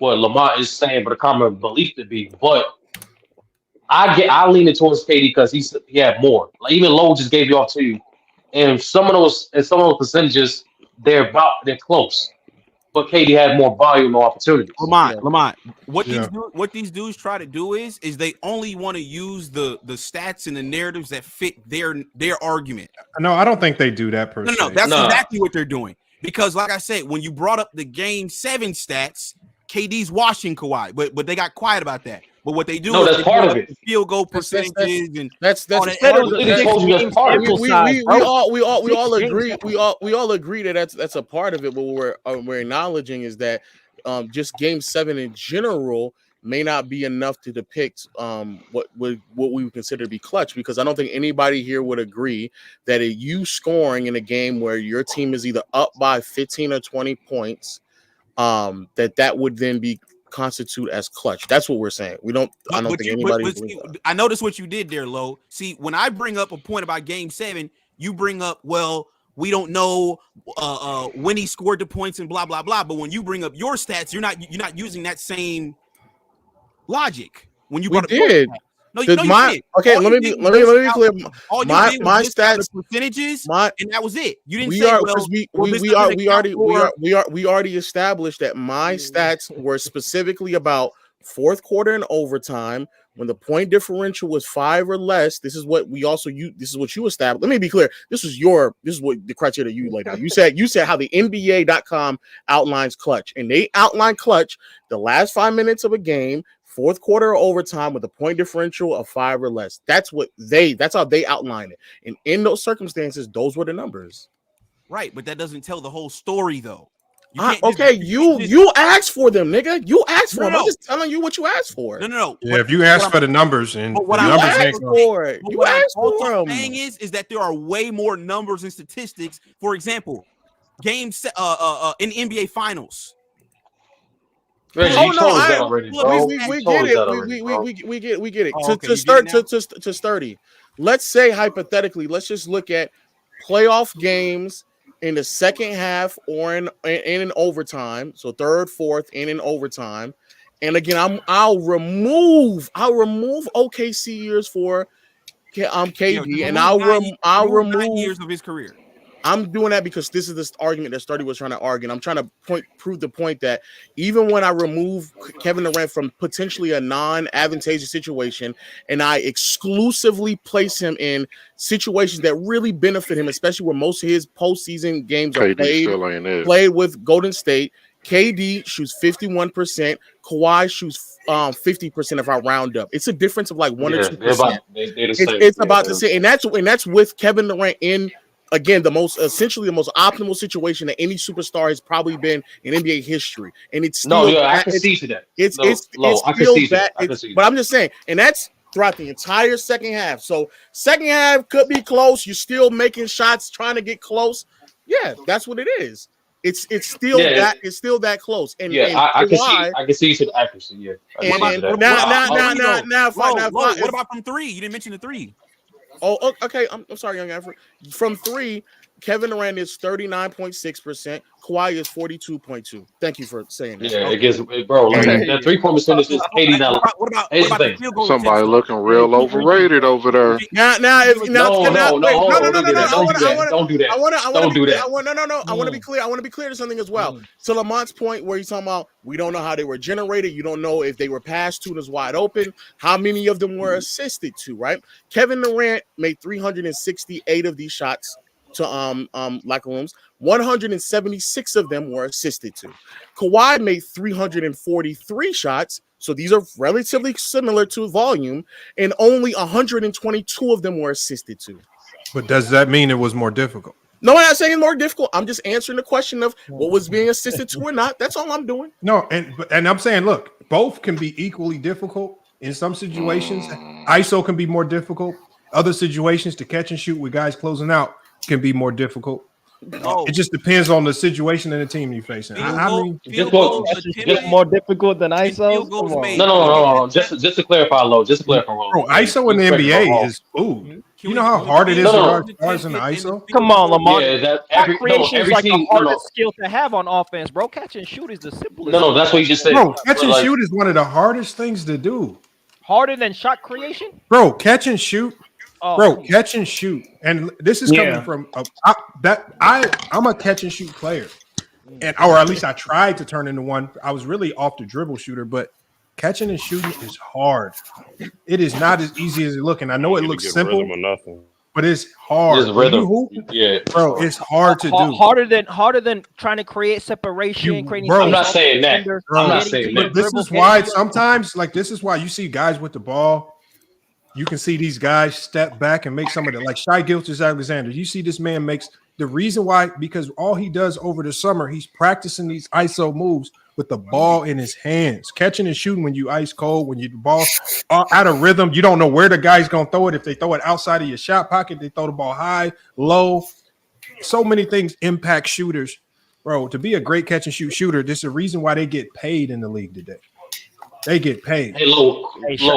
Lamont is saying, but a common belief to be. But I lean it towards KD because he had more. Like even Lowe just gave you off to you, and some of those percentages they're close. But KD had more volume, more opportunities. Lamont, what these dudes try to do is they only want to use the stats and the narratives that fit their argument. No, I don't think they do that per se. No, that's exactly what they're doing. Because, like I said, when you brought up the Game 7 stats, KD's washing Kawhi, but they got quiet about that. But what they do is that's part of it. Field goal percentages and that's all we all agree that that's a part of it. But what we're acknowledging is that just Game 7 in general may not be enough to depict what we would consider to be clutch, because I don't think anybody here would agree that you scoring in a game where your team is either up by 15 or 20 points, that would then be constitute as clutch. That's what we're saying. I don't think anybody. I noticed what you did there, Lo. See, when I bring up a point about Game 7, you bring up, well, we don't know when he scored the points and blah blah blah. But when you bring up your stats, you're not using that same logic. When you brought did. No, you did. Okay, let me be clear. My stats percentages, and that was it. You didn't we already established that my stats were specifically about fourth quarter and overtime when the point differential was 5 or less. This is what we also use. This is what you established. Let me be clear. This is what the criteria you laid out. You said how the NBA.com outlines clutch, and they outline clutch the last 5 minutes of a game, fourth quarter or overtime with a point differential of 5 or less. That's how they outline it. And in those circumstances, those were the numbers. Right, but that doesn't tell the whole story, though. You asked for them, nigga. You asked for them. I'm just telling you what you asked for. No. Yeah, if you ask for the numbers and what the numbers ain't for, you asked for them. Saying is that there are way more numbers and statistics. For example, in NBA Finals. Reggie, you told us that already, bro. We get it. We get it. Oh, okay, To Sturdy. Let's say hypothetically, let's just look at playoff games in the second half or in overtime. So third, fourth, and in overtime. And again, I'll remove OKC years for KD, and I'll remove 9 years of his career. I'm doing that because this is the argument that Sturdy was trying to argue. And I'm trying to prove the point that even when I remove Kevin Durant from potentially a non-advantageous situation and I exclusively place him in situations that really benefit him, especially where most of his postseason games are played with Golden State, KD shoots 51%, Kawhi shoots 50% if I round up. It's a difference of like 1 or 2%. It's about the same, and that's with Kevin Durant in. Again, the most optimal situation that any superstar has probably been in NBA history, and it's still I can see to that. It's still that. But I'm just saying, and that's throughout the entire second half. So second half could be close. You're still making shots, trying to get close. Yeah, that's what it is. It's still that close. And I can see to the accuracy. Yeah. What about from three? You didn't mention the three. Oh, okay. I'm sorry, young African. From three, Kevin Durant is 39.6%. Kawhi is 42.2%. Thank you for saying that. Yeah, it gets, bro. Like, that 3-point percentage is 89. What about the field goal? Somebody looking real overrated over there. Don't do that. I want to be clear. I want to be clear to something as well. To Lamont's point, where he's talking about we don't know how they were generated. You don't know if they were passed to and is wide open. How many of them were assisted to? Right? Kevin Durant made 368 of these shots to locker rooms. 176 of them were assisted to. Kawhi made 343 shots, so these are relatively similar to volume, and only 122 of them were assisted to. But does that mean it was more difficult? No, I'm not saying more difficult. I'm just answering the question of what was being assisted to or not. That's all I'm doing. No, and I'm saying, look, both can be equally difficult in some situations. ISO can be more difficult. Other situations, to catch and shoot with guys closing out can be more difficult. It just depends on the situation and the team you're facing. Just more difficult than ISO. No. Just to clarify, Lo. Bro, ISO in the NBA is You know how hard it is to guard stars in the ISO? Come on, Lamar. Yeah, that creation is like the hardest skill to have on offense, bro. Catch and shoot is the simplest. No, that's what you just said. Bro, catch and shoot is one of the hardest things to do. Harder than shot creation? Bro, catch and shoot. Catch and shoot, and this is coming from I'm a catch and shoot player, or at least I tried to turn into one. I was really off the dribble shooter, but catching and shooting is hard. It is not as easy as it looks, and I know it looks simple, but it's hard. It's rhythm. Bro, it's hard to do. Harder than trying to create separation. I'm not saying that. I'm not saying that. This is why sometimes, this is why you see guys with the ball. You can see these guys step back and make some of it, like Shai Gilgeous-Alexander. You see this man makes the reason why, because all he does over the summer, he's practicing these ISO moves with the ball in his hands, catching and shooting when you ice cold, when you the ball out of rhythm. You don't know where the guy's going to throw it. If they throw it outside of your shot pocket, they throw the ball high, low. So many things impact shooters. Bro, to be a great catch and shoot shooter, there's a reason why they get paid in the league today. They get paid. Hey, Lo,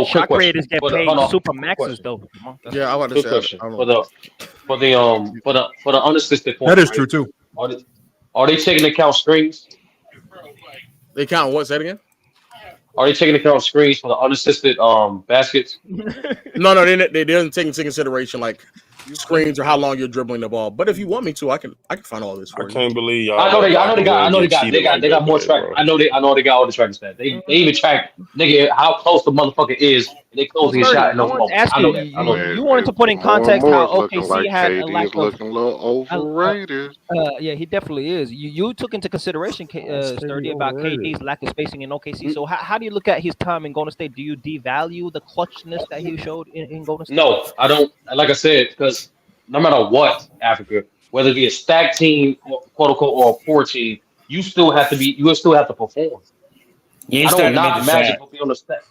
shot creators get paid super maxes though. Yeah, I want to say question. For the unassisted points. That is true too. Are they taking into account screens? They count what? Say it again. Are they taking into account screens for the unassisted baskets? No, they didn't take into consideration like screens or how long you're dribbling the ball. But if you want me to, I can find all this for you. I can't believe y'all. I know they got more track. I know they got all the tracking stats. They even track nigga how close the motherfucker is. They closing his shot in those moments. I know that. You wanted to put in context how OKC had a lack of looking a little overrated. Yeah, he definitely is. You took into consideration Sturdy about KD's lack of spacing in OKC. So how do you look at his time in Golden State? Do you devalue the clutchness that he showed in Golden State? No, I don't. Like I said, because no matter what, Africa, whether it be a stacked team, quote unquote, or a poor team, you still have to perform. I don't knock Magic for being on the stack.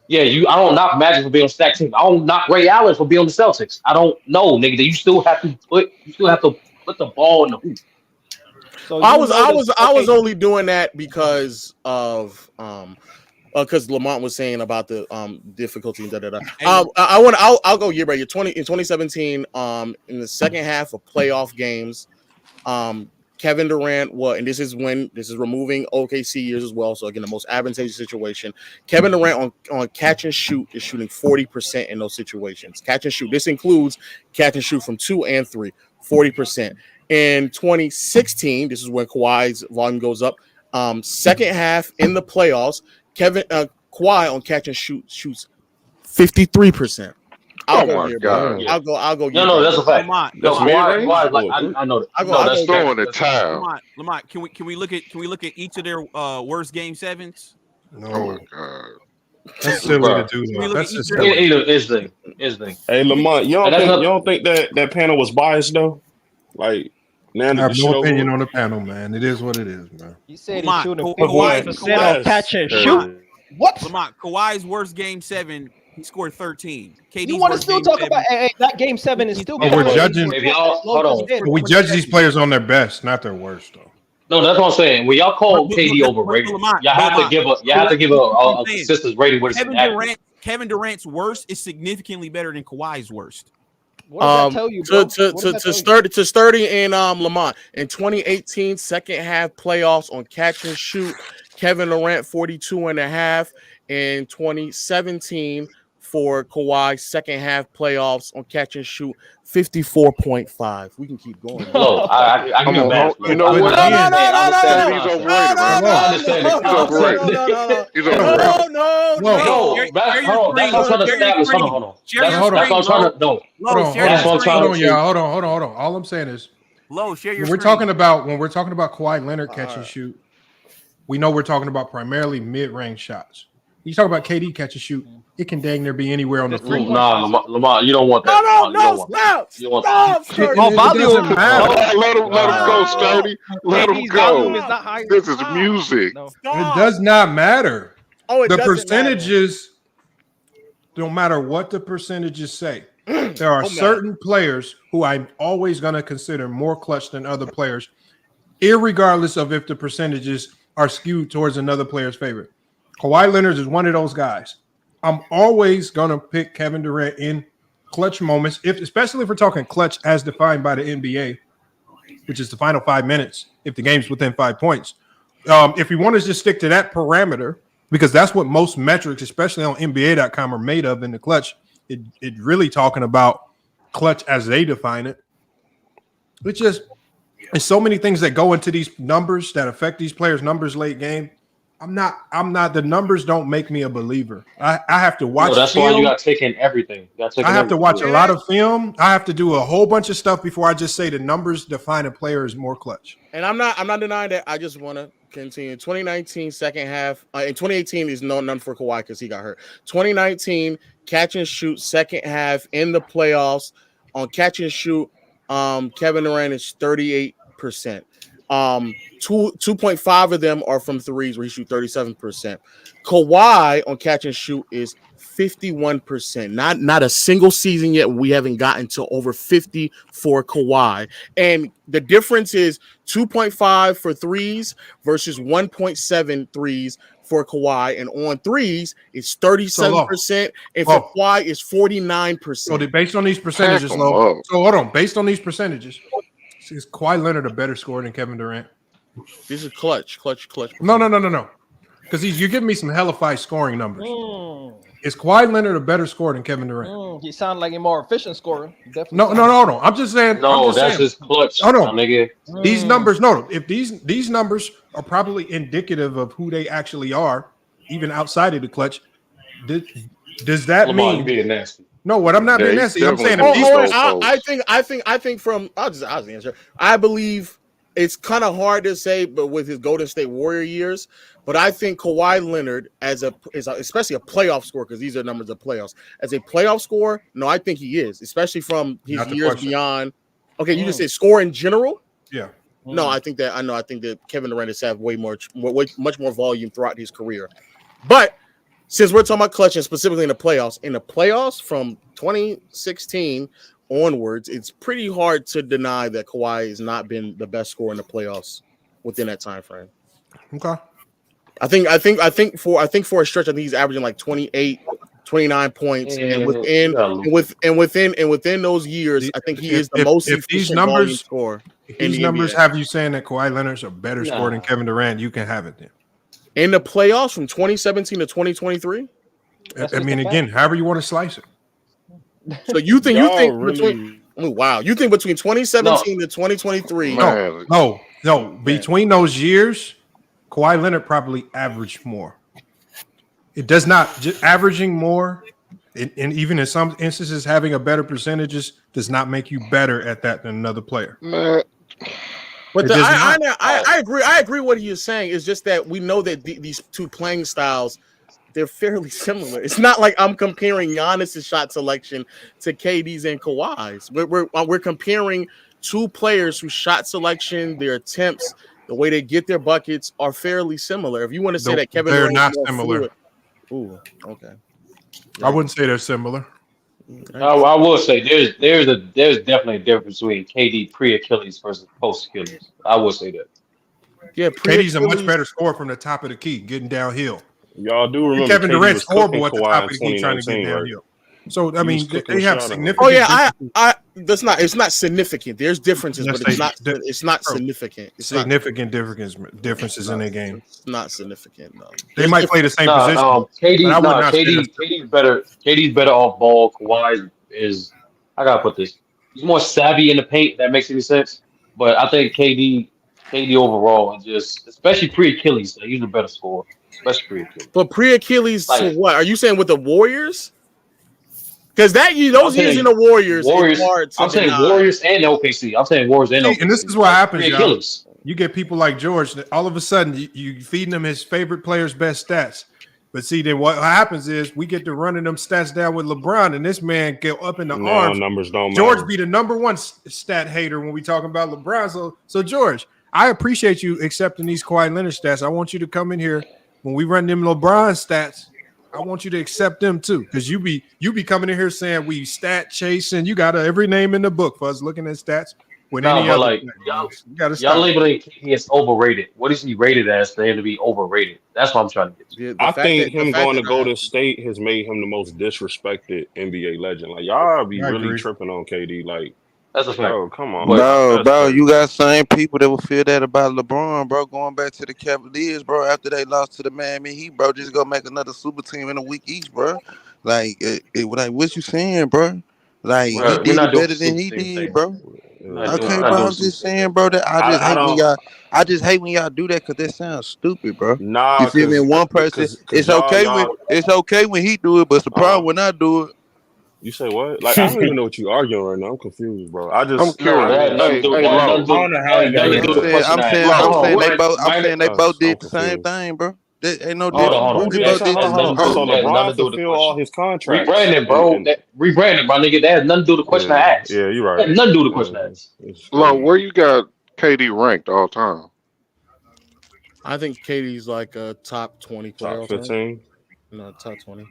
Yeah, I don't knock Magic for being on the stack team. I don't knock Ray Allen for being on the Celtics. I don't know, nigga. You still have to put the ball in the hoop. So I was only doing that because of because Lamont was saying about the difficulty and da da da. I'll go year by year. In 2017, in the second half of playoff games, Kevin Durant, and this is removing OKC years as well. So again, the most advantageous situation. Kevin Durant on catch and shoot is shooting 40% in those situations. Catch and shoot. This includes catch and shoot from 2 and 3, 40%. In 2016, this is when Kawhi's volume goes up. Second half in the playoffs, Kawhi on catch and shoot shoots 53%. I'll go here, bro. I'll go. No, that's a fact. Lamont, I know. That's throwing the towel. Lamont, can we look at each of their worst game sevens? No. Oh my God. That's silly to do that. That's just silly. His thing. Hey, Lamont, you don't think that panel was biased though? Like, now I have no opinion on the panel, man. It is what it is, man. He said he's shooting 50% on catch and shoot. What? Lamont, Kawhi's worst game 7, he scored 13. KD's You want to still talk about that game 7 is still. But we're judging. Hold on. We judge these players on their best, not their worst, though. No, that's what I'm saying. When y'all call KD overrated, y'all have to give a consistent rating. What Kevin Durant's worst is significantly better than Kawhi's worst. What does that tell you, bro? To sturdy in Lamont in 2018 second half playoffs on catch and shoot, Kevin Durant 42.5. In 2017 for Kawhi second half playoffs on catch and shoot 54.5 We can keep going. Low. I can go back. You know what? He's overrated. He's overrated. No. That's what I'm trying to establish. Hold on. That's what I'm trying to. No. Hold on. All I'm saying is, Low, share your when we're talking about Kawhi Leonard catch and shoot, we know we're talking about primarily mid-range shots. You talk about KD catch and shoot, it can dang near be anywhere on the free. Nah, Lamont, you don't want that. Let him go, Sturdy. Let him go. This is music. It does not matter. The percentages don't matter what the percentages say. There are certain players who I'm always going to consider more clutch than other players, irregardless of if the percentages are skewed towards another player's favor. Kawhi Leonard is one of those guys. I'm always going to pick Kevin Durant in clutch moments, especially if we're talking clutch as defined by the NBA, which is the final 5 minutes, if the game's within 5 points. If we want to just stick to that parameter, because that's what most metrics, especially on NBA.com, are made of in the clutch, it really talking about clutch as they define it. There's so many things that go into these numbers that affect these players' numbers late game. I'm not. The numbers don't make me a believer. I have to watch. No, that's film. why you got to take in everything. I have to watch a lot of film. I have to do a whole bunch of stuff before I just say the numbers define a player as more clutch. And I'm not denying that. I just want to continue. 2019 second half. In 2018 is none for Kawhi because he got hurt. 2019 catch and shoot second half in the playoffs on catch and shoot. Kevin Durant is 38%. 2.5 of them are from threes where he shoots 37%. Kawhi on catch and shoot is 51%. Not a single season yet we haven't gotten to over 50 for Kawhi. And the difference is 2.5 for threes versus 1.7 threes for Kawhi. And on threes, it's 37%. And for Kawhi, it's 49%. So based on these percentages, so hold on. Based on these percentages, is Kawhi Leonard a better scorer than Kevin Durant? This is clutch. No. Because you're giving me some hellified scoring numbers. Is Kawhi Leonard a better scorer than Kevin Durant? He sounds like a more efficient scorer. Definitely. No. I'm just saying. That's just clutch. Oh no, nigga. These numbers. No, if these numbers are probably indicative of who they actually are, even outside of the clutch. Does that mean you're being nasty? No, what I'm not being nasty. I'm saying I think from I'll answer. I believe it's kind of hard to say, but with his Golden State Warrior years, but I think Kawhi Leonard is especially a playoff scorer, because these are numbers of playoffs. As a playoff scorer, no, I think he is, especially from his years beyond. Okay, you just said score in general. Yeah. No, I think that Kevin Durant has had much more volume throughout his career, but. Since we're talking about clutch and specifically in the playoffs from 2016 onwards, it's pretty hard to deny that Kawhi has not been the best scorer in the playoffs within that time frame. Okay. I think for a stretch, I think he's averaging like 28, 29 points, and within those years, I think he is the most efficient volume scorer. If these numbers have you saying that Kawhi Leonard's a better scorer than Kevin Durant, you can have it then. In the playoffs from 2017 to 2023. I mean, again, however you want to slice it. So you think really... you think between 2017 to 2023? No. Between those years, Kawhi Leonard probably averaged more. It does not just averaging more, and even in some instances, having a better percentages does not make you better at that than another player. But I agree. I agree. What he is saying is just that we know that these two playing styles, they're fairly similar. It's not like I'm comparing Giannis' shot selection to KD's and Kawhi's. We're comparing two players whose shot selection, their attempts, the way they get their buckets are fairly similar. If you want to say that Kevin they're Durant not similar. Ooh, okay. I wouldn't say they're similar. I will say there's definitely a difference between KD pre-Achilles versus post-Achilles. I will say that. Yeah, KD's a much better scorer from the top of the key, getting downhill. Y'all do remember Kevin KD Durant's was cooking horrible at the Kawhi top in of the key trying to get 2019, right? downhill. So I mean, was they have cooking significant. Oh yeah, it's not significant. There's differences, Yes, but it's not significant. It's significant differences in their game. It's not significant. No. They might play the same position. KD's better. KD's better off ball. Kawhi is. I gotta put this. He's more savvy in the paint. If that makes any sense. But I think KD overall is just, especially pre-Achilles, he's the better scorer. Especially pre-Achilles. But pre-Achilles, so what? Are you saying with the Warriors? Because those years in the Warriors, it's hard to I'm saying deny. Warriors and OKC. I'm saying Warriors and OKC. And this is what happens, y'all. Pre-Achilles. You get people like George. That all of a sudden, you feeding them his favorite player's best stats. But see, then what happens is we get to running them stats down with LeBron, and this man get up in the arms. Numbers don't George matter. be the number one stat hater when we talking about LeBron. So George, I appreciate you accepting these Kawhi Leonard stats. I want you to come in here when we run them LeBron stats. I want you to accept them too, because you be coming in here saying we stat chasing. You got every name in the book for us looking at stats. With any but other like y'all labeling KD as overrated. What is he rated as for him to be overrated? That's what I'm trying to get to. I think him going to Golden State has made him the most disrespected NBA legend. Like y'all be really tripping on KD. Like that's a fact. Oh, come on. No, bro, you got same people that will feel that about LeBron, bro. Going back to the Cavaliers, bro. After they lost to the Miami Heat, bro, just go make another super team in a week each, bro. Like, what you saying, bro? Like, Bro, he did it better than he did, bro. Okay, bro. I'm just saying, bro. That I just hate when y'all do that because that sounds stupid, bro. Nah, you feel me? One person, it's okay when he do it, but it's the problem when I do it. You say what? Like I don't even know what you arguing right now. I'm confused, bro. I'm curious. I'm saying they both did the same thing, bro. There ain't no difference. So LeBron fulfilled all his contracts. Rebranding, bro. Rebranding, my nigga. That has nothing to do with the question I asked. Yeah, you're right. That has nothing to do with the question I asked. Look, where you got KD ranked all time? I think KD's like a top 20 player. Top 15? No, top 20.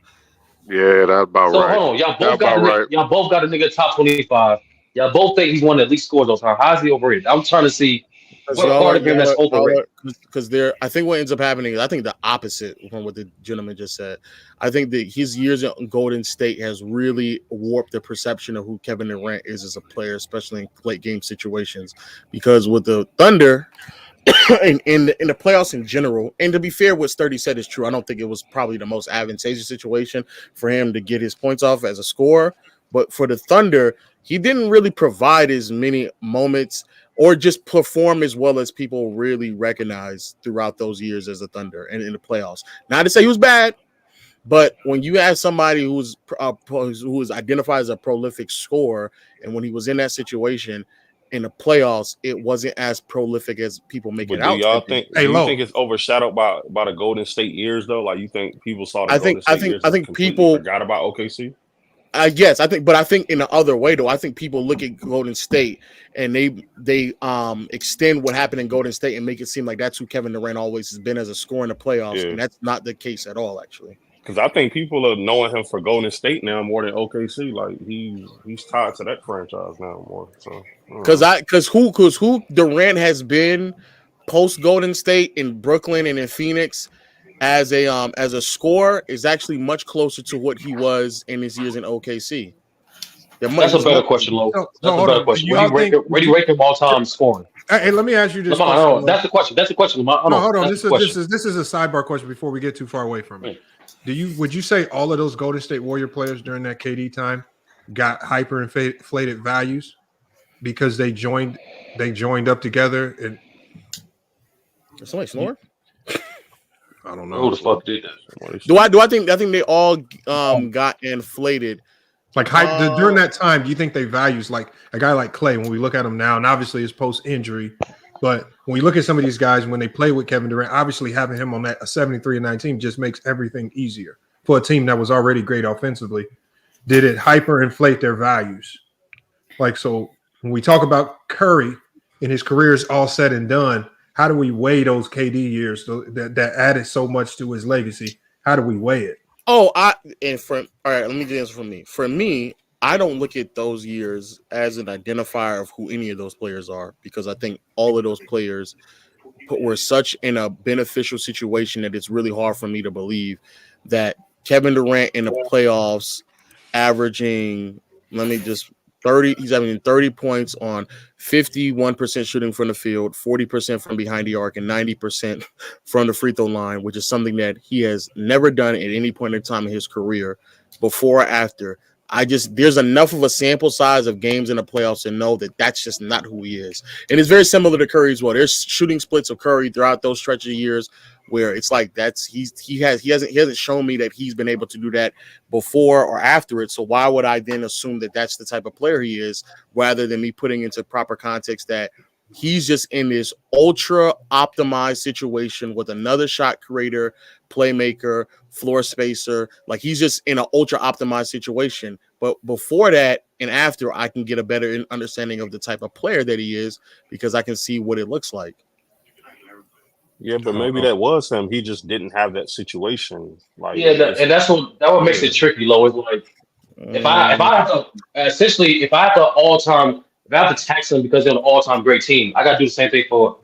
Yeah, that's about right. Hold on, y'all both got a nigga top 25. Y'all both think he's one that at least scores those times. How is he overrated? I'm trying to see what part of him that's overrated. Because I think what ends up happening is I think the opposite from what the gentleman just said. I think that his years in Golden State has really warped the perception of who Kevin Durant is as a player, especially in late game situations. Because with the Thunder, in the playoffs in general, and to be fair, what Sturdy said is true. I don't think it was probably the most advantageous situation for him to get his points off as a scorer. But for the Thunder, he didn't really provide as many moments or just perform as well as people really recognize throughout those years as a Thunder and in the playoffs. Not to say he was bad, but when you have somebody who is identified as a prolific scorer, and when he was in that situation in the playoffs, it wasn't as prolific as people make it out. Do y'all think? Do you think it's overshadowed by the Golden State years though? Like you think people saw the Golden State years and completely forgot about OKC? Yes, I think in the other way though, I think people look at Golden State and they extend what happened in Golden State and make it seem like that's who Kevin Durant always has been as a scorer in the playoffs, and that's not the case at all, actually. Because I think people are knowing him for Golden State now more than OKC. Like he's tied to that franchise now more. So because who Durant has been post Golden State in Brooklyn and in Phoenix as a scorer is actually much closer to what he was in his years in OKC. That's a better question, Lo. That's a better question. Where do you rank him all time scoring? Hey, let me ask you this Lamont, question. no, that's the question. That's the question, Lamont. Hold on. This is a sidebar question before we get too far away from it. Would you say all of those Golden State Warrior players during that KD time got hyperinflated values because they joined up together? And somebody snoring? I don't know. Who the fuck did that? Do I think they all got inflated? Like during that time, do you think they values like a guy like Clay when we look at him now, and obviously his post injury, but when we look at some of these guys when they play with Kevin Durant, obviously having him on a 73-9 just makes everything easier for a team that was already great offensively. Did it hyperinflate their values? Like, so when we talk about Curry and his career is all said and done, how do we weigh those KD years that added so much to his legacy? How do we weigh it? All right, let me just answer from me. For me, I don't look at those years as an identifier of who any of those players are, because I think all of those players were such in a beneficial situation that it's really hard for me to believe that Kevin Durant in the playoffs averaging, he's having 30 points on 51% shooting from the field, 40% from behind the arc, and 90% from the free throw line, which is something that he has never done at any point in time in his career, before or after. There's enough of a sample size of games in the playoffs to know that that's just not who he is. And it's very similar to Curry as well. There's shooting splits of Curry throughout those stretches of years where it's like he hasn't shown me that he's been able to do that before or after it. So why would I then assume that that's the type of player he is, rather than me putting into proper context that he's just in this ultra optimized situation with another shot creator, playmaker, floor spacer. Like, he's just in an ultra optimized situation. But before that and after, I can get a better understanding of the type of player that he is, because I can see what it looks like. Yeah, but maybe that was him. He just didn't have that situation. Like, and that's what makes it tricky, Lo. Is like if I have to tax them because they're an all-time great team, I got to do the same thing for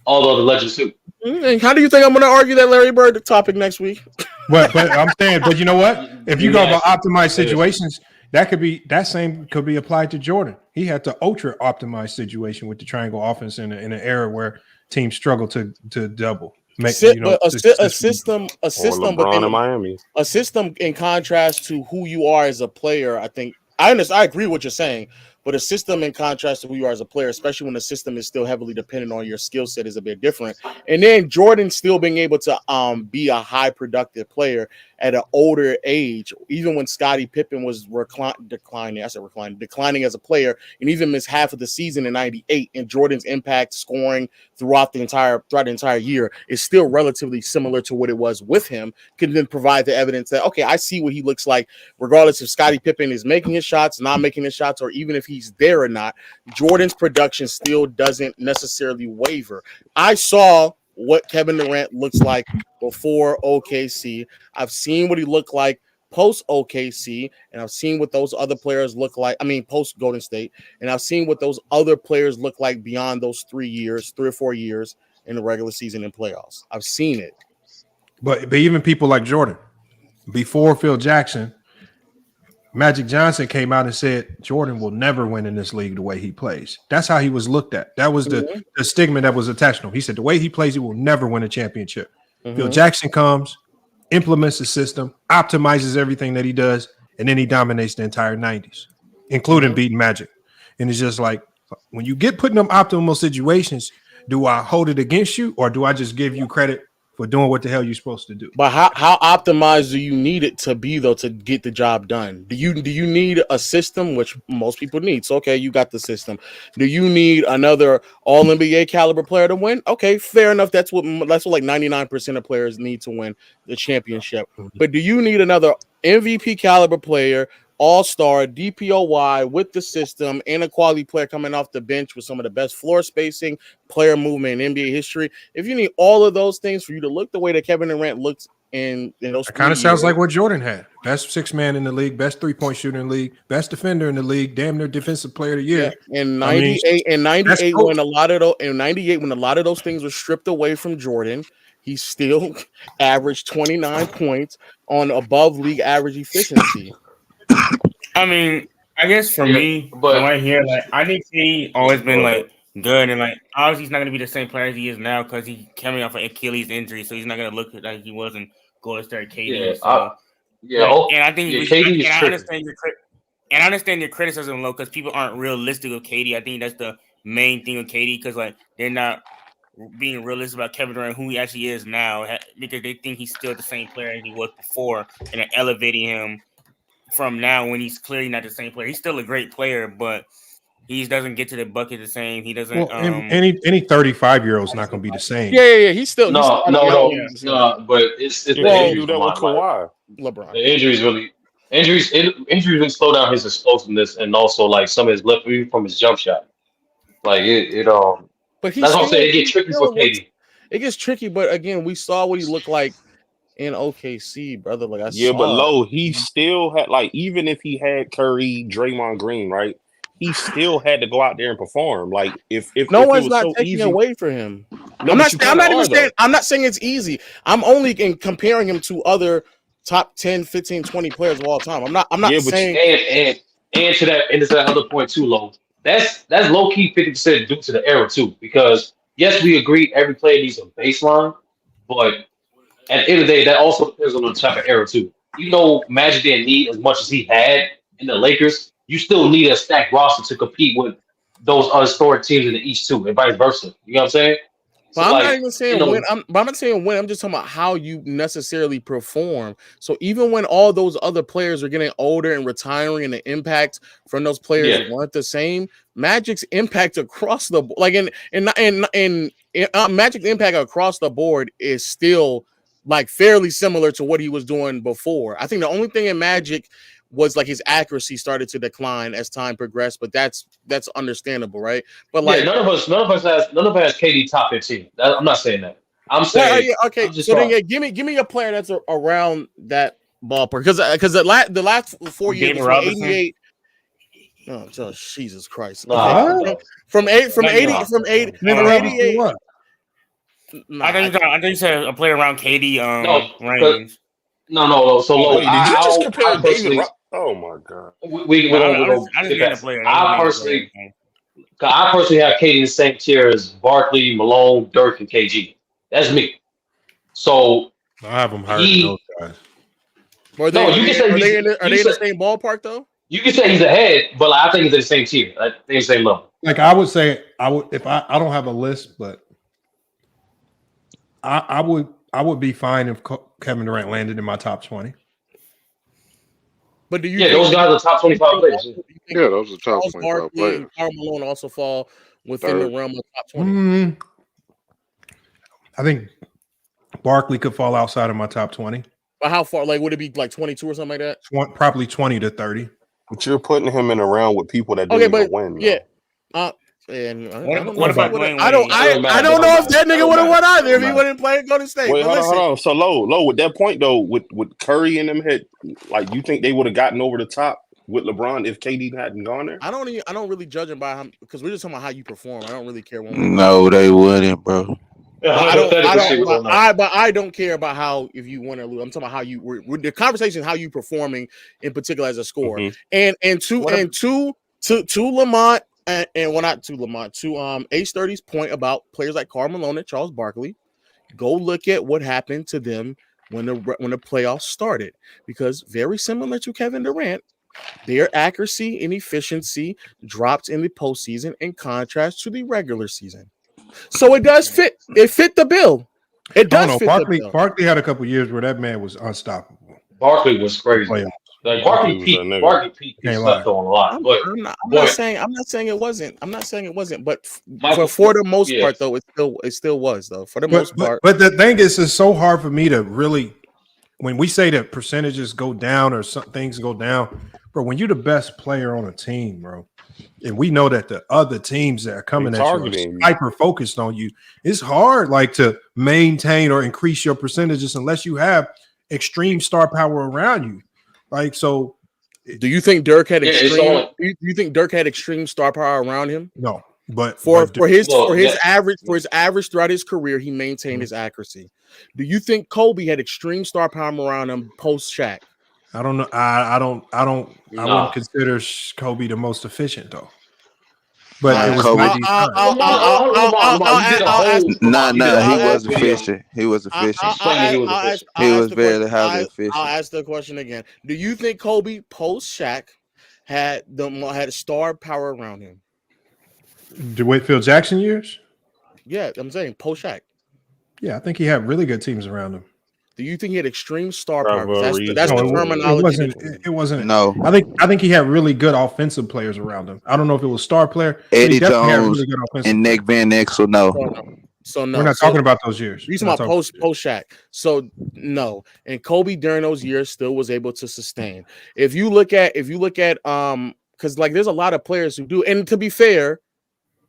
all the other legends too. And how do you think I'm going to argue that Larry Bird topic next week? But I'm saying, but you know what? If you go about optimized situations, that could be applied to Jordan. He had to ultra optimized situation with the triangle offense in an era where teams struggle to double. A system, LeBron in Miami. A system in contrast to who you are as a player. I think I understand. I agree with what you're saying, but a system in contrast to who you are as a player, especially when the system is still heavily dependent on your skill set, is a bit different. And then Jordan still being able to be a high productive player at an older age, even when Scottie Pippen was declining as a player, and even missed half of the season in '98. And Jordan's impact scoring throughout the entire year is still relatively similar to what it was with him. Can then provide the evidence that, okay, I see what he looks like, regardless if Scottie Pippen is making his shots, not making his shots, or even if he's there or not. Jordan's production still doesn't necessarily waver. I saw what Kevin Durant looks like before OKC. I've seen what he looked like post OKC, and I've seen what those other players look like. I mean, post Golden State, and I've seen what those other players look like beyond those 3 or 4 years in the regular season and playoffs. I've seen it. But even people like Jordan, before Phil Jackson, Magic Johnson came out and said Jordan will never win in this league the way he plays. That's how he was looked at. That was the stigma that was attached to him. He said the way he plays, he will never win a championship. Phil Jackson comes, implements the system, optimizes everything that he does, and then he dominates the entire 90s, including beating Magic. And it's just like, when you get put in them optimal situations, do I hold it against you, or do I just give you credit for doing what the hell you're supposed to do? But how optimized do you need it to be, though, to get the job done? Do you need a system, which most people need? So, okay, you got the system. Do you need another All-NBA caliber player to win? Okay, fair enough. That's what like 99% of players need to win the championship. But do you need another MVP caliber player, all-star, DPOY, with the system, and a quality player coming off the bench with some of the best floor spacing, player movement in NBA history? If you need all of those things for you to look the way that Kevin Durant looks in those. It kind of sounds like what Jordan had. Best 6-man in the league, best 3-point shooter in the league, best defender in the league, damn near defensive player of the year. Yeah. In 98 when a lot of those things were stripped away from Jordan, he still averaged 29 points on above league average efficiency. I mean, I guess for me, but right here, like I think he always been like good, and like obviously he's not gonna be the same player as he is now because he coming off an Achilles injury, so he's not gonna look like he was in Golden State KD. And I think KD is I understand your criticism, Lo, because people aren't realistic with KD. I think that's the main thing with KD because like they're not being realistic about Kevin Durant, who he actually is now, because they think he's still the same player as he was before, and they're elevating him from now when he's clearly not the same player. He's still a great player, but he doesn't get to the bucket the same. He doesn't. Well, any 35-year-old is not going to be the same. Yeah. He's still no. But it's the injuries that with Kawhi. LeBron. The injuries really slow down his explosiveness and also like some of his left from his jump shot. Like But that's what I'm saying. It gets tricky for KD. It gets tricky, but again, we saw what he looked like in OKC, brother. Like but Lo, he still had even if he had Curry, Draymond Green, right? He still had to go out there and perform. Like if no one's not taking away from him. I'm not saying it's easy. I'm only comparing him to other top 10, 15, 20 players of all time. I'm not saying and to that other point too, Lo. That's low key 50% due to the era too, because yes, we agree every player needs a baseline, but at the end of the day, that also depends on the type of era too. Magic didn't need as much as he had in the Lakers. You still need a stacked roster to compete with those historic teams in the East too, and vice versa. You know what I'm saying? But I'm not even saying when. I'm not saying when. I'm just talking about how you necessarily perform. So even when all those other players are getting older and retiring, and the impact from those players weren't the same, Magic's impact across the Magic's impact across the board is still like fairly similar to what he was doing before. I think the only thing in Magic was like his accuracy started to decline as time progressed, but that's understandable, right? But like none of us has KD top 15. I'm not saying that. I'm saying okay. So then give me a player that's around that ballpark because the last 4 years from 88. Oh, Jesus Christ! Okay. From 88. I think you said a player around KD range. No. So wait, did you just compare David? Oh my God. I personally have KD in the same tier as Barkley, Malone, Dirk, and KG. That's me. So I have them higher than those guys. Are they in the same ballpark though? You can say he's ahead, but I think he's at the same tier. I think the same level. Like I would say, if I don't have a list, but I would be fine if Kevin Durant landed in my top 20. But do you? Yeah, those guys are top 25 players. Yeah, those are top 25 players. Karl Malone also fall within the realm of top 20. I think Barkley could fall outside of my top 20. But how far? Like, would it be like 22 or something like that? Probably 20 to 30. But you're putting him in a round with people that didn't even win. Yeah. And I don't know if that nigga would have won either if he wouldn't play Golden State. Wait, hold on. So low with that point though, with Curry in them head, like you think they would have gotten over the top with LeBron if KD hadn't gone there? I don't really judge him by him because we're just talking about how you perform. I don't really care. No, they wouldn't, bro. I don't care about how if you win or lose. I'm talking about how you. The conversation is how you performing in particular as a scorer. And to Lamont. And well, not to Lamont, to H30's point about players like Karl Malone and Charles Barkley, go look at what happened to them when the playoffs started. Because very similar to Kevin Durant, their accuracy and efficiency dropped in the postseason in contrast to the regular season. So it does fit. It fit the bill. It does fit the bill. Barkley had a couple years where that man was unstoppable. Barkley was crazy. Like Barkley peaked. He slept on a lot. But I'm not saying it wasn't. I'm not saying it wasn't. But for the most part, though, it still was though. For the most part. But the thing is, it's so hard for me to really, when we say that percentages go down or some things go down, bro. When you're the best player on a team, bro, and we know that the other teams that are coming at you are hyper focused on you. It's hard, like, to maintain or increase your percentages unless you have extreme star power around you. Like, so, do you think Dirk had extreme? Do you think Dirk had extreme star power around him? No, but for his average throughout his career, he maintained his accuracy. Do you think Kobe had extreme star power around him post Shaq? I don't know. I wouldn't consider Kobe the most efficient though. But it was Kobe. He was efficient. He was efficient. He was very highly efficient. I'll ask the question again. Do you think Kobe post Shaq had star power around him? The Whitfield Jackson years? Yeah, I'm saying post Shaq. Yeah, I think he had really good teams around him. Do you think he had extreme star power? That's the terminology. It wasn't. No, I think he had really good offensive players around him. I don't know if it was star player. Eddie Jones and Nick Van Exel. No. So no, we're not talking about those years. We're talking about post Shaq. So no, and Kobe during those years still was able to sustain. If you look at because like there's a lot of players who do, and to be fair,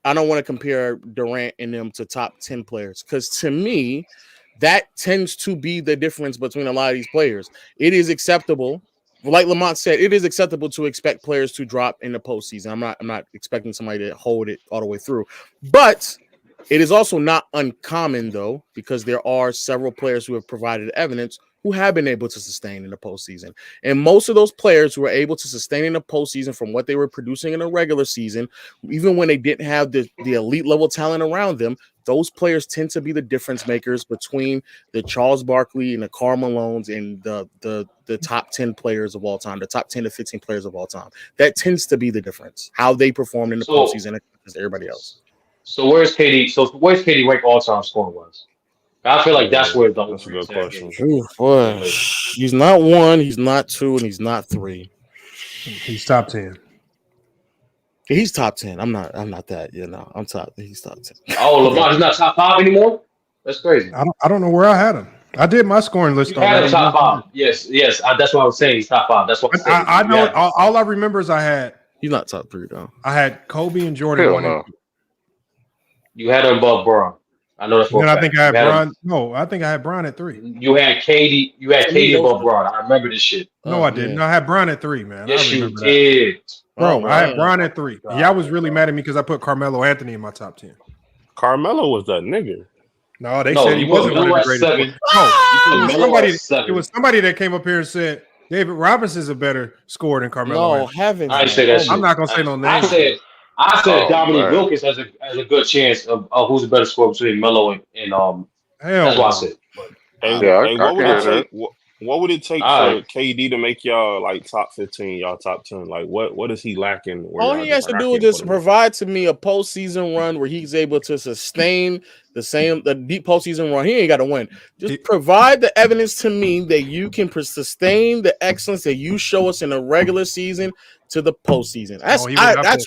I don't want to compare Durant and them to top 10 players because to me, that tends to be the difference between a lot of these players. It is acceptable, like Lamont said, it is acceptable to expect players to drop in the postseason. I'm not expecting somebody to hold it all the way through, but it is also not uncommon though, because there are several players who have provided evidence who have been able to sustain in the postseason. And most of those players who were able to sustain in the postseason from what they were producing in the regular season, even when they didn't have the elite level talent around them, those players tend to be the difference makers between the Charles Barkley and the Karl Malones and the top 10 players of all time, the top 10 to 15 players of all time. That tends to be the difference, how they performed in the postseason as everybody else. So where's KD? So where's KD rank all-time scoring was? I feel like that's where that's a good question. Boy, he's not 1, he's not 2, and he's not 3. He's top 10. He's top 10. I'm not that. I'm top. He's top 10. Oh, LeBron, he's not top 5 anymore. That's crazy. I don't know where I had him. I did my scoring list. You had him top 5. Yes. That's what I was saying. He's top 5. That's what I know. All I remember is I had. He's not top 3 though. I had Kobe and Jordan. Hell no. You had him above Bron. I know that's what I think I had Bron. No, I think I had Bron at 3. You had KD. You had KD above Bron. I remember this shit. No, I didn't. I had Bron at 3, man. Yes, you did. Bro, I had Bron at 3. Y'all was really mad at me because I put Carmelo Anthony in my top 10. Carmelo was that nigga. No, they said he wasn't one of the greatest. No, it was somebody that came up here and said David Robinson's a better scorer than Carmelo. No, haven't. I say that. I'm not gonna say no name. I said Dominique Wilkins has a good chance of who's a better scorer between Melo and that's what I said. What would it take for KD to make y'all like top 15, y'all top 10? Like what is he lacking? All he has to do is just provide to me a postseason run where he's able to sustain the deep postseason run. He ain't got to win. Just provide the evidence to me that you can sustain the excellence that you show us in the regular season to the postseason. That's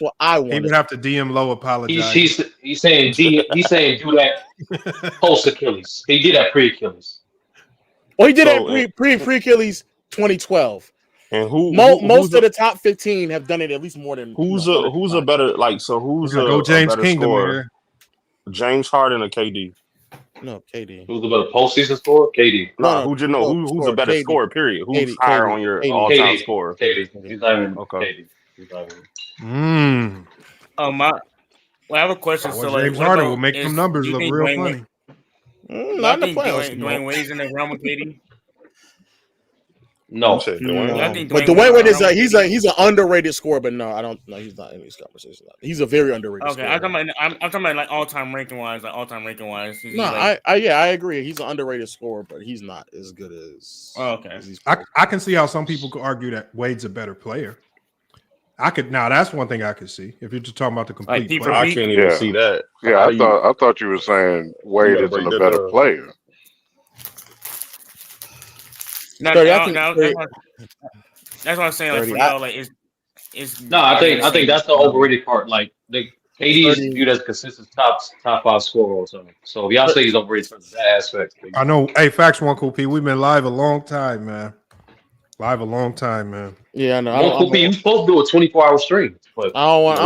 what I want. He would have to DM Low apologize. He's saying do that post Achilles. He did that pre Achilles. Well, he did that pre-Achilles 2012. And most of the top 15 have done it at least more than who's a better who's a James better Kingdom scorer? here. James Harden or KD? No, KD. Who's the better postseason scorer? KD. Who's a better scorer? Period. Who's higher on your all-time scorer? KD. He's not even okay. KD. I have a question. So James Harden will make them numbers look real funny. Not in the playoffs. Dwayne Wade's in the realm with KD. No, I think but Dwayne Wade is he's an underrated scorer. But no, I don't. No, he's not in these conversations. He's a very underrated. Okay, scorer. I'm talking about like all-time ranking wise. No, I agree. He's an underrated scorer, but he's not as good as. Oh, okay. I can see how some people could argue that Wade's a better player. That's one thing I could see. If you're just talking about the complete player. I can't even see that. Yeah, I thought you were saying Wade isn't a better player. That's what I'm saying. Like, for now, like it's. No, I think that's the overrated part. Like the KD is viewed as consistent top 5 scorer or something. So if y'all say he's overrated from that aspect, I know. Hey, Facts One Cool P. We've been live a long time, man. Live a long time, man. Yeah, I know. You supposed to do a 24-hour stream, but I don't want.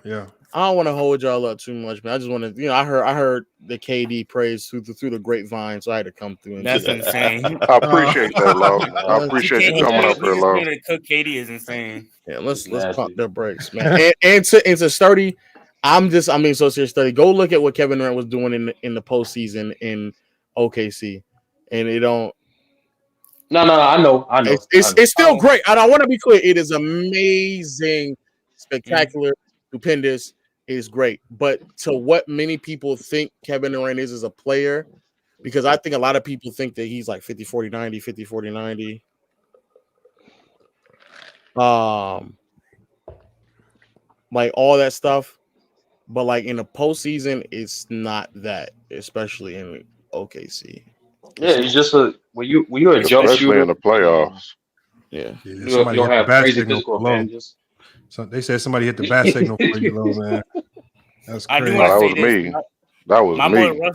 Yeah. I don't want to hold y'all up too much, man. I just want to, I heard the KD praise through the grapevine, so I had to come through. And That's insane. I appreciate that, Lo. I appreciate you coming up here, Lo. To cook KD is insane. Yeah, let's pump their brakes, man. and to Sturdy, I'm so serious. Sturdy, go look at what Kevin Durant was doing in the postseason in OKC, and it don't. No, I know. It's still great. And I want to be clear. It is amazing, spectacular, stupendous. It is great. But to what many people think Kevin Durant is as a player, because I think a lot of people think that he's like 50, 40, 90, 50, 40, 90. Like all that stuff. But like in the postseason, it's not that, especially in OKC. Yeah, it's just when you're a jump especially shooter in the playoffs. Yeah, you don't have crazy physical advantages. So they said somebody hit the bat signal for you, little man. That's crazy. That was me. That was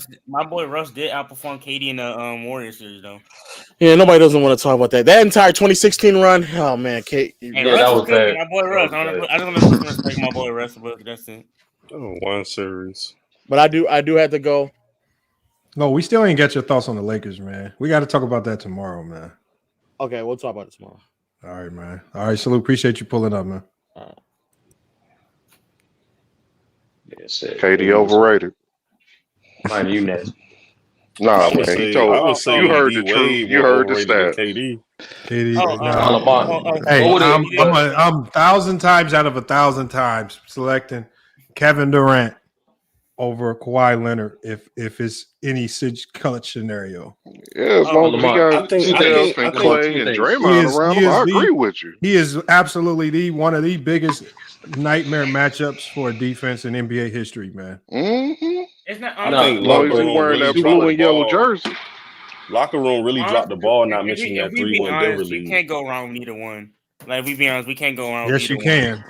me. My boy Russ did outperform KD in the Warriors series, though. Yeah, nobody doesn't want to talk about that. That entire 2016 run, oh man, Kate. Hey, yeah, that was bad. My boy Russ. I don't know if respect my boy Russ, but that's it. One series. But I do have to go. No, we still ain't got your thoughts on the Lakers, man. We got to talk about that tomorrow, man. Okay, we'll talk about it tomorrow. All right, man. All right, Salute. Appreciate you pulling up, man. KD overrated. Mind you, next. Nah, man. He told you heard the truth. You heard the stat. KD. Hey, I'm 1,000 times out of 1,000 times selecting Kevin Durant over Kawhi Leonard if it's any clutch scenario. Yeah, as long as we got Steph and Clay and Draymond around him, I agree with you. He is absolutely one of the biggest nightmare matchups for defense in NBA history, man. Mm-hmm. It's not. I think locker room wearing that blue and yellow jersey. Locker room really dropped the ball, not mentioning that 3-1 Denver lead. You can't go wrong with either one. Like, we be honest, we can't go wrong. Yes, you can.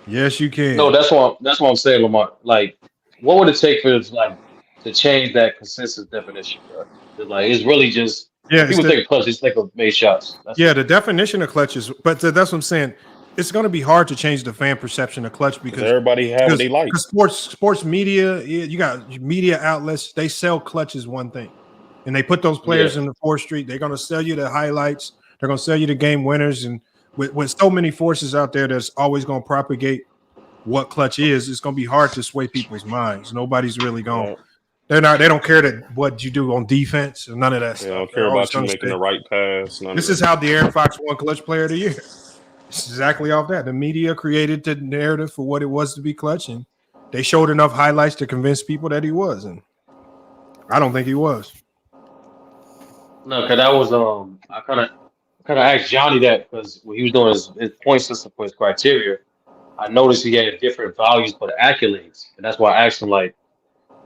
Yes, you can. No, that's what I'm saying, Lamar. Like, what would it take for to change that consensus definition, bro? Like, it's really just people think clutch, just think of made shots. The definition of clutch is, but that's what I'm saying. It's going to be hard to change the fan perception of clutch because everybody has what they like. Because sports media, you got media outlets, they sell clutch as one thing, and they put those players in the 4th Street. They're going to sell you the highlights. They're going to sell you the game winners, and with so many forces out there that's always going to propagate what clutch is, it's going to be hard to sway people's minds. Nobody's really going. They don't care what you do on defense and none of that stuff. They don't care about you making the right pass. This is how De'Aaron Fox won Clutch Player of the Year. It's exactly off that. The media created the narrative for what it was to be clutch, and they showed enough highlights to convince people that he was, and I don't think he was. No, because that was I kind of asked Johnny that because when he was doing his point system for his criteria, I noticed he had different values for the accolades, and that's why I asked him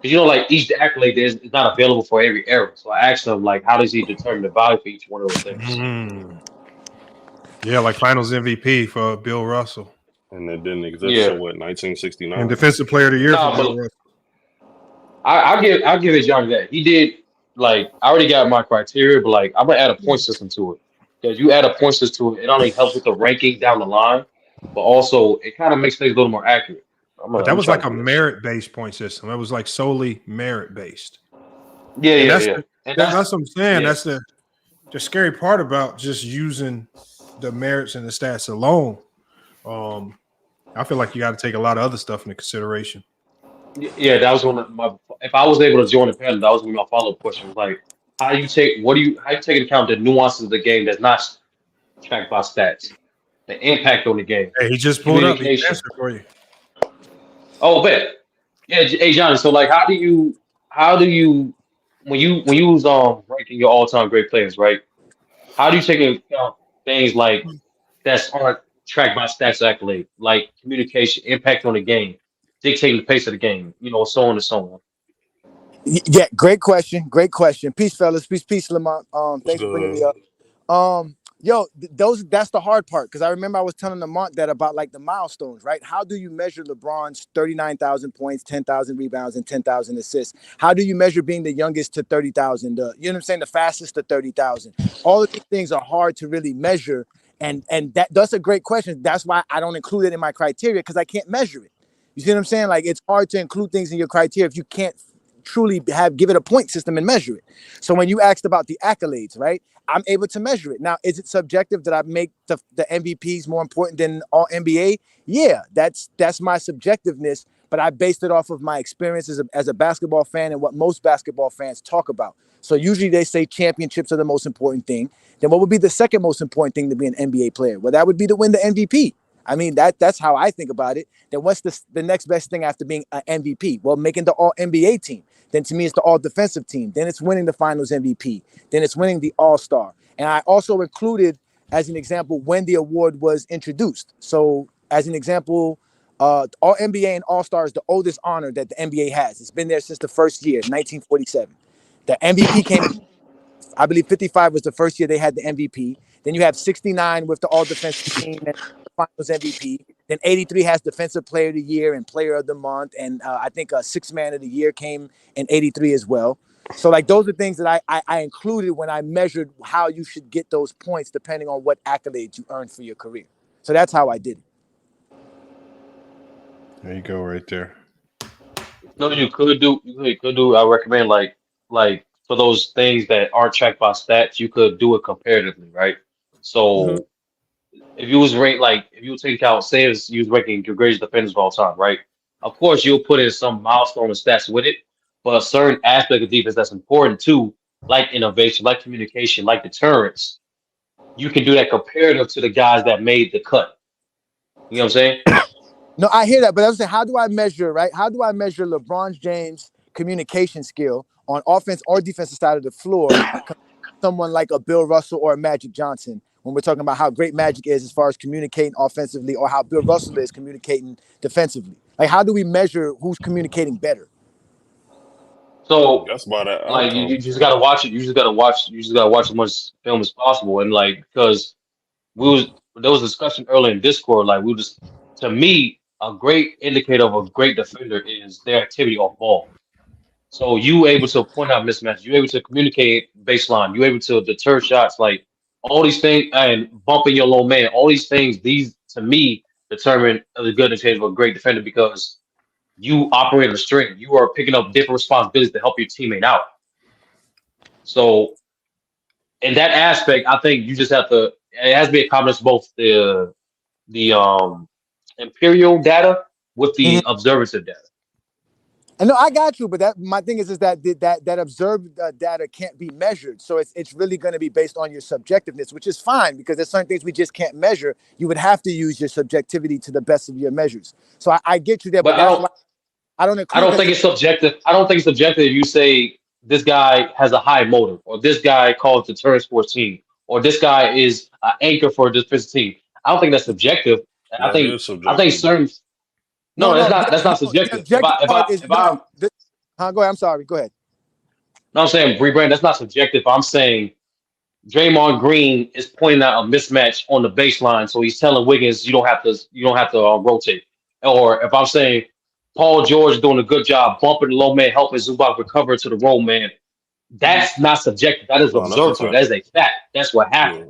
because each accolade is not available for every era. So I asked him how does he determine the value for each one of those things? Mm-hmm. Yeah, like Finals MVP for Bill Russell, and it didn't exist until 1969. And Defensive Player of the Year for Bill Russell. I'll give it Johnny that he did. I already got my criteria, but I'm gonna add a point system to it because you add a point system to it, it only helps with the ranking down the line, but also it kind of makes things a little more accurate. But that was like a merit-based point system. It was like solely merit-based. That's what I'm saying. Yeah. That's the scary part about just using the merits and the stats alone. I feel like you got to take a lot of other stuff into consideration. Yeah, that was one of my. If I was able to join the panel, that was one of my follow-up questions. How do you take into account the nuances of the game that's not tracked by stats, the impact on the game? Hey, he just pulled up the answer for you. Oh, bet. Yeah, hey Johnny. So how do you when you was ranking your all-time great players, right? How do you take into account things that aren't tracked by stats accolade, like communication, impact on the game, dictating the pace of the game, so on and so on? Yeah, great question. Peace, fellas. Peace, Lamont. Thanks for bringing me up. That's the hard part, because I remember I was telling Lamont that about like the milestones, right? How do you measure LeBron's 39,000 points, 10,000 rebounds, and 10,000 assists? How do you measure being the youngest to 30,000? You know what I'm saying? The fastest to 30,000. All of these things are hard to really measure, and that's a great question. That's why I don't include it in my criteria, because I can't measure it. You see what I'm saying? Like, it's hard to include things in your criteria if you can't truly give it a point system and measure it. So when you asked about the accolades, right, I'm able to measure it. Now, is it subjective that I make the MVPs more important than all NBA? Yeah, that's my subjectiveness, but I based it off of my experiences as a basketball fan and what most basketball fans talk about. So usually they say championships are the most important thing. Then what would be the second most important thing to be an NBA player? Well, that would be to win the MVP. I mean, that's how I think about it. Then what's the next best thing after being an MVP? Well, making the all NBA team. Then to me, it's the all defensive team. Then it's winning the finals MVP. Then it's winning the all-star. And I also included, as an example, when the award was introduced. So as an example, all NBA and all-star is the oldest honor that the NBA has. It's been there since the first year, 1947. The MVP came, I believe 55 was the first year they had the MVP. Then you have 69 with the all defensive team and the finals MVP. Then 83 has defensive player of the year and player of the month. And I think a sixth man of the year came in 83 as well. So like those are things that I included when I measured how you should get those points depending on what accolades you earned for your career. So that's how I did it. There you go, right there. No, you could do. I recommend like for those things that aren't tracked by stats, you could do it comparatively, right? So if you was if you would take out, say you was ranking your greatest defenders of all time, right? Of course, you'll put in some milestone and stats with it, but a certain aspect of defense that's important too, like innovation, like communication, like deterrence, you can do that comparative to the guys that made the cut. You know what I'm saying? No, I hear that, but I was saying, how do I measure, right? How do I measure LeBron James' communication skill on offense or defensive side of the floor, someone like a Bill Russell or a Magic Johnson, when we're talking about how great Magic is as far as communicating offensively, or how Bill Russell is communicating defensively? Like, how do we measure who's communicating better? So that's about that. Like you just gotta watch it. You just gotta watch as much film as possible. And like, because there was discussion earlier in Discord, like to me, a great indicator of a great defender is their activity off ball. So you able to point out mismatches, you able to communicate baseline, you able to deter shots, like all these things, and bumping your low man, all these things, these to me determine the good indicator of a great defender, because you operate a string. You are picking up different responsibilities to help your teammate out. So in that aspect, I think you just have to. It has to be a combination of both the imperial data with the observative data. And no, I got you, but my thing is that observed data can't be measured. So it's really going to be based on your subjectiveness, which is fine, because there's certain things we just can't measure. You would have to use your subjectivity to the best of your measures. So I get you there, but that's why I don't include. I don't think it's subjective. I don't think it's subjective if you say this guy has a high motive, or this guy calls the turn sports team, or this guy is an anchor for this defensive team. I don't think that's subjective. I think certain. No, that's not subjective. Go ahead. I'm sorry. Go ahead. No, I'm saying, rebrand. That's not subjective. I'm saying Draymond Green is pointing out a mismatch on the baseline, so he's telling Wiggins you don't have to rotate. Or if I'm saying Paul George is doing a good job bumping the low man, helping Zubac recover to the roll man, that's not subjective. That is observable. That is a fact. That's what happened.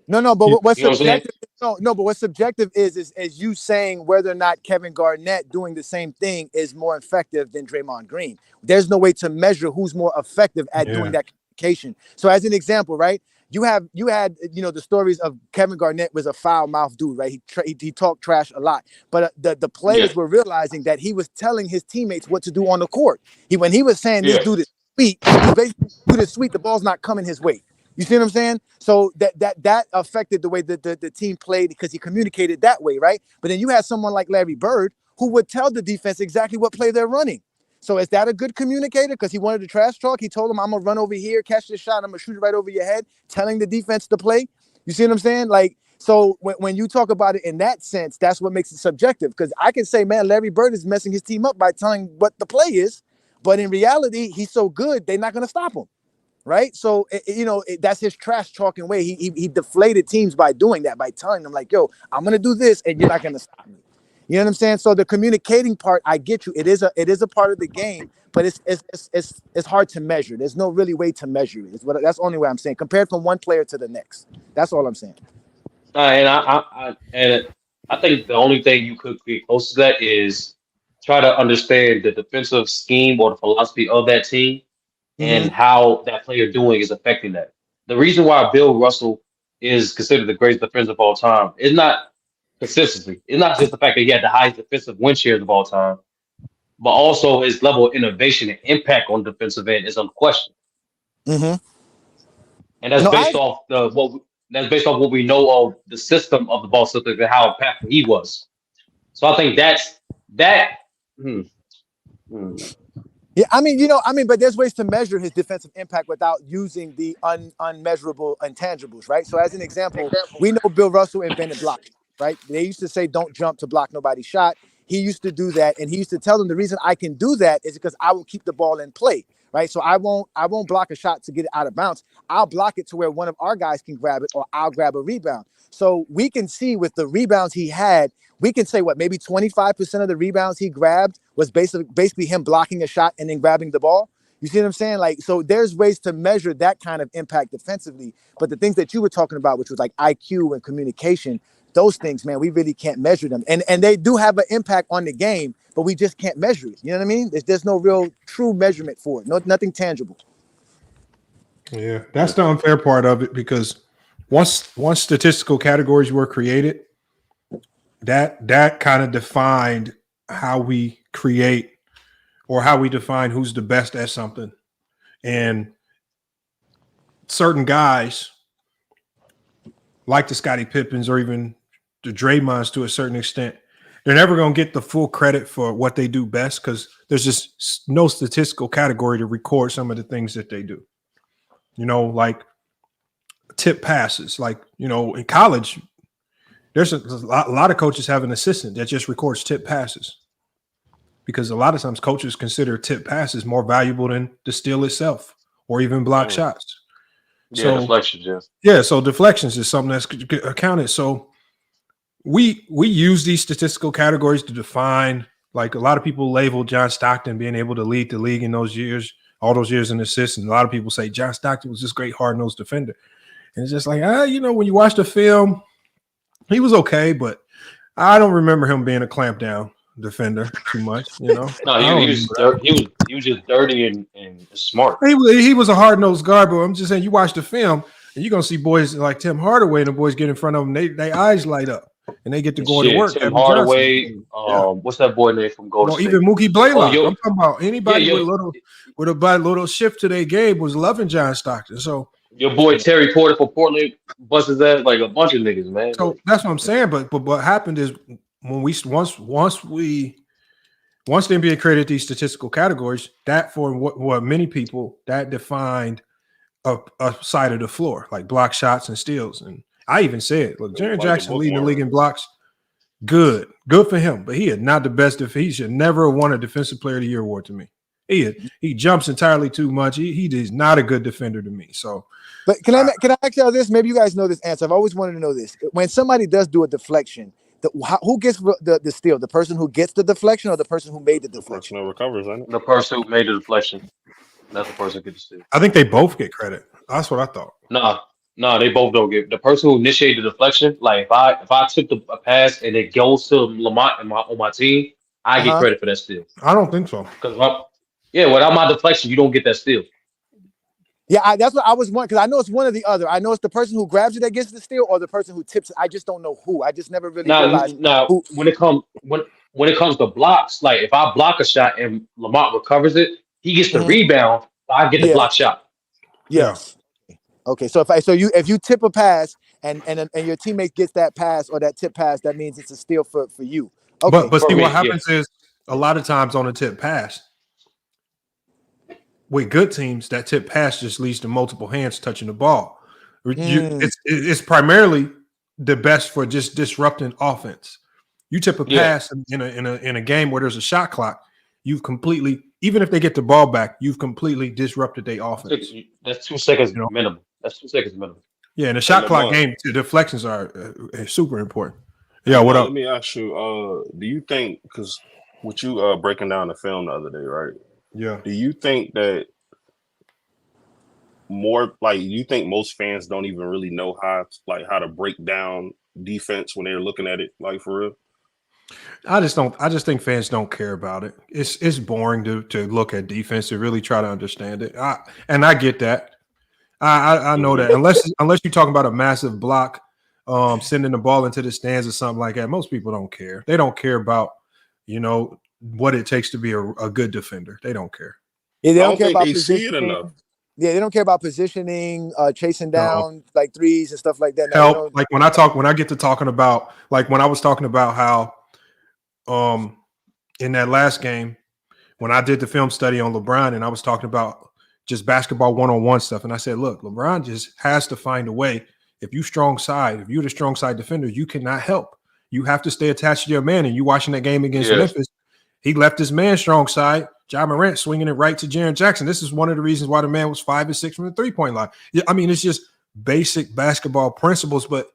No, but what's subjective? No, but what's subjective is you saying whether or not Kevin Garnett doing the same thing is more effective than Draymond Green. There's no way to measure who's more effective at doing that communication. So as an example, right? You had the stories of Kevin Garnett was a foul mouth dude, right? He talked trash a lot, but the players were realizing that he was telling his teammates what to do on the court. When he was saying this dude is sweet, he's basically dude is sweet. The ball's not coming his way. You see what I'm saying? So that affected the way the team played, because he communicated that way, right? But then you had someone like Larry Bird who would tell the defense exactly what play they're running. So is that a good communicator? Because he wanted to trash talk. He told them, I'm going to run over here, catch this shot, I'm going to shoot it right over your head, telling the defense to play. You see what I'm saying? Like, so when you talk about it in that sense, that's what makes it subjective. Because I can say, man, Larry Bird is messing his team up by telling what the play is. But in reality, he's so good, they're not going to stop him. right? So that's his trash talking way. He deflated teams by doing that, by telling them like, "Yo, I'm gonna do this, and you're not gonna stop me." You know what I'm saying? So the communicating part, I get you. It is a part of the game, but it's hard to measure. There's no really way to measure it. That's the only way I'm saying. Compared from one player to the next. That's all I'm saying. I think the only thing you could get close to that is try to understand the defensive scheme or the philosophy of that team and how that player doing is affecting that. The reason why Bill Russell is considered the greatest defender of all time is not consistency. It's not just the fact that he had the highest defensive win shares of all time, but also his level of innovation and impact on the defensive end is unquestioned. Mm-hmm. And that's based off what we know of the system of the ball Celtics and how impactful he was. So I think that's that. Yeah, but there's ways to measure his defensive impact without using the unmeasurable intangibles, right? So as an example, we know Bill Russell invented blocking, right? They used to say, "Don't jump to block nobody's shot." He used to do that, and he used to tell them the reason I can do that is because I will keep the ball in play, right? So I won't block a shot to get it out of bounds. I'll block it to where one of our guys can grab it, or I'll grab a rebound. So we can see with the rebounds he had, we can say maybe 25% of the rebounds he grabbed was basically him blocking a shot and then grabbing the ball. You see what I'm saying? Like, so there's ways to measure that kind of impact defensively. But the things that you were talking about, which was like IQ and communication, those things, man, we really can't measure them. And they do have an impact on the game, but we just can't measure it. You know what I mean? There's no real true measurement for it. Nothing tangible. Yeah, that's the unfair part of it, because once statistical categories were created, that kind of defined how we create or how we define who's the best at something. And certain guys like the Scottie Pippins or even the Draymonds to a certain extent, they're never going to get the full credit for what they do best because there's just no statistical category to record some of the things that they do. Like tip passes, in college, there's a lot of coaches have an assistant that just records tip passes because a lot of times coaches consider tip passes more valuable than the steal itself or even block shots. Yeah, deflections, yes. Yeah, so deflections is something that's accounted. So we use these statistical categories to define, like a lot of people label John Stockton being able to lead the league in those years, all those years in assists. And a lot of people say John Stockton was this great hard-nosed defender. And it's just like, when you watch the film, he was okay, but I don't remember him being a clamp down defender too much, No, he was just dirty and smart. He was a hard-nosed guard, but I'm just saying, you watch the film and you're gonna see boys like Tim Hardaway and the boys get in front of them, they eyes light up and they get to go to work. Tim Hardaway, what's that boy name from Golden State? Even Mookie Blaylock. I'm talking about anybody with a little shift to their game was loving John Stockton. So your boy Terry Porter for Portland busts his ass like a bunch of niggas, man. So that's what I'm saying. But what happened is when once the NBA created these statistical categories, that for what many people that defined a side of the floor, like block shots and steals. And I even said, look, Jaren Jackson leading the league in blocks, good for him. But he is not the best. He should never have won a Defensive Player of the Year award to me. He jumps entirely too much. He is not a good defender to me. So, but can I ask y'all this? Maybe you guys know this answer. I've always wanted to know this. When somebody does do a deflection, who gets the steal? The person who gets the deflection or the person who made the deflection? The person who recovers, isn't it? The person who made the deflection. That's the person who gets the steal. I think they both get credit. That's what I thought. No, they both don't get. The person who initiated the deflection, like if I took a pass and it goes to Lamont on my team, I get credit for that steal. I don't think so. Because without my deflection, you don't get that steal. Yeah, that's what I was wondering, because I know it's one or the other. I know it's the person who grabs it that gets the steal or the person who tips it. I just don't know who. I just never really realized. Who. When it comes to blocks, like if I block a shot and Lamont recovers it, he gets the rebound. I get the block shot. Yes. Okay, so if you tip a pass and your teammate gets that pass or that tip pass, that means it's a steal for you. Okay. But see, what happens is a lot of times on a tip pass, with good teams, that tip pass just leads to multiple hands touching the ball. It's primarily the best for just disrupting offense. You tip a pass in a game where there's a shot clock, you've completely even if they get the ball back, you've completely disrupted their offense. That's 2 seconds minimum. That's 2 seconds minimum. Yeah, in the shot clock game, the deflections are super important. Yeah, what up? Let me ask you, do you think, because with you breaking down the film the other day, right? Yeah. Do you think that you think most fans don't even really know how to break down defense when they're looking at it, like, for real? I just think fans don't care about it. It's boring to look at defense, to really try to understand it. I get that. I know that unless you're talking about a massive block, sending the ball into the stands or something like that, most people don't care. They don't care about, what it takes to be a good defender. They don't care. Yeah, they don't care about they see it positioning. enough. Yeah, they don't care about positioning, chasing down like threes and stuff like that. No, Help. Like when I get to talking about, like when I was talking about how in that last game, when I did the film study on LeBron and I was talking about just basketball one-on-one stuff, and I said, look, LeBron just has to find a way. If you're the strong side defender, you cannot help. You have to stay attached to your man. And you watching that game against Memphis, he left his man strong side, Ja Morant, swinging it right to Jaren Jackson. This is one of the reasons why the man was 5 and 6 from the three-point line. I mean, it's just basic basketball principles. But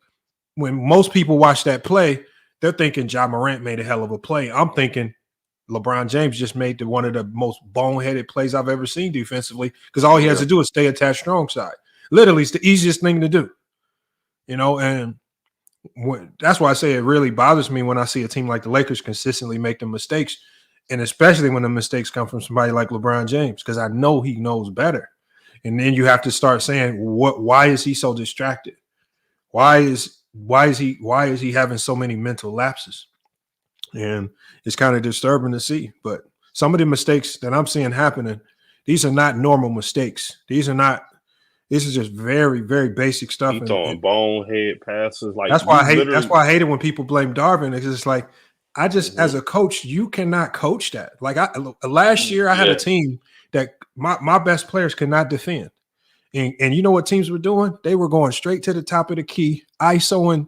when most people watch that play, they're thinking Ja Morant made a hell of a play. I'm thinking LeBron James just made one of the most boneheaded plays I've ever seen defensively, because all he has to do is stay attached strong side. Literally, it's the easiest thing to do, and that's why I say it really bothers me when I see a team like the Lakers consistently make the mistakes, and especially when the mistakes come from somebody like LeBron James, because I know he knows better. And then you have to start saying, why is he so distracted? Why is he having so many mental lapses? And it's kind of disturbing to see. But some of the mistakes that I'm seeing happening, these are not normal mistakes. This is just very, very basic stuff. He throwing bonehead passes. Like, that's why I hate it when people blame Darvin. It's just like, as a coach, you cannot coach that. Like last year I had a team that my best players could not defend. And you know what teams were doing? They were going straight to the top of the key, ISOing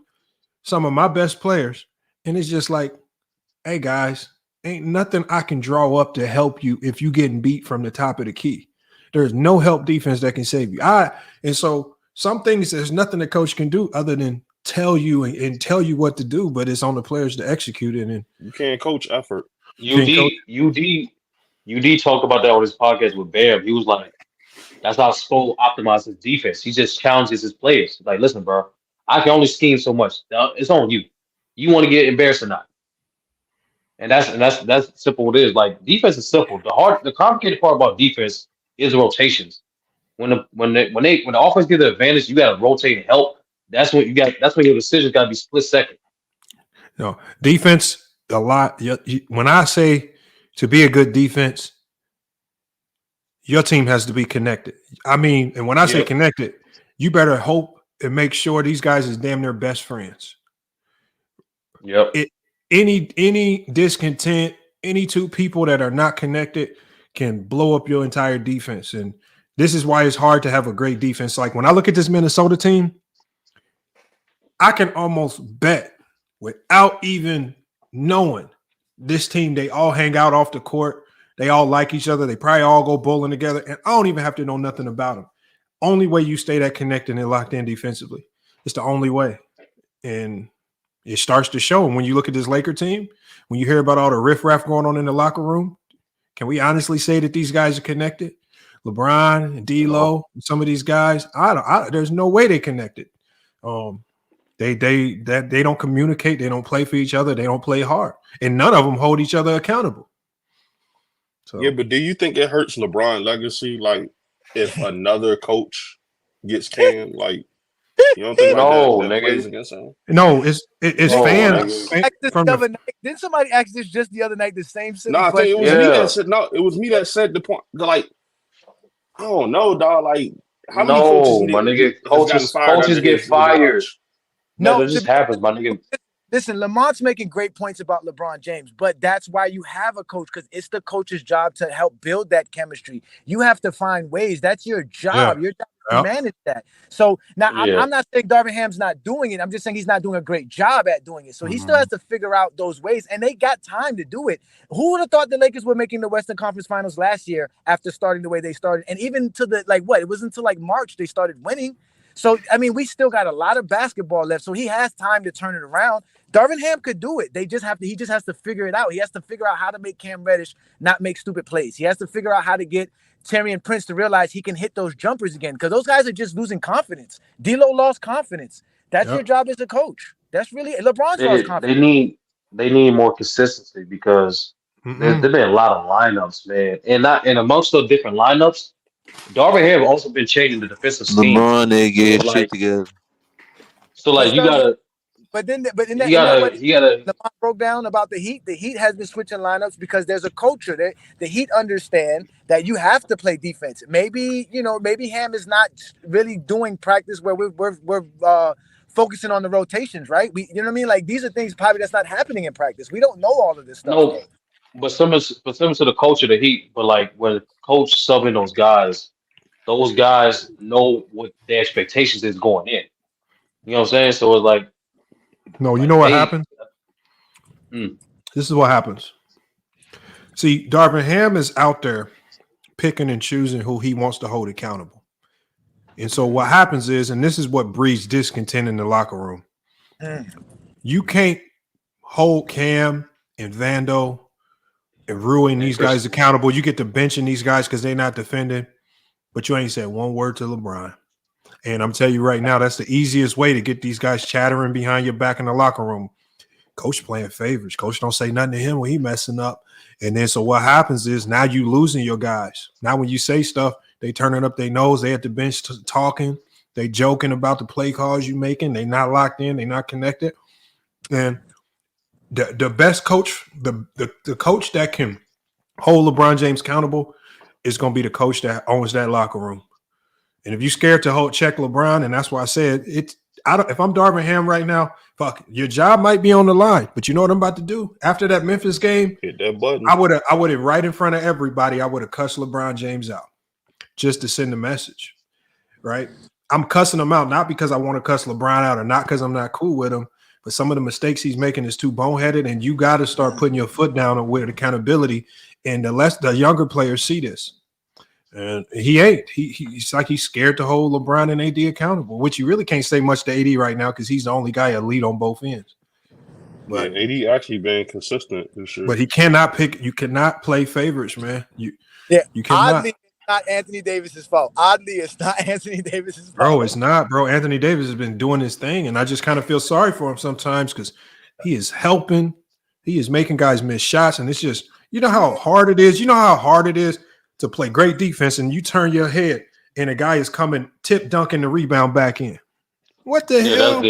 some of my best players. And it's just like, hey guys, ain't nothing I can draw up to help you if you getting beat from the top of the key. There's no help defense that can save you. And so some things, there's nothing the coach can do other than tell you and tell you what to do, but it's on the players to execute it. And you can't coach effort. UD talked about that on his podcast with Bam. He was like, that's how Spo optimizes his defense. He just challenges his players. Like, listen, bro, I can only scheme so much. It's on you. You want to get embarrassed or not? And that's simple. What it is. Like, defense is simple. The complicated part about defense is rotations. When the offense get the advantage, you got to rotate and help. That's when your decisions got to be split second. No, defense a lot. When I say to be a good defense, your team has to be connected. I mean, and when I say connected, you better hope and make sure these guys is damn near best friends. Yep. Any discontent, any two people that are not connected can blow up your entire defense. And this is why it's hard to have a great defense. Like when I look at this Minnesota team, I can almost bet without even knowing this team, they all hang out off the court. They all like each other. They probably all go bowling together. And I don't even have to know nothing about them. Only way you stay that connected and locked in defensively. It's the only way. And it starts to show. And when you look at this Laker team, when you hear about all the riffraff going on in the locker room, can we honestly say that these guys are connected? LeBron and D'Lo, some of these guys, there's no way they connected. They don't communicate. They don't play for each other. They don't play hard, and none of them hold each other accountable. So. Yeah, but do you think it hurts LeBron's legacy? Like, if another coach gets canned, like, you don't think that plays against him? No, it's fans. Didn't somebody ask this just the other night? The same silly I think question? it was me that said. No, it was me that said the point. Like, I don't know, dog. Like, how many coaches get fired? No, it just happens, my nigga. Listen, Lamont's making great points about LeBron James, but that's why you have a coach, because it's the coach's job to help build that chemistry. You have to find ways. That's your job. Yeah. Your job to manage that. So now Yeah. I'm not saying Darvin Ham's not doing it. I'm just saying he's not doing a great job at doing it. So he still has to figure out those ways, and they got time to do it. Who would have thought the Lakers were making the Western Conference Finals last year after starting the way they started? And even to the it wasn't until like March they started winning. So I mean, we still got a lot of basketball left. So he has time to turn it around. Darvin Ham could do it. He just has to figure it out. He has to figure out how to make Cam Reddish not make stupid plays. He has to figure out how to get Taurean Prince to realize he can hit those jumpers again, because those guys are just losing confidence. D'Lo lost confidence. That's your job as a coach. That's really LeBron's lost confidence. They need more consistency, because there's been a lot of lineups, man, and amongst those different lineups, Darvin Ham also been changing the defensive scheme. LeBron, they get shit together. So like you gotta. But in that LeBron broke down about the Heat. The Heat has been switching lineups because there's a culture. The Heat understand that you have to play defense. Maybe Ham is not really doing practice where we're focusing on the rotations, right? You know what I mean? Like, these are things probably that's not happening in practice. We don't know all of this stuff. No, but similar to the culture of the Heat. But like when the coach subbing those guys know what the expectations is going in. You know what I'm saying? So it's like. No, you know what happens? This is what happens. See, Darvin Ham is out there picking and choosing who he wants to hold accountable. And so what happens is, and this is what breeds discontent in the locker room, you can't hold Cam and Vando and Rui and these guys accountable. You get to benching these guys because they're not defending, but you ain't said one word to LeBron. And I'm telling you right now, that's the easiest way to get these guys chattering behind your back in the locker room. Coach playing favorites. Coach don't say nothing to him when he messing up. And then so what happens is now you losing your guys. Now when you say stuff, they turning up their nose. They at the bench talking. They joking about the play calls you making. They not locked in. They not connected. And the best coach, the coach that can hold LeBron James accountable is going to be the coach that owns that locker room. And if you're scared to check LeBron, and that's why I said if I'm Darvin Ham right now, fuck, your job might be on the line. But you know what I'm about to do? After that Memphis game, hit that button. I would have right in front of everybody, I would have cussed LeBron James out just to send a message. Right? I'm cussing him out not because I want to cuss LeBron out or not because I'm not cool with him, but some of the mistakes he's making is too boneheaded, and you got to start putting your foot down with accountability. And the younger players see this. And he ain't. He's like he's scared to hold LeBron and AD accountable, which you really can't say much to AD right now because he's the only guy elite on both ends. But AD actually been consistent this year. But he cannot pick. You cannot play favorites, man. You cannot. Oddly, it's not Anthony Davis's fault. Bro, it's not, bro. Anthony Davis has been doing his thing, and I just kind of feel sorry for him sometimes because he is helping. He is making guys miss shots, and it's just how hard it is. You know how hard it is to play great defense, and you turn your head, and a guy is coming tip dunking the rebound back in. What the hell?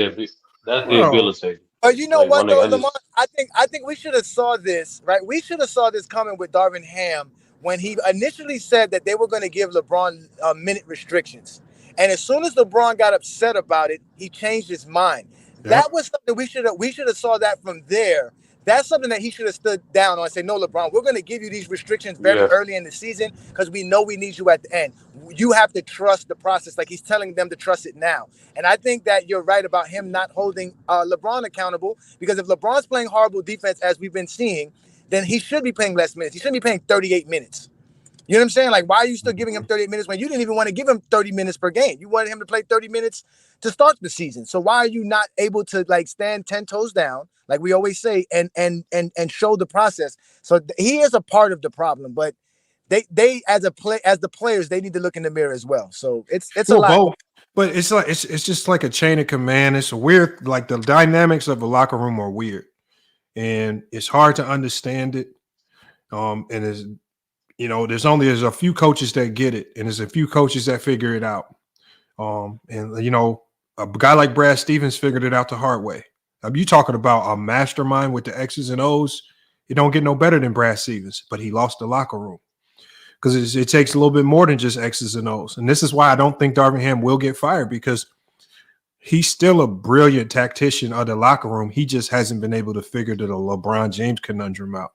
That's debilitating. But you know what, though, Lamont? I think we should have saw this, right? We should have saw this coming with Darvin Ham when he initially said that they were going to give LeBron minute restrictions. And as soon as LeBron got upset about it, he changed his mind. Yep. That was something we should have saw that from there. That's something that he should have stood down on and said, no, LeBron, we're going to give you these restrictions very early in the season because we know we need you at the end. You have to trust the process. Like he's telling them to trust it now. And I think that you're right about him not holding LeBron accountable, because if LeBron's playing horrible defense, as we've been seeing, then he should be playing less minutes. He shouldn't be playing 38 minutes. You know what I'm saying? Like, why are you still giving him 38 minutes when you didn't even want to give him 30 minutes per game? You wanted him to play 30 minutes to start the season. So why are you not able to stand 10 toes down, like we always say, and show the process? So he is a part of the problem, but they as the players, they need to look in the mirror as well. So it's a lot. Both. But it's like it's just like a chain of command. It's weird. Like the dynamics of the locker room are weird, and it's hard to understand it. And it's there's a few coaches that get it, and there's a few coaches that figure it out. And a guy like Brad Stevens figured it out the hard way. You talking about a mastermind with the X's and O's? It don't get no better than Brad Stevens, but he lost the locker room because it takes a little bit more than just X's and O's. And this is why I don't think Darvin Ham will get fired, because he's still a brilliant tactician of the locker room. He just hasn't been able to figure the LeBron James conundrum out.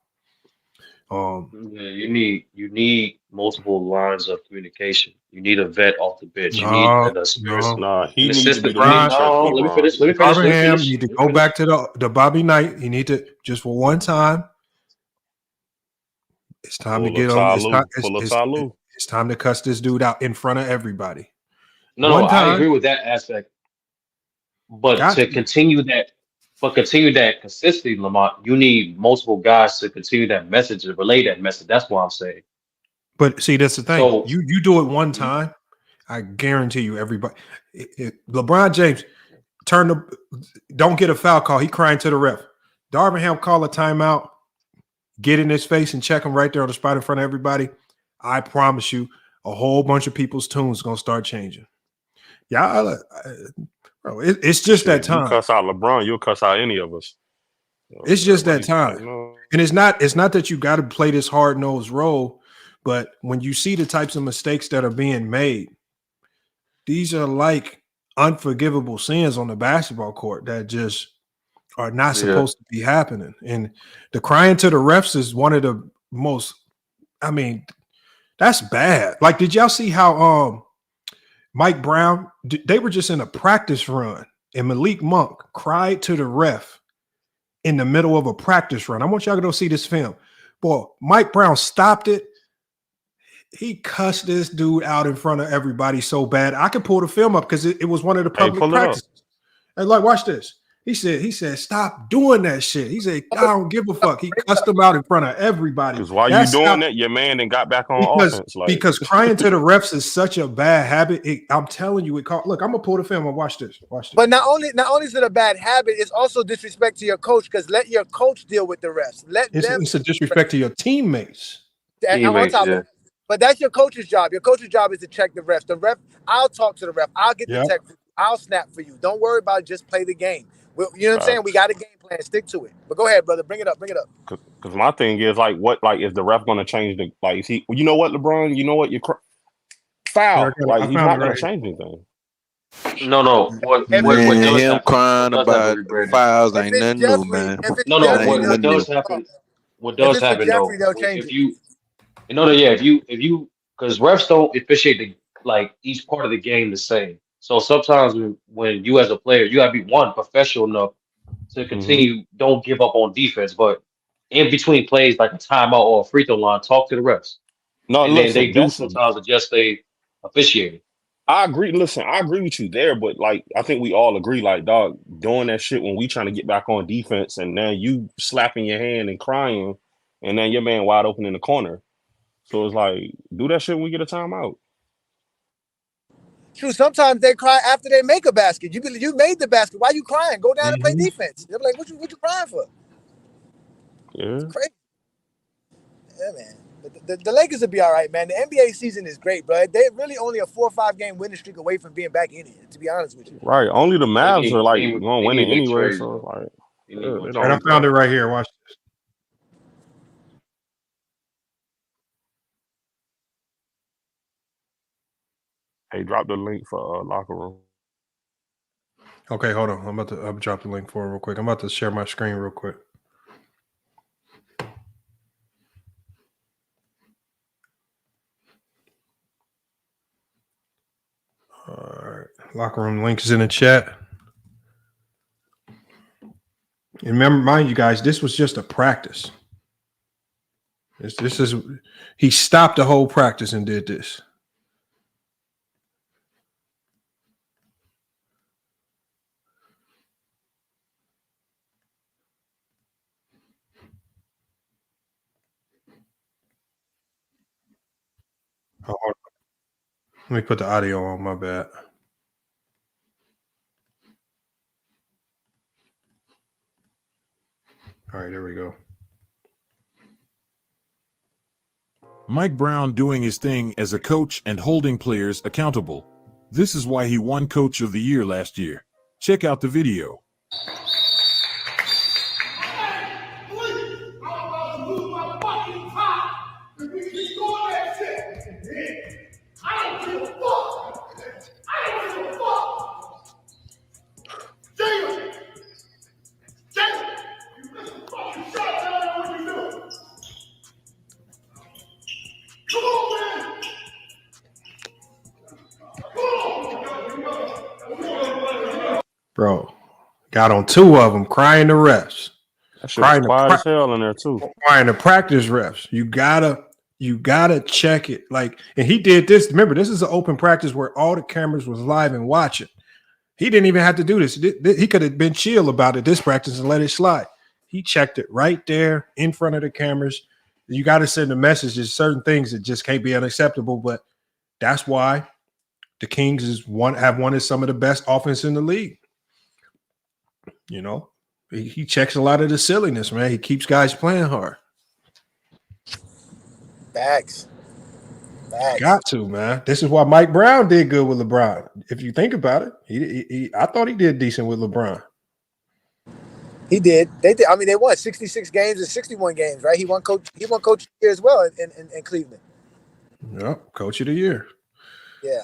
You need multiple lines of communication. You need a vet off the bench. You need No, an experience. no. He An needs to be assistant. the You need face check, no. Let me LeBron. finish. Let me finish. Let me Darvingham, finish. you need to Let me go finish. back to the Bobby Knight. You need to just for one time. It's time to get on. It's time to cuss this dude out in front of everybody. No, I agree with that aspect. But to continue that, consistently, Lamont, you need multiple guys to continue that message and relay that message. That's what I'm saying. But see, that's the thing. So You do it one time, I guarantee you, everybody. LeBron James don't get a foul call. He crying to the ref. Darvingham call a timeout, get in his face and check him right there on the spot in front of everybody. I promise you, a whole bunch of people's tunes gonna start changing. Yeah, bro, it's just that time. You cuss out LeBron, you'll cuss out any of us. It's just that time. And it's not that you got to play this hard-nosed role, but when you see the types of mistakes that are being made, these are like unforgivable sins on the basketball court that just are not supposed to be happening. And the crying to the refs is one of the most, I mean, that's bad. Like, did y'all see how Mike Brown, they were just in a practice run and Malik Monk cried to the ref in the middle of a practice run. I want y'all to go see this film. Boy, Mike Brown stopped it. He cussed this dude out in front of everybody so bad. I could pull the film up because it was one of the public practices. And like, watch this. He said, stop doing that shit. He said, I don't give a fuck. He cussed him out in front of everybody. Because while you doing that, your man then got back on offense. Because crying to the refs is such a bad habit. I'm telling you, look, I'm gonna pull the film and watch this. But not only is it a bad habit, it's also disrespect to your coach. Because let your coach deal with the refs. It's a disrespect to your teammates. But that's your coach's job. Your coach's job is to check the refs. The ref, I'll talk to the ref. I'll get the text. I'll snap for you. Don't worry about it. Just play the game. You know what I'm saying? We got a game plan. Stick to it. But go ahead, brother. Bring it up. Because my thing is like, what? Like, is the ref going to change the? Like, is he? You know what, LeBron? You know what? You foul. Like, he's not going to change anything. No. What him does crying about fouls ain't nothing new, man. What does happen? What does happen though? If you because refs don't officiate each part of the game the same. So sometimes when you as a player, you gotta be professional enough to continue. Don't give up on defense, but in between plays like a timeout or a free throw line, talk to the refs. Then they do sometimes adjust they officiating. I agree. Listen, I agree with you there, but like I think we all agree, like, dog, doing that shit when we trying to get back on defense, and now you slapping your hand and crying, and then your man wide open in the corner. So it's like, do that shit when we get a timeout. True. Sometimes they cry after they make a basket. You made the basket. Why you crying? Go down and play defense. They're like, what you crying for? Yeah. It's crazy. Yeah, man. But the Lakers will be all right, man. The NBA season is great, bro. They're really only a 4 or 5 game winning streak away from being back in it, to be honest with you. Right. Only the Mavs are like going to win it anyway. So like, and I found it right here. Watch this. Hey, drop the link for locker room. Okay, hold on. I'll drop the link for it real quick. I'm about to share my screen real quick. All right. Locker room link is in the chat. And remember, mind you guys, this was just a practice. He stopped the whole practice and did this. Let me put the audio on, my bad. All right, there we go. Mike Brown doing his thing as a coach and holding players accountable. This is why he won Coach of the Year last year. Check out the video. Bro, got on 2 of them, crying the refs. That shit was quiet as hell in there too. Crying the practice refs. You gotta check it. Like, and he did this. Remember, this is an open practice where all the cameras was live and watching. He didn't even have to do this. He could have been chill about it this practice and let it slide. He checked it right there in front of the cameras. You got to send a message. There's certain things that just can't be unacceptable, but that's why the Kings have one of some of the best offense in the league. You know, he checks a lot of the silliness, man. He keeps guys playing hard. Facts. Got to, man. This is why Mike Brown did good with LeBron. If you think about it, I thought he did decent with LeBron. He did. They did. I mean, they won 66 games and 61 games, right? He won coach of the year as well in Cleveland. Yep, coach of the year. Yeah.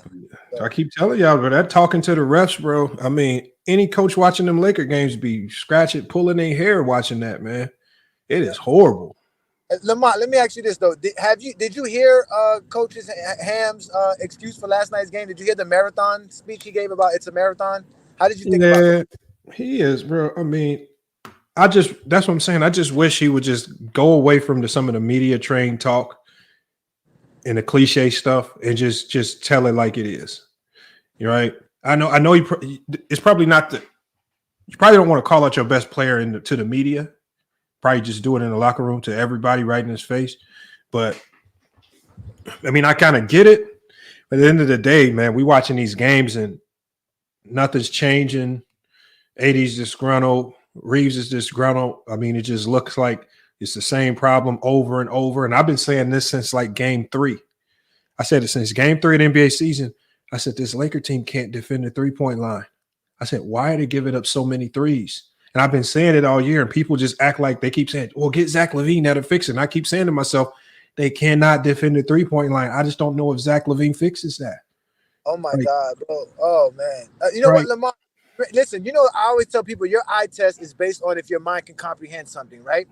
So I keep telling y'all, but that talking to the refs, bro. I mean, any coach watching them Laker games be scratching, pulling their hair watching that, man. It is horrible. Lamont, let me ask you this though: Did you hear Coach Ham's excuse for last night's game? Did you hear the marathon speech he gave about it's a marathon? How did you think about it? He is, bro. I mean, that's what I'm saying. I just wish he would just go away from some of the media trained talk and the cliche stuff and just tell it like it is. You're right. I know. It's probably not you probably don't want to call out your best player to the media. Probably just do it in the locker room to everybody right in his face. But I mean, I kind of get it. But at the end of the day, man, we watching these games and nothing's changing. AD's disgruntled. Reeves is disgruntled. I mean, it just looks like it's the same problem over and over. And I've been saying this since like game 3. I said it since game 3 of the NBA season. I said, this Laker team can't defend the 3-point line. I said, why are they giving up so many threes? And I've been saying it all year, and people just act like they keep saying, well, get Zach LaVine there to fix it. And I keep saying to myself, they cannot defend the 3-point line. I just don't know if Zach LaVine fixes that. Oh, my God, bro. Oh, man. You know what, Lamont? Listen, I always tell people your eye test is based on if your mind can comprehend something, right?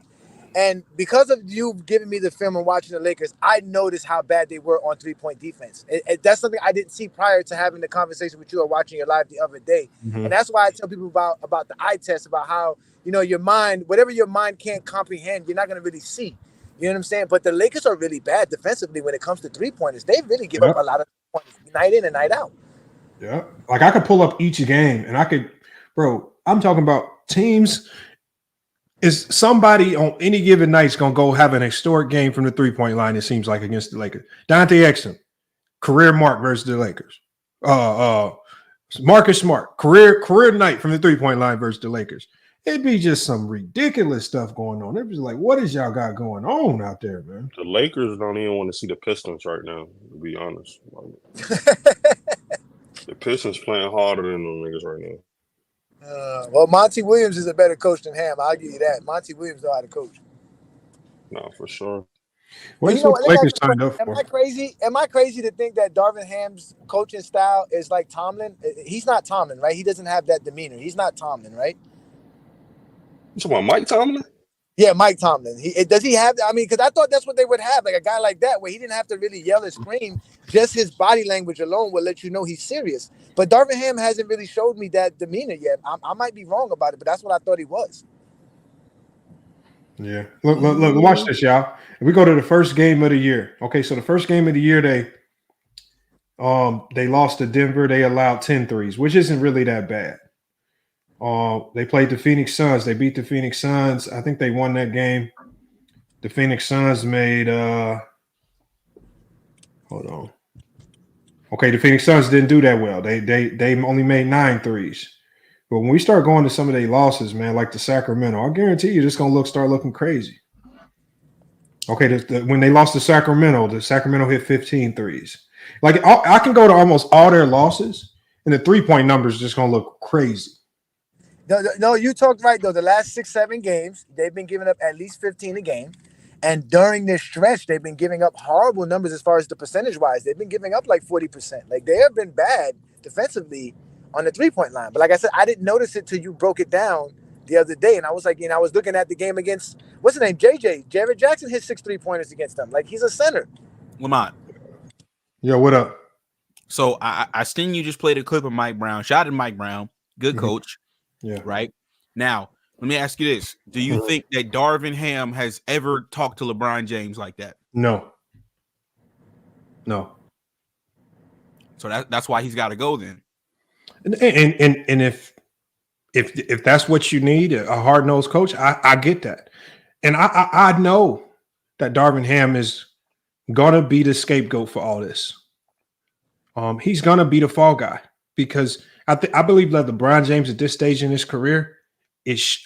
And because of you giving me the film and watching the Lakers, I noticed how bad they were on 3-point defense. That's something I didn't see prior to having the conversation with you or watching your live the other day. Mm-hmm. And that's why I tell people about the eye test, about how, your mind, whatever your mind can't comprehend, you're not going to really see. You know what I'm saying? But the Lakers are really bad defensively when it comes to 3-pointers. They really give up a lot of points night in and night out. Yeah. Like I could pull up each game and I'm talking about teams. Is somebody on any given night is going to go have an historic game from the 3-point line, it seems like, against the Lakers? Dante Exum, career mark versus the Lakers. Marcus Smart, career night from the 3-point line versus the Lakers. It'd be just some ridiculous stuff going on. It'd be like, what is y'all got going on out there, man? The Lakers don't even want to see the Pistons right now, to be honest. The Pistons playing harder than the niggas right now. Well, Monty Williams is a better coach than Ham. I'll give you that. Monty Williams know how to coach. No, for sure. What is what Lakers signed up for? Am I crazy? Am I crazy to think that Darvin Ham's coaching style is like Tomlin? He's not Tomlin, right? He doesn't have that demeanor. He's not Tomlin, right? You talking about Mike Tomlin? Yeah, Mike Tomlin. Does he have? I mean, because I thought that's what they would have, like a guy like that, where he didn't have to really yell and scream. Just his body language alone will let you know he's serious. But Darvin Ham hasn't really showed me that demeanor yet. I might be wrong about it, but that's what I thought he was. Yeah. Look, watch this, y'all. We go to the first game of the year. Okay, so the first game of the year, they lost to Denver. They allowed 10 threes, which isn't really that bad. They played the Phoenix Suns. They beat the Phoenix Suns. I think they won that game. The Phoenix Suns made hold on. Okay, the Phoenix Suns didn't do that well. They only made 9 threes. But when we start going to some of their losses, man, like the Sacramento, I guarantee you, it's gonna start looking crazy. Okay, when they lost to Sacramento, hit 15 threes. Like I can go to almost all their losses, and the 3-point numbers just gonna look crazy. No, you talked right though. The last 6-7 games, they've been giving up at least 15 a game. And during this stretch, they've been giving up horrible numbers as far as the percentage-wise. They've been giving up like 40%. Like they have been bad defensively on the 3-point line. But like I said, I didn't notice it till you broke it down the other day. And I was like, I was looking at the game against, what's his name? Jared Jackson hit 6 3-pointers against them. Like he's a center. Lamont. Yo, what up? So I seen you just played a clip of Mike Brown. Shout out to Mike Brown. Good coach. Yeah. Right? Now, let me ask you this. Do you think that Darvin Ham has ever talked to LeBron James like that? No. No. So that's why he's got to go then. And if that's what you need, a hard-nosed coach, I get that. And I know that Darvin Ham is gonna be the scapegoat for all this. He's gonna be the fall guy because I believe that LeBron James at this stage in his career,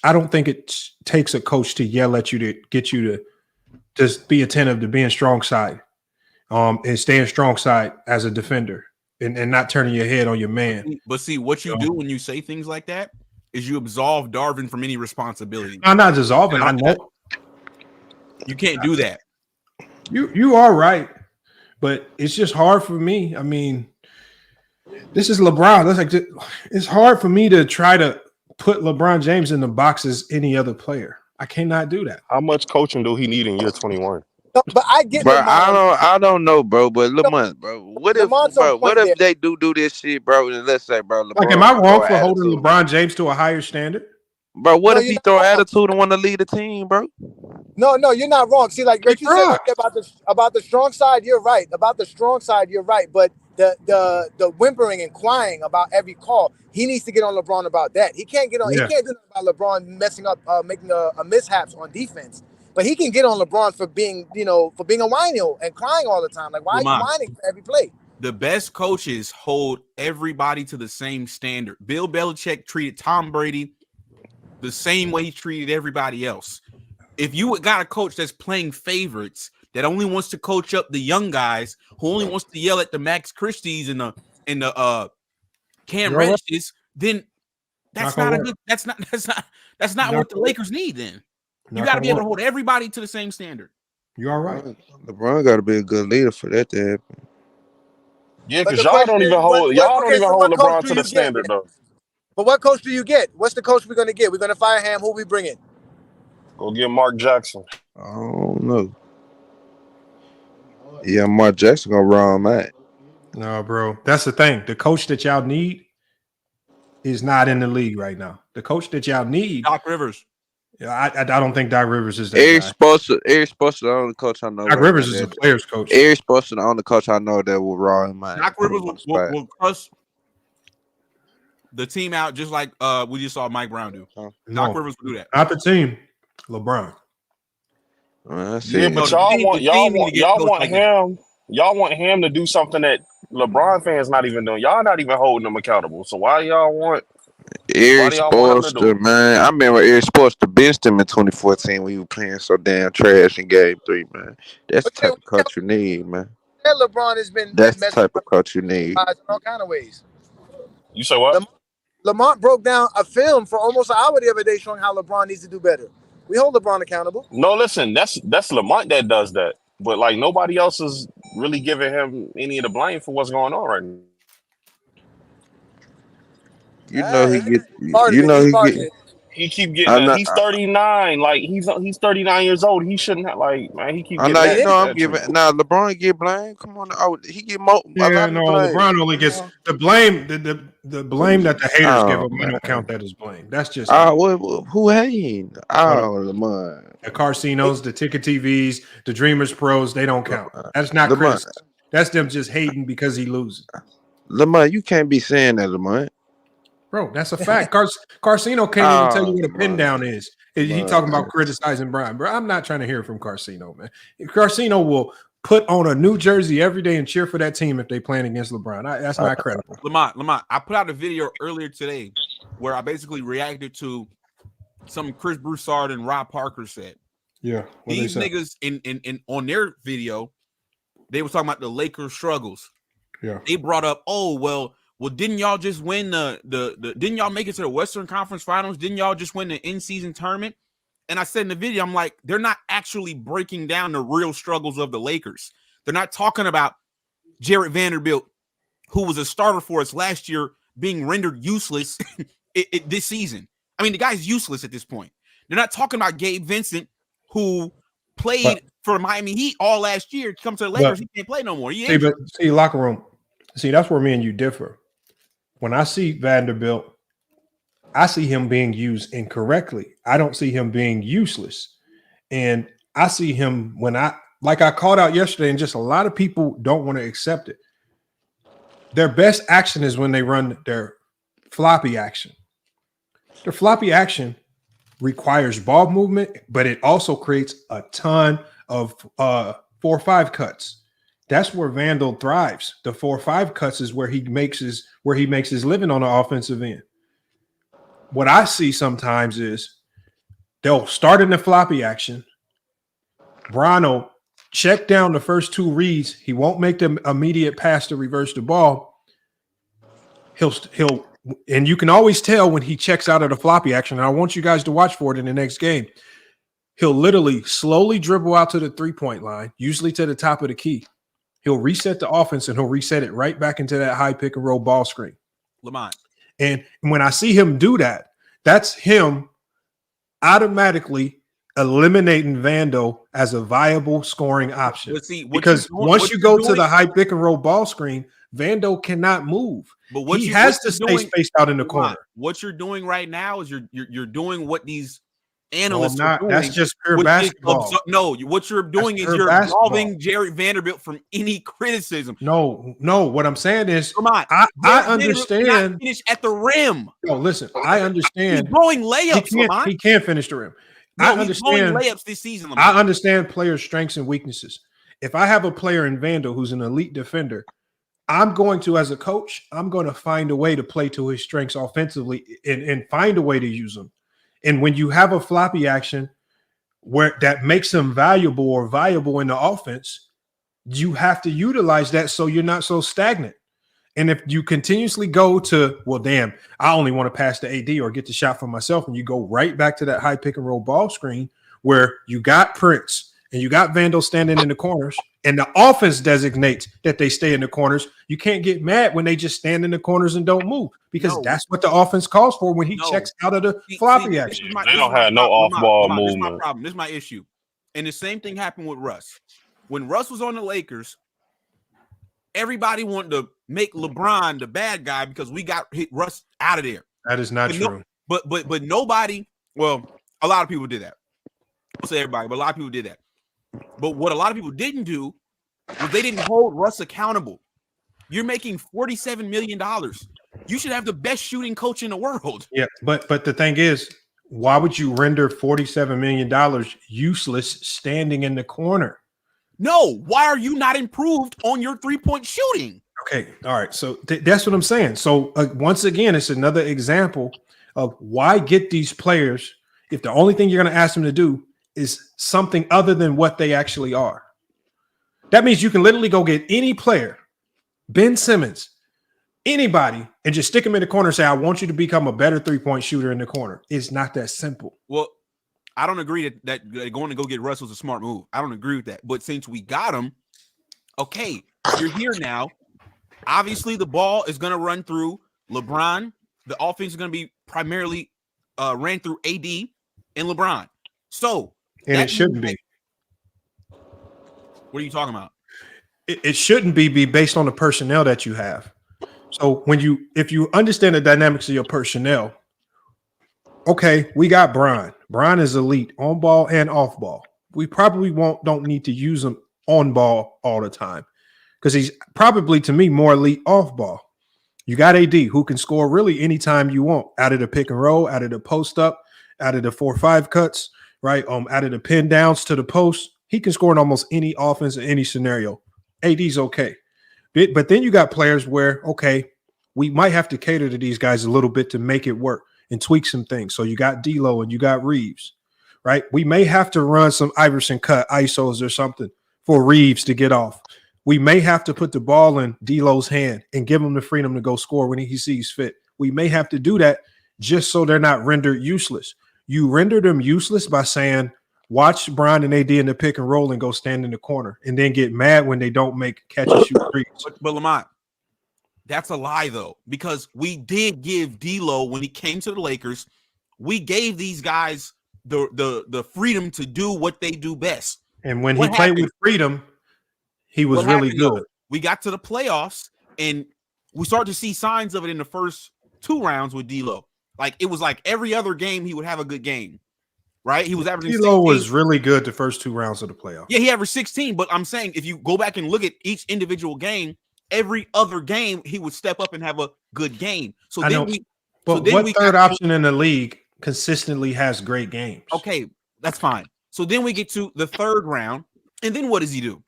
I don't think it takes a coach to yell at you to get you to just be attentive to being strong side, and staying strong side as a defender and not turning your head on your man. But see, what you do when you say things like that is you absolve Darvin from any responsibility. I'm not dissolving. I know you can't do that. You are right, but it's just hard for me. I mean, this is LeBron. That's like it's hard for me to try to put LeBron James in the box as any other player. I cannot do that. How much coaching do he need in year 21? No, but I get Bro, Lamont. I don't know, bro. But Lamont, bro, what if they do this shit, bro? And let's say, bro, LeBron, Like, am I wrong for holding attitude. LeBron James to a higher standard? Bro, what if he throw attitude and want to lead the team, bro? No, you're not wrong. See, like what you said about the strong side, you're right. About the strong side, you're right. But the whimpering and crying about every call, he needs to get on LeBron about that. He can't get on. Yeah. He can't do nothing about LeBron messing up, making a mishaps on defense. But he can get on LeBron for being, a whino and crying all the time. Like, why are you whining for every play? The best coaches hold everybody to the same standard. Bill Belichick treated Tom Brady the same way he treated everybody else. If you got a coach that's playing favorites, that only wants to coach up the young guys, who only wants to yell at the Max Christies and the Cam Reddishes, then that's not what the Lakers need. Then you got to be able to hold everybody to the same standard. You all right? LeBron got to be a good leader for that to happen. Yeah, because y'all don't even hold LeBron to the standard though. But what coach do you get? What's the coach we're going to get? We're going to fire Ham. Who we bring in? Go get Mark Jackson. I don't know. Yeah, Mark Jackson gonna run Matt. No, bro. That's the thing. The coach that y'all need is not in the league right now. The coach that y'all need, Doc Rivers. I don't think Doc Rivers is that Eric guy. Spoelstra, the only coach I know. Doc Rivers is a player's coach. Eric Spoelstra, the only coach I know that will run Matt. Doc Rivers will cuss the team out just like we just saw Mike Brown do. Doc Rivers will do that. Not the team. LeBron. Yeah, but y'all want him to do something that LeBron fans not even doing. Y'all not even holding him accountable. So why y'all want Eric Spoelstra, man? I remember Eric Spoelstra benched him in 2014 when he was playing so damn trash in Game 3, man. That's the type of coach you need, man. LeBron has been. That's the type of coach you need. In all kind of ways. You say what? Lamont broke down a film for almost an hour the other day showing how LeBron needs to do better. We hold LeBron accountable. No, listen, that's Lamont that does that. But like nobody else is really giving him any of the blame for what's going on right now. He keep getting he's 39. Like he's 39 years old. He shouldn't have he keep getting LeBron get blamed. Come on, he get more. Yeah, no, LeBron only gets the blame. The blame that the haters give him, I don't count that as blame. That's just who hating? Lamont. The Carcinos, the Ticket TVs, the Dreamers Pros, they don't count. That's not criticism. That's them just hating because he loses. Lamont, you can't be saying that, Lamont. Bro, that's a fact. Carcino can't even tell you what a pin down is. He talking about criticizing Brian. Bro, I'm not trying to hear it from Carcino, man. Carcino will put on a new jersey every day and cheer for that team if they playing against LeBron. That's not credible. Lamont, I put out a video earlier today where I basically reacted to something Chris Broussard and Rob Parker said. Yeah. These niggas in on their video, they were talking about the Lakers struggles. Yeah. They brought up, well, didn't y'all just win the didn't y'all make it to the Western Conference Finals? Didn't y'all just win the in-season tournament? And I said in the video, I'm like, they're not actually breaking down the real struggles of the Lakers. They're not talking about Jarrett Vanderbilt, who was a starter for us last year, being rendered useless this season. I mean, the guy's useless at this point. They're not talking about Gabe Vincent, who played for Miami Heat all last year. Come to the Lakers, he can't play no more. See, locker room. See, that's where me and you differ. When I see Vanderbilt I see him being used incorrectly. I don't see him being useless. And I see him when I called out yesterday, and just a lot of people don't want to accept it. Their best action is when they run their floppy action. Their floppy action requires ball movement, but it also creates a ton of 4-5 cuts. That's where Vandal thrives. The 4-5 cuts is where he makes his living on the offensive end. What I see sometimes is they'll start in the floppy action. Bron will check down the first two reads. He won't make the immediate pass to reverse the ball. He'll and you can always tell when he checks out of the floppy action. And I want you guys to watch for it in the next game. He'll literally slowly dribble out to the 3-point line, usually to the top of the key. He'll reset the offense and he'll reset it right back into that high pick and roll ball screen. Lamont. And when I see him do that, that's him automatically eliminating Vando as a viable scoring option. Because once you go to the high pick and roll ball screen, Vando cannot move. But he has to stay spaced out in the corner. What you're doing right now is you're doing what these analysts are doing. That's just pure basketball. No, what you're doing is you're absolving Jared Vanderbilt from any criticism. No. What I'm saying is, I understand. Finish at the rim. No, listen. I understand. He's blowing layups. He can't finish the rim. No, I understand layups this season. I understand players' strengths and weaknesses. If I have a player in Vando who's an elite defender, I'm going to, as a coach, I'm going to find a way to play to his strengths offensively and find a way to use them. And when you have a floppy action where that makes him valuable or viable in the offense, you have to utilize that so you're not so stagnant. And if you continuously go to, well, damn, I only want to pass the AD or get the shot for myself, and you go right back to that high pick and roll ball screen where you got Prince and you got Vandal standing in the corners, and the offense designates that they stay in the corners, you can't get mad when they just stand in the corners and don't move, because that's what the offense calls for when he checks out of the floppy action. They don't have no off-ball movement. This is my problem. This is my issue. And the same thing happened with Russ. When Russ was on the Lakers, everybody wanted to make LeBron the bad guy because we got Russ out of there. That is not true. But nobody, well, a lot of people did that. I'll say everybody, but a lot of people did that. But what a lot of people didn't do was they didn't hold Russ accountable. You're making $47 million. You should have the best shooting coach in the world. Yeah, but the thing is, why would you render $47 million useless standing in the corner? No, why are you not improved on your three-point shooting? Okay, all right. So that's what I'm saying. So once again, it's another example of why get these players if the only thing you're going to ask them to do is something other than what they actually are. That means you can literally go get any player, Ben Simmons, anybody, and just stick them in the corner and say, I want you to become a better three-point shooter in the corner. It's not that simple. Well, I don't agree that going to go get Russ was a smart move. I don't agree with that. But since we got him, okay, you're here now. Obviously, the ball is going to run through LeBron. The offense is going to be primarily ran through AD and LeBron. So, and it shouldn't be. What are you talking about? It shouldn't be based on the personnel that you have. So if you understand the dynamics of your personnel, okay, we got Bron. Bron is elite on ball and off ball. We probably don't need to use him on ball all the time because he's probably, to me, more elite off ball. You got AD who can score really anytime you want, out of the pick and roll, out of the post up, out of the 4-5 cuts, right? Out of the pin downs to the post. He can score in almost any offense in any scenario. AD's okay. But then you got players where, okay, we might have to cater to these guys a little bit to make it work and tweak some things. So you got D'Lo and you got Reeves, right? We may have to run some Iverson cut ISOs or something for Reeves to get off. We may have to put the ball in D'Lo's hand and give him the freedom to go score when he sees fit. We may have to do that just so they're not rendered useless. You render them useless by saying, watch Bron and AD in the pick and roll and go stand in the corner and then get mad when they don't make catch and shoot threes. But Lamont, that's a lie, though, because we did give D'Lo when he came to the Lakers. We gave these guys the freedom to do what they do best. And when he played with freedom, he was really good. We got to the playoffs, and we started to see signs of it in the first 2 rounds with D'Lo. Like it was like every other game he would have a good game, right? He was averaging. D'Lo was really good the first 2 rounds of the playoffs. Yeah, he averaged 16. But I'm saying if you go back and look at each individual game, every other game he would step up and have a good game. So then we. But what third option in the league consistently has great games? Okay, that's fine. So then we get to the third round, and then what does he do?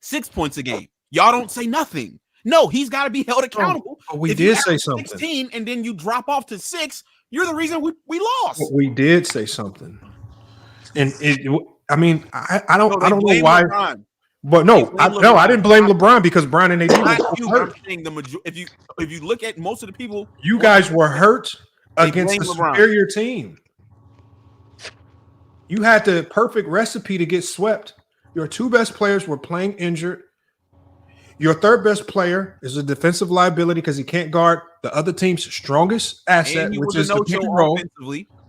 6 points a game. Y'all don't say nothing. No, he's got to be held accountable. We did say something. 16, and then you drop off to 6. You're the reason we lost. We did say something, and I mean, I don't know why. LeBron. But no, I didn't blame LeBron because Brian and AD were hurt. If you look at most of the people, You guys were hurt against a superior team. You had the perfect recipe to get swept. Your 2 best players were playing injured. Your 3rd best player is a defensive liability because he can't guard the other team's strongest asset, which is the pick and roll.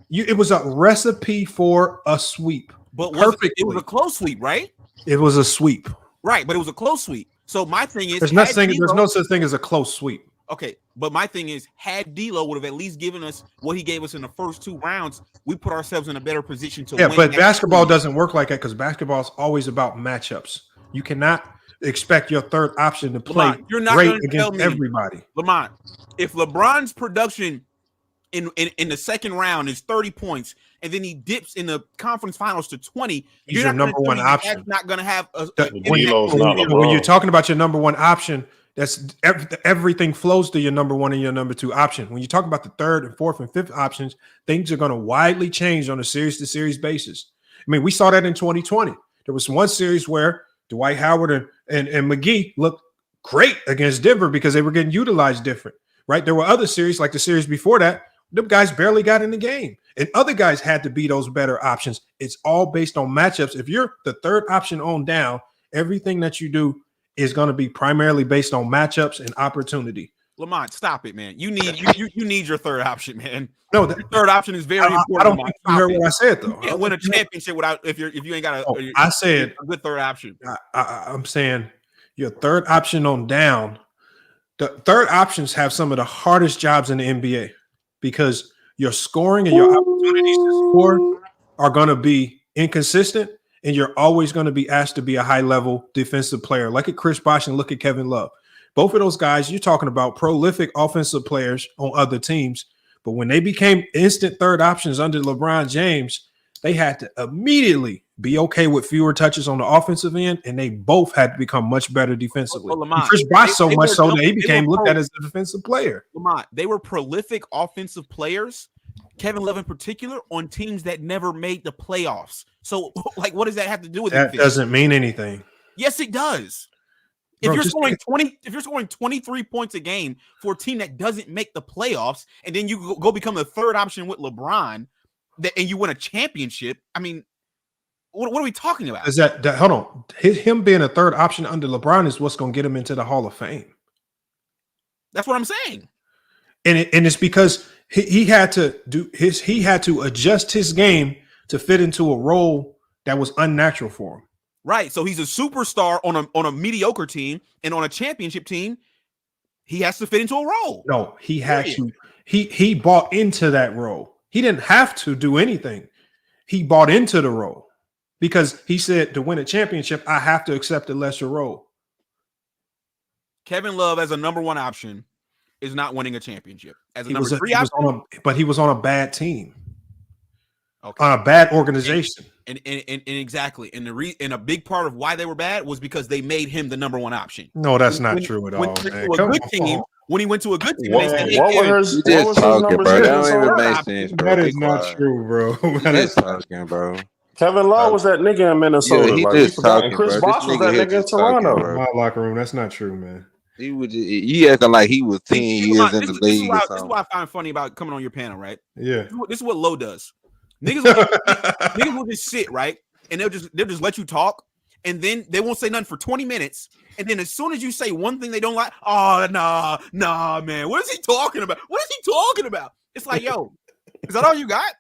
It was a recipe for a sweep. But it was a close sweep, right? It was a sweep. Right, but it was a close sweep. So my thing is, there's no such thing as a close sweep. Okay, but my thing is, had D'Lo would have at least given us what he gave us in the first 2 rounds, we put ourselves in a better position to win. Yeah, but basketball doesn't work like that because basketball is always about matchups. You cannot expect your third option to play great against everybody. Lamont, if LeBron's production in the second round is 30 points, and then he dips in the conference finals to 20, he's your number one option. That's not going to have when you're talking about your number one option, that's everything flows to your number one and your number 2 option. When you talk about the 3rd and 4th and 5th options, things are going to widely change on a series to series basis. I mean, we saw that in 2020. There was one series where Dwight Howard and McGee looked great against Denver because they were getting utilized different, right? There were other series like the series before that. Them guys barely got in the game, and other guys had to be those better options. It's all based on matchups. If you're the 3rd option on down, everything that you do is going to be primarily based on matchups and opportunity. Lamont, stop it, man. You need your 3rd option, man. No, your 3rd option is very important. I don't think you heard what I said though. You can't win a championship without if you ain't got I said a good 3rd option. I'm saying your 3rd option on down. The 3rd options have some of the hardest jobs in the NBA because your scoring and your opportunities to score are going to be inconsistent, and you're always going to be asked to be a high-level defensive player. Look at Chris Bosh and look at Kevin Love. Both of those guys, you're talking about prolific offensive players on other teams, but when they became instant 3rd options under LeBron James, they had to immediately be okay with fewer touches on the offensive end, and they both had to become much better defensively. Lamont, Chris Bosh so much so that he became looked at as a defensive player. Lamont, they were prolific offensive players, Kevin Love in particular, on teams that never made the playoffs. So, like, what does that have to do with that? Doesn't mean anything. Yes, it does. If you're scoring 23 points a game for a team that doesn't make the playoffs, and then you go become the 3rd option with LeBron, and you win a championship, I mean, what are we talking about? Is that hold on? Him being a 3rd option under LeBron is what's going to get him into the Hall of Fame. That's what I'm saying. And it's because he had to adjust his game to fit into a role that was unnatural for him. Right. So he's a superstar on a mediocre team, and on a championship team, he has to fit into a role. No, he had to. He bought into that role. He didn't have to do anything. He bought into the role because he said to win a championship, I have to accept a lesser role. Kevin Love as a number 1 option is not winning a championship. As a number 3 option, but he was on a bad team. Okay. On a bad organization. And exactly. And a big part of why they were bad was because they made him the number 1 option. No, that's not true at all. When he went to a good team, what was his number? That don't even make sense, bro. That is not true, bro. That is talking, bro. Kevin Love was that nigga in Minnesota. Yeah, he like, just talking, Chris bro. Bosh was that nigga in Toronto. My locker room. That's not true, man. He acting like he was 10 years in the league. This is what I find funny about coming on your panel, right? Yeah. This is what Lowe does. Niggas will just sit, right? And they'll just let you talk, and then they won't say nothing for 20 minutes. And then as soon as you say one thing they don't like, oh, nah, man. What is he talking about? What is he talking about? It's like, yo, is that all you got?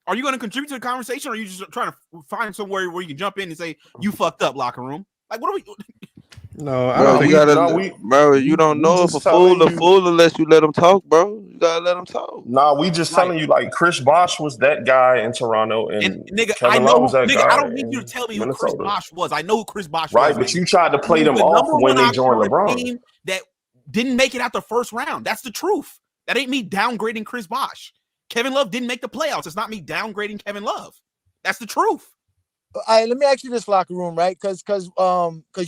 Are you going to contribute to the conversation, or are you just trying to find somewhere where you can jump in and say, you fucked up, locker room? Like, what are we No, I Bro, don't you think. gotta, bro. You don't know if a fool unless you let him talk, bro. You gotta let him talk. Nah, we just telling you like Chris Bosh was that guy in Toronto, and Nigga, Kevin Love was that I guy don't need you to in tell me who Chris Minnesota. Bosh was. I know who Chris Bosh Right, was, but nigga. you tried to play He was them the off number when one they option joined on a LeBron. team that didn't make it out the first round. That's the truth. That ain't me downgrading Chris Bosh. Kevin Love didn't make the playoffs. It's not me downgrading Kevin Love. That's the truth. All right, let me ask you this, locker room, right? Because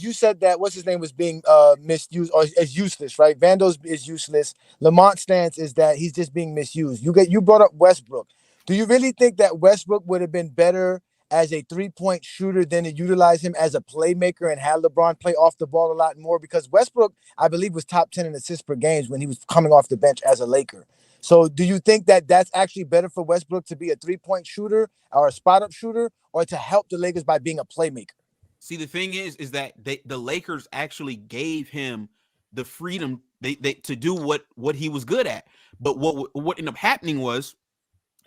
you said that what's his name was being misused or is useless, right? Vando's is useless. Lamont's stance is that he's just being misused. You brought up Westbrook. Do you really think that Westbrook would have been better as a 3-point shooter than to utilize him as a playmaker and have LeBron play off the ball a lot more? Because Westbrook, I believe, was top 10 in assists per games when he was coming off the bench as a Laker. So do you think that that's actually better for Westbrook to be a 3-point shooter or a spot-up shooter or to help the Lakers by being a playmaker? See, the thing is that the Lakers actually gave him the freedom to do what he was good at. But what ended up happening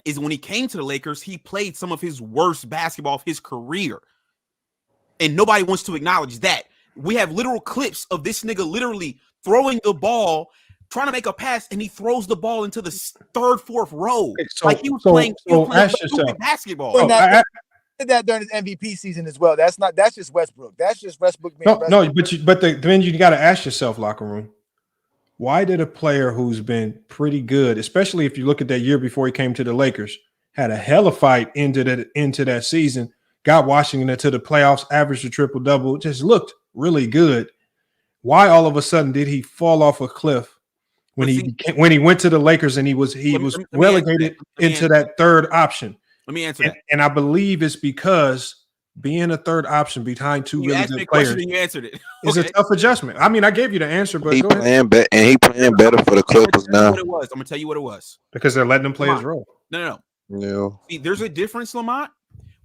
is when he came to the Lakers, he played some of his worst basketball of his career. And nobody wants to acknowledge that. We have literal clips of this nigga literally throwing the ball, trying to make a pass, and he throws the ball into the third, fourth row. Like he was playing stupid basketball. Did that during his MVP season as well. That's just Westbrook. That's just Westbrook being Westbrook. But then you got to ask yourself, locker room, why did a player who's been pretty good, especially if you look at that year before he came to the Lakers, had a hell of a fight into that season, got Washington into the playoffs, averaged a triple-double, just looked really good. Why all of a sudden did he fall off a cliff when he went to the Lakers and he was relegated into that third option? Let me answer that. And I believe it's because being a third option behind two really good players and you answered it. is a tough adjustment. I mean, I gave you the answer, but He go ahead. playing better for the Clippers now. I'm gonna tell you what it was. Because they're letting him play his role. No. Yeah. See, there's a difference, Lamont,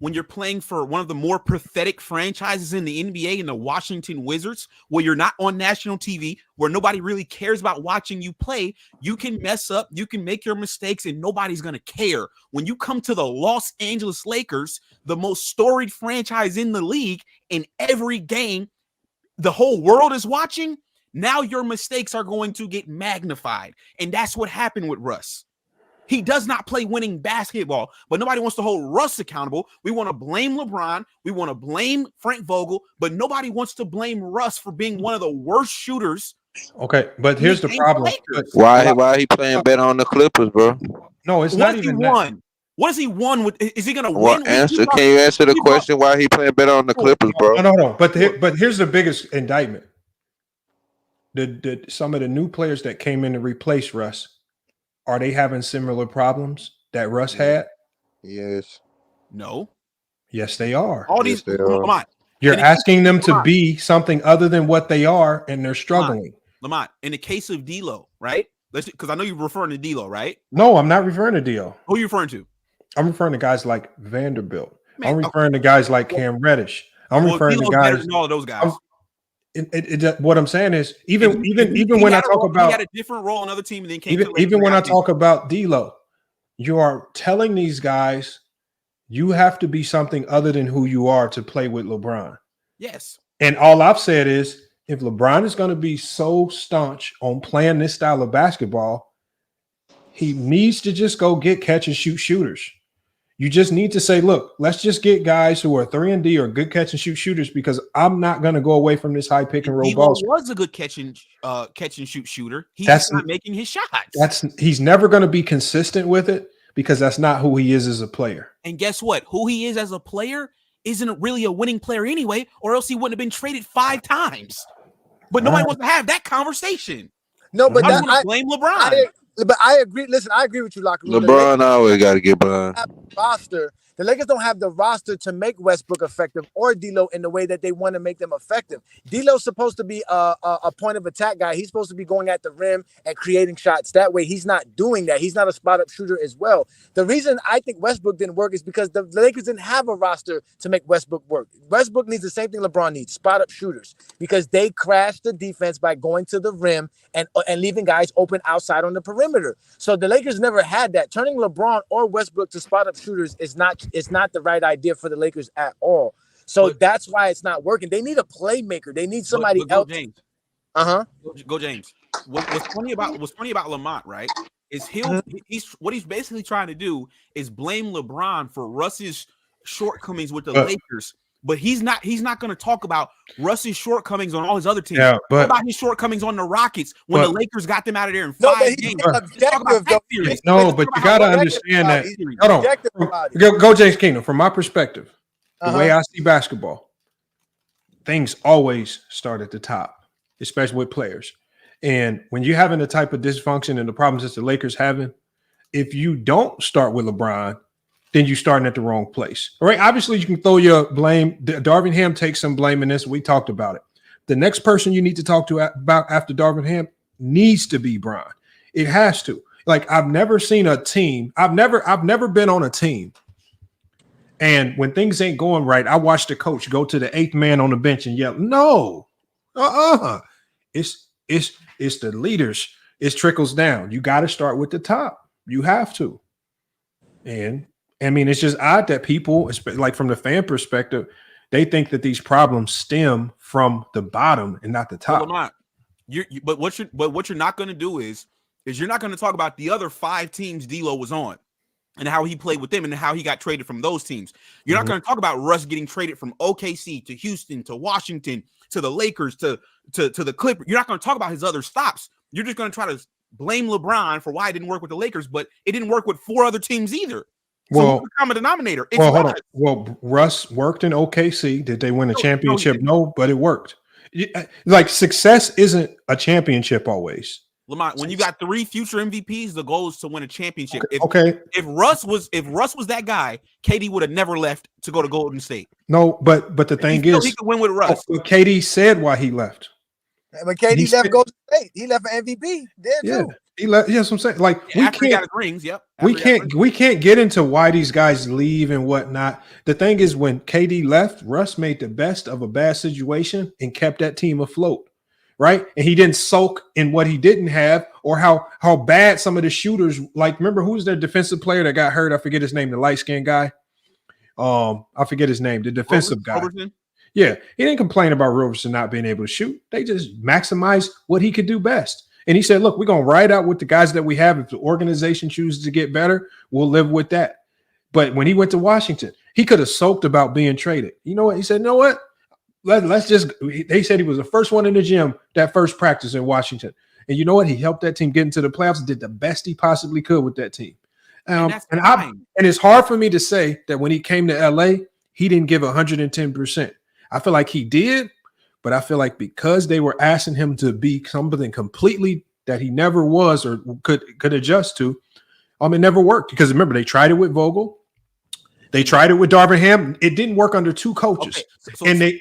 when you're playing for one of the more pathetic franchises in the NBA, in the Washington Wizards, where you're not on national TV, where nobody really cares about watching you play. You can mess up, you can make your mistakes, and nobody's going to care. When you come to the Los Angeles Lakers, the most storied franchise in the league, in every game, the whole world is watching, now your mistakes are going to get magnified. And that's what happened with Russ. He does not play winning basketball, but nobody wants to hold Russ accountable. We want to blame LeBron. We want to blame Frank Vogel, but nobody wants to blame Russ for being one of the worst shooters. Okay, but here's the problem. Why he playing better on the Clippers, bro? No, it's not even that. What has he won with? Is he going to win? Can you answer the question why he playing better on the Clippers, bro? No. But here's the biggest indictment. Some of the new players that came in to replace Russ, are they having similar problems that Russ had? Yes. No. Yes, they are. All these. Come on. You're asking them to be something other than what they are, and they're struggling. Lamont, in the case of D'Lo, right? Because I know you're referring to D'Lo, right? No, I'm not referring to D'Lo. Who are you referring to? I'm referring to guys like Vanderbilt. I'm referring to guys like Cam Reddish. I'm referring to guys. All of those guys. What I'm saying is, even when I talk about, he had a different role on another team, and then came. Even when I talk about D'Lo, you are telling these guys you have to be something other than who you are to play with LeBron. Yes. And all I've said is, if LeBron is going to be so staunch on playing this style of basketball, he needs to just go get catch and shoot shooters. You just need to say, look, let's just get guys who are 3-and-D or good catch and shoot shooters, because I'm not going to go away from this high pick and roll ball. He was a good catch and shoot shooter. He's not making his shots. He's never going to be consistent with it, because that's not who he is as a player. And guess what? Who he is as a player isn't really a winning player anyway, or else he wouldn't have been traded 5 times. But nobody wants to have that conversation. No, but I blame LeBron. But I agree. Listen, I agree with you, locker room. LeBron always got to get behind. Roster. The Lakers don't have the roster to make Westbrook effective or D'Lo in the way that they want to make them effective. D'Lo's supposed to be a point of attack guy. He's supposed to be going at the rim and creating shots. That way, he's not doing that. He's not a spot-up shooter as well. The reason I think Westbrook didn't work is because the Lakers didn't have a roster to make Westbrook work. Westbrook needs the same thing LeBron needs, spot-up shooters, because they crash the defense by going to the rim and leaving guys open outside on the perimeter. So the Lakers never had that. Turning LeBron or Westbrook to spot-up shooters is not the right idea for the Lakers at all. So that's why it's not working. They need a playmaker. They need somebody else. James. Uh-huh. Go James. What's funny about Lamont, right? Is what he's basically trying to do is blame LeBron for Russ's shortcomings with the Lakers. But he's not going to talk about Russ's shortcomings on all his other teams. Yeah, what about his shortcomings on the Rockets when the Lakers got them out of there in 5 games? No, but you got to understand that. Hold on. Go James Kingdom. From my perspective, the way I see basketball, things always start at the top, especially with players. And when you're having the type of dysfunction and the problems that the Lakers having, if you don't start with LeBron, then you're starting at the wrong place. All right. Obviously, you can throw your blame. Darvin Ham takes some blame in this. We talked about it. The next person you need to talk to about after Darvin Ham needs to be Bron. It has to. Like, I've never seen a team. I've never been on a team. And when things ain't going right, I watch the coach go to the 8th man on the bench and yell, "No, It's the leaders. It trickles down. You got to start with the top. You have to. And I mean, it's just odd that people, like from the fan perspective, they think that these problems stem from the bottom and not the top. Well, but what you're not going to do is you're not going to talk about the other 5 teams D'Lo was on and how he played with them and how he got traded from those teams. You're not going to talk about Russ getting traded from OKC to Houston to Washington to the Lakers to the Clippers. You're not going to talk about his other stops. You're just going to try to blame LeBron for why it didn't work with the Lakers, but it didn't work with 4 other teams either. So the common denominator. It's hold on. Well, Russ worked in OKC. Did they win a championship? No, but it worked. Like, success isn't a championship always. Lamont, when you got 3 future MVPs, the goal is to win a championship. If Russ was that guy, KD would have never left to go to Golden State. No, but the thing is, he could win with Russ. KD said why he left. When KD left Golden State, he left for MVP. There too. He left. Yes, I'm saying, like, after he got his rings. Yep. We can't get into why these guys leave and whatnot. The thing is, when KD left, Russ made the best of a bad situation and kept that team afloat, right? And he didn't sulk in what he didn't have or how bad some of the shooters. Like, remember who's their defensive player that got hurt? I forget his name. The light skinned guy. I forget his name. The defensive guy. Robertson? Yeah, he didn't complain about Robertson not being able to shoot. They just maximized what he could do best. And he said, look, we're going to ride out with the guys that we have. If the organization chooses to get better, we'll live with that. But when he went to Washington, he could have sulked about being traded. You know what? He said, you know what? Let's just – they said he was the first one in the gym that first practice in Washington. And you know what? He helped that team get into the playoffs and did the best he possibly could with that team. And it's hard for me to say that when he came to LA, he didn't give 110%. I feel like he did. But I feel like because they were asking him to be something completely that he never was or could adjust to, it never worked. Because remember, they tried it with Vogel. They tried it with Darvin Ham. It didn't work under 2 coaches.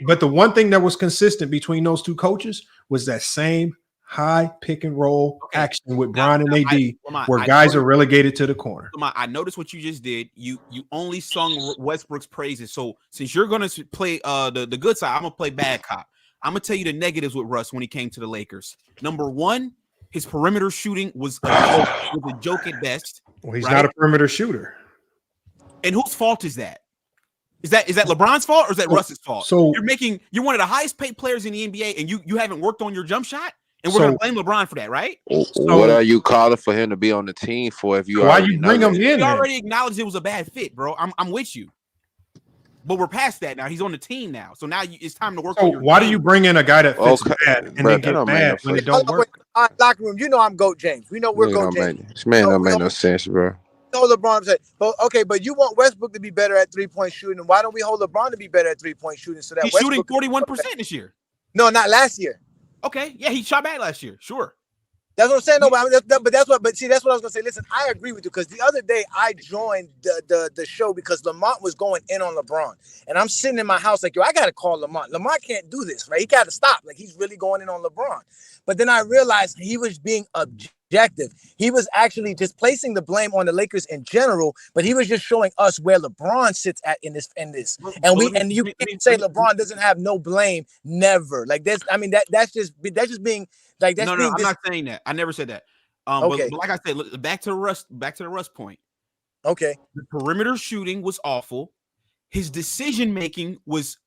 But the one thing that was consistent between those 2 coaches was that same high pick and roll action with Bron and AD, where guys are relegated to the corner. I noticed what you just did. You only sung Westbrook's praises. So since you're going to play the good side, I'm going to play bad cop. I'm going to tell you the negatives with Russ when he came to the Lakers. Number 1, his perimeter shooting was a joke at best. Well, he's not a perimeter shooter. And whose fault is that? Is that LeBron's fault or is that Russ's fault? So you're one of the highest paid players in the NBA and you haven't worked on your jump shot? And we're going to blame LeBron for that, right? What are you calling for him to be on the team for if you why you bring him in? You already acknowledged it was a bad fit, bro. I'm with you. But we're past that now. He's on the team now. So now it's time to work on your why game. do you bring in a guy that fits bad and then get mad when it don't work? All right, locker room, you know I'm GOAT James. We know we're GOAT James. This man don't make no sense, bro. So LeBron said, but you want Westbrook to be better at 3-point shooting. Why don't we hold LeBron to be better at 3-point shooting? So that he's shooting 41% this year. No, not last year. Okay, yeah, he shot bad last year. Sure. That's what I'm saying. No, but that's what I was gonna say. Listen, I agree with you because the other day I joined the show because Lamont was going in on LeBron, and I'm sitting in my house like, yo, I gotta call Lamont. Lamont can't do this, right? He gotta stop. Like, he's really going in on LeBron. But then I realized he was being objective. He was actually just placing the blame on the Lakers in general, but he was just showing us where LeBron sits at in this. And you can't say LeBron doesn't have no blame. Never. Like this. I mean, that's just being. Like that's I'm not saying that. I never said that. Okay. But like I said, look, back to the Russ point. Okay. The perimeter shooting was awful. His decision making was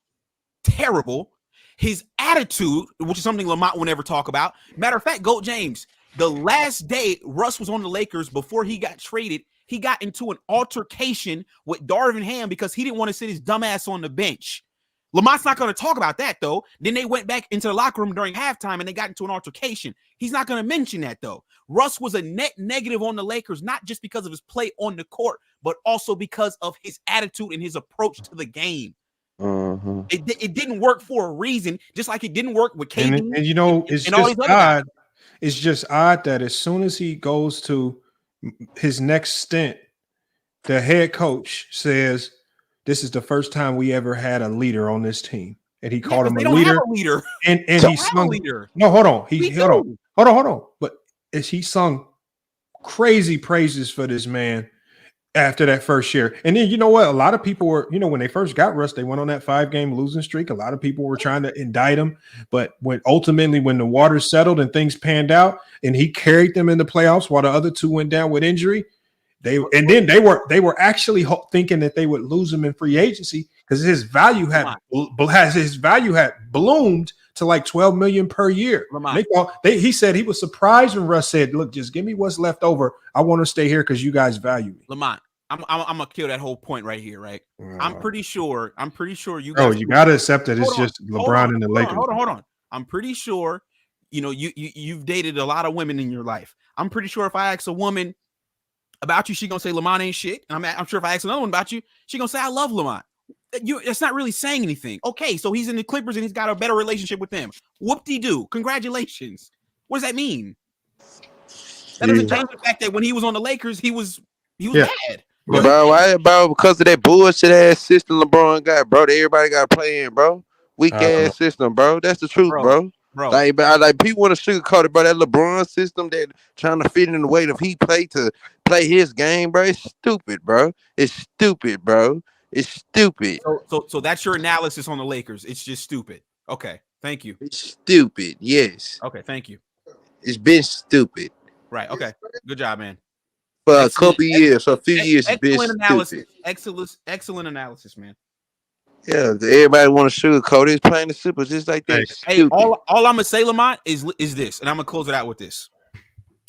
terrible. His attitude, which is something Lamont will never talk about. Matter of fact, Goat James, the last day Russ was on the Lakers before he got traded, he got into an altercation with Darvin Ham because he didn't want to sit his dumb ass on the bench. Lamont's not going to talk about that, though. Then they went back into the locker room during halftime and they got into an altercation. He's not going to mention that, though. Russ was a net negative on the Lakers, not just because of his play on the court, but also because of his attitude and his approach to the game. It didn't work for a reason, just like it didn't work with KD. And you know, it's just odd. It's just odd that as soon as he goes to his next stint, the head coach says, "This is the first time we ever had a leader on this team," and he called him a leader. And he sung. No, hold on. Hold on. But as he sung crazy praises for this man after that first year. And then, you know what? A lot of people were, when they first got Russ, they went on that 5-game losing streak. A lot of people were trying to indict him. But when the water settled and things panned out and he carried them in the playoffs while the other two went down with injury, they were actually thinking that they would lose him in free agency because his value had ballooned to like $12 million per year. He said he was surprised when Russ said, "Look, just give me what's left over. I want to stay here because you guys value me." Lamont, I'm gonna kill that whole point right here, right? I'm pretty sure you guys. Oh, you gotta accept that it's just LeBron and the Lakers. Hold on. I'm pretty sure you've dated a lot of women in your life. I'm pretty sure if I ask a woman about you, she gonna say Lamont ain't shit. And I'm sure if I ask another one about you, she gonna say I love Lamont. It's not really saying anything. Okay, so he's in the Clippers and he's got a better relationship with them. Whoop-de-doo. Congratulations. What does that mean? That doesn't change the fact that when he was on the Lakers, he was bad. Bro, why, bro? Because of that bullshit ass system LeBron got, bro. That everybody got to play in, bro. Weak ass system, bro. That's the truth, bro. Like people want to sugarcoat it, bro. That LeBron system that trying to fit in the way that he played to play his game, bro. It's stupid, bro. It's stupid, bro. It's stupid. So that's your analysis on the Lakers. It's just stupid. Okay, thank you. It's stupid. Yes. Okay, thank you. It's been stupid. Right. Okay. Good job, man. For a couple years, for a few years, it's been analysis. stupid. Excellent analysis, man. Yeah, everybody want to sugarcoat it. It's playing the super just like this. Hey, all I'm gonna say, Lamont, is this, and I'm gonna close it out with this.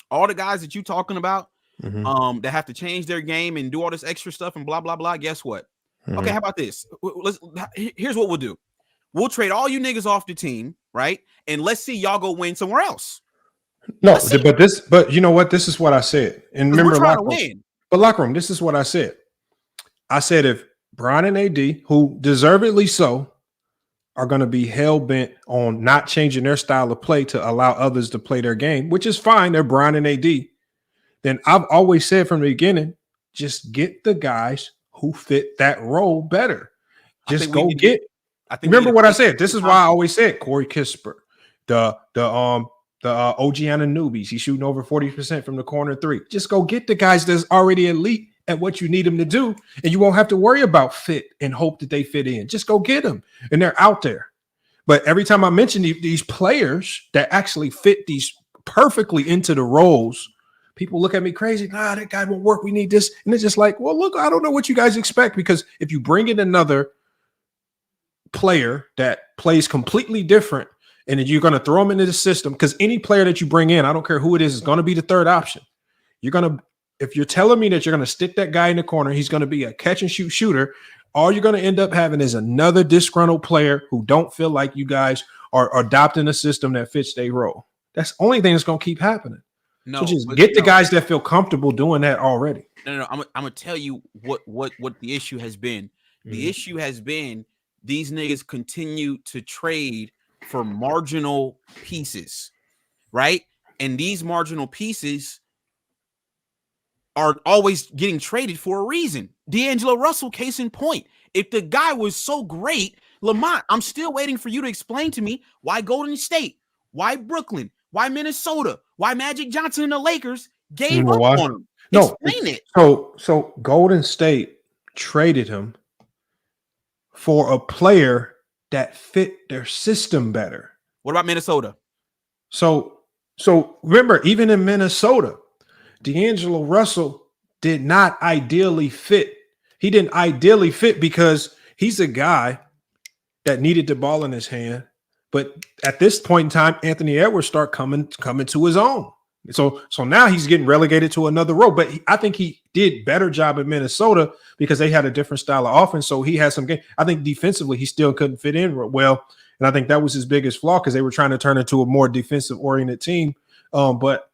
All the guys that you talking about, that have to change their game and do all this extra stuff and blah blah blah. Guess what? Okay, how about this? Here's what we'll do. We'll trade all you niggas off the team, right? And let's see y'all go win somewhere else. No, but you know what? This is what I said. And remember, locker room, this is what I said. I said if Bron and AD, who deservedly so, are going to be hell-bent on not changing their style of play to allow others to play their game, which is fine, they're Bron and AD, then I've always said from the beginning, just get the guys who fit that role better. Just go get. Remember what I said. This is why I always said Corey Kispert, the OG Anunobies. He's shooting over 40% from the corner three. Just go get the guys that's already elite at what you need them to do, and you won't have to worry about fit and hope that they fit in. Just go get them, and they're out there. But every time I mention these players that actually fit these perfectly into the roles, people look at me crazy. That guy won't work. We need this. And it's just like, well, look, I don't know what you guys expect, because if you bring in another player that plays completely different and then you're going to throw him into the system, because any player that you bring in, I don't care who it is going to be the third option. If you're telling me that you're going to stick that guy in the corner, he's going to be a catch and shoot shooter, all you're going to end up having is another disgruntled player who don't feel like you guys are adopting a system that fits their role. That's the only thing that's going to keep happening. So just get the guys that feel comfortable doing that already. No. I'm gonna tell you what the issue has been. The issue has been these niggas continue to trade for marginal pieces, right? And these marginal pieces are always getting traded for a reason. D'Angelo Russell, case in point. If the guy was so great, Lamont, I'm still waiting for you to explain to me why Golden State, why Brooklyn, why Minnesota, why Magic Johnson and the Lakers gave up on him. Explain it. So Golden State traded him for a player that fit their system better. What about Minnesota? So remember, even in Minnesota, D'Angelo Russell did not ideally fit. He didn't ideally fit because he's a guy that needed the ball in his hand. But at this point in time, Anthony Edwards start coming to his own. So now he's getting relegated to another role. But I think he did better job in Minnesota because they had a different style of offense. So he had some game. I think defensively he still couldn't fit in well. And I think that was his biggest flaw because they were trying to turn into a more defensive-oriented team. But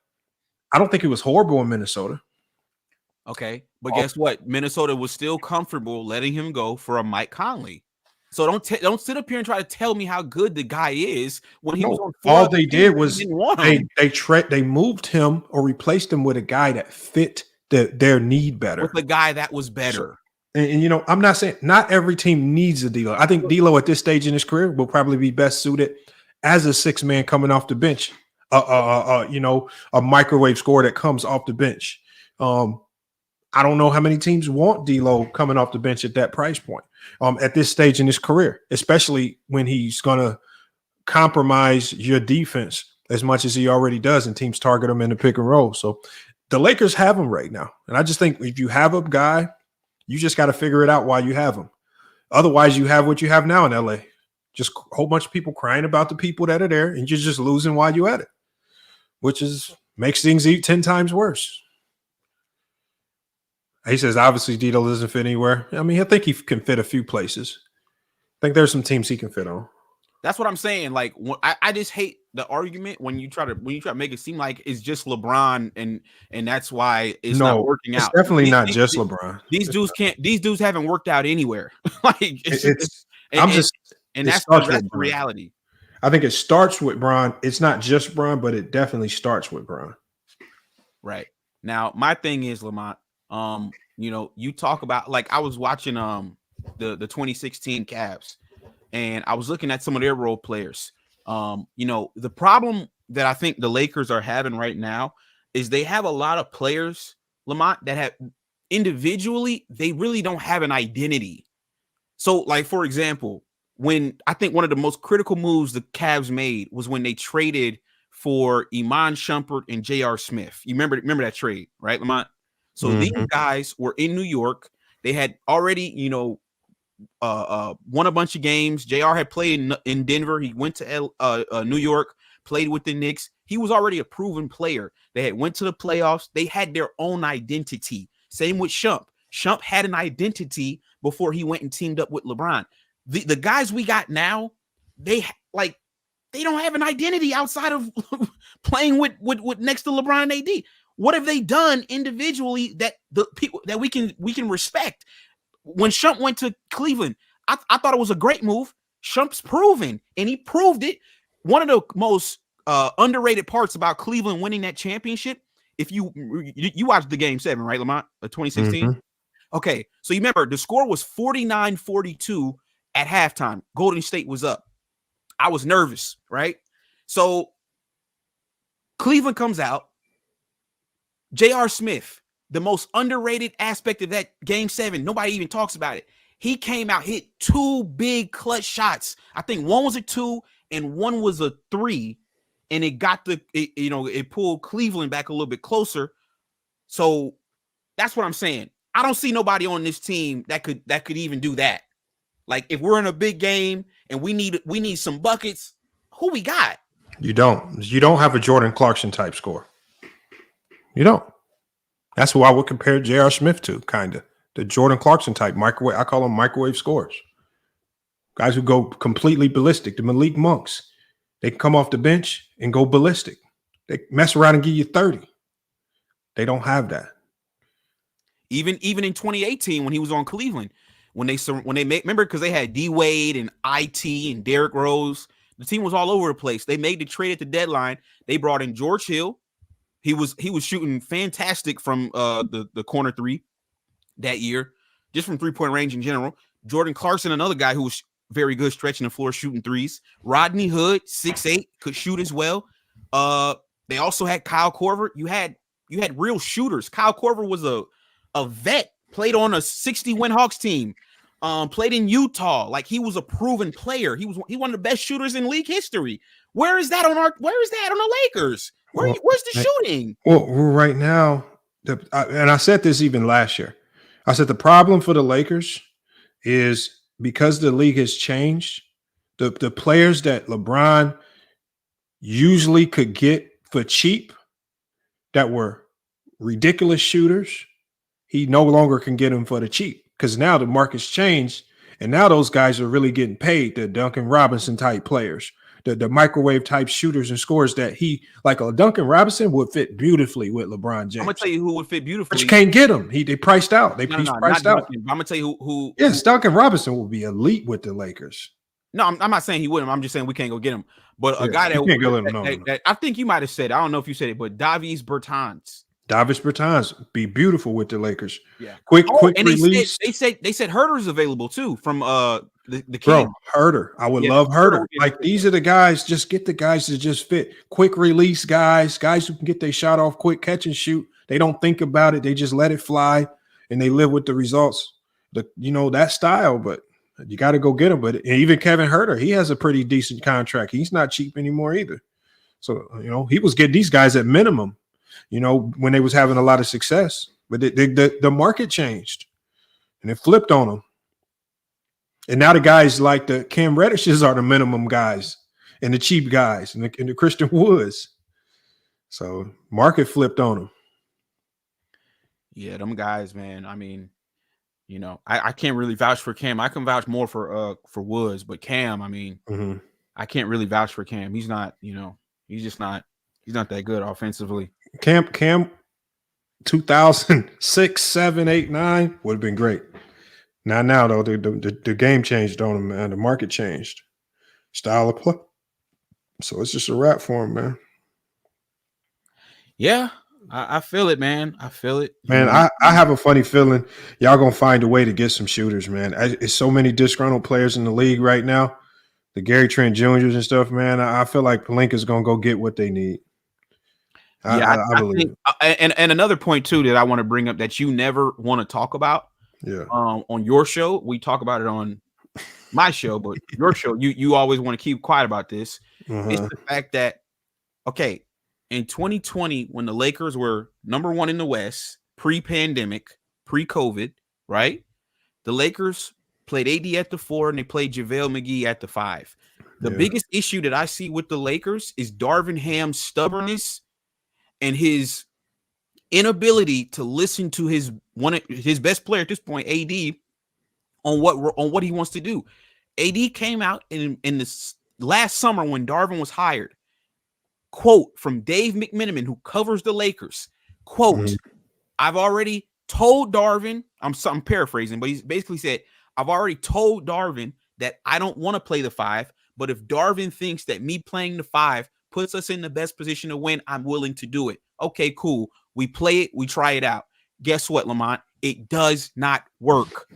I don't think it was horrible in Minnesota. Okay, but guess what? Minnesota was still comfortable letting him go for a Mike Conley. So don't sit up here and try to tell me how good the guy is when he was on. All they did was they moved him or replaced him with a guy that fit their need better. With a guy that was better. And you know, I'm not saying not every team needs a D'Lo. I think D'Lo at this stage in his career will probably be best suited as a 6-man coming off the bench. You know, a microwave scorer that comes off the bench. I don't know how many teams want D'Lo coming off the bench at that price point at this stage in his career, especially when he's going to compromise your defense as much as he already does, and teams target him in the pick and roll. So the Lakers have him right now. And I just think if you have a guy, you just got to figure it out while you have him. Otherwise, you have what you have now in LA. Just a whole bunch of people crying about the people that are there, and you're just losing while you're at it, which makes things 10 times worse. He says, obviously, D'Lo doesn't fit anywhere. I mean, I think he can fit a few places. I think there's some teams he can fit on. That's what I'm saying. Like, I just hate the argument when you try to make it seem like it's just LeBron and that's why it's not working out. It's definitely not just LeBron. These dudes haven't worked out anywhere. Like that's the reality. I think it starts with Bron. It's not just Bron, but it definitely starts with Bron. Right. Now, my thing is, Lamont, you know, you talk about, like, I was watching the 2016 Cavs, and I was looking at some of their role players. You know, the problem that I think the Lakers are having right now is they have a lot of players, Lamont, that have individually, they really don't have an identity. So, like, for example, when I think one of the most critical moves the Cavs made was when they traded for Iman Shumpert and J.R. Smith. You remember that trade, right, Lamont? So these guys were in New York. They had already, you know, won a bunch of games. JR had played in Denver. He went to New York, played with the Knicks. He was already a proven player. They had went to the playoffs. They had their own identity. Same with Shump. Shump had an identity before he went and teamed up with LeBron. The guys we got now, they don't have an identity outside of playing with next to LeBron and AD. What have they done individually that the people that we can respect? When Shump went to Cleveland, I thought it was a great move. Shump's proven, and he proved it. One of the most underrated parts about Cleveland winning that championship, if you watched the Game 7, right, Lamont, 2016? Okay, so you remember the score was 49-42 at halftime. Golden State was up. I was nervous, right? So Cleveland comes out. J.R. Smith, the most underrated aspect of that Game 7, nobody even talks about it. He came out, hit 2 big clutch shots. I think one was a 2 and one was a 3, and it got it pulled Cleveland back a little bit closer. So that's what I'm saying. I don't see nobody on this team that could even do that. Like, if we're in a big game and we need some buckets, who we got? You don't have a Jordan Clarkson type score. You don't. That's who I would compare J.R. Smith to, kind of. The Jordan Clarkson type microwave. I call them microwave scorers. Guys who go completely ballistic. The Malik Monks. They come off the bench and go ballistic. They mess around and give you 30. They don't have that. Even in 2018 when he was on Cleveland, when they remember, because they had D Wade and IT and Derrick Rose, the team was all over the place. They made the trade at the deadline. They brought in George Hill. He was shooting fantastic from the corner 3 that year, just from 3-point range in general. Jordan Clarkson, another guy who was very good stretching the floor, shooting threes. Rodney Hood, 6'8", could shoot as well. They also had Kyle Korver. You had real shooters. Kyle Korver was a vet, played on a 60-win Hawks team, played in Utah. Like, he was a proven player. He was one of the best shooters in league history. Where is that on the Lakers? Where's the shooting? Well, right now, and I said this even last year. I said the problem for the Lakers is because the league has changed, The players that LeBron usually could get for cheap that were ridiculous shooters, he no longer can get them for the cheap because now the market's changed and now those guys are really getting paid. The Duncan Robinson type players, the microwave type shooters and scorers that he like a Duncan Robinson would fit beautifully with LeBron James. I'm gonna tell you who would fit beautifully. But you can't get him. They priced out. He's priced out. I'm gonna tell you who. Yes, Duncan Robinson will be elite with the Lakers. No, I'm not saying he wouldn't. I'm just saying we can't go get him. But a guy that I think you might have said, I don't know if you said it, but Davis Bertans. Davis Bertans be beautiful with the Lakers. Yeah, quick and release. They said Herter's available too from the King. Bro, Herter. I would love Herter. Like these are the guys. Just get the guys that just fit. Quick release guys who can get their shot off quick, catch and shoot. They don't think about it. They just let it fly, and they live with the results. That style, but you got to go get him. But even Kevin Herter, he has a pretty decent contract. He's not cheap anymore either. So he was getting these guys at minimum. When they was having a lot of success, but the market changed and it flipped on them. And now the guys like the Cam Reddishes are the minimum guys and the cheap guys and the Christian Woods. So market flipped on them. Yeah, them guys, man. I mean, I can't really vouch for Cam. I can vouch more for Woods, but Cam, I mean, I can't really vouch for Cam. He's not, he's just not. He's not that good offensively. Cam 2006, 7, 8, 9 would have been great. Now though, the game changed on him, man. The market changed. Style of play. So it's just a wrap for him, man. Yeah, I feel it, man. I feel it. Man, I have a funny feeling y'all gonna find a way to get some shooters, man. It's so many disgruntled players in the league right now. The Gary Trent Juniors and stuff, man. I feel like Pelinka's gonna go get what they need. I believe. And another point too that I want to bring up that you never want to talk about. Yeah. On your show, we talk about it on my show, but your show, you always want to keep quiet about this. It's the fact that in 2020, when the Lakers were number 1 in the West, pre-pandemic, pre-COVID, right? The Lakers played AD at the 4 and they played JaVale McGee at the 5. The biggest issue that I see with the Lakers is Darvin Ham's stubbornness and his inability to listen to his best player at this point, AD, on what he wants to do. AD came out in this last summer when Darvin was hired. Quote from Dave McMenamin, who covers the Lakers. Quote, I've already told Darvin, I'm paraphrasing, but he's basically said, I've already told Darvin that I don't want to play the 5, but if Darvin thinks that me playing the 5 puts us in the best position to win, I'm willing to do it. Okay, cool. We play it. We try it out. Guess what, Lamont? It does not work.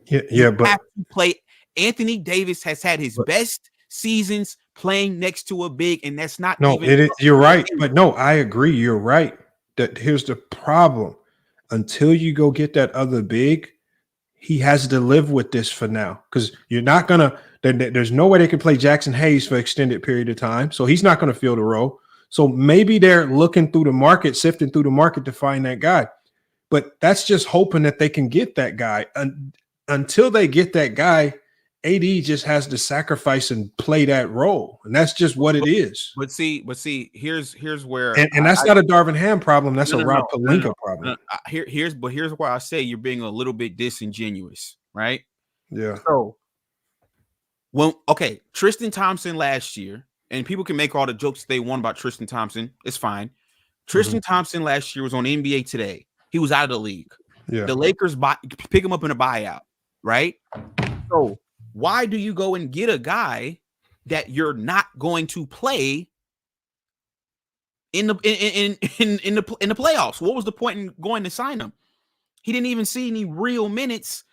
Yeah, but have to play. Anthony Davis has had his best seasons playing next to a big, and that's not. No, it is. You're right, but no, I agree. You're right. That here's the problem. Until you go get that other big, he has to live with this for now because you're not gonna. There's no way they can play Jackson Hayes for extended period of time, so he's not going to fill the role. So maybe they're looking through the market, sifting through the market to find that guy. But that's just hoping that they can get that guy. Until they get that guy, AD just has to sacrifice and play that role. And that's just what it is. But see, here's where and that's not a Darvin Ham problem. That's a Rob Pelinka problem. Here's why I say you're being a little bit disingenuous, right? Yeah. So Tristan Thompson last year, and people can make all the jokes they want about Tristan Thompson. It's fine. Tristan Thompson last year was on NBA Today. He was out of the league. Yeah. The Lakers pick him up in a buyout, right? So why do you go and get a guy that you're not going to play in the playoffs? What was the point in going to sign him? He didn't even see any real minutes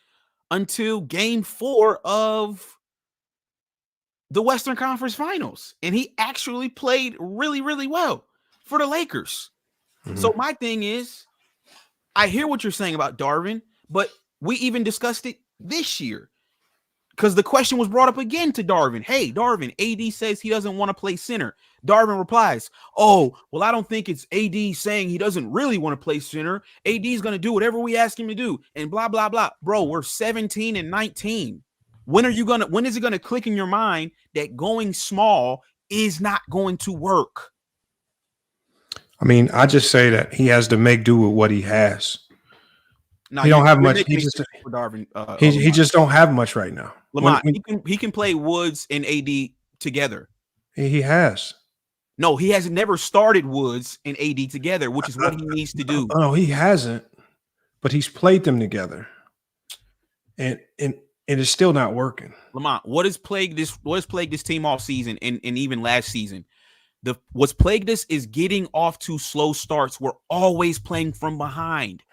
until Game 4 of the Western Conference Finals, and he actually played really, really well for the Lakers. So my thing is, I hear what you're saying about Darvin, but we even discussed it this year because the question was brought up again to Darvin. Hey, Darvin, AD says he doesn't want to play center. Darvin replies, oh, well, I don't think it's AD saying he doesn't really want to play center. AD is going to do whatever we ask him to do and blah, blah, blah. Bro, we're 17 and 19. When is it gonna click in your mind that going small is not going to work? I mean, I just say that he has to make do with what he has. No, he don't have much. He just for Darvin. He just don't have much right now. Lamont, he can play Woods and AD together. He has. No, he has never started Woods and AD together, which is what he needs to do. No, he hasn't. But he's played them together, and it's still not working. Lamont, what has plagued this team all season and even last season? What's plagued us is getting off to slow starts. We're always playing from behind.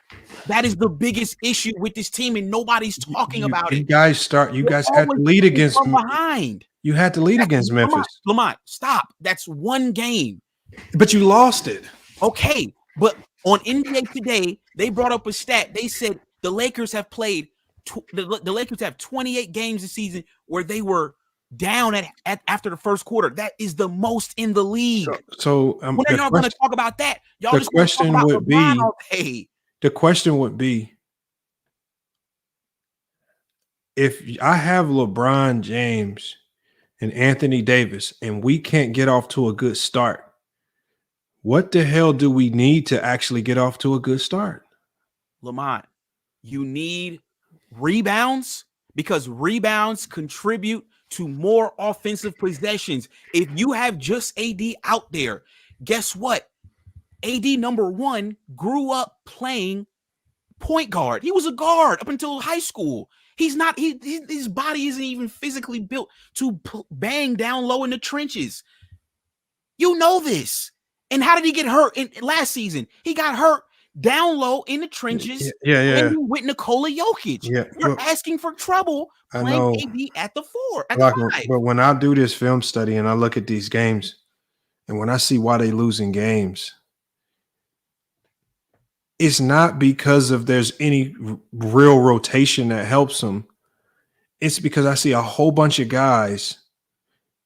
That is the biggest issue with this team, and nobody's talking about it. You guys had to lead against behind. You had to lead against Memphis. Lamont, stop. That's one game. But you lost it. Okay, but on NBA Today, they brought up a stat. They said the Lakers have played. The Lakers have 28 games this season where they were down after the first quarter. That is the most in the league. So when are y'all going to talk about that? Y'all the just question talk about would LeBron be. all day. The question would be, if I have LeBron James and Anthony Davis and we can't get off to a good start, what the hell do we need to actually get off to a good start? Lamont, you need rebounds because rebounds contribute to more offensive possessions. If you have just AD out there, guess what? AD number one grew up playing point guard. He was a guard up until high school. He's not. His body isn't even physically built to bang down low in the trenches. You know this. And how did he get hurt last season? He got hurt down low in the trenches. Yeah. And with Nikola Jokic. Yeah, You're asking for trouble playing AD at the four. But when I do this film study and I look at these games, and when I see why they losing games, it's not because of there's any real rotation that helps them. It's because I see a whole bunch of guys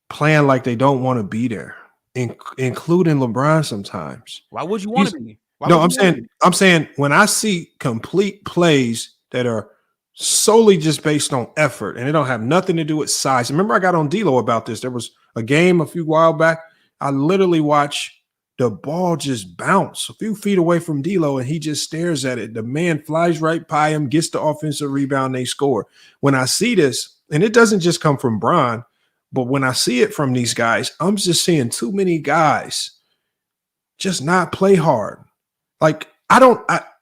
playing like they don't want to be there, including LeBron sometimes. Why would you want to be? I'm saying when I see complete plays that are solely just based on effort and it don't have nothing to do with size. Remember, I got on D-Lo about this. There was a game a few while back. I literally watched the ball just bounce a few feet away from D'Lo, and he just stares at it. The man flies right by him, gets the offensive rebound, they score. When I see this, and it doesn't just come from Bron, but when I see it from these guys, I'm just seeing too many guys just not play hard. Like,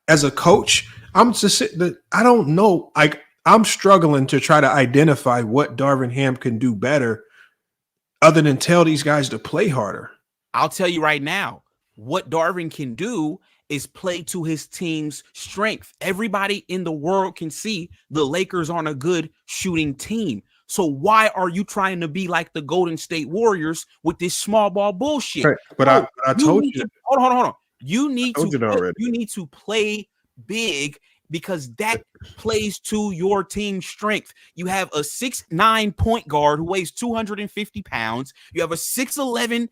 as a coach, I'm just sitting, I don't know. Like, I'm struggling to try to identify what Darvin Ham can do better other than tell these guys to play harder. I'll tell you right now, what Darvin can do is play to his team's strength. Everybody in the world can see the Lakers aren't a good shooting team. So why are you trying to be like the Golden State Warriors with this small ball bullshit? Right. But I told you. Hold on. You need to play big because that plays to your team's strength. You have a 6'9" point guard who weighs 250 pounds. You have a 6'11",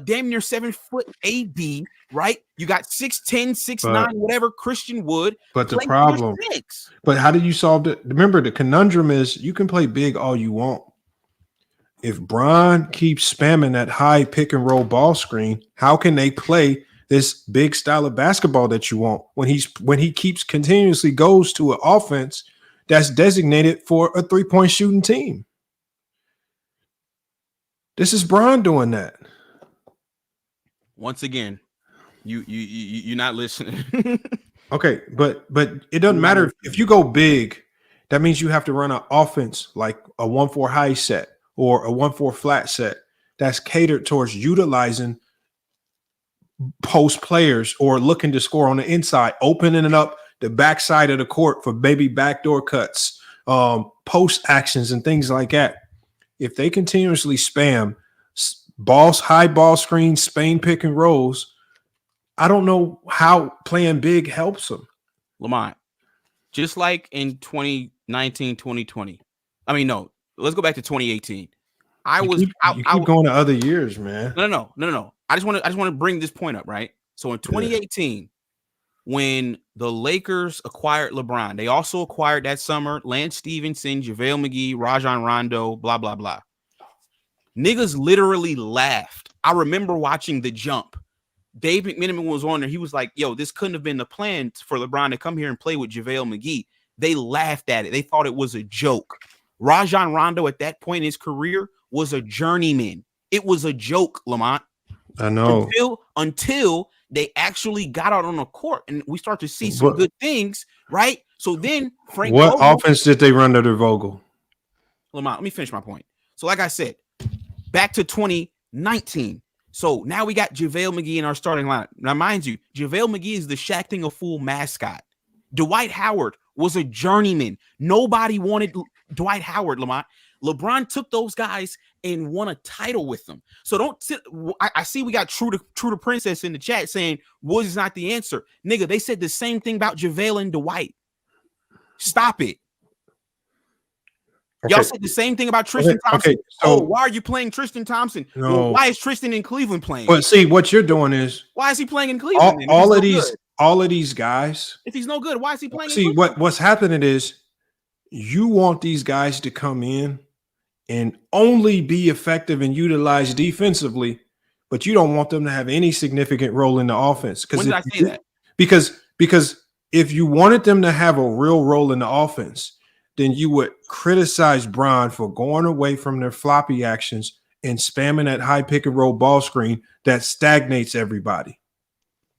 damn near 7 foot AD, right? You got 6'10", 6'9", whatever Christian Wood. But the problem, but how do you solve it? Remember, the conundrum is you can play big all you want. If Bron keeps spamming that high pick and roll ball screen, how can they play this big style of basketball that you want when he keeps continuously goes to an offense that's designated for a 3-point shooting team? This is Bron doing that. Once again, you're not listening. Okay, but it doesn't matter if you go big. That means you have to run an offense like a 1-4 high set or a 1-4 flat set that's catered towards utilizing post players or looking to score on the inside, opening up the backside of the court for maybe backdoor cuts, post actions and things like that. If they continuously spam high ball screens, Spain pick and rolls, I don't know how playing big helps them. Lamont, just like in 2019, 2020. I mean, no, let's go back to 2018. You keep going to other years, man. No. I just want to bring this point up, right? So in 2018, when the Lakers acquired LeBron, they also acquired that summer Lance Stevenson, JaVale McGee, Rajon Rondo, blah, blah, blah. Niggas literally laughed. I remember watching The Jump. Dave McMenamin was on there. He was like, yo, this couldn't have been the plan for LeBron to come here and play with JaVale McGee. They laughed at it. They thought it was a joke. Rajon Rondo at that point in his career was a journeyman. It was a joke, Lamont. I know. Until they actually got out on the court and we start to see some good things, right? So then Frank What Vogel, offense did they run under Vogel? Lamont, let me finish my point. So like I said, back to 2019. So now we got JaVale McGee in our starting lineup. Now, mind you, JaVale McGee is the Shaqting a Fool mascot. Dwight Howard was a journeyman. Nobody wanted Dwight Howard, Lamont. LeBron took those guys and won a title with them. So don't sit. I see we got True to Princess in the chat saying Woods is not the answer. Nigga, they said the same thing about JaVale and Dwight. Stop it. Okay. Y'all said the same thing about Tristan Thompson. Okay, so why are you playing Tristan Thompson? No. Well, why is Tristan in Cleveland playing? But see, what you're doing is Why is he playing in Cleveland? all of these guys. If he's no good, why is he playing? See, in Cleveland? what's happening is you want these guys to come in and only be effective and utilized defensively, but you don't want them to have any significant role in the offense. When did I say that? Because if you wanted them to have a real role in the offense, then you would criticize Bron for going away from their floppy actions and spamming that high pick and roll ball screen that stagnates everybody.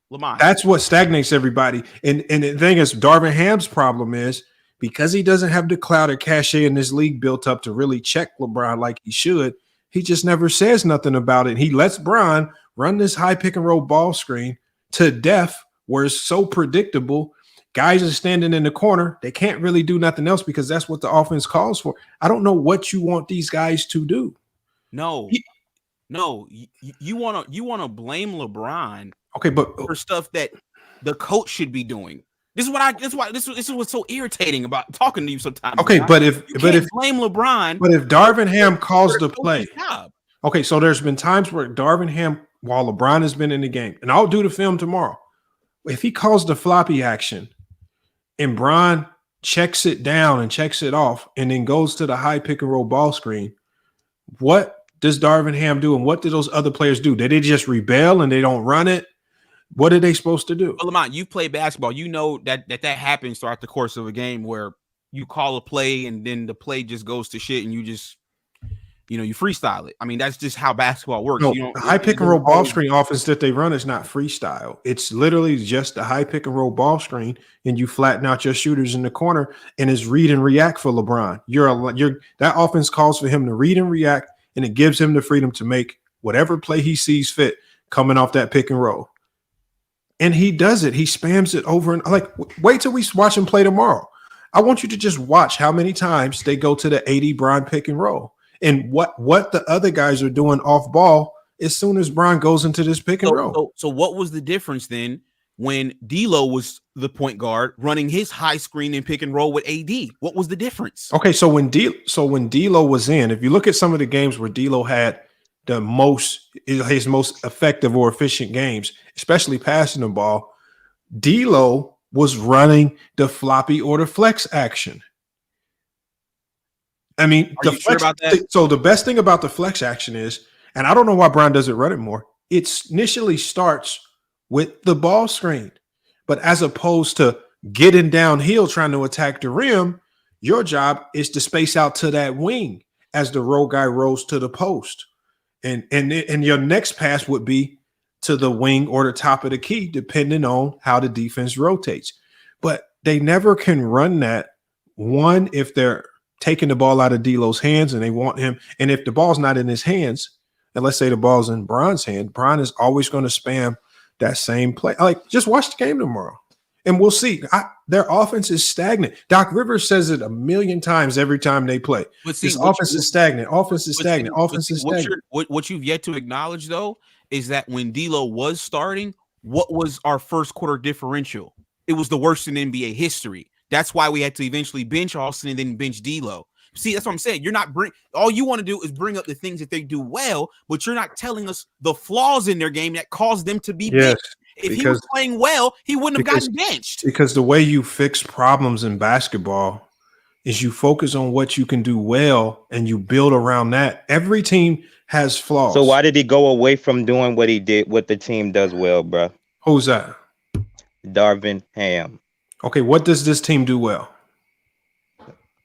Lamont. That's what stagnates everybody. And the thing is, Darvin Ham's problem is because he doesn't have the clout or cachet in this league built up to really check LeBron like he should, he just never says nothing about it. He lets Bron run this high pick and roll ball screen to death where it's so predictable. Guys are standing in the corner. They can't really do nothing else because that's what the offense calls for. I don't know what you want these guys to do. No, you want to blame LeBron. Okay, but for stuff that the coach should be doing. This is what's so irritating about talking to you sometimes. Okay, guys. but if blame LeBron, but if Darvin Ham calls the play, job. Okay, so there's been times where Darvin Ham, while LeBron has been in the game, and I'll do the film tomorrow. If he calls the floppy action and Bron checks it down and checks it off and then goes to the high pick and roll ball screen, what does Darvin Ham do? And what do those other players do? Did they just rebel and they don't run it? What are they supposed to do? Well, Lamont, you play basketball. You know that happens throughout the course of a game where you call a play and then the play just goes to shit and you just, you freestyle it. I mean, that's just how basketball works. No, the high pick and roll ball screen offense that they run is not freestyle. It's literally just the high pick and roll ball screen, and you flatten out your shooters in the corner, and it's read and react for LeBron. That offense calls for him to read and react, and it gives him the freedom to make whatever play he sees fit coming off that pick and roll. And he does it. He spams it over and wait till we watch him play tomorrow. I want you to just watch how many times they go to the 80 Bron pick and roll. And what the other guys are doing off ball as soon as Bron goes into this pick and roll. So what was the difference then when D'Lo was the point guard running his high screen and pick and roll with AD? What was the difference? Okay, so when D'Lo was in, if you look at some of the games where D'Lo had his most effective or efficient games, especially passing the ball, D'Lo was running the floppy or the flex action. I mean, sure about that? So the best thing about the flex action is, and I don't know why Bron doesn't run it more, it initially starts with the ball screen. But as opposed to getting downhill trying to attack the rim, your job is to space out to that wing as the roll guy rolls to the post. And your next pass would be to the wing or the top of the key, depending on how the defense rotates. But they never can run that, one, if they're taking the ball out of D'Lo's hands and they want him. And if the ball's not in his hands, and let's say the ball's in Bron's hand, Bron is always going to spam that same play. Just watch the game tomorrow and we'll see. Their offense is stagnant. Doc Rivers says it a million times every time they play. This offense is stagnant. Offense is stagnant. Offense is stagnant. What you've yet to acknowledge, though, is that when D'Lo was starting, what was our first quarter differential? It was the worst in NBA history. That's why we had to eventually bench Austin and then bench D'Lo. See, that's what I'm saying. You're not all you want to do is bring up the things that they do well, but you're not telling us the flaws in their game that caused them to be benched. If he was playing well, he wouldn't have gotten benched. Because the way you fix problems in basketball is you focus on what you can do well and you build around that. Every team has flaws. So why did he go away from doing what he did, what the team does well, bro? Who's that? Darvin Ham. Okay, what does this team do well?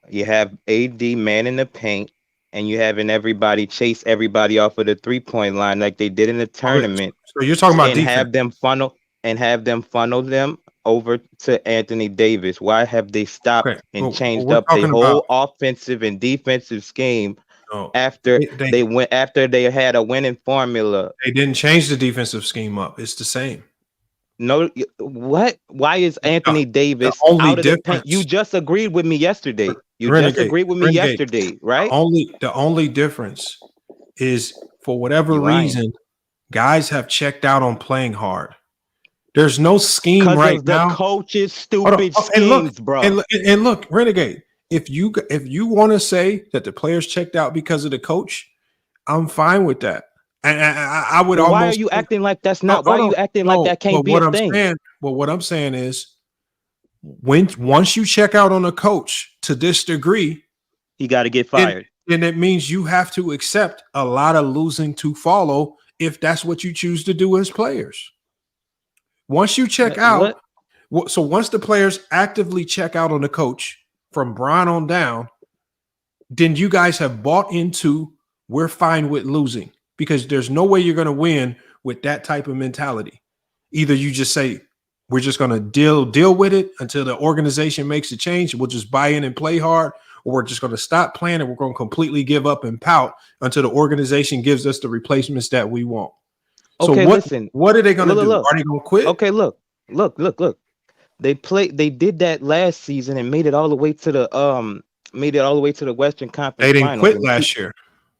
You have AD man in the paint, and you having everybody chase everybody off of the 3-point line like they did in the tournament. So you're talking about and defense. have them funnel them over to Anthony Davis. Why have they stopped and changed up their whole offensive and defensive scheme after they had a winning formula? They didn't change the defensive scheme up. It's the same. No, what? Why is Anthony Davis out of the paint? You just agreed with me yesterday. Just agreed with me yesterday, right? The only difference is, for whatever reason, guys have checked out on playing hard. There's no scheme right now. The coach's stupid schemes, bro. And look, Renegade. If you want to say that the players checked out because of the coach, I'm fine with that. And I would. Well, why are you acting like that's not? Why are you acting like that can't be a thing? What I'm saying is, once you check out on a coach to this degree, he got to get fired. Then it means you have to accept a lot of losing to follow if that's what you choose to do as players. Once you check out, so once the players actively check out on the coach from Bron on down, then you guys have bought into we're fine with losing. Because there's no way you're going to win with that type of mentality. Either you just say, we're just going to deal with it until the organization makes a change. We'll just buy in and play hard, or we're just going to stop playing and we're going to completely give up and pout until the organization gives us the replacements that we want. Okay, so listen. What are they going to do? Are they going to quit? Okay, look. They did that last season and made it all the way to the Western Conference. They didn't Finals. quit last year.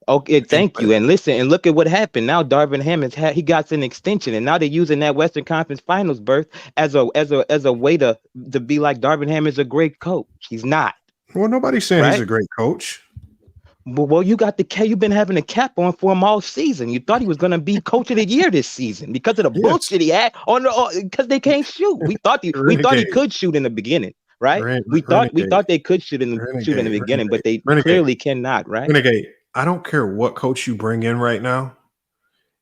Okay, thank you. And listen, and look at what happened. Now Darvin Ham he got an extension, and now they're using that Western Conference Finals berth as a way to be like Darvin Ham is a great coach. He's not. Well, nobody's saying he's a great coach. Well, you've been having a cap on for him all season. You thought he was going to be coach of the year this season because of the bullshit he had because they can't shoot. We thought he could shoot in the beginning, right? We thought they could shoot in the beginning, but they clearly cannot, right? Renegade. I don't care what coach you bring in right now.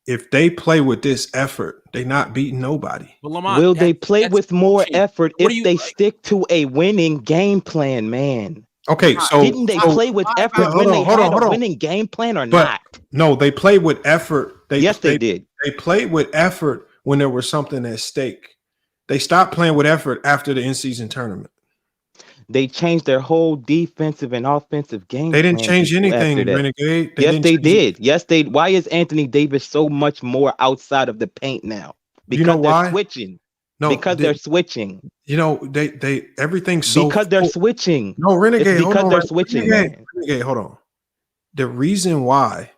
If they play with this effort, they're not beating nobody. Well, Lamont, will they play with more effort if they stick to a winning game plan, man? Okay, so didn't they play with effort when they had a winning game plan or not? No, they played with effort. Yes, they did. They played with effort when there was something at stake. They stopped playing with effort after the in-season tournament. They changed their whole defensive and offensive game. They didn't change anything, Renegade. Yes, they did. Yes, they. Why is Anthony Davis so much more outside of the paint now? Because you know why? They're switching. No, because they're switching. You know, they everything's so because they're switching. No, Renegade. It's because they're switching. Renegade, hold on. The reason why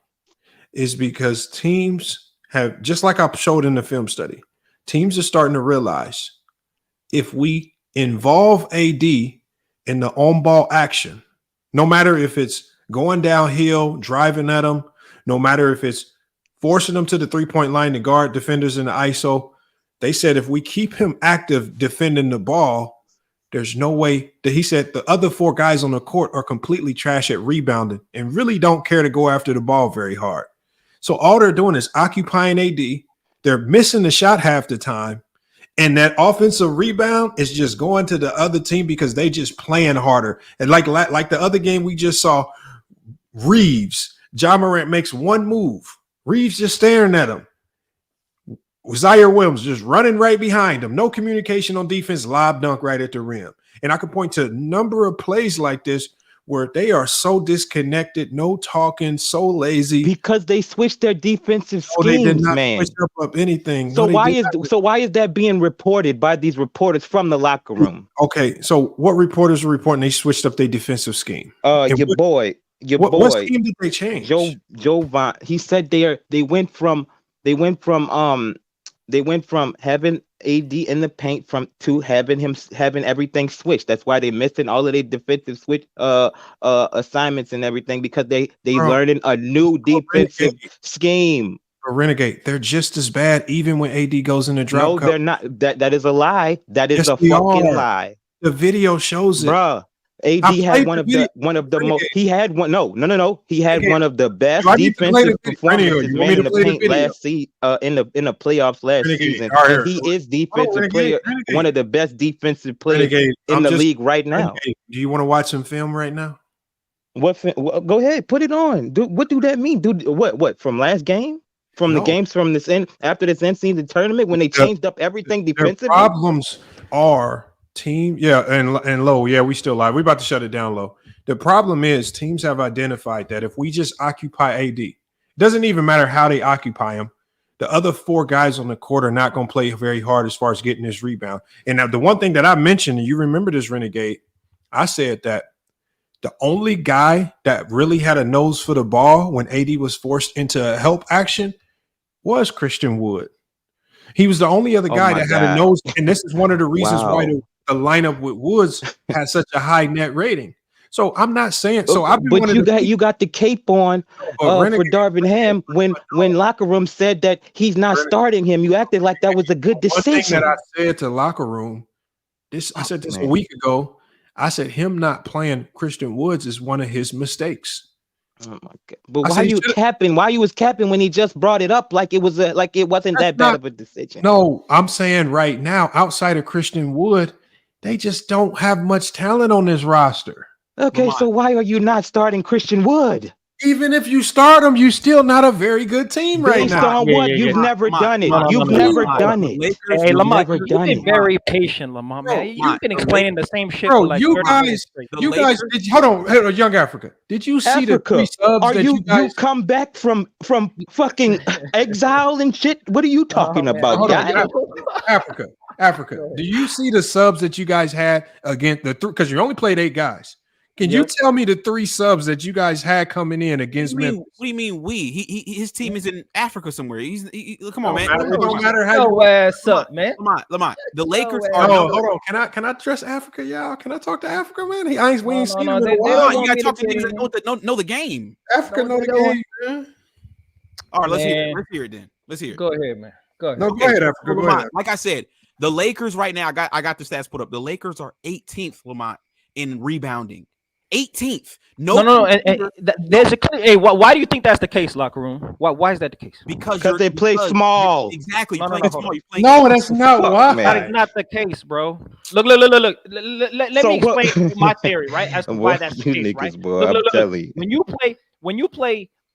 is because teams have, just like I showed in the film study, teams are starting to realize if we involve AD in the on-ball action, no matter if it's going downhill, driving at them, no matter if it's forcing them to the three-point line to guard defenders in the ISO, they said if we keep him active defending the ball, there's no way that he said the other four guys on the court are completely trash at rebounding and really don't care to go after the ball very hard. So all they're doing is occupying AD. They're missing the shot half the time. And that offensive rebound is just going to the other team because they just playing harder. And like the other game we just saw, Reeves, Ja Morant makes one move. Reeves just staring at him. Zaire Williams just running right behind him. No communication on defense, lob dunk right at the rim. And I can point to a number of plays like this where they are so disconnected, no talking, so lazy. Because they switched their defensive schemes, they did not man. Switch up anything. So why is that being reported by these reporters from the locker room? Okay, so what reporters are reporting they switched up their defensive scheme? Your boy. What scheme did they change? Joe Vaughn. He said they went from having AD in the paint to having everything switched. That's why they missing all of their defensive switch assignments and everything because they learning a new defensive scheme. But Renegade, they're just as bad even when AD goes in the drop. No, they're not. That is a lie. That is Yes, a they fucking are. lie. The video shows it. Bruh. AD had one of the most. He had one. No. He had one of the best defensive performances, man, in the paint last season. In the playoffs last season, and he is defensive player, one of the best defensive players in the league right now. Do you want to watch some film right now? What? Go ahead, put it on. What do that mean? What from last game? From the games from this end after this end season tournament when they changed up everything defensively. Problems are. Team, and Low, we still live. We're about to shut it down, Low. The problem is teams have identified that if we just occupy AD, it doesn't even matter how they occupy him. The other 4 guys on the court are not going to play very hard as far as getting this rebound. And now the one thing that I mentioned, and you remember this, Renegade, I said that the only guy that really had a nose for the ball when AD was forced into help action was Christian Wood. He was the only other guy that had a nose, and this is one of the reasons why the lineup with Woods has such a high net rating. So I'm not saying so. But you got the cape on for Darvin Ham when locker room said that he's not starting him. You acted like that was a good decision. One thing that I said to locker room, I said this a week ago. I said him not playing Christian Woods is one of his mistakes. Oh my God! But why you capping? Why you was capping when he just brought it up like it was like it wasn't that bad of a decision? No, I'm saying right now, outside of Christian Wood, they just don't have much talent on this roster. Okay, so why are you not starting Christian Wood? Even if you start him, you're still not a very good team right now. Based on what? You've never done it. You've never done it. Hey, Lamont, you've been very patient, Lamont. Man, you've been explaining the same shit for like 30 minutes straight. Hold on, Young Africa. Did you see the 3 subs that you guys? You come back from fucking exile and shit? What are you talking about, guys? Africa. Do you see the subs that you guys had against the 3? Because you only played 8 guys. Can you tell me the 3 subs that you guys had coming in against Memphis? What do you mean we? His team is in Africa somewhere. Come on, man. It don't matter how you ass up, man. Lamont. The Lakers are. Hold on. Can I address Africa, y'all? Can I talk to Africa, man? We ain't seen him in a while. You gotta talk to niggas that know the game. Africa know the game, man. All right, let's hear it then. Let's hear it. Go ahead, man. Go ahead. No, go ahead, Africa. Go ahead. Like I said, the Lakers right now. I got the stats put up. The Lakers are 18th, Lamont, in rebounding. 18th. No. And there's a hey. Why do you think that's the case, locker room? Why is that the case? Because they play small. Exactly. No, that's not why. That is not the case, bro. Look. Let me explain my theory, right? As to why that's the case, right? Look.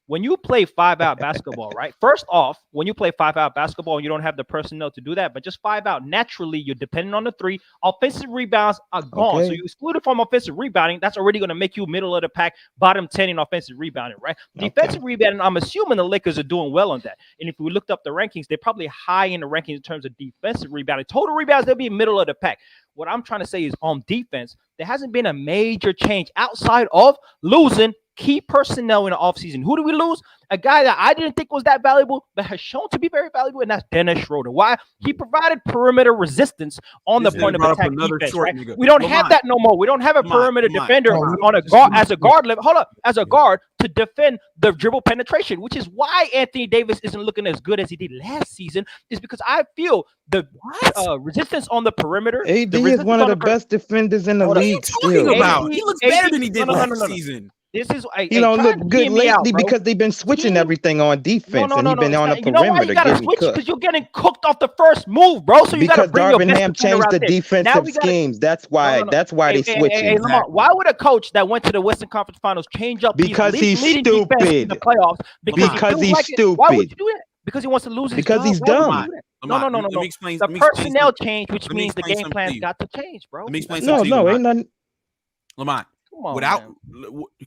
When you play 5-out basketball, right? First off, when you play 5-out basketball, you don't have the personnel to do that. But just 5-out, naturally, you're dependent on the 3. Offensive rebounds are gone. Okay. So you excluded from offensive rebounding. That's already going to make you middle of the pack, bottom 10 in offensive rebounding, right? Defensive rebounding, I'm assuming the Lakers are doing well on that. And if we looked up the rankings, they're probably high in the rankings in terms of defensive rebounding. Total rebounds, they'll be middle of the pack. What I'm trying to say is on defense, there hasn't been a major change outside of losing key personnel in the offseason. Who do we lose? A guy that I didn't think was that valuable, but has shown to be very valuable, and that's Dennis Schroeder. Why? He provided perimeter resistance on the point of attack defense, right? We don't have that no more. We don't have a perimeter defender on a guard as a guard level. Hold up, as a guard to defend the dribble penetration, which is why Anthony Davis isn't looking as good as he did last season, is because I feel the resistance on the perimeter. AD is one of the best defenders in the league still. He looks better than he did last season. This is he don't look good lately because they've been switching everything on defense, and he's been on the perimeter getting cooked. Because you're getting cooked off the first move, bro. So you got to bring your best Ham changed the defensive schemes. That's why. That's why they switching. Hey, Lamar, why would a coach that went to the Western Conference Finals change up? Because he's stupid. In the playoffs. Because he's stupid. Why would you do that? Because he wants to lose his job. Because he's dumb. No. The personnel change, which means the game plan's got to change, bro. Let me explain something. No, ain't nothing. Lamont. On, without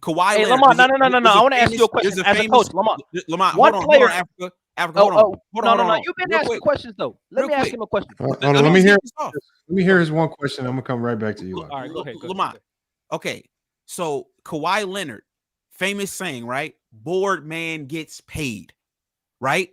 Kawhi, hey, Lamont, no. I want to ask you a question as a coach, Lamont. Hold on, Africa, hold on. No. You've been asking questions though. Let me ask him a question. Hold on, let me hear his one question. I'm gonna come right back to you. All right, go ahead, Lamont. Okay, so Kawhi Leonard, famous saying, right? Bored man gets paid, right?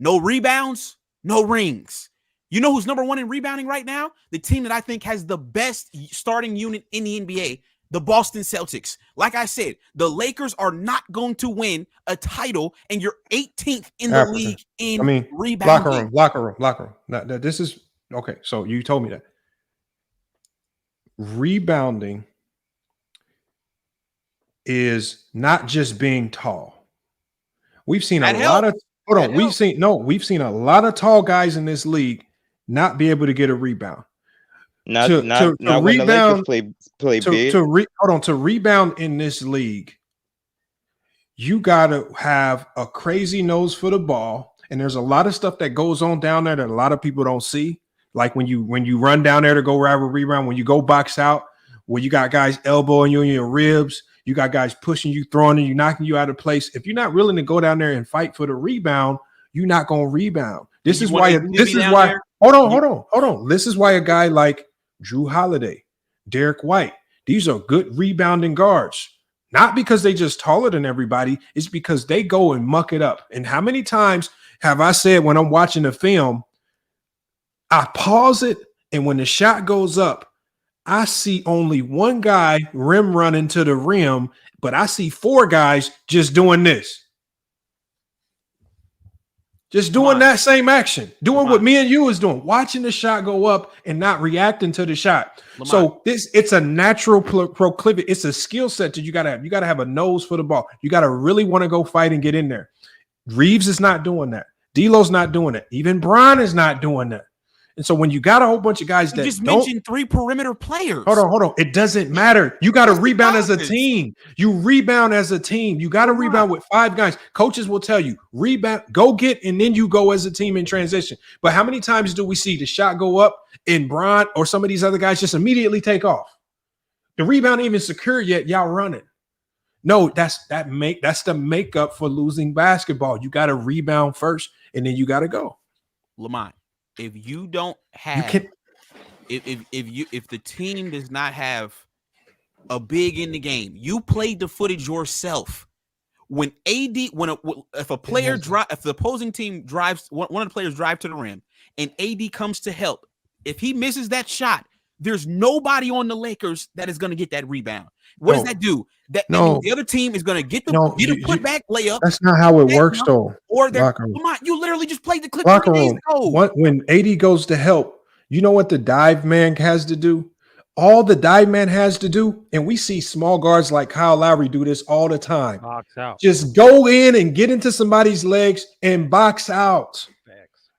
No rebounds, no rings. You know who's number 1 in rebounding right now? The team that I think has the best starting unit in the NBA. the Boston Celtics. Like I said, the Lakers are not going to win a title, and you're 18th in the league in rebounding. Locker room. Now, this is okay. So you told me that rebounding is not just being tall. We've seen a lot of we've seen a lot of tall guys in this league not be able to get a rebound. Not when the Lakers play big. To rebound in this league, you gotta have a crazy nose for the ball, and there's a lot of stuff that goes on down there that a lot of people don't see. Like when you run down there to go grab a rebound, when you go box out, where you got guys elbowing you in your ribs, you got guys pushing you, throwing you, knocking you out of place. If you're not willing to go down there and fight for the rebound, you're not gonna rebound. Hold on. This is why a guy like Drew Holiday, Derek White, these are good rebounding guards. Not because they just taller than everybody, it's because they go and muck it up. And how many times have I said when I'm watching the film, I pause it, and when the shot goes up, I see only one guy rim running to the rim, but I see four guys just doing this. Just doing that same action, doing what me and you was doing, watching the shot go up and not reacting to the shot. So it's a natural proclivity. It's a skill set that you gotta have. You gotta have a nose for the ball. You gotta really want to go fight and get in there. Reeves is not doing that. D'Lo's not doing it. Even Bron is not doing that. And so when you got a whole bunch of guys that just mentioned 3 perimeter players. Hold on. It doesn't matter. You got to rebound as a team. You rebound as a team. You got to rebound with 5 guys. Coaches will tell you, rebound, go get, and then you go as a team in transition. But how many times do we see the shot go up and Bron or some of these other guys just immediately take off? The rebound ain't even secure yet. Y'all running. No, that's the makeup for losing basketball. You got to rebound first, and then you got to go. Lamont, if you don't have, if the team does not have a big in the game, you played the footage yourself. When if the opposing team drives, one of the players drive to the rim, and AD comes to help, if he misses that shot, there's nobody on the Lakers that is going to get that rebound. What does that do? That means the other team is going to get a putback layup. That's not how it works, though. Or you literally just played the clip locker room. When AD goes to help, you know what the dive man has to do? All the dive man has to do, and we see small guards like Kyle Lowry do this all the time. Box out. Just go in and get into somebody's legs and box out.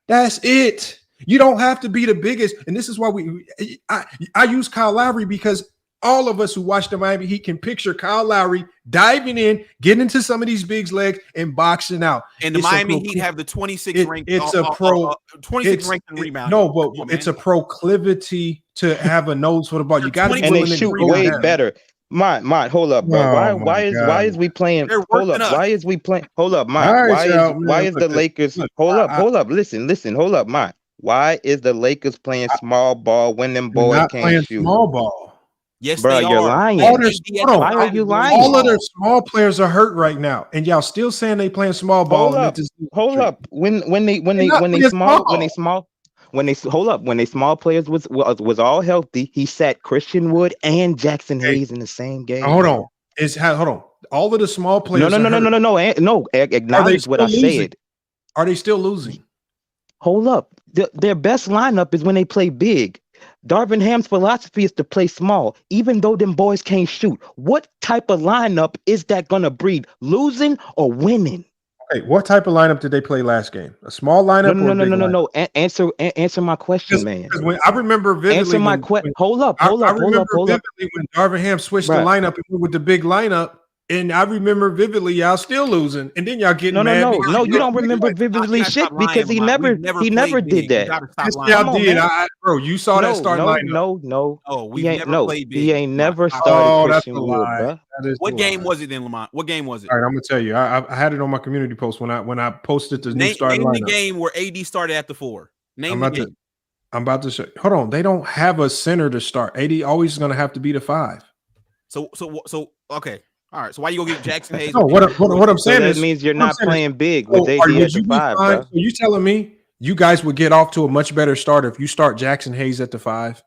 That's it. You don't have to be the biggest. And this is why I use Kyle Lowry, because all of us who watch the Miami Heat can picture Kyle Lowry diving in, getting into some of these bigs' legs, and boxing out. And the Miami Heat have the 26th ranked. It's a pro 26th ranked in rebound. No, but it's a proclivity to have a nose for the ball. You got to, and they shoot way better. Mont, hold up, bro. Why is we playing? Hold up. Why is we playing? Hold up, Mont. Why is the Lakers? Hold up. Listen. Hold up, Mont. Why is the Lakers playing small ball when them boys can't shoot? Small ball. Yes, bro, you're lying. Why are you lying? All of their small players are hurt right now, and y'all still saying they playing small ball. Hold up. When small players was all healthy, he sat Christian Wood and Jackson Hayes in the same game. Hold on. All of the small players. No. Acknowledge what I said. Are they still losing? Hold up. Their best lineup is when they play big. Darvin Ham's philosophy is to play small, even though them boys can't shoot. What type of lineup is that going to breed? Losing or winning? Okay, what type of lineup did they play last game? A small lineup? No. Answer my question, man. When I remember vividly. Answer my question. Hold up. I remember vividly when Darvin Ham switched the lineup and went with the big lineup. And I remember vividly y'all still losing, and then y'all getting mad. No, you don't remember vividly shit because he never did that. Yes, y'all did, bro. You saw that starting lineup. No. Oh, we never played big. He ain't never started Christian Wood, bro. What game was it then, Lamont? What game was it? All right, I'm gonna tell you. I had it on my community post when I posted the new starting lineup. Name the game where AD started at the 4. Name the game. I'm about to show. Hold on, they don't have a center to start. AD always is gonna have to be the 5. So okay. All right, so why you go get Jackson Hayes? No, what I'm saying is that means you're not playing big with AD at the 5, bro. So you telling me you guys would get off to a much better start if you start Jackson Hayes at the 5?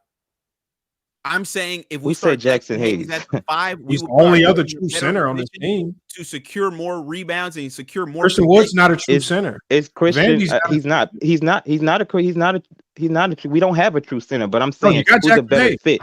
I'm saying if Who we said start Jackson Hayes Hayes? at the 5, we He's will the only probably other be in a true better center on this position team. to secure more rebounds and secure more. Christian Wood's not a true center. Is Christian? Vandy's He's not. He's not a. We don't have a true center. But I'm No, you saying, got who's a Jackson better Hayes. fit?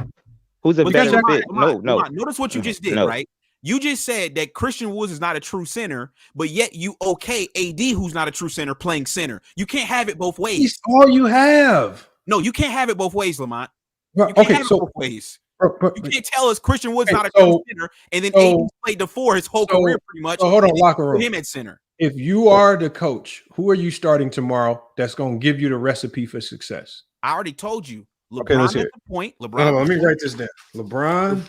Who's a But better Lamont, fit? No. Notice what you just did, No. right? You just said that Christian Woods is not a true center, but yet you okay AD, who's not a true center, playing center. You can't have it both ways. He's all you have. No, you can't have it both ways, Lamont. Well, You can't okay, have so it both ways. You can't tell us Christian Woods okay, not a so- true center, and then so- AD played the 4 his whole so- career pretty much. so hold on, and then locker put room. him at center. If you are the coach, who are you starting tomorrow that's going to give you the recipe for success? I already told you. LeBron Okay, let's at hear the it. point. LeBron. Hold on, let me write this down. LeBron.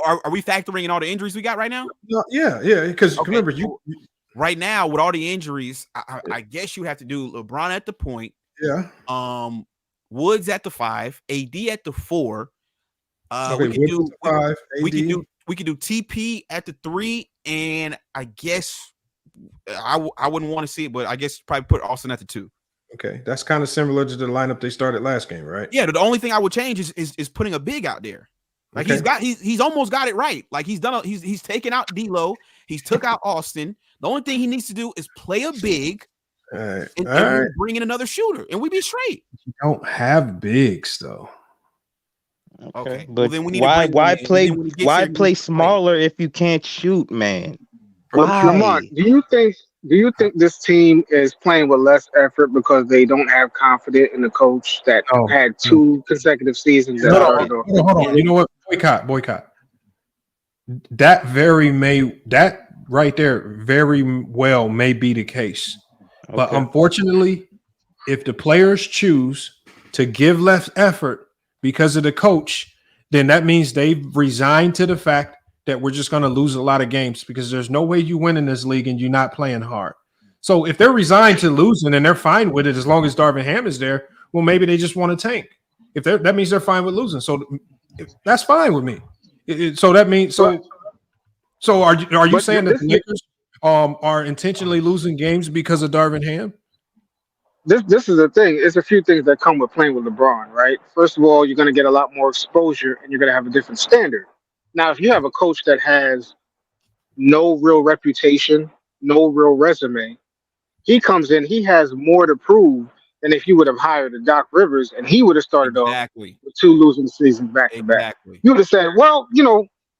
Are we factoring in all the injuries we got right now? Yeah, because remember you. Right now with all the injuries, I guess you have to do LeBron at the point. Yeah. Woods at the 5, AD at the 4. Okay, we could Woods do at the 5, we could do TP at the 3, and I guess I wouldn't want to see it, but I guess probably put Austin at the 2. Okay, that's kind of similar to the lineup they started last game, right? Yeah, the only thing I would change is putting a big out there. Like Okay. he's almost got it right. Like he's taken out D'Lo, he's took out Austin. The only thing he needs to do is play a big, All right. and All right. bring in another shooter, and we be straight. You don't have bigs though. Okay, But then we need why to bring one in, and play then when he gets why here, he play needs to play. smaller if you can't shoot, man? Lamont, do you think this team is playing with less effort because they don't have confidence in the coach that had 2 consecutive seasons that started off? Hold on. You know what? Boycott. That right there very well may be the case. But Okay. unfortunately, if the players choose to give less effort because of the coach, then that means they've resigned to the fact that we're just going to lose a lot of games, because there's no way you win in this league and you're not playing hard. So if they're resigned to losing and they're fine with it as long as Darvin Ham is there, well, maybe they just want to tank. That means they're fine with losing. So that's fine with me. So that means so are you saying that the Lakers are intentionally losing games because of Darvin Ham? This is the thing. It's a few things that come with playing with LeBron, right? First of all, you're going to get a lot more exposure, and you're going to have a different standard. Now, if you have a coach that has no real reputation, no real resume, he comes in, he has more to prove than if you would have hired a Doc Rivers, and he would have started off with 2 losing seasons back to back. You would have said, well,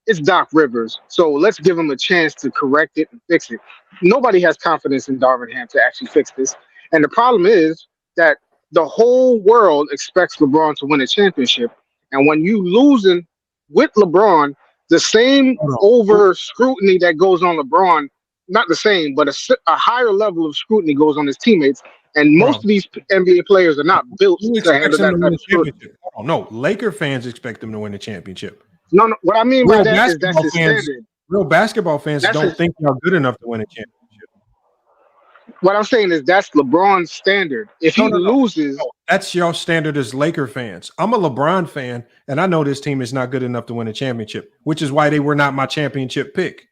it's Doc Rivers, so let's give him a chance to correct it and fix it. Nobody has confidence in Darvin Ham to actually fix this. And the problem is that the whole world expects LeBron to win a championship. And when you losing with LeBron, the same over scrutiny that goes on LeBron, not the same, but a higher level of scrutiny goes on his teammates. And most of these NBA players are not built to handle that type of scrutiny. Oh, no, Laker fans expect them to win the championship. No, what I mean by that is that's his standard. Real basketball fans don't think they're good enough to win a championship. What I'm saying is that's LeBron's standard. If he loses, that's your standard as Laker fans. I'm a LeBron fan, and I know this team is not good enough to win a championship, which is why they were not my championship pick.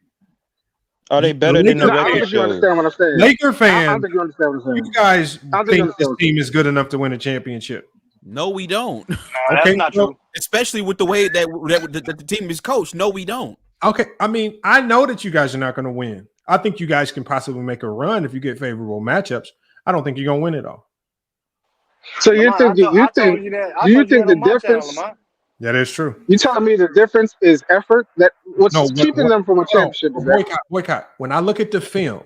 Are they better than the I don't record think you understand what I'm saying. Laker fans, I don't think you understand what I'm saying. you guys think this team is good enough to win a championship? No, we don't. Okay, not true. Especially with the way that the team is coached. No, we don't. Okay, I mean, I know that you guys are not going to win. I think you guys can possibly make a run if you get favorable matchups. I don't think you're going to win it all. So you think the difference? That is true. You telling me the difference is effort? That what's keeping them from a championship? Is boycott. When I look at the film,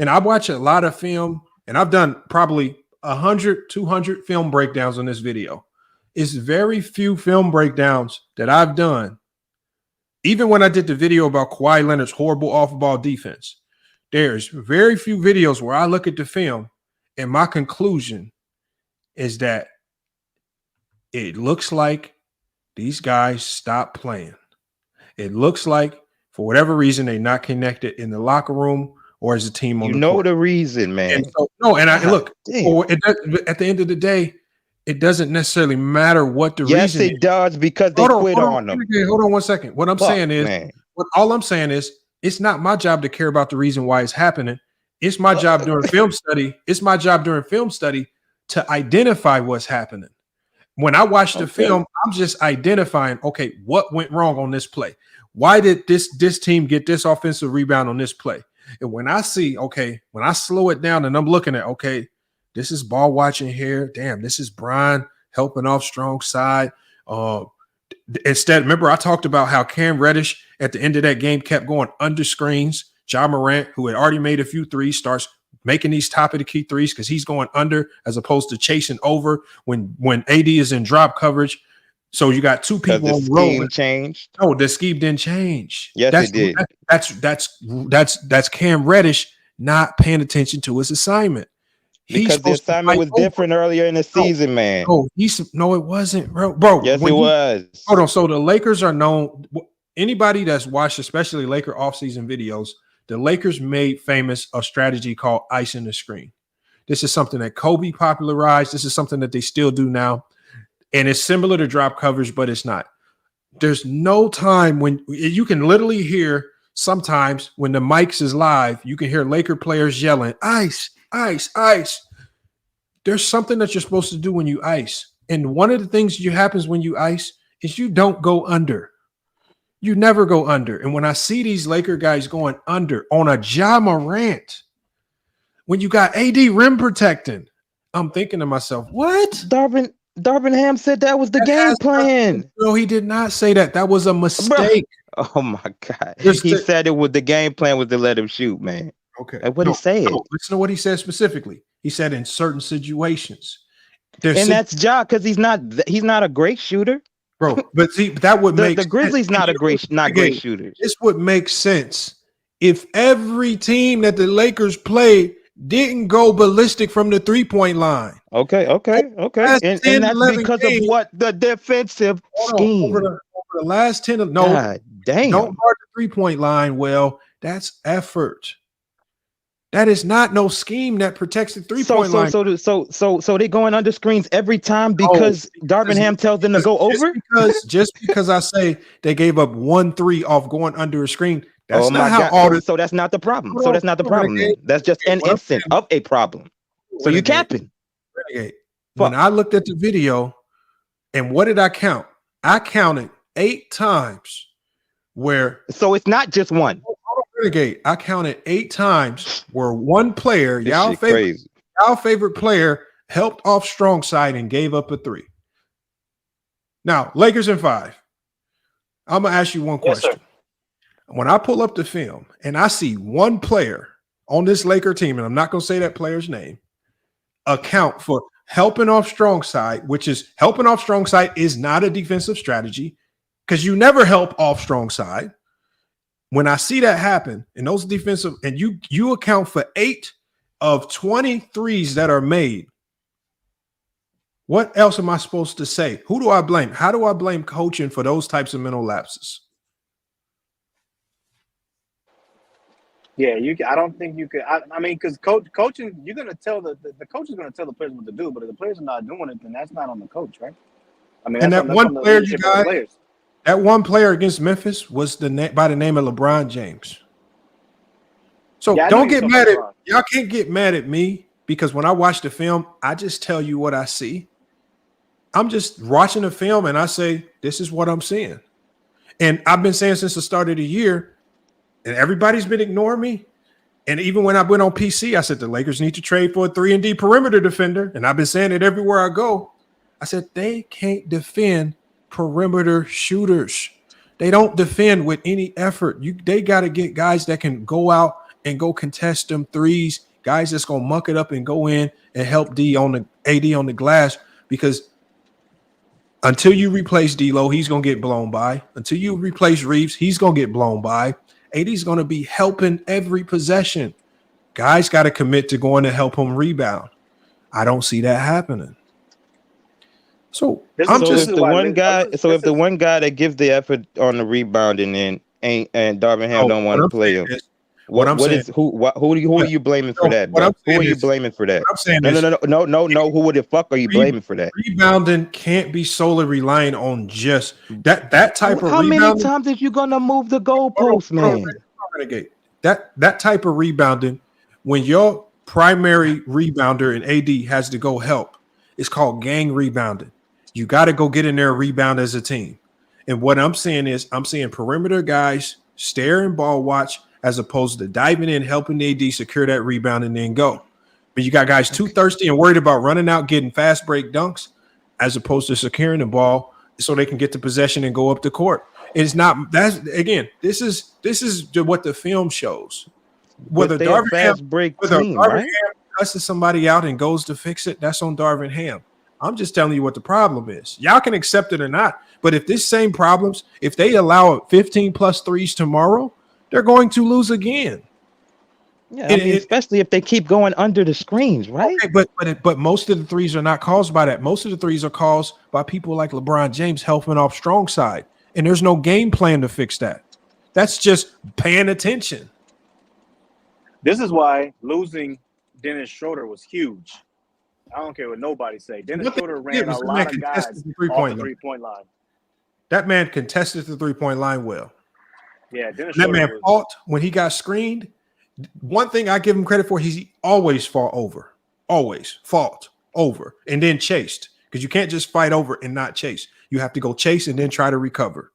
and I watch a lot of film, and I've done probably 100, 200 film breakdowns on this video. It's very few film breakdowns that I've done. Even when I did the video about Kawhi Leonard's horrible off-ball defense, there's very few videos where I look at the film and my conclusion is that it looks like these guys stopped playing. It looks like for whatever reason they're not connected in the locker room or as a team on the court. The reason, man. And so, look, at the end of the day, it doesn't necessarily matter what the reason is. Yes, it does, because they quit on them. Hold on 1 second. What I'm saying is, all I'm saying is, it's not my job to care about the reason why it's happening. It's my job during film study. It's my job during film study to identify what's happening. When I watch the film, I'm just identifying, okay, what went wrong on this play? Why did this team get this offensive rebound on this play? And when I see, okay, when I slow it down and I'm looking at, okay, this is ball watching here. Damn, this is Brian helping off strong side. Instead, remember I talked about how Cam Reddish at the end of that game kept going under screens. Ja Morant, who had already made a few threes, starts making these top of the key threes because he's going under as opposed to chasing over when AD is in drop coverage. So you got two people on the road. Changed. No, the scheme didn't change. Yes, it did. That's Cam Reddish not paying attention to his assignment. Because the assignment was different earlier in the season, man. No, it wasn't, bro. Yes, it was. Hold on. So the Lakers are known. Anybody that's watched, especially Laker offseason videos, the Lakers made famous a strategy called icing the screen. This is something that Kobe popularized. This is something that they still do now. And it's similar to drop coverage, but it's not. There's no time when you can literally hear sometimes when the mics is live, you can hear Laker players yelling, ice, ice, ice. There's something that you're supposed to do when you ice. And one of the things that happens when you ice is you don't go under. You never go under. And when I see these Laker guys going under on a Ja Morant, when you got AD rim protecting, I'm thinking to myself, what? Darvin Ham said that was the game plan. No, he did not say that. That was a mistake. Bro. Oh my God. He said it was the game plan was to let him shoot, man. Okay. Like what he said. No, listen to what he said specifically. He said in certain situations. That's Ja because he's not a great shooter. Bro, but see, that would make the Grizzlies not great shooters. This would make sense if every team that the Lakers played didn't go ballistic from the 3-point line. Okay. And that's because of what the defensive scheme. Over the last 10 damn. Don't guard the 3-point line. Well, that's effort. That is not no scheme that protects the 3-point line. So they going under screens every time because Darvin Ham tells them to go over? Just because I say they gave up 1-3 off going under a screen, that's not how all this. So that's not the problem. So that's not the problem. Then. That's just an instance of a problem. So you capping. When I looked at the video, and what did I count? I counted 8 times where. So it's not just one. Renegade. I counted 8 times where one player, y'all favorite player, helped off strong side and gave up a 3. Now, Lakers in 5. I'm gonna ask you one question. Yes, when I pull up the film and I see one player on this Laker team, and I'm not gonna say that player's name, account for helping off strong side, which is helping off strong side is not a defensive strategy because you never help off strong side. When I see that happen and those defensive, and you account for 8 of 23s that are made, what else am I supposed to say? Who do I blame? How do I blame coaching for those types of mental lapses? Yeah, I don't think you could. I mean, because coaching, you're gonna tell the coach is gonna tell the players what to do, but if the players are not doing it, then that's not on the coach, right? I mean, and that one player you got. That one player against Memphis was by the name of LeBron James. So don't get mad at y'all. Can't get mad at me because when I watch the film, I just tell you what I see. I'm just watching the film and I say, this is what I'm seeing. And I've been saying since the start of the year, and everybody's been ignoring me. And even when I went on PC, I said the Lakers need to trade for a 3-and-D perimeter defender. And I've been saying it everywhere I go. I said they can't defend perimeter shooters. They don't defend with any effort. They got to get guys that can go out and go contest them threes, guys that's going to muck it up and go in and help AD on the glass, because until you replace D'Lo, he's going to get blown by. Until you replace Reeves, he's going to get blown by. AD's going to be helping every possession. Guys got to commit to going to help him rebound. I don't see that happening. So if the one guy that gives the effort on the rebounding and Darvin Ham don't want to play him, who are you blaming for that? Who are you blaming for that? No. Who the fuck are you blaming for that? Rebounding can't be solely relying on just that type of rebounding. How many times are you gonna move the goalpost, man? That type of rebounding, when your primary rebounder and AD has to go help, it's called gang rebounding. You got to go get in there and rebound as a team. And what I'm saying is I'm seeing perimeter guys stare and ball watch as opposed to diving in, helping the AD secure that rebound and then go. But you got guys too thirsty and worried about running out, getting fast break dunks as opposed to securing the ball so they can get the possession and go up the court. It's not that's again, this is what the film shows. Whether Darvin Ham cusses somebody out and goes to fix it, that's on Darvin Ham. I'm just telling you what the problem is. Y'all can accept it or not. But if this same problems, if they allow 15 plus threes tomorrow, they're going to lose again. Yeah, I mean, especially if they keep going under the screens, right? Okay, but most of the threes are not caused by that. Most of the threes are caused by people like LeBron James helping off strong side. And there's no game plan to fix that. That's just paying attention. This is why losing Dennis Schroeder was huge. I don't care what nobody say. Dennis Schroeder ran a lot of guys off the three-point line. That man contested the three-point line well. Yeah, Dennis that Schroeder man fought when he got screened. One thing I give him credit for, he always fought over. Always fought over and then chased. Because you can't just fight over and not chase. You have to go chase and then try to recover.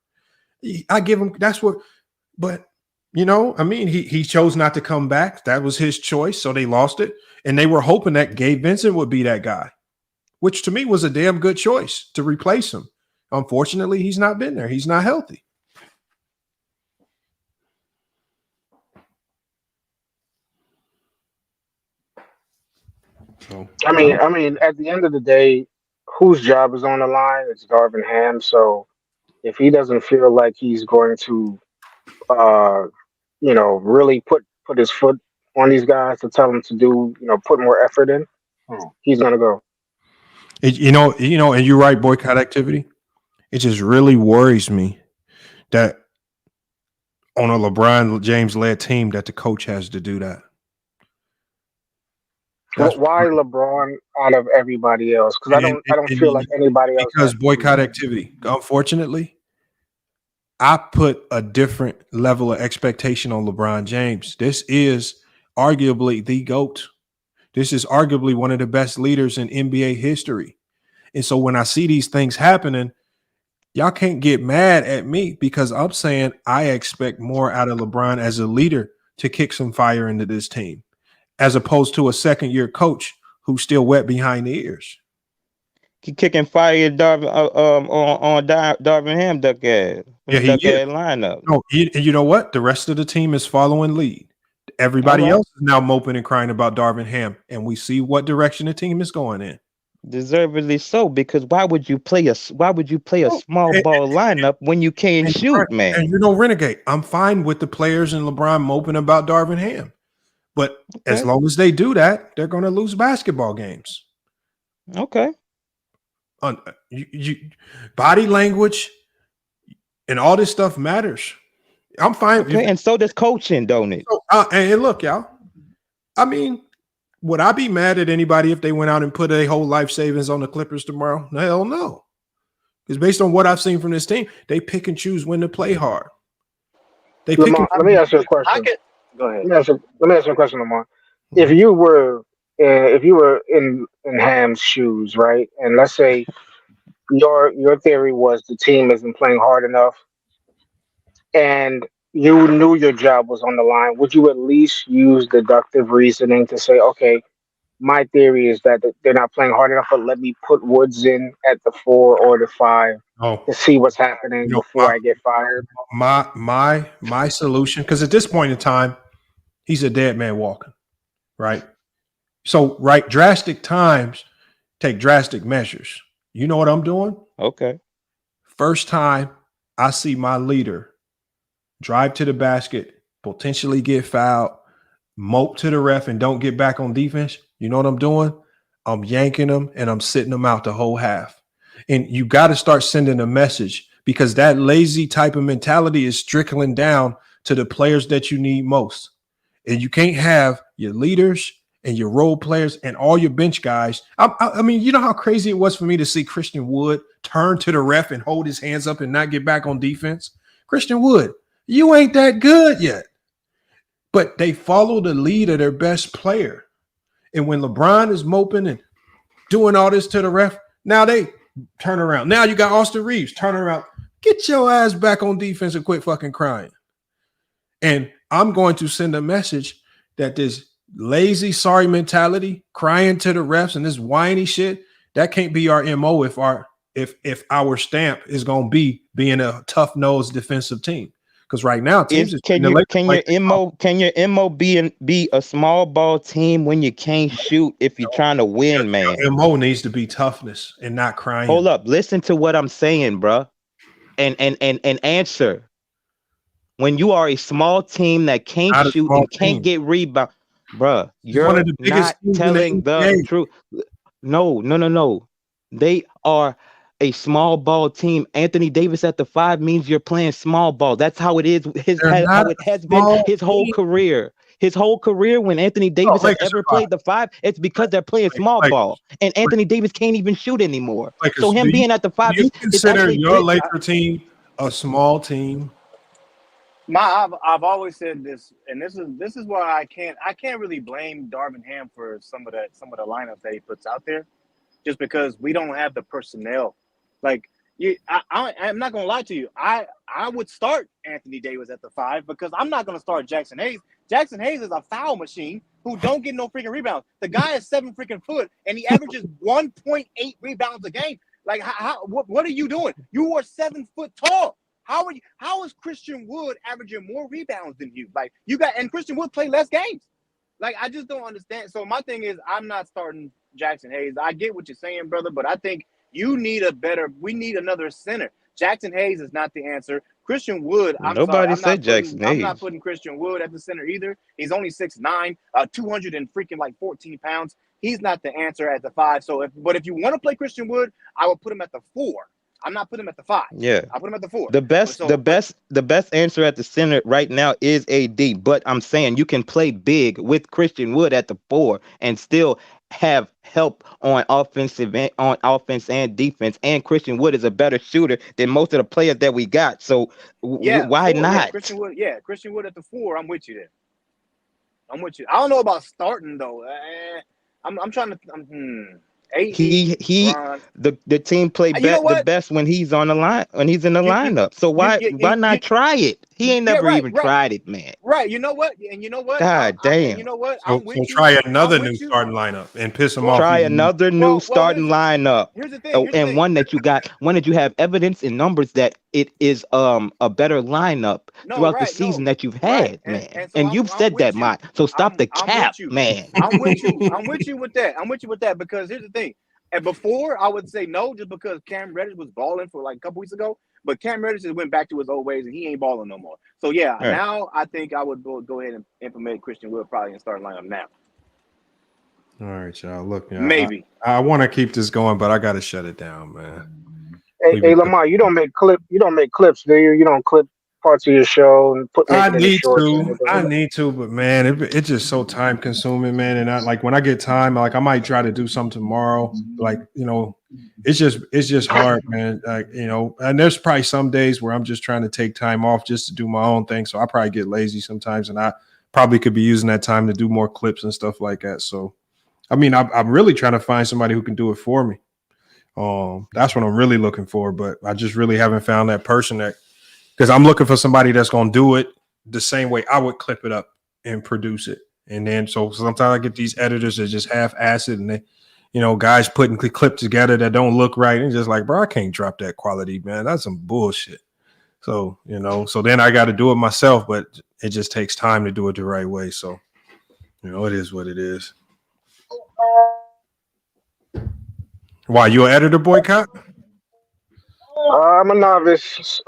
I give him that's what, but you know, I mean, he chose not to come back. That was his choice. So they lost it. And they were hoping that Gabe Vincent would be that guy, which to me was a damn good choice to replace him. Unfortunately, he's not been there. He's not healthy. So, I mean, at the end of the day, whose job is on the line? It's Darvin Ham. So if he doesn't feel like he's going to, really put his foot on these guys to tell them to do, put more effort in, he's gonna go. And you're right, boycott activity. It just really worries me that on a LeBron James led team that the coach has to do that. Why LeBron out of everybody else? Because I don't feel like anybody else. Because boycott activity. Unfortunately, I put a different level of expectation on LeBron James. This is arguably the GOAT. This is arguably one of the best leaders in NBA history. And so when I see these things happening, y'all can't get mad at me because I'm saying I expect more out of LeBron as a leader to kick some fire into this team, as opposed to a second-year coach who's still wet behind the ears. He kicking fire on Darvin Ham duck ass. Yeah, he is. Lineup. No, and you know what? The rest of the team is following lead. Everybody else is now moping and crying about Darvin Ham, and we see what direction the team is going in. Deservedly so, because why would you play a small ball lineup when you can't shoot, man? And Renegade. I'm fine with the players and LeBron moping about Darvin Ham, but as long as they do that, they're going to lose basketball games. Okay. Body language and all this stuff matters. I'm fine. Okay, and so does coaching, don't it? And look, y'all. I mean, would I be mad at anybody if they went out and put a whole life savings on the Clippers tomorrow? Hell no. Because based on what I've seen from this team, they pick and choose when to play hard. Let me ask you a question. Go ahead. Let me ask you a question, Lamar. If you were in Ham's shoes, right, and let's say your theory was the team isn't playing hard enough, and you knew your job was on the line, would you at least use deductive reasoning to say, okay, my theory is that they're not playing hard enough, but let me put Woods in at the 4 or the 5 to see what's happening before I get fired? My solution, because at this point in time, he's a dead man walking, right? So, drastic times take drastic measures. You know what I'm doing? Okay. First time I see my leader drive to the basket, potentially get fouled, mope to the ref, and don't get back on defense, you know what I'm doing? I'm yanking them and I'm sitting them out the whole half. And you got to start sending a message, because that lazy type of mentality is trickling down to the players that you need most. And you can't have your leaders and your role players and all your bench guys. I mean, you know how crazy it was for me to see Christian Wood turn to the ref and hold his hands up and not get back on defense? Christian Wood, you ain't that good yet. But they follow the lead of their best player. And when LeBron is moping and doing all this to the ref, now they Turn around. Now you got Austin Reeves. Turn around. Get your ass back on defense and quit fucking crying. And I'm going to send a message that this lazy, sorry mentality, crying to the refs and this whiny shit, that can't be our MO if our stamp is going to be being a tough-nosed defensive team. Because right now, teams Can your MO be a small ball team when you can't shoot if you're trying to win, man? Your MO needs to be toughness and not crying. Hold up, listen to what I'm saying, bro, and answer. When you are a small team that can't shoot and can't get rebound, bro, you're not telling the truth. No. They are a small ball team. Anthony Davis at the 5 means you're playing small ball. That's how it is. How it has been his whole career. His whole career, when Anthony Davis has ever played the 5, it's because they're playing small ball, and Anthony Davis can't even shoot anymore. So him being at the 5, you consider your Laker team a small team? I've always said this, and this is why I can't really blame Darvin Ham for some of the lineups that he puts out there, just because we don't have the personnel. Like I'm not gonna lie to you, I would start Anthony Davis at the 5 because I'm not gonna start Jackson Hayes. Jackson Hayes is a foul machine who don't get no freaking rebounds. The guy is 7 freaking foot and he averages 1.8 rebounds a game. Like what are you doing? You are 7 foot tall. How is Christian Wood averaging more rebounds than you? Like and Christian Wood play less games. Like I just don't understand. So my thing is I'm not starting Jackson Hayes. I get what you're saying, brother, but I think we need another center. Jackson Hayes is not the answer. Christian Wood, Nobody said Jackson Hayes. I'm not putting Christian Wood at the center either. He's only 6'9", 200 and freaking like 14 pounds. He's not the answer at the 5. But if you want to play Christian Wood, I would put him at the 4. I'm not putting him at the 5. Yeah, I put him at the 4. The best answer at the center right now is AD. But I'm saying you can play big with Christian Wood at the 4 and still have help on offense and defense. And Christian Wood is a better shooter than most of the players that we got. So why not? Christian Wood at the 4. I'm with you there. I'm with you. I don't know about starting though. I'm trying to. The team play the best when he's on the line, when he's in the lineup. So why not try it? He ain't never even tried it, man. Right. You know what? And you know what? God damn. You know what? So try another new starting lineup and piss him off. Try another new starting lineup. Here's the thing. And one that you have evidence and numbers that it is a better lineup throughout the season that you've had, man. And you've said that, Mike. So stop the cap, man. I'm with you with that because here's the thing. And before I would say no, just because Cam Reddish was balling for like a couple weeks ago, but Cam Reddish just went back to his old ways and he ain't balling no more. So now I think I would go ahead and implement Christian Wood probably and start lineup now. All right, y'all. Look, maybe I want to keep this going, but I got to shut it down, man. Hey, Lamar, you don't make clips, do you? You don't clip parts of your show and put. I need to, but man, it's just so time consuming, man. And I like when I get time, like I might try to do something tomorrow. Like it's just hard, man. Like and there's probably some days where I'm just trying to take time off just to do my own thing. So I probably get lazy sometimes, and I probably could be using that time to do more clips and stuff like that. So, I mean, I'm really trying to find somebody who can do it for me. That's what I'm really looking for, but I just really haven't found that person because I'm looking for somebody that's going to do it the same way I would clip it up and produce it. And then so sometimes I get these editors that just half-ass it and they, guys putting clips together that don't look right and just like, bro, I can't drop that quality, man. That's some bullshit. So, so then I got to do it myself, but it just takes time to do it the right way. So, it is what it is. Why, you an editor, Boycott? I'm a novice,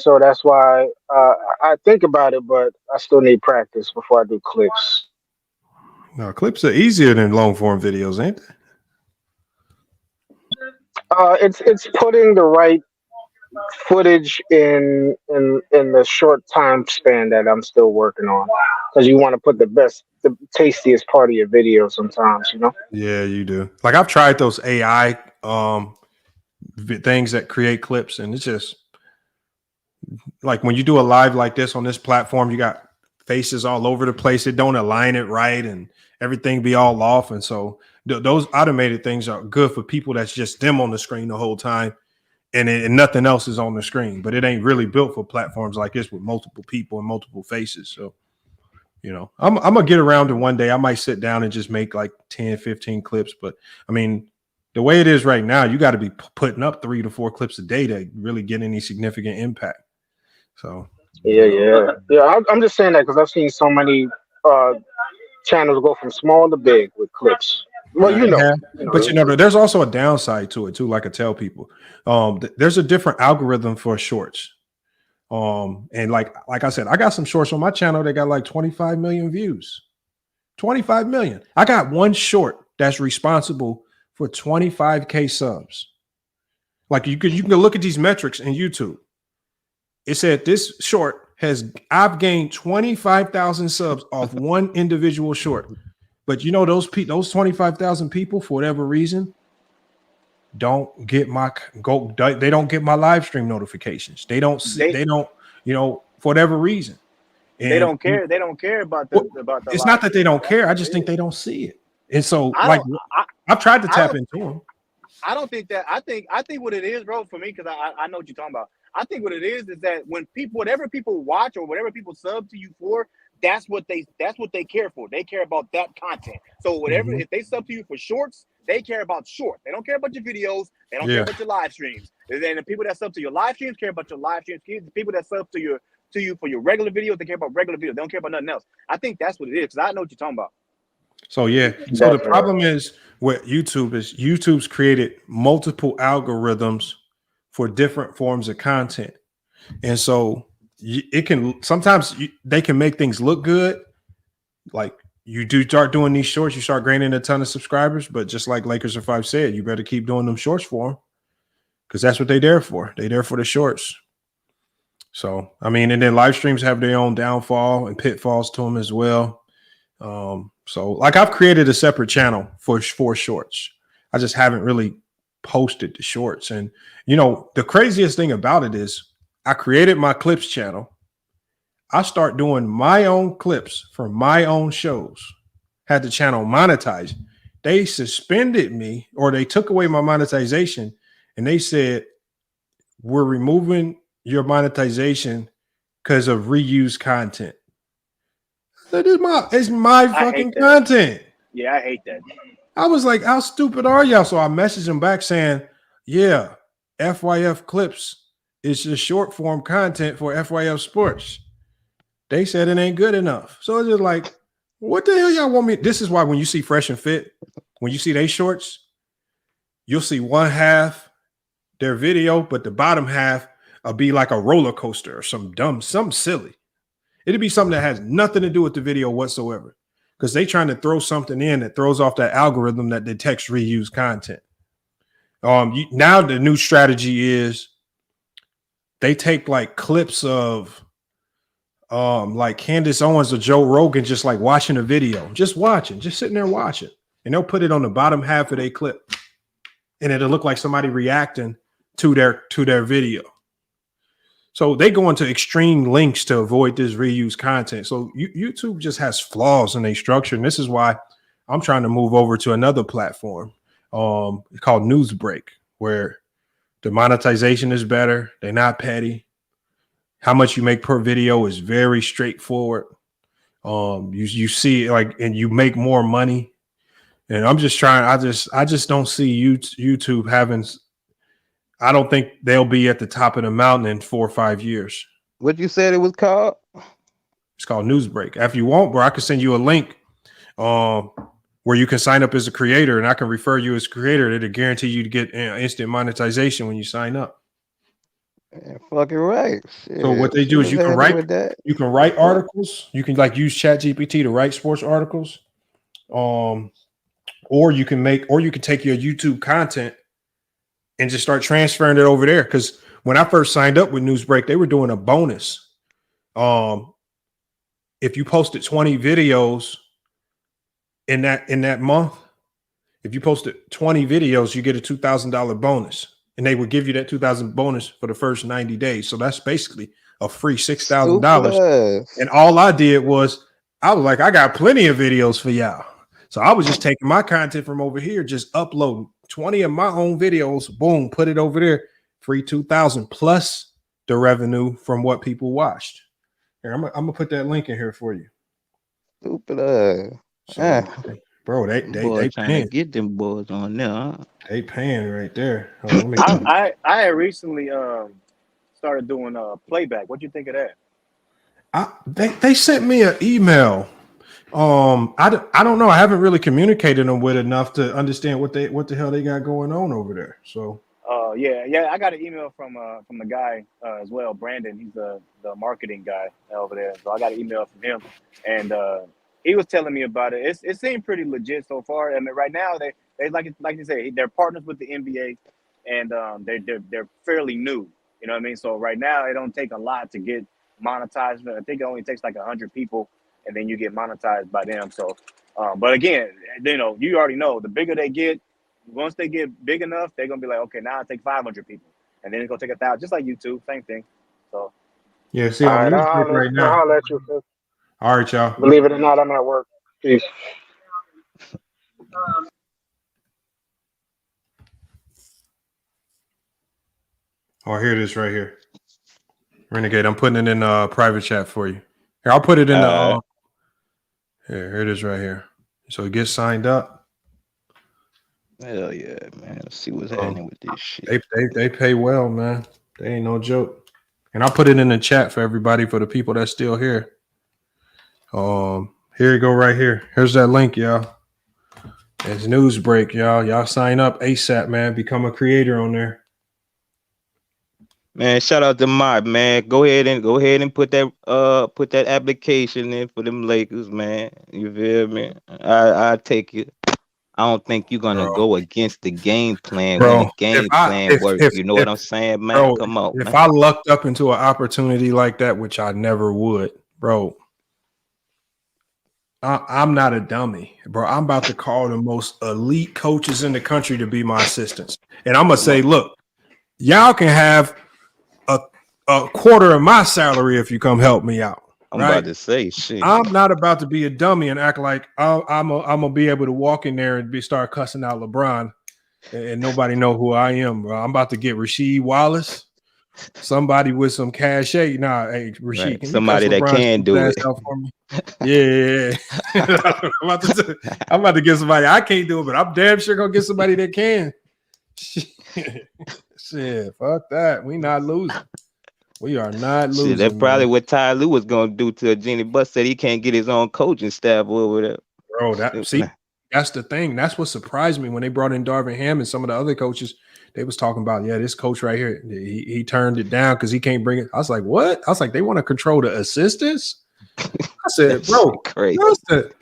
so that's why I think about it, but I still need practice before I do clips. No, clips are easier than long form videos, ain't they? It's putting the right footage in the short time span that I'm still working on, because you want to put the tastiest part of your video sometimes, Yeah, you do. Like I've tried those AI things that create clips, and it's just like when you do a live like this on this platform, you got faces all over the place. It don't align it right, and everything be all off. And so those automated things are good for people that's just them on the screen the whole time, and nothing else is on the screen. But it ain't really built for platforms like this with multiple people and multiple faces. So, I'm gonna get around to one day. I might sit down and just make like 10, 15 clips. But I mean, the way it is right now, you got to be putting up 3 to 4 clips a day to really get any significant impact. So Yeah. I'm just saying that because I've seen so many channels go from small to big with clips. Well, yeah, but there's also a downside to it too. Like I tell people, there's a different algorithm for shorts. And like I said, I got some shorts on my channel that got like 25 million views. 25 million. I got one short that's responsible for 25K subs. Like you can look at these metrics in YouTube. It said this short I've gained 25,000 subs off one individual short. But those 25,000 people, for whatever reason, they don't get my live stream notifications. They don't for whatever reason. And they don't care. They don't care about the It's not that they don't care. I just think they don't see it. And so I've tried to tap into them. I don't think that. I think what it is, bro, for me, because I know what you're talking about. I think what it is that when whatever people watch or whatever people sub to you for, that's what they care for. They care about that content. So whatever, if they sub to you for shorts, they care about short. They don't care about your videos. They don't care about your live streams. And then the people that sub to your live streams care about your live streams. The people that sub to you for your regular videos, they care about regular videos. They don't care about nothing else. I think that's what it is, because I know what you're talking about. So so the problem is what YouTube's created multiple algorithms for different forms of content. And so it can sometimes they can make things look good. Like you do start doing these shorts, you start gaining a ton of subscribers, but just like Lakers or 5 said, you better keep doing them shorts for them, because that's what they're there for. They're there for the shorts. So, I mean, and then live streams have their own downfall and pitfalls to them as well. So like I've created a separate channel for shorts. I just haven't really posted the shorts. And, the craziest thing about it is I created my clips channel. I start doing my own clips for my own shows. Had the channel monetized. They suspended me, or they took away my monetization, and they said, we're removing your monetization because of reused content. It's my fucking content. Yeah, I hate that. I was like, how stupid are y'all? So I messaged them back saying, yeah, FYF clips is just short form content for FYF Sports. They said it ain't good enough. So it's just like, what the hell y'all want me? This is why when you see Fresh and Fit, when you see they shorts, you'll see one half their video, but the bottom half will be like a roller coaster or something silly. It'd be something that has nothing to do with the video whatsoever, because they trying to throw something in that throws off that algorithm that detects reused content. Now the new strategy is they take like clips of like Candace Owens or Joe Rogan, just like watching a video, just sitting there watching, and they'll put it on the bottom half of their clip, and it'll look like somebody reacting to their video. So they go into extreme lengths to avoid this reused content. So YouTube just has flaws in their structure. And this is why I'm trying to move over to another platform called Newsbreak, where the monetization is better. They're not petty. How much you make per video is very straightforward. You see and you make more money. And I'm just trying. I just don't see YouTube having. I don't think they'll be at the top of the mountain in 4 or 5 years. What you said it was called? It's called Newsbreak. If you want, bro, I can send you a link where you can sign up as a creator, and I can refer you as a creator. It'll guarantee you to get instant monetization when you sign up. Yeah, fucking right. Shit. So what they do is you can write articles. You can use ChatGPT to write sports articles. Or you can take your YouTube content and just start transferring it over there. Because when I first signed up with Newsbreak, they were doing a bonus. If you posted 20 videos in that month, if you posted 20 videos, you get a $2,000 bonus. And they would give you that $2,000 bonus for the first 90 days. So that's basically a free $6,000. And all I did was, I was like, I got plenty of videos for y'all. So I was just taking my content from over here, just uploading 20 of my own videos. Boom, put it over there. Free 2,000 plus the revenue from what people watched. Here, I'm gonna put that link in here for you. Stupid. So, bro, they trying to paying. get them boys on there. Huh? They paying right there. Hold on, let me I had recently started doing playback. What do you think of that? They sent me an email. I don't know. I haven't really communicated them with enough to understand what the hell they got going on over there. So Yeah. I got an email from the guy as well, Brandon. He's the marketing guy over there. So I got an email from him, and he was telling me about it. It seemed pretty legit so far. I mean, right now they like you say, they're partners with the NBA, and they're fairly new. You know what I mean? So right now it don't take a lot to get monetized. I think it only takes like 100 people, and then you get monetized by them. So, but again, you already know, the bigger they get, once they get big enough, they're gonna be like, okay, now I take 500 people, and then it's gonna take 1,000, just like YouTube, same thing. So yeah, see, All I'm right, using I'll it right now. holler at you, sis. All right, y'all. Believe it or not, I'm at work. Peace. Oh, here it is right here. Renegade, I'm putting it in private chat for you. Here, I'll put it in the here it is right here. So get signed up. Hell yeah, man. Let's see what's happening with this shit. They pay well, man. They ain't no joke. And I'll put it in the chat for everybody, for the people that's still here. Here you go right here. Here's that link, y'all. It's news break, y'all. Y'all sign up ASAP, man. Become a creator on there. Man, shout out to Mott, man. Go ahead and put that application in for them Lakers, man. You feel me? I take it. I don't think you're gonna go against the game plan when the game plan works. You know what I'm saying, man? Bro, come on, if man. I lucked up into an opportunity like that, which I never would, bro, I'm not a dummy, bro. I'm about to call the most elite coaches in the country to be my assistants, and I'm gonna say, look, y'all can have a quarter of my salary if you come help me out. I'm about to say shit. I'm not about to be a dummy and act like I'm gonna be able to walk in there and start cussing out LeBron and nobody know who I am, bro. I'm about to get Rasheed Wallace, somebody with some cachet. Nah, hey Rasheed, Right. can Somebody you that cuss LeBron's can do ass it. out for me? Yeah. I'm about to get somebody I can't do it, but I'm damn sure gonna get somebody that can. Shit, fuck that. We not losing. We are not losing. Shit, that's probably what Ty Lue was gonna do to Jenny Buss. Said he can't get his own coaching staff over there. Bro, that's the thing. That's what surprised me when they brought in Darvin Ham and some of the other coaches. They was talking about, this coach right here, he turned it down because he can't bring it. I was like, what? I was like, they want to control the assistants? I said, bro, crazy.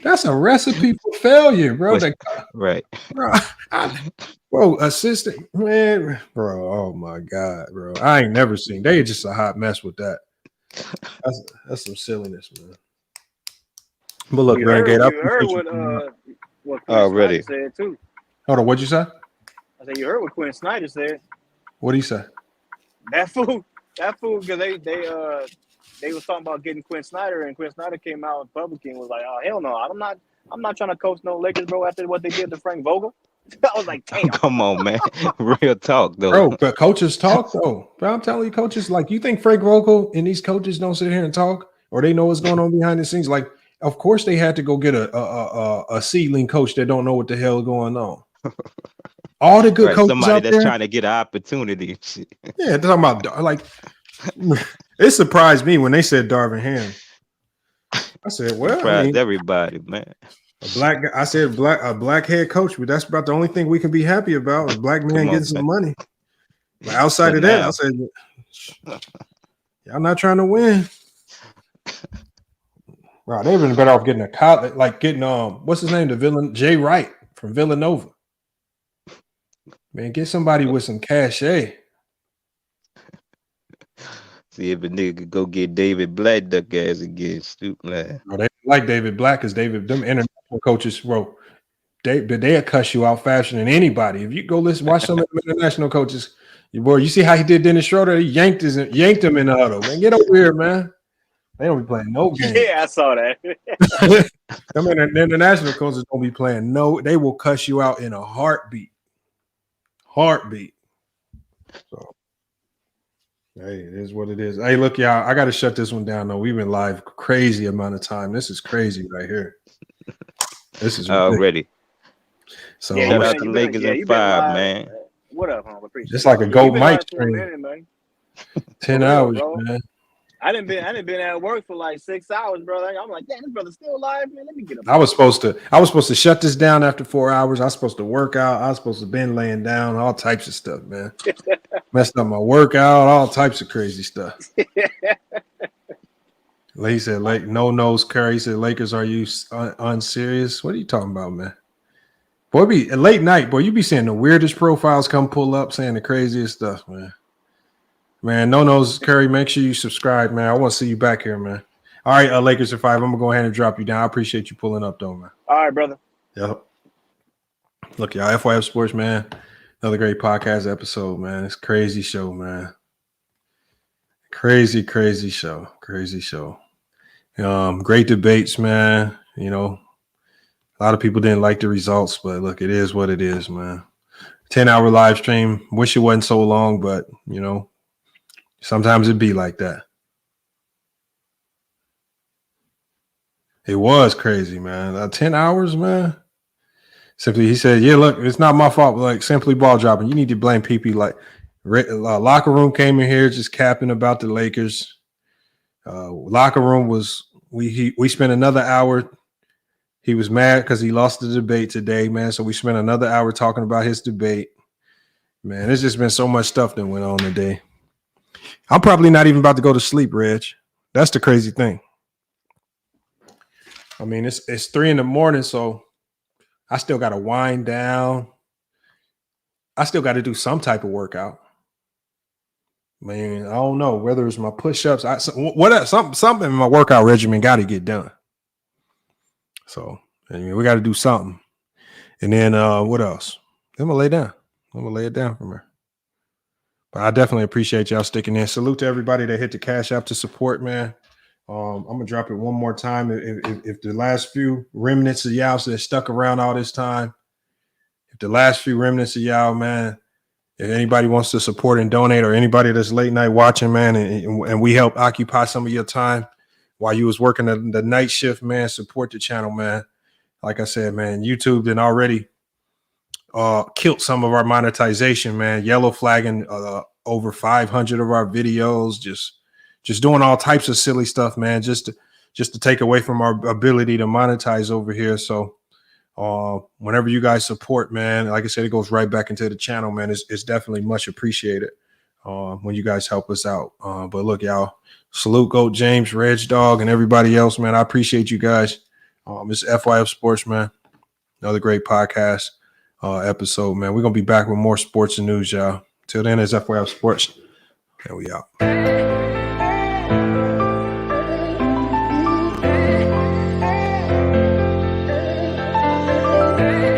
That's a recipe for failure, bro. Right. Bro, assistant, man, bro. Oh my God, bro. I ain't never seen. They just a hot mess with that. That's some silliness, man. But look, Renegade, you heard what Quinn Snyder said too. Hold on, what'd you say? I said you heard what Quinn Snyder said. What'd he say? That fool, because they was talking about getting Quinn Snyder, and Quinn Snyder came out publicly and was like, "Oh hell no, I'm not trying to coach no Lakers, bro. After what they did to Frank Vogel." I was like, damn. Come on, man. Real talk, though. Bro, but coaches talk, though. Bro, I'm telling you, coaches, like, you think Frank Vogel and these coaches don't sit here and talk, or they know what's going on behind the scenes? Like, of course they had to go get a seedling coach that don't know what the hell is going on. All the good coaches somebody out that's there, trying to get an opportunity. Yeah, they're talking about, like, it surprised me when they said Darvin Ham. I said, well, surprised everybody, man. A black head coach, but that's about the only thing we can be happy about. A black man getting some money. But outside of that, I said, y'all not trying to win. Wow, they've been better off getting a college, like getting what's his name, the villain Jay Wright from Villanova. Man, get somebody with some cachet. See if a nigga could go get David Black duck ass again, stupid man. No, they like David Black because them international coaches, bro, they'll cuss you out faster than anybody. If you go watch some of the international coaches, you see how he did Dennis Schroeder? He yanked him in the huddle. Man, get over here, man. They don't be playing no games. Yeah, I saw that. Them international coaches don't be playing no. They will cuss you out in a heartbeat. So, hey, it is what it is. Hey, look, y'all, I got to shut this one down, though. We've been live crazy amount of time. This is crazy right here. This is already. So yeah, shout out to Lakers in 5, man. What up, homie? Appreciate Just like a GOAT mic stream. stream. 10 hours, man. I didn't been at work for like 6 hours, brother. I'm like, damn, this brother's still alive, man. Let me get him. I was supposed to shut this down after 4 hours. I was supposed to work out. I was supposed to been laying down, all types of stuff, man. Messed up my workout, all types of crazy stuff. He said, no nose Curry. He said, Lakers, are you unserious? What are you talking about, man? Boy, be late night, boy. You be seeing the weirdest profiles come pull up saying the craziest stuff, man. Man, no nose Curry. Make sure you subscribe, man. I want to see you back here, man. All right, Lakers in 5. I'm gonna go ahead and drop you down. I appreciate you pulling up, though, man. All right, brother. Yep. Look, y'all, FYF Sports, man. Another great podcast episode, man. It's a crazy show, man. Crazy show. Great debates, man. You know, a lot of people didn't like the results, but look, it is what it is, man. 10-hour live stream. Wish it wasn't so long, but you know, sometimes it be like that. It was crazy, man. 10 hours, man. Simply, he said, yeah, look, it's not my fault. But like, simply ball dropping. You need to blame PP. Like, locker room came in here just capping about the Lakers. Locker room was, we spent another hour. He was mad because he lost the debate today, man. So we spent another hour talking about his debate. Man, there's just been so much stuff that went on today. I'm probably not even about to go to sleep, Reg. That's the crazy thing. I mean, it's 3 a.m, so I still got to wind down. I still got to do some type of workout. Man, I don't know whether it's my push-ups. Something in my workout regimen got to get done. So, I mean, we got to do something. And then what else? I'm going to lay down. I'm going to lay it down from here. But I definitely appreciate y'all sticking in. Salute to everybody that hit the Cash App to support, man. I'm going to drop it one more time. If the last few remnants of y'all that stuck around all this time, if the last few remnants of y'all, man, if anybody wants to support and donate, or anybody that's late night watching, man, and we help occupy some of your time while you was working the night shift, man, support the channel, man. Like I said, man, YouTube did already killed some of our monetization, man. Yellow flagging over 500 of our videos, just doing all types of silly stuff, man, just to take away from our ability to monetize over here. So whenever you guys support, man, like I said, it goes right back into the channel, man. It's definitely much appreciated when you guys help us out. But look, y'all, salute Goat James, Reg Dog, and everybody else, man. I appreciate you guys. It's FYF Sports, man. Another great podcast episode, man. We're going to be back with more sports and news, y'all. Till then, it's FYF Sports. And we out.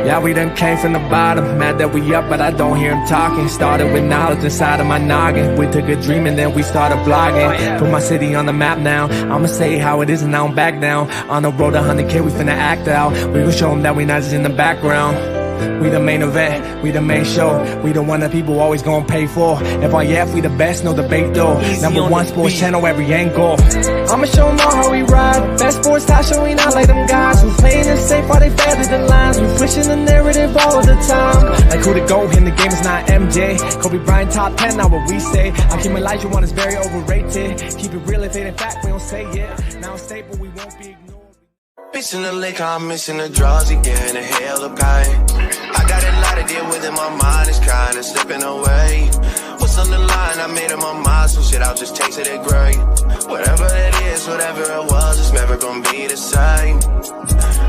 Yeah, we done came from the bottom, mad that we up, but I don't hear him talking. Started with knowledge inside of my noggin. We took a dream and then we started vlogging. Put my city on the map now. I'ma say how it is and I don't back down. On the road to 100K, we finna act out. We gon' show them that we not just in the background. We the main event, we the main show. We the one that people always gonna pay for. FYF, we the best, no debate though. Number one sports channel, every angle. I'ma show them all how we ride. Best sports talk show, we not like them guys who playing it safe while they feather the lines. We pushing the narrative all the time. Like who to go in the game is not MJ. Kobe Bryant top 10, not what we say. Hakeem Olajuwon is very overrated. Keep it real, if it ain't fact, we don't say it. Now it's stable, we won't be ignored. Missing the lake, I'm missing the draws again, a hell of pain. I got a lot to deal with in my mind, it's kinda slipping away. What's on the line, I made up my mind, so shit, I'll just taste it at great. Whatever it is, whatever it was, it's never gonna be the same.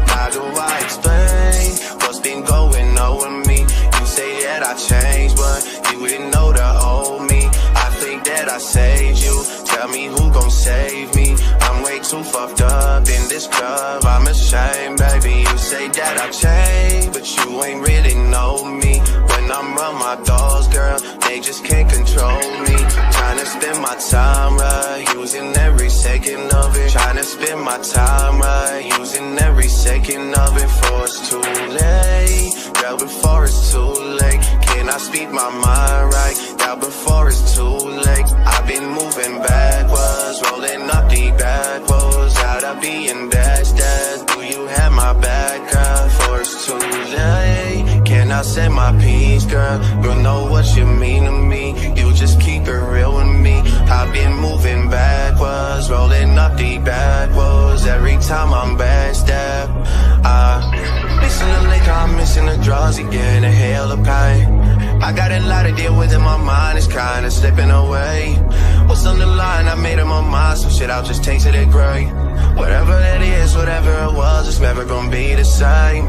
How do I explain what's been going on with me? You say that I changed, but you didn't know the old me. I think that I saved you, tell me who gon' save me. I'm way too fucked up in this club, I'm ashamed, baby. You say that I changed, but you ain't really know me. When I'm around my dogs, girl, they just can't control me. Trying to spend my time right, using every second of it. Trying to spend my time right, using every second of it. Before it's too late, girl, before it's too late. Can I speak my mind right, girl, before it's too late. I've been moving backwards, rolling up the backwards. Out of being dashed. Do you have my back, girl, before it's too late? Can I say my piece, girl? Girl, know what you mean to me. You just keep it real with me. I've been moving backwards, rolling up the backwards. Every time I'm backstep, missing the liquor, I'm missing the drugs, again, a hell of pain. I got a lot to deal with in my mind, it's kinda slipping away. What's on the line? I made up my mind, some shit I'll just taste it great. Whatever that is, whatever it was, it's never gonna be the same.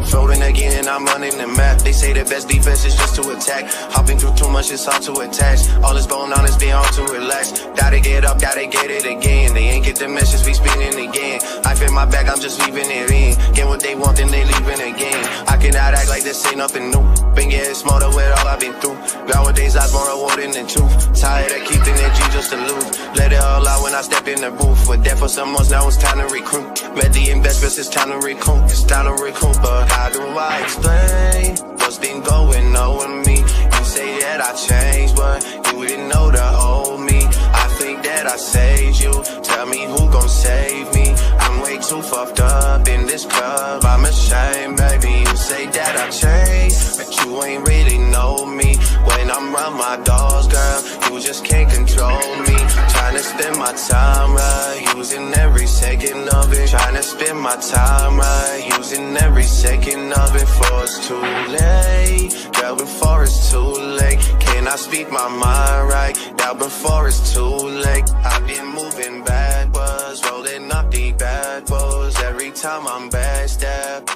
Floating again, I'm running the map. They say the best defense is just to attack. Hopping through too much, it's hard to attach. All this bone on is being hard to relax. Gotta get up, gotta get it again. They ain't get the message, we spinning again. I feel my back, I'm just leaving it in. Get what they want, then they leaving again. I cannot act like this ain't nothing new. Been getting smarter with all I've been through. Nowadays, I'm more rewarding than truth. Tired of keeping energy just to lose. Let it all out when I step in the booth. We're there for some months, now it's time to recruit. Read the investments, it's time to recoup. It's time to recoup, but how do I explain what's been going on with me? You say that I changed, but you didn't know the old me. I think that I saved you. Tell me who gon' save me? I'm way too fucked up in this club. I'm ashamed, baby. You say that I changed, but you ain't really know me. When I'm around my dogs, girl, you just can't control me. Trying to spend my time right, using every second of it. Trying to spend my time right, using every second of it. Before it's too late, girl, before it's too late. Can I speak my mind right now before it's too late? I've been moving backwards, rolling up the backwards. Every time I'm backstep,